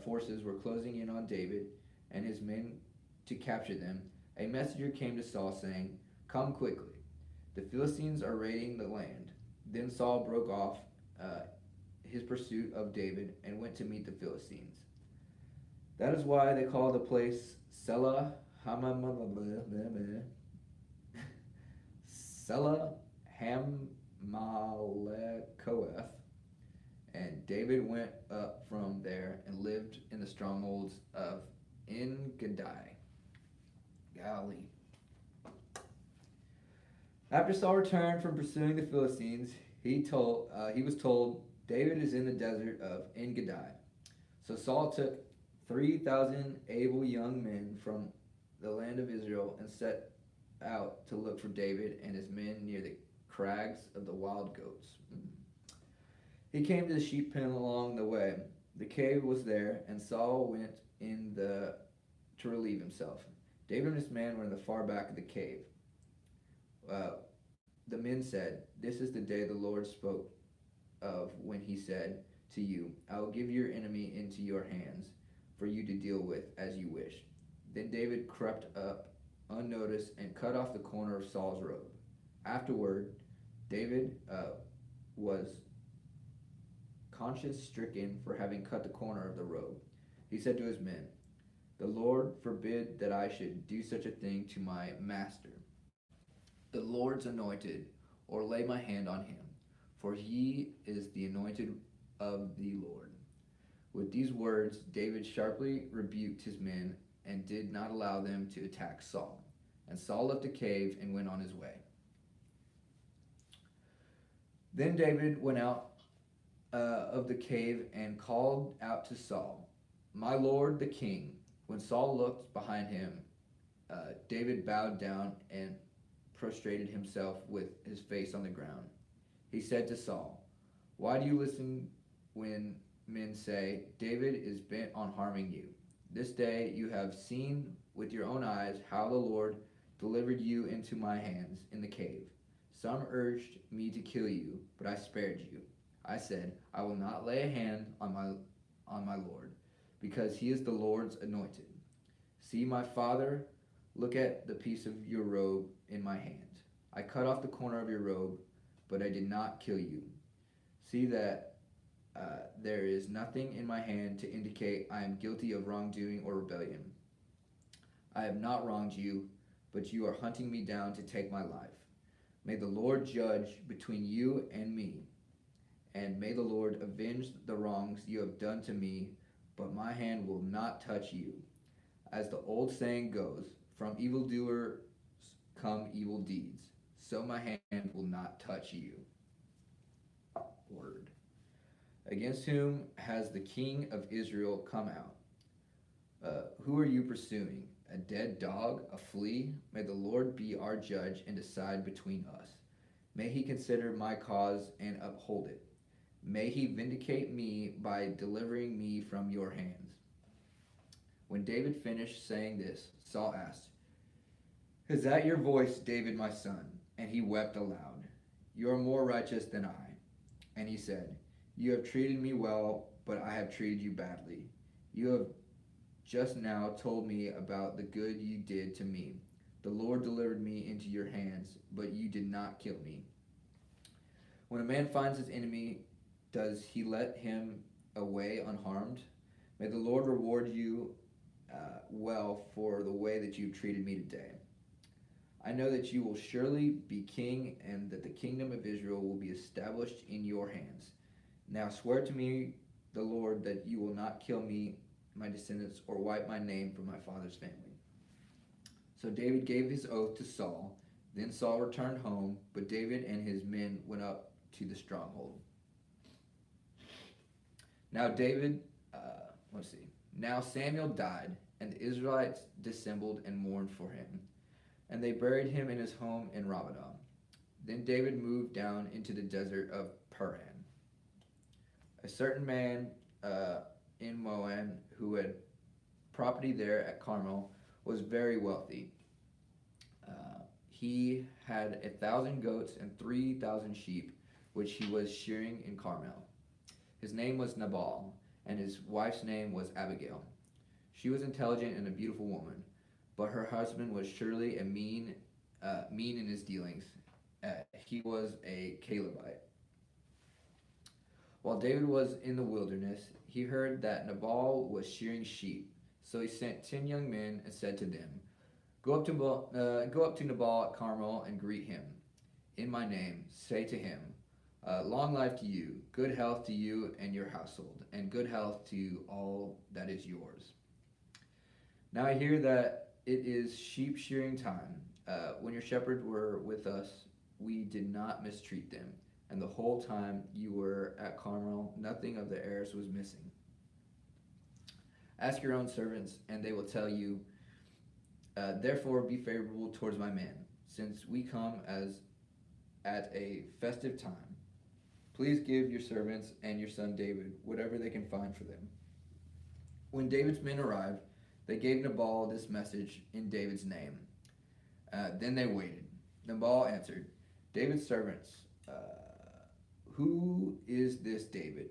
forces were closing in on David and his men to capture them, a messenger came to Saul saying, Come quickly. The Philistines are raiding the land. Then Saul broke off his pursuit of David and went to meet the Philistines. That is why they call the place Selah Hamaleketh. And David went up from there and lived in the strongholds of En-Gedi, Galilee. After Saul returned from pursuing the Philistines, he was told David is in the desert of En-Gedi. So Saul took 3,000 able young men from the land of Israel and set out to look for David and his men near the crags of the wild goats. He came to the sheep pen along the way. The cave was there, and Saul went in to relieve himself. David and his men were in the far back of the cave. The men said, "This is the day the Lord spoke of when he said to you, I will give your enemy into your hands for you to deal with as you wish." Then David crept up unnoticed and cut off the corner of Saul's robe. Afterward, David was conscience-stricken for having cut the corner of the robe. He said to his men, "The Lord forbid that I should do such a thing to my master, the Lord's anointed, or lay my hand on him, for he is the anointed of the Lord." With these words, David sharply rebuked his men and did not allow them to attack Saul. And Saul left the cave and went on his way. Then David went out of the cave and called out to Saul, "My lord the king." When Saul looked behind him, David bowed down and prostrated himself with his face on the ground. He said to Saul, "Why do you listen when men say, 'David is bent on harming you'? This day you have seen with your own eyes how the Lord delivered you into my hands in the cave. Some urged me to kill you, but I spared you. I said, I will not lay a hand on my Lord, because he is the Lord's anointed. See, my father, look at the piece of your robe in my hand. I cut off the corner of your robe, but I did not kill you. See that there is nothing in my hand to indicate I am guilty of wrongdoing or rebellion. I have not wronged you, but you are hunting me down to take my life. May the Lord judge between you and me, and may the Lord avenge the wrongs you have done to me, but my hand will not touch you. As the old saying goes, from evildoers come evil deeds, so my hand will not touch you." Word. Against whom has the king of Israel come out? Who are you pursuing? A dead dog, a flea? May the Lord be our judge and decide between us. May he consider my cause and uphold it. May he vindicate me by delivering me from your hands. When David finished saying this, Saul asked, "Is that your voice, David, my son?" And he wept aloud. "You are more righteous than I." And he said, "You have treated me well, but I have treated you badly. You have just now told me about the good you did to me. The Lord delivered me into your hands, but you did not kill me. When a man finds his enemy, does he let him away unharmed? May the Lord reward you well for the way that you treated me today. I know that you will surely be king and that the kingdom of Israel will be established in your hands. Now swear to me, the Lord, that you will not kill me, my descendants, or wipe my name from my father's family." So David gave his oath to Saul. Then Saul returned home, but David and his men went up to the stronghold. Now Now Samuel died, and the Israelites dissembled and mourned for him, and they buried him in his home in Rabbadah. Then David moved down into the desert of Paran. A certain man in Moab who had property there at Carmel was very wealthy. He had 1,000 goats and 3,000 sheep, which he was shearing in Carmel. His name was Nabal, and his wife's name was Abigail. She was intelligent and a beautiful woman, but her husband was surely a mean in his dealings. He was a Calebite. While David was in the wilderness, he heard that Nabal was shearing sheep. So he sent 10 young men and said to them, Go up to Nabal at Carmel and greet him. In my name, say to him, long life to you, good health to you and your household, and good health to all that is yours. Now I hear that it is sheep shearing time. When your shepherds were with us, we did not mistreat them. and the whole time you were at Carmel, nothing of the heirs was missing. Ask your own servants, and they will tell you, therefore be favorable towards my man, since we come as at a festive time. Please give your servants and your son David whatever they can find for them. When David's men arrived, they gave Nabal this message in David's name. Then they waited. Nabal answered, David's servants, who is this David?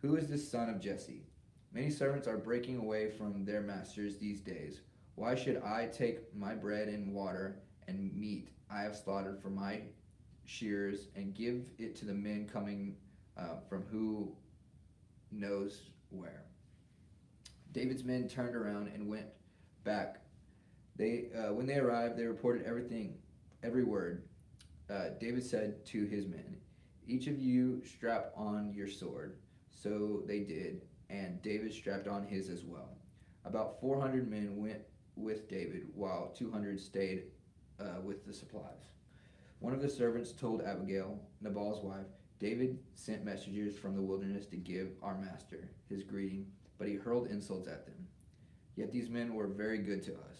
Who is this son of Jesse? Many servants are breaking away from their masters these days. Why should I take my bread and water and meat I have slaughtered for my shears and give it to the men coming from who knows where? David's men turned around and went back. When they arrived, they reported every word. David said to his men, each of you strap on your sword. So they did, and David strapped on his as well. About 400 men went with David, while 200 stayed with the supplies. One of the servants told Abigail, Nabal's wife, David sent messengers from the wilderness to give our master his greeting, but he hurled insults at them. Yet these men were very good to us.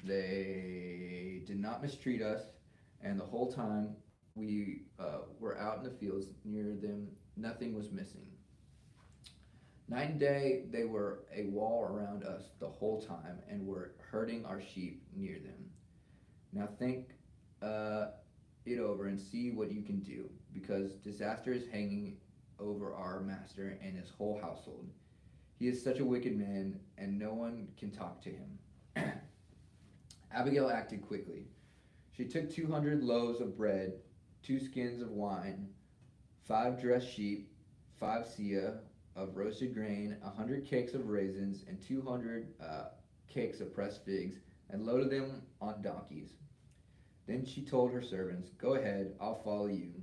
They did not mistreat us, and the whole time we were out in the fields near them, nothing was missing. Night and day they were a wall around us the whole time, and were herding our sheep near them. Now think it over and see what you can do, because disaster is hanging over our master and his whole household. He is such a wicked man, and no one can talk to him. Abigail acted quickly. She took 200 loaves of bread, 2 skins of wine, 5 dressed sheep, 5 seah of roasted grain, 100 cakes of raisins, and 200 cakes of pressed figs, and loaded them on donkeys. Then she told her servants, go ahead, I'll follow you.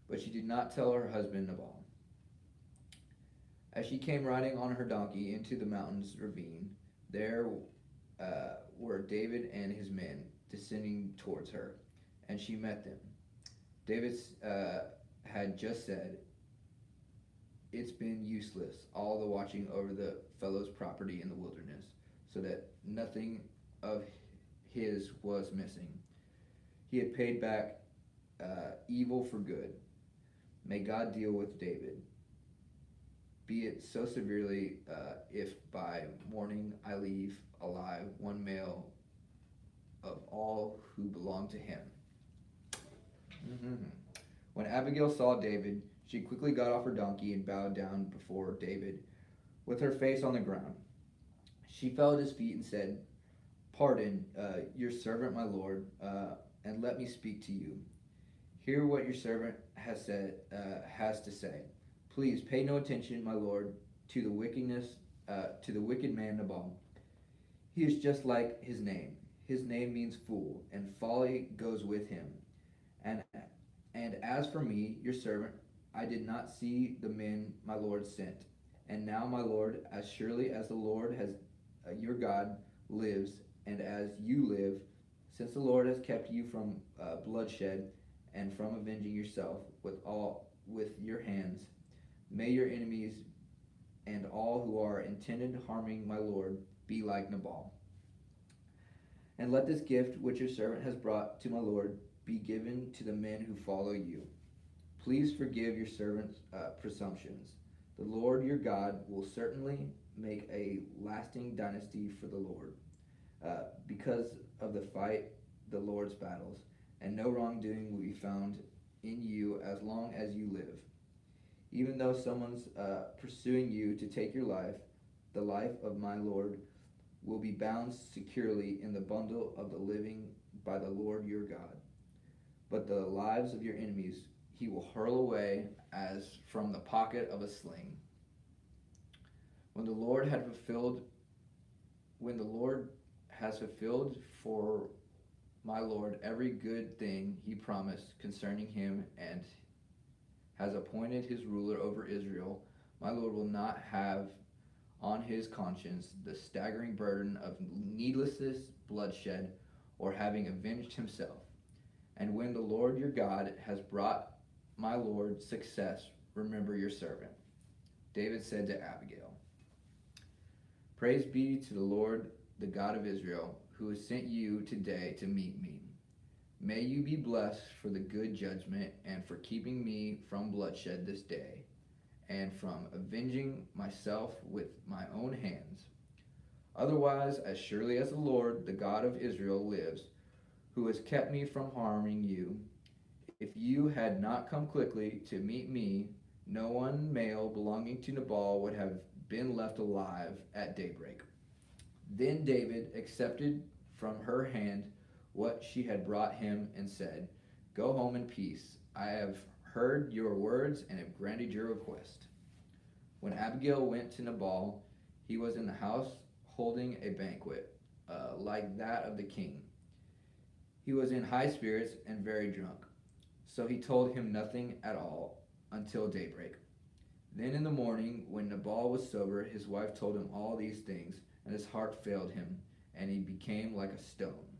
But she did not tell her husband Nabal. As she came riding on her donkey into the mountain's ravine, there were David and his men descending towards her, and she met them. David had just said, it's been useless, all the watching over the fellow's property in the wilderness, so that nothing of his was missing. He had paid back evil for good. May God deal with David, be it so severely, if by morning I leave alive one male of all who belong to him. When Abigail saw David, she quickly got off her donkey and bowed down before David with her face on the ground. She fell at his feet and said, pardon your servant, my lord, and let me speak to you. Hear what your servant has to say. Please pay no attention, my lord, to the wicked man Nabal. He is just like his name. His name means fool, and folly goes with him. And as for me, your servant, I did not see the men my lord sent. And now, my lord, as surely as the Lord has your God lives, and as you live, since the Lord has kept you from bloodshed and from avenging yourself with your hands, may your enemies and all who are intended harming my lord be like Nabal. And let this gift which your servant has brought to my lord be given to the men who follow you. Please forgive your servant's presumptions. The Lord your God will certainly make a lasting dynasty for the Lord, because of the Lord's battles, and no wrongdoing will be found in you as long as you live. Even though someone's pursuing you to take your life, the life of my Lord will be bound securely in the bundle of the living by the Lord your God. But the lives of your enemies he will hurl away as from the pocket of a sling. When the Lord has fulfilled for my Lord every good thing he promised concerning him, and has appointed his ruler over Israel, my Lord will not have on his conscience the staggering burden of needless bloodshed or having avenged himself. And when the Lord your God has brought my Lord success, remember your servant." David said to Abigail, "Praise be to the Lord, the God of Israel, who has sent you today to meet me. May you be blessed for the good judgment and for keeping me from bloodshed this day, and from avenging myself with my own hands. Otherwise, as surely as the Lord, the God of Israel, lives, who has kept me from harming you, if you had not come quickly to meet me, no one male belonging to Nabal would have been left alive at daybreak." Then David accepted from her hand what she had brought him and said, "Go home in peace. I have heard your words and have granted your request." When Abigail went to Nabal, he was in the house holding a banquet, like that of the king. He was in high spirits and very drunk, so he told him nothing at all until daybreak. Then in the morning, when Nabal was sober, his wife told him all these things, and his heart failed him, and he became like a stone.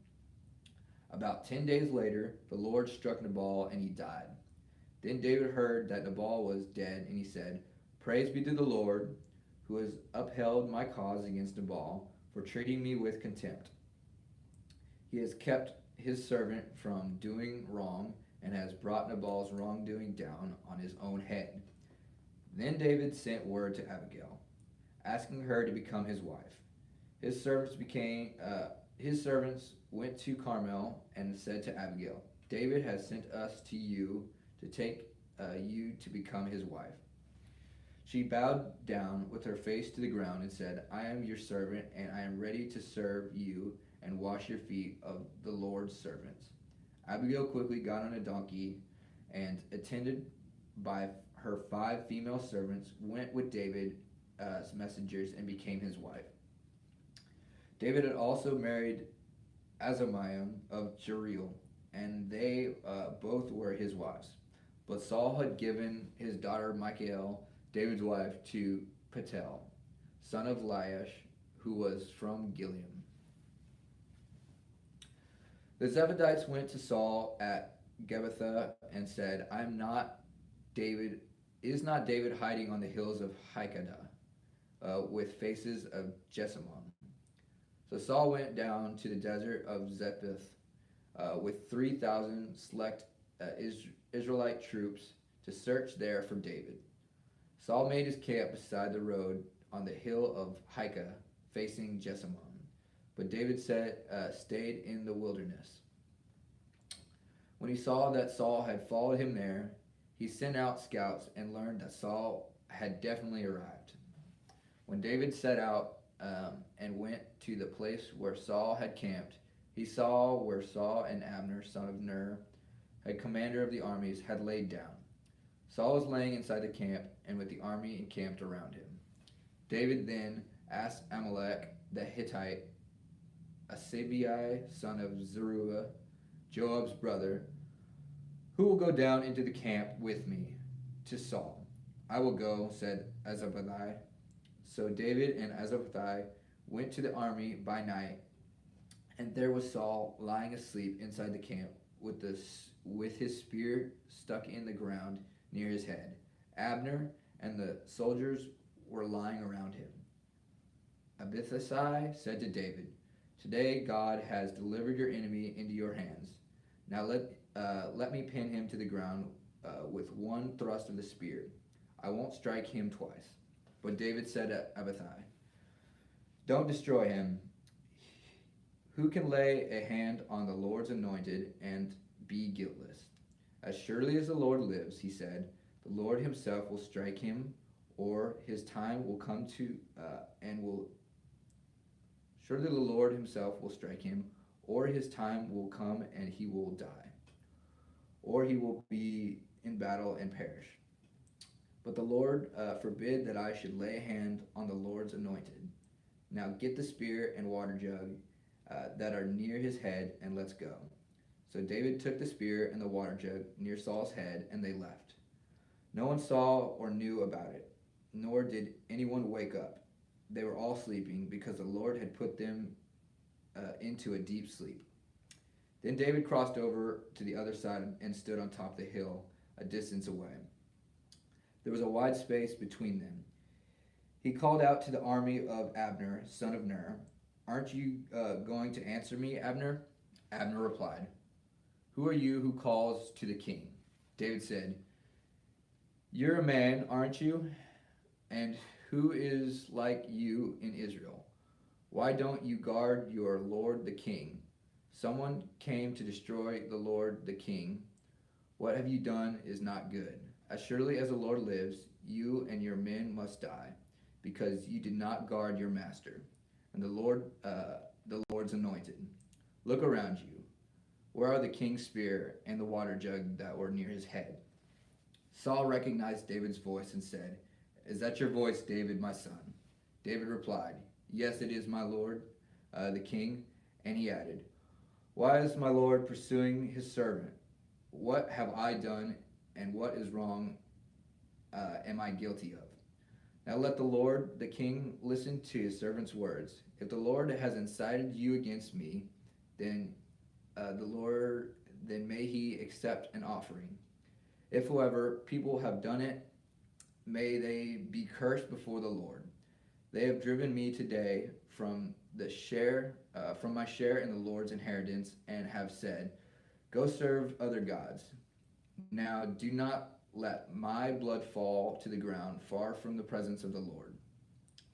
About 10 days later, the Lord struck Nabal, and he died. Then David heard that Nabal was dead, and he said, "Praise be to the Lord, who has upheld my cause against Nabal, for treating me with contempt. He has kept his servant from doing wrong, and has brought Nabal's wrongdoing down on his own head." Then David sent word to Abigail, asking her to become his wife. His servants went to Carmel and said to Abigail, "David has sent us to you to take you to become his wife." She bowed down with her face to the ground and said, "I am your servant, and I am ready to serve you and wash your feet of the Lord's servants." Abigail quickly got on a donkey and, attended by her 5 female servants, went with David's messengers and became his wife. David had also married Azamiah of Jeriel, and they both were his wives. But Saul had given his daughter Michal, David's wife, to Patel, son of Laish, who was from Gilead. The Zebedites went to Saul at Gibbethah and said, Is not David hiding on the hills of Hikadah, with faces of Jessamon?" So Saul went down to the desert of Zephath with 3,000 select Israelite troops to search there for David. Saul made his camp beside the road on the hill of Hikah, facing Jessamon, but David stayed in the wilderness. When he saw that Saul had followed him there, he sent out scouts and learned that Saul had definitely arrived. When David set out and went to the place where Saul had camped, he saw where Saul and Abner, son of Ner, commander of the armies, had laid down. Saul was laying inside the camp, and with the army encamped around him. David then asked Amalek the Hittite, Asabai, son of Zeruiah, Joab's brother, "Who will go down into the camp with me to Saul?" "I will go," said Azabethai. So David and Azabethai went to the army by night, and there was Saul lying asleep inside the camp with his spear stuck in the ground near his head. Abner and the soldiers were lying around him. Abishai said to David, "Today God has delivered your enemy into your hands. Now let me pin him to the ground with one thrust of the spear. I won't strike him twice." But David said to Abishai, "Don't destroy him. Who can lay a hand on the Lord's anointed and be guiltless? As surely as the Lord lives," he said, "the Lord himself will strike him, or his time will come Surely the Lord himself will strike him, or his time will come and he will die, or he will be in battle and perish. But the Lord forbid that I should lay a hand on the Lord's anointed. Now get the spear and water jug that are near his head, and let's go." So David took the spear and the water jug near Saul's head, and they left. No one saw or knew about it, nor did anyone wake up. They were all sleeping, because the Lord had put them into a deep sleep. Then David crossed over to the other side and stood on top of the hill a distance away. There was a wide space between them. He called out to the army of Abner, son of Ner, "Aren't you going to answer me, Abner?" Abner replied, "Who are you who calls to the king?" David said, "You're a man, aren't you? And who is like you in Israel? Why don't you guard your lord the king? Someone came to destroy the lord the king. What have you done is not good. As surely as the Lord lives, you and your men must die, because you did not guard your master, and the Lord's anointed. Look around you. Where are the king's spear and the water jug that were near his head?" Saul recognized David's voice and said, "Is that your voice, David, my son?" David replied, "Yes, it is, my lord, the king." And he added, "Why is my lord pursuing his servant? What have I done, and what is wrong am I guilty of? Now let the Lord, the king, listen to his servant's words. If the Lord has incited you against me, then may he accept an offering. If, however, people have done it, may they be cursed before the Lord. They have driven me today from my share in the Lord's inheritance, and have said, 'Go serve other gods.' Now do not let my blood fall to the ground far from the presence of the Lord."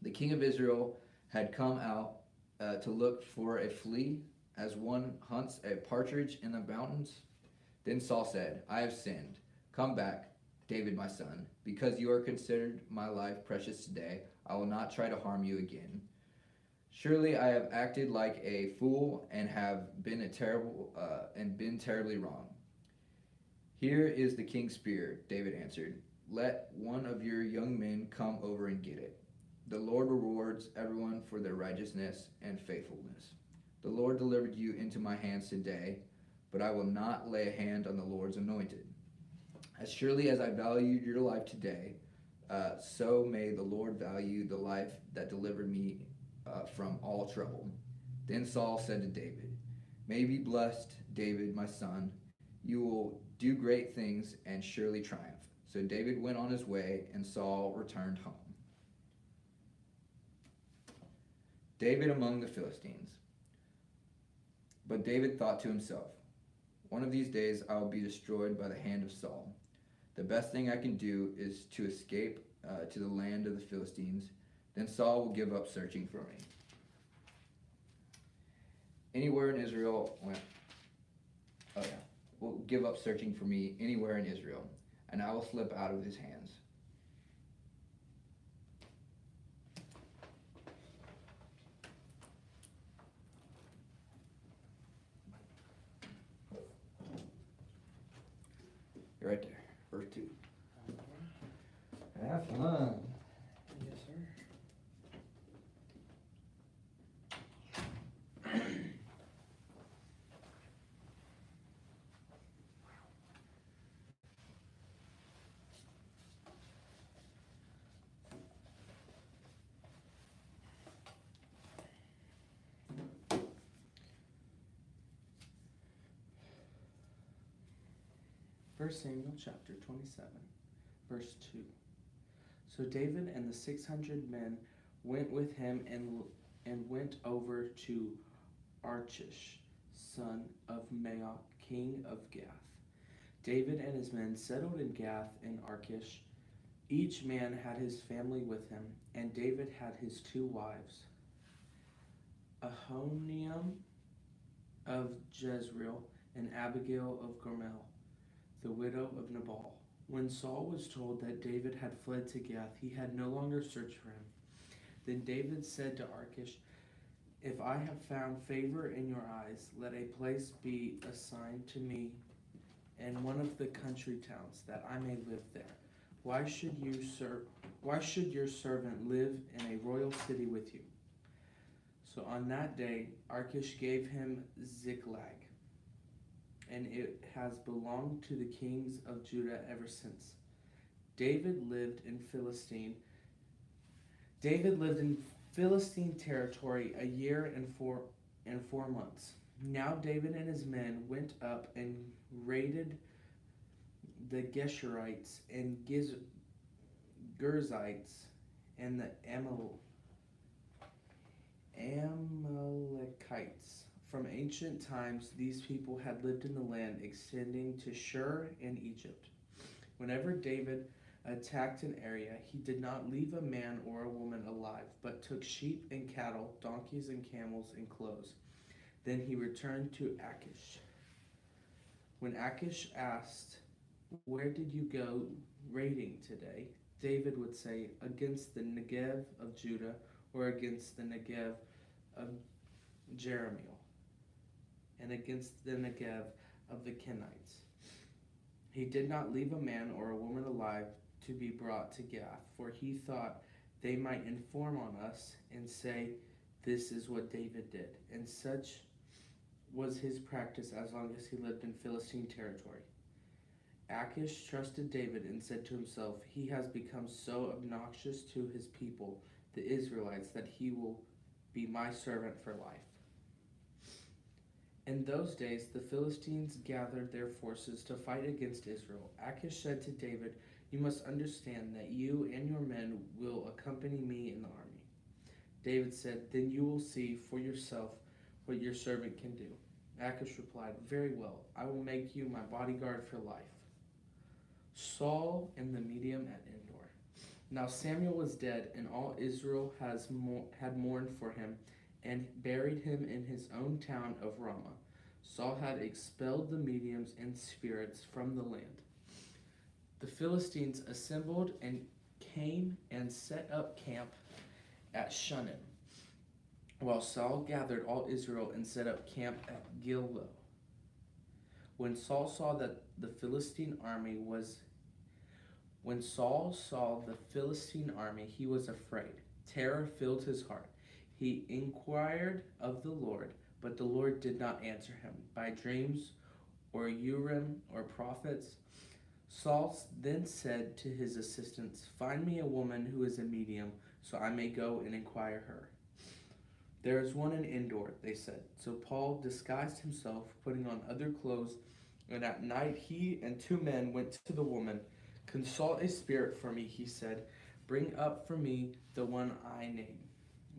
The king of Israel had come out to look for a flea, as one hunts a partridge in the mountains. Then Saul said, "I have sinned. Come back, David my son, because you are considered my life precious today. I will not try to harm you again. Surely I have acted like a fool and have been terribly wrong." "Here is the king's spear," David answered. "Let one of your young men come over and get it. The Lord rewards everyone for their righteousness and faithfulness. The Lord delivered you into my hands today, but I will not lay a hand on the Lord's anointed. As surely as I valued your life today, so may the Lord value the life that delivered me from all trouble." Then Saul said to David, "May you be blessed, David, my son. You will do great things and surely triumph." So David went on his way, and Saul returned home. David among the Philistines. But David thought to himself, "One of these days I will be destroyed by the hand of Saul. The best thing I can do is to escape to the land of the Philistines. Then Saul will give up searching for me." Anywhere in Israel will give up searching for me anywhere in Israel, and I will slip out of his hands. You're right there, verse 2. Have fun. Yes, sir. First Samuel chapter 27, verse 2. So David and the 600 men went with him and went over to Achish, son of Maoch, king of Gath. David and his men settled in Gath and Achish. Each man had his family with him, and David had his 2 wives, Ahinoam of Jezreel and Abigail of Carmel, the widow of Nabal. When Saul was told that David had fled to Gath, he had no longer searched for him. Then David said to Achish, "If I have found favor in your eyes, let a place be assigned to me in one of the country towns, that I may live there. Why should your servant live in a royal city with you?" So on that day, Achish gave him Ziklag, and it has belonged to the kings of Judah ever since. David lived in Philistine territory a year and 4 months. Now David and his men went up and raided the Geshurites and Girzites and the Amalekites. From ancient times, these people had lived in the land extending to Shur and Egypt. Whenever David attacked an area, he did not leave a man or a woman alive, but took sheep and cattle, donkeys and camels and clothes. Then he returned to Achish. When Achish asked, "Where did you go raiding today?" David would say, "Against the Negev of Judah, or against the Negev of Jeremiel, and against the Negev of the Kenites." He did not leave a man or a woman alive to be brought to Gath, for he thought they might inform on us and say, "This is what David did." And such was his practice as long as he lived in Philistine territory. Achish trusted David and said to himself, "He has become so obnoxious to his people, the Israelites, that he will be my servant for life." In those days, the Philistines gathered their forces to fight against Israel. Achish said to David, "You must understand that you and your men will accompany me in the army." David said, "Then you will see for yourself what your servant can do." Achish replied, "Very well, I will make you my bodyguard for life." Saul and the medium at Endor. Now Samuel was dead, and all Israel had mourned for him, and buried him in his own town of Ramah. Saul had expelled the mediums and spirits from the land. The Philistines assembled and came and set up camp at Shunem, while Saul gathered all Israel and set up camp at Gilboa. When Saul saw the Philistine army, he was afraid. Terror filled his heart. He inquired of the Lord, but the Lord did not answer him by dreams or Urim or prophets. Saul then said to his assistants, "Find me a woman who is a medium, so I may go and inquire her." "There is one in Endor," they said. So Paul disguised himself, putting on other clothes, and at night he and 2 men went to the woman. "Consult a spirit for me," he said. "Bring up for me the one I name."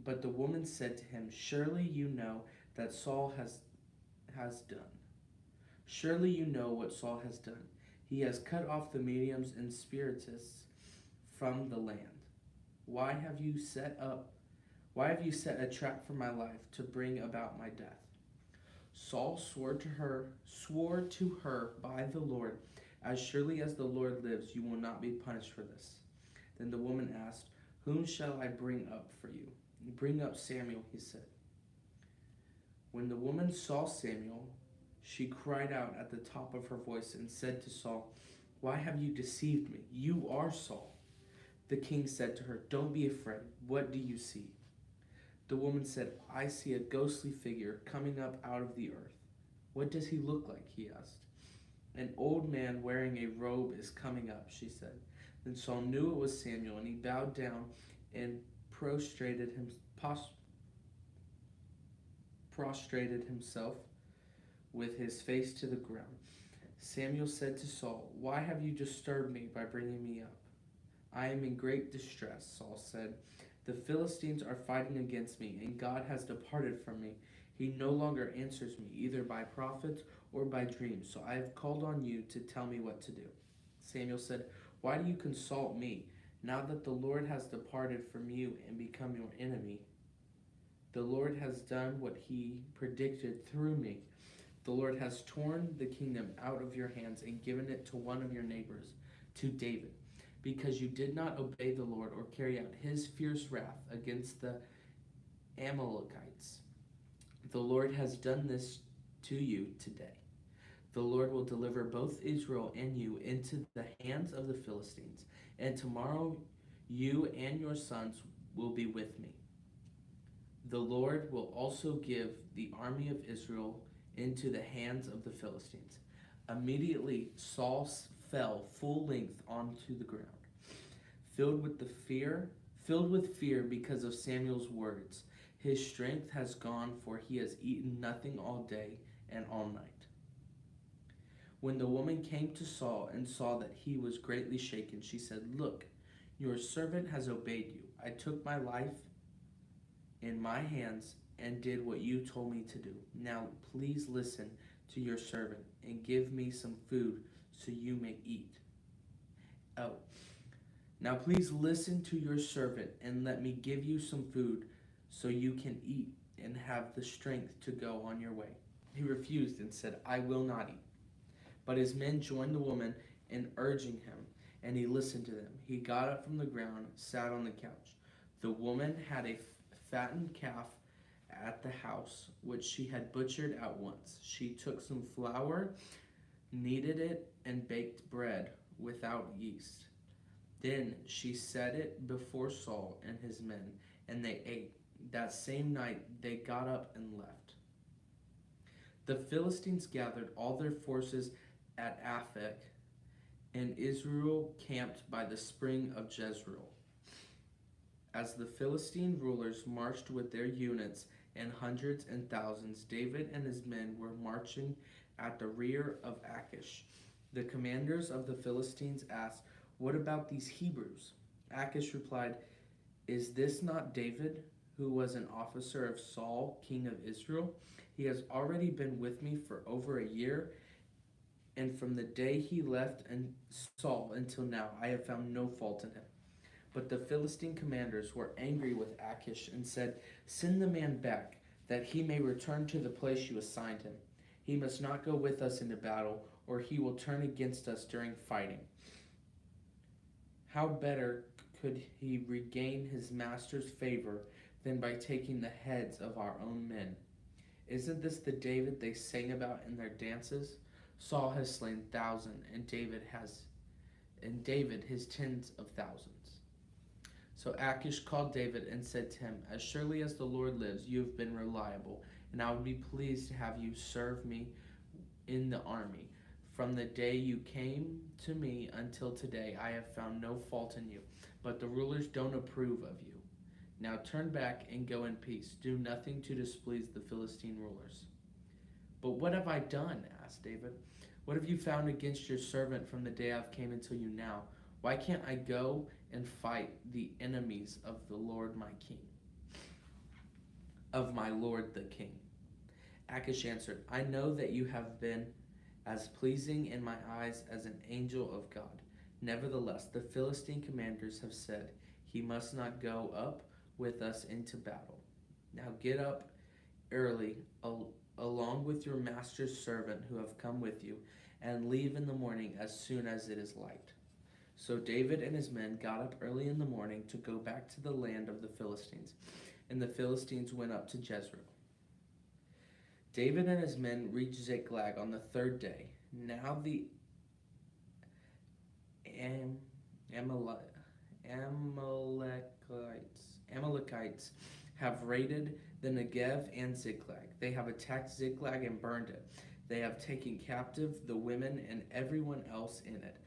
But the woman said to him, "Surely you know that Saul has done. Surely you know what Saul has done. He has cut off the mediums and spiritists from the land. Why have you set a trap for my life to bring about my death?" Saul swore to her by the Lord, "As surely as the Lord lives, you will not be punished for this." Then the woman asked, "Whom shall I bring up for you?" "Bring up Samuel," he said. When the woman saw Samuel, she cried out at the top of her voice and said to Saul, "Why have you deceived me? You are Saul." The king said to her, "Don't be afraid. What do you see?" The woman said, "I see a ghostly figure coming up out of the earth." "What does he look like?" he asked. "An old man wearing a robe is coming up," she said. Then Saul knew it was Samuel, and he bowed down and prostrated himself with his face to the ground. Samuel said to Saul, "Why have you disturbed me by bringing me up?" "I am in great distress," Saul said. "The Philistines are fighting against me, and God has departed from me. He no longer answers me, either by prophets or by dreams, so I have called on you to tell me what to do." Samuel said, "Why do you consult me, now that the Lord has departed from you and become your enemy? The Lord has done what he predicted through me. The Lord has torn the kingdom out of your hands and given it to one of your neighbors, to David, because you did not obey the Lord or carry out his fierce wrath against the Amalekites. The Lord has done this to you today. The Lord will deliver both Israel and you into the hands of the Philistines, and tomorrow you and your sons will be with me. The Lord will also give the army of Israel into the hands of the Philistines." Immediately Saul fell full length onto the ground, filled with fear because of Samuel's words. His strength has gone, for he has eaten nothing all day and all night. When the woman came to Saul and saw that he was greatly shaken, she said, "Look, your servant has obeyed you. I took my life in my hands and did what you told me to do. Now please listen to your servant and give me some food so you may eat." Oh. Now please listen to your servant and let me give you some food so you can eat and have the strength to go on your way. He refused and said, "I will not eat." But his men joined the woman in urging him, and he listened to them. He got up from the ground, sat on the couch. The woman had a fattened calf at the house, which she had butchered at once. She took some flour, kneaded it, and baked bread without yeast. Then she set it before Saul and his men, and they ate. That same night they got up and left. The Philistines gathered all their forces at Aphek, and Israel camped by the spring of Jezreel. As the Philistine rulers marched with their units and hundreds and thousands, David and his men were marching at the rear of Achish. The commanders of the Philistines asked, "What about these Hebrews?" Achish replied, "Is this not David, who was an officer of Saul, king of Israel? He has already been with me for over a year, and from the day he left Saul until now, I have found no fault in him." But the Philistine commanders were angry with Achish and said, "Send the man back, that he may return to the place you assigned him. He must not go with us into battle, or he will turn against us during fighting. How better could he regain his master's favor than by taking the heads of our own men? Isn't this the David they sang about in their dances? Saul has slain thousands, and David his tens of thousands." So Achish called David and said to him, "As surely as the Lord lives, you have been reliable, and I would be pleased to have you serve me in the army. From the day you came to me until today, I have found no fault in you, but the rulers don't approve of you. Now turn back and go in peace. Do nothing to displease the Philistine rulers." "But what have I done?" asked David. "What have you found against your servant from the day I came until you now? Why can't I go and fight the enemies of the Lord my king? Of my lord the king?" Achish answered, "I know that you have been as pleasing in my eyes as an angel of God. Nevertheless, the Philistine commanders have said, 'He must not go up with us into battle.' Now get up early along with your master's servant who have come with you, and leave in the morning as soon as it is light." So David and his men got up early in the morning to go back to the land of the Philistines, and the Philistines went up to Jezreel. David and his men reached Ziklag on the third day. Now the Amalekites have raided the Negev and Ziklag. They have attacked Ziklag and burned it. They have taken captive the women and everyone else in it,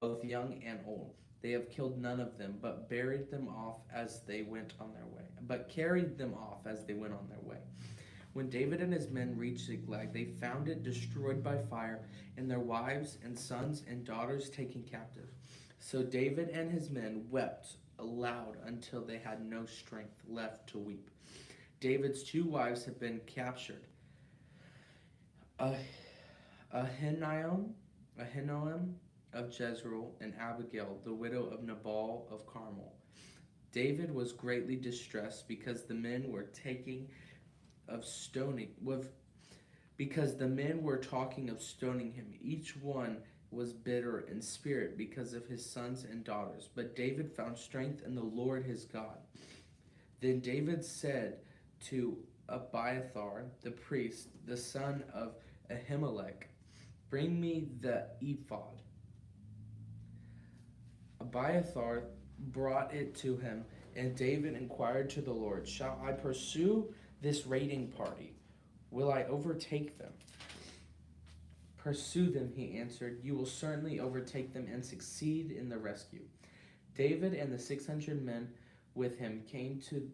both young and old. They have killed none of them, but carried them off as they went on their way. When David and his men reached Ziklag, they found it destroyed by fire, and their wives and sons and daughters taken captive. So David and his men wept aloud until they had no strength left to weep. David's two wives had been captured, Ahinoam of Jezreel, and Abigail, the widow of Nabal of Carmel. David was greatly distressed because the men were talking of stoning him. Each one was bitter in spirit because of his sons and daughters. But David found strength in the Lord his God. Then David said to Abiathar the priest, the son of Ahimelech, "Bring me the ephod." Abiathar brought it to him, and David inquired to the Lord, "Shall I pursue this raiding party? Will I overtake them?" "Pursue them," he answered. "You will certainly overtake them and succeed in the rescue." David and the 600 men with him came to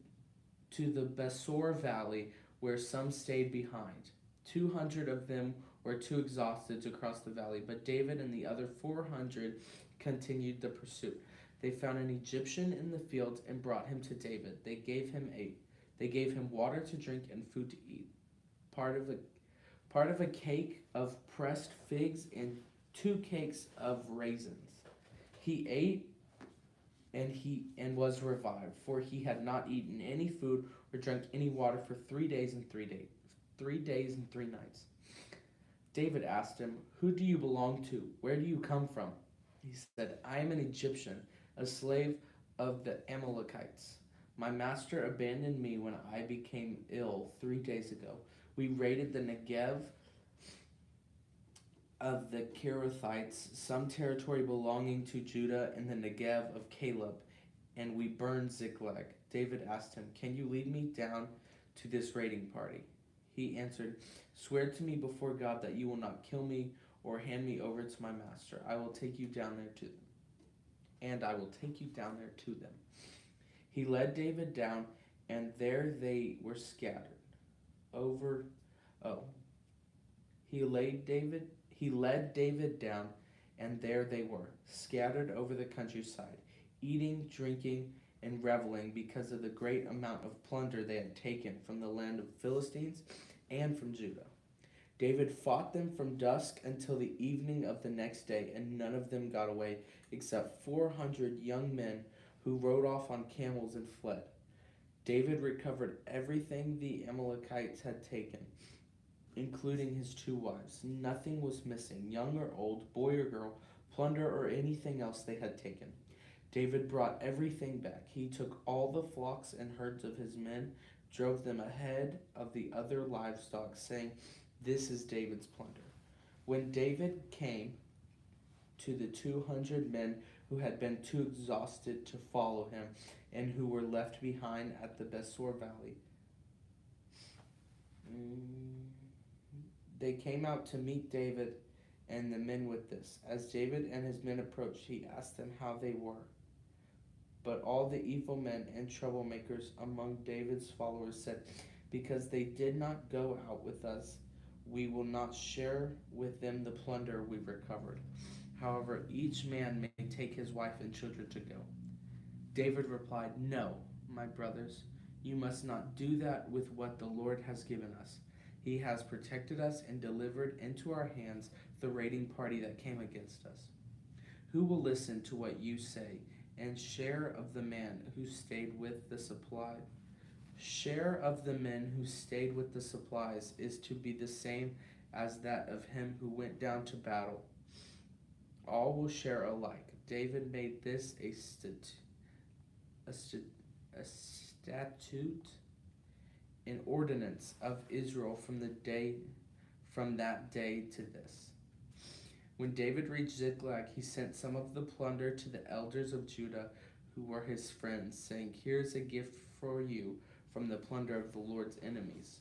the Besor valley, where some stayed behind. 200 of them were too exhausted to cross the valley, but David and the other 400 continued the pursuit. They found an Egyptian in the fields and brought him to David. They gave him water to drink and food to eat. Part of a cake of pressed figs and 2 cakes of raisins. He ate and was revived, for he had not eaten any food or drank any water for 3 days and 3 nights. David asked him, "Who do you belong to? Where do you come from?" He said, "I am an Egyptian, a slave of the Amalekites. My master abandoned me when I became ill 3 days ago. We raided the Negev of the Kerethites, some territory belonging to Judah, and the Negev of Caleb, and we burned Ziklag." David asked him, "Can you lead me down to this raiding party?" He answered, "Swear to me before God that you will not kill me or hand me over to my master. I will take you down there to them. And I will take you down there to them." He led David down, and there they were scattered He led David down, and there they were, scattered over the countryside, eating, drinking, and reveling because of the great amount of plunder they had taken from the land of Philistines and from Judah. David fought them from dusk until the evening of the next day, and none of them got away except 400 young men who rode off on camels and fled. David recovered everything the Amalekites had taken, including his 2 wives. Nothing was missing, young or old, boy or girl, plunder or anything else they had taken. David brought everything back. He took all the flocks and herds of his men, drove them ahead of the other livestock, saying, "This is David's plunder." When David came to the 200 men who had been too exhausted to follow him and who were left behind at the Besor Valley, they came out to meet David and the men with this. As David and his men approached, he asked them how they were. But all the evil men and troublemakers among David's followers said, "Because they did not go out with us, we will not share with them the plunder we recovered. However, each man may take his wife and children to go." David replied, "No, my brothers, you must not do that with what the Lord has given us. He has protected us and delivered into our hands the raiding party that came against us. Who will listen to what you say and share of the man who stayed with the supply? Share of the men who stayed with the supplies is to be the same as that of him who went down to battle. All will share alike." David made this a statute, an ordinance of Israel from that day to this. When David reached Ziklag, he sent some of the plunder to the elders of Judah who were his friends, saying, "Here's a gift for you from the plunder of the Lord's enemies."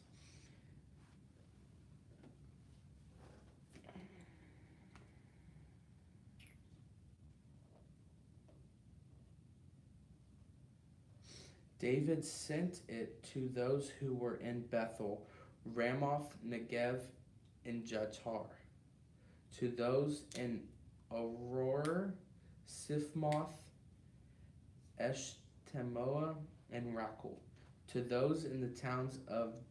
David sent it to those who were in Bethel, Ramoth, Negev, and Jatar, to those in Auror, Sifmoth, Eshtemoa, and Rakel, to those in the towns of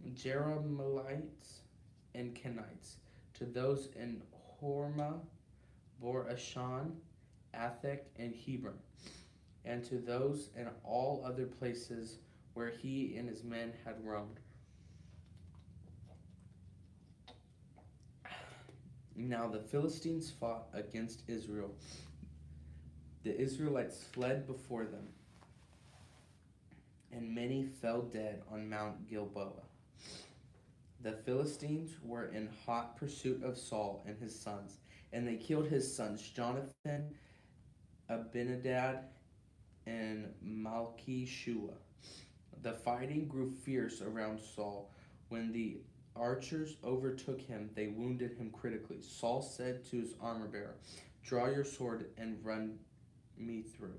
Jerahmeelites and Kenites, to those in Hormah, Bor Ashan, Athek, and Hebron, and to those in all other places where he and his men had roamed. Now the Philistines fought against Israel. The Israelites fled before them, and many fell dead on Mount Gilboa. The Philistines were in hot pursuit of Saul and his sons, and they killed his sons Jonathan, Abinadab, and Malchishua. The fighting grew fierce around Saul. When the archers overtook him, they wounded him critically. Saul said to his armor-bearer, "Draw your sword and run me through,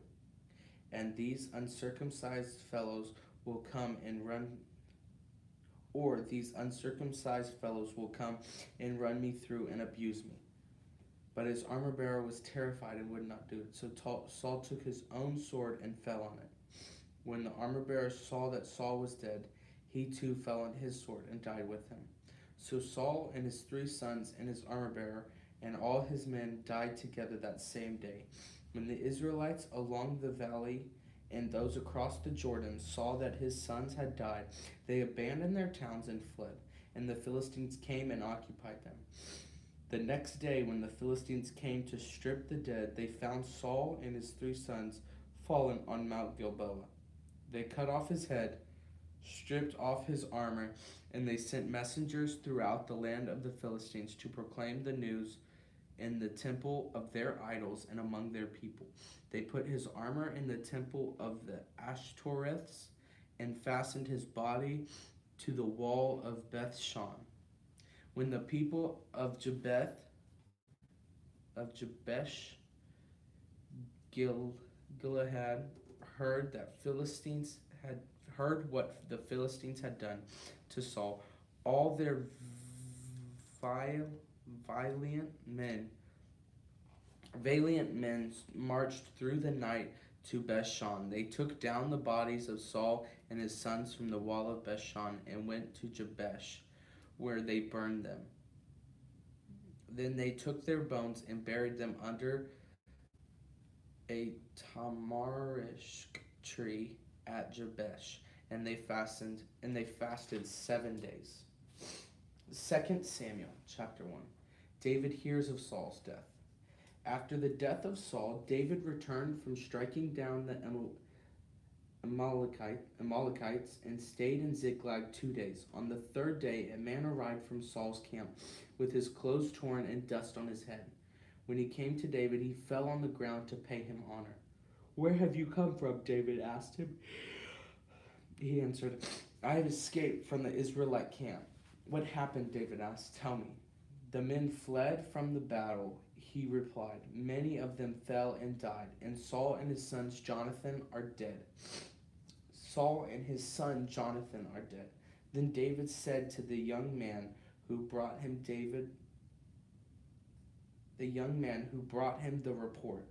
and these uncircumcised fellows will come and run or these uncircumcised fellows will come and run me through and abuse me." But his armor bearer was terrified and would not do it. So Saul took his own sword and fell on it. When the armor bearer saw that Saul was dead, he too fell on his sword and died with him. So Saul and his 3 sons and his armor bearer and all his men died together that same day. When the Israelites along the valley and those across the Jordan saw that his sons had died, they abandoned their towns and fled, and the Philistines came and occupied them. The next day, when the Philistines came to strip the dead, they found Saul and his 3 sons fallen on Mount Gilboa. They cut off his head, stripped off his armor, and they sent messengers throughout the land of the Philistines to proclaim the news in the temple of their idols and among their people. They put his armor in the temple of the Ashtoreths and fastened his body to the wall of Beth Shan. When the people of Jabesh Gilead heard what the Philistines had done to Saul, all their valiant men marched through the night to Bethshan. They took down the bodies of Saul and his sons from the wall of Bethshan and went to Jabesh, where they burned them. Then they took their bones and buried them under a tamarisk tree at Jabesh, and they fasted 7 days. 2 Samuel chapter 1. David hears of Saul's death. After the death of Saul, David returned from striking down the Amalekites and stayed in Ziklag 2 days. On the 3rd day, a man arrived from Saul's camp with his clothes torn and dust on his head. When he came to David, he fell on the ground to pay him honor. "Where have you come from?" David asked him. He answered, "I have escaped from the Israelite camp." "What happened?" David asked. "Tell me." "The men fled from the battle," he replied. "Many of them fell and died, and Saul and his son Jonathan are dead." Then David said to the young man who brought him the report,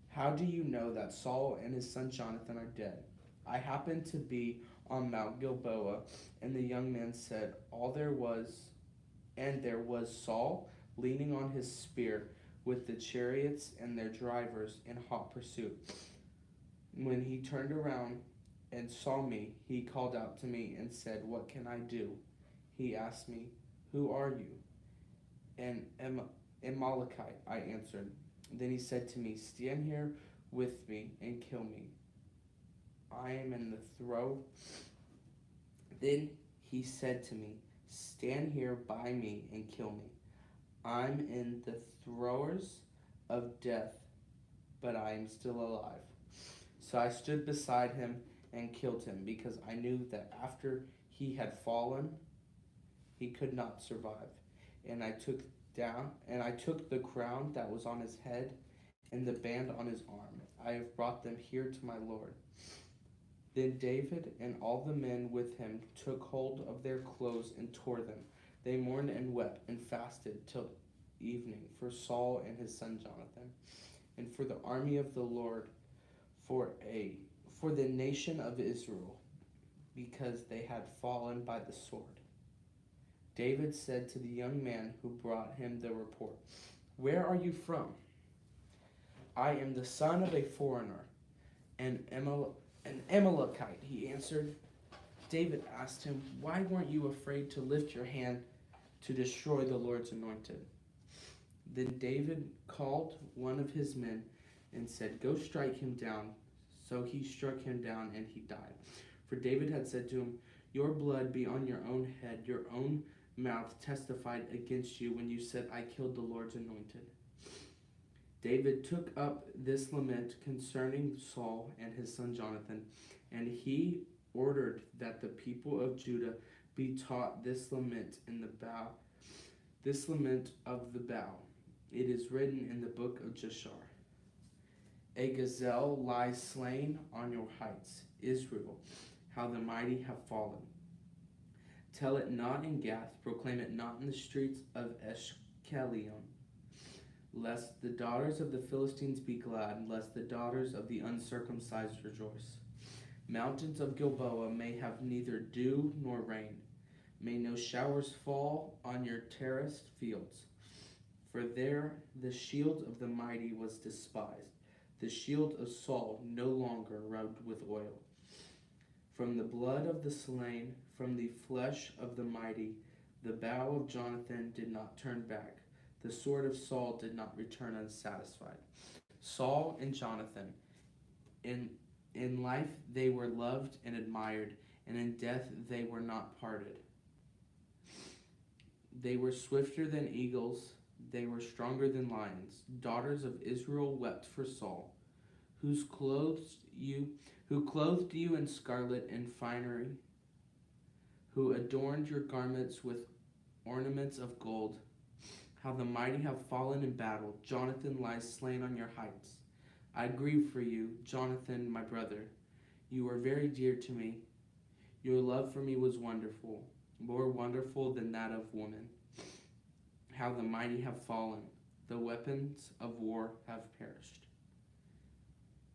"How do you know that Saul and his son Jonathan are dead?" "I happened to be on Mount Gilboa," and the young man said, there was Saul leaning on his spear with the chariots and their drivers in hot pursuit. When he turned around and saw me, he called out to me and said, 'What can I do?' He asked me, 'Who are you?' 'An Amalekite,' I answered. Then he said to me, 'Stand here with me and kill me. I am in the throw.' Then he said to me, 'Stand here by me and kill me. I'm in the throes of death, but I am still alive.' So I stood beside him and killed him, because I knew that after he had fallen, he could not survive. And I took the crown that was on his head and the band on his arm. I have brought them here to my Lord." Then David and all the men with him took hold of their clothes and tore them. They mourned and wept and fasted till evening for Saul and his son Jonathan, and for the army of the Lord, for the nation of Israel, because they had fallen by the sword. David said to the young man who brought him the report, "Where are you from?" "I am the son of a foreigner, an Amalekite," he answered. David asked him, "Why weren't you afraid to lift your hand to destroy the Lord's anointed?" Then David called one of his men and said, "Go strike him down." So he struck him down and he died. For David had said to him, "Your blood be on your own head. Your own mouth testified against you when you said, 'I killed the Lord's anointed.'" David took up this lament concerning Saul and his son Jonathan, and he ordered that the people of Judah be taught this lament of the bow. It is written in the book of Jashar. "A gazelle lies slain on your heights, Israel, how the mighty have fallen. Tell it not in Gath, proclaim it not in the streets of Eshkelion, lest the daughters of the Philistines be glad, lest the daughters of the uncircumcised rejoice. Mountains of Gilboa may have neither dew nor rain. May no showers fall on your terraced fields. For there the shield of the mighty was despised, the shield of Saul no longer rubbed with oil. From the blood of the slain, from the flesh of the mighty, the bow of Jonathan did not turn back. The sword of Saul did not return unsatisfied. Saul and Jonathan, in life they were loved and admired, and in death they were not parted. They were swifter than eagles, they were stronger than lions. Daughters of Israel wept for Saul, who clothed you in scarlet and finery, who adorned your garments with ornaments of gold. How the mighty have fallen in battle. Jonathan lies slain on your heights. I grieve for you, Jonathan, my brother. You were very dear to me. Your love for me was wonderful, more wonderful than that of woman. How the mighty have fallen. The weapons of war have perished.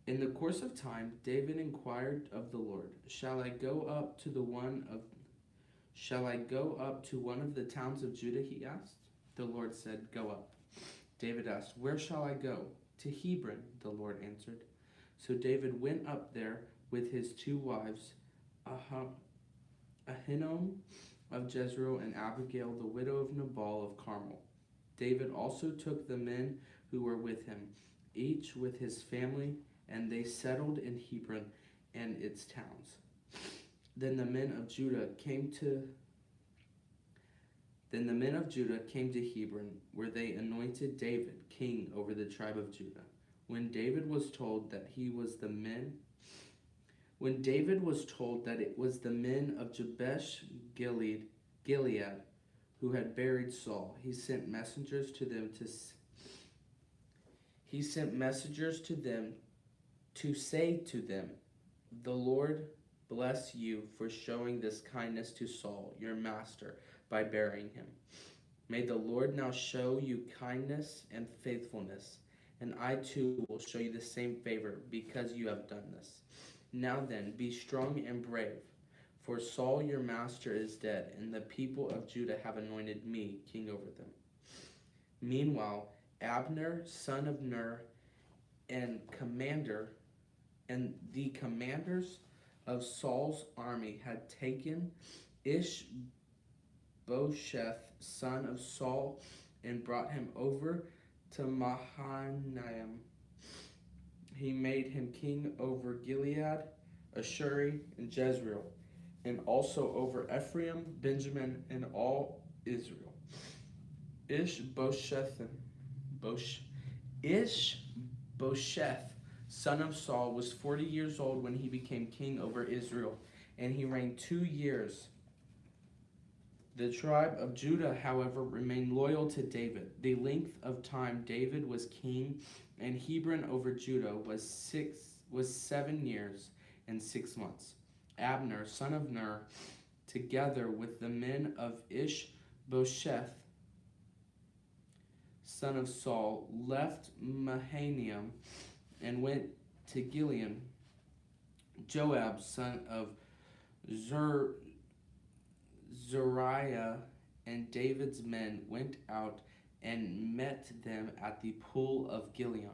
In the course of time, David inquired of the Lord, Shall I go up to one of the towns of Judah, he asked. The Lord said, Go up. David asked, Where shall I go? To Hebron, the Lord answered. So David went up there with his 2 wives, Ahinoam of Jezreel and Abigail, the widow of Nabal of Carmel. David also took the men who were with him, each with his family, and they settled in Hebron and its towns. Then the men of Judah came to Hebron, where they anointed David king over the tribe of Judah. When David was told that it was the men of Jabesh Gilead who had buried Saul, he sent messengers to them to say to them, The Lord bless you for showing this kindness to Saul, your master, by burying him. May the Lord now show you kindness and faithfulness, and I too will show you the same favor because you have done this. Now then, be strong and brave, for Saul your master is dead, and the people of Judah have anointed me king over them. Meanwhile, Abner, son of Ner, and the commanders of Saul's army had taken Ishbosheth, son of Saul, and brought him over to Mahanaim. He made him king over Gilead, Ashuri, and Jezreel, and also over Ephraim, Benjamin, and all Israel. Ishbosheth, son of Saul, was 40 years old when he became king over Israel, and he reigned 2 years. The tribe of Judah, however, remained loyal to David. The length of time David was king and Hebron over Judah was 7 years and 6 months. Abner, son of Ner, together with the men of Ishbosheth, son of Saul, left Mahanaim and went to Gilead. Joab, son of Zariah, and David's men went out and met them at the pool of Gilead.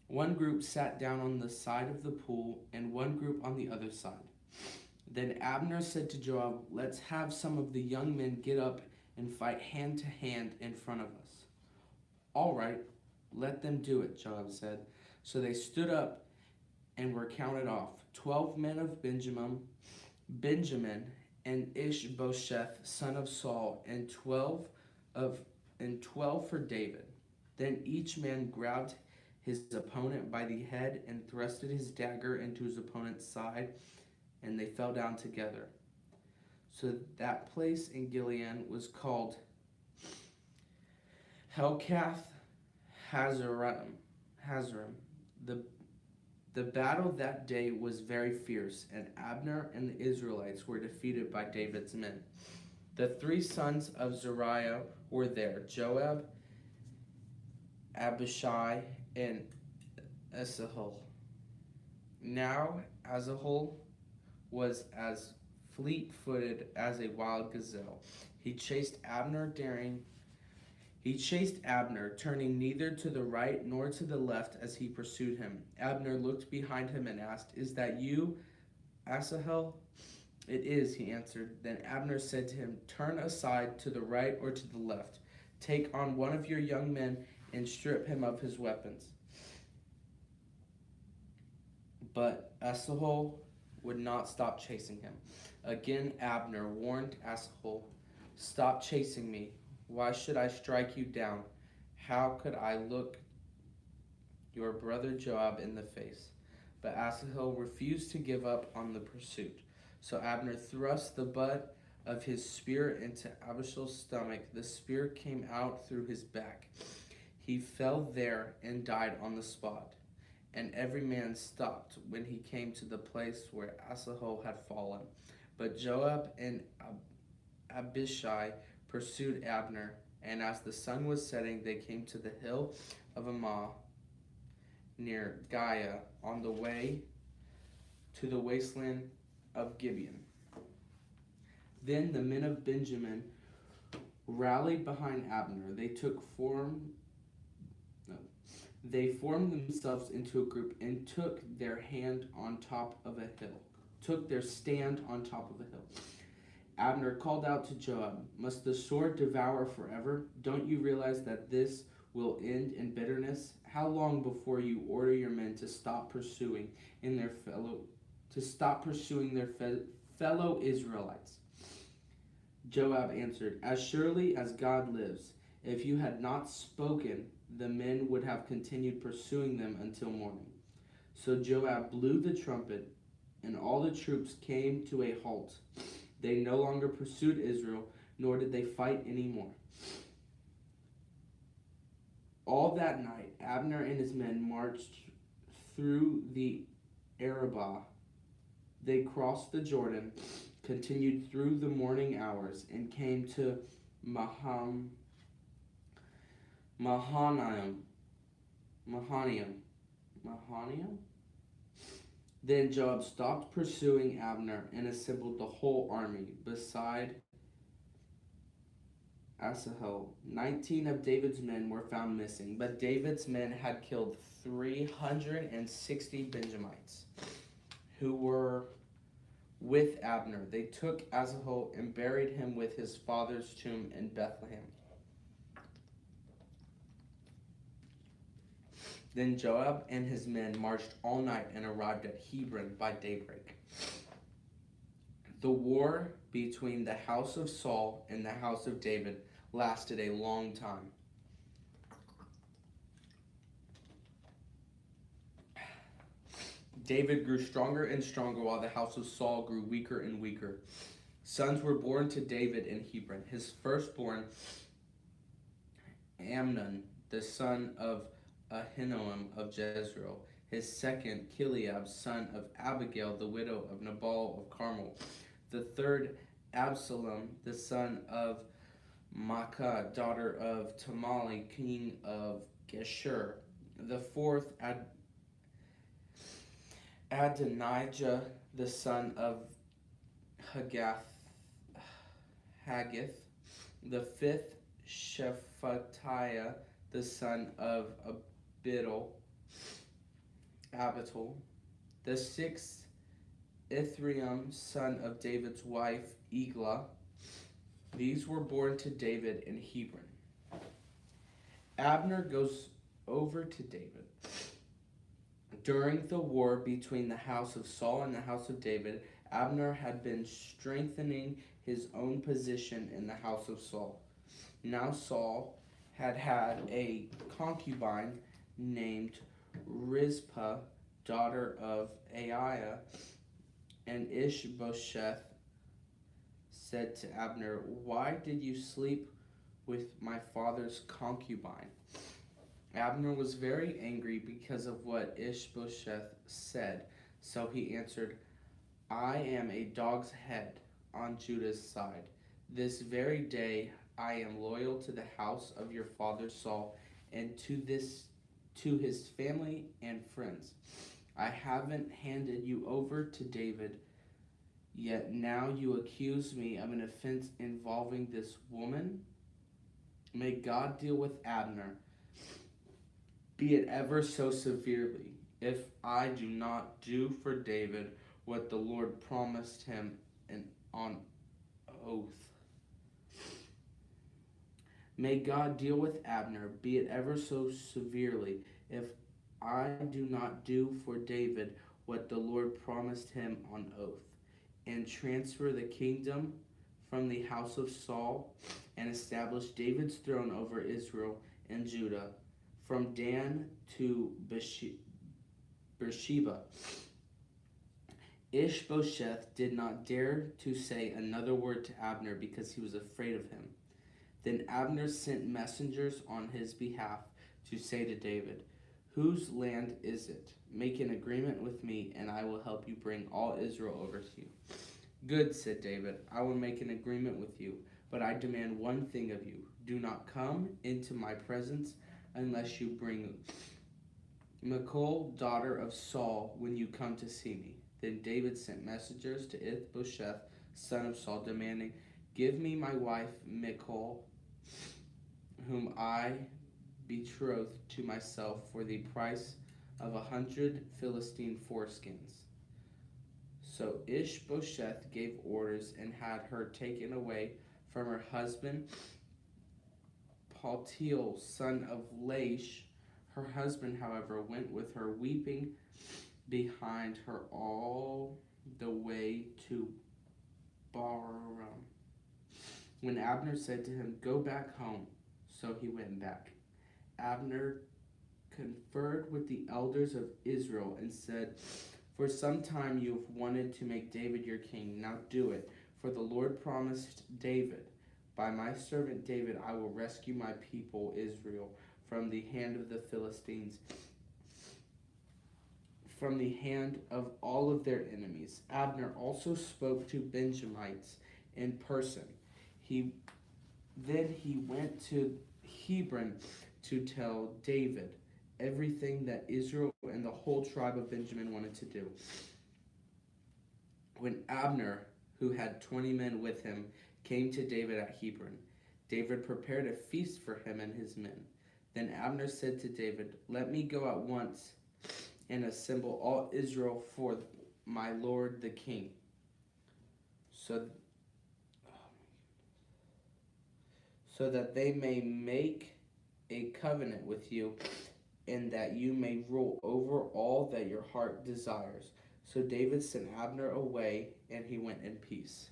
One group sat down on the side of the pool, and one group on the other side. Then Abner said to Joab, Let's have some of the young men get up and fight hand to hand in front of us. All right, let them do it, Joab said. So they stood up and were counted off, 12 men of Benjamin, and Ishbosheth, son of Saul, and 12 for David. Then each man grabbed his opponent by the head and thrusted his dagger into his opponent's side, and they fell down together. So that place in Gilead was called Helkath Hazarim. The battle that day was very fierce, and Abner and the Israelites were defeated by David's men. The 3 sons of Zeruiah were there, Joab, Abishai, and Asahel. Now Asahel was as fleet-footed as a wild gazelle. He chased Abner, turning neither to the right nor to the left as he pursued him. Abner looked behind him and asked, "Is that you, Asahel?" "It is," he answered. Then Abner said to him, "Turn aside to the right or to the left. Take on one of your young men and strip him of his weapons." But Asahel would not stop chasing him. Again Abner warned Asahel, "Stop chasing me. Why should I strike you down? How could I look your brother Joab in the face?" But Asahel refused to give up on the pursuit. So Abner thrust the butt of his spear into Abishal's stomach. The spear came out through his back. He fell there and died on the spot. And every man stopped when he came to the place where Asahel had fallen. But Joab and Abishai pursued Abner, and as the sun was setting, they came to the hill of Ammah near Giah on the way to the wasteland of Gibeon. Then the men of Benjamin rallied behind Abner. They formed themselves into a group and took their stand on top of a hill. Abner called out to Joab, "Must the sword devour forever? Don't you realize that this will end in bitterness? How long before you order your men to stop pursuing their fellow Israelites?" Joab answered, "As surely as God lives, if you had not spoken, the men would have continued pursuing them until morning." So Joab blew the trumpet, and all the troops came to a halt. They no longer pursued Israel, nor did they fight anymore. All that night, Abner and his men marched through the Arabah. They crossed the Jordan, continued through the morning hours, and came to Mahanaim. Then Joab stopped pursuing Abner and assembled the whole army. Beside Asahel, 19 of David's men were found missing, but David's men had killed 360 Benjamites who were with Abner. They took Asahel and buried him with his father's tomb in Bethlehem. Then Joab and his men marched all night and arrived at Hebron by daybreak. The war between the house of Saul and the house of David lasted a long time. David grew stronger and stronger while the house of Saul grew weaker and weaker. Sons were born to David in Hebron. His firstborn, Amnon, the son of Ahinoam of Jezreel. His second, Chileab, son of Abigail, the widow of Nabal of Carmel. The third, Absalom, the son of Maacah, daughter of Tamali, king of Geshur. The fourth, Adonijah, the son of Haggith. The fifth, Shephatiah, the son of Abital. The sixth, Ithream, son of David's wife, Eglah. These were born to David in Hebron. Abner goes over to David. During the war between the house of Saul and the house of David, Abner had been strengthening his own position in the house of Saul. Now Saul had a concubine named Rizpah, daughter of Aiah, and Ishbosheth said to Abner, "Why did you sleep with my father's concubine?" Abner was very angry because of what Ishbosheth said, so he answered, I am a dog's head on Judah's side. This very day I am loyal to the house of your father Saul and to his family and friends. I haven't handed you over to David, yet now you accuse me of an offense involving this woman. May God deal with Abner, be it ever so severely, if I do not do for David what the Lord promised him on oath. May God deal with Abner, be it ever so severely, if I do not do for David what the Lord promised him on oath, and transfer the kingdom from the house of Saul, and establish David's throne over Israel and Judah, from Dan to Beersheba. Ishbosheth did not dare to say another word to Abner because he was afraid of him. Then Abner sent messengers on his behalf to say to David, Whose land is it? Make an agreement with me, and I will help you bring all Israel over to you. Good, said David, I will make an agreement with you, but I demand one thing of you. Do not come into my presence unless you bring Michal, daughter of Saul, when you come to see me. Then David sent messengers to Ishbosheth, son of Saul, demanding, Give me my wife Michal, whom I betrothed to myself for the price of 100 Philistine foreskins. So Ishbosheth gave orders and had her taken away from her husband Paltiel, son of Laish. Her husband, however, went with her, weeping behind her all the way to Bahurim. When Abner said to him, Go back home, so he went back. Abner conferred with the elders of Israel and said, For some time you have wanted to make David your king. Now do it, for the Lord promised David, By my servant David I will rescue my people Israel from the hand of the Philistines, from the hand of all of their enemies. Abner also spoke to Benjamites in person. Then he went to Hebron to tell David everything that Israel and the whole tribe of Benjamin wanted to do. When Abner, who had 20 men with him, came to David at Hebron, David prepared a feast for him and his men. Then Abner said to David, Let me go at once and assemble all Israel for my lord the king, so that they may make a covenant with you, and that you may rule over all that your heart desires. So David sent Abner away, and he went in peace.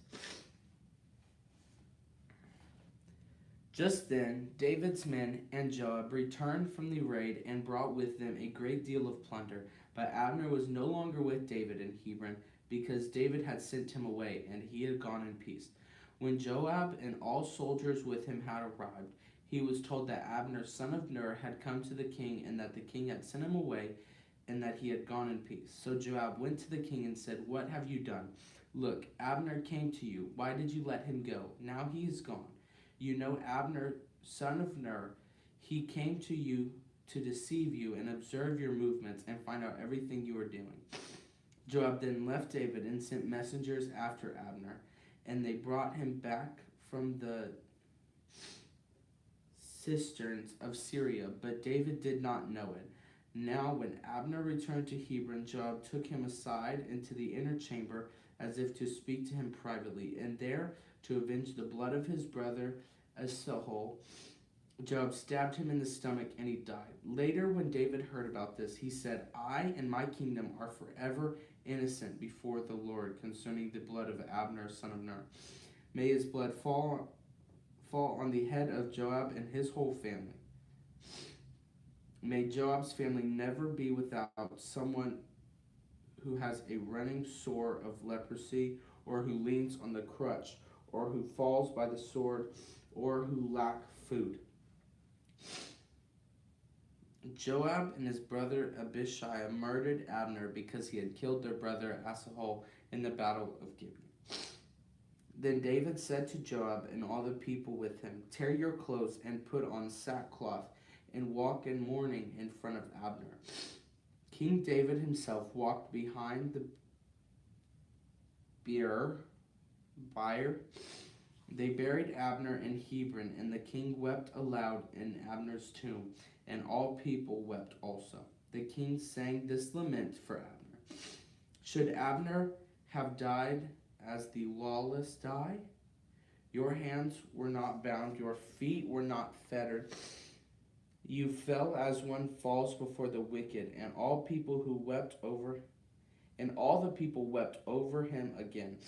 Just then, David's men and Joab returned from the raid and brought with them a great deal of plunder. But Abner was no longer with David in Hebron, because David had sent him away, and he had gone in peace. When Joab and all soldiers with him had arrived, he was told that Abner, son of Ner, had come to the king, and that the king had sent him away, and that he had gone in peace. So Joab went to the king and said, What have you done? Look, Abner came to you. Why did you let him go? Now he is gone. You know Abner, son of Ner. He came to you to deceive you and observe your movements and find out everything you are doing. Joab then left David and sent messengers after Abner, and they brought him back from the cisterns of Syria, but David did not know it. Now when Abner returned to Hebron, Joab took him aside into the inner chamber as if to speak to him privately, and there, to avenge the blood of his brother Asahel, Joab stabbed him in the stomach, and he died. Later, when David heard about this, he said, I and my kingdom are forever innocent before the Lord concerning the blood of Abner, son of Ner. May his blood fall on the head of Joab and his whole family. May Joab's family never be without someone who has a running sore of leprosy, or who leans on the crutch, or who falls by the sword, or who lack food. Joab and his brother Abishai murdered Abner because he had killed their brother Asahel in the battle of Gibeon. Then David said to Joab and all the people with him, "Tear your clothes and put on sackcloth and walk in mourning in front of Abner." King David himself walked behind the bier. They buried Abner in Hebron, and the king wept aloud in Abner's tomb, and all people wept also. The king sang this lament for Abner: "Should Abner have died as the lawless die? Your hands were not bound, your feet were not fettered. You fell as one falls before the wicked, and all the people wept over him again."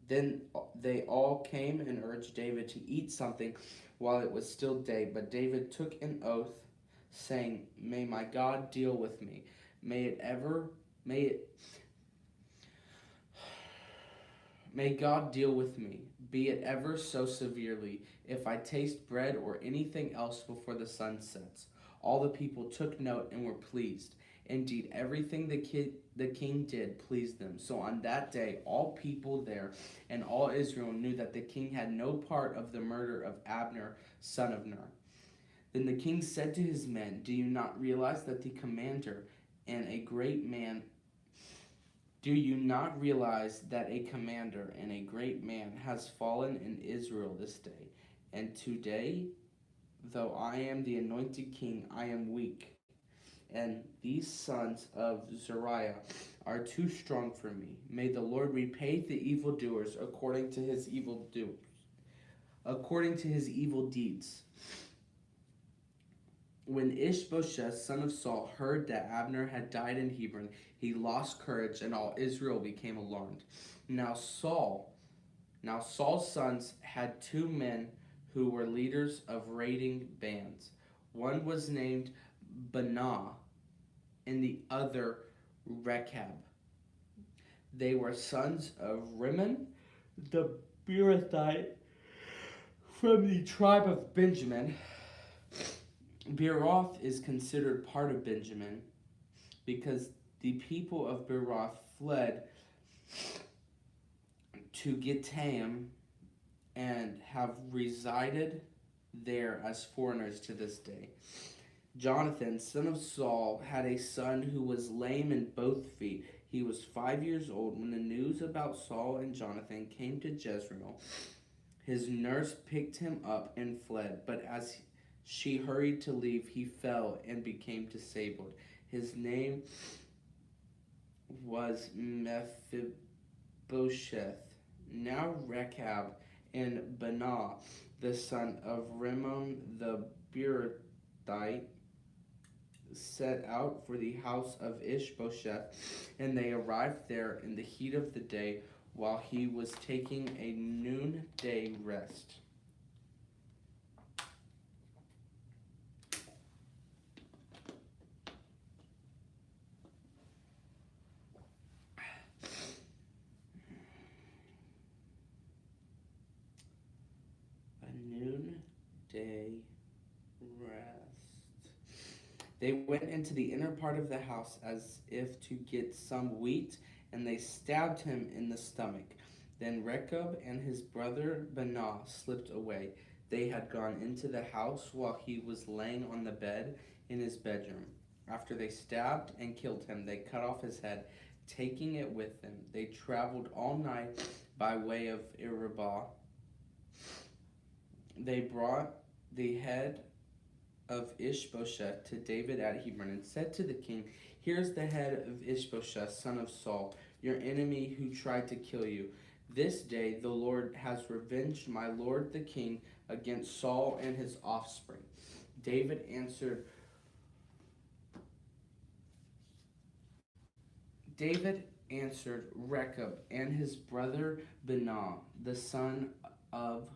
Then they all came and urged David to eat something while it was still day. But David took an oath, saying, "May my God deal with me. May God deal with me, be it ever so severely, if I taste bread or anything else before the sun sets." All the people took note and were pleased. Indeed, everything the king did pleased them. So on that day, all people there and all Israel knew that the king had no part of the murder of Abner, son of Ner. Then the king said to his men, "Do you not realize that a commander and a great man has fallen in Israel this day? And today, though I am the anointed king, I am weak. And these sons of Zeruiah are too strong for me. May the Lord repay the evildoers according to his evil deeds." When Ishbosheth, son of Saul, heard that Abner had died in Hebron, he lost courage, and all Israel became alarmed. Now Saul's sons had 2 men who were leaders of raiding bands. One was named Banah, and the other Rechab. They were sons of Rimmon, the Beerothite, from the tribe of Benjamin. Beeroth is considered part of Benjamin because the people of Beeroth fled to Gittaim and have resided there as foreigners to this day. Jonathan, son of Saul, had a son who was lame in both feet. He was 5 years old when the news about Saul and Jonathan came to Jezreel. His nurse picked him up and fled, but as she hurried to leave, he fell and became disabled. His name was Mephibosheth. Now Rechab and Banah, the son of Rimmon the Beerothite, set out for the house of Ishbosheth, and they arrived there in the heat of the day while he was taking a noonday rest. They went into the inner part of the house as if to get some wheat, and they stabbed him in the stomach. Then Rechab and his brother Banah slipped away. They had gone into the house while he was laying on the bed in his bedroom. After they stabbed and killed him, they cut off his head, taking it with them. They traveled all night by way of Arabah. They brought the head of Ishbosheth to David at Hebron and said to the king, "Here's the head of Ishbosheth, son of Saul, your enemy who tried to kill you. This day the Lord has revenged my lord the king against Saul and his offspring." David answered Rechab and his brother Banah, the son of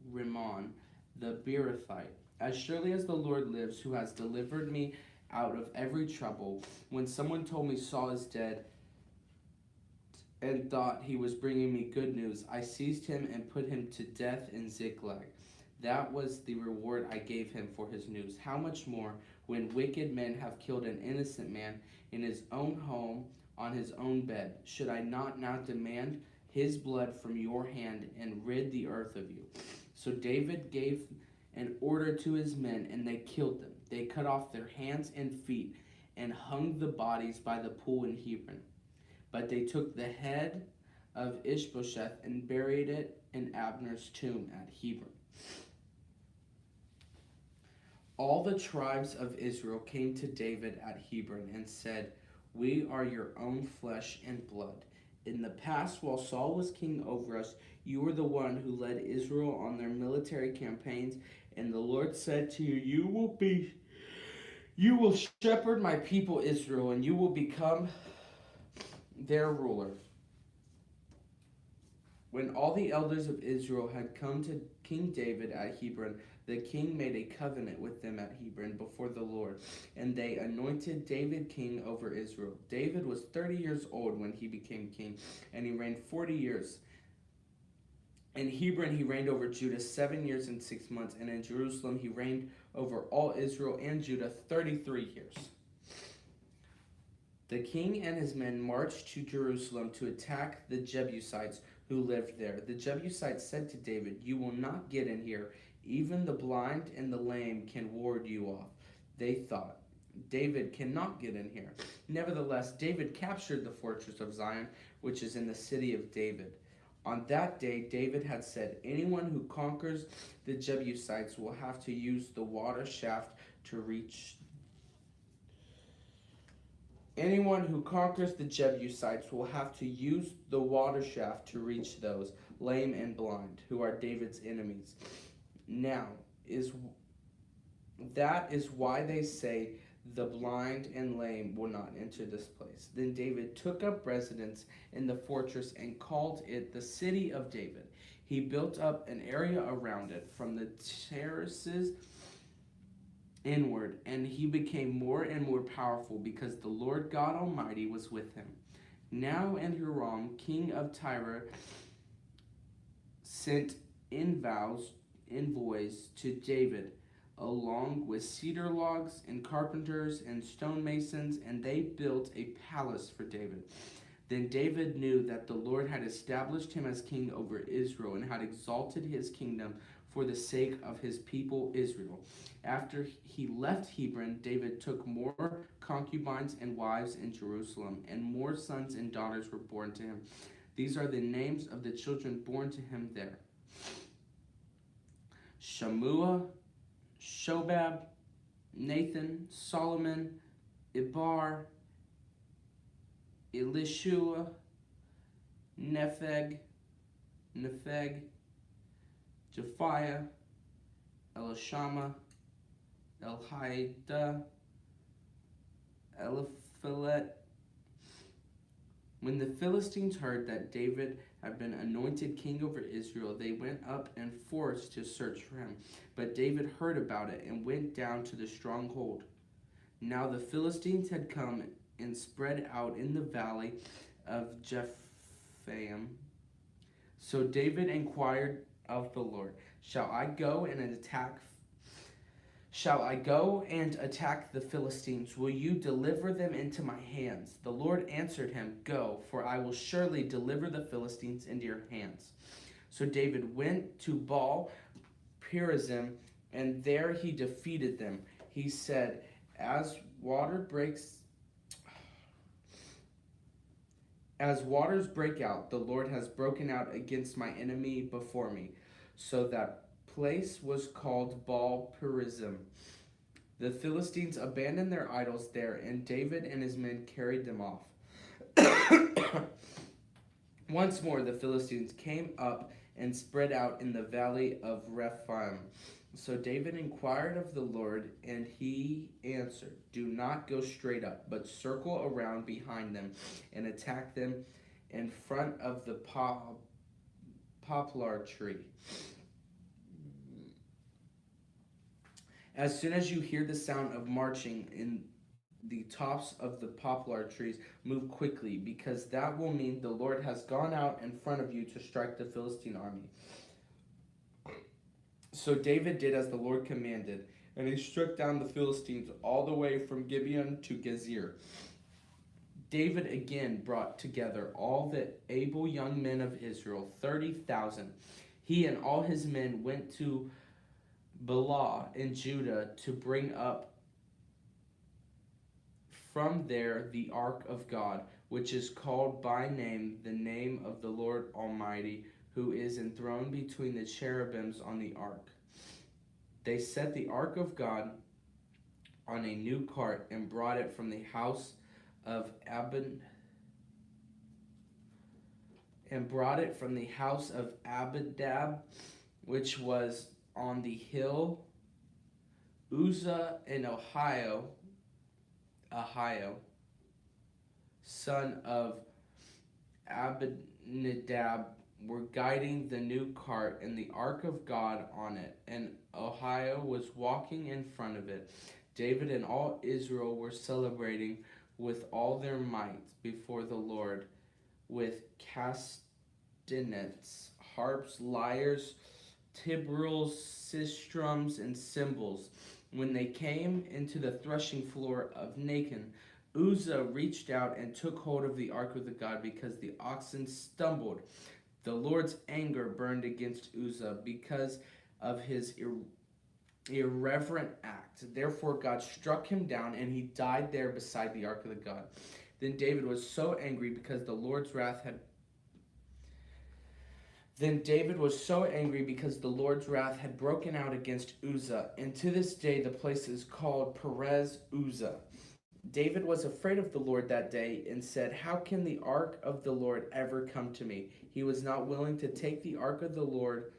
Rimmon the Beerothite, "As surely as the Lord lives, who has delivered me out of every trouble, when someone told me Saul is dead and thought he was bringing me good news, I seized him and put him to death in Ziklag. That was the reward I gave him for his news. How much more when wicked men have killed an innocent man in his own home on his own bed? Should I not now demand his blood from your hand and rid the earth of you?" So David gave an order to his men, and they killed them. They cut off their hands and feet and hung the bodies by the pool in Hebron. But they took the head of Ishbosheth and buried it in Abner's tomb at Hebron. All the tribes of Israel came to David at Hebron and said, "We are your own flesh and blood. In the past, while Saul was king over us, you were the one who led Israel on their military campaigns, and the Lord said to you, you will shepherd my people Israel, and you will become their ruler." When all the elders of Israel had come to King David at Hebron, the king made a covenant with them at Hebron before the Lord, and they anointed David king over Israel. David was 30 years old when he became king, and he reigned 40 years. In Hebron he reigned over Judah 7 years and 6 months, and in Jerusalem he reigned over all Israel and Judah 33 years. The king and his men marched to Jerusalem to attack the Jebusites who lived there. The Jebusites said to David, "You will not get in here. Even the blind and the lame can ward you off." They thought, "David cannot get in here." Nevertheless, David captured the fortress of Zion, which is in the city of David. On that day, David had said, "Anyone who conquers the Jebusites will have to use the water shaft to reach those lame and blind who are David's enemies. That is why they say the blind and lame will not enter this place." Then David took up residence in the fortress and called it the City of David. He built up an area around it from the terraces inward, and he became more and more powerful because the Lord God Almighty was with him. Now and Hiram, king of Tyre, sent envoys to David, along with cedar logs and carpenters and stonemasons, and they built a palace for David. Then David knew that the Lord had established him as king over Israel and had exalted his kingdom for the sake of his people Israel. After he left Hebron, David took more concubines and wives in Jerusalem, and more sons and daughters were born to him. These are the names of the children born to him there: Shammua, Shobab, Nathan, Solomon, Ibar, Elishua, Nepheg, Japhiah, Elishama, Elhaida, Eliphelet. When the Philistines heard that David had been anointed king over Israel, they went up in force to search for him. But David heard about it and went down to the stronghold. Now the Philistines had come and spread out in the valley of Rephaim. So David inquired of the Lord, Shall I go and attack the Philistines? Will you deliver them into my hands? The Lord answered him, Go, for I will surely deliver the Philistines into your hands. So David went to Baal Perazim, and there he defeated them. He said, As waters break out, the Lord has broken out against my enemy before me. So that place was called Baal Perazim. The Philistines abandoned their idols there, and David and his men carried them off. Once more the Philistines came up and spread out in the valley of Rephaim. So David inquired of the Lord, and he answered, Do not go straight up, but circle around behind them and attack them in front of the poplar tree. As soon as you hear the sound of marching in the tops of the poplar trees, move quickly, because that will mean the Lord has gone out in front of you to strike the Philistine army. So David did as the Lord commanded, and he struck down the Philistines all the way from Gibeon to Gezer. David again brought together all the able young men of Israel, 30,000. He and all his men went to Bela in Judah to bring up from there the ark of God, which is called by name the name of the Lord Almighty, who is enthroned between the cherubims on the ark. They set the ark of God on a new cart and brought it from the house of Abinadab, which was on the hill Uzzah in Ahio, son of Abinadab, were guiding the new cart and the ark of God on it, and Ahio was walking in front of it. David and all Israel were celebrating with all their might before the Lord, with castanets, harps, lyres, timbrels, sistrums, and cymbals. When they came into the threshing floor of Nacon, Uzzah reached out and took hold of the ark of the God because the oxen stumbled. The Lord's anger burned against Uzzah because of his irreverent act. Therefore God struck him down, and he died there beside the ark of the God. Then David was so angry because the Lord's wrath had broken out against Uzzah, and to this day the place is called Perez Uzzah. David was afraid of the Lord that day and said, "How can the ark of the Lord ever come to me?" He was not willing to take the ark of the Lord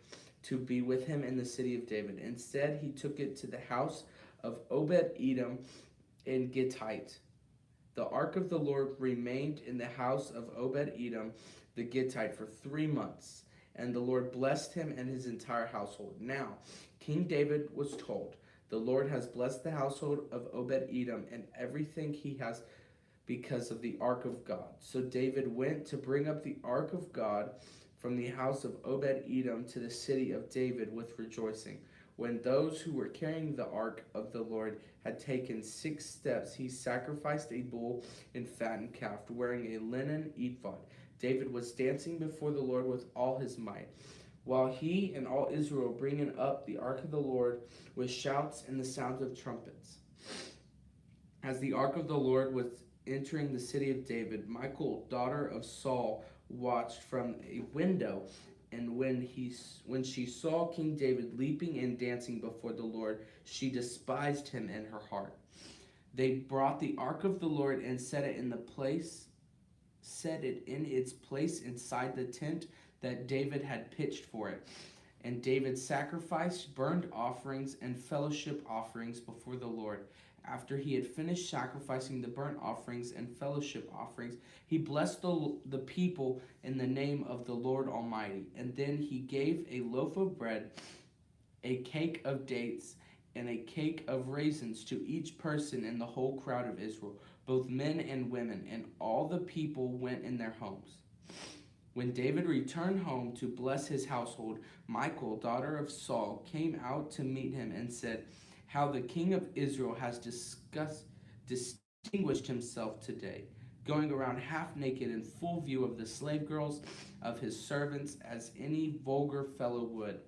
to be with him in the city of David. Instead, he took it to the house of Obed-Edom in Gittite. The ark of the Lord remained in the house of Obed-Edom the Gittite for 3 months, and the Lord blessed him and his entire household. Now, King David was told, "The Lord has blessed the household of Obed-Edom and everything he has because of the ark of God." So David went to bring up the ark of God from the house of Obed-Edom to the city of David with rejoicing. When those who were carrying the ark of the Lord had taken 6 steps, he sacrificed a bull and fattened calf, wearing a linen ephod. David was dancing before the Lord with all his might, while he and all Israel bringing up the ark of the Lord with shouts and the sounds of trumpets. As the ark of the Lord was entering the city of David, Michal, daughter of Saul, watched from a window, and when she saw King David leaping and dancing before the Lord, she despised him in her heart. They brought the ark of the Lord and set it in its place inside the tent that David had pitched for it. And David sacrificed burnt offerings and fellowship offerings before the Lord. After he had finished sacrificing the burnt offerings and fellowship offerings, he blessed the people in the name of the Lord Almighty. And then he gave a loaf of bread, a cake of dates, and a cake of raisins to each person in the whole crowd of Israel, both men and women, and all the people went in their homes. When David returned home to bless his household, Michal, daughter of Saul, came out to meet him and said, "How the king of Israel has distinguished himself today, going around half naked in full view of the slave girls of his servants, as any vulgar fellow would."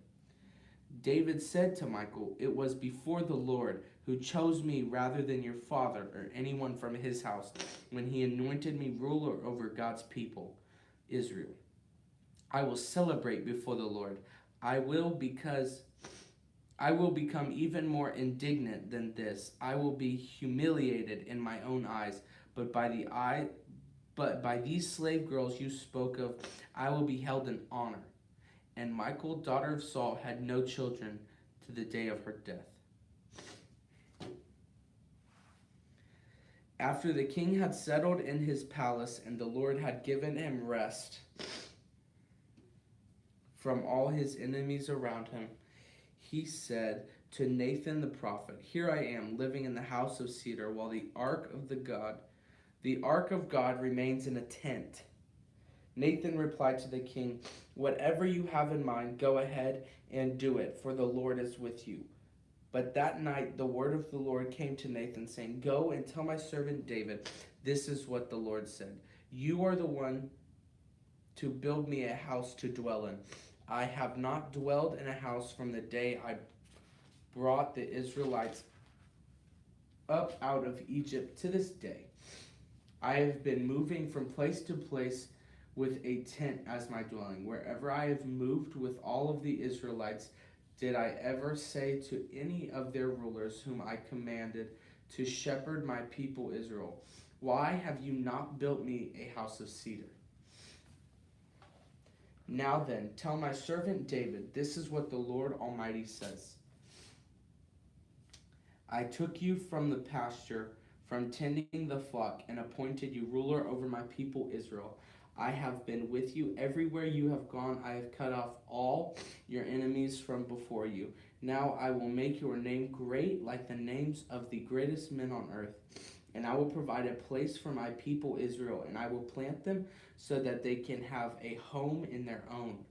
David said to Michal, "It was before the Lord who chose me rather than your father or anyone from his house when he anointed me ruler over God's people, Israel. I will celebrate before the Lord. I will become even more indignant than this. I will be humiliated in my own eyes, but by these slave girls you spoke of, I will be held in honor." And Michal, daughter of Saul, had no children to the day of her death. After the king had settled in his palace and the Lord had given him rest from all his enemies around him, he said to Nathan the prophet, "Here I am, living in the house of cedar, while the ark of God remains in a tent." Nathan replied to the king, "Whatever you have in mind, go ahead and do it, for the Lord is with you." But that night the word of the Lord came to Nathan, saying, "Go and tell my servant David, this is what the Lord said. You are the one to build me a house to dwell in. I have not dwelled in a house from the day I brought the Israelites up out of Egypt to this day. I have been moving from place to place with a tent as my dwelling. Wherever I have moved with all of the Israelites, did I ever say to any of their rulers whom I commanded to shepherd my people Israel, 'Why have you not built me a house of cedar?' Now then, tell my servant David, this is what the Lord Almighty says. I took you from the pasture, from tending the flock, and appointed you ruler over my people Israel. I have been with you everywhere you have gone. I have cut off all your enemies from before you. Now I will make your name great like the names of the greatest men on earth. And I will provide a place for my people Israel, and I will plant them so that they can have a home in their own,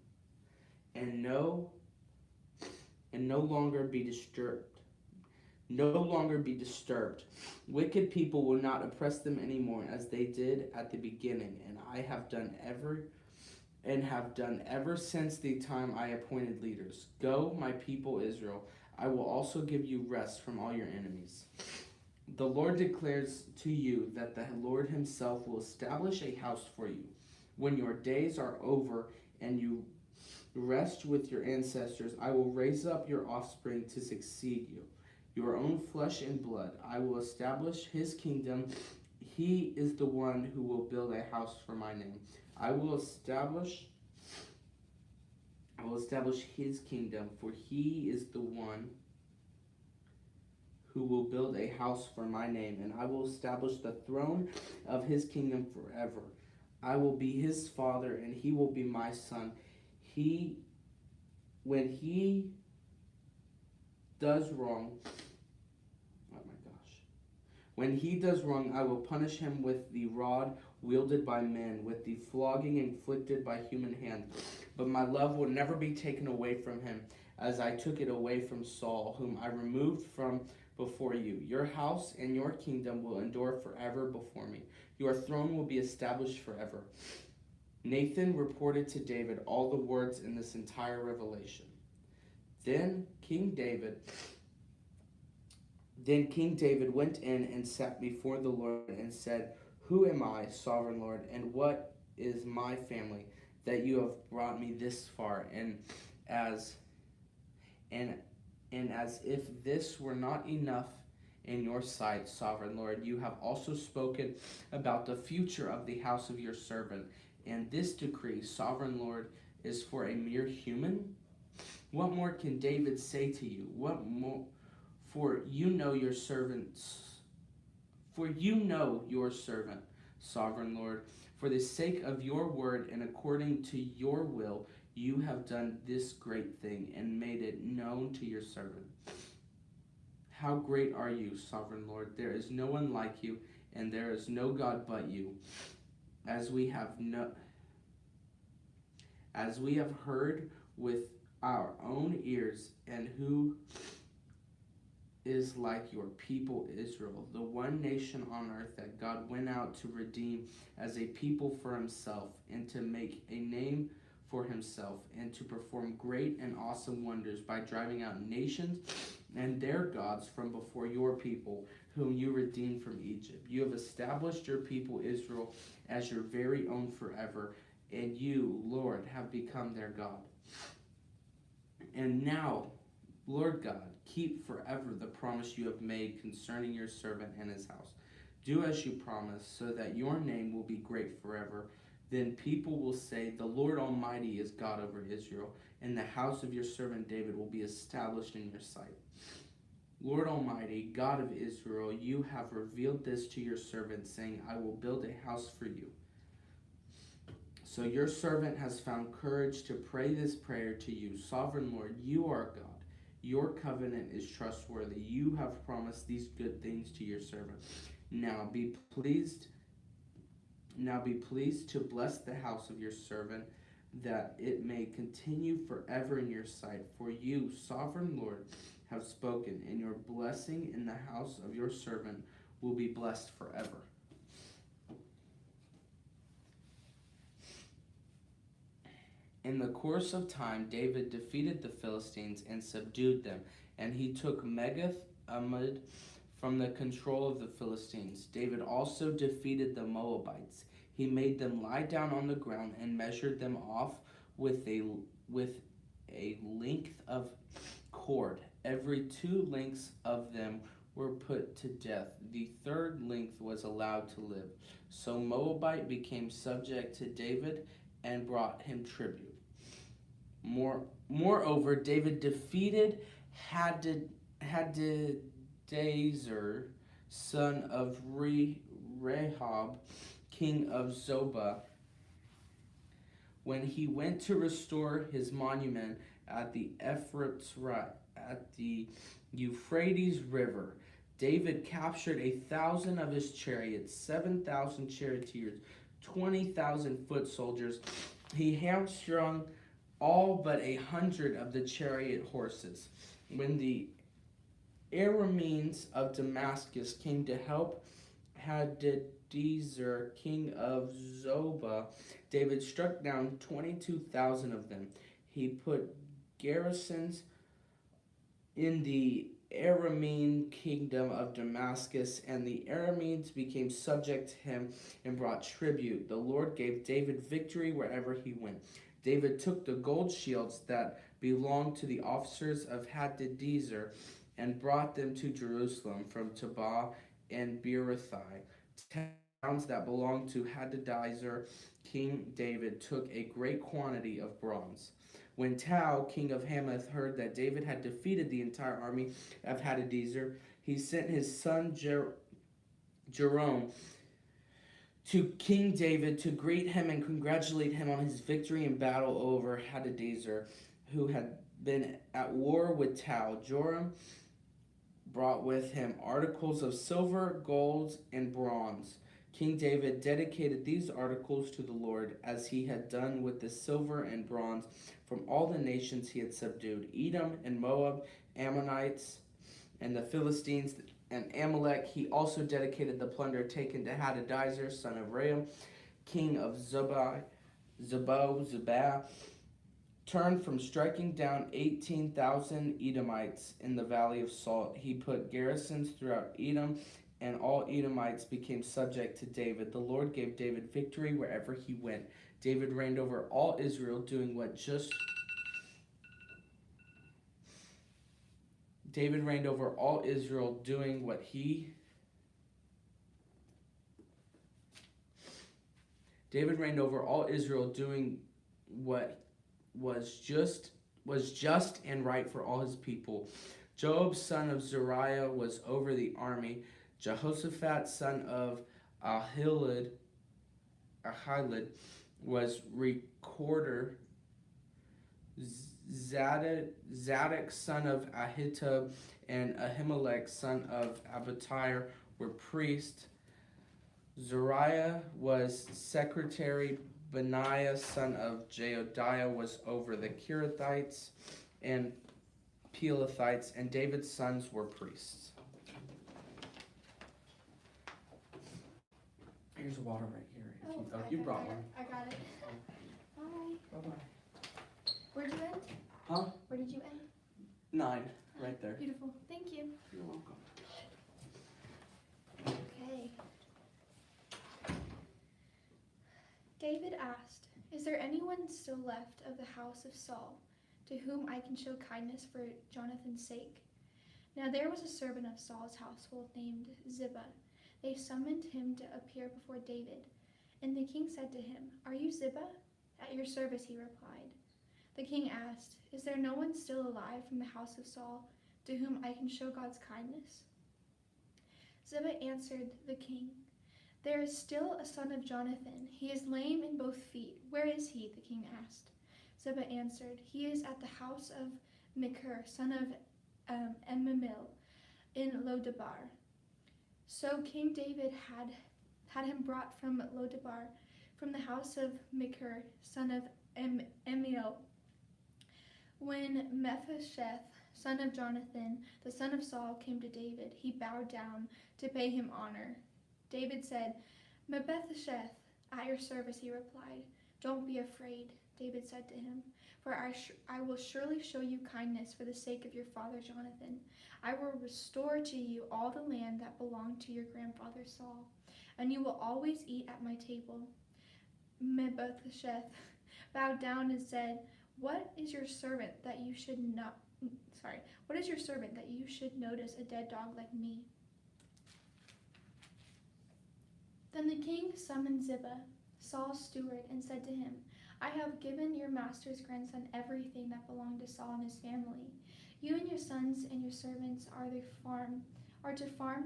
and no longer be disturbed. No longer be disturbed. Wicked people will not oppress them anymore as they did at the beginning, and I have done ever since the time I appointed leaders. Go, my people Israel. I will also give you rest from all your enemies. The Lord declares to you that the Lord himself will establish a house for you. When your days are over and you rest with your ancestors, I will raise up your offspring to succeed you, your own flesh and blood. I will establish his kingdom. He is the one who will build a house for my name. I will establish his kingdom, for he is the one who will build a house for my name, and I will establish the throne of his kingdom forever. I will be his father, and he will be my son. When he does wrong, I will punish him with the rod wielded by men, with the flogging inflicted by human hands. But my love will never be taken away from him, as I took it away from Saul, whom I removed from before you. Your house and your kingdom will endure forever before me. Your throne will be established forever." Nathan reported to David all the words in this entire revelation. Then King David went in and sat before the Lord and said, "Who am I, sovereign Lord, and what is my family, that you have brought me this far? And as if this were not enough in your sight, sovereign Lord, you have also spoken about the future of the house of your servant. And this decree, sovereign Lord, is for a mere human? What more can David say to you? What more? For you know your servant, sovereign Lord. For the sake of your word and according to your will, you have done this great thing and made it known to your servant. How great are you, sovereign Lord? There is no one like you, and there is no God but you. As we have heard with our own ears, and who is like your people Israel, the one nation on earth that God went out to redeem as a people for himself, and to make a name for himself, and to perform great and awesome wonders by driving out nations and their gods from before your people, whom you redeemed from Egypt. You have established your people Israel as your very own forever, and you, Lord, have become their God. And now, Lord God, keep forever the promise you have made concerning your servant and his house. Do as you promised, so that your name will be great forever. Then people will say, the Lord Almighty is God over Israel, and the house of your servant David will be established in your sight. Lord Almighty, God of Israel, you have revealed this to your servant, saying, I will build a house for you. So your servant has found courage to pray this prayer to you. Sovereign Lord, you are God. Your covenant is trustworthy. You have promised these good things to your servant. Now be pleased Now be pleased to bless the house of your servant, that it may continue forever in your sight. For you, sovereign Lord, have spoken, and your blessing in the house of your servant will be blessed forever. In the course of time, David defeated the Philistines and subdued them, and he took Megath Amid from the control of the Philistines. David also defeated the Moabites. He made them lie down on the ground and measured them off with a length of cord. Every 2 lengths of them were put to death. The 3rd length was allowed to live. So Moabite became subject to David and brought him tribute. Moreover, David defeated Hadadezer, son of Rehob, king of Zobah, when he went to restore his monument at the Euphrates River. David captured 1,000 of his chariots, 7,000 charioteers, 20,000 foot soldiers. He hamstrung all but 100 of the chariot horses. When the Arameans of Damascus came to help Hadadezer, king of Zobah, David struck down 22,000 of them. He put garrisons in the Aramean kingdom of Damascus, and the Arameans became subject to him and brought tribute. The Lord gave David victory wherever he went. David took the gold shields that belonged to the officers of Hadadezer and brought them to Jerusalem from Tabah and Beerothai, towns that belonged to Hadadezer. King David took a great quantity of bronze. When Tou, king of Hamath, heard that David had defeated the entire army of Hadadezer, he sent his son Jerome to King David to greet him and congratulate him on his victory in battle over Hadadezer, who had been at war with Tou. Joram brought with him articles of silver, gold, and bronze. King David dedicated these articles to the Lord, as he had done with the silver and bronze from all the nations he had subdued: Edom and Moab, Ammonites, and the Philistines, and Amalek. He also dedicated the plunder taken to Hadadezer, son of Rehob, king of Zobah, turned from striking down 18,000 Edomites in the Valley of Salt. He put garrisons throughout Edom, and all Edomites became subject to David. The Lord gave David victory wherever he went. David reigned over all Israel, doing what was just and right for all his people. Joab, son of Zeruiah, was over the army. Jehoshaphat, son of Ahilud, was recorder. Zadok, son of Ahitub, and Ahimelech, son of Abiathar, were priests. Zeruiah was secretary. Benaiah, son of Jehoiada, was over the Kerethites and Pelethites, and David's sons were priests. Here's water right here. If you brought one. I got it. Bye. Bye-bye. Where'd you end? Huh? Where did you end? 9, right there. Beautiful. Thank you. You're welcome. Okay. David asked, "Is there anyone still left of the house of Saul, to whom I can show kindness for Jonathan's sake?" Now there was a servant of Saul's household named Ziba. They summoned him to appear before David. And the king said to him, "Are you Ziba?" "At your service," he replied. The king asked, "Is there no one still alive from the house of Saul, to whom I can show God's kindness?" Ziba answered the king, "There is still a son of Jonathan. He is lame in both feet. Where is he?" the king asked. Ziba answered, "He is at the house of Machir, son of Emmanuel, in Lodabar." So King David had him brought from Lodebar, from the house of Machir, son of Amiel. When Mephibosheth, son of Jonathan, the son of Saul, came to David, he bowed down to pay him honor. David said, "Mephibosheth, at your service," he replied. "Don't be afraid," David said to him, "for I will surely show you kindness for the sake of your father Jonathan. I will restore to you all the land that belonged to your grandfather Saul, and you will always eat at my table." Mephibosheth bowed down and said, What is your servant that you should notice a dead dog like me?" Then the king summoned Ziba, Saul's steward, and said to him, "I have given your master's grandson everything that belonged to Saul and his family. You and your sons and your servants are to farm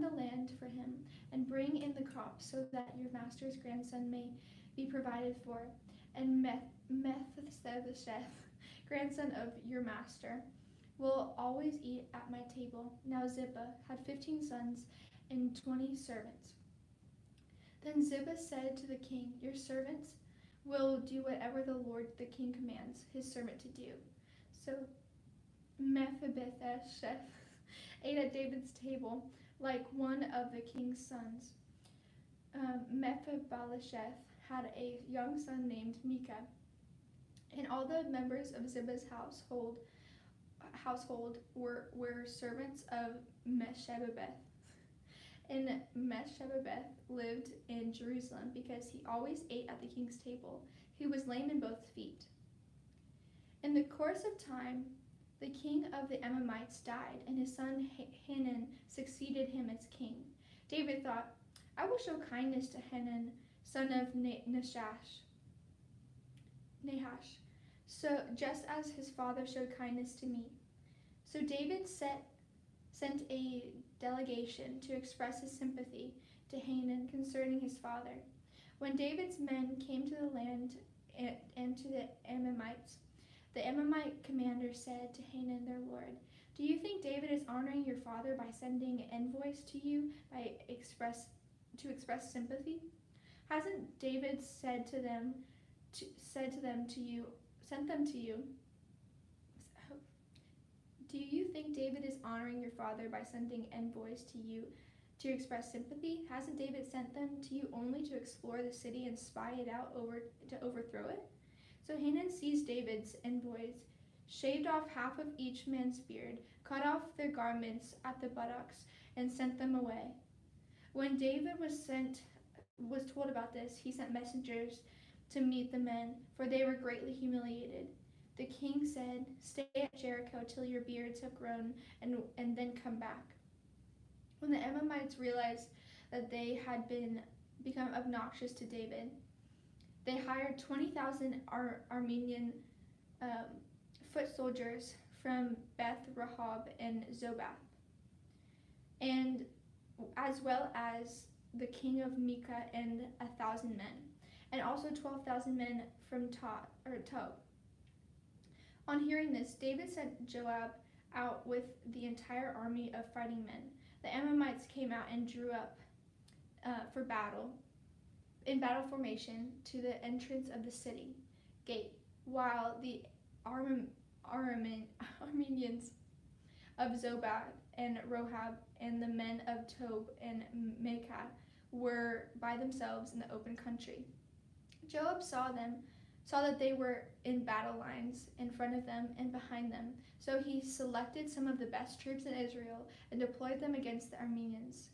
the land for him and bring in the crops so that your master's grandson may be provided for. And Mephibosheth, grandson of your master, will always eat at my table." Now Ziba had 15 sons and 20 servants. Then Ziba said to the king, "Your servants will do whatever the Lord the king commands his servant to do." So Mephibosheth ate at David's table like one of the king's sons. Mephibosheth had a young son named Micah, and all the members of Ziba's household were servants of Mephibosheth. And Mephibosheth lived in Jerusalem because he always ate at the king's table. He was lame in both feet. In the course of time, the king of the Ammonites died, and his son Hanun succeeded him as king. David thought, "I will show kindness to Hanun, son of Nahash, so just as his father showed kindness to me." So David sent a delegation to express his sympathy to Hanun concerning his father. When David's men came to the land and to the Ammonites, the Ammonite commander said to Hanun, their lord, "Do you think David is honoring your father by sending envoys to you to express sympathy? Hasn't David sent them to you? Do you think David is honoring your father by sending envoys to you to express sympathy? Hasn't David sent them to you only to explore the city and spy it out to overthrow it?" So Hanun seized David's envoys, shaved off half of each man's beard, cut off their garments at the buttocks, and sent them away. When David was told about this, he sent messengers to meet the men, for they were greatly humiliated. The king said, "Stay at Jericho till your beards have grown, and then come back." When the Ammonites realized that they had become obnoxious to David, they hired 20,000 Aramean foot soldiers from Beth Rehob and Zobath, and as well as the king of Micah and 1,000 men, and also 12,000 men from Tob. On hearing this, David sent Joab out with the entire army of fighting men. The Ammonites came out and drew up for battle, in battle formation, to the entrance of the city gate, while the Arameans of Zobah and Rohab and the men of Tob and Maacah were by themselves in the open country. Joab saw that they were in battle lines in front of them and behind them, so he selected some of the best troops in Israel and deployed them against the Arameans.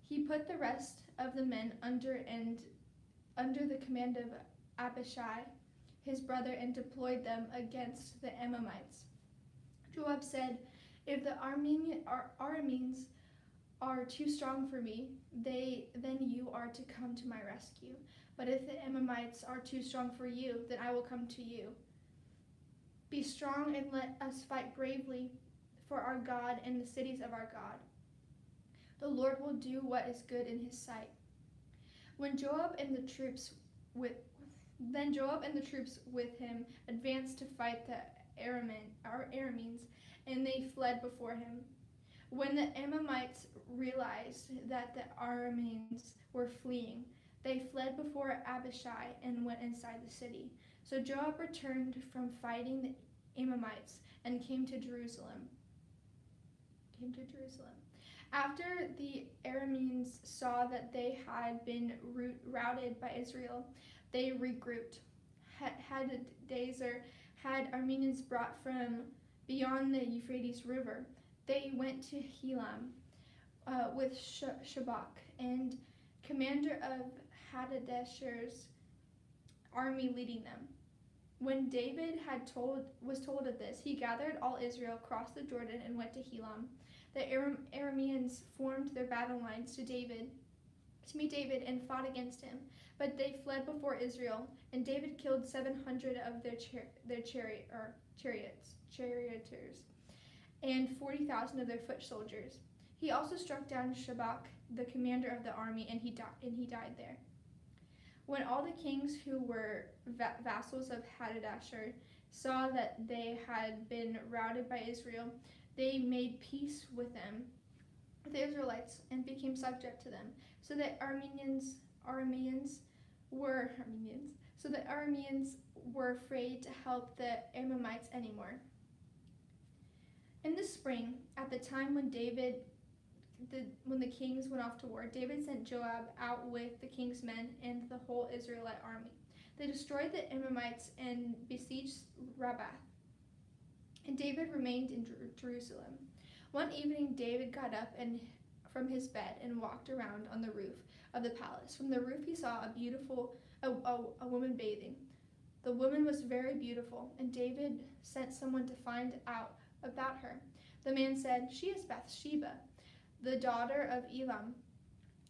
He put the rest of the men under the command of Abishai, his brother, and deployed them against the Ammonites. Joab said, "If the Arameans are too strong for me, then you are to come to my rescue. But if the Ammonites are too strong for you, then I will come to you. Be strong and let us fight bravely for our God and the cities of our God. The Lord will do what is good in his sight." When Joab and the troops with him advanced to fight the Arameans, and they fled before him. When the Ammonites realized that the Arameans were fleeing, they fled before Abishai and went inside the city. So Joab returned from fighting the Ammonites and came to Jerusalem. After the Arameans saw that they had been routed by Israel, they regrouped. Hadadezer had Armenians brought from beyond the Euphrates River. They went to Helam with Shabak, and commander of Hadadezer's army leading them. When David was told of this, he gathered all Israel, crossed the Jordan, and went to Helam. The Arameans formed their battle lines to meet David and fought against him, but they fled before Israel, and David killed 700 of their charioteers and 40,000 of their foot soldiers. He also struck down Shabak, the commander of the army, and he died there. When all the kings who were vassals of Hadadezer saw that they had been routed by Israel, they made peace with the Israelites, and became subject to them. So the Arameans were afraid to help the Ammonites anymore. In the spring, at the time when the kings went off to war, David sent Joab out with the king's men and the whole Israelite army. They destroyed the Ammonites and besieged Rabbah. And David remained in Jerusalem. One evening, David got up from his bed and walked around on the roof of the palace. From the roof, he saw a woman bathing. The woman was very beautiful, and David sent someone to find out about her. The man said, "She is Bathsheba, the daughter of Elam,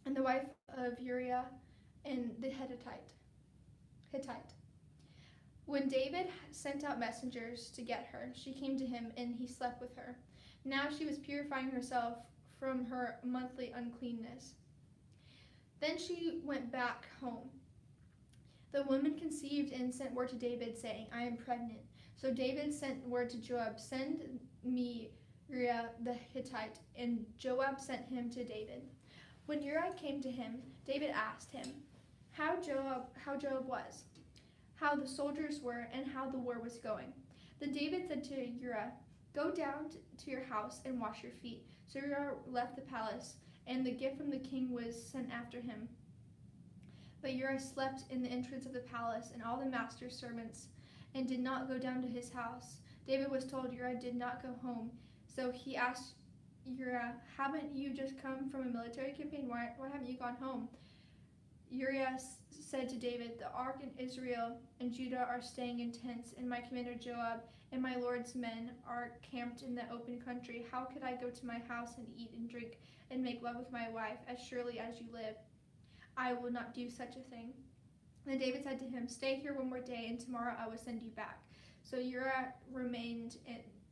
and the wife of Uriah and the Hittite." When David sent out messengers to get her, she came to him, and he slept with her. Now she was purifying herself from her monthly uncleanness. Then she went back home. The woman conceived and sent word to David, saying, "I am pregnant." So David sent word to Joab, "Send me Uriah the Hittite," and Joab sent him to David. When Uriah came to him, David asked him how Joab was, how the soldiers were, and how the war was going. Then David said to Uriah, "Go down to your house and wash your feet." So Uriah left the palace, and the gift from the king was sent after him. But Uriah slept in the entrance of the palace, and all the master's servants, and did not go down to his house. David was told Uriah did not go home, so he asked Uriah, "Haven't you just come from a military campaign? Why haven't you gone home?" Uriah said to David, "The ark and Israel and Judah are staying in tents, and my commander Joab and my lord's men are camped in the open country. How could I go to my house and eat and drink and make love with my wife? As surely as you live, I will not do such a thing." Then David said to him, "Stay here one more day, and tomorrow I will send you back." So Uriah remained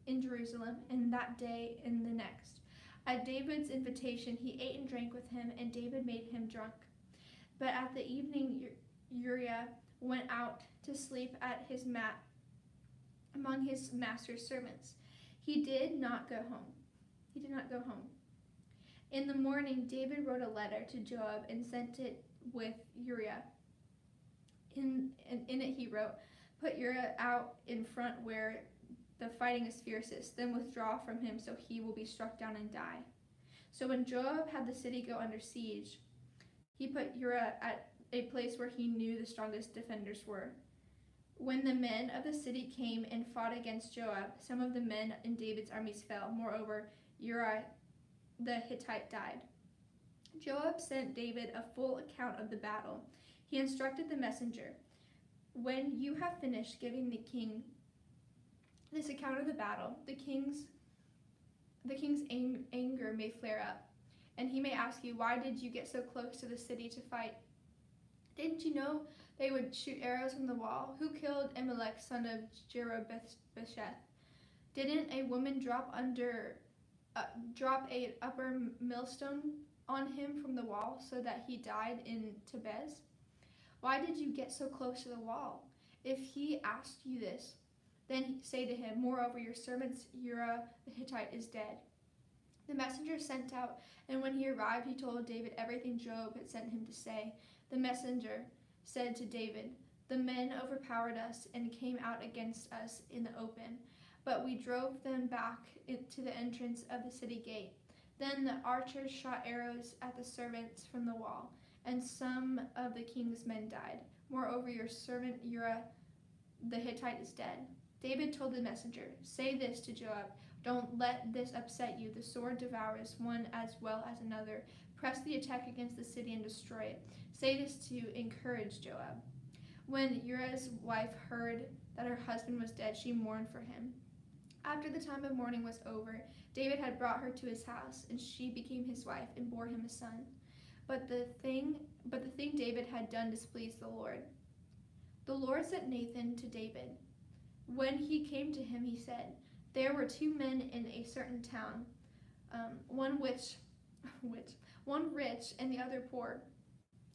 in Jerusalem, and that day and the next. At David's invitation, he ate and drank with him, and David made him drunk. But at the evening, Uriah went out to sleep at his mat among his master's servants. He did not go home. In the morning, David wrote a letter to Joab and sent it with Uriah. In it he wrote, "Put Uriah out in front where the fighting is fiercest, then withdraw from him so he will be struck down and die." So when Joab had the city go under siege, he put Uriah at a place where he knew the strongest defenders were. When the men of the city came and fought against Joab, some of the men in David's armies fell. Moreover, Uriah the Hittite died. Joab sent David a full account of the battle. He instructed the messenger, "When you have finished giving the king this account of the battle, the king's anger may flare up, and he may ask you, 'Why did you get so close to the city to fight? Didn't you know they would shoot arrows from the wall? Who killed Amalek, son of Jerubbesheth? Didn't a woman drop a upper millstone on him from the wall so that he died in Tebez? Why did you get so close to the wall? If he asked you this, then say to him, 'Moreover, your servant Uriah the Hittite is dead.'" The messenger sent out, and when he arrived, he told David everything Joab had sent him to say. The messenger said to David, "The men overpowered us and came out against us in the open, but we drove them back to the entrance of the city gate. Then the archers shot arrows at the servants from the wall, and some of the king's men died. Moreover, your servant Uriah the Hittite is dead." David told the messenger, "Say this to Joab, don't let this upset you. The sword devours one as well as another. Press the attack against the city and destroy it. Say this to encourage Joab." When Uriah's wife heard that her husband was dead, she mourned for him. After the time of mourning was over, David had brought her to his house, and she became his wife and bore him a son. But the thing David had done displeased the Lord. The Lord sent Nathan to David. When he came to him, he said, "There were 2 men in a certain town, one rich and the other poor.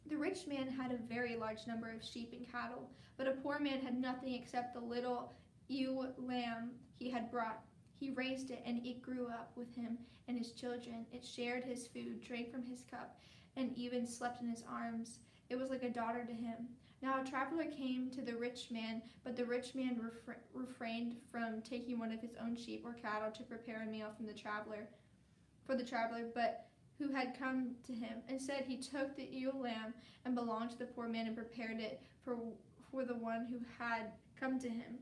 The rich man had a very large number of sheep and cattle, but a poor man had nothing except the little ewe lamb he had brought. He raised it, and it grew up with him and his children. It shared his food, drank from his cup, and even slept in his arms. It was like a daughter to him. Now a traveler came to the rich man, but the rich man refrained from taking one of his own sheep or cattle to prepare a meal for the traveler, but who had come to him. Instead, he took the ewe lamb and belonged to the poor man and prepared it for the one who had come to him.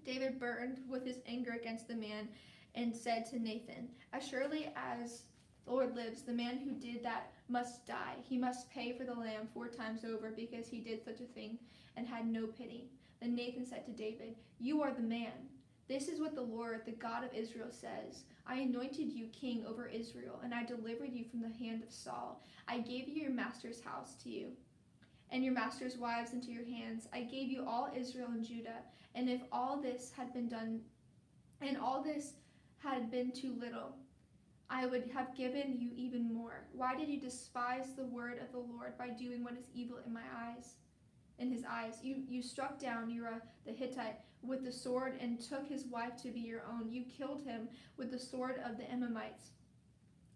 David burned with his anger against the man and said to Nathan, "As surely as the Lord lives, the man who did that must die. He must pay for the lamb 4 times over because he did such a thing and had no pity." Then Nathan said to David, "You are the man. This is what the Lord, the God of Israel, says. I anointed you king over Israel, and I delivered you from the hand of Saul. I gave you your master's house to you, and your master's wives into your hands. I gave you all Israel and Judah, and if all this had been done, and all this had been too little, I would have given you even more. Why did you despise the word of the Lord by doing what is evil in my eyes? In his eyes, you struck down Uriah the Hittite with the sword and took his wife to be your own. You killed him with the sword of the Ammonites.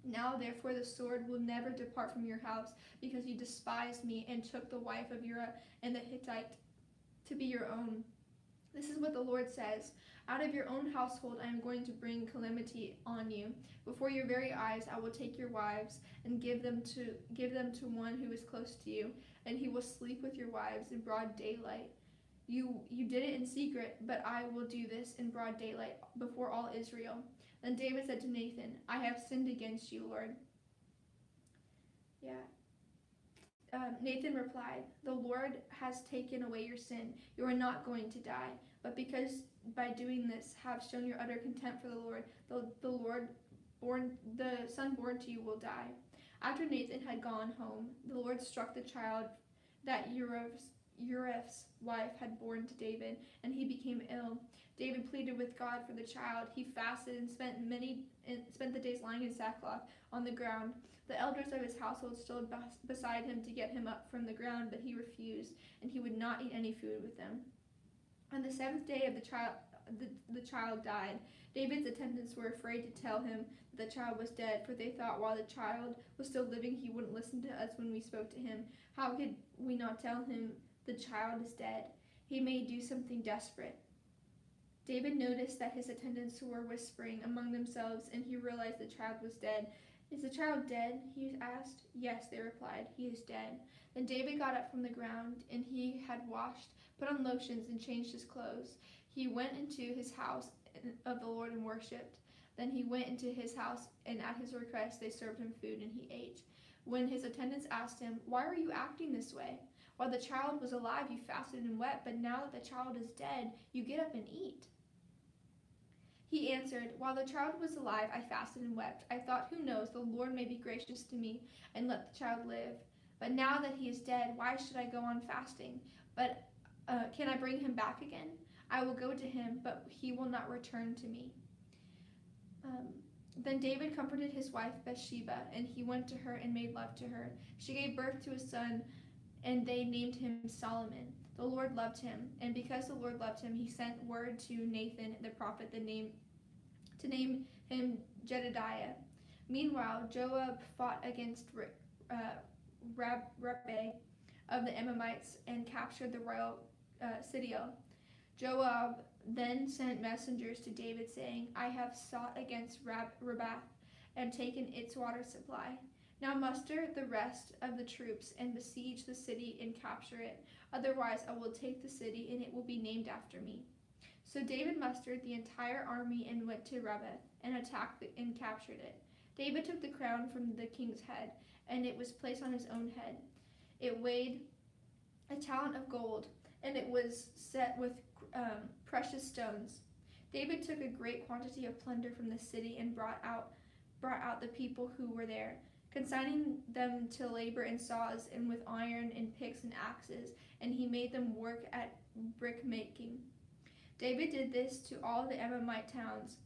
Now, therefore, the sword will never depart from your house, because you despised me and took the wife of Uriah and the Hittite to be your own. This is what the Lord says. Out of your own household I am going to bring calamity on you. Before your very eyes I will take your wives and give them to one who is close to you, and he will sleep with your wives in broad daylight. You did it in secret, but I will do this in broad daylight before all Israel." Then David said to Nathan, "I have sinned against you, Lord." Nathan replied, "The Lord has taken away your sin. You are not going to die. But because by doing this have shown your utter contempt for the Lord, the son born to you will die." After Nathan had gone home, the Lord struck the child that Uriah's wife had born to David, and he became ill. David pleaded with God for the child. He fasted and spent the days lying in sackcloth on the ground. The elders of his household stood beside him to get him up from the ground, but he refused, and he would not eat any food with them. On the 7th day of the child died. David's attendants were afraid to tell him that the child was dead, for they thought while the child was still living he wouldn't listen to us when we spoke to him. How could we not tell him the child is dead? He may do something desperate. David noticed that his attendants were whispering among themselves, and he realized the child was dead. "Is the child dead?" he asked. "Yes," they replied, "he is dead." Then David got up from the ground, and he had washed, put on lotions, and changed his clothes. He went into his house of the Lord and worshipped. Then he went into his house, and at his request they served him food, and he ate. When his attendants asked him, "Why are you acting this way? While the child was alive you fasted and wept, but now that the child is dead you get up and eat." He answered, "While the child was alive I fasted and wept. I thought, who knows, the Lord may be gracious to me and let the child live. But now that he is dead, why should I go on fasting? But can I bring him back again? I will go to him, but he will not return to me." Then David comforted his wife Bathsheba, and he went to her and made love to her. She gave birth to a son, and they named him Solomon. The Lord loved him, and because the Lord loved him, he sent word to Nathan the prophet to name him Jedediah. Meanwhile, Joab fought against Rabbe of the Ammonites and captured the royal city. Joab then sent messengers to David saying, I have sought against Rabbah and taken its water supply. Now muster the rest of the troops and besiege the city and capture it. Otherwise I will take the city and it will be named after me. So David mustered the entire army and went to Rabbah and attacked and captured it. David took the crown from the king's head, and it was placed on his own head. It weighed a talent of gold, and it was set with precious stones. David took a great quantity of plunder from the city and brought out the people who were there, consigning them to labor in saws and with iron and picks and axes, and he made them work at brick making. David did this to all the Ammonite towns.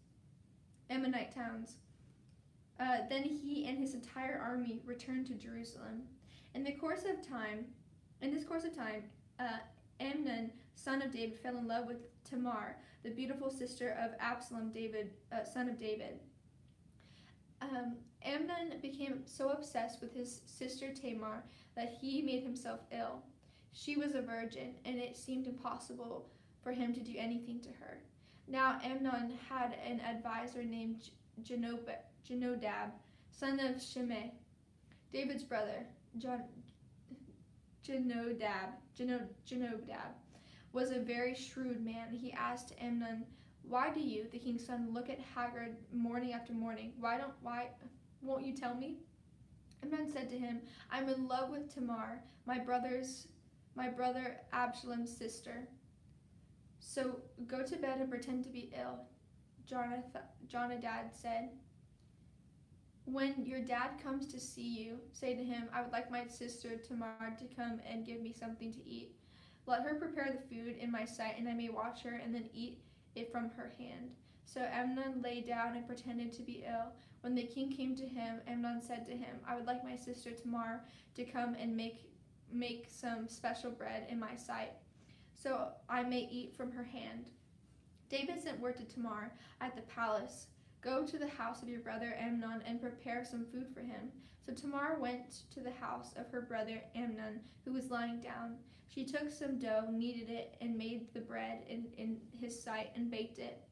Then he and his entire army returned to Jerusalem. In this course of time, Amnon, son of David, fell in love with Tamar, the beautiful sister of Absalom, son of David. Amnon became so obsessed with his sister Tamar that he made himself ill. She was a virgin, and it seemed impossible for him to do anything to her. Now Amnon had an advisor named Jonadab, son of Shimei, David's brother. Jonadab was a very shrewd man. He asked Amnon, "Why do you, the king's son, look at Haggard morning after morning? Why won't you tell me?" Amnon said to him, "I'm in love with Tamar, my brother Absalom's sister. So go to bed and pretend to be ill." Jonadab said, "When your dad comes to see you, say to him, I would like my sister Tamar to come and give me something to eat. Let her prepare the food in my sight, and I may watch her and then eat it from her hand." So Amnon lay down and pretended to be ill. When the king came to him, Amnon said to him, "I would like my sister Tamar to come and make some special bread in my sight, so I may eat from her hand." David sent word to Tamar at the palace, "Go to the house of your brother Amnon and prepare some food for him." So Tamar went to the house of her brother Amnon, who was lying down. She took some dough, kneaded it, and made the bread in his sight and baked it.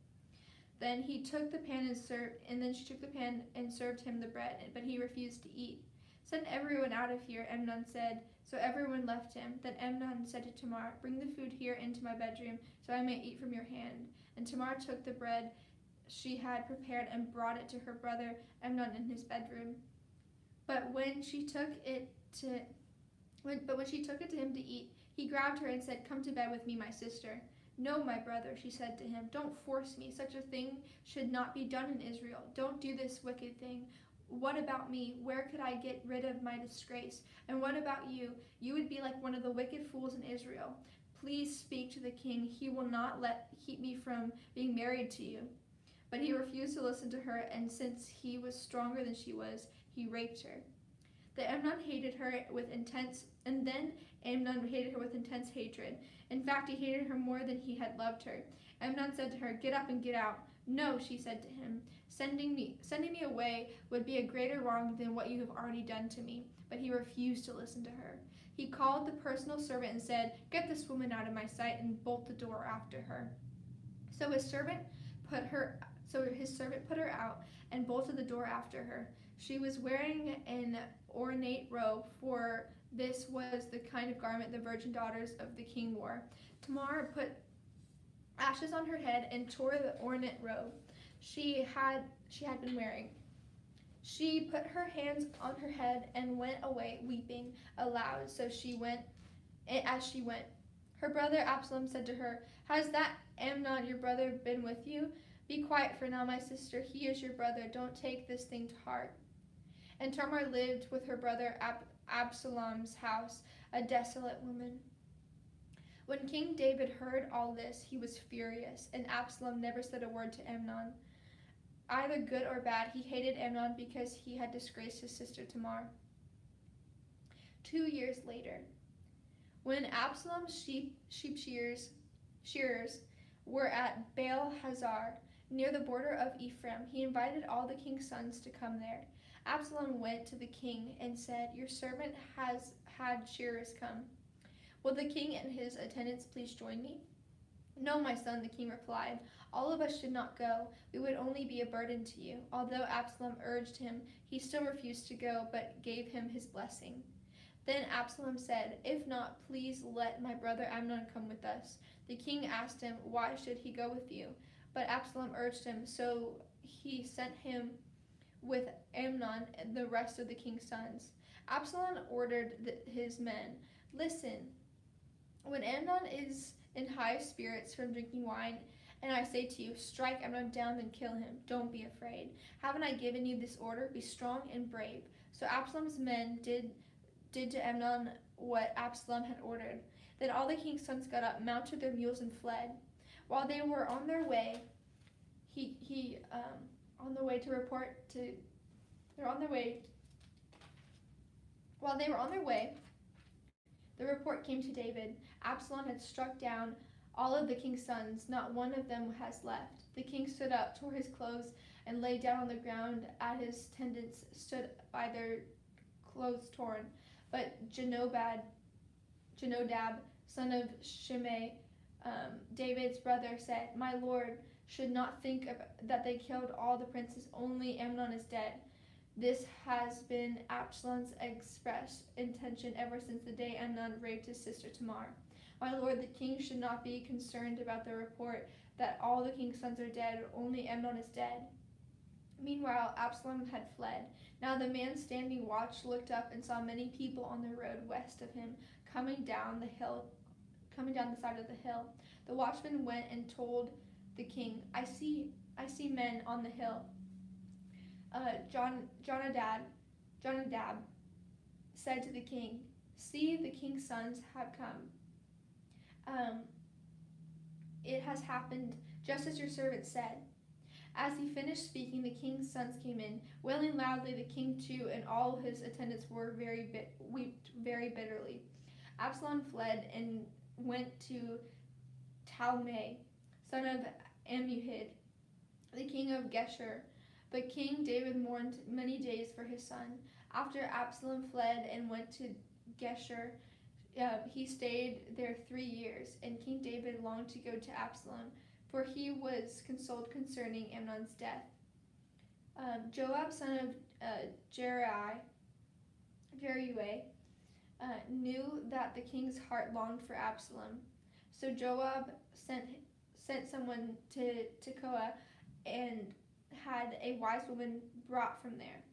Then she took the pan and served him the bread, but he refused to eat. "Send everyone out of here," Amnon said. So everyone left him. Then Amnon said to Tamar, "Bring the food here into my bedroom, so I may eat from your hand." And Tamar took the bread she had prepared and brought it to her brother Amnon in his bedroom. But when she took it to him to eat, he grabbed her and said, "Come to bed with me, my sister." "No, my brother," she said to him, "don't force me. Such a thing should not be done in Israel. Don't do this wicked thing. What about me? Where could I get rid of my disgrace? And what about you? You would be like one of the wicked fools in Israel. Please speak to the king. He will not keep me from being married to you." But he refused to listen to her, and since he was stronger than she was, he raped her. Then Amnon hated her with intense hatred. In fact, he hated her more than he had loved her. Amnon said to her, "Get up and get out." "No," she said to him. Sending me away would be a greater wrong than what you have already done to me." But he refused to listen to her. He called the personal servant and said, "Get this woman out of my sight and bolt the door after her." So his servant put her out and bolted the door after her. She was wearing an ornate robe, for this was the kind of garment the virgin daughters of the king wore. Tamar put ashes on her head and tore the ornate robe she had been wearing. She put her hands on her head and went away weeping aloud. As she went, her brother Absalom said to her, "Has that Amnon your brother been with you? Be quiet for now, my sister. He is your brother. Don't take this thing to heart." And Tamar lived with her brother Absalom's house, a desolate woman. When King David heard all this, he was furious, and Absalom never said a word to Amnon. Either good or bad, he hated Amnon because he had disgraced his sister Tamar. 2 years later, when Absalom's sheep shearers were at Baal Hazor, near the border of Ephraim. He invited all the king's sons to come there. Absalom went to the king and said, "Your servant has had shearers come. Will the king and his attendants please join me?" "No, my son," the king replied. "All of us should not go. We would only be a burden to you." Although Absalom urged him, he still refused to go, but gave him his blessing. Then Absalom said, "If not, please let my brother Amnon come with us." The king asked him, "Why should he go with you?" But Absalom urged him, so he sent him with Amnon and the rest of the king's sons. Absalom ordered his men, "Listen, when Amnon is in high spirits from drinking wine, and I say to you, 'Strike Amnon down and kill him,' don't be afraid. Haven't I given you this order? Be strong and brave." So Absalom's men did to Amnon what Absalom had ordered. Then all the king's sons got up, mounted their mules, and fled. While they were on their way, While they were on their way, the report came to David. Absalom had struck down all of the king's sons, not one of them has left. The king stood up, tore his clothes, and lay down on the ground. At his attendants stood by their clothes torn. But Jonadab, son of Shimei, David's brother, said, "My lord should not think that they killed all the princes, only Amnon is dead. This has been Absalom's express intention ever since the day Amnon raped his sister Tamar. My lord, the king should not be concerned about the report that all the king's sons are dead, only Amnon is dead." Meanwhile, Absalom had fled. Now the man standing watch looked up and saw many people on the road west of him, coming down the side of the hill. The watchman went and told the king, I see men on the hill." Jonadab said to the king, "See, the king's sons have come. It has happened just as your servant said." As he finished speaking, the king's sons came in, wailing loudly. The king too and all his attendants were wept very bitterly. Absalom fled and went to Talmai, son of Ammuhid, the king of Geshur. But King David mourned many days for his son. After Absalom fled and went to Geshur, he stayed there 3 years, and King David longed to go to Absalom, for he was consoled concerning Amnon's death. Joab, son of Jeruiah, knew that the king's heart longed for Absalom. So Joab sent someone to Tekoa and had a wise woman brought from there.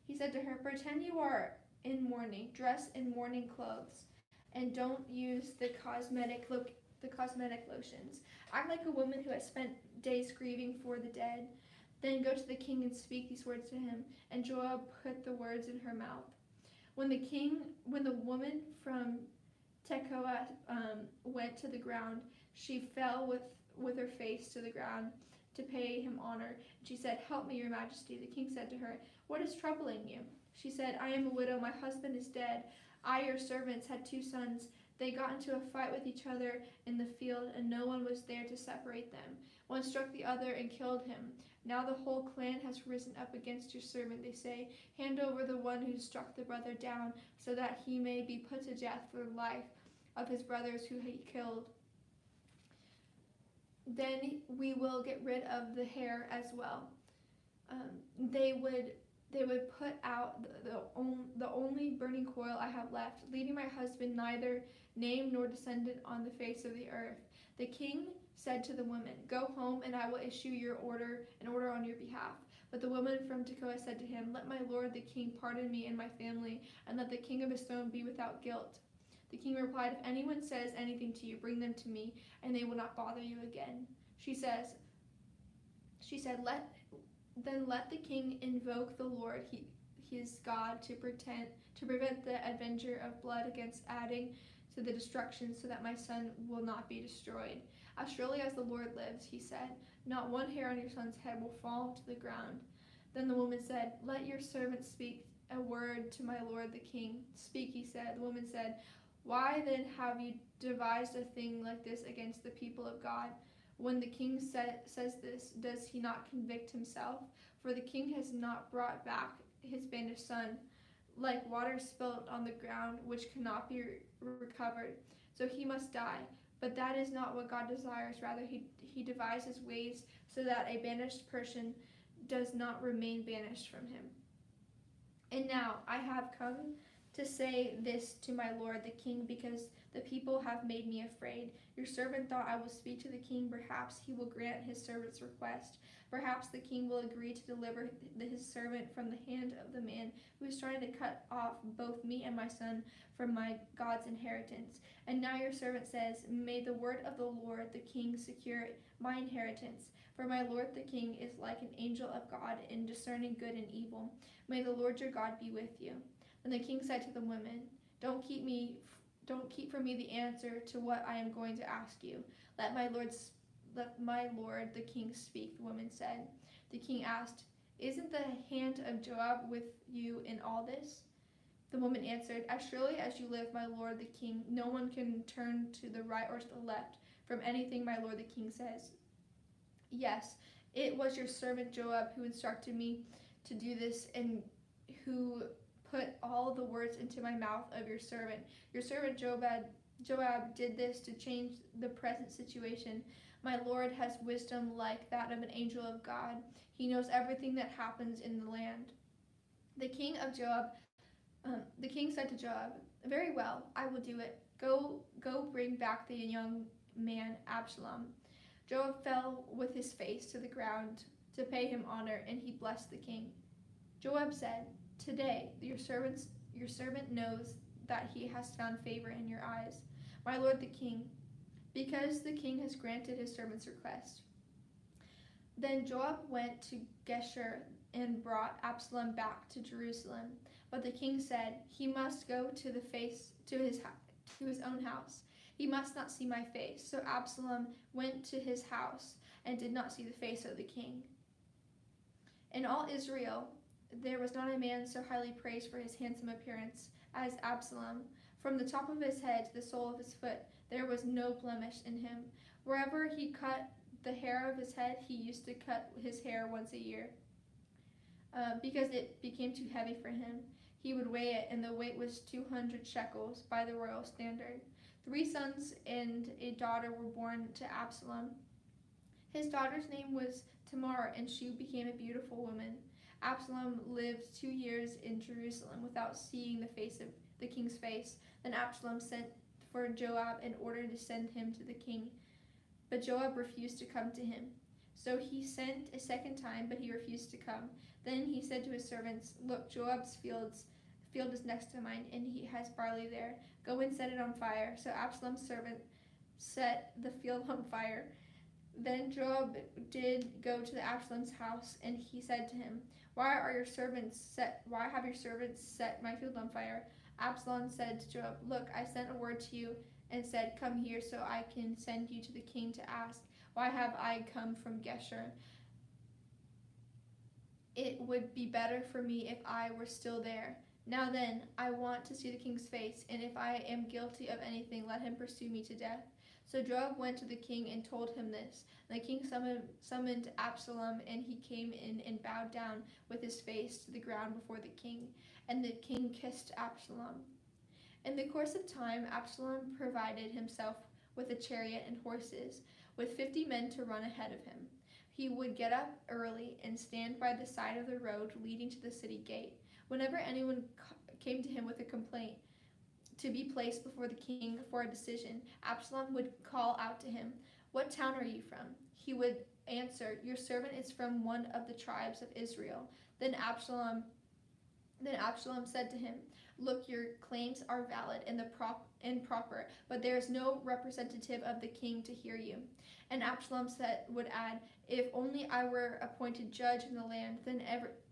He said to her, "Pretend you are in mourning, dress in mourning clothes, and don't use the cosmetic lotions. Act like a woman who has spent days grieving for the dead. Then go to the king and speak these words to him." And Joab put the words in her mouth. When the woman from Tekoa went to the ground, she fell with her face to the ground to pay him honor. She said, "Help me, your majesty." The king said to her, "What is troubling you?" She said, "I am a widow. My husband is dead. I, your servants, had 2 sons. They got into a fight with each other in the field, and no one was there to separate them. One struck the other and killed him. Now the whole clan has risen up against your servant. They say, 'Hand over the one who struck the brother down, so that he may be put to death for the life of his brothers who he killed. Then we will get rid of the hair as well.'" They would put out the only burning coil I have left, leaving my husband neither name nor descendant on the face of the earth. The king said to the woman, "Go home, and I will issue an order on your behalf." But the woman from Tekoa said to him, "Let my lord the king pardon me and my family, and let the king of his throne be without guilt." The king replied, "If anyone says anything to you, bring them to me, and they will not bother you again." She said, Let the king invoke the Lord, his God, to prevent the avenger of blood against adding to the destruction, so that my son will not be destroyed. As surely as the Lord lives," he said, "not one hair on your son's head will fall to the ground." Then the woman said, "Let your servant speak a word to my lord the king." "Speak," he said. The woman said, "Why then have you devised a thing like this against the people of God? When the king says this, does he not convict himself? For the king has not brought back his banished son, like water spilt on the ground, which cannot be recovered. So he must die. But that is not what God desires. Rather, he devises ways so that a banished person does not remain banished from him. And now I have come to say this to my lord the king, because the people have made me afraid. Your servant thought, I will speak to the king. Perhaps he will grant his servant's request. Perhaps the king will agree to deliver his servant from the hand of the man who is trying to cut off both me and my son from my God's inheritance. And now your servant says, may the word of the Lord the king secure my inheritance. For my lord the king is like an angel of God in discerning good and evil. May the Lord your God be with you. Then the king said to the women, Don't keep from me the answer to what I am going to ask you. Let my lord the king speak, the woman said. The king asked, Isn't the hand of Joab with you in all this? The woman answered, As surely as you live, my lord the king, no one can turn to the right or to the left from anything my lord the king says. Yes, it was your servant Joab who instructed me to do this, and who put all the words into my mouth of your servant. Your servant Joab did this to change the present situation. My lord has wisdom like that of an angel of God. He knows everything that happens in the land. The king said to Joab, Very well, I will do it. Go bring back the young man Absalom. Joab fell with his face to the ground to pay him honor, and he blessed the king. Joab said, Today your servant knows that he has found favor in your eyes, my lord the king, because the king has granted his servant's request. Then Joab went to Geshur and brought Absalom back to Jerusalem. But the king said, He must go to his own house. He must not see my face. So Absalom went to his house and did not see the face of the king. In all Israel, there was not a man so highly praised for his handsome appearance as Absalom. From the top of his head to the sole of his foot, there was no blemish in him. Wherever he cut the hair of his head, he used to cut his hair once a year. Because it became too heavy for him, he would weigh it, and the weight was 200 shekels by the royal standard. 3 sons and a daughter were born to Absalom. His daughter's name was Tamar, and she became a beautiful woman. Absalom lived 2 years in Jerusalem without seeing the face of the king's face. Then Absalom sent for Joab in order to send him to the king. But Joab refused to come to him. So he sent a second time, but he refused to come. Then he said to his servants, Look, Joab's field is next to mine, and he has barley there. Go and set it on fire. So Absalom's servant set the field on fire. Then Joab did go to Absalom's house, and he said to him, Why have your servants set my field on fire? Absalom said to Joab, Look, I sent a word to you and said, Come here so I can send you to the king to ask, Why have I come from Geshur? It would be better for me if I were still there. Now then, I want to see the king's face, and if I am guilty of anything, let him pursue me to death. So Joab went to the king and told him this. And the king summoned Absalom, and he came in and bowed down with his face to the ground before the king. And the king kissed Absalom. In the course of time, Absalom provided himself with a chariot and horses, with 50 men to run ahead of him. He would get up early and stand by the side of the road leading to the city gate. Whenever anyone came to him with a complaint to be placed before the king for a decision, Absalom would call out to him, What town are you from? He would answer, Your servant is from one of the tribes of Israel. Then Absalom said to him, Look, your claims are valid and proper, but there is no representative of the king to hear you. And Absalom would add, If only I were appointed judge in the land, then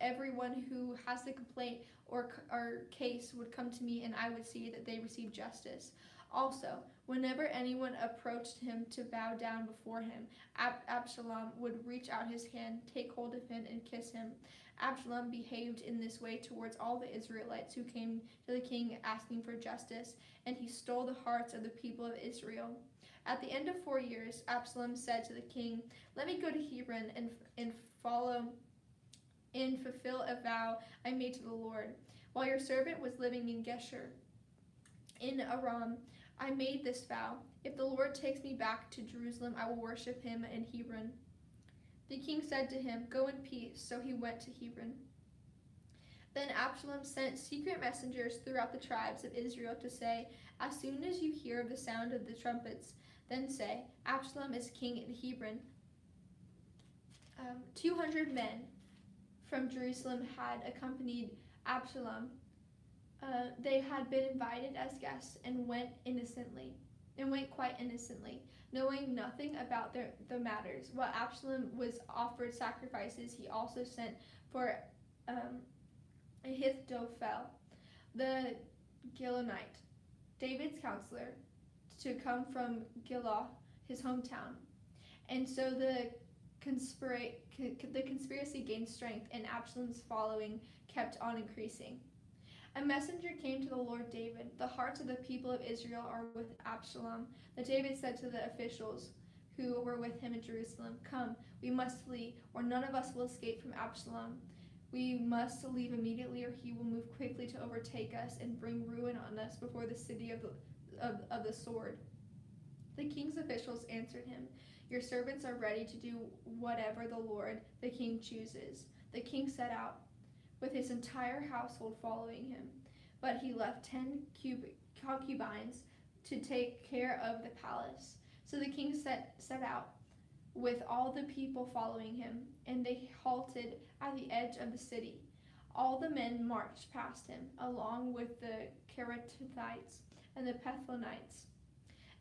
everyone who has a complaint or case would come to me, and I would see that they receive justice. Also, whenever anyone approached him to bow down before him, Absalom would reach out his hand, take hold of him, and kiss him. Absalom behaved in this way towards all the Israelites who came to the king asking for justice, and he stole the hearts of the people of Israel. At the end of 4 years, Absalom said to the king, "Let me go to Hebron and follow and fulfill a vow I made to the Lord. While your servant was living in Geshur, in Aram, I made this vow. If the Lord takes me back to Jerusalem, I will worship him in Hebron." The king said to him, "Go in peace." So he went to Hebron. Then Absalom sent secret messengers throughout the tribes of Israel to say, "As soon as you hear the sound of the trumpets, then say, 'Absalom is king in Hebron.'" 200 men from Jerusalem had accompanied Absalom. They had been invited as guests and went quite innocently, knowing nothing about the matters. While Absalom was offered sacrifices, he also sent for Ahithophel, the Gilonite, David's counselor, to come from Giloh, his hometown. And so the conspiracy gained strength, and Absalom's following kept on increasing. A messenger came to the Lord David. "The hearts of the people of Israel are with Absalom." Then David said to the officials who were with him in Jerusalem, "Come, we must flee, or none of us will escape from Absalom. We must leave immediately, or he will move quickly to overtake us and bring ruin on us before the city of the sword." The king's officials answered him, "Your servants are ready to do whatever the Lord, the king, chooses." The king set out, with his entire household following him, but he left 10 concubines to take care of the palace. So the king set out with all the people following him, and they halted at the edge of the city. All the men marched past him, along with the Kerethites and the Pethlonites,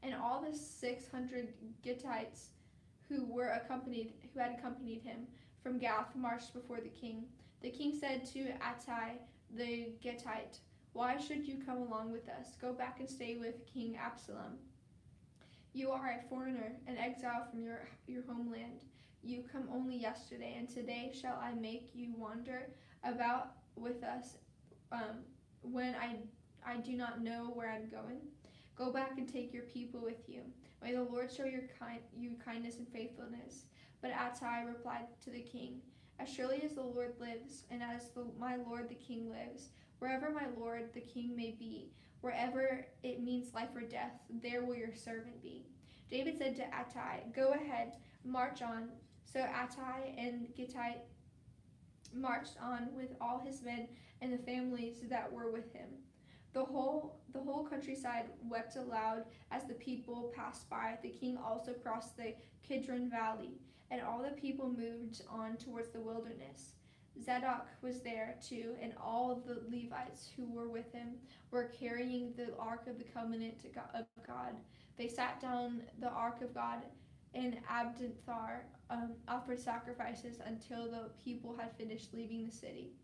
and all the 600 Gittites who had accompanied him from Gath marched before the king. The king said to Attai the Gittite, "Why should you come along with us? Go back and stay with King Absalom. You are a foreigner, an exile from your homeland. You come only yesterday, and today shall I make you wander about with us when I do not know where I'm going? Go back and take your people with you. May the Lord show you kindness and faithfulness." But Attai replied to the king, "As surely as the Lord lives, and as my lord the king lives, wherever my lord the king may be, wherever it means life or death, there will your servant be." David said to Attai, "Go ahead, march on." So Attai and Gittite marched on with all his men and the families that were with him. The whole countryside wept aloud as the people passed by. The king also crossed the Kidron Valley, and all the people moved on towards the wilderness. Zadok was there too, and all of the Levites who were with him were carrying the Ark of the Covenant of God. They sat down the Ark of God, and Abiathar offered sacrifices until the people had finished leaving the city.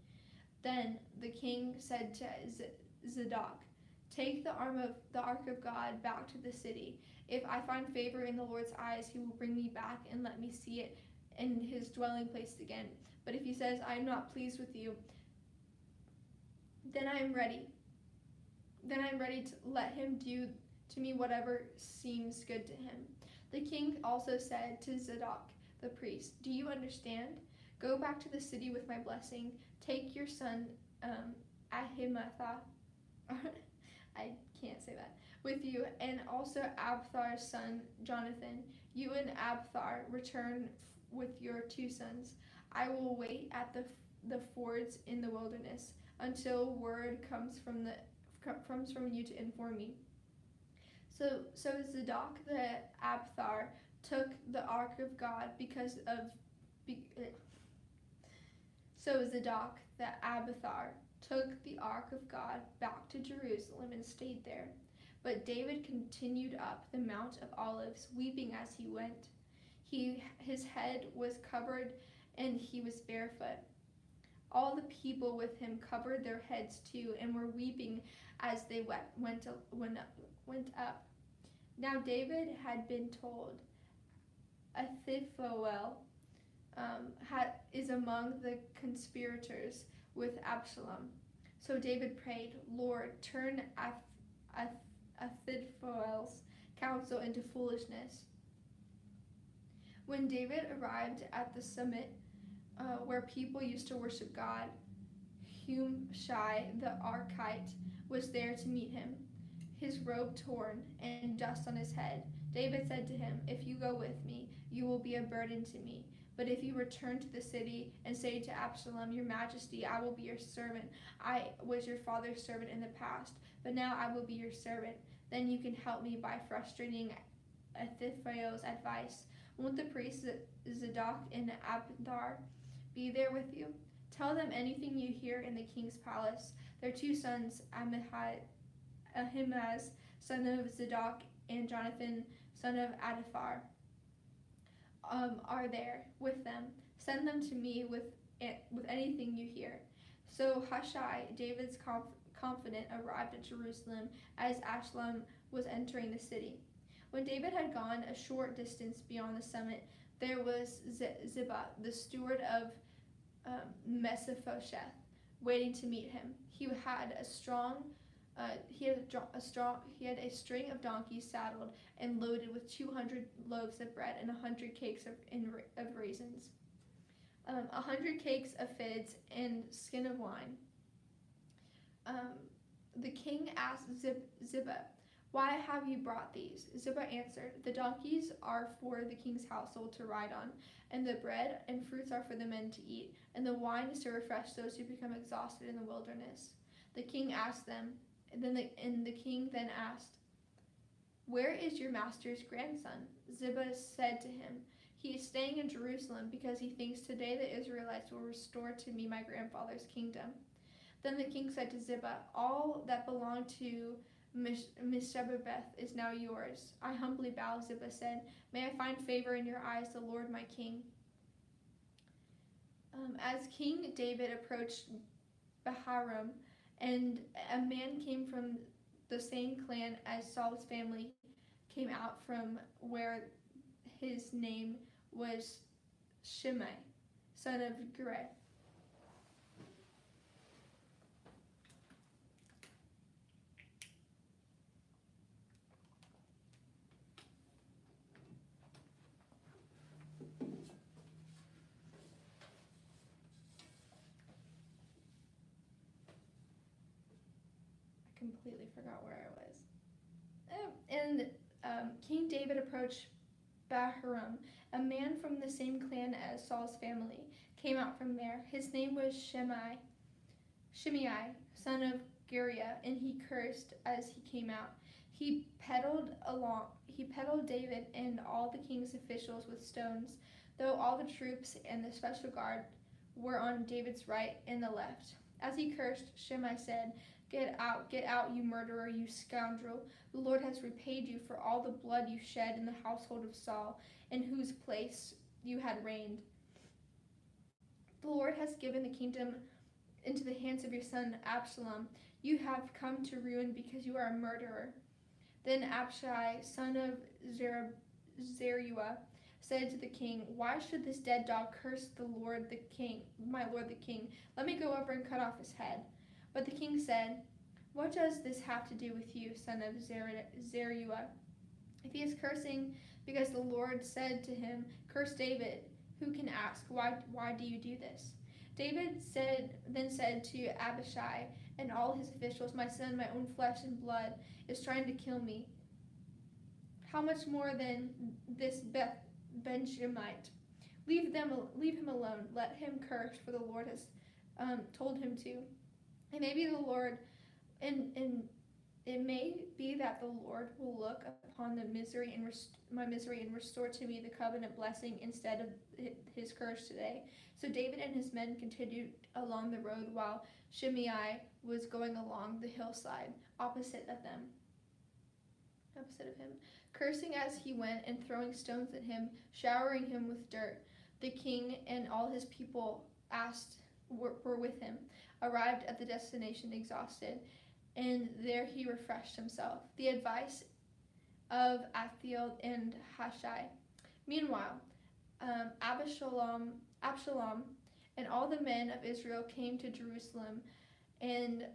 Then the king said to Zadok, "Take the Ark of God back to the city. If I find favor in the Lord's eyes, he will bring me back and let me see it in his dwelling place again. But if he says, 'I am not pleased with you,' then I am ready. To let him do to me whatever seems good to him." The king also said to Zadok the priest, "Do you understand? Go back to the city with my blessing. Take your son Ahimathah, I can't say that, with you, and also Abthar's son Jonathan. You and Abthar return with your 2 sons. I will wait at the fords in the wilderness until word comes from you to inform me." So Zadok the Abthar took the Ark of God So Zadok the Abiathar took the Ark of God back to Jerusalem and stayed there. But David continued up the Mount of Olives, weeping as he went. His head was covered and he was barefoot. All the people with him covered their heads too and were weeping as they went up. Now David had been told, Ahithophel is among the conspirators with Absalom. So David prayed, "Lord, turn Ahithophel's counsel into foolishness. When David arrived at the summit where people used to worship God, Hushai the Archite was there to meet him, his robe torn and dust on his head. David said to him, "If you go with me, you will be a burden to me. But if you return to the city and say to Absalom, 'Your Majesty, I will be your servant. I was your father's servant in the past, but now I will be your servant,' then you can help me by frustrating Ahithophel's advice. Won't the priests Zadok and Abiathar be there with you? Tell them anything you hear in the king's palace. Their two sons, Ahimaaz, son of Zadok, and Jonathan, son of Abiathar, are there with them. Send them to me with anything you hear." So Hushai, David's confidant, arrived at Jerusalem as Absalom was entering the city. When David had gone a short distance beyond the summit, there was Ziba, the steward of Mephibosheth, waiting to meet him. He had a string of donkeys saddled and loaded with 200 loaves of bread and 100 cakes of raisins, 100 cakes of figs and skin of wine. The king asked Ziba, "Why have you brought these?" Ziba answered, "The donkeys are for the king's household to ride on, and the bread and fruits are for the men to eat, and the wine is to refresh those who become exhausted in the wilderness." The king asked them, the king then asked, "Where is your master's grandson?" Ziba said to him, "He is staying in Jerusalem because he thinks today the Israelites will restore to me my grandfather's kingdom." Then the king said to Ziba, "All that belonged to Mephibosheth is now yours." "I humbly bow," Ziba said. "May I find favor in your eyes, the Lord my king." As King David approached Bahurim, and a man came from the same clan as Saul's family came out from where his name was Shimei, son of Gera. Completely forgot where I was. King David approached Bahurim. A man from the same clan as Saul's family came out from there. His name was Shimei, son of Gera, and he cursed as he came out. He pedaled David and all the king's officials with stones, though all the troops and the special guard were on David's right and the left. As he cursed, Shimei said, get out, you murderer, you scoundrel. The Lord has repaid you for all the blood you shed in the household of Saul, in whose place you had reigned. The Lord has given the kingdom into the hands of your son Absalom. You have come to ruin because you are a murderer." Then Abishai, son of Zeruiah, said to the king, "Why should this dead dog curse my lord the king? Let me go over and cut off his head." But the king said, "What does this have to do with you, son of Zeruiah? If he is cursing because the Lord said to him, 'Curse David,' who can ask, why do you do this?" David then said to Abishai and all his officials, "My son, my own flesh and blood, is trying to kill me. How much more than this Benjamite? Leave him alone. Let him curse, for the Lord has told him to. It may be it may be that the Lord will look upon my misery and restore to me the covenant blessing instead of his curse today." So David and his men continued along the road while Shimei was going along the hillside opposite of him, cursing as he went and throwing stones at him, showering him with dirt. The king and all his people were with him, arrived at the destination exhausted, and there he refreshed himself. The advice of Abiathar and Hushai. Meanwhile, Absalom and all the men of Israel came to Jerusalem, and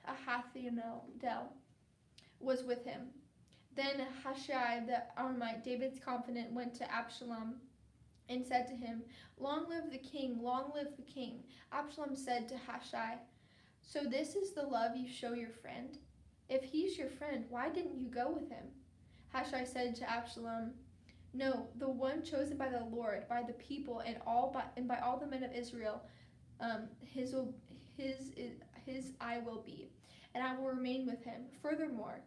Ahithophel was with him. Then Hushai the Armite, David's confidant, went to Absalom and said to him, "Long live the king, long live the king." Absalom said to Hushai, "So this is the love you show your friend? If he's your friend, why didn't you go with him?" Hushai said to Absalom, "No, the one chosen by the Lord, by the people, and by all the men of Israel, his I will be, and I will remain with him. Furthermore,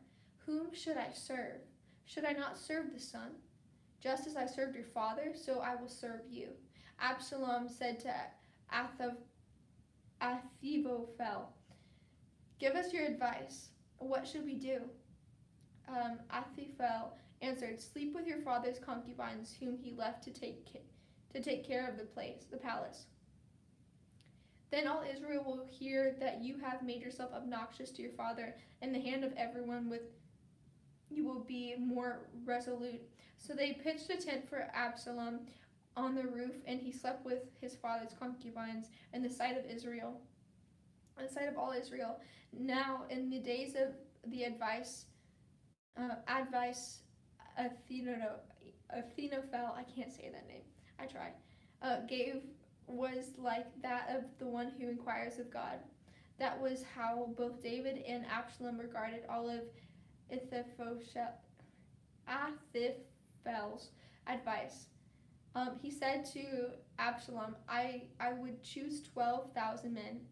whom should I serve? Should I not serve the son? Just as I served your father, so I will serve you." Absalom said to Ahithophel, "Give us your advice. What should we do?" Ahithophel answered, "Sleep with your father's concubines, whom he left to take care of the palace. Then all Israel will hear that you have made yourself obnoxious to your father. In the hand of everyone with you will be more resolute." So they pitched a tent for Absalom on the roof, and he slept with his father's concubines in the sight of Israel, in the sight of all Israel. Now in the days of the advice Ahithophel, I can't say that name, I tried, gave was like that of the one who inquires of God. That was how both David and Absalom regarded all of Ahithophel's advice. He said to Absalom, I would choose 12,000 men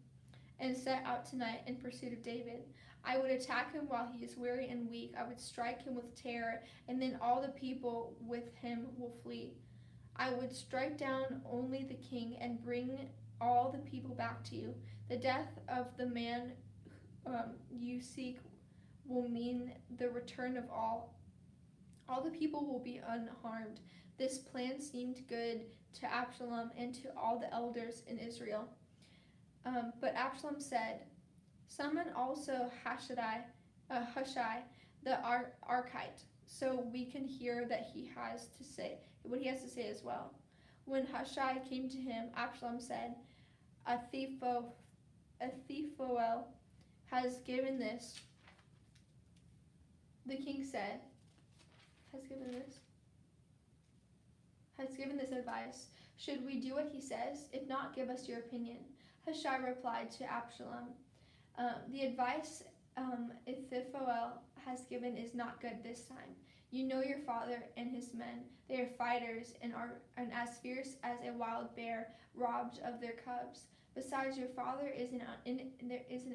and set out tonight in pursuit of David. I would attack him while he is weary and weak. I would strike him with terror, and then all the people with him will flee. I would strike down only the king and bring all the people back to you. The death of the man you seek will mean the return of all. All the people will be unharmed. This plan seemed good to Absalom and to all the elders in Israel. But Absalom said, "Summon also Hushai the Archite, so we can hear what he has to say as well." When Hushai came to him, Absalom said, Ahithophel has given this. The king said, has given this advice. Should we do what he says? If not, give us your opinion. Hushai replied to Absalom, "The advice Ahithophel has given is not good this time. You know your father and his men. They are fighters and are as fierce as a wild bear robbed of their cubs. Besides, your father is an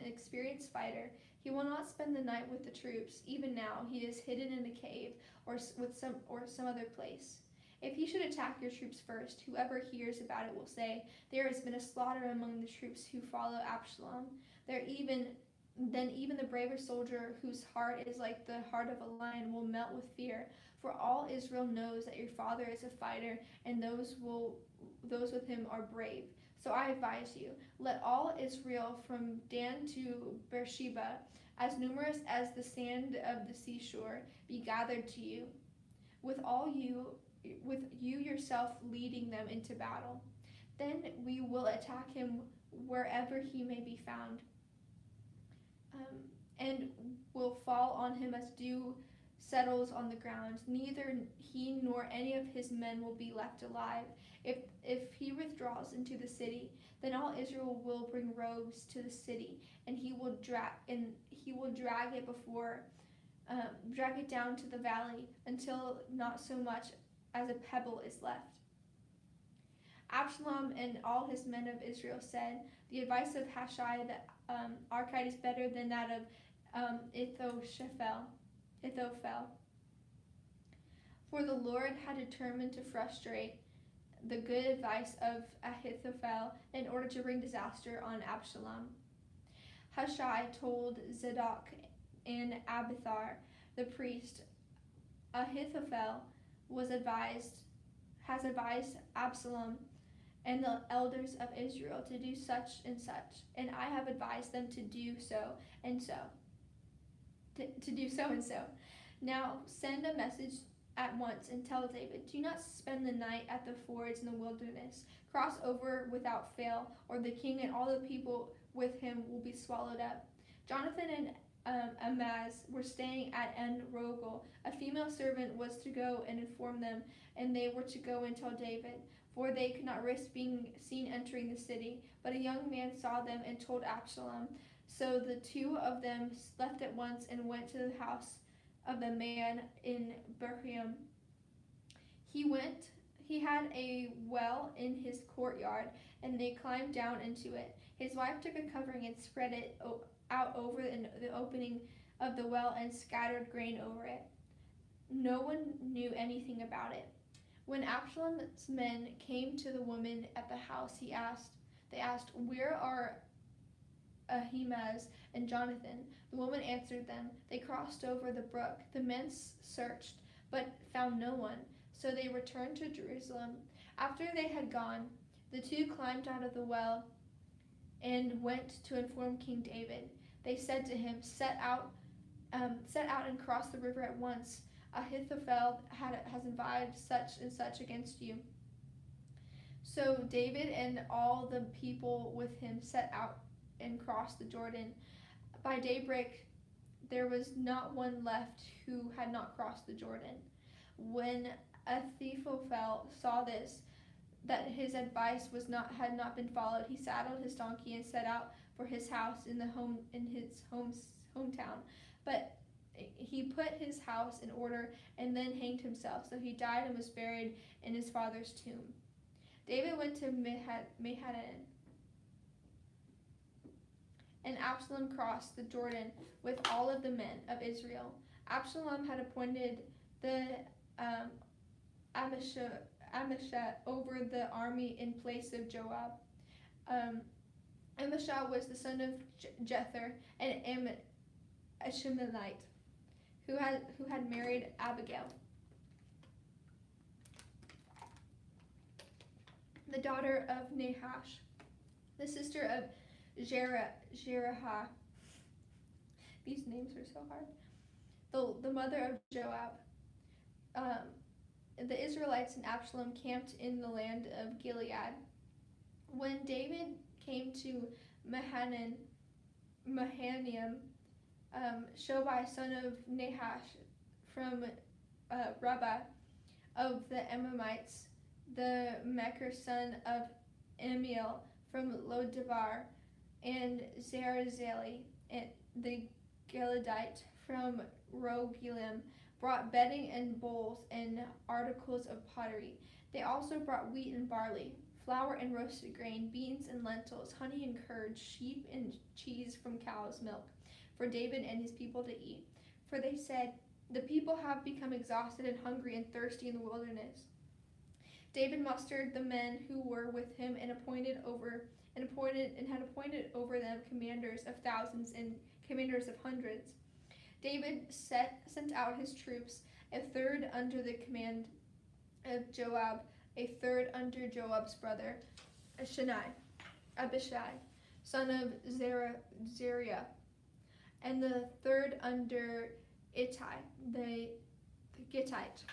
experienced fighter. He will not spend the night with the troops. Even now, he is hidden in a cave or some other place. If he should attack your troops first, whoever hears about it will say, 'There has been a slaughter among the troops who follow Absalom.' Then even the bravest soldier whose heart is like the heart of a lion will melt with fear. For all Israel knows that your father is a fighter, and those with him are brave. So I advise you, let all Israel from Dan to Beersheba, as numerous as the sand of the seashore, be gathered to you, with you yourself leading them into battle. Then we will attack him wherever he may be found, and will fall on him as dew settles on the ground. Neither he nor any of his men will be left alive. If he withdraws into the city, then all Israel will bring robes to the city, and he will drag it down to the valley until not so much as a pebble is left." Absalom and all his men of Israel said, "The advice of Hushai the Archite is better than that of Ahithophel. For the Lord had determined to frustrate the good advice of Ahithophel in order to bring disaster on Absalom." Hushai told Zadok and Abiathar the priest, "Ahithophel has advised Absalom and the elders of Israel to do such and such, and I have advised them to do so and so. Now send a message at once and tell David, do not spend the night at the fords in the wilderness. Cross over without fail, or the king and all the people with him will be swallowed up." Jonathan Amaz were staying at En Rogel. A female servant was to go and inform them, and they were to go and tell David, for they could not risk being seen entering the city. But a young man saw them and told Absalom. So the two of them left at once and went to the house of the man in Bethlehem. He had a well in his courtyard, and they climbed down into it. His wife took a covering and spread it out over the opening of the well and scattered grain over it. No one knew anything about it. When Absalom's men came to the woman at the house, they asked, "Where are Ahimaaz and Jonathan?" The woman answered them, "They crossed over the brook." The men searched, but found no one. So they returned to Jerusalem. After they had gone, the two climbed out of the well and went to inform King David. They said to him, set out and cross the river at once. Ahithophel has invited such and such against you." So David and all the people with him set out and crossed the Jordan. By daybreak, there was not one left who had not crossed the Jordan. When Ahithophel saw this, that his advice had not been followed, he saddled his donkey and set out for his house in his hometown. But he put his house in order and then hanged himself. So he died and was buried in his father's tomb. David went to Mahanaim, and Absalom crossed the Jordan with all of the men of Israel. Absalom had appointed the Amishah over the army in place of Joab. Amishah was the son of Jether, an Ishmaelite, who had married Abigail, the daughter of Nahash, the sister of Jerah. These names are so hard. The mother of Joab. The Israelites and Absalom camped in the land of Gilead. When David came to Mahanaim, Shobai, son of Nahash, from Rabbah of the Ammonites, the Mechir, son of Amiel, from Lodabar, and Zerazeli, and the Gileadite from Rogelim, brought bedding and bowls and articles of pottery. They also brought wheat and barley, flour and roasted grain, beans and lentils, honey and curd, sheep and cheese from cow's milk, for David and his people to eat. For they said, "The people have become exhausted and hungry and thirsty in the wilderness." David mustered the men who were with him and had appointed over them commanders of thousands and commanders of hundreds. David sent out his troops, a third under the command of Joab, a third under Joab's brother Abishai, son of Zeruiah, and the third under Ittai, the Gittite.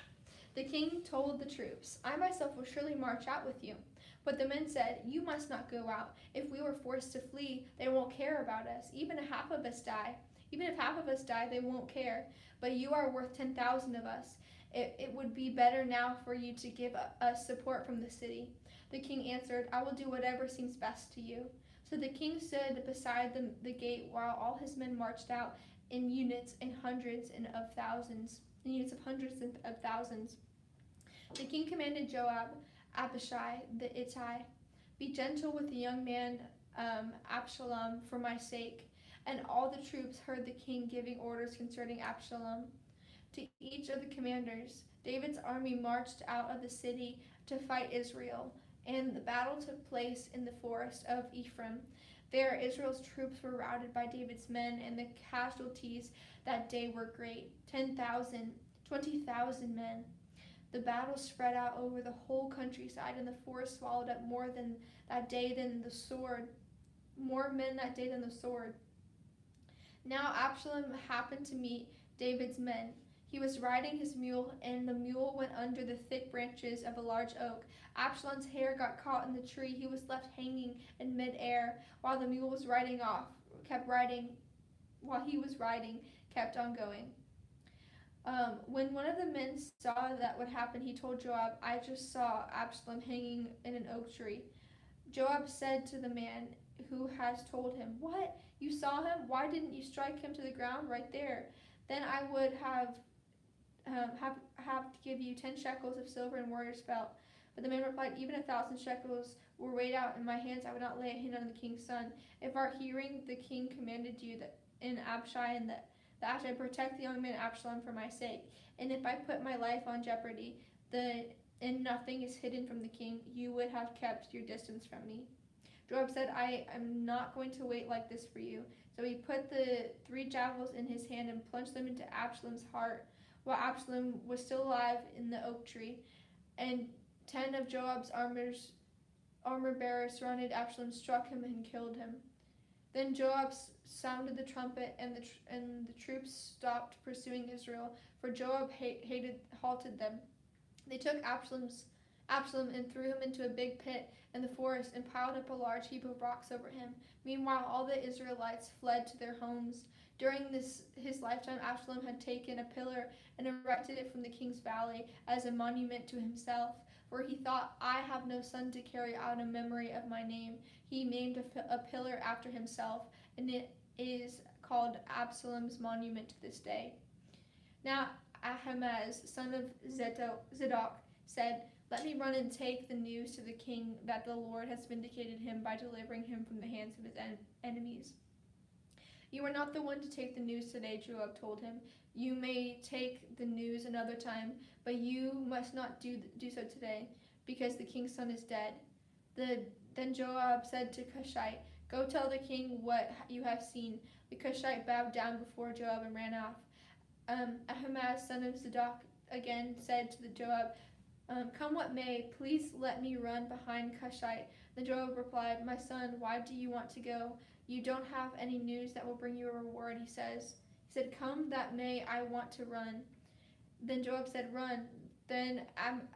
The king told the troops, "I myself will surely march out with you." But the men said, "You must not go out. If we were forced to flee, they won't care about us. Even if half of us die, they won't care. But you are worth 10,000 of us. It would be better now for you to give us support from the city." The king answered, "I will do whatever seems best to you." So the king stood beside the gate while all his men marched out in units of hundreds and of thousands. The king commanded Joab, Abishai the Ittai, "Be gentle with the young man Absalom for my sake." And all the troops heard the king giving orders concerning Absalom. To each of the commanders, David's army marched out of the city to fight Israel, and the battle took place in the forest of Ephraim. There Israel's troops were routed by David's men, and the casualties that day were great, 20,000 men. The battle spread out over the whole countryside, and the forest swallowed up more men that day than the sword. Now Absalom happened to meet David's men. He was riding his mule, and the mule went under the thick branches of a large oak. Absalom's hair got caught in the tree. He was left hanging in midair while the mule was kept riding while he was riding, kept on going. When one of the men saw that what happened, he told Joab, "I just saw Absalom hanging in an oak tree." Joab said to the man who has told him, "What? You saw him? Why didn't you strike him to the ground right there? Then I would have to give you 10 shekels of silver and warrior's belt." But the man replied, "Even 1,000 shekels were weighed out in my hands, I would not lay a hand on the king's son. If our hearing the king commanded you that in Abishai and that I should protect the young man Absalom for my sake, and if I put my life on jeopardy, and nothing is hidden from the king, you would have kept your distance from me." Joab said, "I am not going to wait like this for you." So he put the 3 javelins in his hand and plunged them into Absalom's heart while Absalom was still alive in the oak tree. And 10 of Joab's armor bearers surrounded Absalom, struck him, and killed him. Then Joab sounded the trumpet, and the troops stopped pursuing Israel, for Joab halted them. They took Absalom and threw him into a big pit in the forest and piled up a large heap of rocks over him. Meanwhile, all the Israelites fled to their homes. During his lifetime, Absalom had taken a pillar and erected it from the king's valley as a monument to himself, for he thought, "I have no son to carry out a memory of my name." He named a pillar after himself, and it is called Absalom's monument to this day. Now Ahimaaz, son of Zadok, said, "Let me run and take the news to the king that the Lord has vindicated him by delivering him from the hands of his enemies." "You are not the one to take the news today," Joab told him. "You may take the news another time, but you must not do so today, because the king's son is dead." Then Joab said to Cushite, "Go tell the king what you have seen." The Cushite bowed down before Joab and ran off. Ahimaaz, son of Zadok, again said to Joab, "Come what may, please let me run behind Cushite." Then Joab replied, "My son, why do you want to go? You don't have any news that will bring you a reward," he said, "Come that may, I want to run." Then Joab said, "Run." Then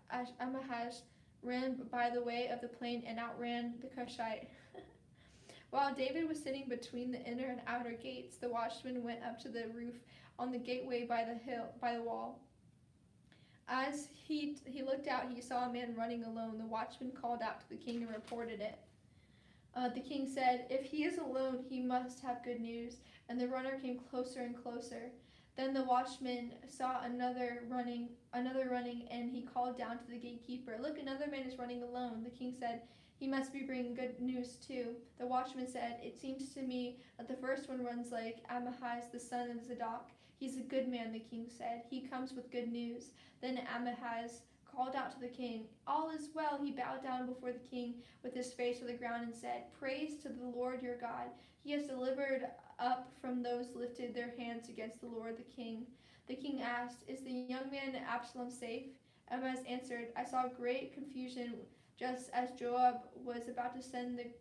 Ahimaaz ran by the way of the plain and outran the Cushite. While David was sitting between the inner and outer gates, the watchman went up to the roof on the gateway by the wall. As he looked out, he saw a man running alone. The watchman called out to the king and reported it. The king said, "If he is alone, he must have good news." And the runner came closer and closer. Then the watchman saw another running, and he called down to the gatekeeper, "Look, another man is running alone." The king said, "He must be bringing good news too." The watchman said, "It seems to me that the first one runs like Ahimaaz, the son of Zadok. He's a good man," the king said. "He comes with good news." Then Ahimaaz called out to the king, "All is well." He bowed down before the king with his face to the ground and said, "Praise to the Lord your God. He has delivered up from those lifted their hands against the Lord the king." The king asked, "Is the young man Absalom safe?" Ahimaaz answered, "I saw great confusion just as Joab was about to send the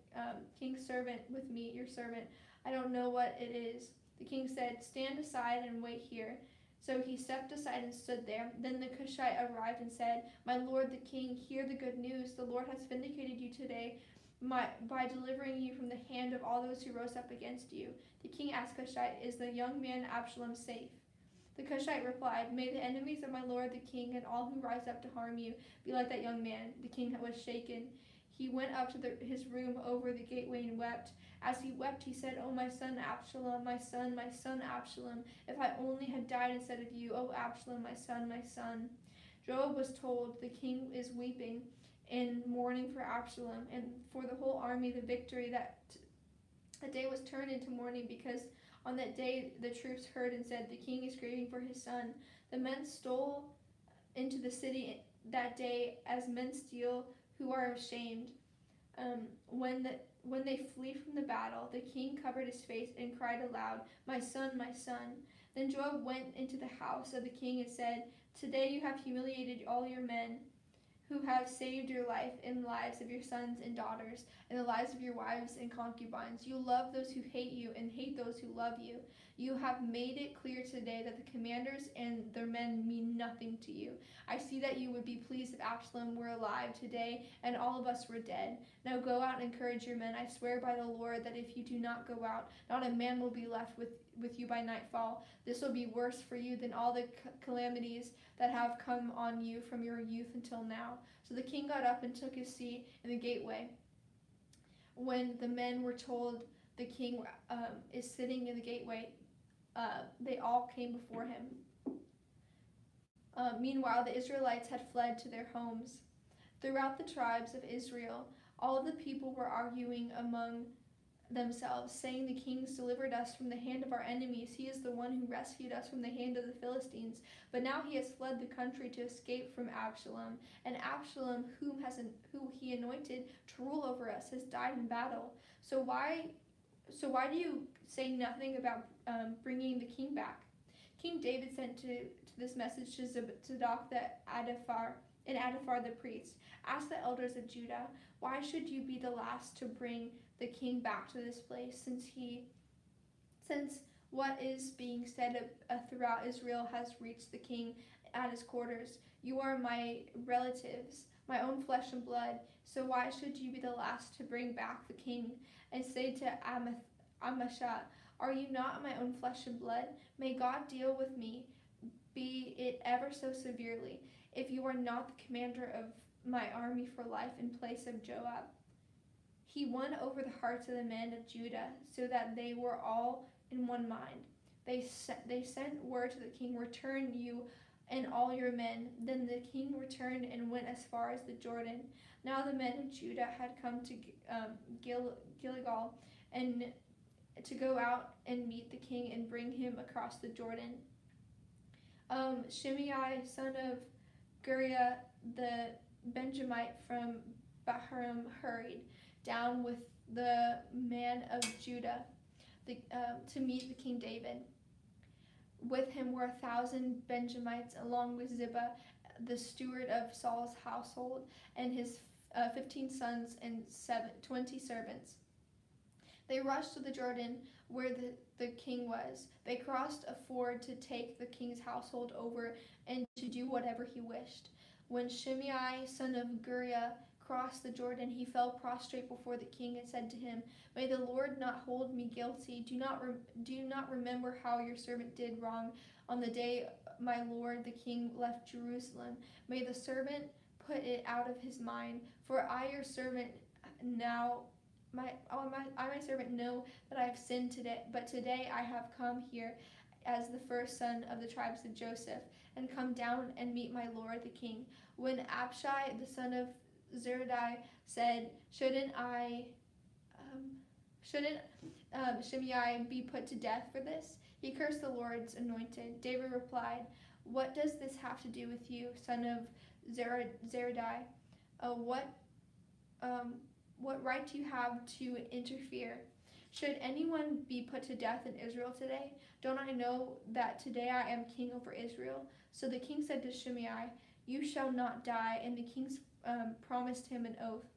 king's servant with me, your servant. I don't know what it is." The king said, "Stand aside and wait here." So he stepped aside and stood there. Then the Cushite arrived and said, "My lord the king, hear the good news. The Lord has vindicated you today by delivering you from the hand of all those who rose up against you." The king asked Cushite, "Is the young man Absalom safe?" The Cushite replied, "May the enemies of my lord the king and all who rise up to harm you be like that young man." The king was shaken. He went up to his room over the gateway and wept. As he wept, he said, "Oh, my son Absalom, my son Absalom, if I only had died instead of you, oh Absalom, my son, my son." Joab was told, "The king is weeping and mourning for Absalom and for the whole army." The victory that day was turned into mourning, because on that day the troops heard and said, "The king is grieving for his son." The men stole into the city that day as men steal who are ashamed. When they flee from the battle, the king covered his face and cried aloud, my son, my son." Then Joab went into the house of the king and said, "Today you have humiliated all your men who have saved your life and lives of your sons and daughters, and the lives of your wives and concubines. You love those who hate you and hate those who love you. You have made it clear today that the commanders and their men mean nothing to you. I see that you would be pleased if Absalom were alive today and all of us were dead. Now go out and encourage your men. I swear by the Lord that if you do not go out, not a man will be left with you by nightfall. This will be worse for you than all the calamities that have come on you from your youth until now. So the king got up and took his seat in the gateway. When the men were told the king is sitting in the gateway, they all came before him. Meanwhile, the Israelites had fled to their homes. Throughout the tribes of Israel, all of the people were arguing among themselves, saying, "The king's delivered us from the hand of our enemies. He is the one who rescued us from the hand of the Philistines. But now he has fled the country to escape from Absalom. And Absalom, who he anointed to rule over us, has died in battle. So why do you say nothing about bringing the king back?" King David sent to this message to Zadok and Abiathar the priest. "Ask the elders of Judah, why should you be the last to bring the king back to this place, since what is being said throughout Israel has reached the king at his quarters? You are my relatives, my own flesh and blood, so why should you be the last to bring back the king?" And say to Amashah, "Are you not my own flesh and blood? May God deal with me, be it ever so severely, if you are not the commander of my army for life in place of Joab." He won over the hearts of the men of Judah, so that they were all in one mind. They sent word to the king, "Return, you and all your men." Then the king returned and went as far as the Jordan. Now the men of Judah had come to Gilgal and to go out and meet the king and bring him across the Jordan. Shimei, son of Guriah the Benjamite from Bahurim, hurried down with the man of Judah to meet the King David. With him were 1,000 Benjamites, along with Ziba, the steward of Saul's household, and his 15 sons and 20 servants. They rushed to the Jordan where the king was. They crossed a ford to take the king's household over and to do whatever he wished. When Shimei, son of Guriah, crossed the Jordan, he fell prostrate before the king and said to him, "May the Lord not hold me guilty. Do you not remember how your servant did wrong on the day my lord the king left Jerusalem? May the servant put it out of his mind, for I your servant my servant know that I have sinned today, but today I have come here as the first son of the tribes of Joseph, and come down and meet my lord the king." When Abishai, the son of Zeruiah, said, Shouldn't Shimei be put to death for this? He cursed the Lord's anointed. David replied, "What does this have to do with you, son of Zeruiah? What right do you have to interfere? Should anyone be put to death in Israel today? Don't I know that today I am king over Israel?" So the king said to Shimei, "You shall not die," and the king promised him an oath.